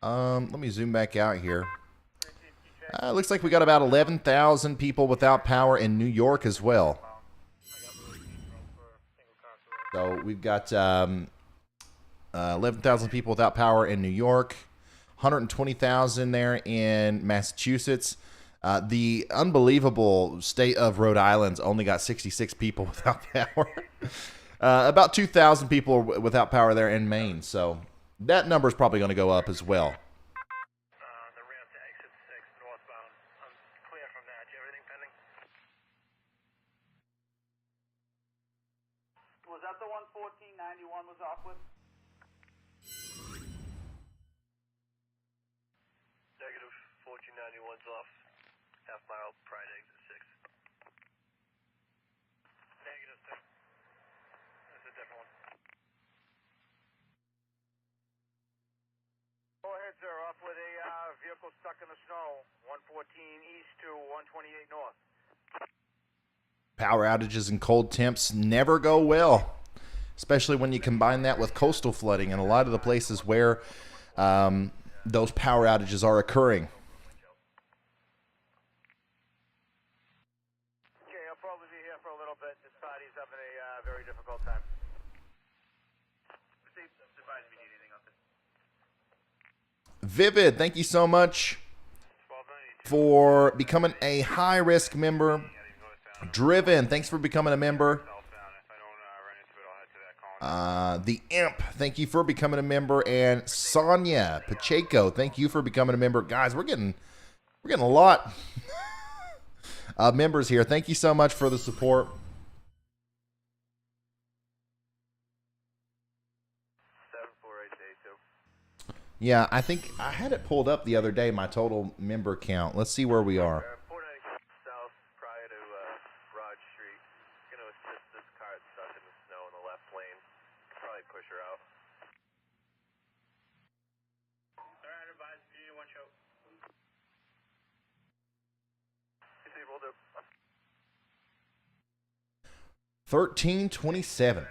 Let me zoom back out here. Looks like we got about 11,000 people without power in New York as well. So we've got 11,000 people without power in New York, 120,000 there in Massachusetts. The unbelievable state of Rhode Island's only got 66 people without power. About 2,000 people without power there in Maine. So that number is probably going to go up as well. The ramp to exit 6 northbound. I'm clear from that. Do you have everything pending? Was that the 11491 was off with? Negative. 1491's off. Half mile prior to exit 6. Negative, sir. That's a different one. Go ahead, sir. Off with a vehicle stuck in the snow. 114 east to 128 north. Power outages and cold temps never go well, especially when you combine that with coastal flooding and a lot of the places where those power outages are occurring. Okay, I'll probably be here for a little bit. This party's having a very difficult time. Steve, advise if you need anything else. Vivid, thank you so much for becoming a high-risk member. Driven, thanks for becoming a member. The Imp, thank you for becoming a member. And Sonia Pacheco, thank you for becoming a member. Guys, we're getting a lot of members here. Thank you so much for the support. Yeah, I think I had it pulled up the other day, my total member count. Let's see where we are. 496 south prior to Rod Street. Going to assist this car that's stuck in the snow in the left lane. Probably push her out. Alright, advise if you need one show. See, we'll do. 1327.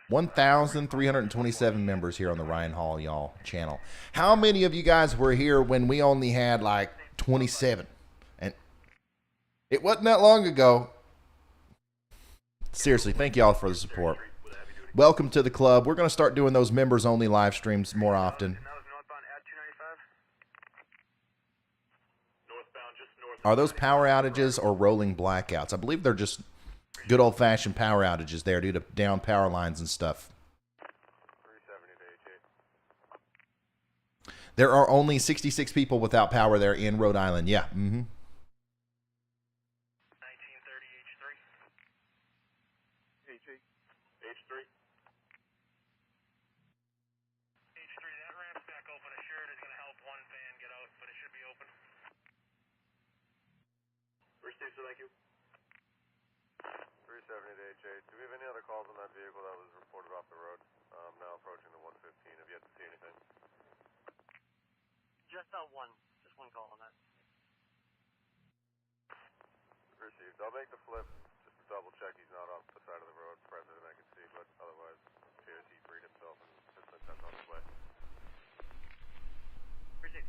1,327 members here on the Ryan Hall Y'all channel. How many of you guys were here when we only had like 27? And it wasn't that long ago. Seriously, thank y'all for the support. Welcome to the club. We're going to start doing those members only live streams more often. Are those power outages or rolling blackouts? I believe they're just good old-fashioned power outages there due to down power lines and stuff. There are only 66 people without power there in Rhode Island. Yeah. Mm-hmm. 1930 H3. H3. H3, that ramp's back open. Assured is going to help one van get out, but it should be open. Steve, so thank you. 370 to H8. Do we have any other calls on that vehicle that was reported off the road? Now approaching the 115. Have you yet to see anything? Just one call on that. Received. I'll make the flip just to double check he's not off the side of the road. President I can see, but otherwise, it appears he freed himself and just been sent on his way. Received.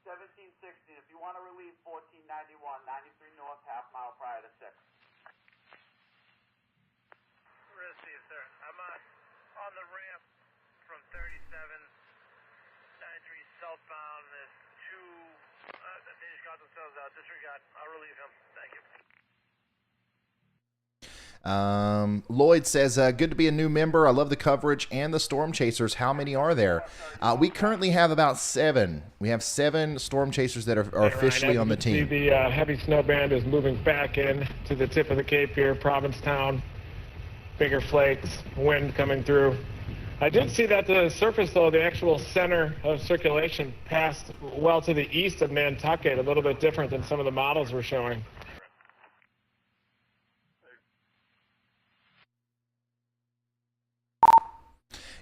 1716. If you want to relieve 1491, 93 north, half mile prior to 6. Received, sir. I'm on the ramp from 37, 93 southbound. There's two, they just got themselves out. Disregard. I'll relieve him. Thank you. Lloyd says, good to be a new member. I love the coverage and the Storm Chasers. How many are there? We currently have about 7. We have 7 Storm Chasers that are officially on the team. The heavy snow band is moving back in to the tip of the Cape here, Provincetown. Bigger flakes, wind coming through. I did see that the surface, though, the actual center of circulation passed well to the east of Nantucket, a little bit different than some of the models were showing.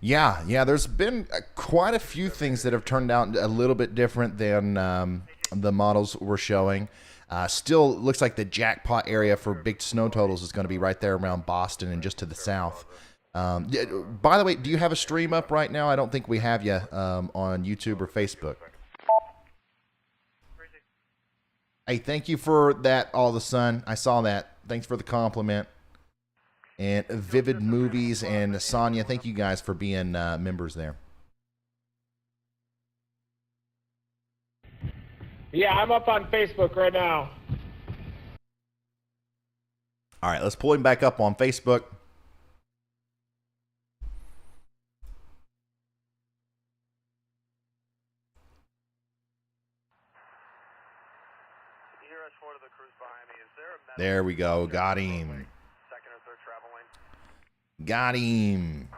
Yeah, there's been quite a few things that have turned out a little bit different than the models were showing. Still looks like the jackpot area for big snow totals is going to be right there around Boston and just to the south. By the way, do you have a stream up right now? I don't think we have you on YouTube or Facebook. Hey, thank you for that, All the Sun. I saw that. Thanks for the compliment. And Vivid Movies and Sonia, thank you guys for being members there. Yeah, I'm up on Facebook right now. All right, let's pull him back up on Facebook. There we go. Got him. Got him.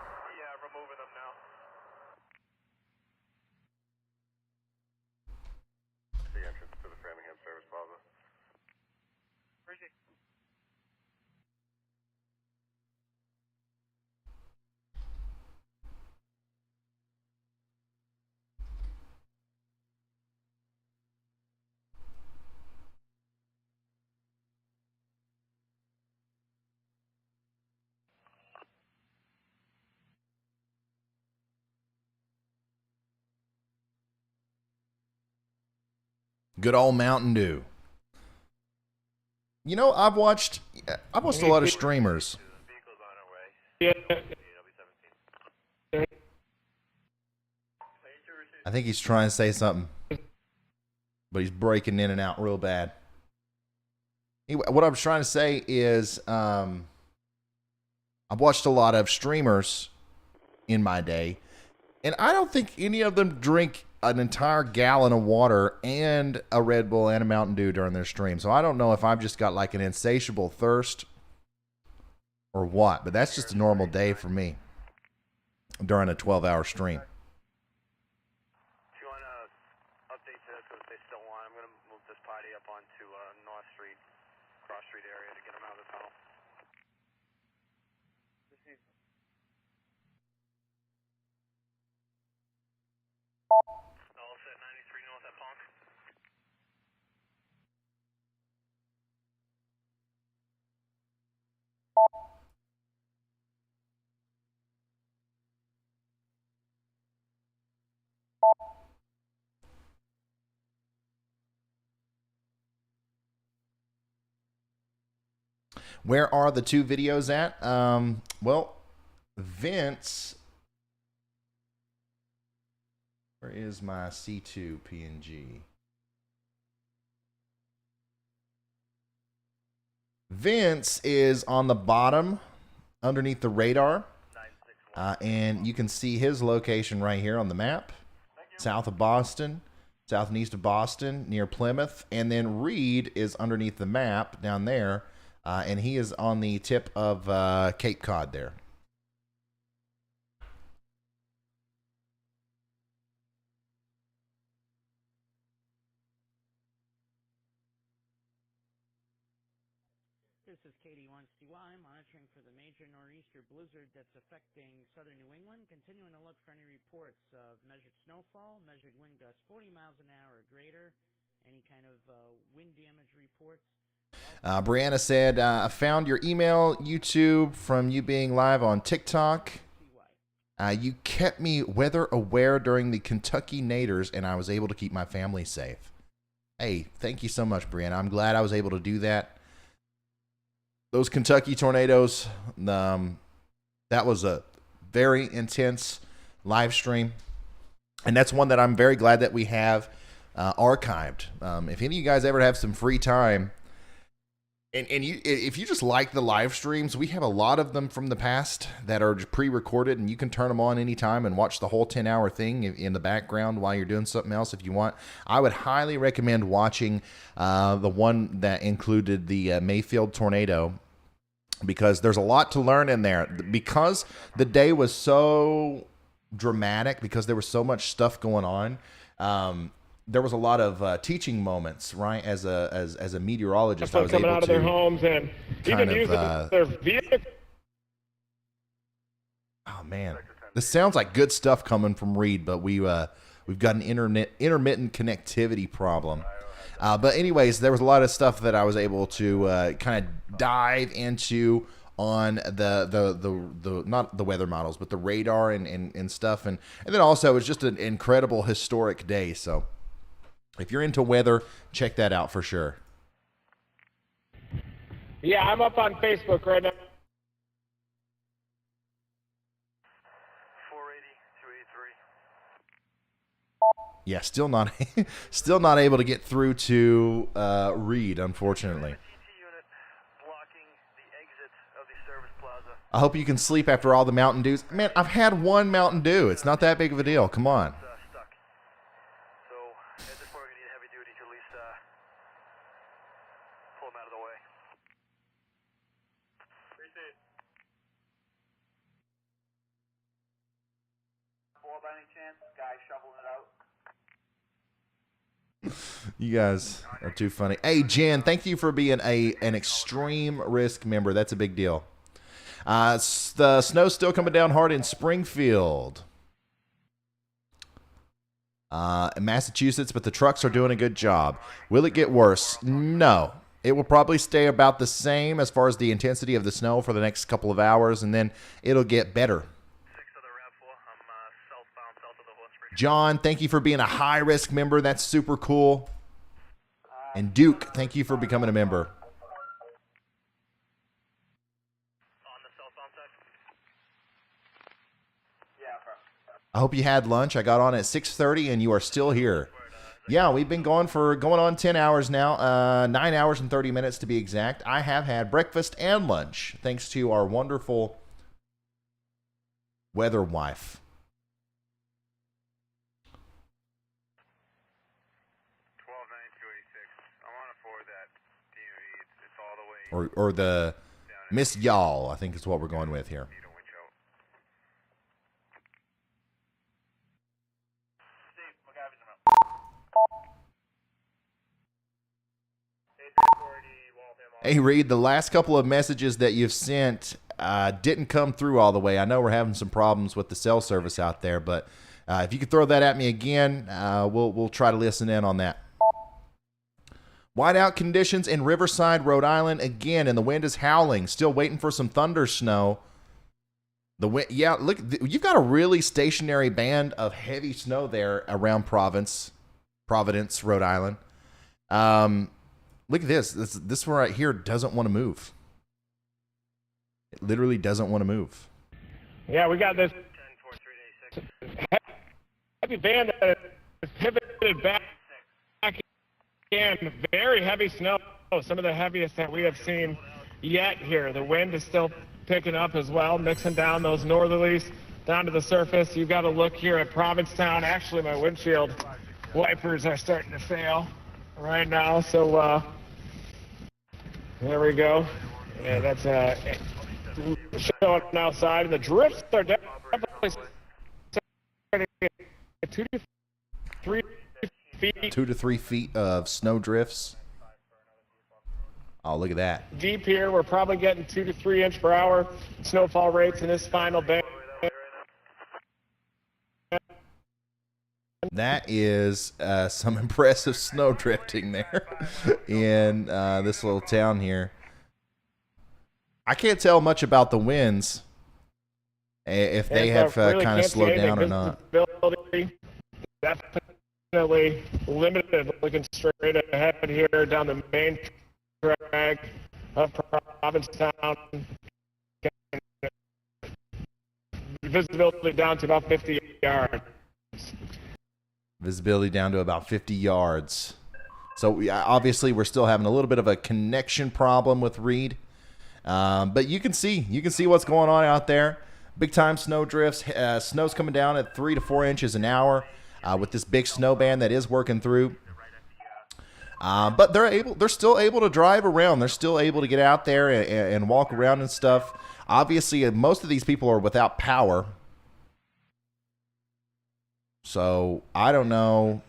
Good old Mountain Dew. You know, I've watched a lot of streamers. I think he's trying to say something, but he's breaking in and out real bad. Anyway, what I was trying to say is I've watched a lot of streamers in my day, and I don't think any of them drink an entire gallon of water and a Red Bull and a Mountain Dew during their stream. So I don't know if I've just got like an insatiable thirst or what, but that's just a normal day for me during a 12-hour stream. Do you want to update to this if they still want? I'm going to move this party up onto North Street, Cross Street area to get them out of the tunnel. All set 93 north at Pond. Where are the two videos at? Well, Vince. Where is my C2 PNG? Vince is on the bottom underneath the radar. And you can see his location right here on the map. South of Boston, south and east of Boston, near Plymouth. And then Reed is underneath the map down there. And he is on the tip of Cape Cod there. This is KD1CY monitoring for the major nor'easter blizzard that's affecting southern New England. Continuing to look for any reports of measured snowfall, measured wind gusts 40 miles an hour or greater, any kind of wind damage reports. Brianna said, I found your email, YouTube, from you being live on TikTok. You kept me weather aware during the Kentucky Naders, and I was able to keep my family safe. Hey, thank you so much, Brianna. I'm glad I was able to do that. Those Kentucky tornadoes, that was a very intense live stream. And that's one that I'm very glad that we have archived. If any of you guys ever have some free time, and if you just like the live streams, we have a lot of them from the past that are pre-recorded, and you can turn them on anytime and watch the whole 10-hour thing in the background while you're doing something else if you want. I would highly recommend watching the one that included the Mayfield tornado, because there's a lot to learn in there. Because the day was so dramatic, because there was so much stuff going on, there was a lot of teaching moments, right? As a meteorologist, I was coming able out of to their homes and even using their vehicles. Oh man, this sounds like good stuff coming from Reed, but we've got an intermittent connectivity problem. But anyways, there was a lot of stuff that I was able to kind of dive into on the not the weather models, but the radar and stuff. And then also, it was just an incredible historic day. So if you're into weather, check that out for sure. Yeah, I'm up on Facebook right now. 480, 283. Yeah, still not able to get through to Reed, unfortunately. I hope you can sleep after all the Mountain Dews. Man, I've had one Mountain Dew. It's not that big of a deal. Come on. So at this point, we're gonna need heavy duty to at least pull them out of the way. By any chance, guy shoveling it out. You guys are too funny. Hey, Jen, thank you for being an extreme risk member. That's a big deal. The snow's still coming down hard in Springfield, Massachusetts, but the trucks are doing a good job. Will it get worse? No. It will probably stay about the same as far as the intensity of the snow for the next couple of hours, and then it'll get better. John, thank you for being a high-risk member. That's super cool. And Duke, thank you for becoming a member. I hope you had lunch. I got on at 6:30, and you are still here. Yeah, we've been going on 10 hours now, 9 hours and 30 minutes to be exact. I have had breakfast and lunch, thanks to our wonderful weather wife. Or the Miss Y'all, I think is what we're going with here. Hey, Reed, the last couple of messages that you've sent didn't come through all the way. I know we're having some problems with the cell service out there, but if you could throw that at me again, we'll try to listen in on that. Whiteout conditions in Riverside, Rhode Island again, and the wind is howling. Still waiting for some thunder snow. The wind, yeah, look, you've got a really stationary band of heavy snow there around Providence, Rhode Island. Look at this. This one right here doesn't want to move. It literally doesn't want to move. Yeah, we got this heavy band that is pivoted back in. Very heavy snow. Some of the heaviest that we have seen yet here. The wind is still picking up as well, mixing down those northerlies down to the surface. You've got to look here at Provincetown. Actually, my windshield wipers are starting to fail right now. So there we go. Yeah, that's showing outside. And the drifts are definitely starting to get 2 to 3 feet. 2 to 3 feet of snow drifts. Oh, look at that. Deep here, we're probably getting 2 to 3 inch per hour snowfall rates in this final band. That is some impressive snow drifting there in this little town here. I can't tell much about the winds, if they have really kind of slowed down or not. Definitely limited. Looking straight ahead here down the main track of Provincetown. Visibility down to about 50 yards. Visibility down to about 50 yards. So obviously we're still having a little bit of a connection problem with Reed. But you can see what's going on out there. Big time snow drifts. Snow's coming down at 3 to 4 inches an hour with this big snow band that is working through. But they're still able to drive around. They're still able to get out there and walk around and stuff. Obviously, most of these people are without power. So I don't know.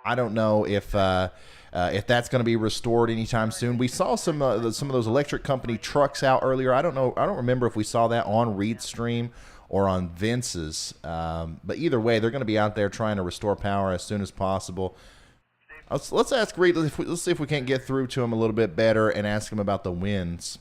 I don't know if that's going to be restored anytime soon. We saw some of those electric company trucks out earlier. I don't know. I don't remember if we saw that on Reed's stream or on Vince's. But either way, they're going to be out there trying to restore power as soon as possible. Let's ask Reed. Let's see if we can't get through to him a little bit better and ask him about the winds.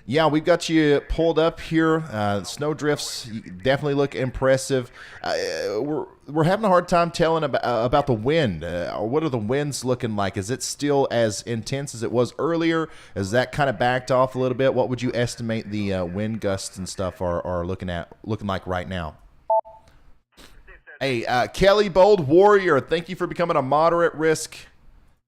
Yeah, we've got you pulled up here. Snow drifts definitely look impressive. We're having a hard time telling about the wind. What are the winds looking like? Is it still as intense as it was earlier? Is that kind of backed off a little bit? What would you estimate the wind gusts and stuff are looking like right now? Hey, Kelly Bold Warrior, thank you for becoming a moderate risk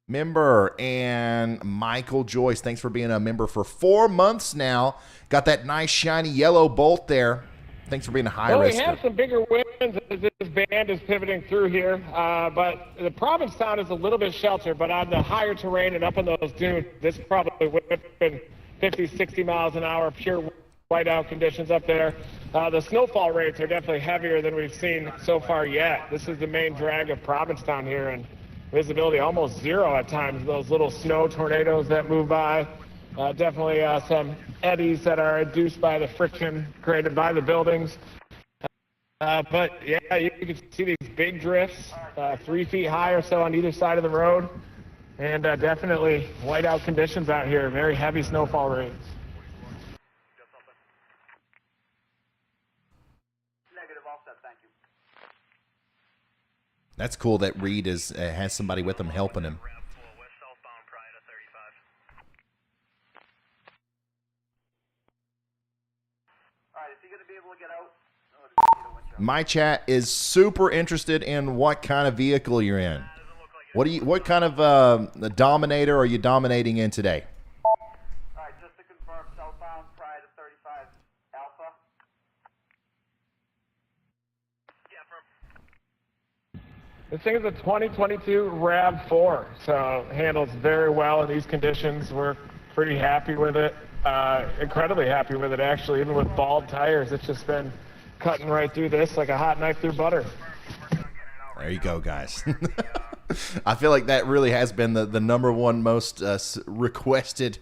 member. And Michael Joyce, thanks for being a member for 4 months now. Got that nice shiny yellow bolt there. Thanks for being a high risk. We have some bigger winds as this band is pivoting through here, but the Provincetown is a little bit sheltered, but on the higher terrain and up in those dunes, this probably would have been 50, 60 miles an hour, pure whiteout conditions up there. The snowfall rates are definitely heavier than we've seen so far yet. This is the main drag of Provincetown here, and visibility almost zero at times. Those little snow tornadoes that move by. Definitely some eddies that are induced by the friction created by the buildings. But yeah, you can see these big drifts, 3 feet high or so on either side of the road. And definitely whiteout conditions out here, very heavy snowfall rates. That's cool that Reed has somebody with him helping him. My chat is super interested in what kind of vehicle you're in. What kind of Dominator are you dominating in today? Just to confirm, southbound prior to 35 Alpha. This thing is a 2022 RAV4, so handles very well in these conditions. We're pretty happy with it, incredibly happy with it actually. Even with bald tires, it's just been cutting right through this like a hot knife through butter. There you go, guys. I feel like that really has been the number one most requested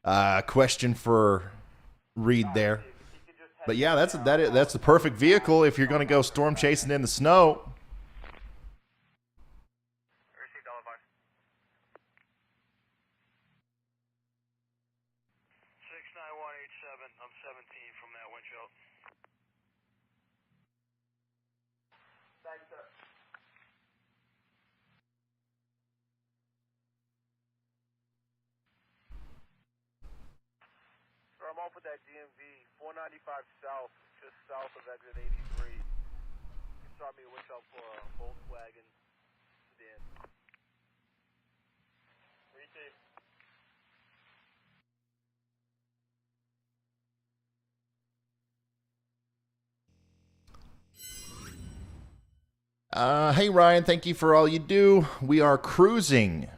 question for Reed there. But yeah, that's the perfect vehicle if you're going to go storm chasing in the snow. I'm off with that DMV, 495 south, just south of exit 83. You can start me to watch out for a Volkswagen sedan. Receive. Hey Ryan, thank you for all you do. We are cruising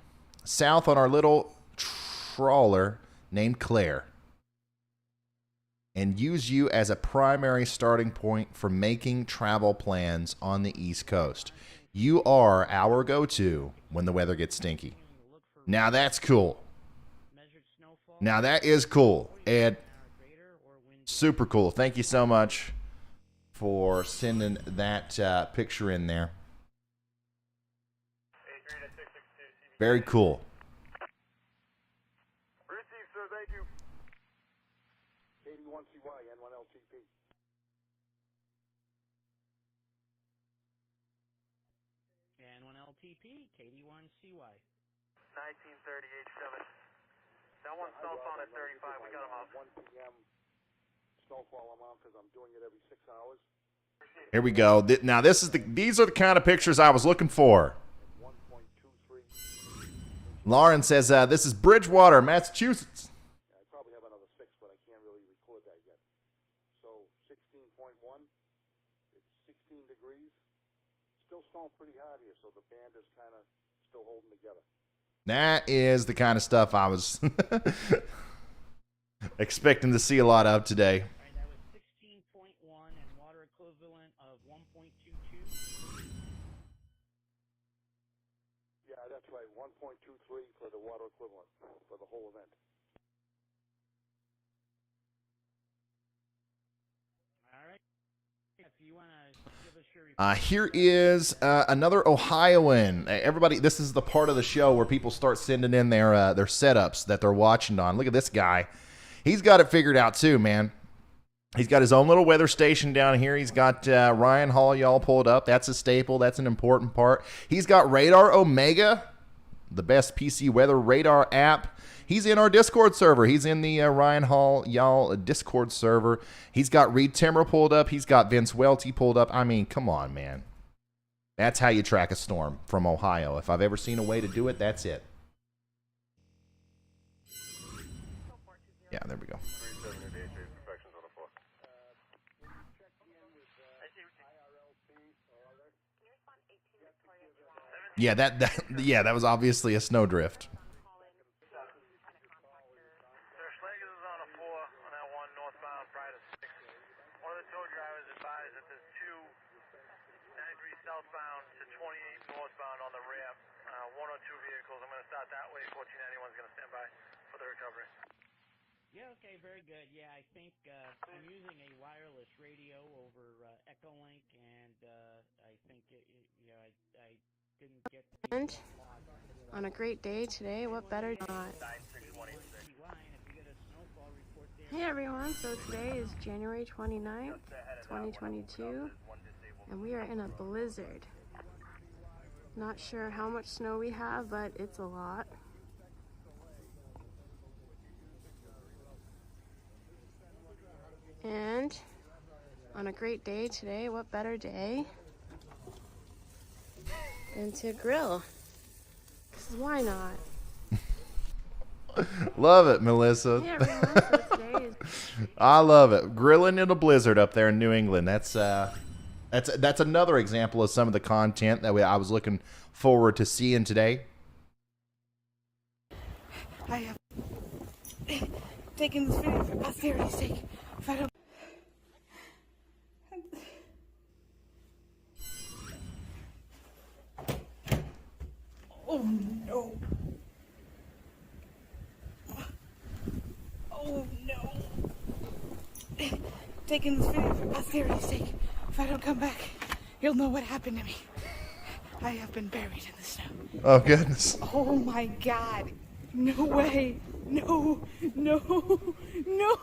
south on our little trawler named Claire, and use you as a primary starting point for making travel plans on the East Coast. You are our go-to when the weather gets stinky. Now that's cool. Now that is cool, Ed. Super cool. Thank you so much for sending that picture in there. Very cool. Receive, sir, thank you. 81CY, N1LTP. N1LTP, KD1CY. 1938-7. That one's southbound at 35. We got him out. 1 p.m. snowfall amount because I'm doing it every 6 hours. Here we go. Now these are the kind of pictures I was looking for. Lauren says this is Bridgewater, Massachusetts. I probably have another 6, but I can't really record that yet. So 16.1. It's 16 degrees. Still snowing pretty hard here, so the band is kind of still holding together. That is the kind of stuff I was expecting to see a lot of today. All right, that was 16.1 and water equivalent of 1.22. Yeah, that's right. 1.23 for the water equivalent for the whole event. Here is another Ohioan. Everybody, this is the part of the show where people start sending in their setups that they're watching on. Look at this guy. He's got it figured out too, man. He's got his own little weather station down here. He's got Ryan Hall, y'all pulled up. That's a staple. That's an important part. He's got Radar Omega, the best PC weather radar app. He's in our Discord server. He's in the Ryan Hall, y'all, Discord server. He's got Reed Timmer pulled up. He's got Vince Waelti pulled up. I mean, come on, man. That's how you track a storm from Ohio. If I've ever seen a way to do it, that's it. Yeah, there we go. Yeah, that was obviously a snowdrift. Southbound to 28 northbound on the ramp, 102 vehicles. I'm going to start that way. 1491 is going to stand by for the recovery. Yeah, okay, very good. Yeah, I think I'm using a wireless radio over Echolink, and I think I didn't get. And on a great day today, what better not? Hey everyone, so today is January 29th, 2022. And we are in a blizzard. Not sure how much snow we have, but it's a lot. And on a great day today, what better day than to grill? 'Cause why not? Love it, Melissa. Hey everyone, so today is... I love it. Grilling in a blizzard up there in New England. That's another example of some of the content that I was looking forward to seeing today. I have taken this video for posterity's sake. If I don't... Oh no. Oh no. Taking this video for posterity's sake. If I don't come back, you'll know what happened to me. I have been buried in the snow. Oh, goodness. Oh, my God. No way. No. No. No.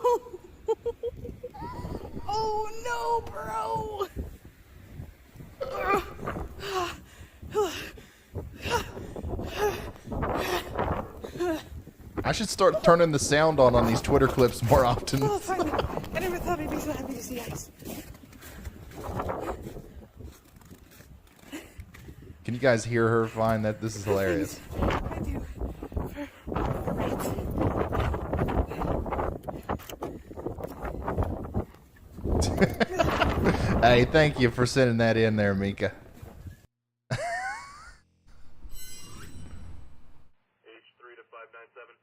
Oh, no, bro. I should start turning the sound on these Twitter clips more often. Oh, finally. I never thought I'd be so happy to see ice. Can you guys hear her fine? This is hilarious. I do. Hey, thank you for sending that in there, Mika. H3 to 597.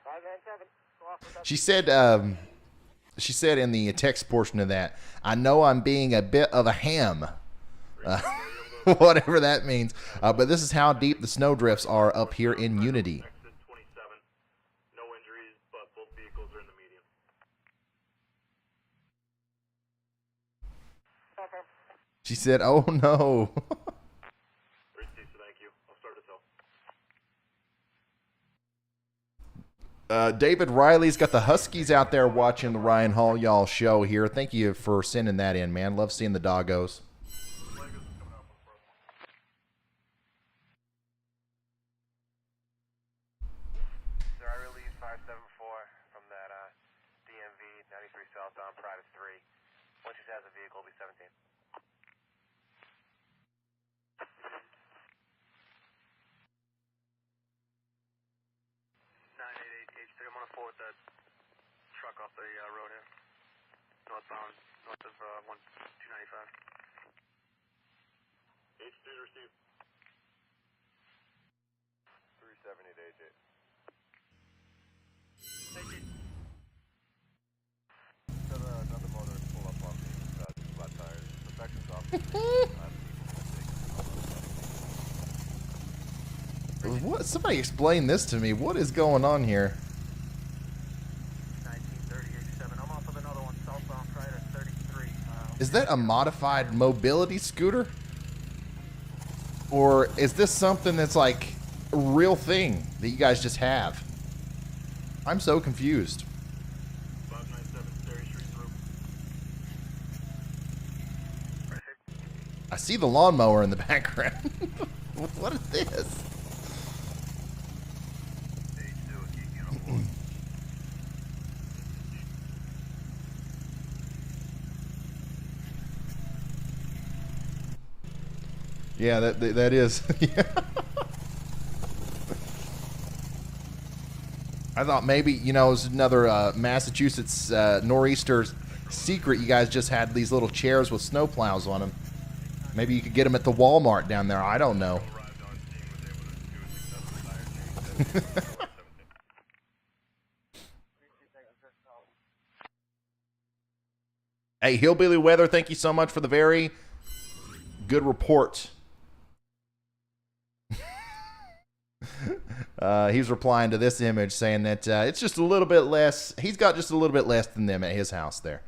597. She said in the text portion of that, I know I'm being a bit of a ham. Whatever that means. But this is how deep the snowdrifts are up here in Unity. No injuries, but both vehicles are in the median. She said, oh no. Thank you. I'll start to tell. David Riley's got the Huskies out there watching the Ryan Hall y'all show here. Thank you for sending that in, man. Love seeing the doggos. Sir, I released 574 from that DMV 93 southbound Pride 3. Once she has a vehicle, it'll be 17. 988 H3. I'm gonna forward that truck off the road here. Northbound, north of 295. H3 received. 370 to H8. Got another motorist pull up on these flat tires. Perfection's off. What? Somebody explain this to me. What is going on here? 1930 H7. I'm on Is that a modified mobility scooter? Or is this something that's like a real thing that you guys just have? I'm so confused. 597 Sterry Street Group. I see the lawnmower in the background. What is this? Yeah, that is. I thought maybe, you know, it was another Massachusetts nor'easter secret. You guys just had these little chairs with snow plows on them. Maybe you could get them at the Walmart down there. I don't know. Hey, Hillbilly Weather, thank you so much for the very good report. He's replying to this image saying that it's just a little bit less. He's got just a little bit less than them at his house there.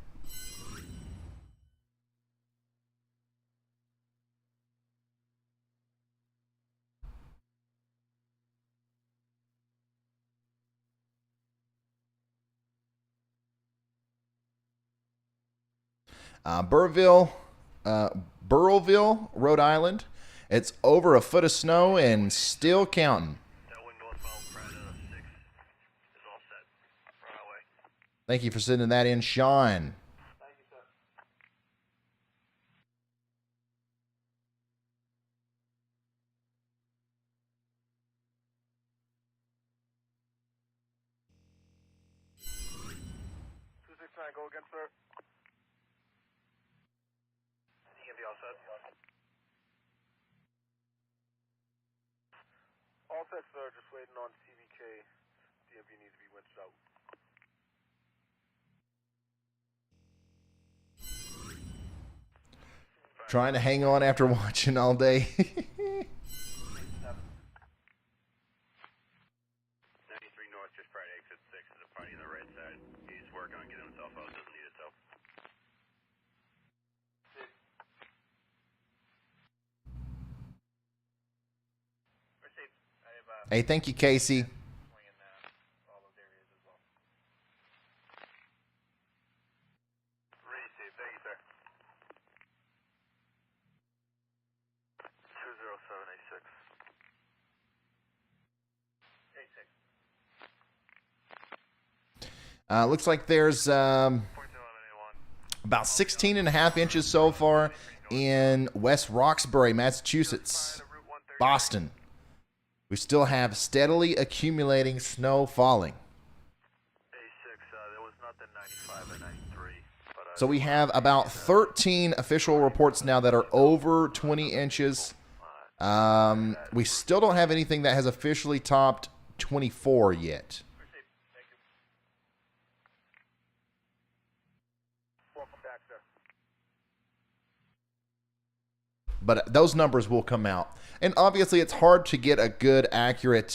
Burrillville, Rhode Island. It's over a foot of snow and still counting. Thank you for sending that in, Sean. Go again, sir. You can be all set. All set, sir. Just waiting on CVK. DMV needs to be winched out. Trying to hang on after watching all day. 93 North, just Friday, exit 6 is a party on the right side. He's working on getting himself out, doesn't need his help. Hey, thank you, Casey. Receive, thank you, sir. 20786. 86. Looks like there's about 16 and a half inches so far in West Roxbury, Massachusetts, Boston. We still have steadily accumulating snow falling. There was nothing 95 and 93. But, So we have about 13 official reports now that are over 20 inches. We still don't have anything that has officially topped 24 yet. Welcome back, sir. But those numbers will come out. And obviously it's hard to get a good, accurate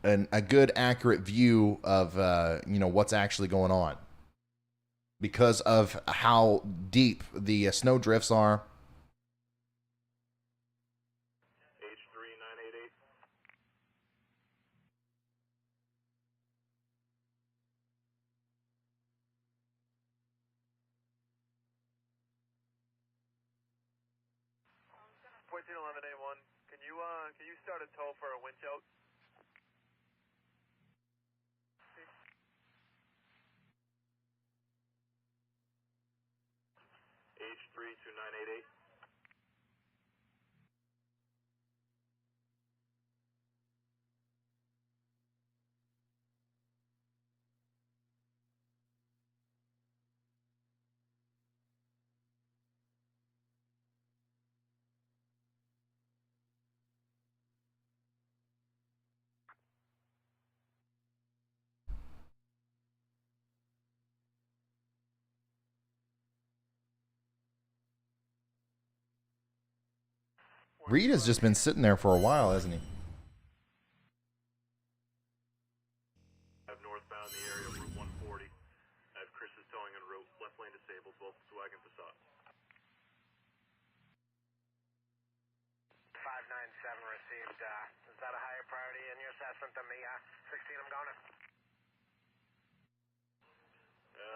a good, accurate view of what's actually going on because of how deep the snow drifts are. H3988. Point 11A1. Can you start a tow for a winch out? H32988. Reed has just been sitting there for a while, hasn't he? Northbound the area, Route 1 to me, 16, I'm going.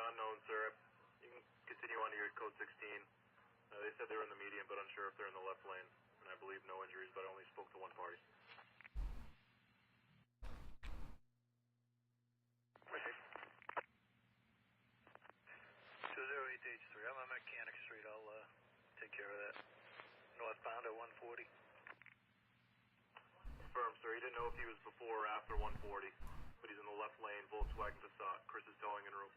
Unknown, sir. You can continue on to your code 16. They said they were in the median, but unsure if they're in the left lane. And I believe no injuries, but I only spoke to one party. 208H3, I'm on Mechanic Street. I'll take care of that. Northbound at 140. Confirmed, sir. He didn't know if he was before or after 140, but he's in the left lane, Volkswagen Passat. Chris is towing en route.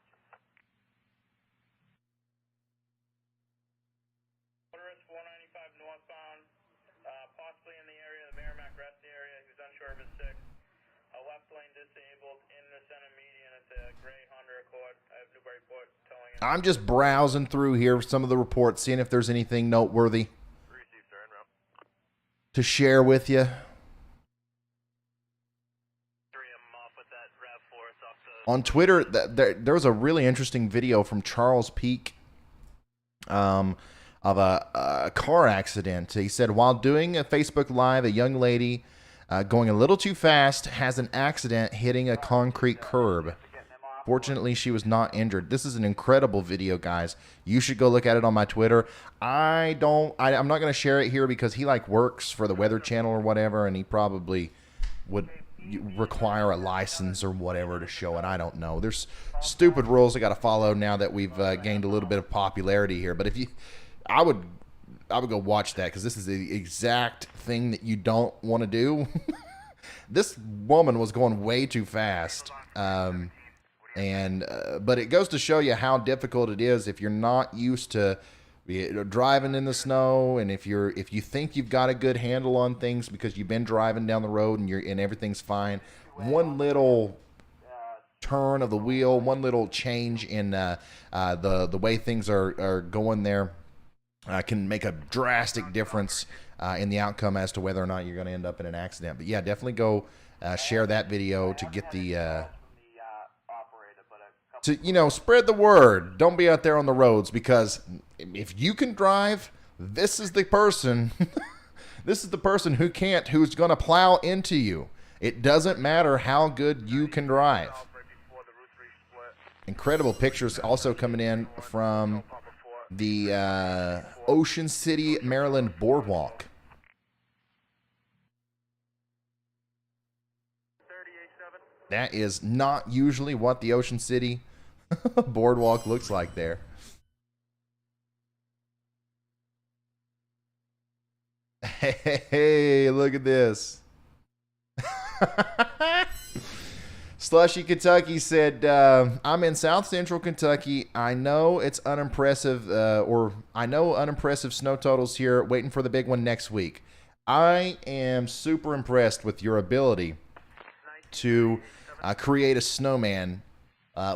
Motorist 495 northbound, possibly in the area, the Merrimack Rest area. He was unsure of his six. Left lane disabled in the center median at the gray Honda Accord. I have Newburyport towing it. I'm just browsing through here some of the reports, seeing if there's anything noteworthy to share with you. On Twitter, there was a really interesting video from Charles Peak of a car accident. He said, while doing a Facebook Live, a young lady going a little too fast has an accident hitting a concrete curb. Fortunately, she was not injured. This is an incredible video, guys. You should go look at it on my Twitter. I'm not going to share it here because he works for the Weather Channel or whatever, and he probably would require a license or whatever to show it. I don't know. There's stupid rules I got to follow now that we've gained a little bit of popularity here. But I would go watch that because this is the exact thing that you don't want to do. This woman was going way too fast. But it goes to show you how difficult it is if you're not used to driving in the snow, and if you think you've got a good handle on things because you've been driving down the road and everything's fine. One little turn of the wheel, one little change in the way things are going there can make a drastic difference in the outcome as to whether or not you're going to end up in an accident. But yeah, definitely go share that video to get the to spread the word. Don't be out there on the roads, because if you can drive, this is the person this is the person who's going to plow into you. It doesn't matter how good you can drive. Incredible pictures also coming in from the Ocean City, Maryland boardwalk. That is not usually what the Ocean City boardwalk looks like there. Hey, look at this. Slushy Kentucky said, I'm in South Central Kentucky. I know it's unimpressive, I know unimpressive snow totals here, waiting for the big one next week. I am super impressed with your ability to create a snowman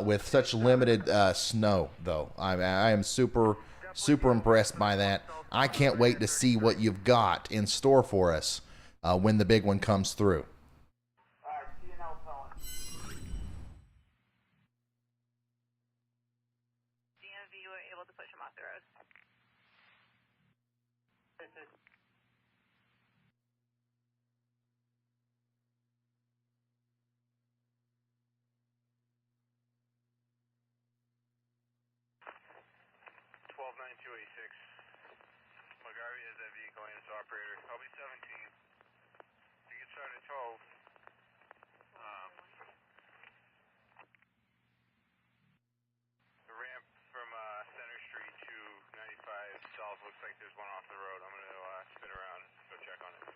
with such limited snow, though. I am super impressed by that. I can't wait to see what you've got in store for us when the big one comes through. DMV were able to push him off the road. 129286. McGarvey has that vehicle and its operator. I'll be 17. If you get started at 12. The ramp from Center Street to 95 South looks like there's one off the road. I'm going to spin around and go check on it.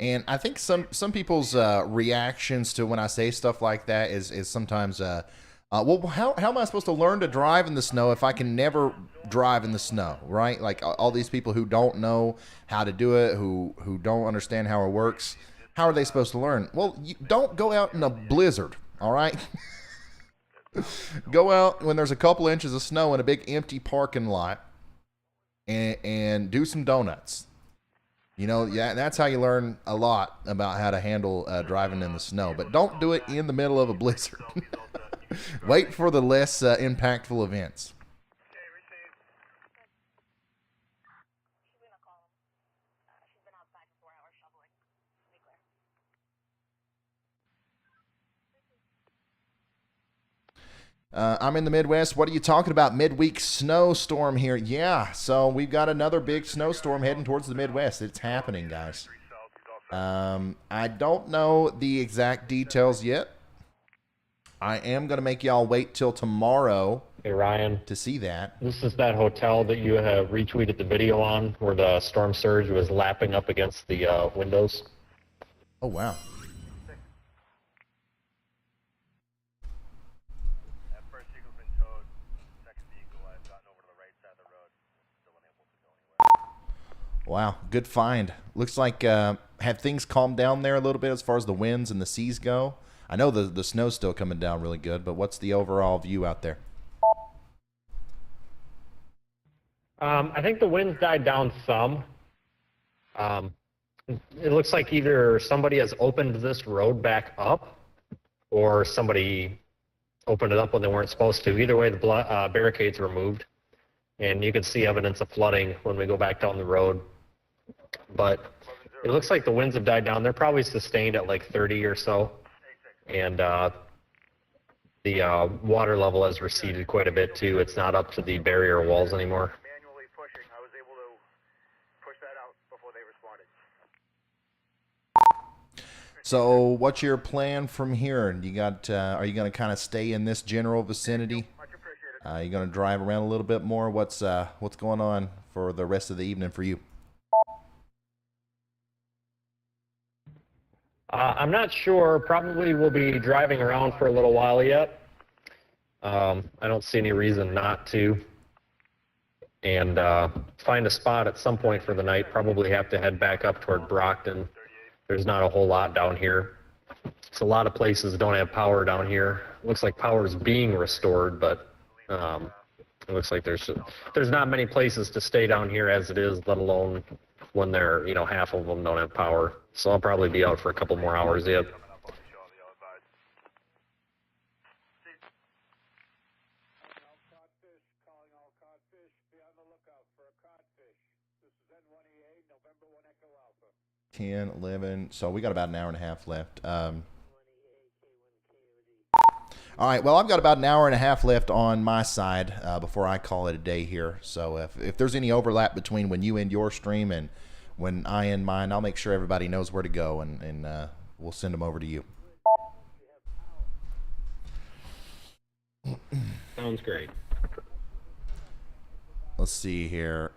And I think some people's reactions to when I say stuff like that is sometimes, well, how am I supposed to learn to drive in the snow if I can never drive in the snow, right? Like all these people who don't know how to do it, who don't understand how it works, how are they supposed to learn? Well, you don't go out in a blizzard, all right? Go out when there's a couple inches of snow in a big empty parking lot and do some donuts. Yeah, that's how you learn a lot about how to handle driving in the snow. But don't do it in the middle of a blizzard. Wait for the less impactful events. I'm in the Midwest. What are you talking about? Midweek snowstorm here. Yeah, so we've got another big snowstorm heading towards the Midwest. It's happening, guys. I don't know the exact details yet. I am going to make y'all wait till tomorrow. Hey, Ryan. To see that. This is that hotel that you have retweeted the video on where the storm surge was lapping up against the windows. Oh, wow. Wow, good find. Looks like have things calmed down there a little bit as far as the winds and the seas go? I know the snow's still coming down really good, but what's the overall view out there? I think the winds died down some. It looks like either somebody has opened this road back up or somebody opened it up when they weren't supposed to. Either way, the barricades were moved, and you can see evidence of flooding when we go back down the road. But it looks like the winds have died down. They're probably sustained at like 30 or so, and the water level has receded quite a bit too. It's not up to the barrier walls anymore. So, what's your plan from here? You got? Are you going to kind of stay in this general vicinity? Are you going to drive around a little bit more? What's going on for the rest of the evening for you? I'm not sure. Probably we'll be driving around for a little while yet. I don't see any reason not to. And find a spot at some point for the night. Probably have to head back up toward Brockton. There's not a whole lot down here. So a lot of places don't have power down here. Looks like power is being restored, but it looks like there's not many places to stay down here as it is, let alone when they're, half of them don't have power. So I'll probably be out for a couple more hours yet. Codfish, calling all codfish. Be on the lookout for a codfish. This is N1EA, November 1 Echo Alpha. 10, 11. So we got about an hour and a half left. All right, well, I've got about an hour and a half left on my side before I call it a day here. So if there's any overlap between when you end your stream and when I end mine, I'll make sure everybody knows where to go, and we'll send them over to you. Sounds great. Let's see here.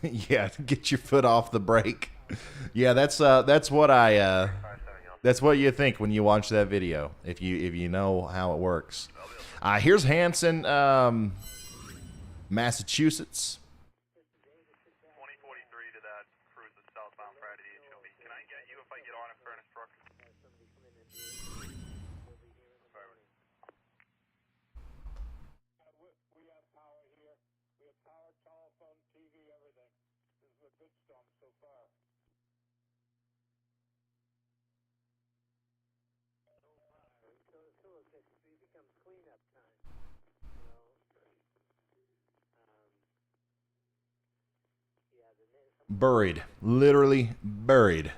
Yeah, get your foot off the brake. Yeah, that's what that's what you think when you watch that video, if you know how it works. Here's Hanson, Massachusetts. 2043 to that cruise that's southbound prior to the HLB. Can I get you if I get on in Furnace Brook? We have power here. We have power, telephone, TV, everything. This is a good storm so far. Until it becomes cleanup time, Buried, literally buried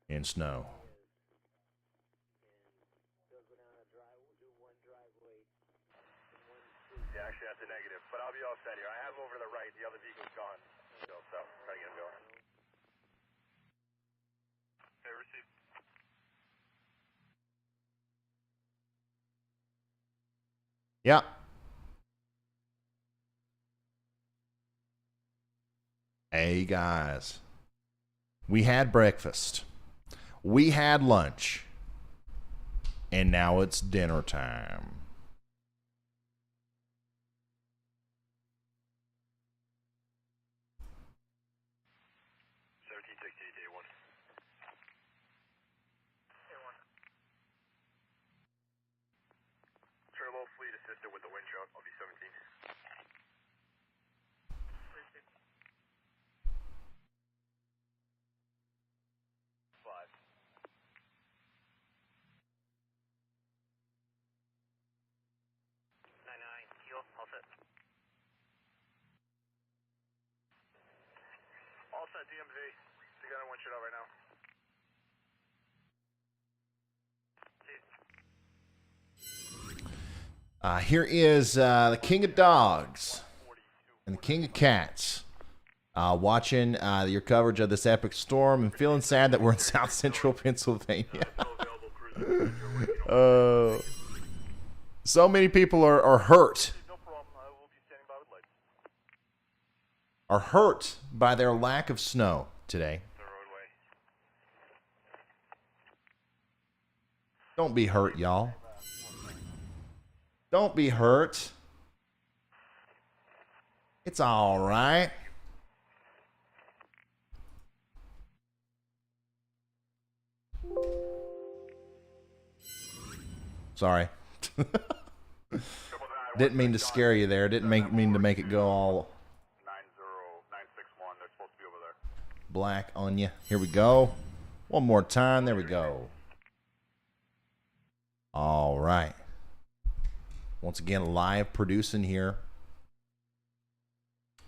in snow. Yeah, actually that's a negative, but I'll be all set here. I have over to the right, the other vehicle's gone. So try to get him going. Okay, received. Yeah. Hey guys, we had breakfast, we had lunch, and now it's dinner time. Turbo fleet assistant with the wind truck. I'll be 17. Five. 99, keel, all set. All set, DMV. See you running one shootout right now. Here is the King of Dogs and the King of Cats watching your coverage of this epic storm and feeling sad that we're in South Central Pennsylvania. So many people are hurt. Are hurt by their lack of snow today. Don't be hurt, y'all. Don't be hurt. It's all right. Sorry. Didn't mean to scare you there. Didn't mean to make it go all 90961. They're supposed to be over there. black on you. Here we go. One more time. There we go. All right. Once again, live producing here.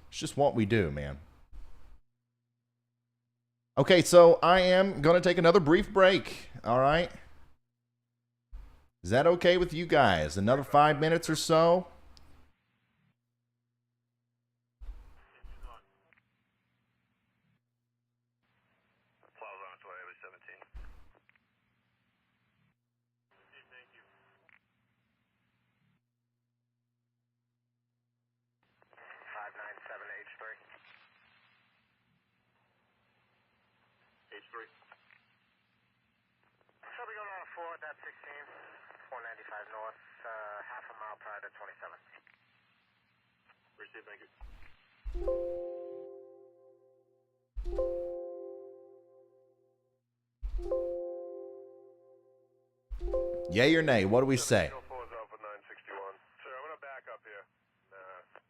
It's just what we do, man. Okay, so I am going to take another brief break. All right. Is that okay with you guys? Another 5 minutes or so? Plow's on its way, Highway 17. Thank you. 597H3. H3. So we go down 4, that's 16. 495 north, half a mile prior to 27. Receive, thank you. Yay or nay? What do we say? Snowfall is Alpha 961. Sir, I'm going to back up here.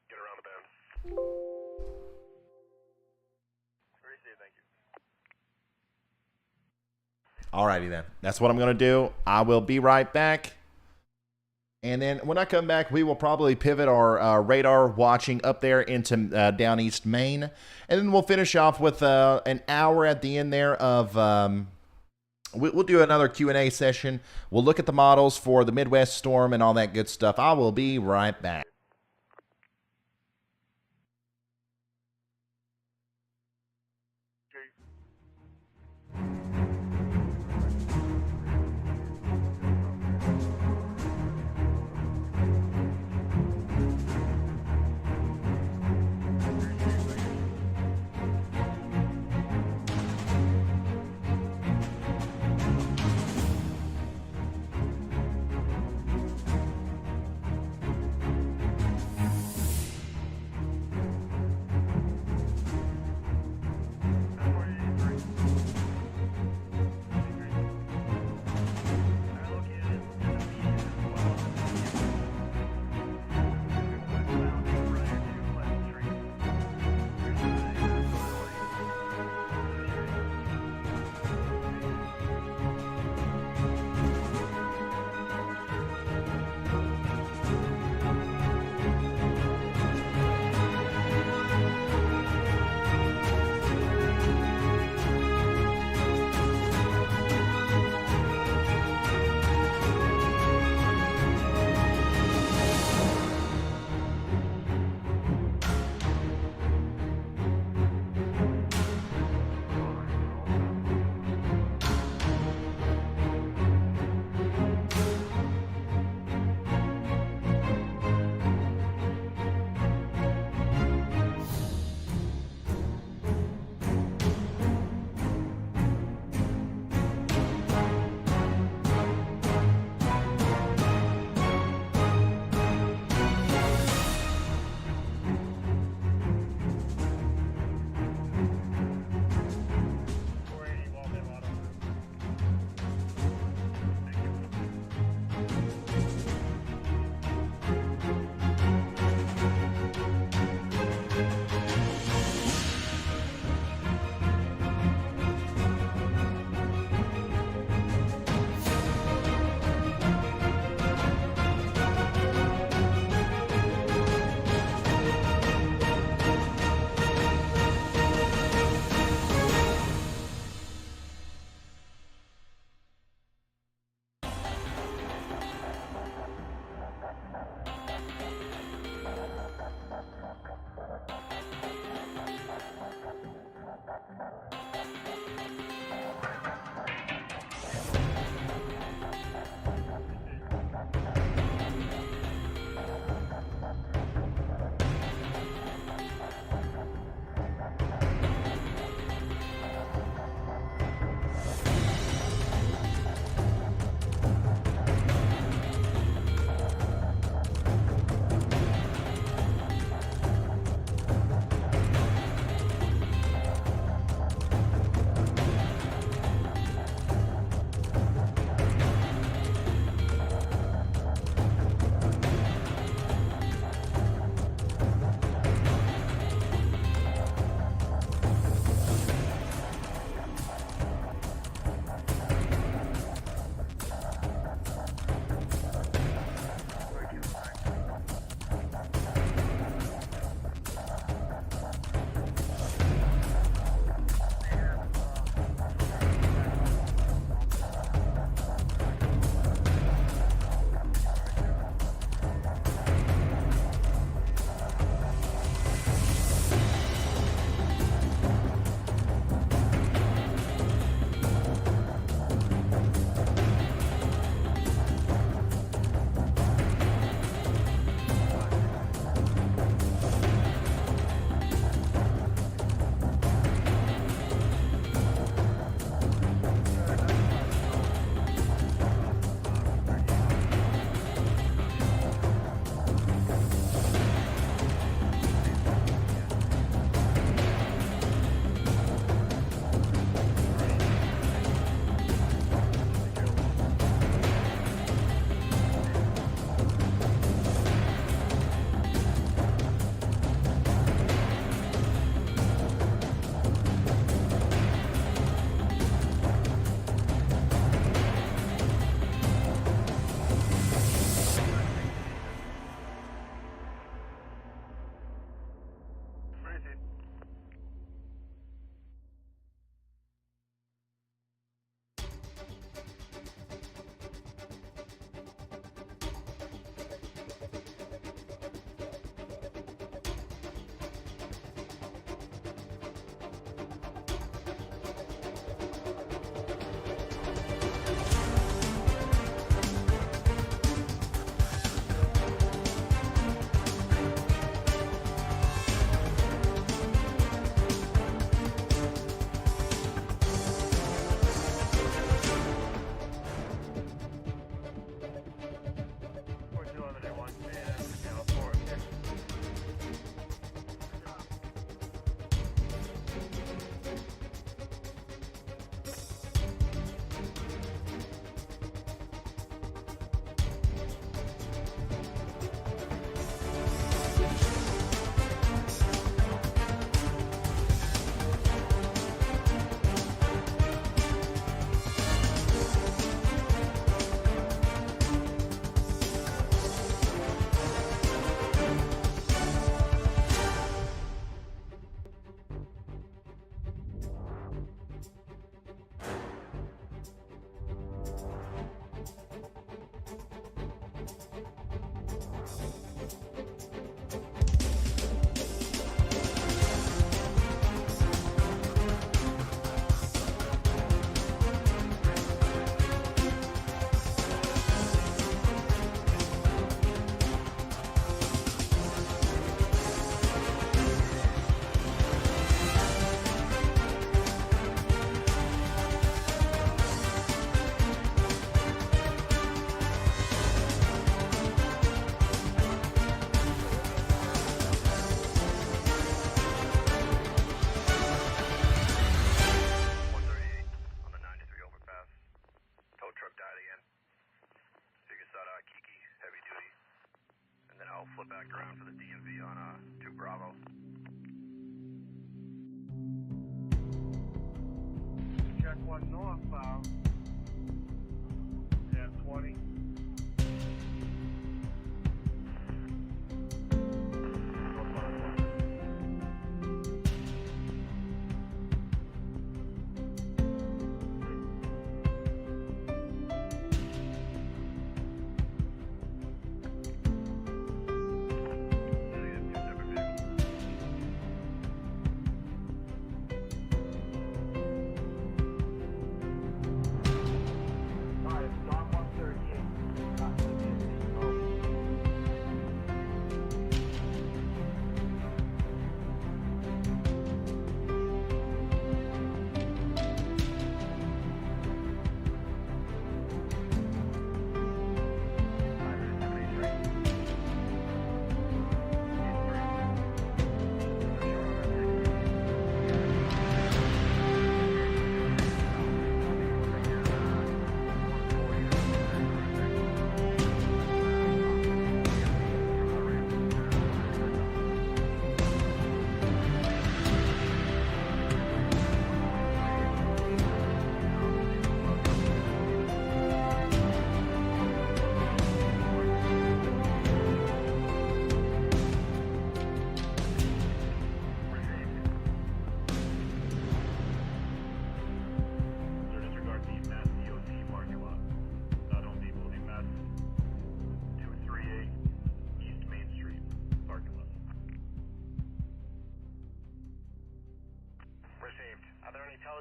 Get around the bend. Receive, thank you. Alrighty then. That's what I'm going to do. I will be right back. And then when I come back, we will probably pivot our radar watching up there into down East Maine. And then we'll finish off with an hour at the end there of... we'll do another Q&A session. We'll look at the models for the Midwest storm and all that good stuff. I will be right back.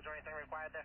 or anything required there?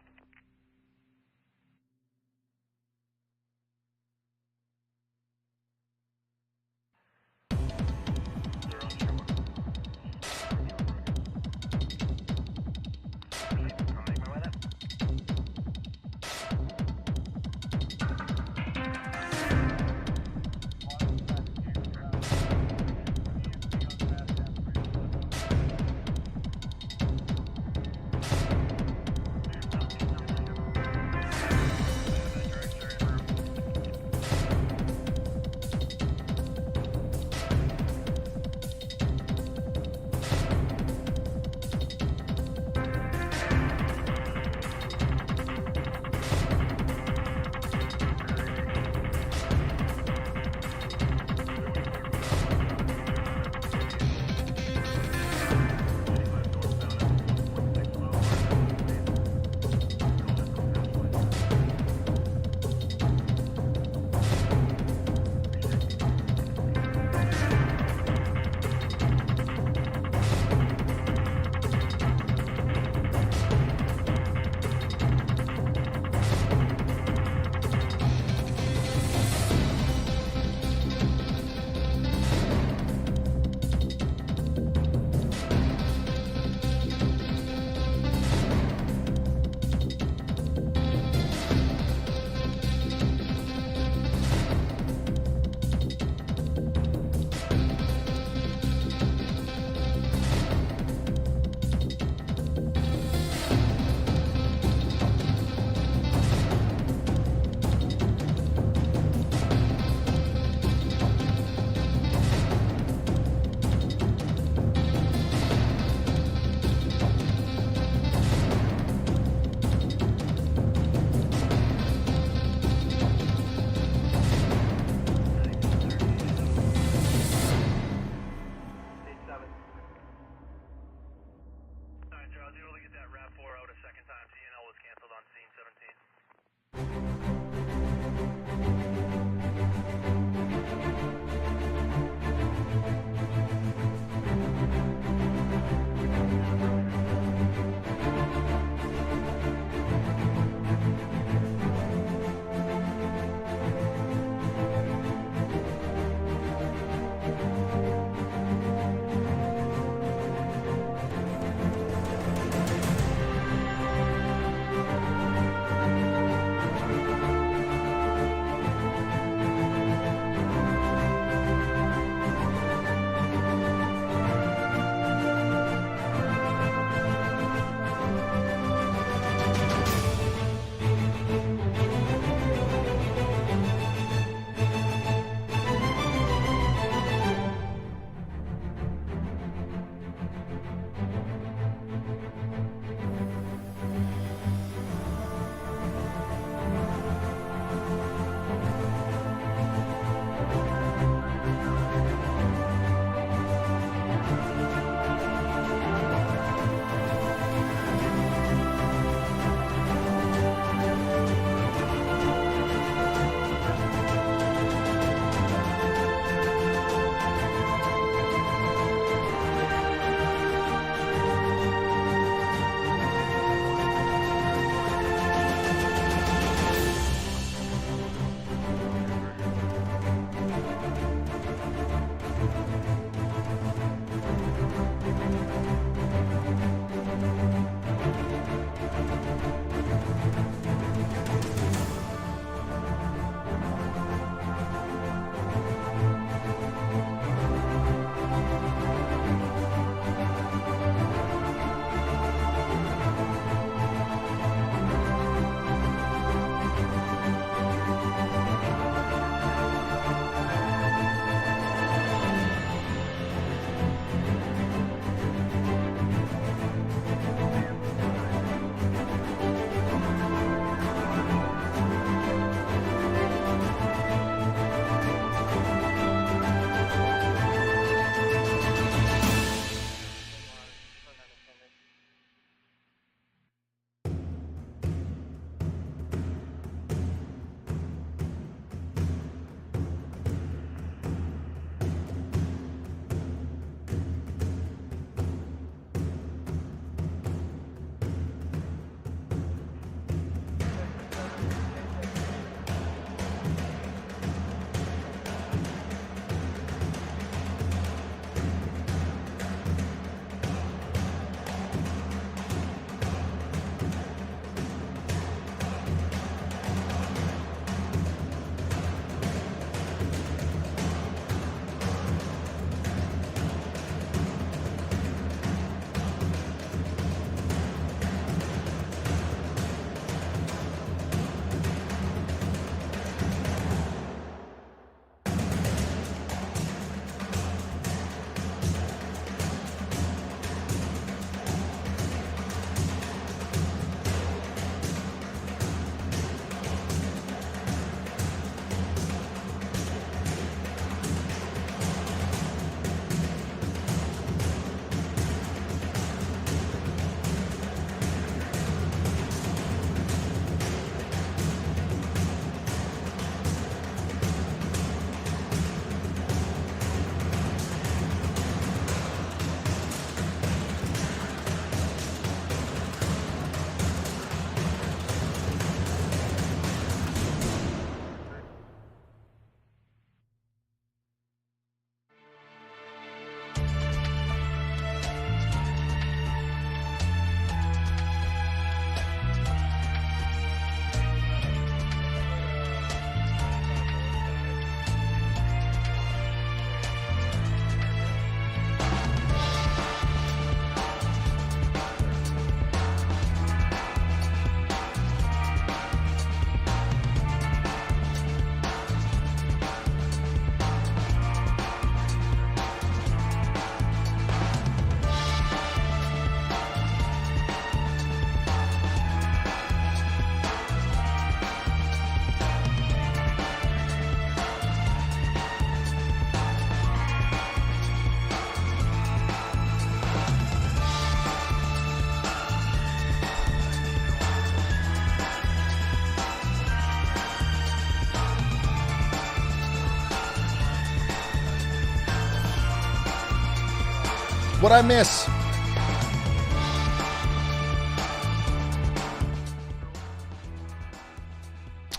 What'd I miss?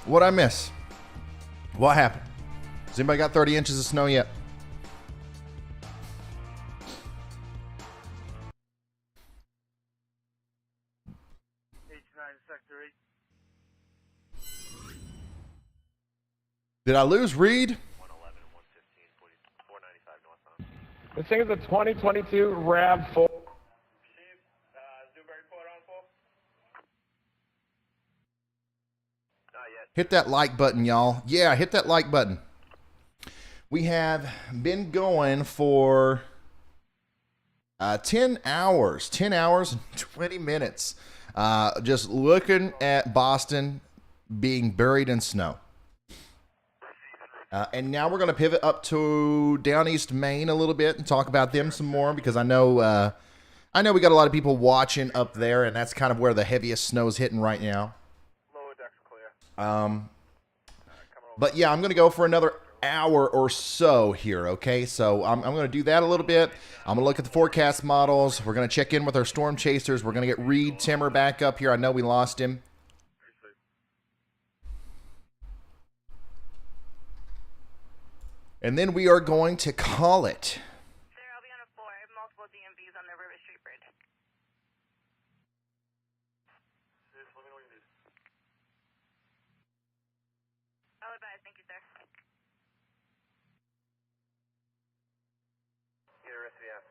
What'd I miss? What happened? Has anybody got 30 inches of snow yet? H9 Sector 8. Did I lose Reed? This thing is a 2022 RAV4. Hit that like button, y'all. Yeah, hit that like button. We have been going for 10 hours. 10 hours and 20 minutes. Just looking at Boston being buried in snow. And now we're going to pivot up to down east Maine a little bit and talk about them some more, because I know we got a lot of people watching up there, and that's kind of where the heaviest snow is hitting right now. But yeah, I'm going to go for another hour or so here, okay? So I'm going to do that a little bit. I'm going to look at the forecast models. We're going to check in with our storm chasers. We're going to get Reed Timmer back up here. I know we lost him. And then we are going to call it. Sir, I'll be on a 4. I have multiple DMVs on the River Street Bridge. I'll advise. Thank you, sir. Get a rest of the app.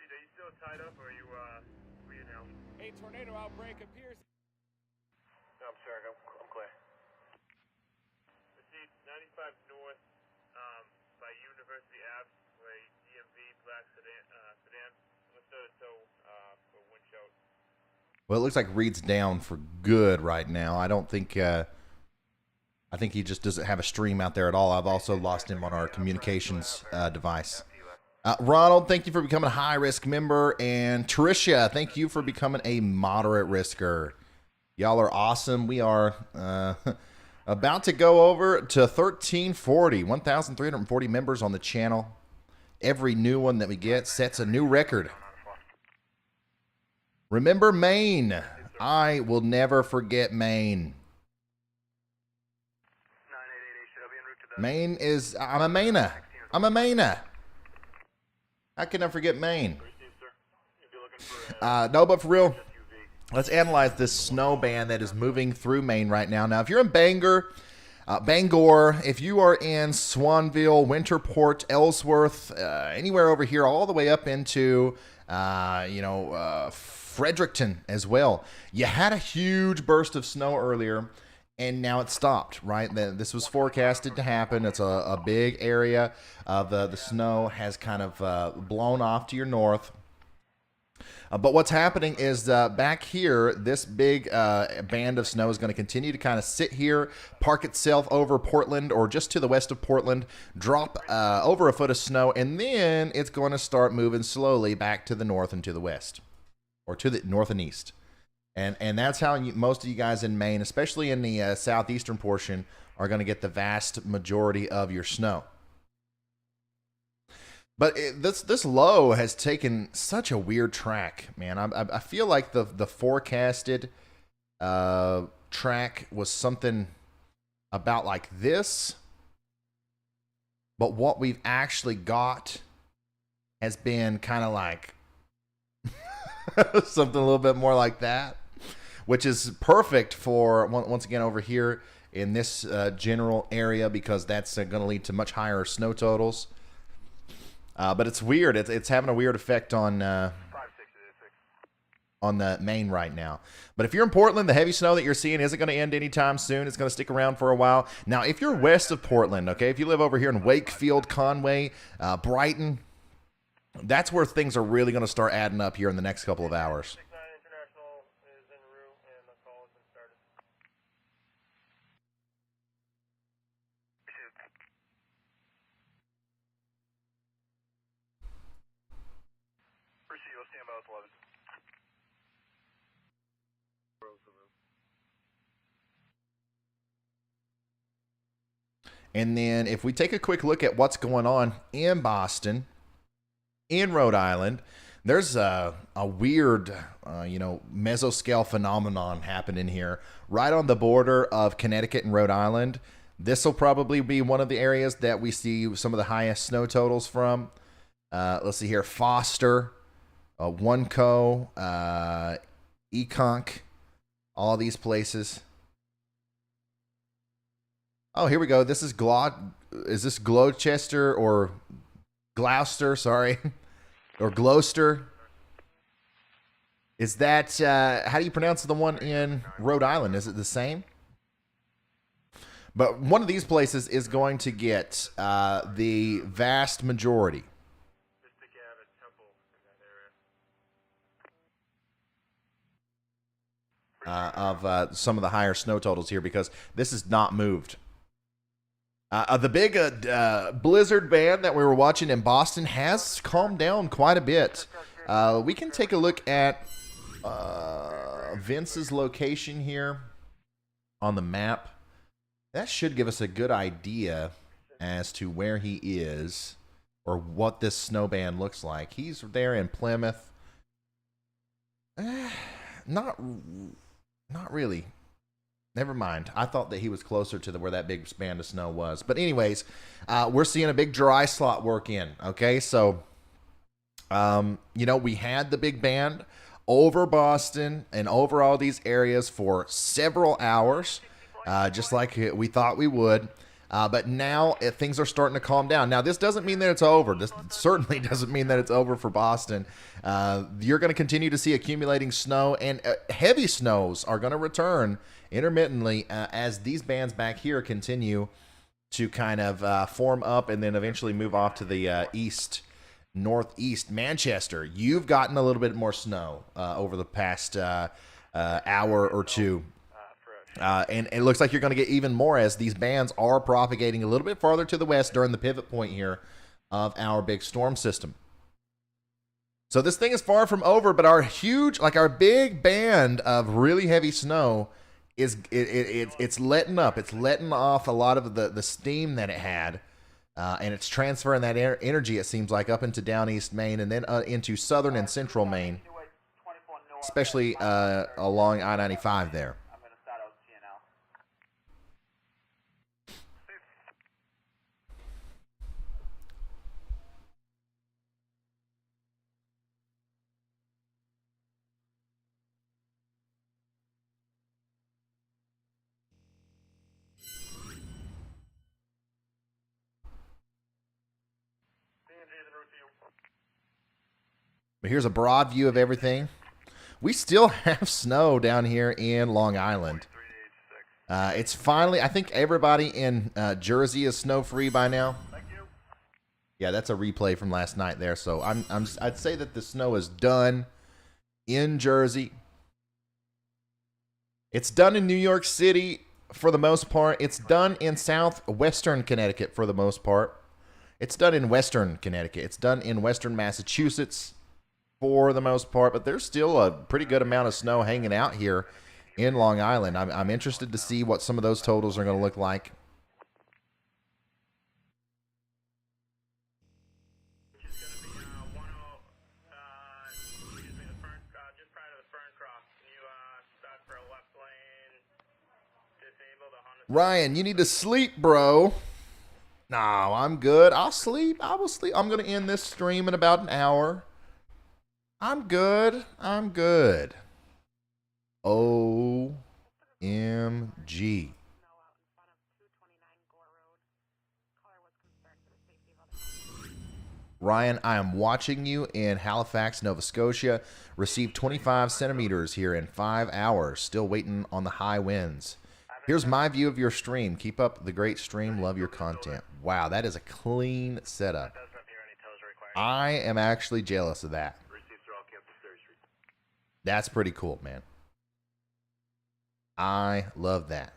Are you still tied up, or are you now? A tornado outbreak appears. No, I'm sorry. I'm clear. 95 north by University Ave, where DMV black sedan with the tow for wind shout. Well, it looks like Reed's down for good right now. I don't think. I think he just doesn't have a stream out there at all. I've also lost him on our communications device. Ronald, thank you for becoming a high-risk member. And Tricia, thank you for becoming a moderate risker. Y'all are awesome. We are about to go over to 1,340 members on the channel. Every new one that we get sets a new record. Remember Maine. I will never forget Maine. Maine is... I'm a Mainer. I'm a Mainer. How can I forget Maine? No, but for real, let's analyze this snow band that is moving through Maine right now. Now, if you're in Bangor, if you are in Swanville, Winterport, Ellsworth, anywhere over here, all the way up into, Fredericton as well. You had a huge burst of snow earlier, and now it stopped, right? This was forecasted to happen. It's a big area of the snow has kind of blown off to your north. But what's happening is back here, this big band of snow is going to continue to kind of sit here, park itself over Portland or just to the west of Portland, drop over a foot of snow, and then it's going to start moving slowly back to the north and to the west, or to the north and east. And that's how most of you guys in Maine, especially in the southeastern portion, are going to get the vast majority of your snow. But this low has taken such a weird track, man. I feel like the forecasted track was something about like this, but what we've actually got has been kind of like something a little bit more like that, which is perfect for, once again, over here in this general area, because that's going to lead to much higher snow totals. But it's weird. It's having a weird effect on the Maine right now. But if you're in Portland, the heavy snow that you're seeing isn't going to end anytime soon. It's going to stick around for a while. Now, if you're west of Portland, okay, if you live over here in Wakefield, Conway, Brighton, that's where things are really going to start adding up here in the next couple of hours. And then if we take a quick look at what's going on in Boston, in Rhode Island, there's a weird, mesoscale phenomenon happening here right on the border of Connecticut and Rhode Island. This will probably be one of the areas that we see some of the highest snow totals from. Let's see here. Foster, Oneco, Econk, all these places. Oh, here we go. This is is this Gloucester or Gloucester? Sorry. Or Gloucester. Is that, how do you pronounce the one in Rhode Island? Is it the same? But one of these places is going to get the vast majority of some of the higher snow totals here, because this is not moved. The big blizzard band that we were watching in Boston has calmed down quite a bit. We can take a look at Vince's location here on the map. That should give us a good idea as to where he is or what this snow band looks like. He's there in Plymouth. Not really. Never mind. I thought that he was closer to where that big band of snow was. But anyways, we're seeing a big dry slot work in. Okay, so, we had the big band over Boston and over all these areas for several hours, just like we thought we would. But now things are starting to calm down. Now, this doesn't mean that it's over. This certainly doesn't mean that it's over for Boston. You're going to continue to see accumulating snow, and heavy snows are going to return intermittently as these bands back here continue to kind of form up and then eventually move off to the northeast. Manchester, you've gotten a little bit more snow over the past hour or two. And it looks like you're going to get even more as these bands are propagating a little bit farther to the west during the pivot point here of our big storm system. So this thing is far from over, but our big band of really heavy snow is it's letting up. It's letting off a lot of the steam that it had, and it's transferring that energy, it seems like, up into down east Maine and then into southern and central Maine, especially along I-95 there. But here's a broad view of everything. We still have snow down here in Long Island. It's finally, I think everybody in Jersey is snow-free by now. Yeah, that's a replay from last night there. So I'd say that the snow is done in Jersey. It's done in New York City for the most part. It's done in southwestern Connecticut for the most part. It's done in western Connecticut. It's done in western Massachusetts for the most part, but there's still a pretty good amount of snow hanging out here in Long Island. I'm interested to see what some of those totals are going to look like. Ryan, you need to sleep, bro. No, I'm good. I'll sleep. I will sleep. I'm going to end this stream in about an hour. I'm good. I'm good. OMG. Ryan, I am watching you in Halifax, Nova Scotia. Received 25 centimeters here in 5 hours. Still waiting on the high winds. Here's my view of your stream. Keep up the great stream. Love your content. Wow, that is a clean setup. I am actually jealous of that. That's pretty cool, man. I love that.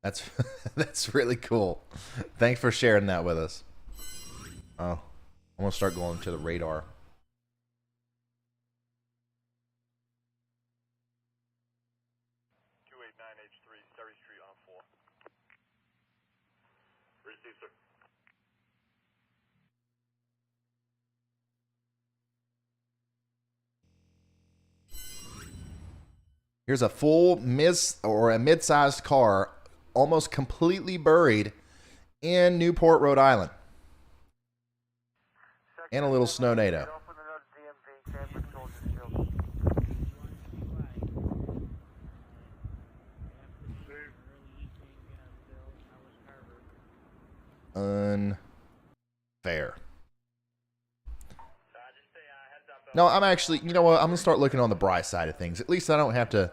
That's really cool. Thanks for sharing that with us. Oh, I'm gonna start going to the radar. sir. Here's a full mid-sized car, almost completely buried in Newport, Rhode Island, and a little snow NATO. Unfair. No, I'm actually, you know what? I'm going to start looking on the bright side of things. At least I don't have to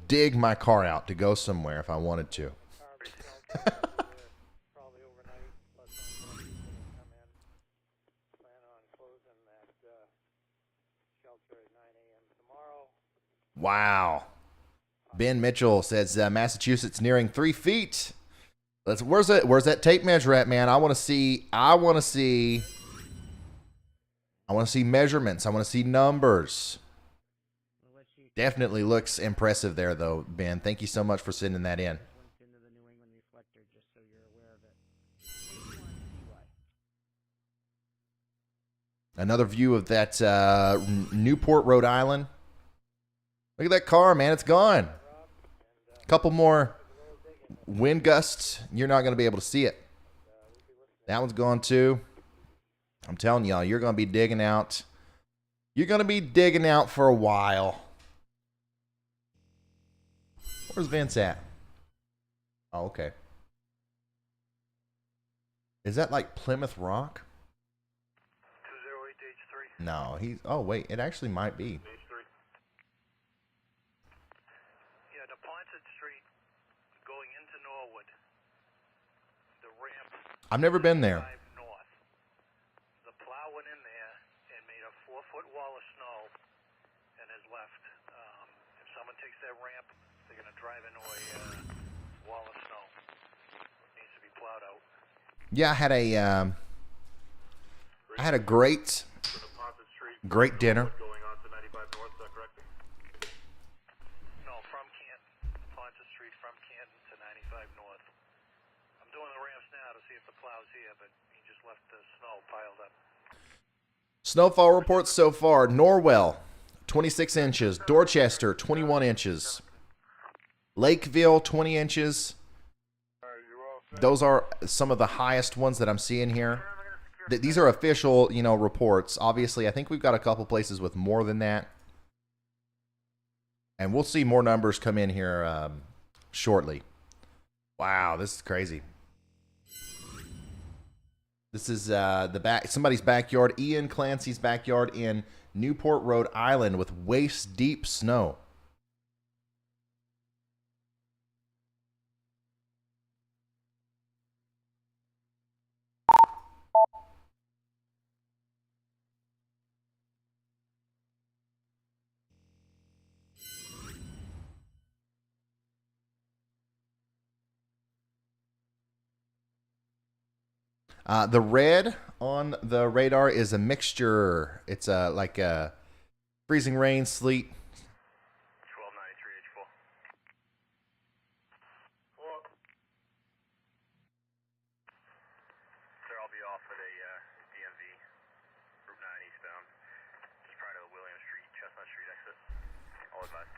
dig my car out to go somewhere if I wanted to. Wow. Ben Mitchell says Massachusetts nearing 3 feet. Where's that tape measure at, man? I want to see measurements. I want to see numbers. Definitely looks impressive there, though, Ben. Thank you so much for sending that in. Another view of that Newport, Rhode Island. Look at that car, man. It's gone. A couple more wind gusts. You're not going to be able to see it. That one's gone, too. I'm telling y'all, you're going to be digging out. You're going to be digging out for a while. Where's Vince at? Oh, okay. Is that like Plymouth Rock? 208H3. No, he's... Oh, wait. It actually might be. Yeah, the Ponset Street going into Norwood. The ramp. I've never been there. North. The plow went in there and made a 4-foot wall of snow and has left. If someone takes that ramp, they're going to drive into a wall of snow. It needs to be plowed out. Yeah, I had a great dinner. Going on to 95 North, is that correct? No, from Canton. Ponset Street from Canton to 95 North. I'm doing the ramps now to see if the plow's here, but he just left the snow piled up. Snowfall reports so far. Norwell, 26 inches. Dorchester, 21 inches. Lakeville, 20 inches. Those are some of the highest ones that I'm seeing here. These are official, reports. Obviously, I think we've got a couple places with more than that. And we'll see more numbers come in here shortly. Wow, this is crazy. This is somebody's backyard, Ian Clancy's backyard in Newport, Rhode Island, with waist-deep snow. The red on the radar is a mixture. It's like freezing rain, sleet. 1293H4. Well, sir, I'll be off at a DMV, Route 9 eastbound, just prior to the William Street, Chestnut Street exit. All advised.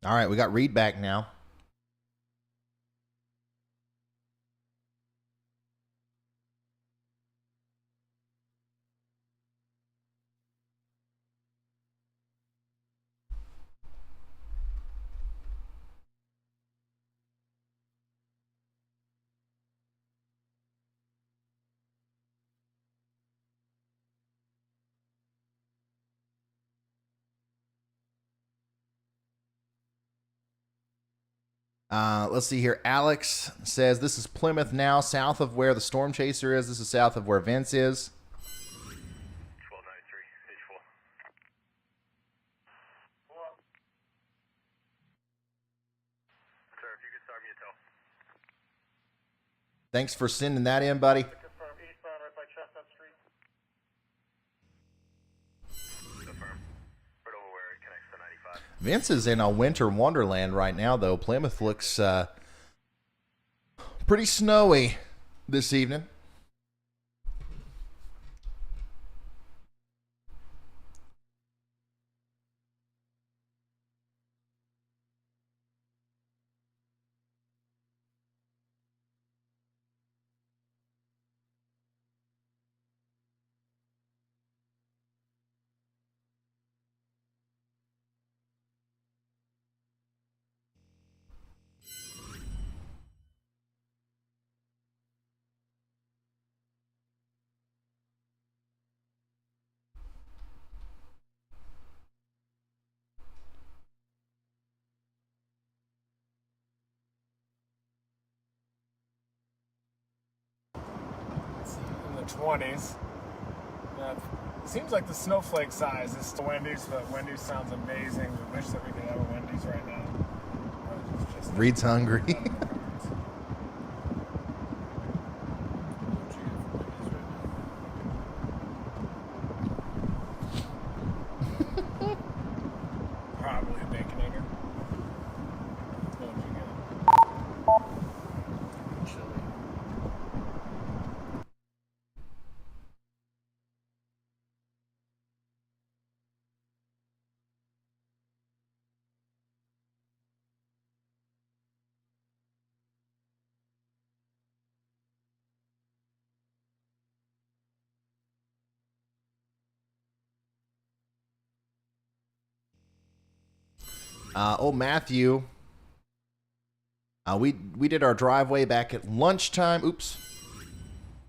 All right, we got Reed back now. Let's see here. Alex says this is Plymouth now, south of where the Storm Chaser is. This is south of where Vince is. 1293, page 4. Sir, if you could start me a tow. Thanks for sending that in, buddy. Confirm eastbound right by Chestnut Street. Confirm. Right over where it connects to 95. Vince is in a winter wonderland right now, though. Plymouth looks pretty snowy this evening. In the 20s. Seems like the snowflake size is still Wendy's, but Wendy's sounds amazing. We wish that we could have a Wendy's right now. Reed's hungry. Probably a Baconator. What would you get? Chili. Matthew. We did our driveway back at lunchtime. Oops.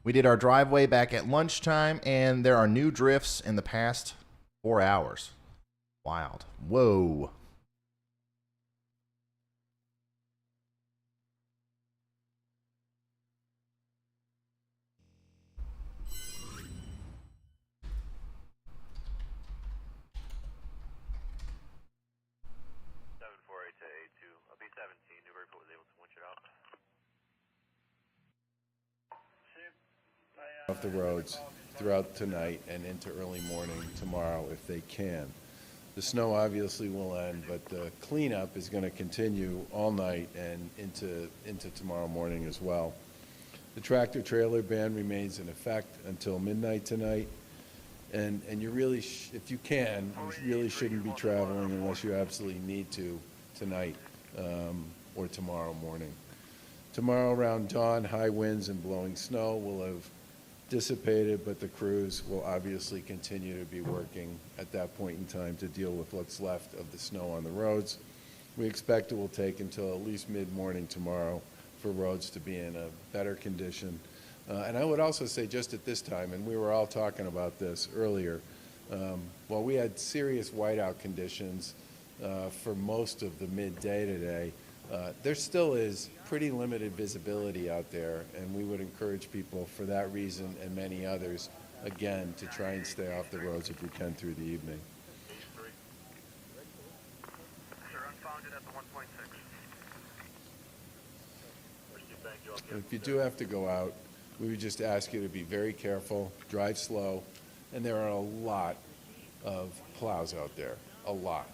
We did our driveway back at lunchtime, and there are new drifts in the past 4 hours. Wild. Whoa. Off the roads throughout tonight and into early morning tomorrow if they can. The snow obviously will end, but the cleanup is going to continue all night and into tomorrow morning as well. The tractor trailer ban remains in effect until midnight tonight, and you really, if you can, you really shouldn't be traveling unless you absolutely need to tonight or tomorrow morning. Tomorrow around dawn, high winds and blowing snow will have dissipated, but the crews will obviously continue to be working at that point in time to deal with what's left of the snow on the roads. We expect it will take until at least mid-morning tomorrow for roads to be in a better condition. And I would also say just at this time, and we were all talking about this earlier, while we had serious whiteout conditions for most of the midday today, there still is pretty limited visibility out there, and we would encourage people for that reason and many others, again, to try and stay off the roads if we can through the evening. If you do have to go out, we would just ask you to be very careful, drive slow, and there are a lot of plows out there, a lot.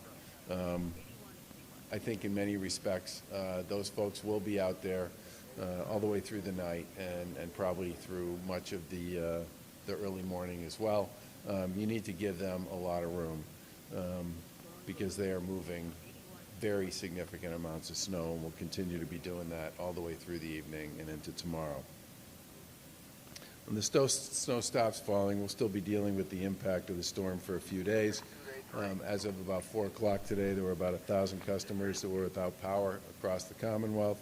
I think in many respects, those folks will be out there all the way through the night and probably through much of the early morning as well. You need to give them a lot of room because they are moving very significant amounts of snow and will continue to be doing that all the way through the evening and into tomorrow. When the snow stops falling, we'll still be dealing with the impact of the storm for a few days. As of about 4 o'clock today, there were about 1,000 customers that were without power across the Commonwealth.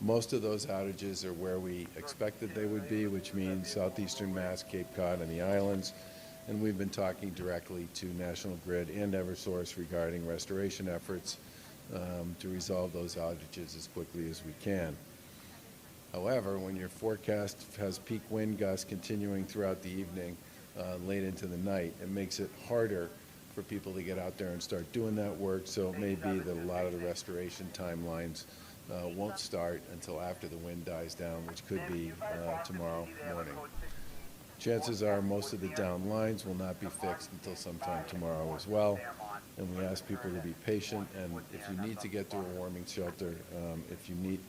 Most of those outages are where we expected they would be, which means southeastern Mass, Cape Cod, and the islands. And we've been talking directly to National Grid and Eversource regarding restoration efforts to resolve those outages as quickly as we can. However, when your forecast has peak wind gusts continuing throughout the evening, late into the night, it makes it harder for people to get out there and start doing that work, so it may be that a lot of the restoration timelines won't start until after the wind dies down, which could be tomorrow morning. Chances are most of the down lines will not be fixed until sometime tomorrow as well, and we ask people to be patient, and if you need to get to a warming shelter, if you need,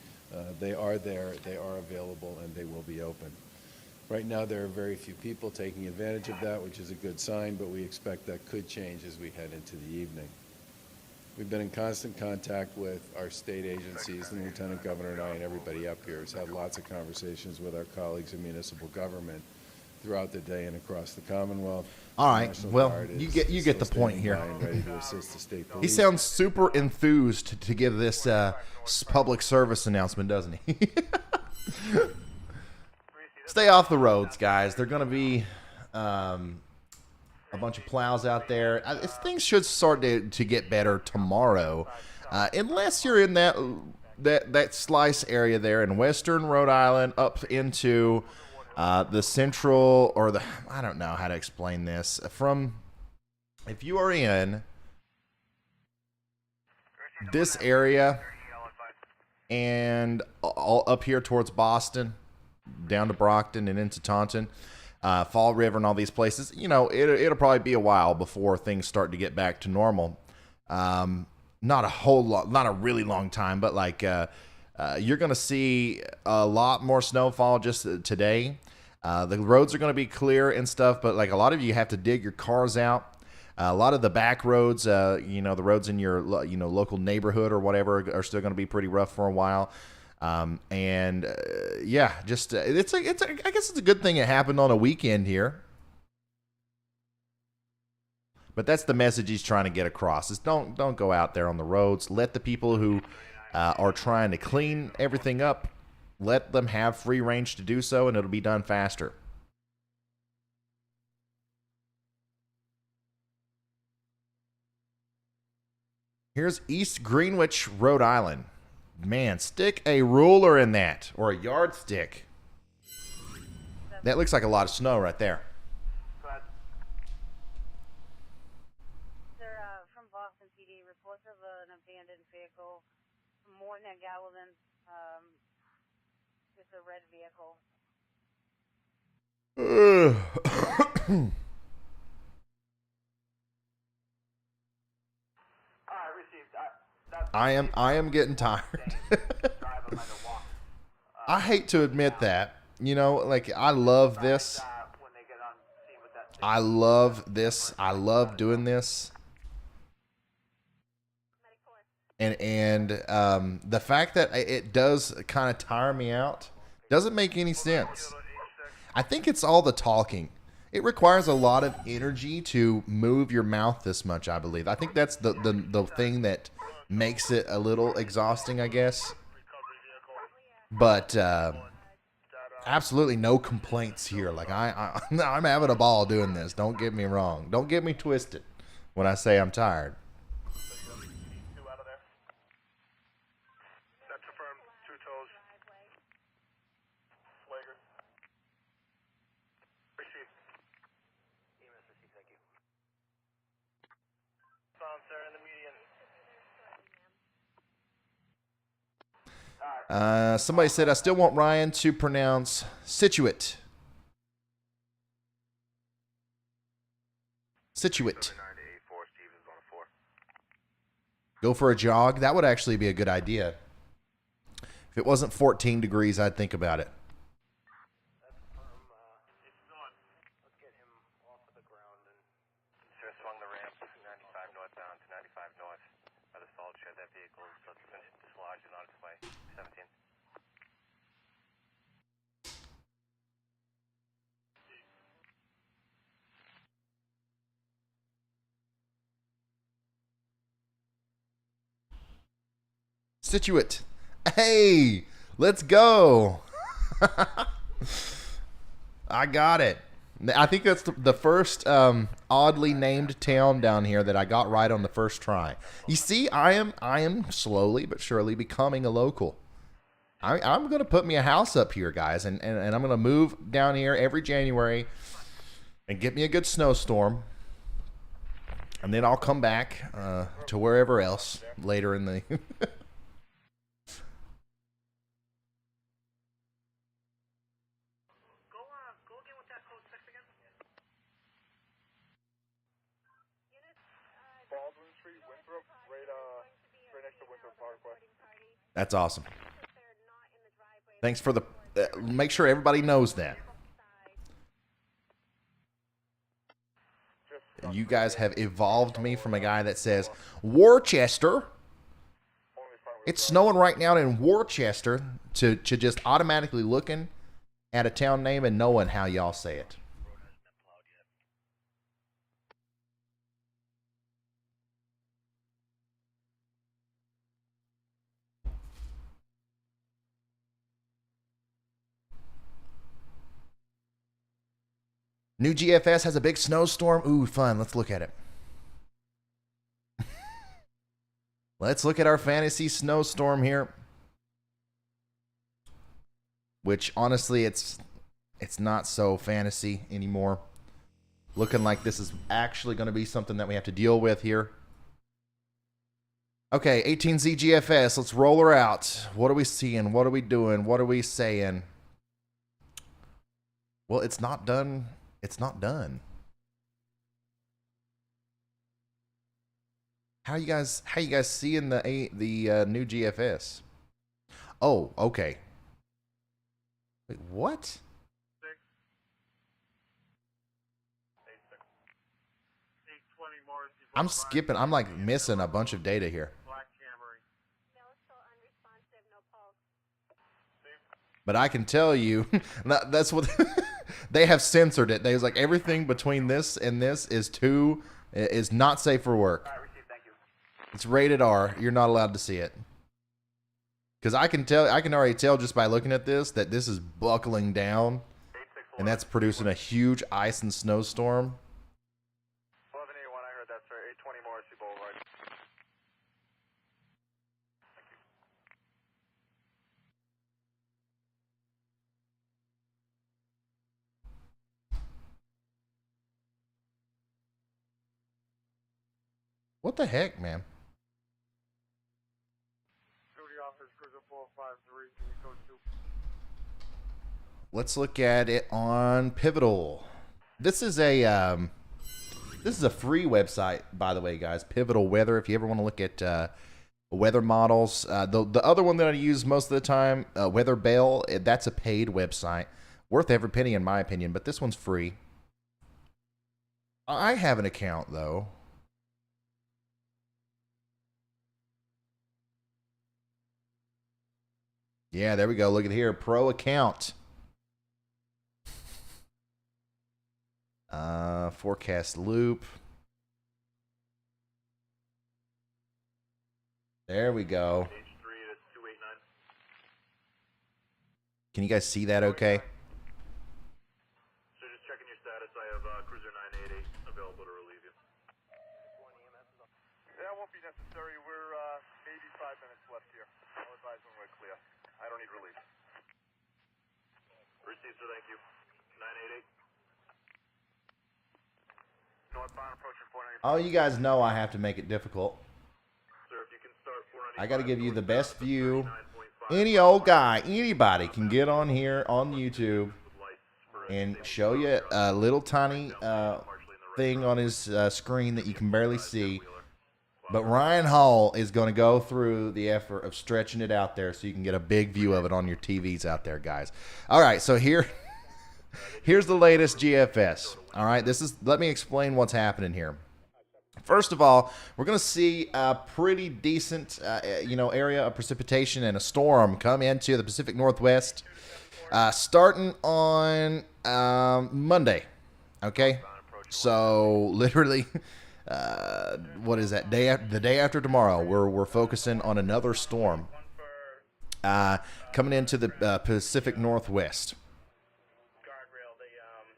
they are there, they are available, and they will be open. Right now, there are very few people taking advantage of that, which is a good sign, but we expect that could change as we head into the evening. We've been in constant contact with our state agencies, the Lieutenant Governor and I and everybody up here has had lots of conversations with our colleagues in municipal government throughout the day and across the Commonwealth. All right, National well, Guard you is get the still point standing here. by and ready to assist the state He police. sounds super enthused to give this public service announcement, doesn't he? Stay off the roads, guys. They're going to be a bunch of plows out there. Things should start to get better tomorrow, unless you're in that slice area there in western Rhode Island up into the central, or the, I don't know how to explain this. If you are in this area and all up here towards Boston, down to Brockton and into Taunton, Fall River and all these places, you know, it'll probably be a while before things start to get back to normal. Not a whole lot, not a really long time, but like you're going to see a lot more snowfall just today. The roads are going to be clear and stuff, but like a lot of you have to dig your cars out. A lot of the back roads, you know, the roads in your local neighborhood or whatever are still going to be pretty rough for a while. Yeah, just I guess it's a good thing it happened on a weekend here. But that's the message he's trying to get across: is don't go out there on the roads. Let the people who are trying to clean everything up, let them have free range to do so, and it'll be done faster. Here's East Greenwich, Rhode Island. Man, stick a ruler in that, or a yardstick. That looks like a lot of snow right there. Sir, from Boston PD, reports of an abandoned vehicle from Morton and Gallivan. It's a red vehicle. I am getting tired. I hate to admit that. You know, like, I love this. I love this. I love doing this. And the fact that it does kind of tire me out doesn't make any sense. I think it's all the talking. It requires a lot of energy to move your mouth this much, I believe. I think that's the thing that makes it a little exhausting, I guess. But absolutely no complaints here. Like, I'm having a ball doing this. Don't get me wrong. Don't get me twisted when I say I'm tired. Somebody said, I still want Ryan to pronounce Situate. Situate. Go for a jog. That would actually be a good idea. If it wasn't 14 degrees, I'd think about it. Situate. Hey, let's go. I got it. I think that's the first oddly named town down here that I got right on the first try. You see, I am slowly but surely becoming a local. I'm going to put me a house up here, guys, and I'm going to move down here every January and get me a good snowstorm. And then I'll come back to wherever else later in the... That's awesome. Thanks for the... make sure everybody knows that. You guys have evolved me from a guy that says, Worcester. It's snowing right now in Worcester, to just automatically looking at a town name and knowing how y'all say it. New GFS has a big snowstorm. Ooh, fun. Let's look at it. Let's look at our fantasy snowstorm here. Which, honestly, it's not so fantasy anymore. Looking like this is actually going to be something that we have to deal with here. Okay, 18Z GFS. Let's roll her out. What are we seeing? What are we doing? What are we saying? Well, it's not done. It's not done. How you guys seeing the new GFS? Oh, okay. Wait, what? I'm skipping. I'm like missing a bunch of data here. But I can tell you, that's what they have censored it. They was like, everything between this and this is not safe for work. It's rated R. You're not allowed to see it. Because I can already tell just by looking at this that this is buckling down, and that's producing a huge ice and snowstorm. 1181, I heard that, sir. 820 Morrissey Boulevard. What the heck, man? Let's look at it on Pivotal. This is a free website, by the way, guys. Pivotal Weather. If you ever want to look at weather models, the other one that I use most of the time, Weather Bell, that's a paid website, worth every penny in my opinion. But this one's free. I have an account though. Yeah, there we go. Look at here. Pro account. Forecast loop. There we go. Can you guys see that okay? So just checking your status. I have Cruiser 988 available to relieve you. That won't be necessary. We're 85 minutes left here. I'll advise when we're clear. I don't need relief. Received, sir. Thank you. 988. Northbound approaching 495. Oh, you guys know I have to make it difficult. Sir, if you can start 495. I got to give you the best view. Any old guy, anybody can get on here on YouTube and show you a little tiny thing on his screen that you can barely see. But Ryan Hall is going to go through the effort of stretching it out there so you can get a big view of it on your TVs out there, guys. All right, so here's the latest GFS. All right, let me explain what's happening here. First of all, we're going to see a pretty decent, area of precipitation and a storm come into the Pacific Northwest, starting on Monday. Okay, so literally, what is that? The day after tomorrow, we're focusing on another storm coming into the Pacific Northwest.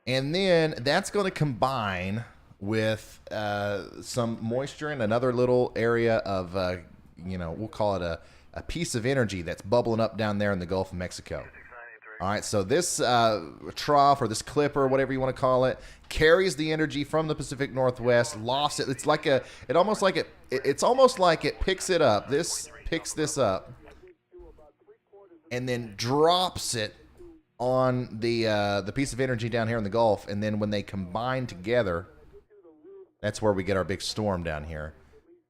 And then that's going to combine with some moisture in another little area of, we'll call it a piece of energy that's bubbling up down there in the Gulf of Mexico. All right, so this trough or this clipper, whatever you want to call it, carries the energy from the Pacific Northwest, lofts it. It's like it's almost like it picks it up. This picks this up and then drops it on the piece of energy down here in the Gulf. And then when they combine together, that's where we get our big storm down here.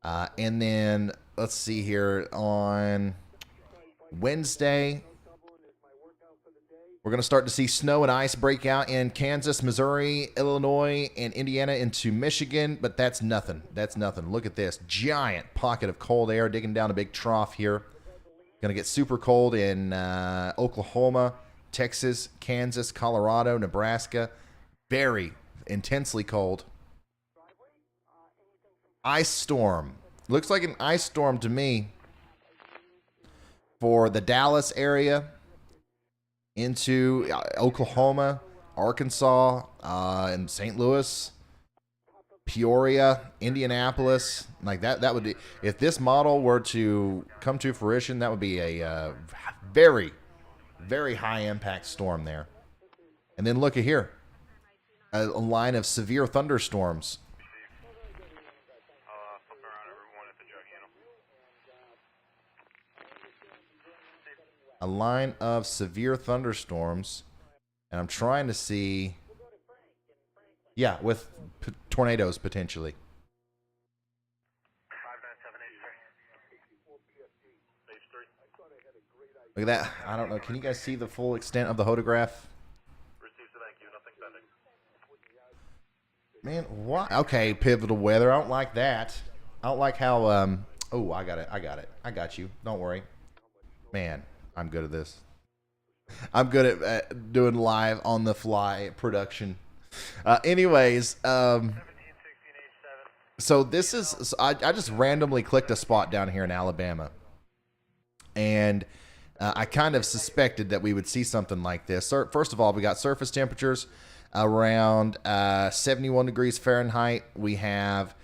And then let's see here on Wednesday. We're going to start to see snow and ice break out in Kansas, Missouri, Illinois, and Indiana into Michigan, but that's nothing. That's nothing. Look at this giant pocket of cold air digging down a big trough here. Going to get super cold in Oklahoma, Texas, Kansas, Colorado, Nebraska. Very intensely cold. Ice storm. Looks like an ice storm to me for the Dallas area, into Oklahoma, Arkansas, and St. Louis, Peoria, Indianapolis. Like that would be, if this model were to come to fruition, that would be a very, very high impact storm there. And then look at here, a line of severe thunderstorms. A line of severe thunderstorms, and I'm trying to see, with tornadoes potentially. Look at that. I don't know. Can you guys see the full extent of the photograph? Man, what? Okay, pivotal weather. I don't like that. I don't like how, oh, I got it. I got you. Don't worry. Man, I'm good at this. I'm good at doing live on the fly production. Anyways, so this is, I just randomly clicked a spot down here in Alabama, and I kind of suspected that we would see something like this. First of all, we got surface temperatures around 71 degrees Fahrenheit. We have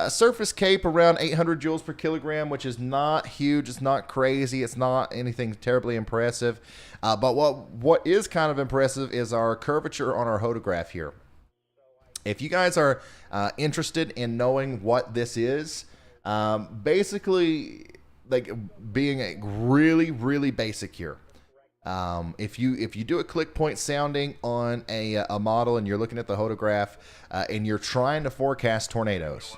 surface CAPE around 800 joules per kilogram, which is not huge. It's not crazy. It's not anything terribly impressive. But what is kind of impressive is our curvature on our photograph here. If you guys are interested in knowing what this is, basically, like being a really, really basic here. If you do a click point sounding on a model and you're looking at the photograph and you're trying to forecast tornadoes,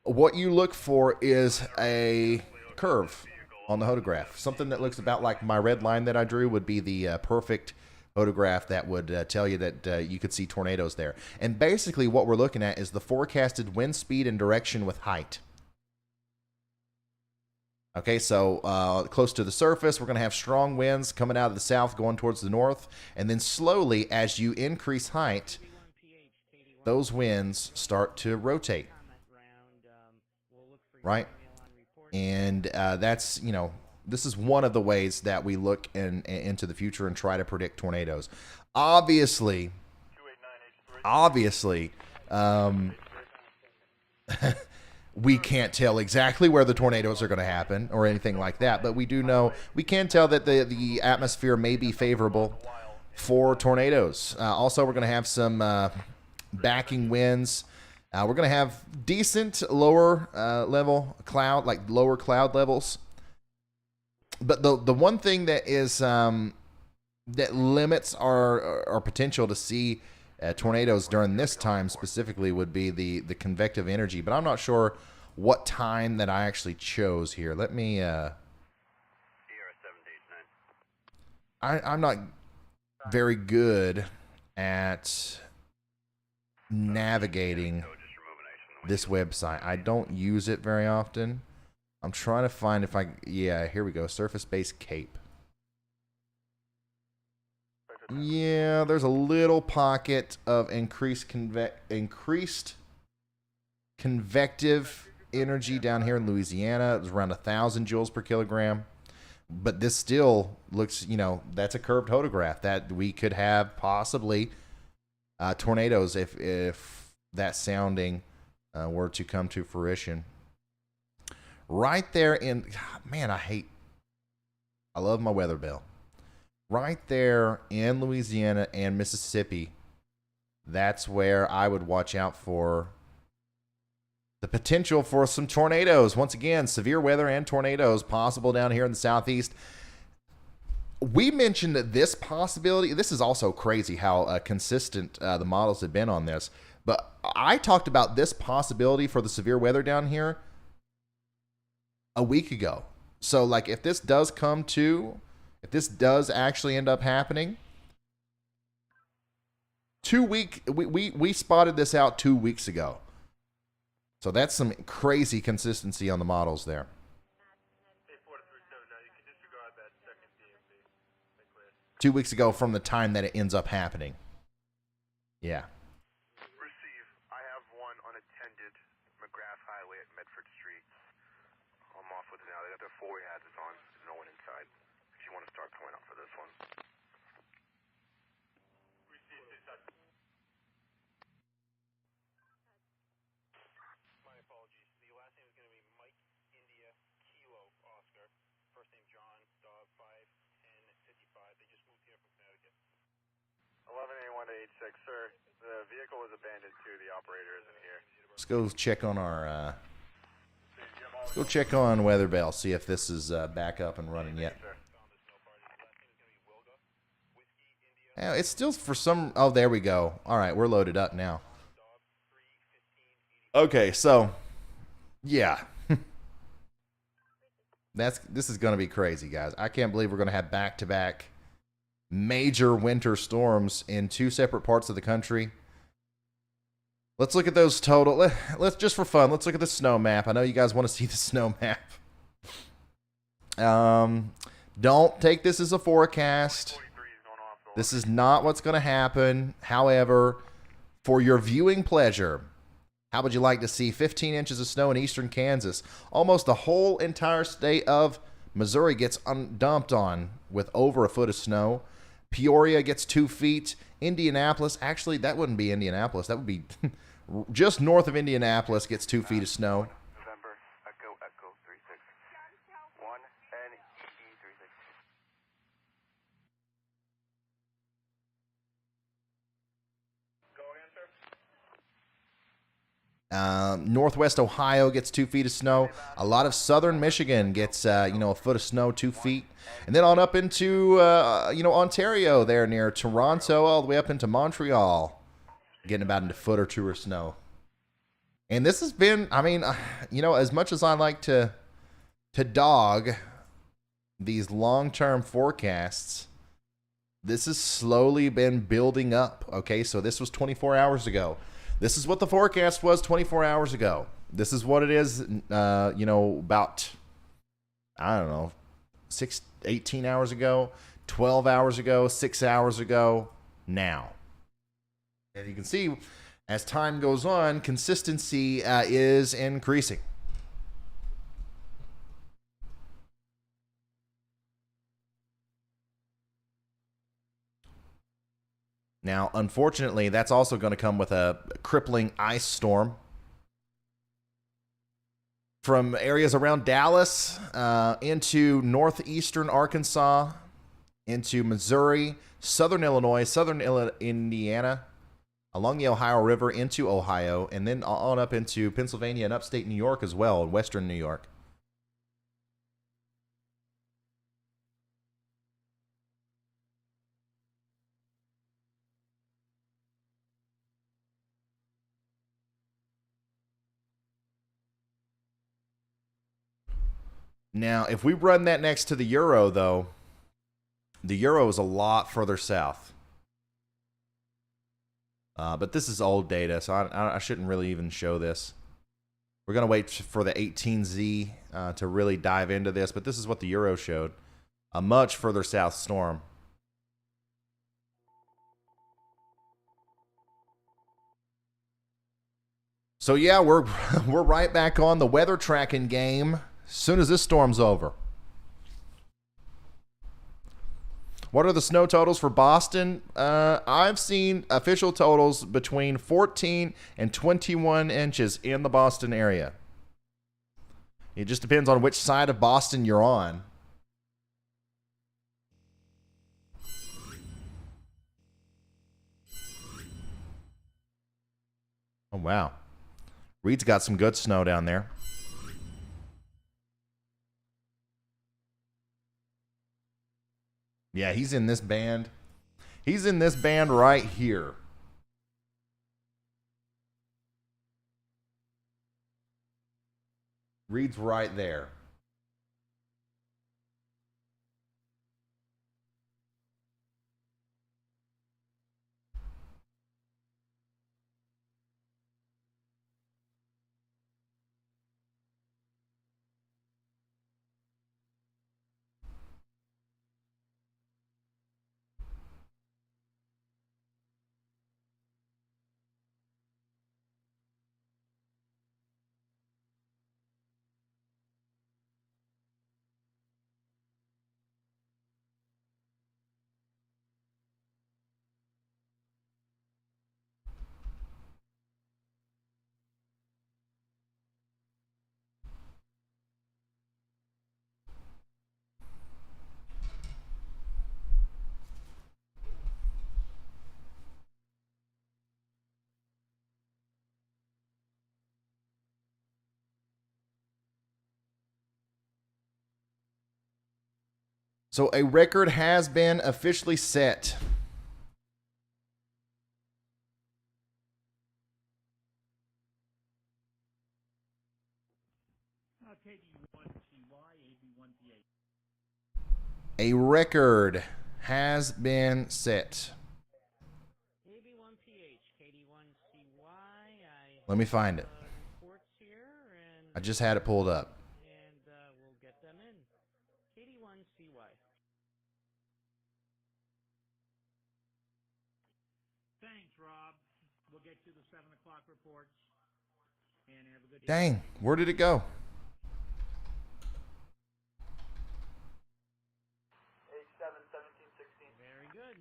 what you look for is a curve on the photograph. Something that looks about like my red line that I drew would be the perfect photograph that would tell you that you could see tornadoes there. And basically what we're looking at is the forecasted wind speed and direction with height. Okay, so close to the surface, we're going to have strong winds coming out of the south going towards the north. And then slowly, as you increase height, those winds start to rotate. Right? And that's, this is one of the ways that we look into the future and try to predict tornadoes. Obviously, we can't tell exactly where the tornadoes are going to happen or anything like that, but we do know, we can tell that the atmosphere may be favorable for tornadoes. Also, we're going to have some backing winds. We're going to have decent lower level cloud, like lower cloud levels. But the one thing that is that limits our potential to see tornadoes during this time specifically would be the convective energy. But I'm not sure what time that I actually chose here. Let me. I'm not very good at navigating this website. I don't use it very often. I'm trying to find if I, here we go. Surface-based CAPE. Yeah, there's a little pocket of increased convective energy down here in Louisiana. It was around 1,000 joules per kilogram. But this still looks, that's a curved photograph that we could have possibly tornadoes if that sounding were to come to fruition. Right there man, I love my weather bell. Right there in Louisiana and Mississippi, that's where I would watch out for the potential for some tornadoes. Once again, severe weather and tornadoes possible down here in the southeast. We mentioned that this possibility, this is also crazy how consistent the models have been on this, but I talked about this possibility for the severe weather down here a week ago. So like if this does actually end up happening, we spotted this out 2 weeks ago. So that's some crazy consistency on the models there. 2 weeks ago from the time that it ends up happening. Yeah. Receive. I have one unattended McGrath Highway at Medford Street. I'm off with it now. They got their four-way hazards on. There's no one inside. If you want to start pulling up for this one. My apologies. The last name is going to be Mike India Kilo Oscar. First name John Dog 51055. They just moved here from Connecticut. 1181 to 86, sir. The vehicle was abandoned too. The operator isn't here. Let's go check on our go check on Weather Bell, see if this is back up and running yet. Yeah, it's still for some. Oh, there we go. All right, we're loaded up now. Okay, so yeah, this is going to be crazy, guys. I can't believe we're going to have back-to-back major winter storms in two separate parts of the country. Let's look at those total. Let's just for fun. Let's look at the snow map. I know you guys want to see the snow map. Don't take this as a forecast. This is not what's going to happen. However, for your viewing pleasure, how would you like to see 15 inches of snow in eastern Kansas? Almost the whole entire state of Missouri gets dumped on with over a foot of snow. Peoria gets 2 feet. Indianapolis, actually, that wouldn't be Indianapolis. That would be just north of Indianapolis gets 2 feet of snow. November, Echo, Echo 36. 1 NEE 36. Northwest Ohio gets 2 feet of snow. A lot of southern Michigan gets, a foot of snow, 2 feet. And then on up into, Ontario there near Toronto, all the way up into Montreal, getting about a foot or two of snow. And this has been, as much as I like to dog these long-term forecasts, this has slowly been building up. Okay, so this was 24 hours ago. This is what the forecast was 24 hours ago. This is what it is, about, 18 hours ago, 12 hours ago, 6 hours ago, now. And you can see, as time goes on, consistency is increasing. Now, unfortunately, that's also going to come with a crippling ice storm from areas around Dallas into northeastern Arkansas, into Missouri, southern Illinois, southern Indiana, along the Ohio River into Ohio, and then on up into Pennsylvania and upstate New York as well, and western New York. Now, if we run that next to the Euro, though, the Euro is a lot further south. But this is old data, so I shouldn't really even show this. We're going to wait for the 18Z to really dive into this, but this is what the Euro showed. A much further south storm. So yeah, we're right back on the weather tracking game as soon as this storm's over. What are the snow totals for Boston? I've seen official totals between 14 and 21 inches in the Boston area. It just depends on which side of Boston you're on. Oh, wow. Reed's got some good snow down there. Yeah, he's in this band. He's in this band right here. Reed's right there. So a record has been officially set. A record has been set. Let me find it. I just had it pulled up. We'll get them in. KD1CY. Thanks, Rob. We'll get you the 7 o'clock reports. And have a good day. Dang, where did it go? Very good.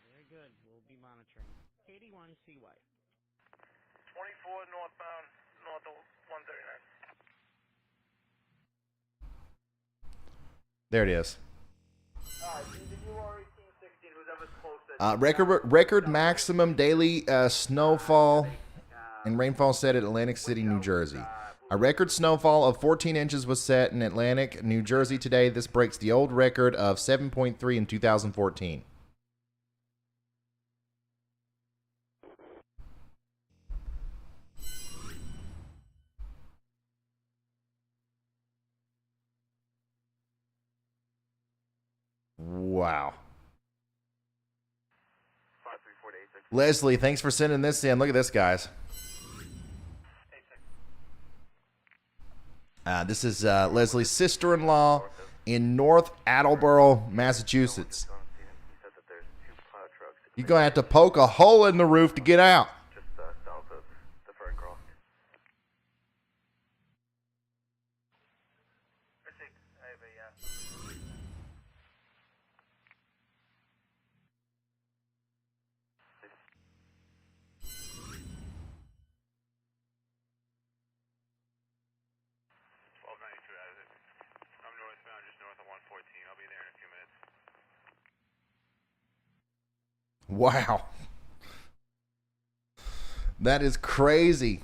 Very good. We'll be monitoring. KD1CY. 24 northbound, north of 139. There it is. Who's ever Record maximum daily snowfall and rainfall set at Atlantic City, New Jersey. A record snowfall of 14 inches was set in Atlantic, New Jersey today. This breaks the old record of 7.3 in 2014. Wow. Leslie, thanks for sending this in. Look at this, guys. This is Leslie's sister-in-law in North Attleboro, Massachusetts. You're going to have to poke a hole in the roof to get out. Wow. That is crazy.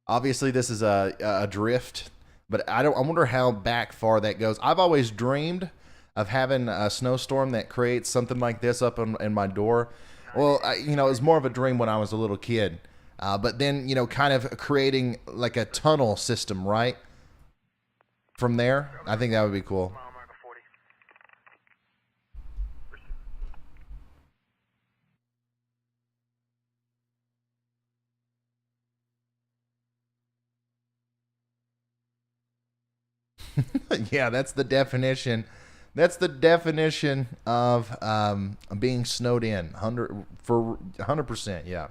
Obviously, this is a drift, but I wonder how back far that goes. I've always dreamed of having a snowstorm that creates something like this up in my door. Well, it was more of a dream when I was a little kid. But then, kind of creating like a tunnel system, right? From there, I think that would be cool. Yeah, that's the definition. That's the definition of being snowed in. 100%. Yeah.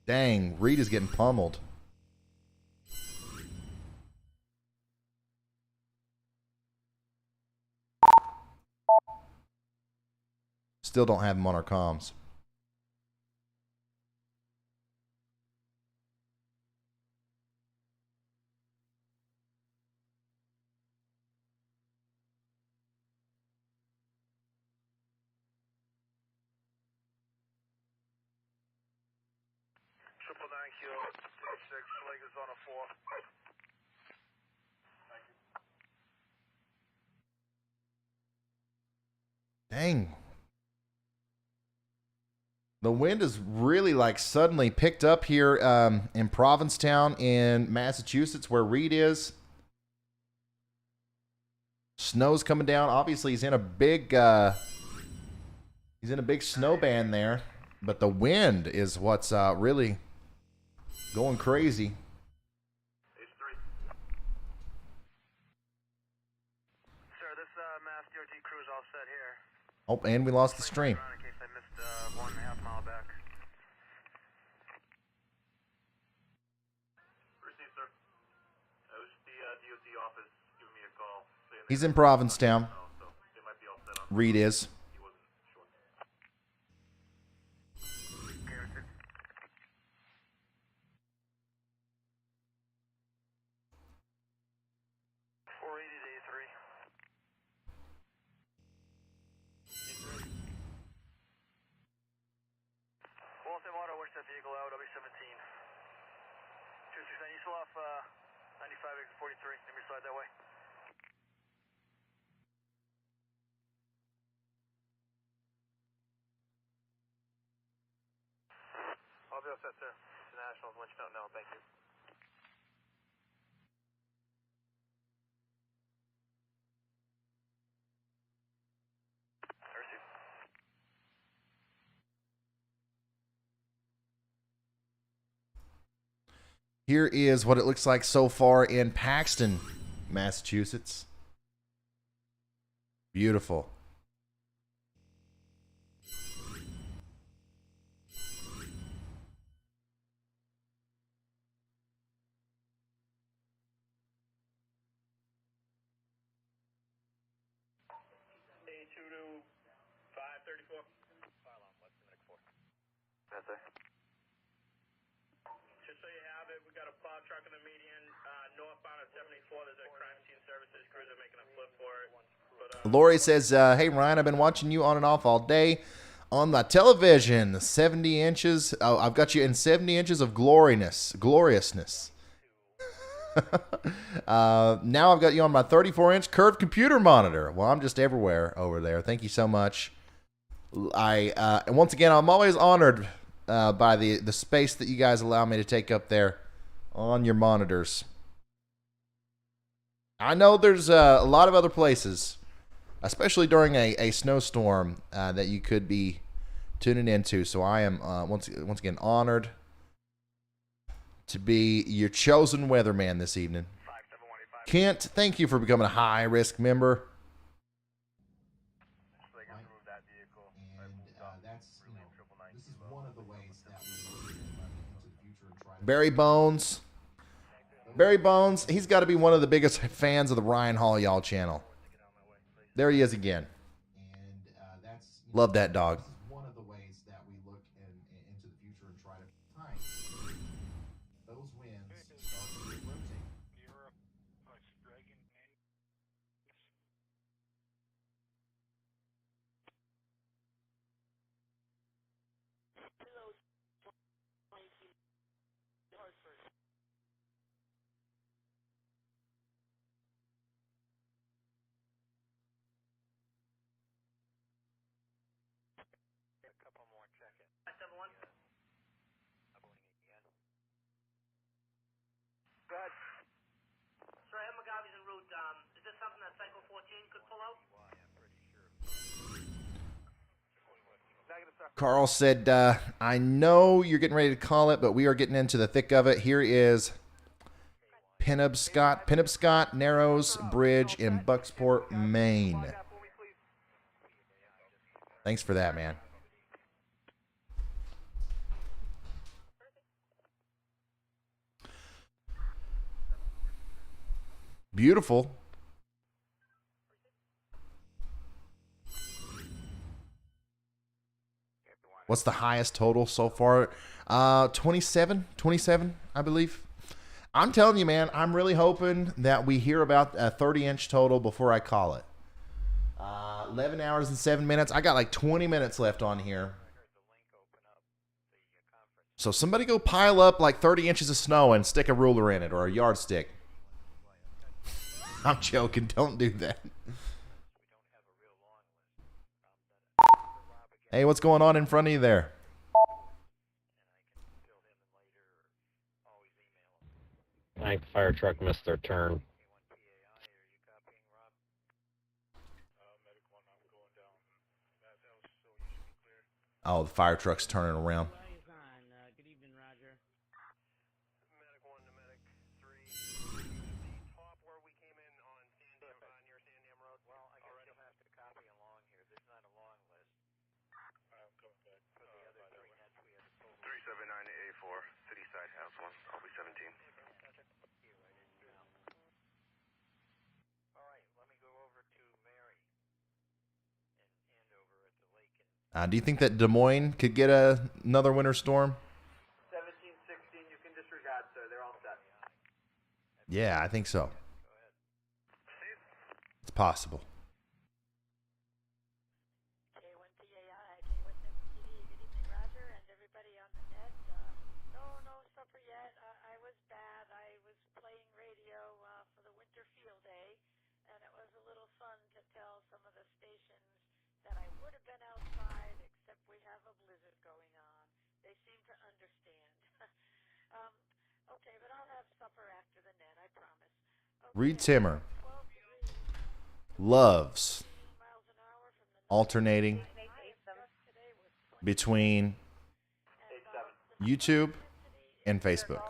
Dang, Reed is getting pummeled. Still don't have them on our comms. Triple 9 kilo 6, flag is on a 4. Dang. The wind is really like suddenly picked up here in Provincetown in Massachusetts where Reed is. Snow's coming down. Obviously, he's in a big snow band there, but the wind is what's really going crazy. Sir, this Mass DOT crew is all set here. Oh, and we lost the stream. In case I missed 1.5 mile back. Received, sir. It was the DOT office giving me a call. He's in Provincetown. Reed is. Waelti Water, where's that vehicle out? W17. 269, you still off 95 exit 43. Let me slide that way. I'll be all set, sir. International, let you know. Thank you. I received. Here is what it looks like so far in Paxton, Massachusetts. Beautiful. A2 to 534. File on, what's the next 4? That's it. Just so you have it, we got a plow truck in the median, northbound at 74. There's a crime scene services cruiser making a flip for it. But, Lori says, hey, Ryan, I've been watching you on and off all day on the television. 70 inches. Oh, I've got you in 70 inches of gloriousness. Now I've got you on my 34-inch curved computer monitor. Well, I'm just everywhere over there. Thank you so much. And once again, I'm always honored by the space that you guys allow me to take up there on your monitors. I know there's a lot of other places, especially during a snowstorm, that you could be tuning into. So I am once again honored to be your chosen weatherman this evening. Kent, thank you for becoming a high-risk member. Barry Bones. Barry Bones, he's got to be one of the biggest fans of the Ryan Hall Y'all channel. There he is again. Love that dog. One of the ways that we look into the future and try to time those winds start to rotate. Go ahead. Sir, I have McGarvey's en route. Is this something that Cycle 14 could pull out? Negative, sir. Carl said, I know you're getting ready to call it, but we are getting into the thick of it. Here is Penobscot Narrows Bridge in Bucksport, Maine. Thanks for that, man. Beautiful. What's the highest total so far? 27, I believe. I'm telling you, man, I'm really hoping that we hear about a 30-inch total before I call it. 11 hours and 7 minutes. I got like 20 minutes left on here. So somebody go pile up like 30 inches of snow and stick a ruler in it or a yardstick. I'm joking. Don't do that. Hey, what's going on in front of you there? I think the fire truck missed their turn. Oh, the fire truck's turning around. Good evening, Roger. Medic 1 to Medic 3. The top where we came in on near Sandam Road. Well, I guess you'll have to copy along here. There's not a long list. For the other 3 nets we had a total. 379 to A4, City Side House 1, I'll be 17. All right, let me go over to Mary and Andover at the lake. Do you think that Des Moines could get another winter storm? 17, 16, you can disregard, sir. They're all set. Yeah, I think so. It's possible. Reed Timmer loves alternating between YouTube and Facebook.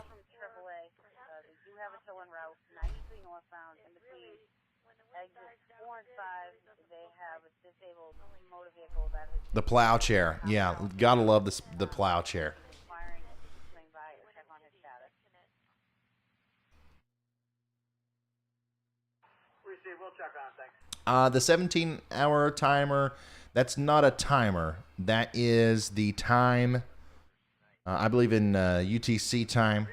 The plow chair. Yeah, gotta love this, the plow chair. We'll check on, thanks. The 17-hour timer, that's not a timer. That is the time, I believe in UTC time.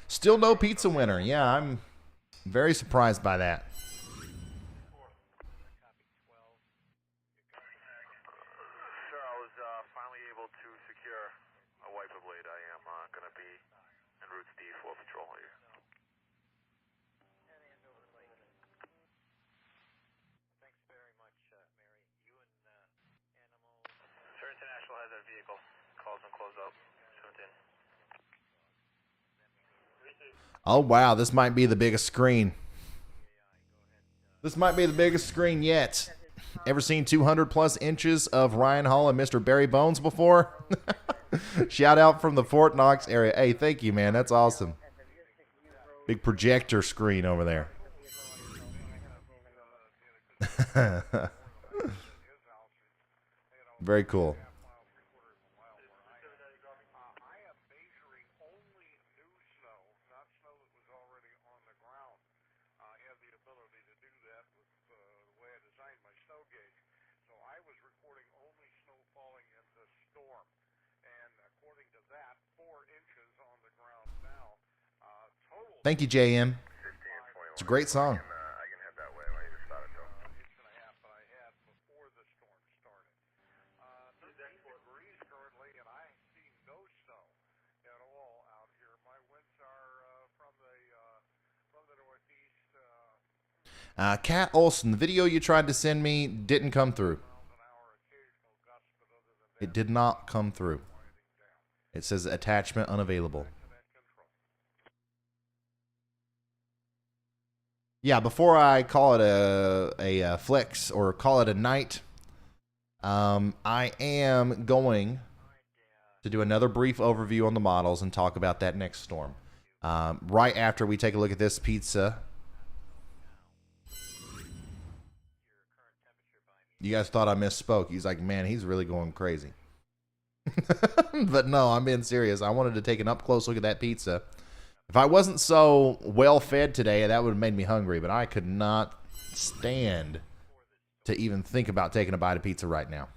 Still no pizza winner. Yeah, I'm very surprised by that. Sir, I was finally able to secure a wiper blade. I am going to be en route to D4 patrol here. Thanks very much, Mary. You and Animal. Sir, International has that vehicle. Calls and close out. 17. Oh, wow, this might be the biggest screen. This might be the biggest screen yet. Ever seen 200 plus inches of Ryan Hall and Mr. Barry Bones before? Shout out from the Fort Knox area. Hey, thank you, man. That's awesome. Big projector screen over there. Very cool. Thank you, JM. It's a great song. Kat Olson, the video you tried to send me didn't come through. It did not come through. It says attachment unavailable. Yeah, before I call it a flex or call it a night, I am going to do another brief overview on the models and talk about that next storm. Right after we take a look at this pizza. You guys thought I misspoke. He's like, man, he's really going crazy. But no, I'm being serious. I wanted to take an up-close look at that pizza. If I wasn't so well-fed today, that would have made me hungry, but I could not stand to even think about taking a bite of pizza right now.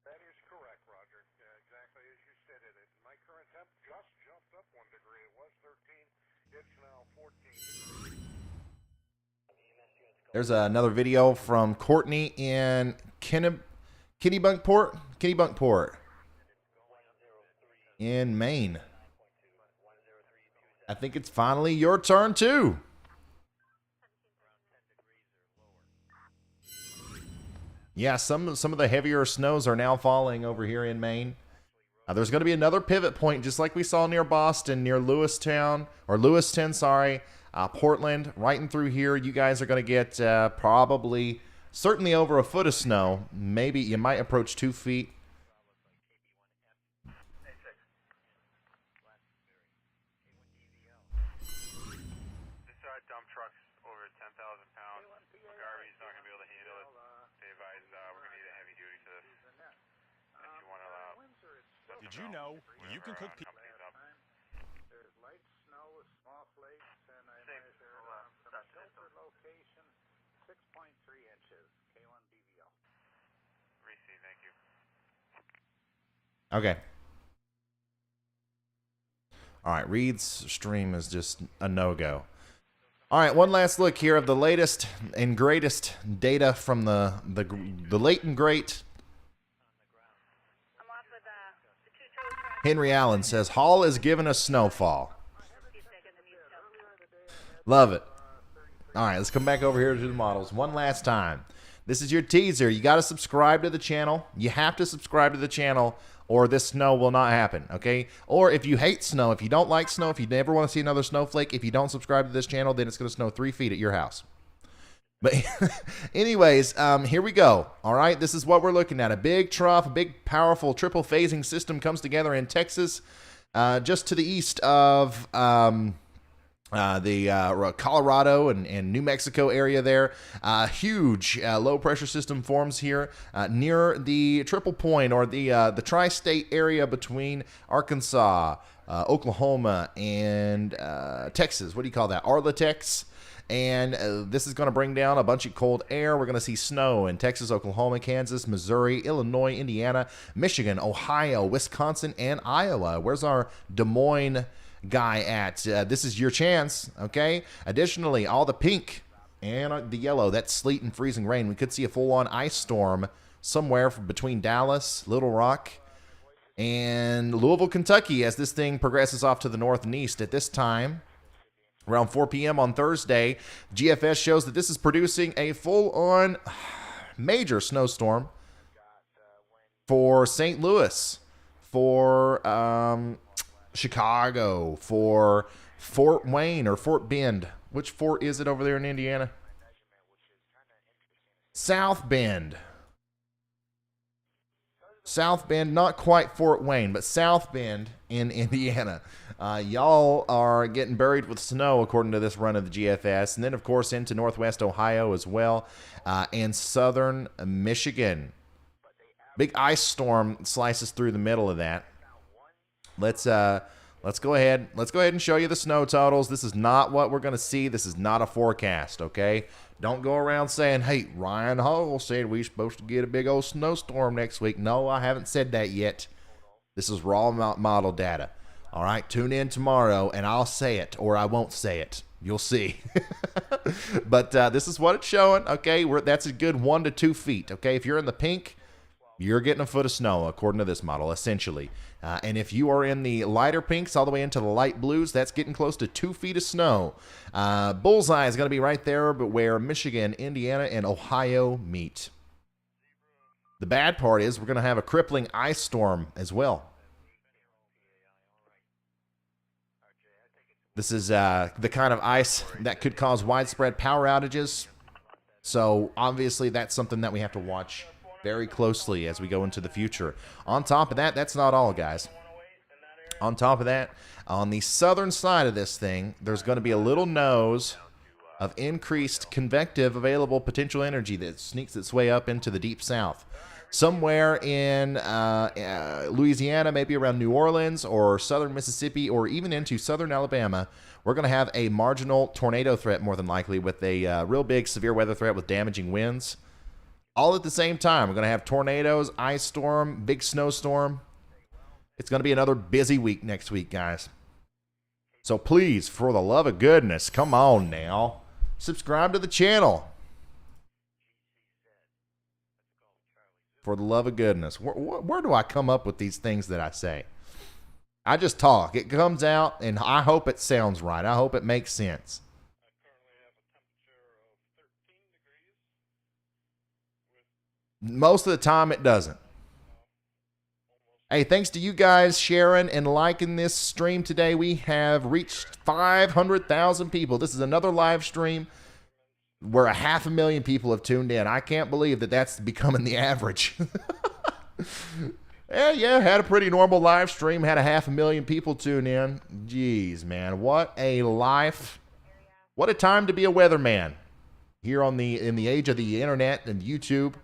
That is correct, Roger. Exactly as you said it. My current temp just jumped up 1 degree. It was 13. It's now 14 degrees. There's another video from Courtney in Kennebunkport in Maine. I think it's finally your turn too. Yeah, some of the heavier snows are now falling over here in Maine. There's going to be another pivot point, just like we saw near Boston, near Lewiston, sorry. Portland, right in through here. You guys are going to get certainly over a foot of snow. Maybe you might approach 2 feet. This dump truck's over 10,000 pounds. Garvey's not going to be able to handle it. They advised we're going to need a heavy duty for this. If you want to Did you know you can cook pizza? There's light snow with small flakes, and I measured from a shelter location 6.3 inches, K1 DVL. Receive, thank you. Okay. All right, Reed's stream is just a no-go. All right, one last look here of the latest and greatest data from the late and great. Henry Allen says, Hall is giving us Snowfall. Love it. All right, let's come back over here to the models one last time. This is your teaser. You got to subscribe to the channel. You have to subscribe to the channel or this snow will not happen, okay? Or if you hate snow, if you don't like snow, if you never want to see another snowflake, if you don't subscribe to this channel, then it's going to snow 3 feet at your house. But anyways, here we go. All right, this is what we're looking at. A big trough, a big, powerful triple phasing system comes together in Texas, just to the east of the Colorado and New Mexico area there. Huge low pressure system forms here near the triple point or the tri-state area between Arkansas, Oklahoma, and Texas. What do you call that? Arlatex. And this is going to bring down a bunch of cold air. We're going to see snow in Texas, Oklahoma, Kansas, Missouri, Illinois, Indiana, Michigan, Ohio, Wisconsin, and Iowa. Where's our Des Moines guy at? This is your chance, okay? Additionally, all the pink and the yellow, that's sleet and freezing rain. We could see a full-on ice storm somewhere between Dallas, Little Rock, and Louisville, Kentucky as this thing progresses off to the north and east. At this time, around 4 p.m. on Thursday, GFS shows that this is producing a full-on major snowstorm for St. Louis, for Chicago, for Fort Wayne or Fort Bend. Which fort is it over there in Indiana? South Bend. South Bend, not quite Fort Wayne, but South Bend in Indiana. Y'all are getting buried with snow, according to this run of the GFS. And then, of course, into northwest Ohio as well, and southern Michigan. Big ice storm slices through the middle of that. Let's go ahead and show you the snow totals. This is not what we're going to see. This is not a forecast, okay? Don't go around saying, hey, Ryan Hall said we're supposed to get a big old snowstorm next week. No, I haven't said that yet. This is raw model data. All right, tune in tomorrow, and I'll say it, or I won't say it. You'll see. But this is what it's showing, okay? That's a good 1 to 2 feet, okay? If you're in the pink, you're getting a foot of snow, according to this model, essentially. And if you are in the lighter pinks all the way into the light blues, that's getting close to 2 feet of snow. Bullseye is going to be right there, but where Michigan, Indiana, and Ohio meet. The bad part is we're going to have a crippling ice storm as well. This is the kind of ice that could cause widespread power outages. So obviously that's something that we have to watch very closely as we go into the future. On top of that, that's not all, guys. On top of that, on the southern side of this thing, there's going to be a little nose of increased convective available potential energy that sneaks its way up into the deep south. somewhere in Louisiana, maybe around New Orleans or southern Mississippi or even into southern Alabama, we're going to have a marginal tornado threat more than likely with a real big severe weather threat with damaging winds. All at the same time. We're going to have tornadoes, ice storm, big snowstorm. It's going to be another busy week next week, guys. So please, for the love of goodness, come on now. Subscribe to the channel. For the love of goodness. Where do I come up with these things that I say? I just talk. It comes out, and I hope it sounds right. I hope it makes sense. Most of the time, it doesn't. Hey, thanks to you guys sharing and liking this stream today. We have reached 500,000 people. This is another live stream where 500,000 people have tuned in. I can't believe that that's becoming the average. Yeah, had a pretty normal live stream. Had 500,000 people tune in. Jeez, man, what a life. What a time to be a weatherman here in the age of the internet and YouTube.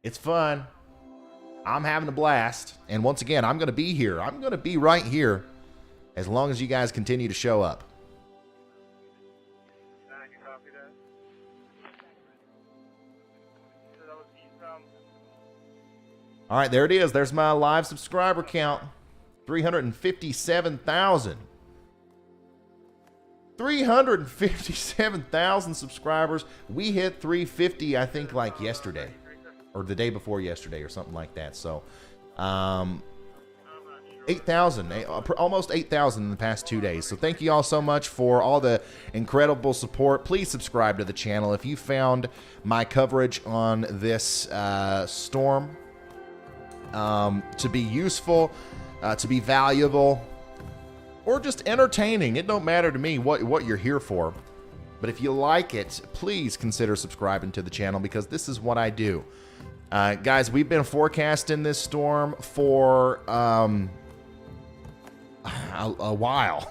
It's fun. I'm having a blast. And once again, I'm going to be here. I'm going to be right here as long as you guys continue to show up. All right, there it is. There's my live subscriber count. 357,000. 357,000 subscribers. We hit 350, I think, like yesterday. Or the day before yesterday or something like that. So, 8,000. Almost 8,000 in the past 2 days. So thank you all so much for all the incredible support. Please subscribe to the channel. If you found my coverage on this storm to be useful, to be valuable, or just entertaining. It don't matter to me what you're here for. But if you like it, please consider subscribing to the channel because this is what I do. Guys, we've been forecasting this storm for a while.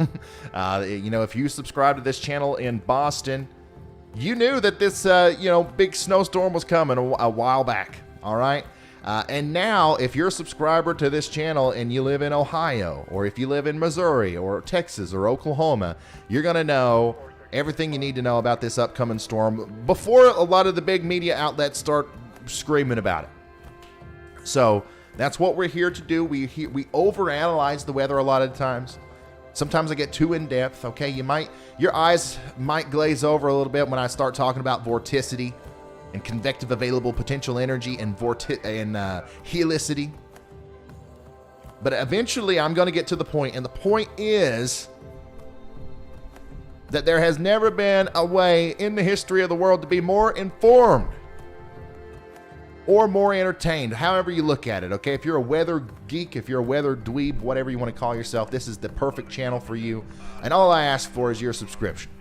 You know, if you subscribe to this channel in Boston, you knew that this big snowstorm was coming a while back. All right. And now, if you're a subscriber to this channel and you live in Ohio, or if you live in Missouri, or Texas, or Oklahoma, you're going to know everything you need to know about this upcoming storm before a lot of the big media outlets start screaming about it. So that's what we're here to do. We overanalyze the weather a lot of times. Sometimes I get too in depth. Okay, your eyes might glaze over a little bit when I start talking about vorticity and convective available potential energy and helicity. But eventually I'm going to get to the point, and the point is that there has never been a way in the history of the world to be more informed or more entertained, however you look at it, okay? If you're a weather geek, if you're a weather dweeb, whatever you want to call yourself, this is the perfect channel for you. And all I ask for is your subscription.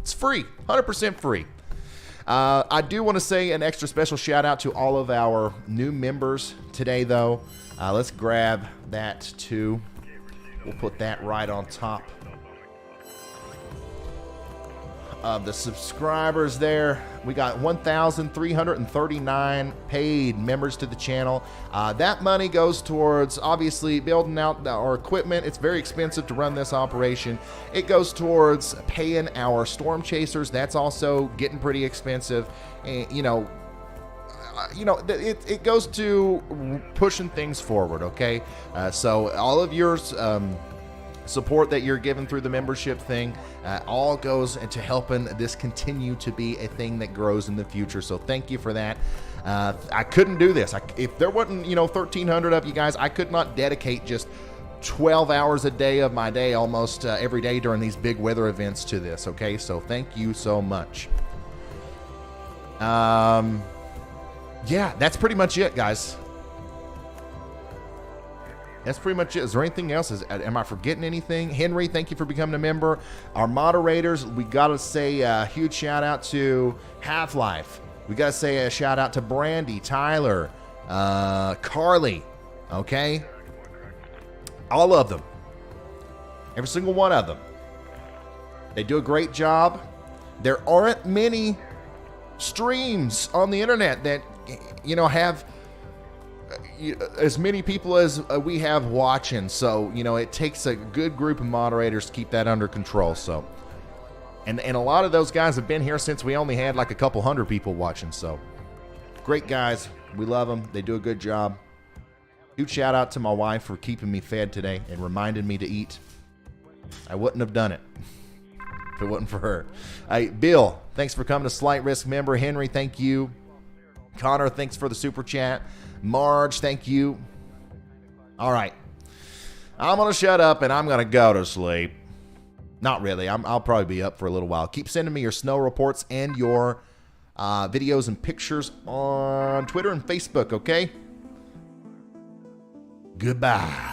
It's free, 100% free. I do want to say an extra special shout out to all of our new members today, though. Let's grab that too. We'll put that right on top of the subscribers there. We got 1,339 paid members to the channel. That money goes towards obviously building out our equipment. It's very expensive to run this operation. It goes towards paying our storm chasers. That's also getting pretty expensive. And, it goes to pushing things forward. Okay, so all of yours. Support that you're given through the membership thing all goes into helping this continue to be a thing that grows in the future. So thank you for that. I couldn't do this. If there wasn't 1,300 of you guys, I could not dedicate just 12 hours a day of my day almost every day during these big weather events to this. Okay, so thank you so much. Yeah, that's pretty much it, guys. That's pretty much it. Is there anything else? Am I forgetting anything? Henry, thank you for becoming a member. Our moderators, we got to say a huge shout out to Half-Life. We got to say a shout out to Brandy, Tyler, Carly, okay? All of them. Every single one of them. They do a great job. there aren't many streams on the internet that, you know, have as many people as we have watching. So, you know, it takes a good group of moderators to keep that under control. So, and a lot of those guys have been here since we only had like a couple hundred people watching. So, great guys. We love them. They do a good job. Huge shout out to my wife for keeping me fed today and reminding me to eat. I wouldn't have done it if it wasn't for her. Hey, Bill, thanks for coming to Slight Risk member. Henry, thank you. Connor, thanks for the super chat. Marge, thank you. All right. I'm going to shut up and I'm going to go to sleep. Not really. I'll probably be up for a little while. Keep sending me your snow reports and your videos and pictures on Twitter and Facebook, okay? Goodbye.